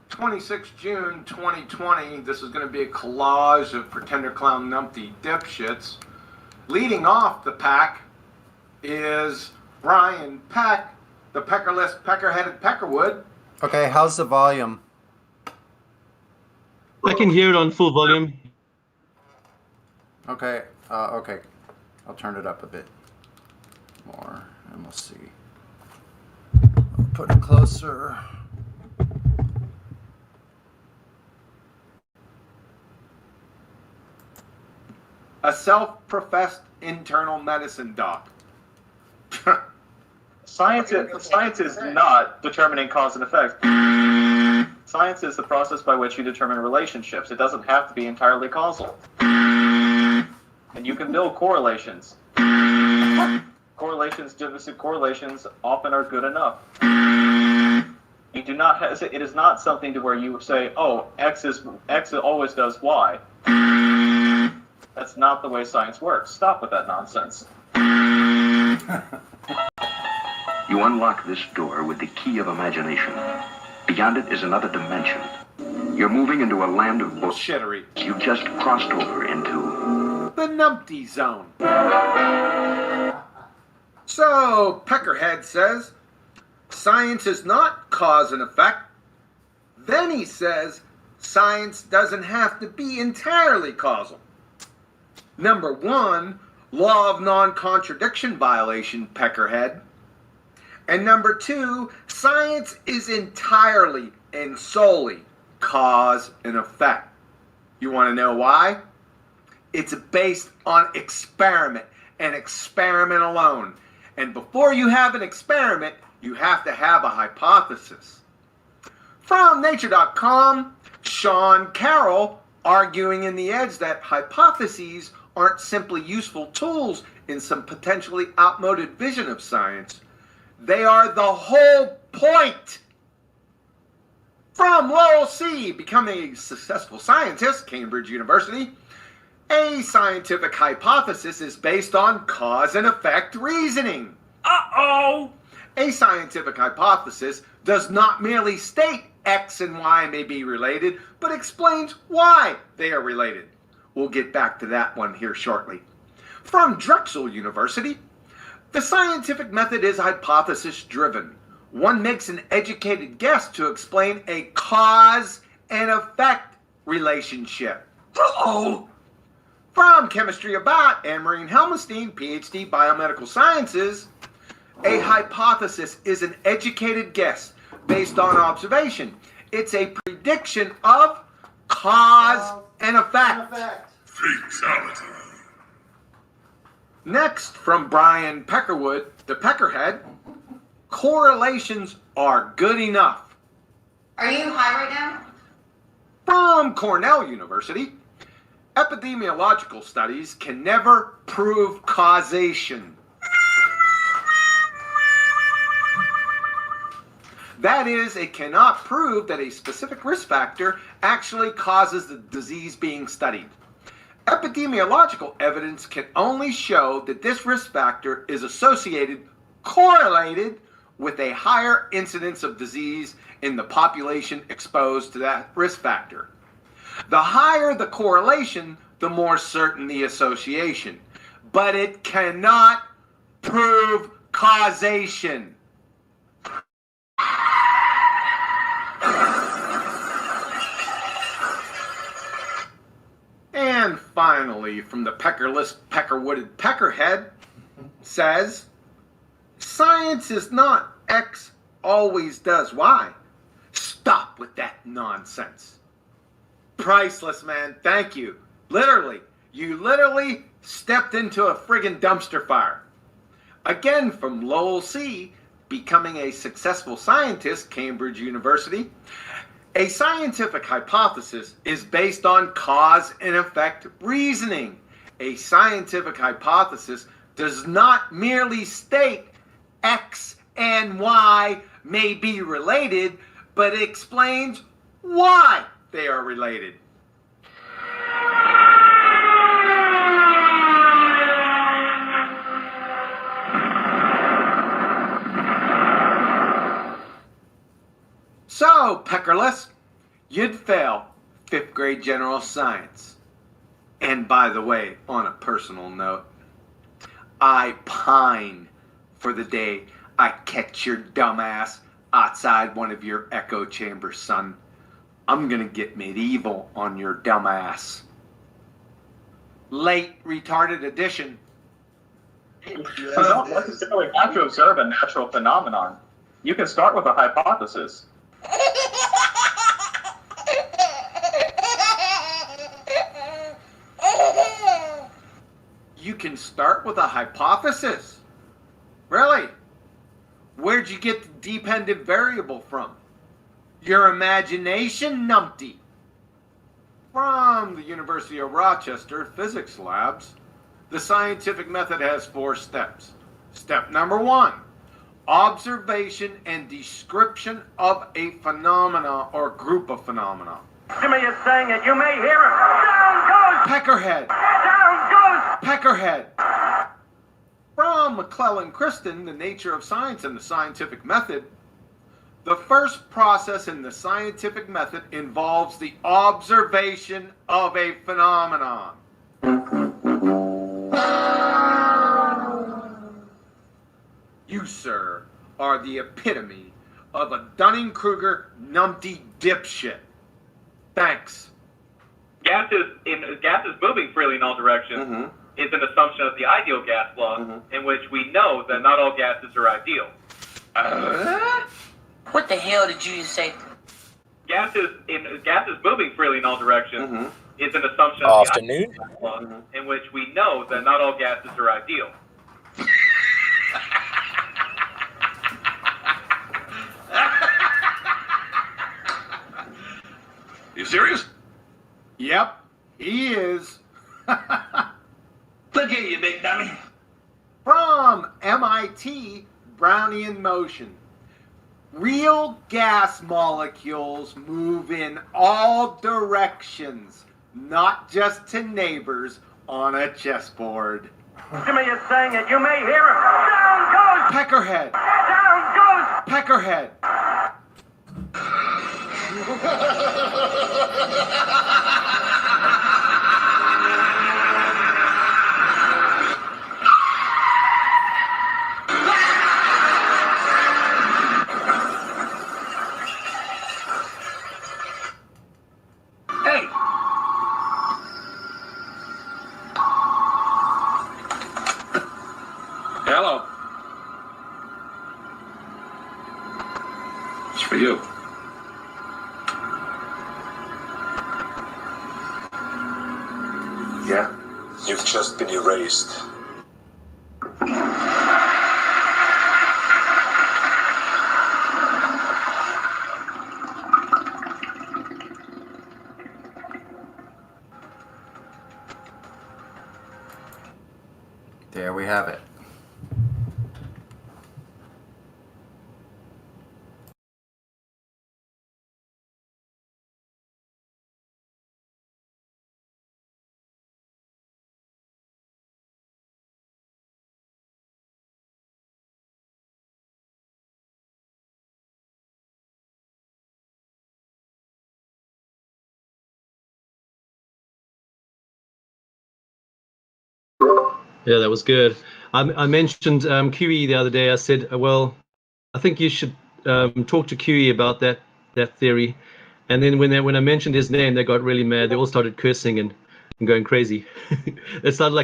26 June 2020. This is going to be a collage of Pretender Clown Numpty dipshits. Leading off the pack is Brian Peck, the peckerless, pecker-headed Peckerwood. Okay, how's the volume? I can hear it on full volume. Okay, okay. I'll turn it up a bit more, and we'll see. Put it closer. A self-professed internal medicine doc. Science is not determining cause and effect. Science is the process by which you determine relationships. It doesn't have to be entirely causal. And you can build correlations. Correlations often are good enough. You do not it is not something to where you say, oh, X always does Y. That's not the way science works. Stop with that nonsense. You unlock this door with the key of imagination. Beyond it is another dimension. You're moving into a land of bullshittery. You just crossed over into the numpty zone. So, Peckerhead says, science is not cause and effect. Then he says, science doesn't have to be entirely causal. Number one, law of non-contradiction violation, Peckerhead. And number two, science is entirely and solely cause and effect. You want to know why? It's based on experiment, and experiment alone. And before you have an experiment, you have to have a hypothesis. From Nature.com, Sean Carroll arguing in The Edge that hypotheses aren't simply useful tools in some potentially outmoded vision of science. They are the whole point. From Lowell C., becoming a successful scientist, Cambridge University, a scientific hypothesis is based on cause and effect reasoning. Uh-oh! A scientific hypothesis does not merely state X and Y may be related, but explains why they are related. We'll get back to that one here shortly. From Drexel University, the scientific method is hypothesis-driven. One makes an educated guess to explain a cause and effect relationship. Uh-oh! From Chemistry About, Anne-Marie Helmstein, PhD, Biomedical Sciences, a hypothesis is an educated guess based on observation. It's a prediction of cause and effect. Fatality. Next, from Brian Peckerwood, the Peckerhead, correlations are good enough. Are you high right now? From Cornell University, epidemiological studies can never prove causation. That is, it cannot prove that a specific risk factor actually causes the disease being studied. Epidemiological evidence can only show that this risk factor is correlated with a higher incidence of disease in the population exposed to that risk factor. The higher the correlation, the more certain the association. But it cannot prove causation. And finally, from the Peckerless, Peckerwooded Peckerhead, says, science is not X always does Y. Stop with that nonsense. Priceless, man. Thank you. Literally. You literally stepped into a friggin' dumpster fire. Again, from Lowell C., becoming a successful scientist, Cambridge University, a scientific hypothesis is based on cause and effect reasoning. A scientific hypothesis does not merely state X and Y may be related, but explains why they are related. So, Peckerless, you'd fail 5th grade general science. And by the way, on a personal note, I pine for the day I catch your dumbass outside one of your echo chambers, son. I'm gonna get medieval on your dumbass. Late retarded edition. You don't necessarily have to observe a natural phenomenon. You can start with a hypothesis. You can start with a hypothesis? Really? Where'd you get the dependent variable from? Your imagination, numpty. From the University of Rochester Physics Labs, the scientific method has 4 steps. Step number 1, observation and description of a phenomena or group of phenomena. Jimmy is saying it. You may hear him. Down goes Peckerhead. Down goes Peckerhead. From McClellan Christen, The Nature of Science and the Scientific Method, the first process in the scientific method involves the observation of a phenomenon. You, sir, are the epitome of a Dunning-Kruger numpty dipshit. Thanks. Gases moving freely in all directions is an assumption of the ideal gas law, in which we know that not all gases are ideal. What the hell did you just say? Gases moving freely in all directions is an assumption of the Afternoon. ideal gas law, in which we know that not all gases are ideal. You serious? Yep, he is. Look at you, big dummy. From MIT, Brownian motion. Real gas molecules move in all directions, not just to neighbors on a chessboard. Jimmy is saying it. You may hear him. Down goes Peckerhead. Down goes Peckerhead. Hey. Hello. It's for you. Yeah? You've just been erased. There we have it. Yeah, that was good. I mentioned QE the other day. I said, well, I think you should talk to QE about that theory. And then when I mentioned his name, they got really mad. They all started cursing and going crazy. It sounded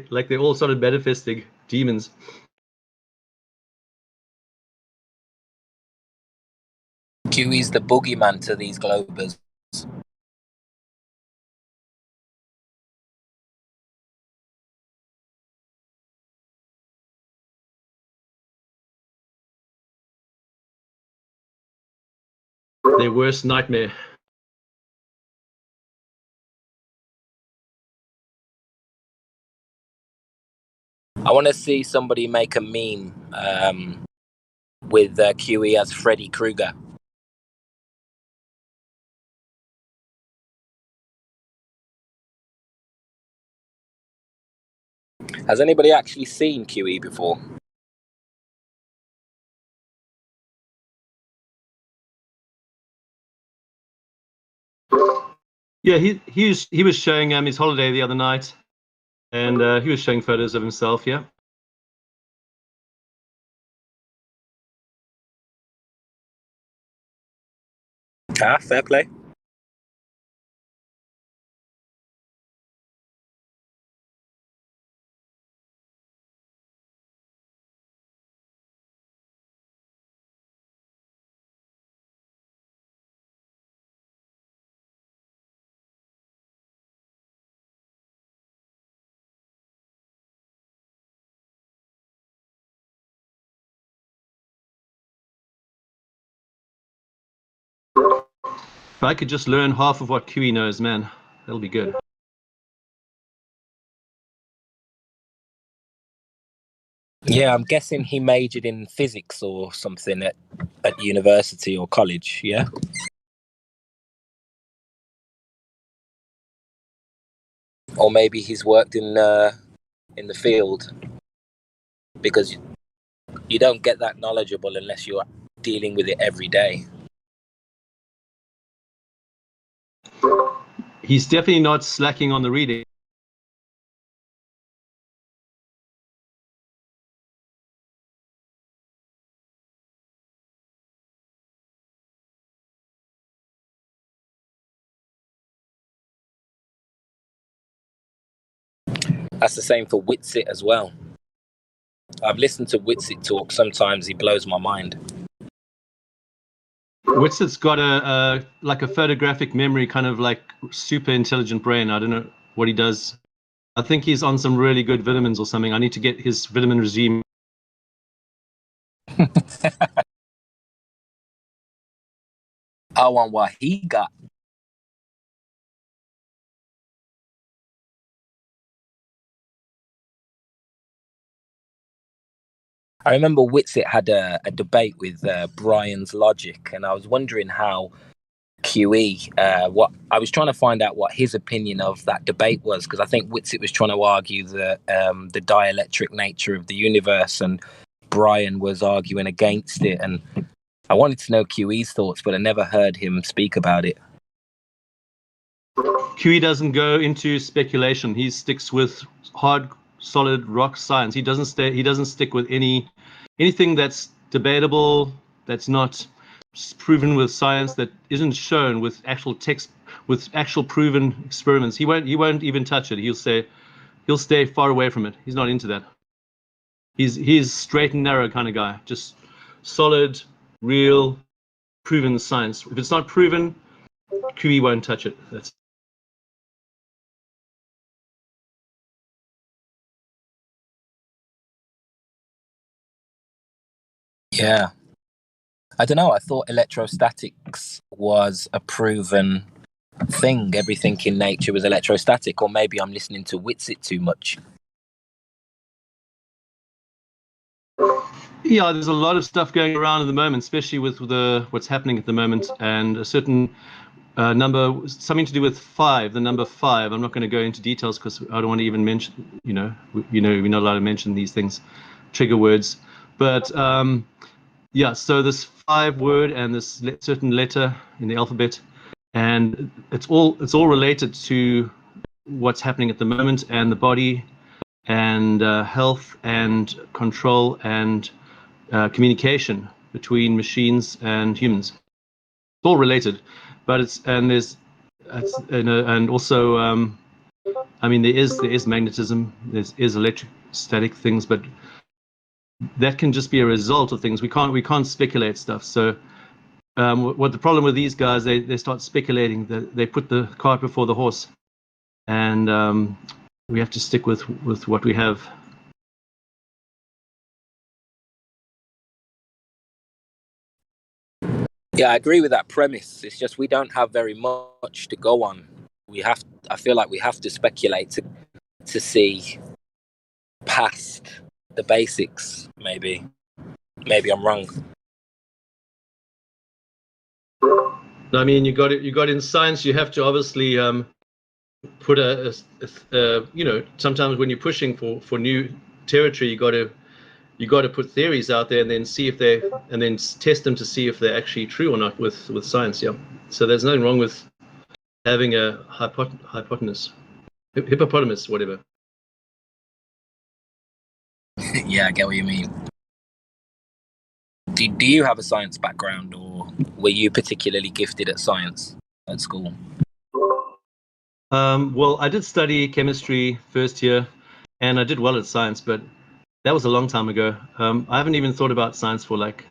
like they all started manifesting demons. QE's the boogeyman to these globers. Their worst nightmare. I want to see somebody make a meme with QE as Freddy Krueger. Has anybody actually seen QE before? Yeah, he was showing his holiday the other night, and he was showing photos of himself. Yeah. Ah, fair play. If I could just learn half of what QE knows, man, that'll be good. Yeah, I'm guessing he majored in physics or something at university or college. Yeah. Or maybe he's worked in the field, because you don't get that knowledgeable unless you're dealing with it every day. He's definitely not slacking on the reading. That's the same for Whitsitt as well. I've listened to Whitsitt talk. Sometimes he blows my mind. Whitsitt's got a like a photographic memory, kind of like super intelligent brain. I don't know what he does. I think he's on some really good vitamins or something. I need to get his vitamin regime. I want what he got. I remember Whitsitt had a debate with Brian's Logic, and I was wondering how QE, what I was trying to find out what his opinion of that debate was, because I think Whitsitt was trying to argue the dielectric nature of the universe, and Brian was arguing against it. And I wanted to know QE's thoughts, but I never heard him speak about it. QE doesn't go into speculation. He sticks with hard, solid rock science. He doesn't stick with anything that's debatable, that's not proven with science, that isn't shown with actual text, with actual proven experiments. He won't even touch it. He'll stay far away from it. He's not into that. He's straight and narrow kind of guy. Just solid, real, proven science. If it's not proven, QE won't touch it. That's Yeah. I don't know. I thought electrostatics was a proven thing. Everything in nature was electrostatic, or maybe I'm listening to Whitsitt too much. Yeah, there's a lot of stuff going around at the moment, especially with what's happening at the moment, and a certain number, something to do with the number 5. I'm not going to go into details because I don't want to even mention, we're not allowed to mention these things, trigger words. But yeah, so this 5 word and this certain letter in the alphabet, and it's all related to what's happening at the moment, and the body, and health, and control, and communication between machines and humans. It's all related, but and also I mean, there is magnetism, there is electrostatic things, but that can just be a result of things. We can't speculate stuff. So what the problem with these guys, they start speculating, they put the cart before the horse, and we have to stick with what we have. Yeah, I agree with that premise. It's just we don't have very much to go on. I feel like we have to speculate to see past the basics. Maybe I'm wrong. I mean, you got in science, you have to obviously put sometimes when you're pushing for new territory, you got to put theories out there and then see if and then test them to see if they're actually true or not with science. Yeah. So there's nothing wrong with having a hippopotamus, whatever. Yeah, I get what you mean. Do you have a science background, or were you particularly gifted at science at school? Well, I did study chemistry first year, and I did well at science, but that was a long time ago. I haven't even thought about science for like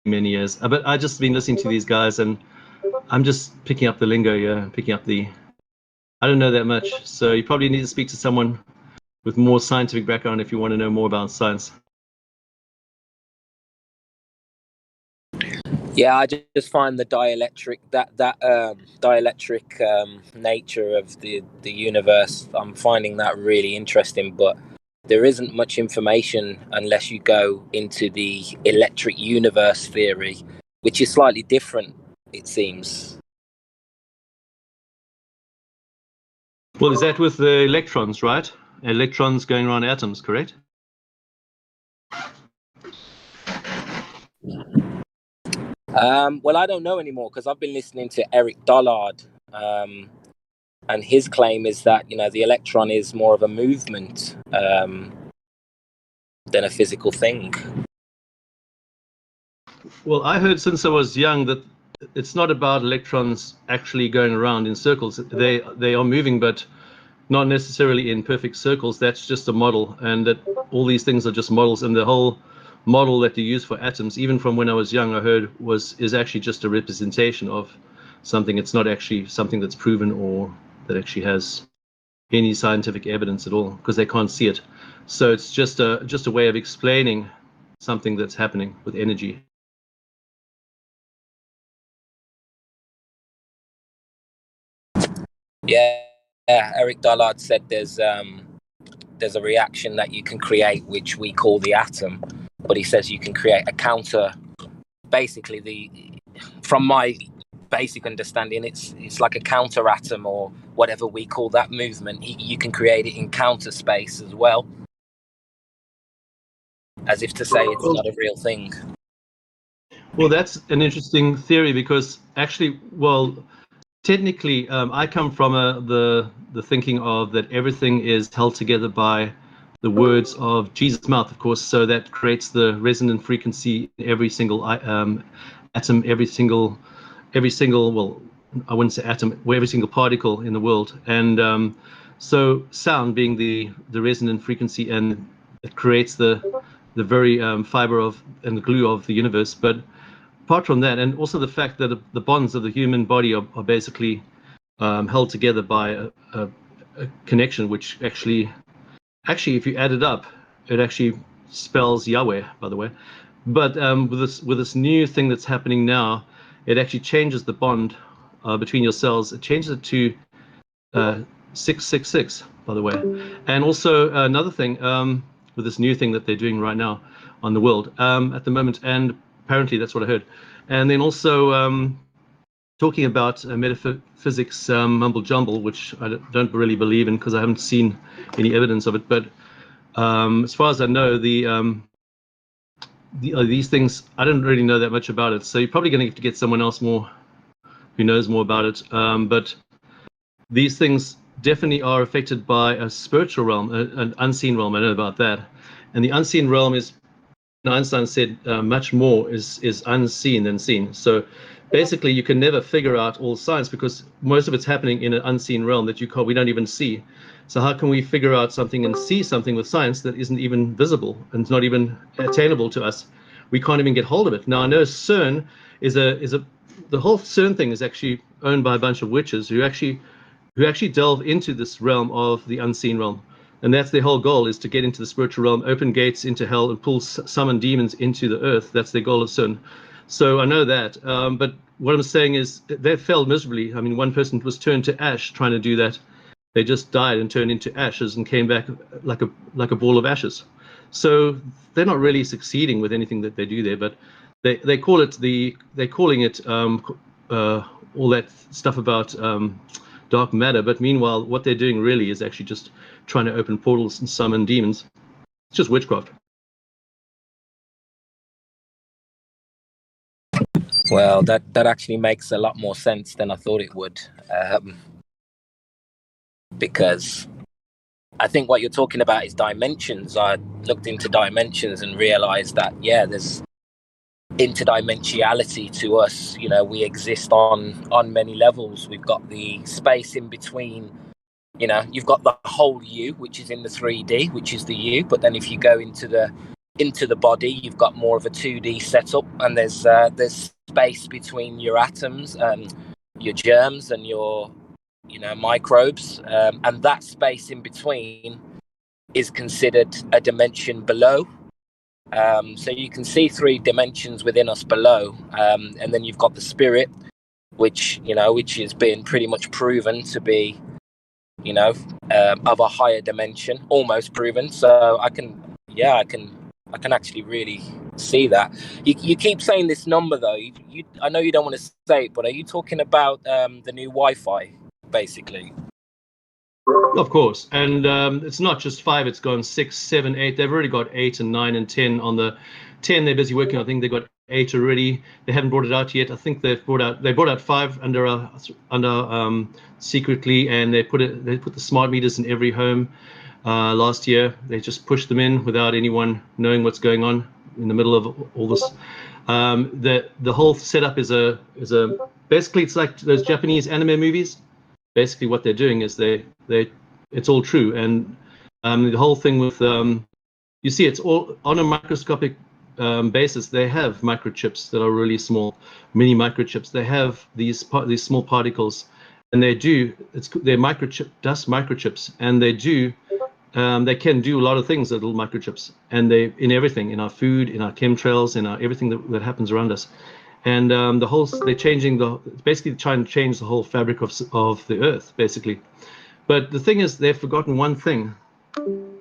many years, but I just been listening to these guys, and I'm just picking up the lingo here, I don't know that much, so you probably need to speak to someone with more scientific background if you want to know more about science. Yeah, I just find the dielectric nature of the universe. I'm finding that really interesting, but there isn't much information unless you go into the electric universe theory, which is slightly different, it seems. Well, is that with the electrons, right? Electrons going around atoms, correct? Well, I don't know anymore because I've been listening to Eric Dollard, and his claim is that the electron is more of a movement than a physical thing. Well, I heard since I was young that it's not about electrons actually going around in circles. They are moving, but not necessarily in perfect circles. That's just a model, and that all these things are just models. And the whole model that they use for atoms, even from when I was young, I heard is actually just a representation of something. It's not actually something that's proven or that actually has any scientific evidence at all, because they can't see it. So it's just a way of explaining something that's happening with energy. Yeah, Eric Dollard said there's a reaction that you can create, which we call the atom, but he says you can create a counter. Basically, from my basic understanding, it's like a counter atom or whatever we call that movement. You can create it in counter space as well, as if to say it's not a real thing. Well, that's an interesting theory because actually, well, technically, I come from the thinking of that everything is held together by the words of Jesus' mouth, of course. So that creates the resonant frequency in every single atom, every single. Well, I wouldn't say atom, every single particle in the world, and so sound being the resonant frequency, and it creates the very fiber of and the glue of the universe, but apart from that, and also the fact that the bonds of the human body are basically held together by a connection, which actually, if you add it up, it actually spells Yahweh, by the way. But with this new thing that's happening now, it actually changes the bond between your cells. It changes it to 666, by the way. And also another thing with this new thing that they're doing right now on the world at the moment, and apparently that's what I heard. And then also talking about metaphysics mumble jumble, which I don't really believe in because I haven't seen any evidence of it. But as far as I know, these things, I don't really know that much about it. So you're probably going to have to get someone else who knows more about it. But these things definitely are affected by a spiritual realm, an unseen realm. I know about that. And the unseen realm is, Einstein said, much more is unseen than seen. So basically, you can never figure out all science because most of it's happening in an unseen realm that we don't even see. So how can we figure out something and see something with science that isn't even visible and it's not even attainable to us? We can't even get hold of it. Now I know CERN the whole CERN thing is actually owned by a bunch of witches who actually delve into this realm of the unseen realm. And that's their whole goal, is to get into the spiritual realm, open gates into hell, and summon demons into the earth. That's their goal of CERN. So I know that. But what I'm saying is they failed miserably. I mean, one person was turned to ash trying to do that. They just died and turned into ashes and came back like a ball of ashes. So they're not really succeeding with anything that they do there. But they're calling it all that stuff about dark matter, but meanwhile what they're doing really is actually just trying to open portals and summon demons. It's just witchcraft. Well, that actually makes a lot more sense than I thought it would, because I think what you're talking about is dimensions. I looked into dimensions and realized that there's interdimensionality to us. We exist on many levels. We've got the space in between. You've got the whole you, which is in the 3D, which is the you. But then if you go into the body, you've got more of a 2D setup, and there's space between your atoms, your germs, and your microbes, and that space in between is considered a dimension below. So you can see 3 dimensions within us below, and then you've got the spirit, which has been pretty much proven to be, of a higher dimension, almost proven. So I can actually really see that. You keep saying this number though. I know you don't want to say it, but are you talking about the new Wi-Fi, basically? Of course, and it's not just 5. It's gone 6, 7, 8. They've already got 8 and 9 and 10. On the 10, they're busy working. I think they got 8 already. They haven't brought it out yet. I think they brought out 5 under secretly, and they put the smart meters in every home last year. They just pushed them in without anyone knowing what's going on in the middle of all this. The whole setup is basically, it's like those Japanese anime movies. Basically, what they're doing is it's all true, and the whole thing with you see, it's all on a microscopic basis. They have microchips that are really small, mini microchips. They have these small particles, and they're dust microchips, and they can do a lot of things, the little microchips, and they in everything, in our food, in our chemtrails, in everything that happens around us. And they're basically trying to change the whole fabric of the earth, basically. But the thing is, they've forgotten one thing.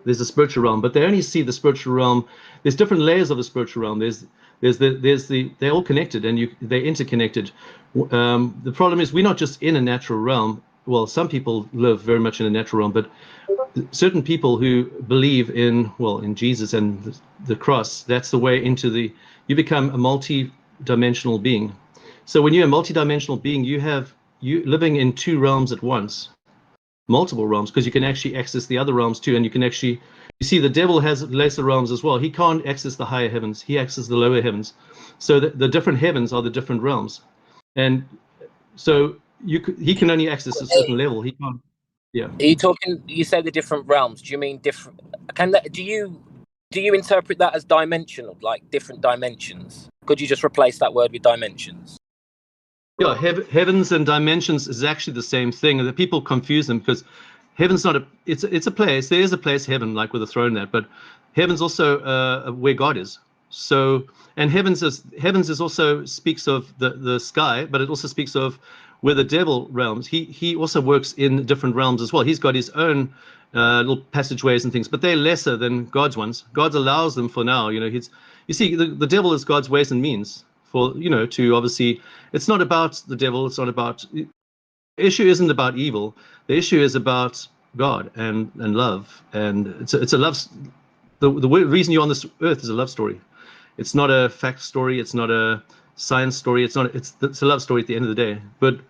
There's the spiritual realm, but they only see the spiritual realm. There's different layers of the spiritual realm. They're all connected, and they're interconnected. The problem is, we're not just in a natural realm. Well, some people live very much in a natural realm, but certain people who believe in Jesus and the cross, that's the way into you become a multi-dimensional being. So when you're a multi-dimensional being, you living in 2 realms at once, multiple realms, because you can actually access the other realms too, and you see the devil has lesser realms as well. He can't access the higher heavens, he accesses the lower heavens. So the different heavens are the different realms, and so he can only access a certain level. He can't. Yeah. Are you talking? You say the different realms. Do you mean different? Do you interpret that as dimensional, like different dimensions? Could you just replace that word with dimensions? Yeah, heavens and dimensions is actually the same thing, and the people confuse them because heaven's not it's a place. There is a place, heaven, like with a throne there, but heaven's also where God is. So, and heavens is also speaks of the sky, but it also speaks of where the devil realms. He also works in different realms as well. He's got his own little passageways and things, but they're lesser than God's ones. God allows them for now. You see, the devil is God's ways and means for to obviously. It's not about the devil. It's not about. The issue isn't about evil. The issue is about God and love, and it's a love. The reason you're on this earth is a love story. It's not a fact story. It's not a science story. It's a love story at the end of the day. But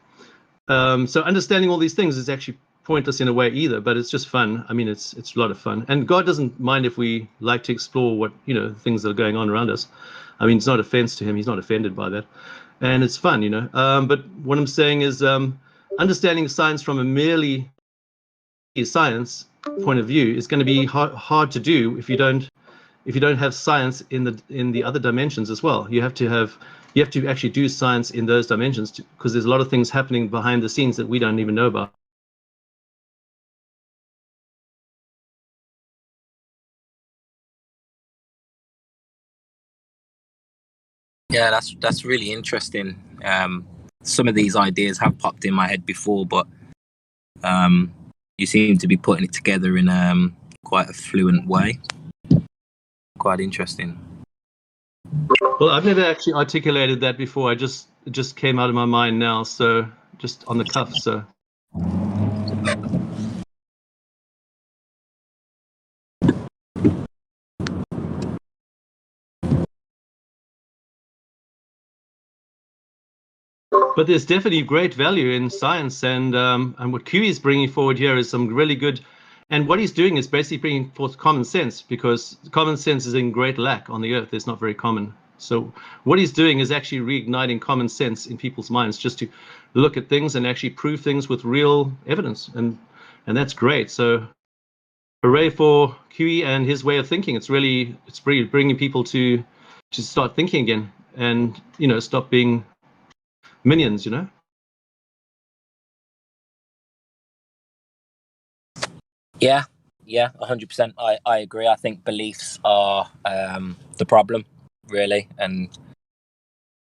so understanding all these things is actually pointless in a way either. But it's just fun. I mean, it's a lot of fun. And God doesn't mind if we like to explore what things that are going on around us. I mean, it's not offense to him. He's not offended by that, and it's fun, But what I'm saying is, understanding science from a merely science point of view is going to be hard to do if you don't have science in the other dimensions as well. You have to actually do science in those dimensions because there's a lot of things happening behind the scenes that we don't even know about. Yeah, that's really interesting. Some of these ideas have popped in my head before, but you seem to be putting it together in quite a fluent way. Quite interesting. Well, I've never actually articulated that before. It just came out of my mind now, so just on the cuff. So. But there's definitely great value in science, and what QE is bringing forward here is some really good. And what he's doing is basically bringing forth common sense, because common sense is in great lack on the earth. It's not very common. So what he's doing is actually reigniting common sense in people's minds, just to look at things and actually prove things with real evidence, and that's great. So hooray for QE and his way of thinking. It's really bringing people to start thinking again, and stop being minions. Yeah, Yeah, 100%. I agree. I think beliefs are the problem, really. And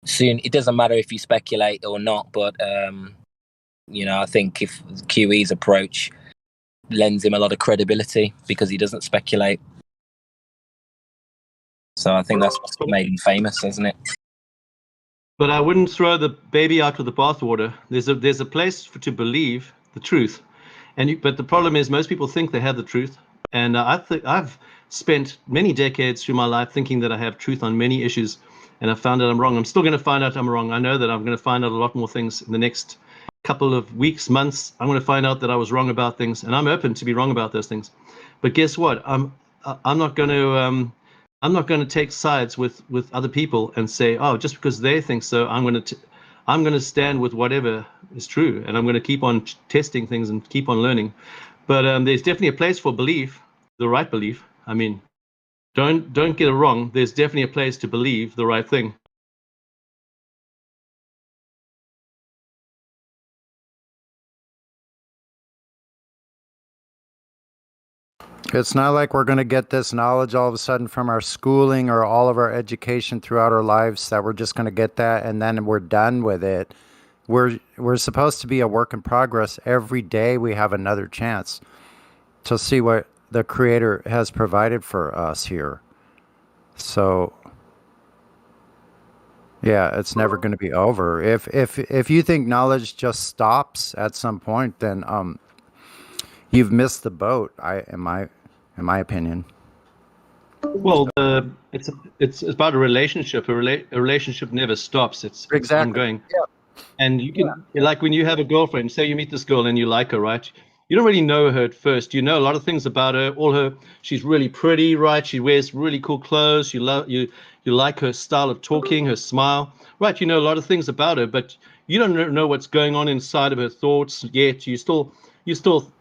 soon, it doesn't matter if you speculate or not, but, I think if QE's approach lends him a lot of credibility because he doesn't speculate. So I think that's what's made him famous, isn't it? But I wouldn't throw the baby out with the bathwater. There's a place to believe the truth, but the problem is most people think they have the truth, and I've spent many decades through my life thinking that I have truth on many issues, and I found out I'm wrong. I'm still going to find out I'm wrong. I know that I'm going to find out a lot more things in the next couple of weeks, months. I'm going to find out that I was wrong about things, and I'm open to be wrong about those things. But guess what? I'm not going to. I'm not going to take sides with other people and say, oh, just because they think so, I'm going to stand with whatever is true, and I'm going to keep on testing things and keep on learning. But there's definitely a place for belief, the right belief. I mean, don't get it wrong. There's definitely a place to believe the right thing. It's not like we're going to get this knowledge all of a sudden from our schooling or all of our education throughout our lives, that we're just going to get that and then we're done with it. We're supposed to be a work in progress. Every day we have another chance to see what the Creator has provided for us here. So yeah, it's never going to be over. If you think knowledge just stops at some point, then you've missed the boat. In my opinion. Well, it's about a relationship. A relationship never stops. It's ongoing. Yeah. And you can, like when you have a girlfriend, say you meet this girl and you like her, right? You don't really know her at first. You know a lot of things about her. She's really pretty, right? She wears really cool clothes. You like her style of talking, her smile, right? You know a lot of things about her, but you don't know what's going on inside of her thoughts yet. You still,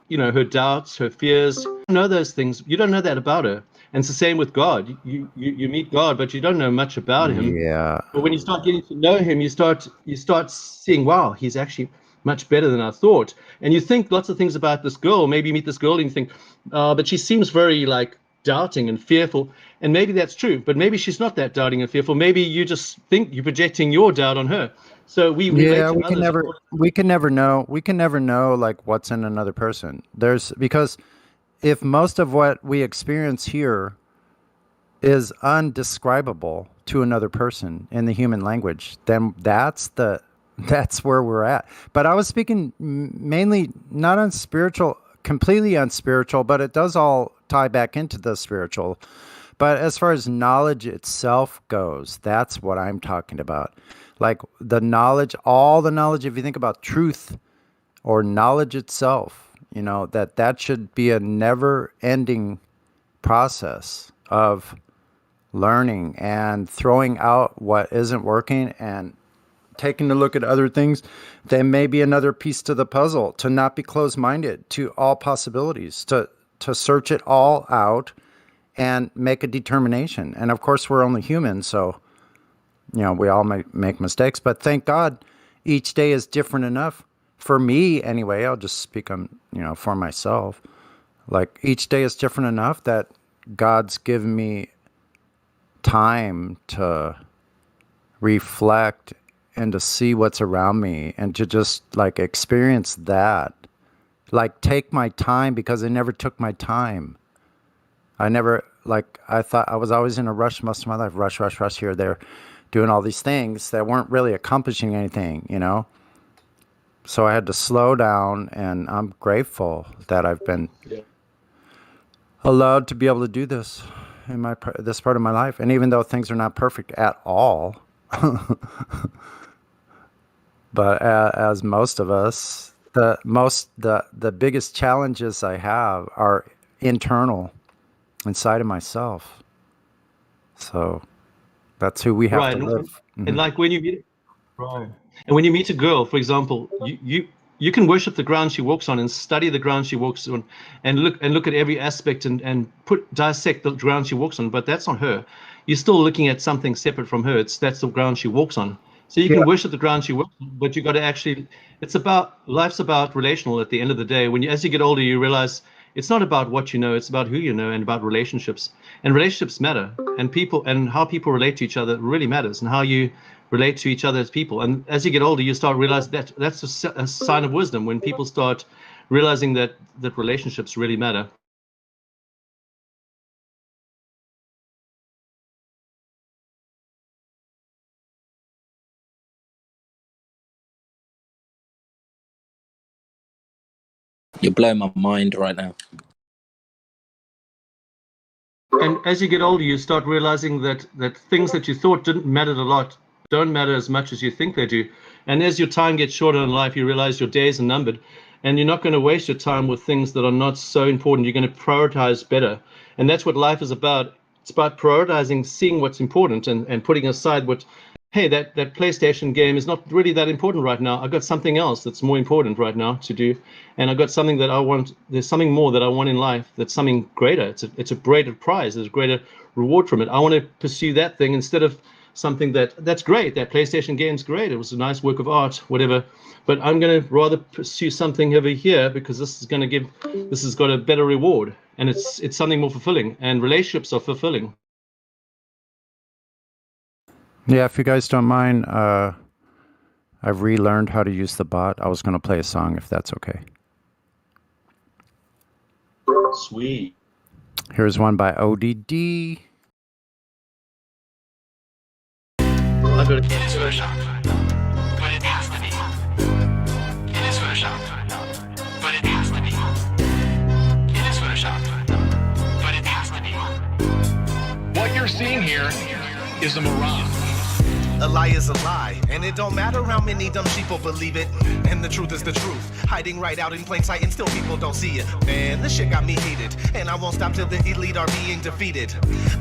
her doubts, her fears. You don't know those things. You don't know that about her. And it's the same with God. You meet God, but you don't know much about him. Yeah. But when you start getting to know him, you start seeing, wow, he's actually much better than I thought. And you think lots of things about this girl. Maybe you meet this girl and you think, but she seems very like doubting and fearful. And maybe that's true, but maybe she's not that doubting and fearful. Maybe you just think you're projecting your doubt on her. So we relate to we others. can never know. We can never know like what's in another person. Because if most of what we experience here is undescribable to another person in the human language, then that's where we're at. But I was speaking mainly not on spiritual, completely unspiritual, but it does all tie back into the spiritual. But as far as knowledge itself goes, that's what I'm talking about. Like all the knowledge, if you think about truth or knowledge itself, that should be a never ending process of learning and throwing out what isn't working and taking a look at other things. There may be another piece to the puzzle, to not be closed-minded to all possibilities, to search it all out and make a determination. And of course, we're only human, so we all make mistakes, but thank God each day is different enough. For me, anyway, I'll just speak on, for myself. Like each day is different enough that God's given me time to reflect and to see what's around me and to just like experience that. Like take my time, because I never took my time. I thought I was always in a rush most of my life. Rush here, there, doing all these things that weren't really accomplishing anything, So I had to slow down, and I'm grateful that I've been allowed to be able to do this in this part of my life. And even though things are not perfect at all, but as most of us, the biggest challenges I have are internal, inside of myself. So that's who we have to live. And like when you meet, and when you meet a girl, for example, you can worship the ground she walks on and study the ground she walks on, and look at every aspect and dissect the ground she walks on. But that's not her. You're still looking at something separate from her. That's the ground she walks on. So you can worship the ground she walks on, but you got to actually. Life's about relational. At the end of the day, as you get older, you realize It's not about what you know, it's about who you know and about relationships. And relationships matter, and people and how people relate to each other really matters, and how you relate to each other as people. And as you get older, you start realizing that that's a sign of wisdom, when people start realizing that relationships really matter. You're blowing my mind right now. And as you get older, you start realizing that things that you thought didn't matter a lot don't matter as much as you think they do. And as your time gets shorter in life, you realize your days are numbered, and you're not going to waste your time with things that are not so important. You're going to prioritize better. And that's what life is about. It's about prioritizing, seeing what's important, and putting aside what, hey, that PlayStation game is not really that important right now. I've got something else that's more important right now to do. And I've got something that I want. There's something more that I want in life. That's something greater. It's a greater prize. There's a greater reward from it. I want to pursue that thing instead of something that's great. That PlayStation game's great. It was a nice work of art, whatever. But I'm going to rather pursue something over here, because this has got a better reward, and it's something more fulfilling. And relationships are fulfilling. Yeah, if you guys don't mind, I've relearned how to use the bot. I was going to play a song, if that's okay. Sweet. Here's one by ODD. I've got It is for a shop, but it has to be. It is for a shop, but it has to be. It is for a shop, but it has to be. What you're seeing here is a mirage. A lie is a lie, and it don't matter how many dumb sheeple believe it. And the truth is the truth, hiding right out in plain sight, and still people don't see it. Man, this shit got me heated, and I won't stop till the elite are being defeated.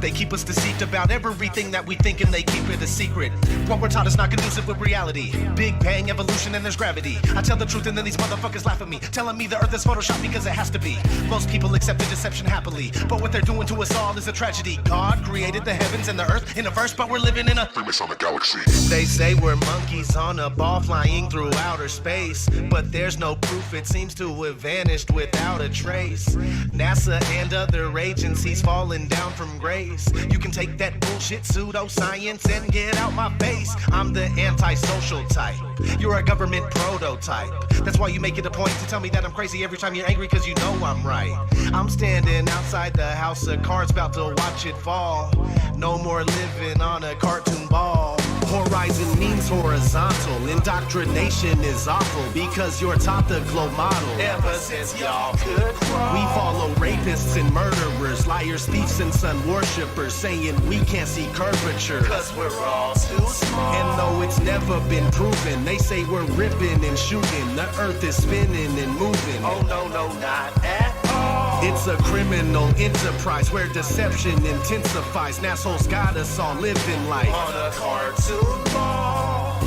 They keep us deceived about everything that we think, and they keep it a secret. What we're taught is not conducive with reality. Big bang, evolution, and there's gravity. I tell the truth, and then these motherfuckers laugh at me, telling me the earth is photoshopped because it has to be. Most people accept the deception happily, but what they're doing to us all is a tragedy. God created the heavens and the earth in a verse, but we're living in a famous on the galaxy. They say we're monkeys on a ball flying through outer space, but there's no proof. It seems to have vanished without a trace. NASA and other agencies falling down from grace. You can take that bullshit pseudoscience and get out my face. I'm the antisocial type. You're a government prototype. That's why you make it a point to tell me that I'm crazy every time you're angry, cause you know I'm right. I'm standing outside the house of cards about to watch it fall. No more living on a cartoon ball. Horizon means horizontal. Indoctrination is awful because you're taught the globe model. Ever since y'all could crawl. We follow rapists and murderers, liars, thieves, and sun worshippers, saying we can't see curvature cause we're all too small. And though it's never been proven, they say we're ripping and shooting. The earth is spinning and moving. Oh no, no, not at all. It's a criminal enterprise where deception intensifies. Assholes got us all living life on a cartoon ball.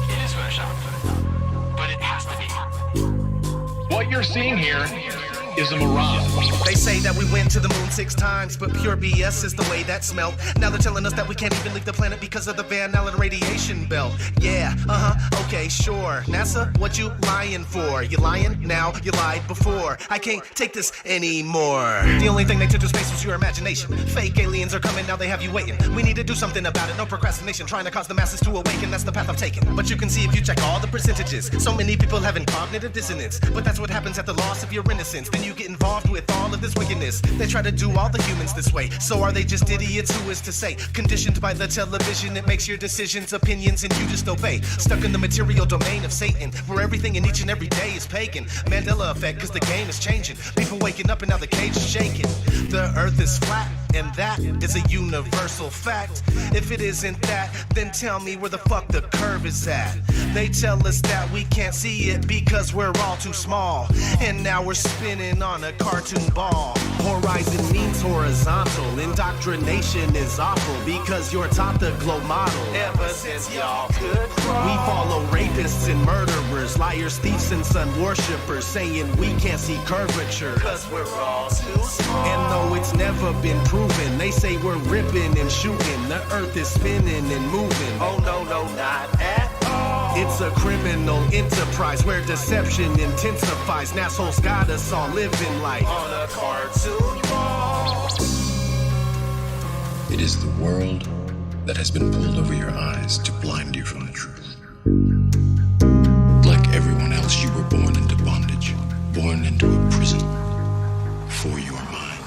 It is for a shop, but it has to be. What you're seeing here is a mirage. They say that we went to the moon 6 times, but pure BS is the way that smelled. Now they're telling us that we can't even leave the planet because of the Van Allen radiation belt. Yeah, okay, sure. NASA, what you lying for? You lying now, you lied before. I can't take this anymore. The only thing they took to space was your imagination. Fake aliens are coming, now they have you waiting. We need to do something about it, no procrastination. Trying to cause the masses to awaken, that's the path I'm taking. But you can see if you check all the percentages. So many people having cognitive dissonance. But that's what happens at the loss of your innocence. Then you get involved with all of this wickedness. They try to do all the humans this way. So are they just idiots? Who is to say? Conditioned by the television, it makes your decisions, opinions, and you just obey. Stuck in the material domain of Satan, where everything in each and every day is pagan. Mandela effect, cause the game is changing. People waking up and now the cage is shaking. The earth is flat, and that is a universal fact. If it isn't that, then tell me where the fuck the curve is at. They tell us that we can't see it because we're all too small. And now we're spinning on a cartoon ball. Horizon means horizontal. Indoctrination is awful because you're taught the globe model. Ever since y'all could crawl. We follow rapists and murderers, liars, thieves, and sun worshippers, saying we can't see curvature cause we're all too small. And though it's never been proven, they say we're ripping and shooting. The earth is spinning and moving. Oh no, no, not at all. It's a criminal enterprise where deception intensifies. Assholes got us all living life on a cartoon ball. It is the world that has been pulled over your eyes to blind you from the truth. Like everyone else, you were born into bondage, born into a prison for your mind.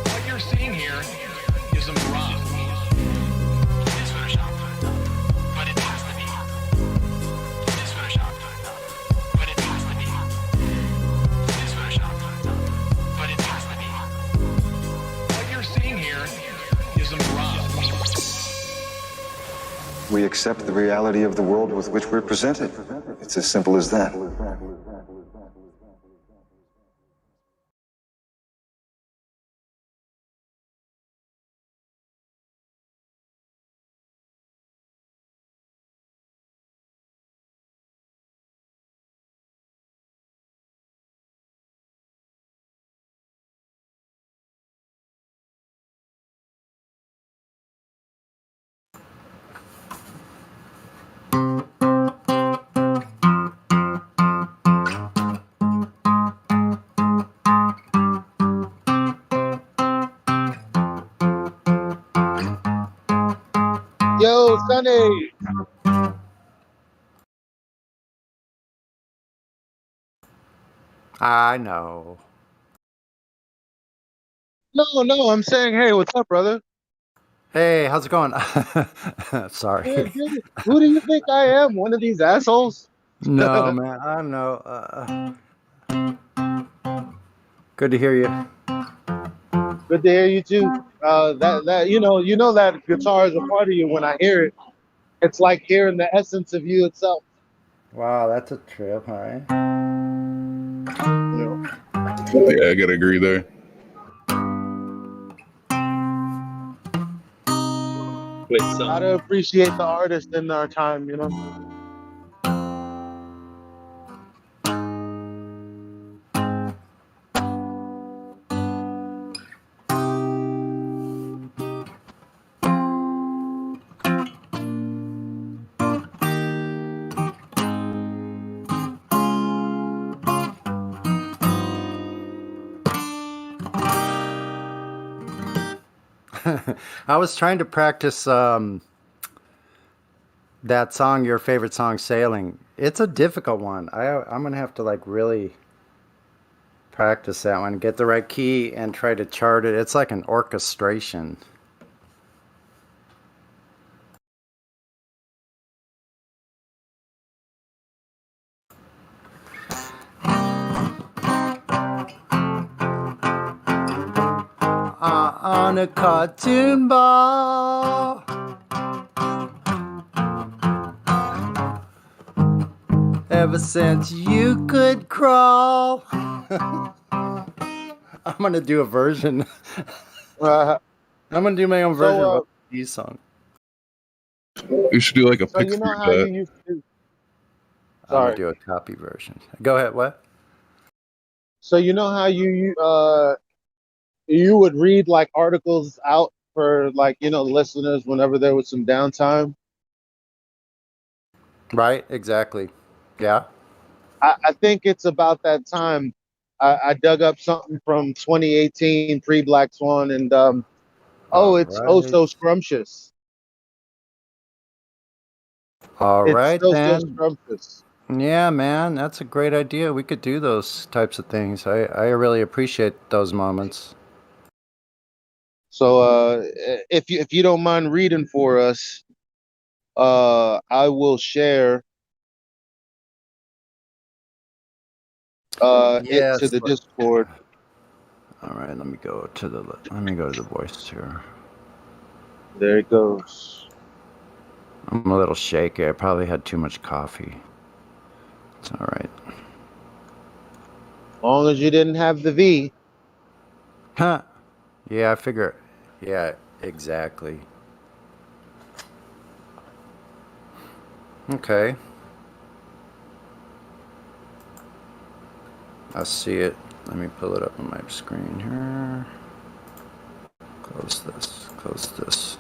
What you're seeing here is a mirage. What you're seeing here is a mirage. We accept the reality of the world with which we're presented. It's as simple as that. Yo, Sunny. I know. No, I'm saying, hey, what's up, brother? Hey, how's it going? Sorry. Good, good. Who do you think I am? One of these assholes? No, man, I know. Good to hear you. Good to hear you too. That you know that guitar is a part of you. When I hear it, it's like hearing the essence of you itself. Wow, that's a trip, all right? Yeah, I gotta agree there. Gotta appreciate the artist in our time, you know. I was trying to practice that song, your favorite song, Sailing. It's a difficult one. I'm gonna have to like really practice that one, get the right key and try to chart it. It's like an orchestration. On a cartoon ball. Ever since you could crawl. I'm gonna do a version. I'm gonna do my own version of a song. You should do like a So pick you know through how you that. used to. I'm gonna Sorry. do a copy version. Go ahead. What? So you know how you would read like articles out for like listeners whenever there was some downtime. Right. Exactly. Yeah. I think it's about that time. I dug up something from 2018 pre Black Swan, and All it's oh right. so scrumptious. All It's right so then. scrumptious. Yeah, man, that's a great idea. We could do those types of things. I really appreciate those moments. So if you don't mind reading for us, I will share it to Yes. the Discord. All right, let me go to the voice here. There it goes. I'm a little shaky. I probably had too much coffee. It's all right. As long as you didn't have the V. Huh. Yeah, I figure. Yeah, exactly. Okay. I see it. Let me pull it up on my screen here. Close this. Close this.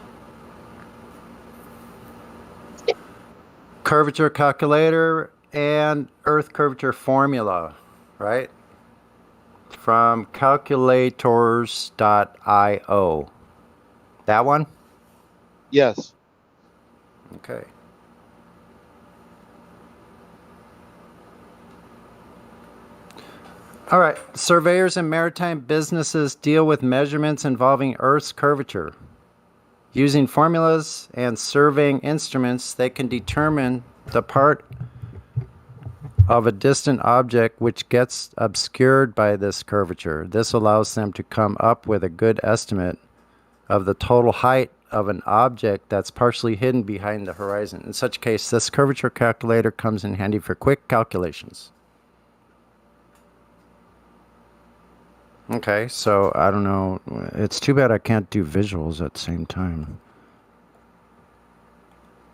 Curvature calculator and Earth curvature formula, right? From calculators.io. That one? Yes. Okay. All right. Surveyors and maritime businesses deal with measurements involving Earth's curvature. Using formulas and surveying instruments, they can determine the part of a distant object which gets obscured by this curvature. This allows them to come up with a good estimate of the total height of an object that's partially hidden behind the horizon. In such case, this curvature calculator comes in handy for quick calculations. Okay, so I don't know. It's too bad I can't do visuals at the same time.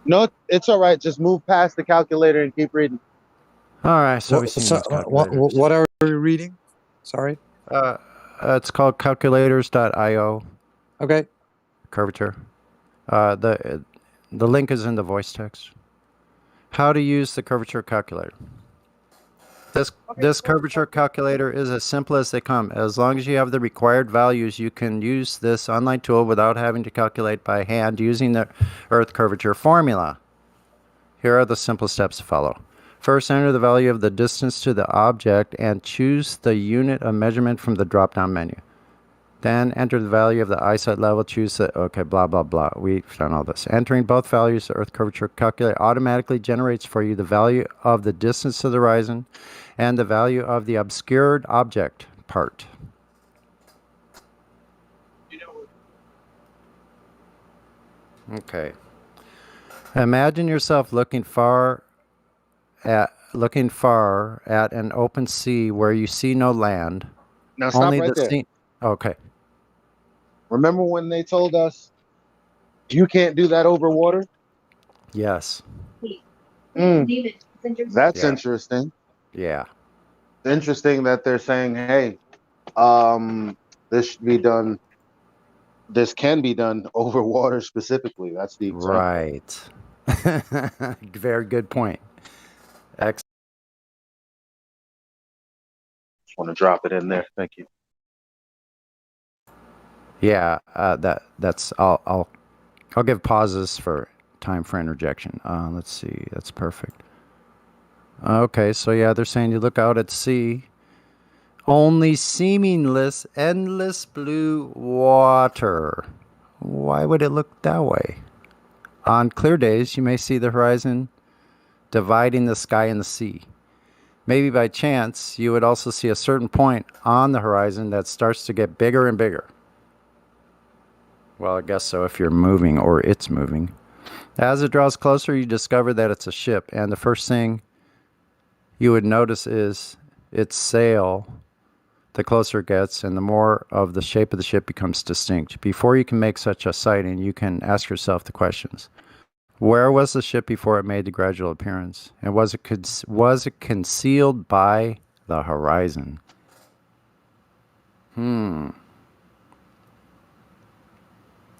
No, it's all right. Just move past the calculator and keep reading. All right, so we've seen these calculators. What are we reading? Sorry. It's called calculators.io. Okay. Curvature. The link is in the voice text. How to use the curvature calculator. This curvature calculator is as simple as they come. As long as you have the required values, you can use this online tool without having to calculate by hand using the Earth curvature formula. Here are the simple steps to follow. First, enter the value of the distance to the object and choose the unit of measurement from the drop-down menu. Then enter the value of the eyesight level, choose the, okay, blah, blah, blah. We've done all this. Entering both values, the Earth curvature calculator automatically generates for you the value of the distance to the horizon and the value of the obscured object part. Okay. Imagine yourself looking far at an open sea where you see no land. Now stop only right the there. sea. Okay. Remember when they told us you can't do that over water? Yes. That's Yeah. interesting. Yeah. Interesting that they're saying, hey, this should be done. This can be done over water specifically. That's the example. Right. Very good point. Excellent. Just want to drop it in there. Thank you. Yeah, that's I'll give pauses for time for interjection. Let's see, that's perfect. Okay, so yeah, they're saying you look out at sea, only seamless, endless blue water. Why would it look that way? On clear days, you may see the horizon dividing the sky and the sea. Maybe by chance, you would also see a certain point on the horizon that starts to get bigger and bigger. Well, I guess so if you're moving or it's moving. As it draws closer, you discover that it's a ship, and the first thing you would notice is its sail. The closer it gets, and the more of the shape of the ship becomes distinct. Before you can make such a sighting, you can ask yourself the questions. Where was the ship before it made the gradual appearance? And was it concealed by the horizon?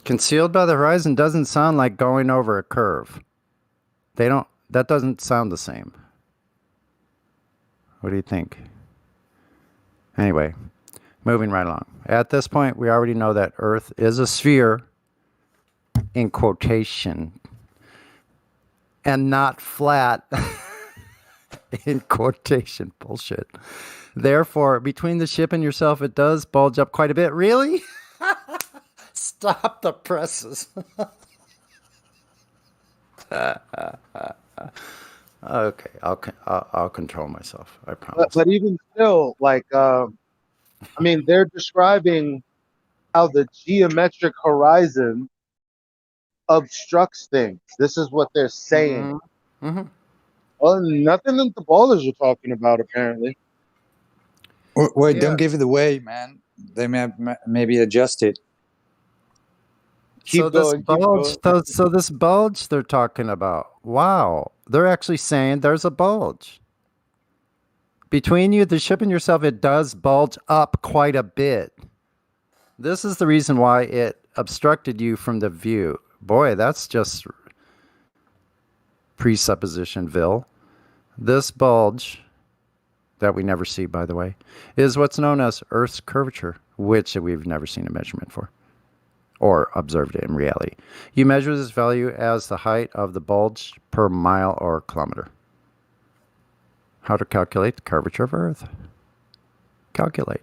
Concealed by the horizon doesn't sound like going over a curve. That doesn't sound the same. What do you think? Anyway, moving right along. At this point, we already know that Earth is a sphere, in quotation, and not flat, in quotation. Bullshit. Therefore, between the ship and yourself, it does bulge up quite a bit. Really? Stop the presses. Okay, I'll control myself. I promise. But even still, like, I mean, they're describing how the geometric horizon obstructs things. This is what they're saying. Mm-hmm. Well, nothing that the ballers are talking about, apparently. Wait, don't give it away, man. They maybe adjust it. So this bulge they're talking about. Wow. They're actually saying there's a bulge. Between you, the ship and yourself, it does bulge up quite a bit. This is the reason why it obstructed you from the view. Boy, that's just presuppositionville. This bulge, that we never see, by the way, is what's known as Earth's curvature, which we've never seen a measurement for or observed it in reality. You measure this value as the height of the bulge per mile or kilometer. How to calculate the curvature of Earth? Calculate.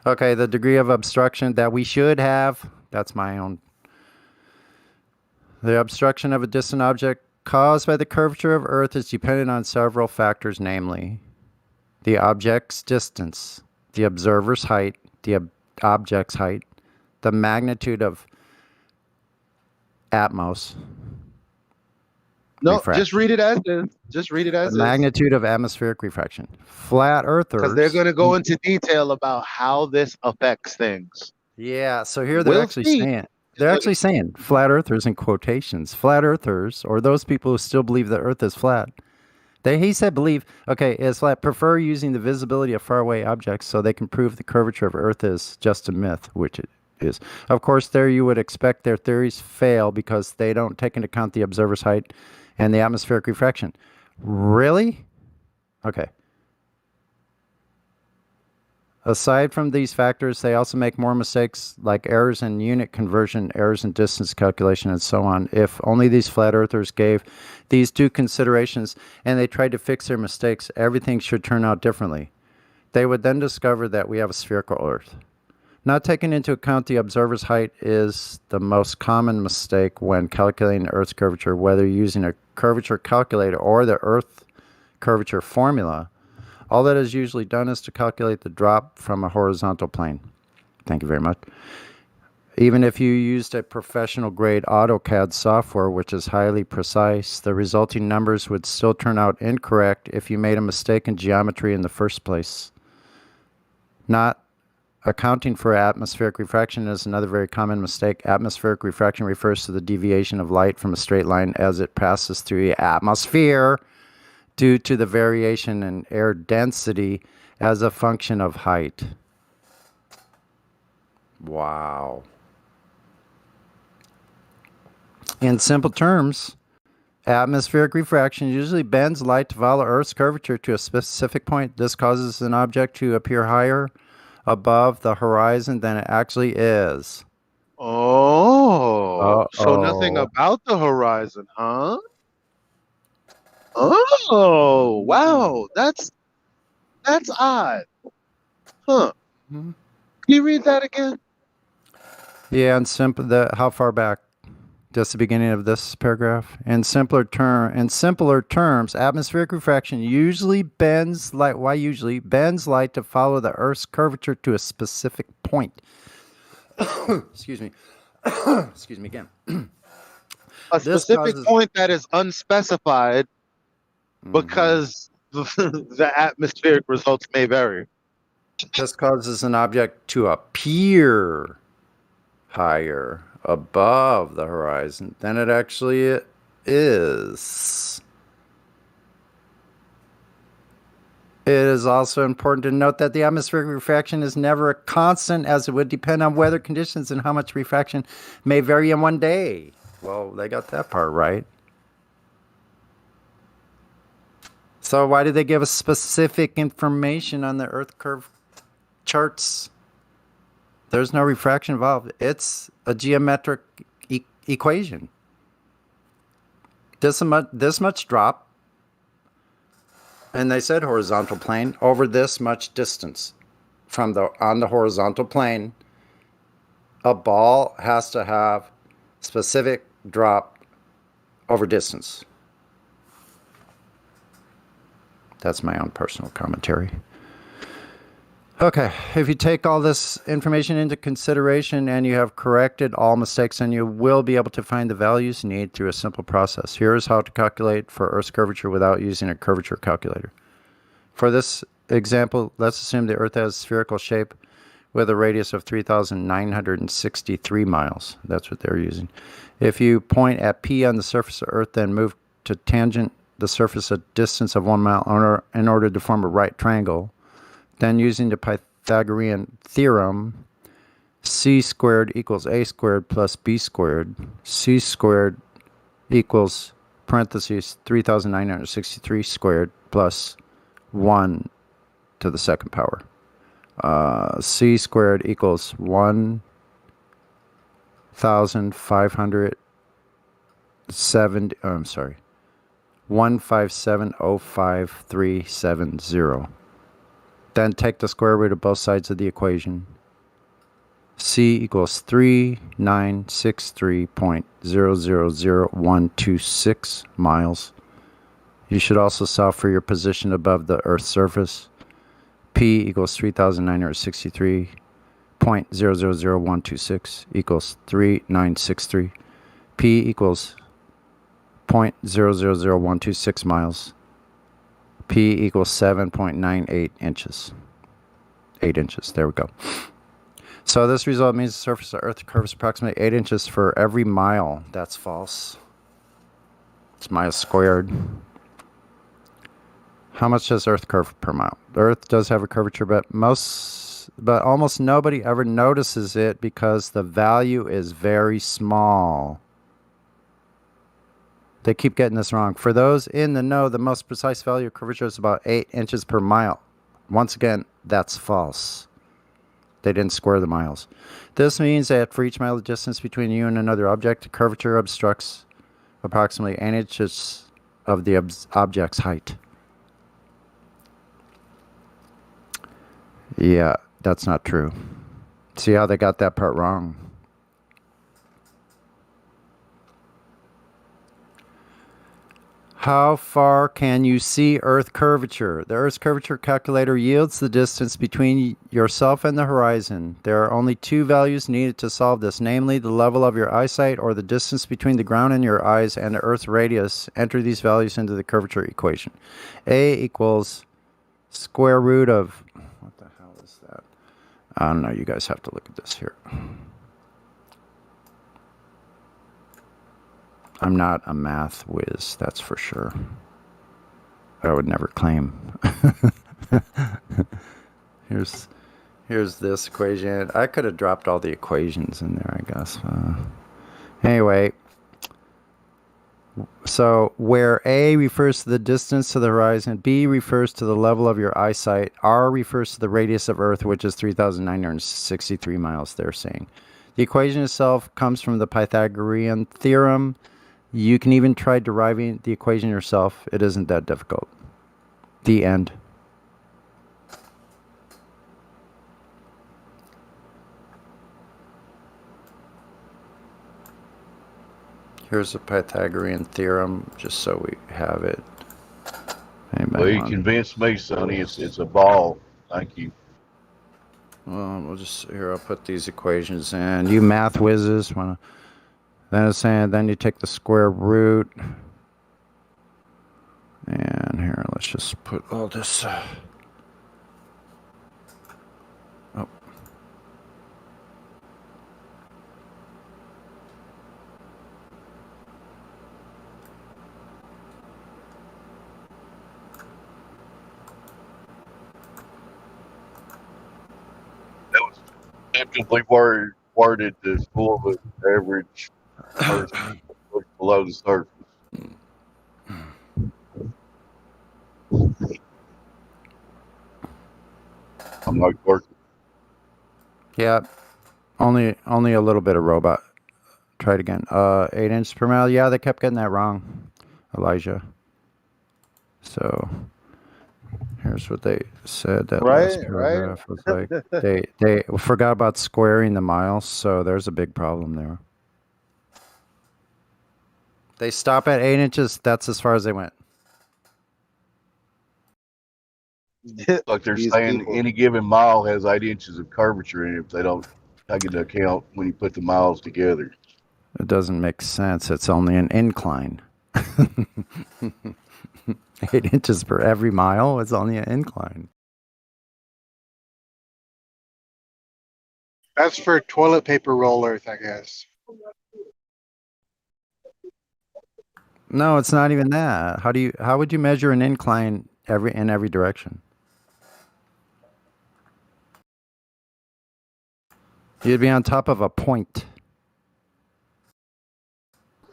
Okay, the degree of obstruction that we should have, that's my own. The obstruction of a distant object caused by the curvature of Earth is dependent on several factors, namely the object's distance, the observer's height, the object's height, the magnitude of Atmos. No, refraction. just read it as is. Just read it as The is. magnitude of atmospheric refraction. Flat earthers. Because they're going to go into detail about how this affects things. Yeah, so here they're We'll actually see. saying, flat earthers in quotations. Flat earthers, or those people who still believe the earth is flat. He said believe, okay, is flat, prefer using the visibility of faraway objects so they can prove the curvature of Earth is just a myth, which it is. Of course, there you would expect their theories fail because they don't take into account the observer's height and the atmospheric refraction. Really? Okay. Aside from these factors, they also make more mistakes like errors in unit conversion, errors in distance calculation, and so on. If only these flat earthers gave these due considerations and they tried to fix their mistakes, everything should turn out differently. They would then discover that we have a spherical Earth. Not taking into account the observer's height is the most common mistake when calculating Earth's curvature, whether using a curvature calculator or the Earth curvature formula. All that is usually done is to calculate the drop from a horizontal plane. Thank you very much. Even if you used a professional grade AutoCAD software, which is highly precise, the resulting numbers would still turn out incorrect if you made a mistake in geometry in the first place. Not accounting for atmospheric refraction is another very common mistake. Atmospheric refraction refers to the deviation of light from a straight line as it passes through the atmosphere due to the variation in air density as a function of height. Wow. In simple terms, atmospheric refraction usually bends light to follow Earth's curvature to a specific point. This causes an object to appear higher above the horizon than it actually is. Oh, so nothing about the horizon, huh? Oh, wow, that's odd. Huh. Can you read that again? Yeah, and how far back? Just the beginning of this paragraph. In simpler terms, atmospheric refraction usually bends light. Why usually? Bends light to follow the Earth's curvature to a specific point. Excuse me. Excuse me again. A specific point that is unspecified because the atmospheric results may vary. This causes an object to appear higher above the horizon than it actually is. It is also important to note that the atmospheric refraction is never a constant, as it would depend on weather conditions and how much refraction may vary in one day. Well, they got that part right. So why did they give us specific information on the Earth curve charts? There's no refraction involved. It's a geometric equation. This much drop, and they said horizontal plane, over this much distance on the horizontal plane. A ball has to have specific drop over distance. That's my own personal commentary. Okay, if you take all this information into consideration and you have corrected all mistakes, then you will be able to find the values you need through a simple process. Here is how to calculate for Earth's curvature without using a curvature calculator. For this example, let's assume the Earth has spherical shape with a radius of 3,963 miles. That's what they're using. If you point at P on the surface of Earth, then move to tangent the surface a distance of 1 mile in order to form a right triangle, then using the Pythagorean theorem, c squared equals a squared plus b squared, c squared equals parentheses 3,963 squared plus 1 to the second power. C squared equals 1,570. Oh, I'm sorry, 15705,370. Then take the square root of both sides of the equation. C equals 3,963.000126 miles. You should also solve for your position above the Earth's surface. P equals 3,963.000126 equals 3,963. P equals 0.000126 miles. P equals 7.98 inches. 8 inches. There we go. So this result means the surface of the Earth curves approximately 8 inches for every mile. That's false. It's miles squared. How much does Earth curve per mile? The Earth does have a curvature, but almost nobody ever notices it because the value is very small. They keep getting this wrong. For those in the know, the most precise value of curvature is about 8 inches per mile. Once again, that's false. They didn't square the miles. This means that for each mile of distance between you and another object, the curvature obstructs approximately 8 inches of the object's height. Yeah, that's not true. See how they got that part wrong? How far can you see Earth curvature? The Earth's curvature calculator yields the distance between yourself and the horizon. There are only two values needed to solve this, namely the level of your eyesight or the distance between the ground and your eyes and the Earth's radius. Enter these values into the curvature equation. A equals square root of... What the hell is that? I don't know. You guys have to look at this here. I'm not a math whiz, that's for sure. I would never claim. Here's this equation. I could have dropped all the equations in there, I guess. Anyway, so where A refers to the distance to the horizon, B refers to the level of your eyesight, R refers to the radius of Earth, which is 3,963 miles, they're saying. The equation itself comes from the Pythagorean theorem. You can even try deriving the equation yourself. It isn't that difficult. The end. Here's the Pythagorean theorem, just so we have it. Well, you convinced me, Sonny. It's a ball. Thank you. Well, we'll just here. I'll put these equations in. You math whizzes wanna. Then it's saying, then you take the square root. And here, let's just put all this. Oh. That was typically worded as full of an average person below the surface. I'm not working. Yeah, only a little bit of robot. Try it again. 8 inches per mile. Yeah, they kept getting that wrong, Elijah. So here's what they said. That last paragraph was like they forgot about squaring the miles, so there's a big problem there. They stop at 8 inches. That's as far as they went. Like they're saying any given mile has 8 inches of curvature in it if they don't take into account when you put the miles together. It doesn't make sense. It's only an incline. 8 inches per every mile is only an incline. That's for toilet paper rollers, I guess. No, it's not even that. How would you measure an incline in every direction? You'd be on top of a point.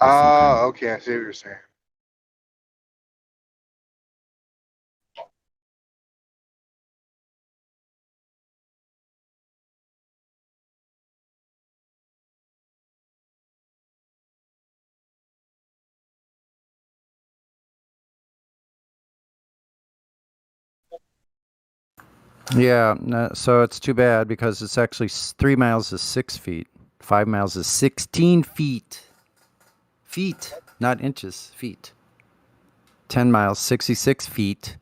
Oh, okay. I see what you're saying. Yeah, no, so it's too bad because it's actually 3 miles is 6 feet. 5 miles is 16 feet. Feet, not inches, feet. 10 miles, 66 feet.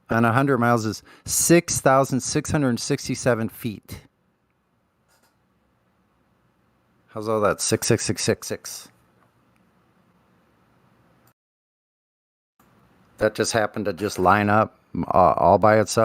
And 100 miles is 6,667 feet. How's all that? 66666. That just happened to just line up all by itself.